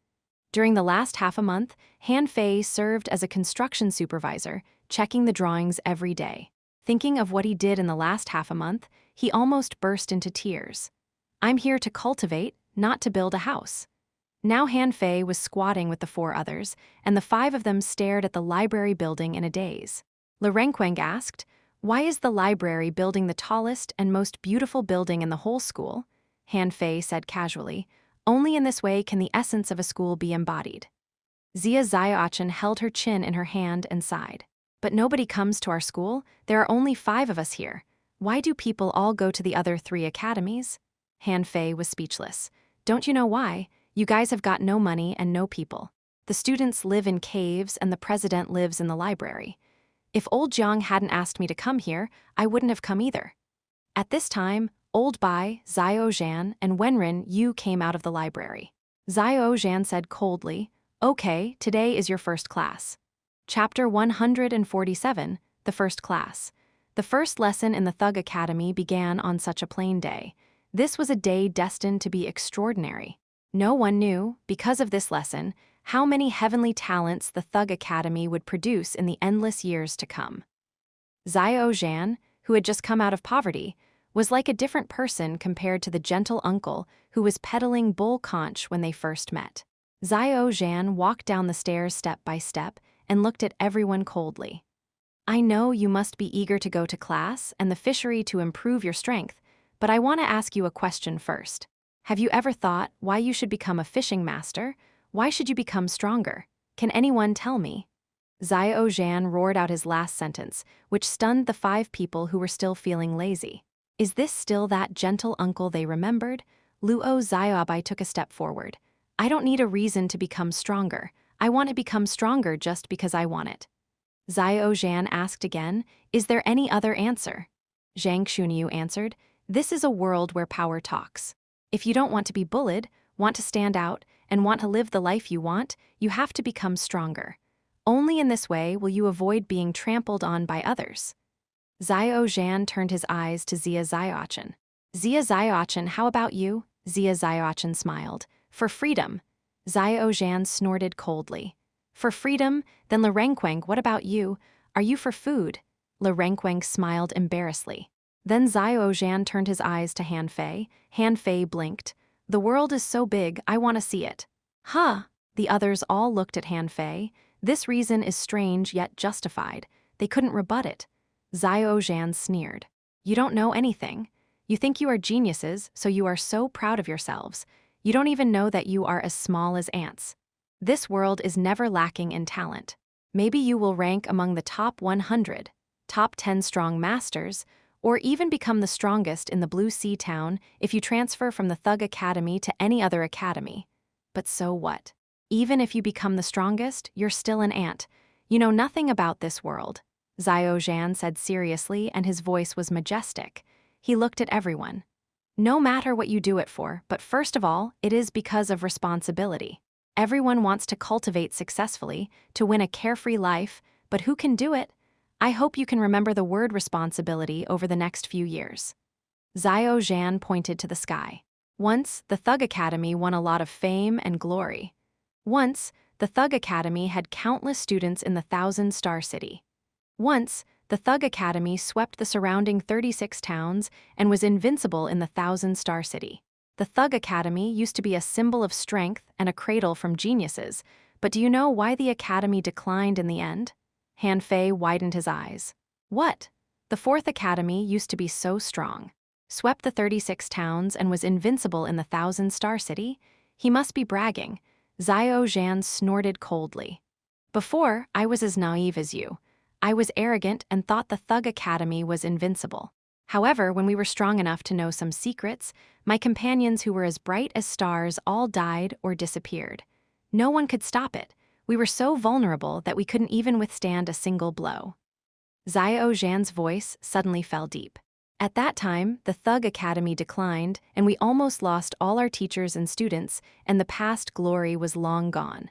During the last half a month, Han Fei served as a construction supervisor, checking the drawings every day. Thinking of what he did in the last half a month, he almost burst into tears. "I'm here to cultivate, not to build a house." Now Han Fei was squatting with the four others, and the five of them stared at the library building in a daze. Renqueng asked, "Why is the library building the tallest and most beautiful building in the whole school?" Han Fei said casually, "Only in this way can the essence of a school be embodied." Zia Ziochen held her chin in her hand and sighed. "But nobody comes to our school. There are only 5 of us here. Why do people all go to the other 3 academies?" Han Fei was speechless. "Don't you know why? You guys have got no money and no people. The students live in caves and the president lives in the library. If old Jiang hadn't asked me to come here, I wouldn't have come either." At this time, Old Bai, Zio Zhan, and Wenren Yu came out of the library. Zio Zhan said coldly, "Okay, today is your first class." Chapter 147, The First Class. The first lesson in the Thug Academy began on such a plain day. This was a day destined to be extraordinary. No one knew, because of this lesson, how many heavenly talents the Thug Academy would produce in the endless years to come. Zio Zhan, who had just come out of poverty, was like a different person compared to the gentle uncle who was peddling bull conch when they first met. Zio Zhan walked down the stairs step by step and looked at everyone coldly. "I know you must be eager to go to class and the fishery to improve your strength, but I want to ask you a question first. Have you ever thought why you should become a fishing master? Why should you become stronger? Can anyone tell me?" Xiao Zhan roared out his last sentence, which stunned the 5 people who were still feeling lazy. Is this still that gentle uncle they remembered? Luo Xiaobai took a step forward. I don't need a reason to become stronger. I want to become stronger just because I want it. Xiao Zhan asked again, is there any other answer? Zhang Xunyu answered, this is a world where power talks. If you don't want to be bullied, want to stand out, and want to live the life you want, you have to become stronger. Only in this way will you avoid being trampled on by others. Xiao Zhan turned his eyes to Xia Xiaochen. Xia Xiaochen, how about you? Xia Xiaochen smiled. For freedom. Xiao Zhan snorted coldly. For freedom? Then Le Renqueng, what about you? Are you for food? Le Renqueng smiled embarrassedly. Then Xiao Zhan turned his eyes to Han Fei. Han Fei blinked. The world is so big, I want to see it. Huh. The others all looked at Han Fei. This reason is strange yet justified. They couldn't rebut it. Xiao Zhan sneered. You don't know anything. You think you are geniuses, so you are so proud of yourselves. You don't even know that you are as small as ants. This world is never lacking in talent. Maybe you will rank among the top 100, top 10 strong masters, or even become the strongest in the Blue Sea town if you transfer from the Thug Academy to any other academy. But so what? Even if you become the strongest, you're still an ant. You know nothing about this world. Xiao Zhan said seriously, and his voice was majestic. He looked at everyone. No matter what you do it for, but first of all, it is because of responsibility. Everyone wants to cultivate successfully, to win a carefree life, but who can do it? I hope you can remember the word responsibility over the next few years. Xiao Zhan pointed to the sky. Once, the Thug Academy won a lot of fame and glory. Once, the Thug Academy had countless students in the 1,000-star city. Once, the Thug Academy swept the surrounding 36 towns and was invincible in the 1,000-star city. The Thug Academy used to be a symbol of strength and a cradle from geniuses, but do you know why the academy declined in the end? Han Fei widened his eyes. What? The 4th Academy used to be so strong. Swept the 36 towns and was invincible in the 1,000-star city? He must be bragging. Xiao Zhan snorted coldly. Before, I was as naive as you. I was arrogant and thought the Thug Academy was invincible. However, when we were strong enough to know some secrets, my companions who were as bright as stars all died or disappeared. No one could stop it. We were so vulnerable that we couldn't even withstand a single blow. Xiao Zhan's voice suddenly fell deep. At that time, the Thug Academy declined, and we almost lost all our teachers and students, and the past glory was long gone.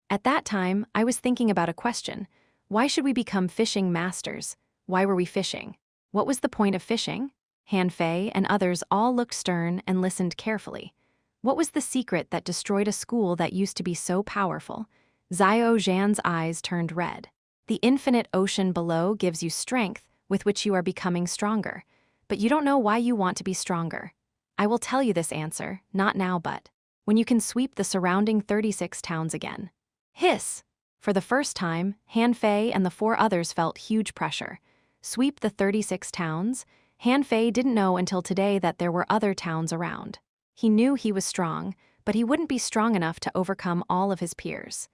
At that time, I was thinking about a question. Why should we become fishing masters? Why were we fishing? What was the point of fishing? Han Fei and others all looked stern and listened carefully. What was the secret that destroyed a school that used to be so powerful? Xiao Zhan's eyes turned red. The infinite ocean below gives you strength with which you are becoming stronger. But you don't know why you want to be stronger. I will tell you this answer, not now but when you can sweep the surrounding 36 towns again. Hiss! For the first time, Han Fei and the 4 others felt huge pressure. Sweep the 36 towns? Han Fei didn't know until today that there were other towns around. He knew he was strong, but he wouldn't be strong enough to overcome all of his peers.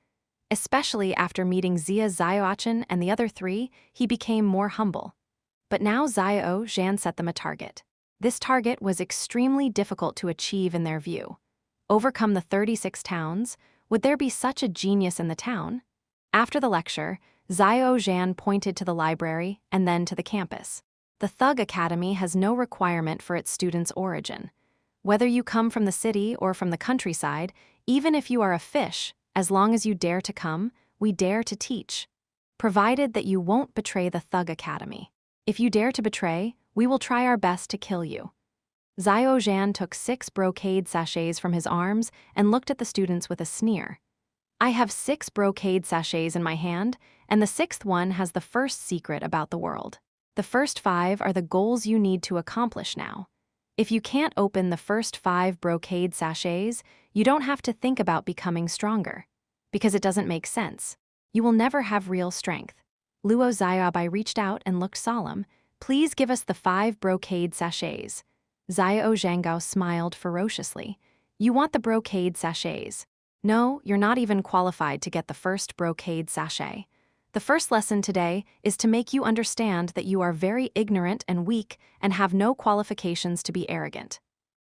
Especially after meeting Xia Xiaochen and the other 3, he became more humble. But now Xiao Zhan set them a target. This target was extremely difficult to achieve in their view. Overcome the 36 towns? Would there be such a genius in the town? After the lecture, Xiao Zhan pointed to the library and then to the campus. The Thug Academy has no requirement for its students' origin. Whether you come from the city or from the countryside, even if you are a fish, as long as you dare to come, we dare to teach. Provided that you won't betray the Thug Academy. If you dare to betray, we will try our best to kill you. Xiao Zhan took 6 brocade sachets from his arms and looked at the students with a sneer. I have 6 brocade sachets in my hand, and the 6th one has the first secret about the world. The first 5 are the goals you need to accomplish now. If you can't open the first 5 brocade sachets, you don't have to think about becoming stronger. Because it doesn't make sense. You will never have real strength. Luo Xiaobai reached out and looked solemn. Please give us the 5 brocade sachets. Xiao Zhanggao smiled ferociously. You want the brocade sachets? No, you're not even qualified to get the first brocade sachet. The first lesson today is to make you understand that you are very ignorant and weak and have no qualifications to be arrogant.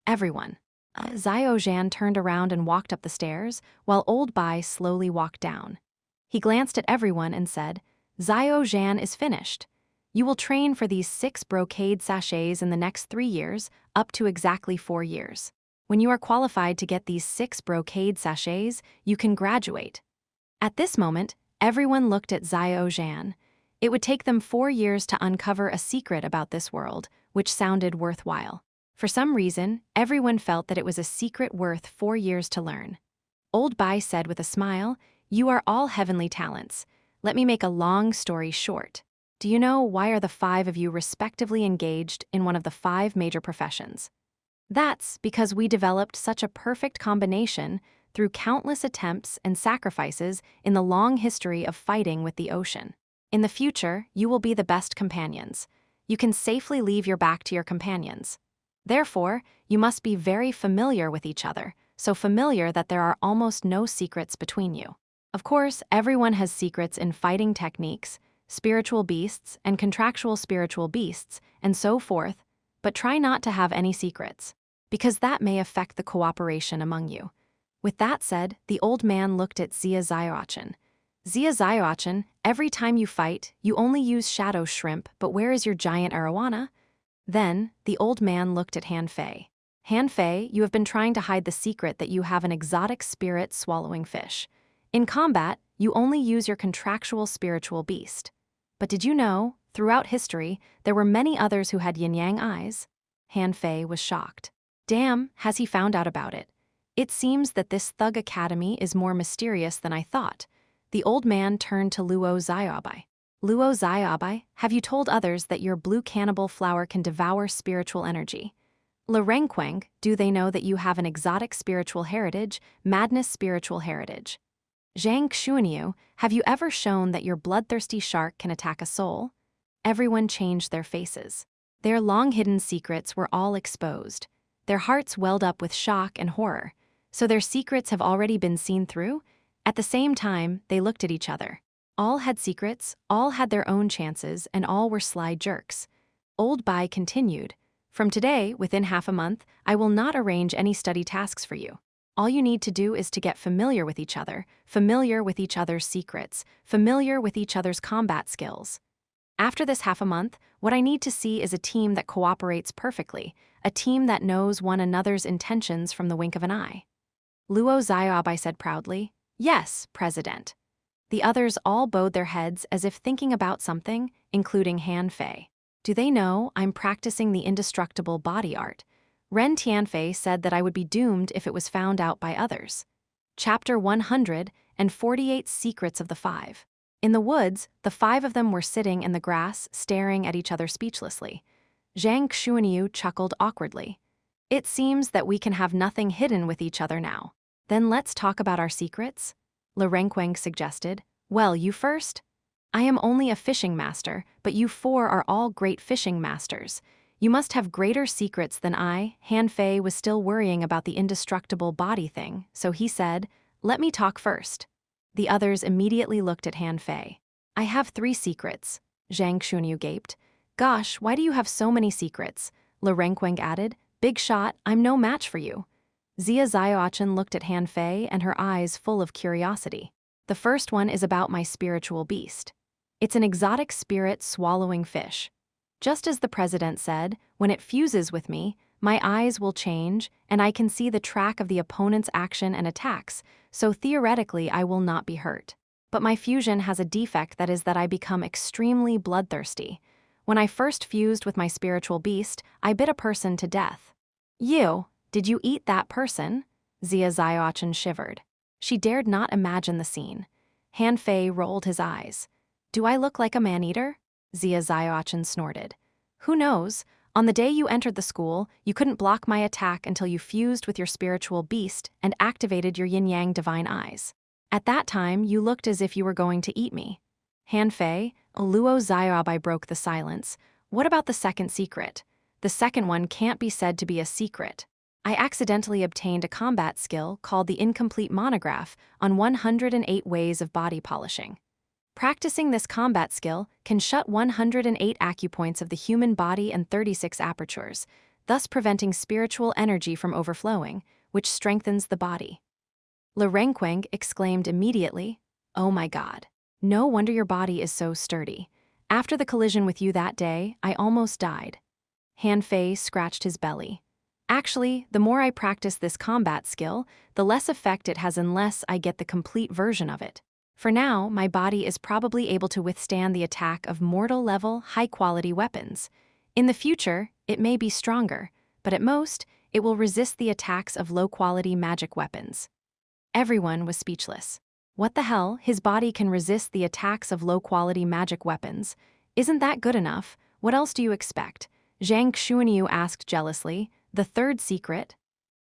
Everyone. Xiao Zhan turned around and walked up the stairs, while Old Bai slowly walked down. He glanced at everyone and said, Xiao Zhan is finished. You will train for these 6 brocade sachets in the next 3 years, up to exactly 4 years. When you are qualified to get these 6 brocade sachets, you can graduate. At this moment, everyone looked at Xiao Zhan. It would take them 4 years to uncover a secret about this world, which sounded worthwhile. For some reason, everyone felt that it was a secret worth 4 years to learn. Old Bai said with a smile, You are all heavenly talents. Let me make a long story short. Do you know why are the 5 of you respectively engaged in one of the 5 major professions? That's because we developed such a perfect combination through countless attempts and sacrifices in the long history of fighting with the ocean. In the future, you will be the best companions. You can safely leave your back to your companions. Therefore, you must be very familiar with each other, so familiar that there are almost no secrets between you. Of course, everyone has secrets in fighting techniques, spiritual beasts and contractual spiritual beasts, and so forth, but try not to have any secrets, because that may affect the cooperation among you. With that said, the old man looked at Xia Xiaochen. Xia Xiaochen, every time you fight, you only use shadow shrimp, but where is your giant arowana? Then, the old man looked at Han Fei. Han Fei, you have been trying to hide the secret that you have an exotic spirit swallowing fish. In combat, you only use your contractual spiritual beast. But did you know, throughout history, there were many others who had yin-yang eyes? Han Fei was shocked. Damn, has he found out about it? It seems that this thug academy is more mysterious than I thought. The old man turned to Luo Xiaobai. Luo Xiaobai, have you told others that your blue cannibal flower can devour spiritual energy? Le Renqueng, do they know that you have an exotic spiritual heritage, madness spiritual heritage? Zhang Xuanyu, have you ever shown that your bloodthirsty shark can attack a soul? Everyone changed their faces. Their long-hidden secrets were all exposed. Their hearts welled up with shock and horror. So their secrets have already been seen through? At the same time, they looked at each other. All had secrets, all had their own chances, and all were sly jerks. Old Bai continued, From today, within half a month, I will not arrange any study tasks for you. All you need to do is to get familiar with each other's secrets, familiar with each other's combat skills. After this half a month, what I need to see is a team that cooperates perfectly, a team that knows one another's intentions from the wink of an eye. Luo Xiaobai said proudly, Yes, President. The others all bowed their heads as if thinking about something, including Han Fei. Do they know I'm practicing the indestructible body art? Ren Tianfei said that I would be doomed if it was found out by others. Chapter 148 Secrets of the 5. In the woods, the 5 of them were sitting in the grass, staring at each other speechlessly. Zhang Xuanyu chuckled awkwardly. It seems that we can have nothing hidden with each other now. Then let's talk about our secrets? Le Renqueng suggested. Well, you first? I am only a fishing master, but you 4 are all great fishing masters. You must have greater secrets than I. Han Fei was still worrying about the indestructible body thing, so he said, Let me talk first. The others immediately looked at Han Fei. I have 3 secrets, Zhang Xuanyu gaped. Gosh, why do you have so many secrets? Le Renqueng added, Big shot, I'm no match for you. Xia Xiaochen looked at Han Fei and her eyes full of curiosity. The first one is about my spiritual beast. It's an exotic spirit swallowing fish. Just as the president said, when it fuses with me, my eyes will change and I can see the track of the opponent's action and attacks, so theoretically I will not be hurt. But my fusion has a defect that is that I become extremely bloodthirsty. When I first fused with my spiritual beast, I bit a person to death. You, did you eat that person? Xia Xiaochen shivered. She dared not imagine the scene. Han Fei rolled his eyes. Do I look like a man-eater? Xia Xiaochen snorted. Who knows? On the day you entered the school, you couldn't block my attack until you fused with your spiritual beast and activated your yin-yang divine eyes. At that time, you looked as if you were going to eat me. Han Fei, Luo Xiaobai broke the silence. What about the second secret? The second one can't be said to be a secret. I accidentally obtained a combat skill called the incomplete monograph on 108 ways of body polishing. Practicing this combat skill can shut 108 acupoints of the human body and 36 apertures, thus preventing spiritual energy from overflowing, which strengthens the body. Renqueng exclaimed immediately, "Oh my God. No wonder your body is so sturdy. After the collision with you that day, I almost died." Han Fei scratched his belly. "Actually, the more I practice this combat skill, the less effect it has unless I get the complete version of it. For now, my body is probably able to withstand the attack of mortal-level, high-quality weapons. In the future, it may be stronger, but at most, it will resist the attacks of low-quality magic weapons." Everyone was speechless. What the hell, his body can resist the attacks of low-quality magic weapons? Isn't that good enough? What else do you expect? Zhang Xuanyu asked jealously. "The third secret?"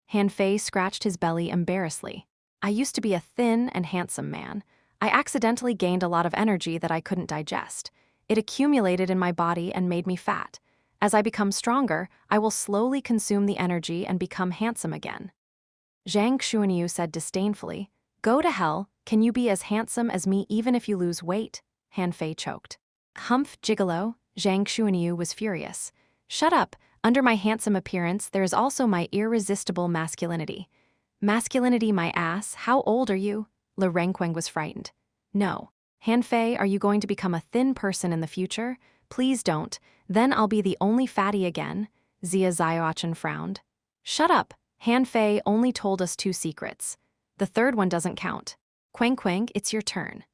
Han Fei scratched his belly embarrassedly. "I used to be a thin and handsome man. I accidentally gained a lot of energy that I couldn't digest. It accumulated in my body and made me fat. As I become stronger, I will slowly consume the energy and become handsome again." Zhang Xuanyu said disdainfully, "Go to hell, can you be as handsome as me even if you lose weight?" Han Fei choked. "Humph, gigolo," Zhang Xuanyu was furious. "Shut up, under my handsome appearance there is also my irresistible masculinity." "Masculinity my ass, how old are you?" Renqueng was frightened. "No. Han Fei, are you going to become a thin person in the future? Please don't, then I'll be the only fatty again." Zia Ziochen frowned. "Shut up. Han Fei only told us 2 secrets. The third one doesn't count. Queng, it's your turn."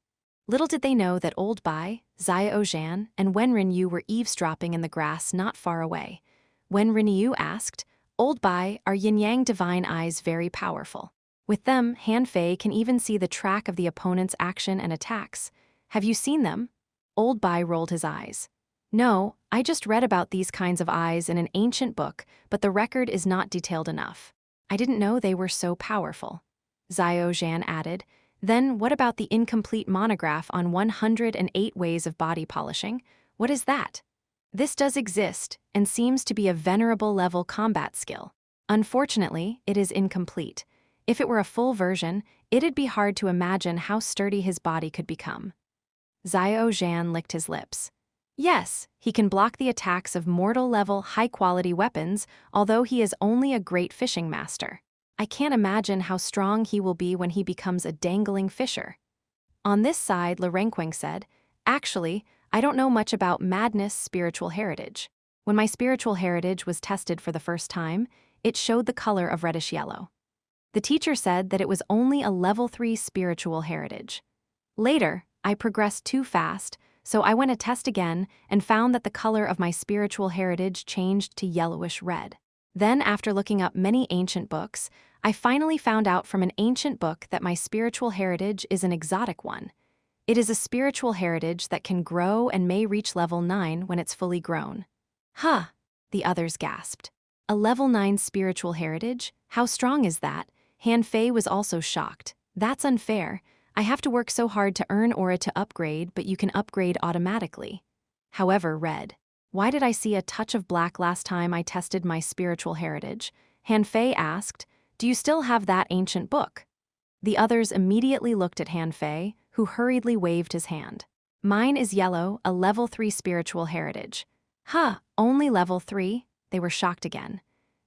Little did they know that Old Bai, Zia Zhan, and Wen Rinyu were eavesdropping in the grass not far away. Wen Rinyu asked, "Old Bai, are yin-yang divine eyes very powerful? With them, Han Fei can even see the track of the opponent's action and attacks. Have you seen them?" Old Bai rolled his eyes. "No, I just read about these kinds of eyes in an ancient book, but the record is not detailed enough. I didn't know they were so powerful." Zio Zhan added, "Then what about the incomplete monograph on 108 ways of body polishing? What is that?" "This does exist, and seems to be a venerable level combat skill. Unfortunately, it is incomplete. If it were a full version, it'd be hard to imagine how sturdy his body could become." Zio Zhan licked his lips. "Yes, he can block the attacks of mortal-level, high-quality weapons, although he is only a great fishing master. I can't imagine how strong he will be when he becomes a dangling fisher." On this side, Renqueng said, "Actually, I don't know much about madness spiritual heritage. When my spiritual heritage was tested for the first time, it showed the color of reddish yellow. The teacher said that it was only a level 3 spiritual heritage. Later, I progressed too fast, so I went to test again and found that the color of my spiritual heritage changed to yellowish red. Then, after looking up many ancient books, I finally found out from an ancient book that my spiritual heritage is an exotic one. It is a spiritual heritage that can grow and may reach level 9 when it's fully grown." "Huh," the others gasped. "A level 9 spiritual heritage? How strong is that?" Han Fei was also shocked. "That's unfair. I have to work so hard to earn aura to upgrade, but you can upgrade automatically." However, red. "Why did I see a touch of black last time I tested my spiritual heritage?" Han Fei asked, "Do you still have that ancient book?" The others immediately looked at Han Fei, who hurriedly waved his hand. "Mine is yellow, a level 3 spiritual heritage." "Huh, only level 3? They were shocked again.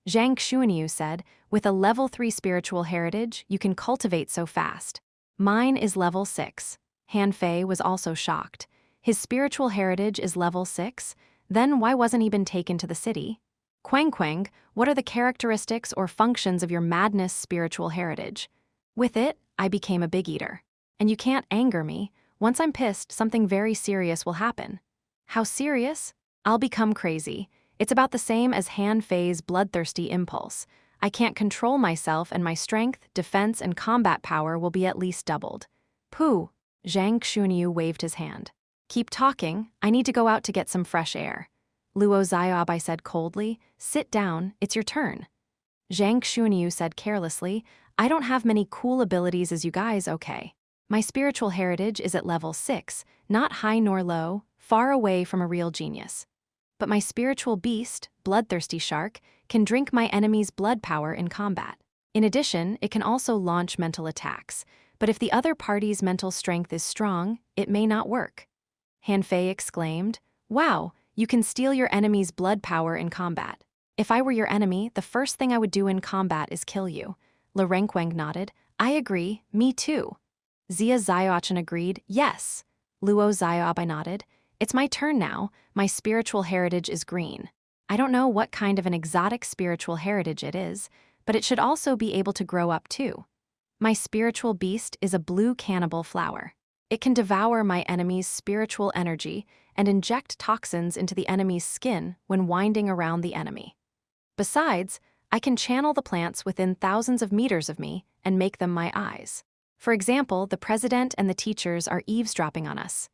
Zhang Xuanyu said, "With a level 3 spiritual heritage, you can cultivate so fast." "Mine is level 6. Han Fei was also shocked. His spiritual heritage is level 6? Then why wasn't he been taken to the city? Queng, what are the characteristics or functions of your madness spiritual heritage?" "With it, I became a big eater. And you can't anger me. Once I'm pissed, something very serious will happen." "How serious?" "I'll become crazy. It's about the same as Han Fei's bloodthirsty impulse. I can't control myself and my strength, defense, and combat power will be at least doubled." "Pooh," Zhang Xuanyu waved his hand. "Keep talking, I need to go out to get some fresh air." Luo Xiaobai said coldly, "Sit down, it's your turn." Zhang Xuanyu said carelessly, "I don't have many cool abilities as you guys, okay? My spiritual heritage is at level 6, not high nor low, far away from a real genius. But my spiritual beast, bloodthirsty shark, can drink my enemy's blood power in combat. In addition, it can also launch mental attacks. But if the other party's mental strength is strong, it may not work. Han Fei exclaimed, "Wow, you can steal your enemy's blood power in combat. If I were your enemy, the first thing I would do in combat is kill you." Le Renqueng nodded, "I agree, me too." Zia Xiaochen agreed, "Yes." Luo Xiaobai nodded, "It's my turn now, my spiritual heritage is green. I don't know what kind of an exotic spiritual heritage it is, but it should also be able to grow up too. My spiritual beast is a blue cannibal flower. It can devour my enemy's spiritual energy and inject toxins into the enemy's skin when winding around the enemy. Besides, I can channel the plants within thousands of meters of me and make them my eyes. For example, the president and the teachers are eavesdropping on us.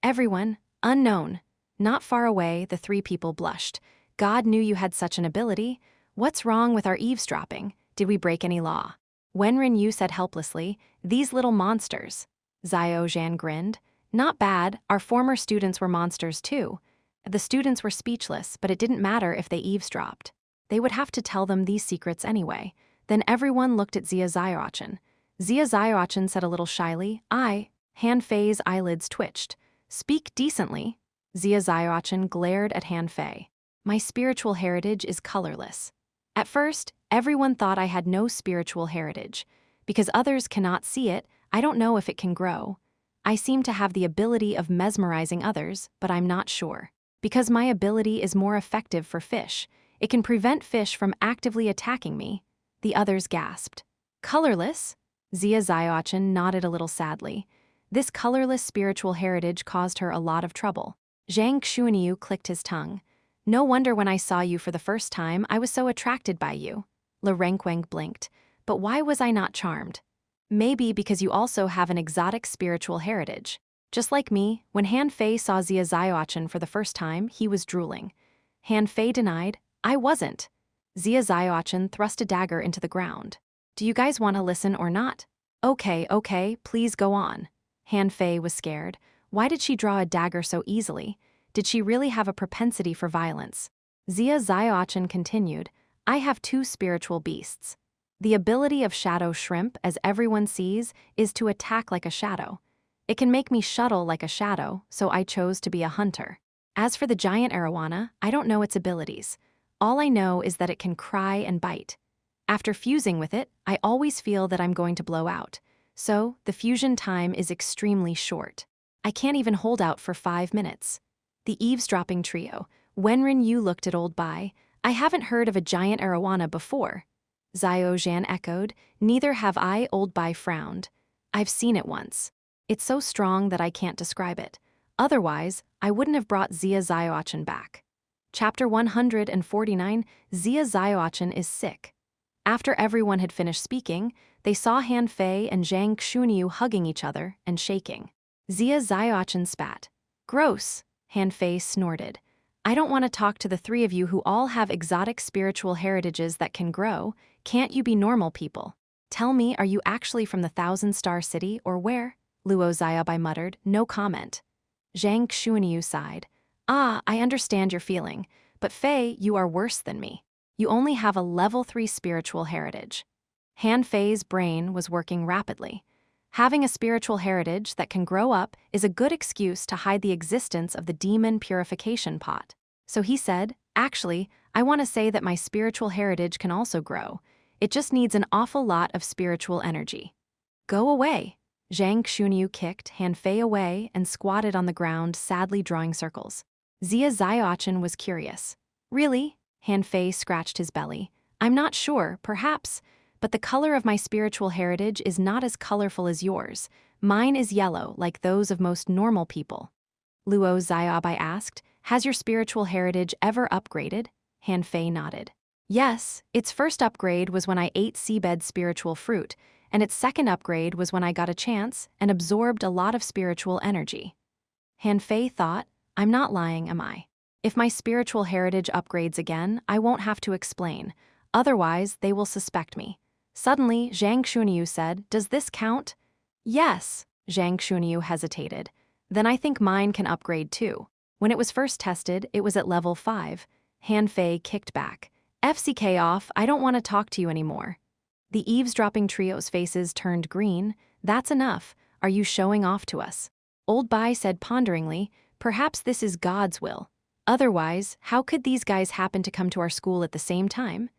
Everyone, unknown. Not far away, the three people blushed. God knew you had such an ability. What's wrong with our eavesdropping? Did we break any law? Wenren Yu said helplessly, "These little monsters." Xiao Zhan grinned. "Not bad, our former students were monsters too." The students were speechless, but it didn't matter if they eavesdropped. They would have to tell them these secrets anyway. Then everyone looked at Zia Xiaochen. Zia Xiaochen said a little shyly, Han Fei's eyelids twitched. "Speak decently." Zia Xiaochen glared at Han Fei. "My spiritual heritage is colorless." At first, everyone thought I had no spiritual heritage. Because others cannot see it, I don't know if it can grow. I seem to have the ability of mesmerizing others, but I'm not sure. Because my ability is more effective for fish, it can prevent fish from actively attacking me. The others gasped. "Colorless?" Zia Xiaochen nodded a little sadly. This colorless spiritual heritage caused her a lot of trouble. Zhang Xuanyu clicked his tongue. "No wonder when I saw you for the first time, I was so attracted by you." Le Renqueng blinked. "But why was I not charmed?" "Maybe because you also have an exotic spiritual heritage. Just like me, when Han Fei saw Zia Xiaochen for the first time, he was drooling." Han Fei denied, "I wasn't." Zia Xiaochen thrust a dagger into the ground. "Do you guys want to listen or not?" Okay, please go on." Han Fei was scared. Why did she draw a dagger so easily? Did she really have a propensity for violence? Zia Xiaochen continued, "I have two spiritual beasts. The ability of shadow shrimp, as everyone sees, is to attack like a shadow. It can make me shuttle like a shadow, so I chose to be a hunter. As for the giant arowana, I don't know its abilities. All I know is that it can cry and bite. After fusing with it, I always feel that I'm going to blow out. So, the fusion time is extremely short. I can't even hold out for 5 minutes." The eavesdropping trio. Wenren Yu looked at Old Bai. "I haven't heard of a giant arowana before." Xiao Zhan echoed, "Neither have I." Old Bai frowned. "I've seen it once. It's so strong that I can't describe it. Otherwise, I wouldn't have brought Zia Xiaochen back." Chapter 149, Zia Xiaochen is sick. After everyone had finished speaking, they saw Han Fei and Zhang Xuanyu hugging each other and shaking. Zia Xiaochen spat. "Gross," Han Fei snorted. "I don't want to talk to the three of you who all have exotic spiritual heritages that can grow. Can't you be normal people? Tell me, are you actually from the Thousand-Star City or where?" Luo Xiaobai muttered, no comment. Zhang Xuanyu sighed. "I understand your feeling, but Fei, you are worse than me. You only have a level 3 spiritual heritage." Han Fei's brain was working rapidly. Having a spiritual heritage that can grow up is a good excuse to hide the existence of the demon purification pot. So he said, "Actually, I want to say that my spiritual heritage can also grow. It just needs an awful lot of spiritual energy." "Go away." Zhang Xuanyu kicked Han Fei away and squatted on the ground, sadly drawing circles. Zia Xiaochen was curious. "Really?" Han Fei scratched his belly. "I'm not sure, perhaps. But the color of my spiritual heritage is not as colorful as yours. Mine is yellow, like those of most normal people." Luo Xiaobai asked, "Has your spiritual heritage ever upgraded?" Han Fei nodded. "Yes, its first upgrade was when I ate seabed spiritual fruit, and its second upgrade was when I got a chance and absorbed a lot of spiritual energy." Han Fei thought, "I'm not lying, am I? If my spiritual heritage upgrades again, I won't have to explain. Otherwise, they will suspect me." Suddenly, Zhang Xuanyu said, "Does this count?" "Yes." Zhang Xuanyu hesitated. "Then I think mine can upgrade too. When it was first tested, it was at level 5. Han Fei kicked back. "FCK off, I don't want to talk to you anymore." The eavesdropping trio's faces turned green. That's enough. Are you showing off to us? Old Bai said ponderingly, perhaps this is God's will. Otherwise, how could these guys happen to come to our school at the same time?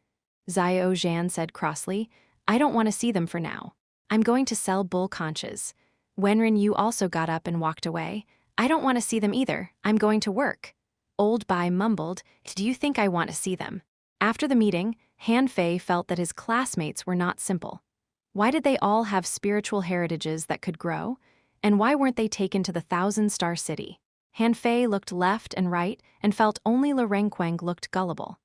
Xiao Zhan said crossly, I don't want to see them for now. I'm going to sell bull conches. Wenren Yu also got up and walked away. I don't want to see them either. I'm going to work. Old Bai mumbled, do you think I want to see them? After the meeting, Han Fei felt that his classmates were not simple. Why did they all have spiritual heritages that could grow? And why weren't they taken to the thousand-star city? Han Fei looked left and right and felt only Le Renqueng looked gullible.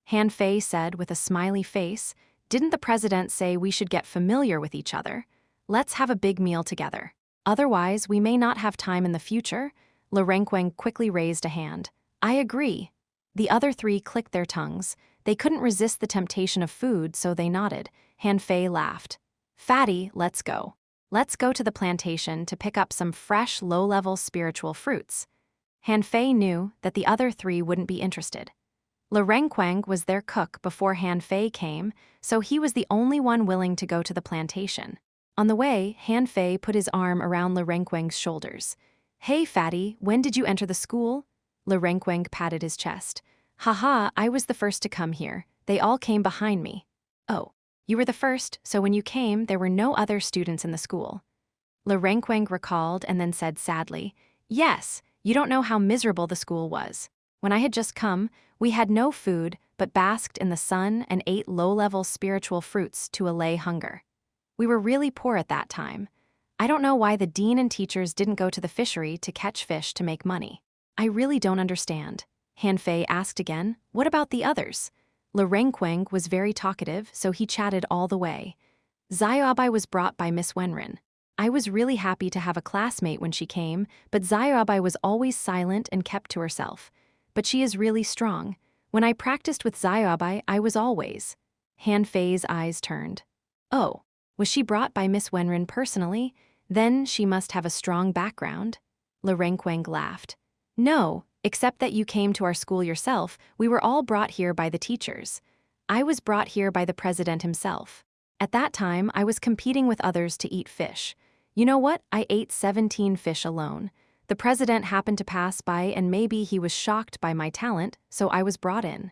Han Fei said with a smiley face, didn't the president say we should get familiar with each other? Let's have a big meal together. Otherwise, we may not have time in the future. Le Renqueng quickly raised a hand. I agree. The other three clicked their tongues. They couldn't resist the temptation of food, so they nodded. Han Fei laughed. Fatty, let's go. Let's go to the plantation to pick up some fresh, low-level spiritual fruits. Han Fei knew that the other three wouldn't be interested. Le Renqueng was their cook before Han Fei came, so he was the only one willing to go to the plantation. On the way, Han Fei put his arm around Le Renqueng's shoulders. Hey, Fatty, when did you enter the school? Le Renqueng patted his chest. Haha, I was the first to come here. They all came behind me. Oh, you were the first, so when you came, there were no other students in the school. Le Renqueng recalled and then said sadly, yes, you don't know how miserable the school was. When I had just come, we had no food but basked in the sun and ate low-level spiritual fruits to allay hunger. We were really poor at that time. I don't know why the dean and teachers didn't go to the fishery to catch fish to make money. I really don't understand. Han Fei asked again, what about the others? Le Renqueng was very talkative, so he chatted all the way. Xiaobai was brought by Miss Wenren. I was really happy to have a classmate when she came, but Xiaobai was always silent and kept to herself. But she is really strong. When I practiced with Xiaobai, I was always. Han Fei's eyes turned. Oh, was she brought by Miss Wenren personally? Then she must have a strong background. Le Renqueng laughed. No, except that you came to our school yourself. We were all brought here by the teachers. I was brought here by the president himself. At that time, I was competing with others to eat fish. You know what? I ate 17 fish alone. The president happened to pass by and maybe he was shocked by my talent, so I was brought in.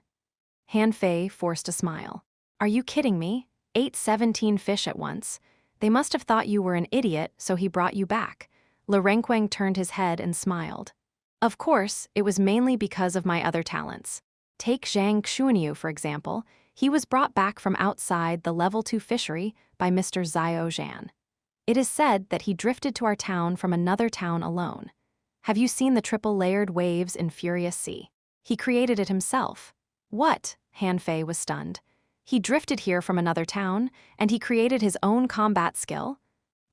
Han Fei forced a smile. Are you kidding me? Ate 17 fish at once. They must have thought you were an idiot, so he brought you back. Le Renqueng turned his head and smiled. Of course, it was mainly because of my other talents. Take Zhang Xuanyu, for example. He was brought back from outside the level 2 fishery by Mr. Xiao Zhan. It is said that he drifted to our town from another town alone. Have you seen the triple-layered waves in Furious Sea? He created it himself. What? Han Fei was stunned. He drifted here from another town, and he created his own combat skill?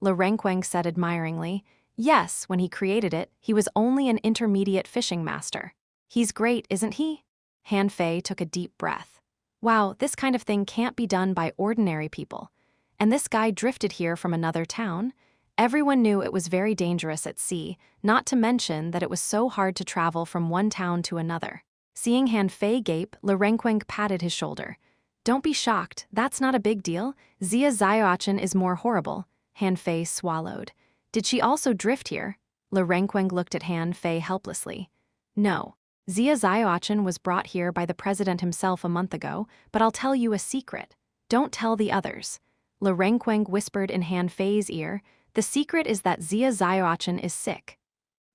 Le Renqueng said admiringly, yes, when he created it, he was only an intermediate fishing master. He's great, isn't he? Han Fei took a deep breath. Wow, this kind of thing can't be done by ordinary people. And this guy drifted here from another town? Everyone knew it was very dangerous at sea, not to mention that it was so hard to travel from one town to another. Seeing Han Fei gape, Le Renqueng patted his shoulder. Don't be shocked, that's not a big deal. Xia Xiaochen is more horrible. Han Fei swallowed. Did she also drift here? Le Renqueng looked at Han Fei helplessly. No. Xia Xiaochen was brought here by the president himself a month ago, but I'll tell you a secret. Don't tell the others. Le Renqueng whispered in Han Fei's ear, the secret is that Xia Xiaochen is sick.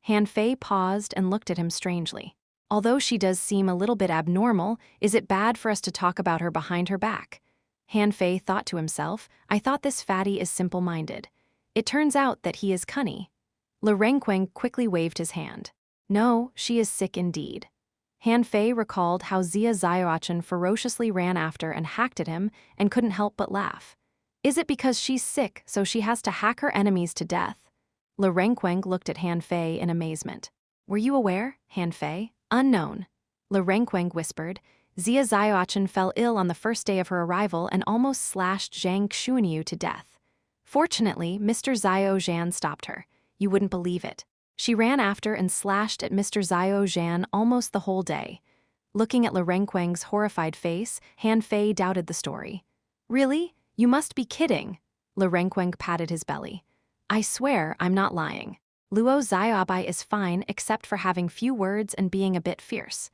Han Fei paused and looked at him strangely. Although she does seem a little bit abnormal, is it bad for us to talk about her behind her back? Han Fei thought to himself, I thought this fatty is simple-minded. It turns out that he is cunning. Le Renqueng quickly waved his hand. No, she is sick indeed. Han Fei recalled how Xia Xiaochen ferociously ran after and hacked at him and couldn't help but laugh. Is it because she's sick so she has to hack her enemies to death? Le Renqueng looked at Han Fei in amazement. Were you aware, Han Fei? Unknown. Le Renqueng whispered. Xia Xiaochen fell ill on the first day of her arrival and almost slashed Zhang Xuanyu to death. Fortunately, Mr. Xiao Zhan stopped her. You wouldn't believe it. She ran after and slashed at Mr. Xiao Zhan almost the whole day. Looking at Le Renqueng's horrified face, Han Fei doubted the story. Really? You must be kidding. Le Renqueng patted his belly. I swear I'm not lying. Luo Xiaobai is fine except for having few words and being a bit fierce.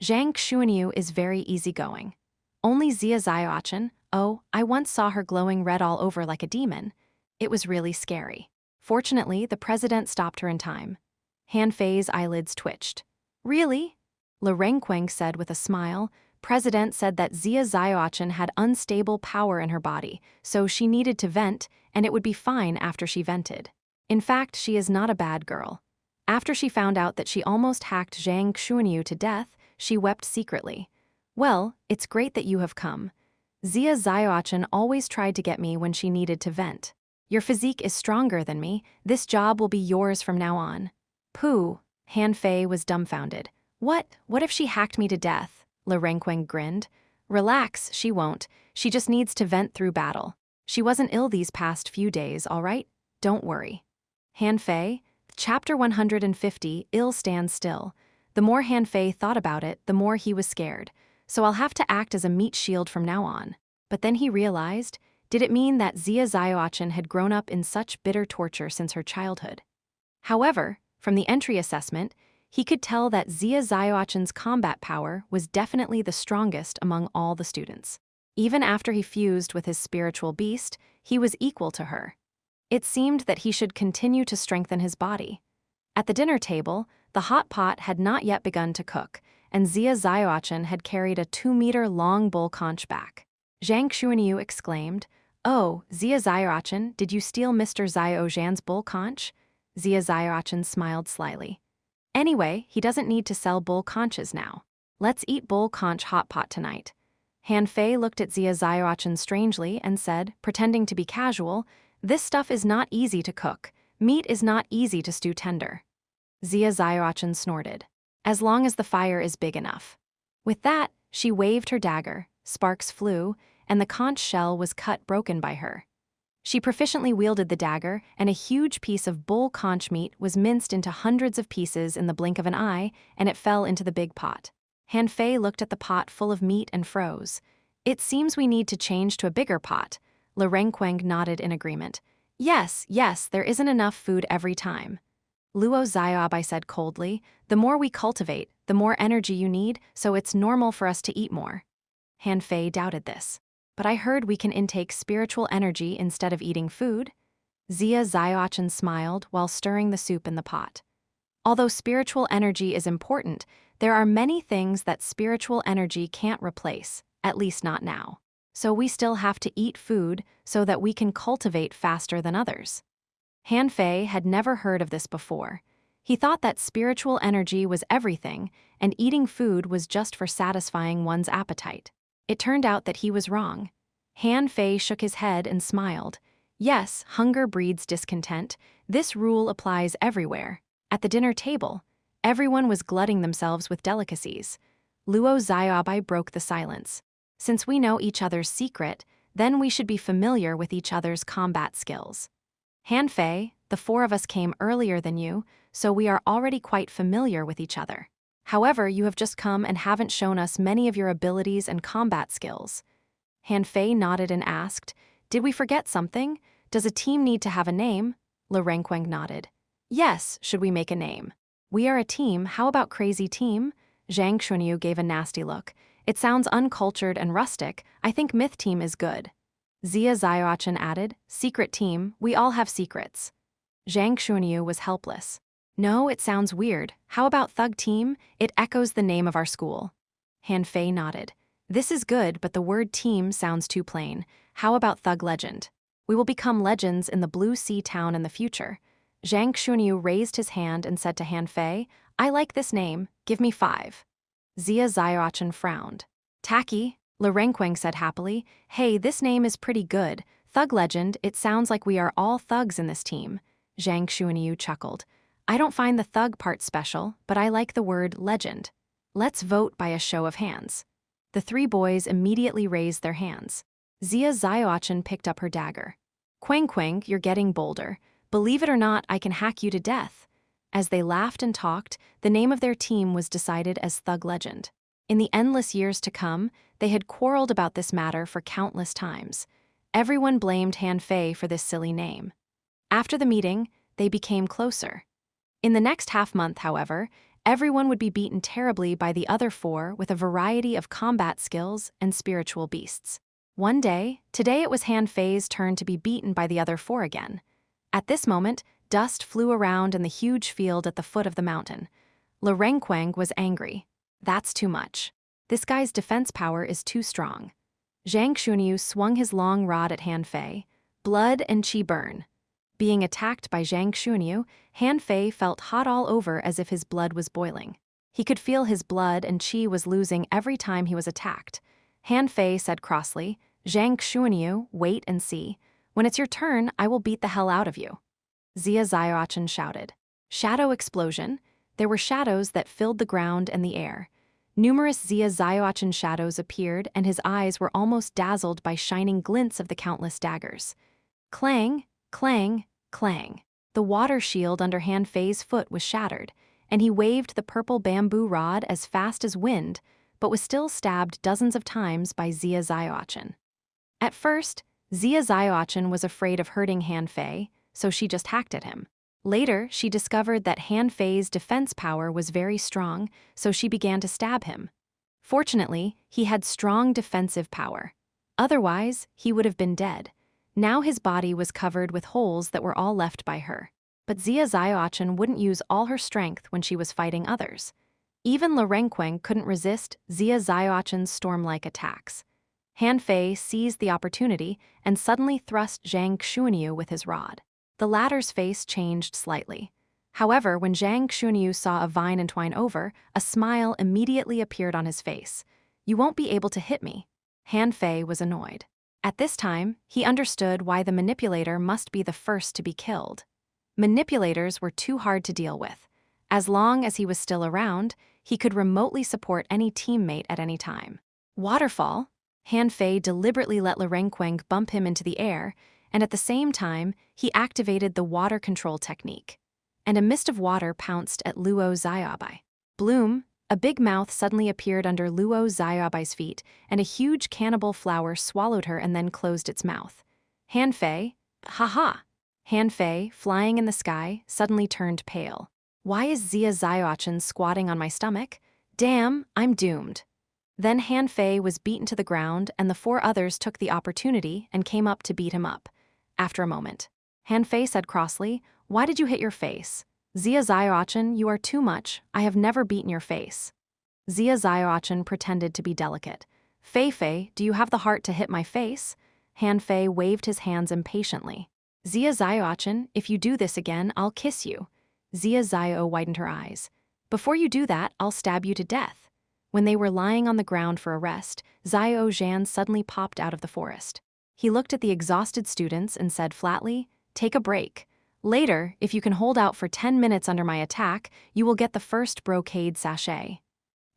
Zhang Xuanyu is very easygoing. Only Xia Xiaochen, oh, I once saw her glowing red all over like a demon. It was really scary. Fortunately, the president stopped her in time. Han Fei's eyelids twitched. Really? Le Renqueng said with a smile. President said that Xia Xiaochen had unstable power in her body, so she needed to vent, and it would be fine after she vented. In fact, she is not a bad girl. After she found out that she almost hacked Zhang Xuanyu to death, she wept secretly. Well, it's great that you have come. Xia Xiaochen always tried to get me when she needed to vent. Your physique is stronger than me. This job will be yours from now on. Pooh. Han Fei was dumbfounded. What if she hacked me to death? Le Renqueng grinned. Relax, she won't. She just needs to vent through battle. She wasn't ill these past few days, all right? Don't worry. Han Fei, Chapter 150, Ill Stands Still. The more Han Fei thought about it, the more he was scared. So I'll have to act as a meat shield from now on. But then he realized, did it mean that Xia Xiaochen had grown up in such bitter torture since her childhood? However, from the entry assessment, he could tell that Xia Xiaochen's combat power was definitely the strongest among all the students. Even after he fused with his spiritual beast, he was equal to her. It seemed that he should continue to strengthen his body. At the dinner table, the hot pot had not yet begun to cook, and Xia Xiaochen had carried a 2-meter-long bull conch back. Zhang Xuanyu exclaimed, "Oh, Xia Xiaochen, did you steal Mr. Xiaozhan's bull conch?" Xia Xiaochen smiled slyly. Anyway, he doesn't need to sell bull conches now. Let's eat bull conch hot pot tonight. Han Fei looked at Xia Xiaochen strangely and said, pretending to be casual, "This stuff is not easy to cook. Meat is not easy to stew tender." Xia Xiaochen snorted. As long as the fire is big enough. With that, she waved her dagger, sparks flew, and the conch shell was cut broken by her. She proficiently wielded the dagger, and a huge piece of bull conch meat was minced into hundreds of pieces in the blink of an eye, and it fell into the big pot. Han Fei looked at the pot full of meat and froze. It seems we need to change to a bigger pot. Le Renqueng nodded in agreement. Yes, there isn't enough food every time. Luo Xiaobai said coldly, the more we cultivate, the more energy you need, so it's normal for us to eat more. Han Fei doubted this. But I heard we can intake spiritual energy instead of eating food. Xia Xiaochen smiled while stirring the soup in the pot. Although spiritual energy is important, there are many things that spiritual energy can't replace, at least not now. So we still have to eat food so that we can cultivate faster than others. Han Fei had never heard of this before. He thought that spiritual energy was everything, and eating food was just for satisfying one's appetite. It turned out that he was wrong. Han Fei shook his head and smiled. Yes, hunger breeds discontent. This rule applies everywhere. At the dinner table, everyone was glutting themselves with delicacies. Luo Xiaobai broke the silence. Since we know each other's secret, then we should be familiar with each other's combat skills. Han Fei, the 4 of us came earlier than you, so we are already quite familiar with each other. However, you have just come and haven't shown us many of your abilities and combat skills. Han Fei nodded and asked, did we forget something? Does a team need to have a name? Le Renqueng nodded. Yes, should we make a name? We are a team, how about Crazy Team? Zhang Xuanyu gave a nasty look. It sounds uncultured and rustic. I think Myth Team is good. Xia Xiaochen added, Secret Team, we all have secrets. Zhang Xuanyu was helpless. No, it sounds weird. How about Thug Team? It echoes the name of our school. Han Fei nodded. This is good, but the word team sounds too plain. How about Thug Legend? We will become legends in the Blue Sea Town in the future. Zhang Xuanyu raised his hand and said to Han Fei, I like this name, give me 5. Xia Xiaochen frowned. Tacky, Le Renqueng said happily. Hey, this name is pretty good. Thug Legend, it sounds like we are all thugs in this team. Zhang Xuanyu chuckled. I don't find the thug part special, but I like the word legend. Let's vote by a show of hands. The 3 boys immediately raised their hands. Xia Xiaochen picked up her dagger. Quang, you're getting bolder. Believe it or not, I can hack you to death. As they laughed and talked, the name of their team was decided as Thug Legend. In the endless years to come, they had quarreled about this matter for countless times. Everyone blamed Han Fei for this silly name. After the meeting, they became closer. In the next half-month, however, everyone would be beaten terribly by the other four with a variety of combat skills and spiritual beasts. One day, today it was Han Fei's turn to be beaten by the other four again. At this moment, dust flew around in the huge field at the foot of the mountain. Li Renquang was angry. That's too much. This guy's defense power is too strong. Zhang Xunyu swung his long rod at Han Fei. Blood and qi burn. Being attacked by Zhang Xunyu, Han Fei felt hot all over as if his blood was boiling. He could feel his blood and qi was losing every time he was attacked. Han Fei said crossly, "Zhang Xunyu, wait and see. When it's your turn, I will beat the hell out of you." Xia Xiaochen shouted. Shadow explosion. There were shadows that filled the ground and the air. Numerous Xia Xiaochen shadows appeared, and his eyes were almost dazzled by shining glints of the countless daggers. Clang, clang, clang. The water shield under Han Fei's foot was shattered, and he waved the purple bamboo rod as fast as wind, but was still stabbed dozens of times by Xia Xiaochen. At first, Xia Xiaochen was afraid of hurting Han Fei, so she just hacked at him. Later, she discovered that Han Fei's defense power was very strong, so she began to stab him. Fortunately, he had strong defensive power. Otherwise, he would have been dead. Now his body was covered with holes that were all left by her. But Xia Xiaochen wouldn't use all her strength when she was fighting others. Even Li Renquang couldn't resist Xia Xiaochen's storm-like attacks. Han Fei seized the opportunity and suddenly thrust Zhang Xunyu with his rod. The latter's face changed slightly. However, when Zhang Xunyu saw a vine entwine over, a smile immediately appeared on his face. "You won't be able to hit me." Han Fei was annoyed. At this time, he understood why the manipulator must be the first to be killed. Manipulators were too hard to deal with. As long as he was still around, he could remotely support any teammate at any time. Waterfall. Han Fei deliberately let Li Renquang bump him into the air, and at the same time, he activated the water control technique. And a mist of water pounced at Luo Xiaobai. Bloom, a big mouth suddenly appeared under Luo Xiaobai's feet, and a huge cannibal flower swallowed her and then closed its mouth. Han Fei, ha! Han Fei, flying in the sky, suddenly turned pale. "Why is Xia Xiaochen squatting on my stomach? Damn, I'm doomed." Then Han Fei was beaten to the ground, and the four others took the opportunity and came up to beat him up. After a moment, Han Fei said crossly, "Why did you hit your face? Xia Xiaochen, you are too much. I have never beaten your face." Xia Xiaochen pretended to be delicate. Fei, do you have the heart to hit my face?" Han Fei waved his hands impatiently. "Xia Xiaochen, if you do this again, I'll kiss you." Xia Xiao widened her eyes. "Before you do that, I'll stab you to death." When they were lying on the ground for a rest, Xiao Zhan suddenly popped out of the forest. He looked at the exhausted students and said flatly, "Take a break. Later, if you can hold out for 10 minutes under my attack, you will get the first brocade sachet."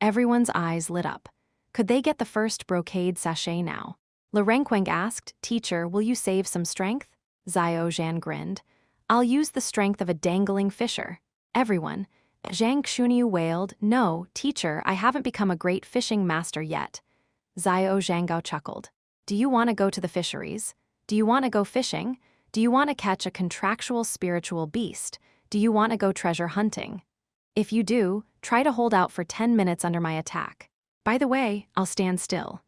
Everyone's eyes lit up. Could they get the first brocade sachet now? Li Renquang asked, "Teacher, will you save some strength?" Xiao Zhan grinned. "I'll use the strength of a dangling fisher." Everyone. Zhang Xunyu wailed, "No, teacher, I haven't become a great fishing master yet." Xiao Zhanggao chuckled. "Do you want to go to the fisheries? Do you want to go fishing? Do you want to catch a contractual spiritual beast? Do you want to go treasure hunting? If you do, try to hold out for 10 minutes under my attack. By the way, I'll stand still."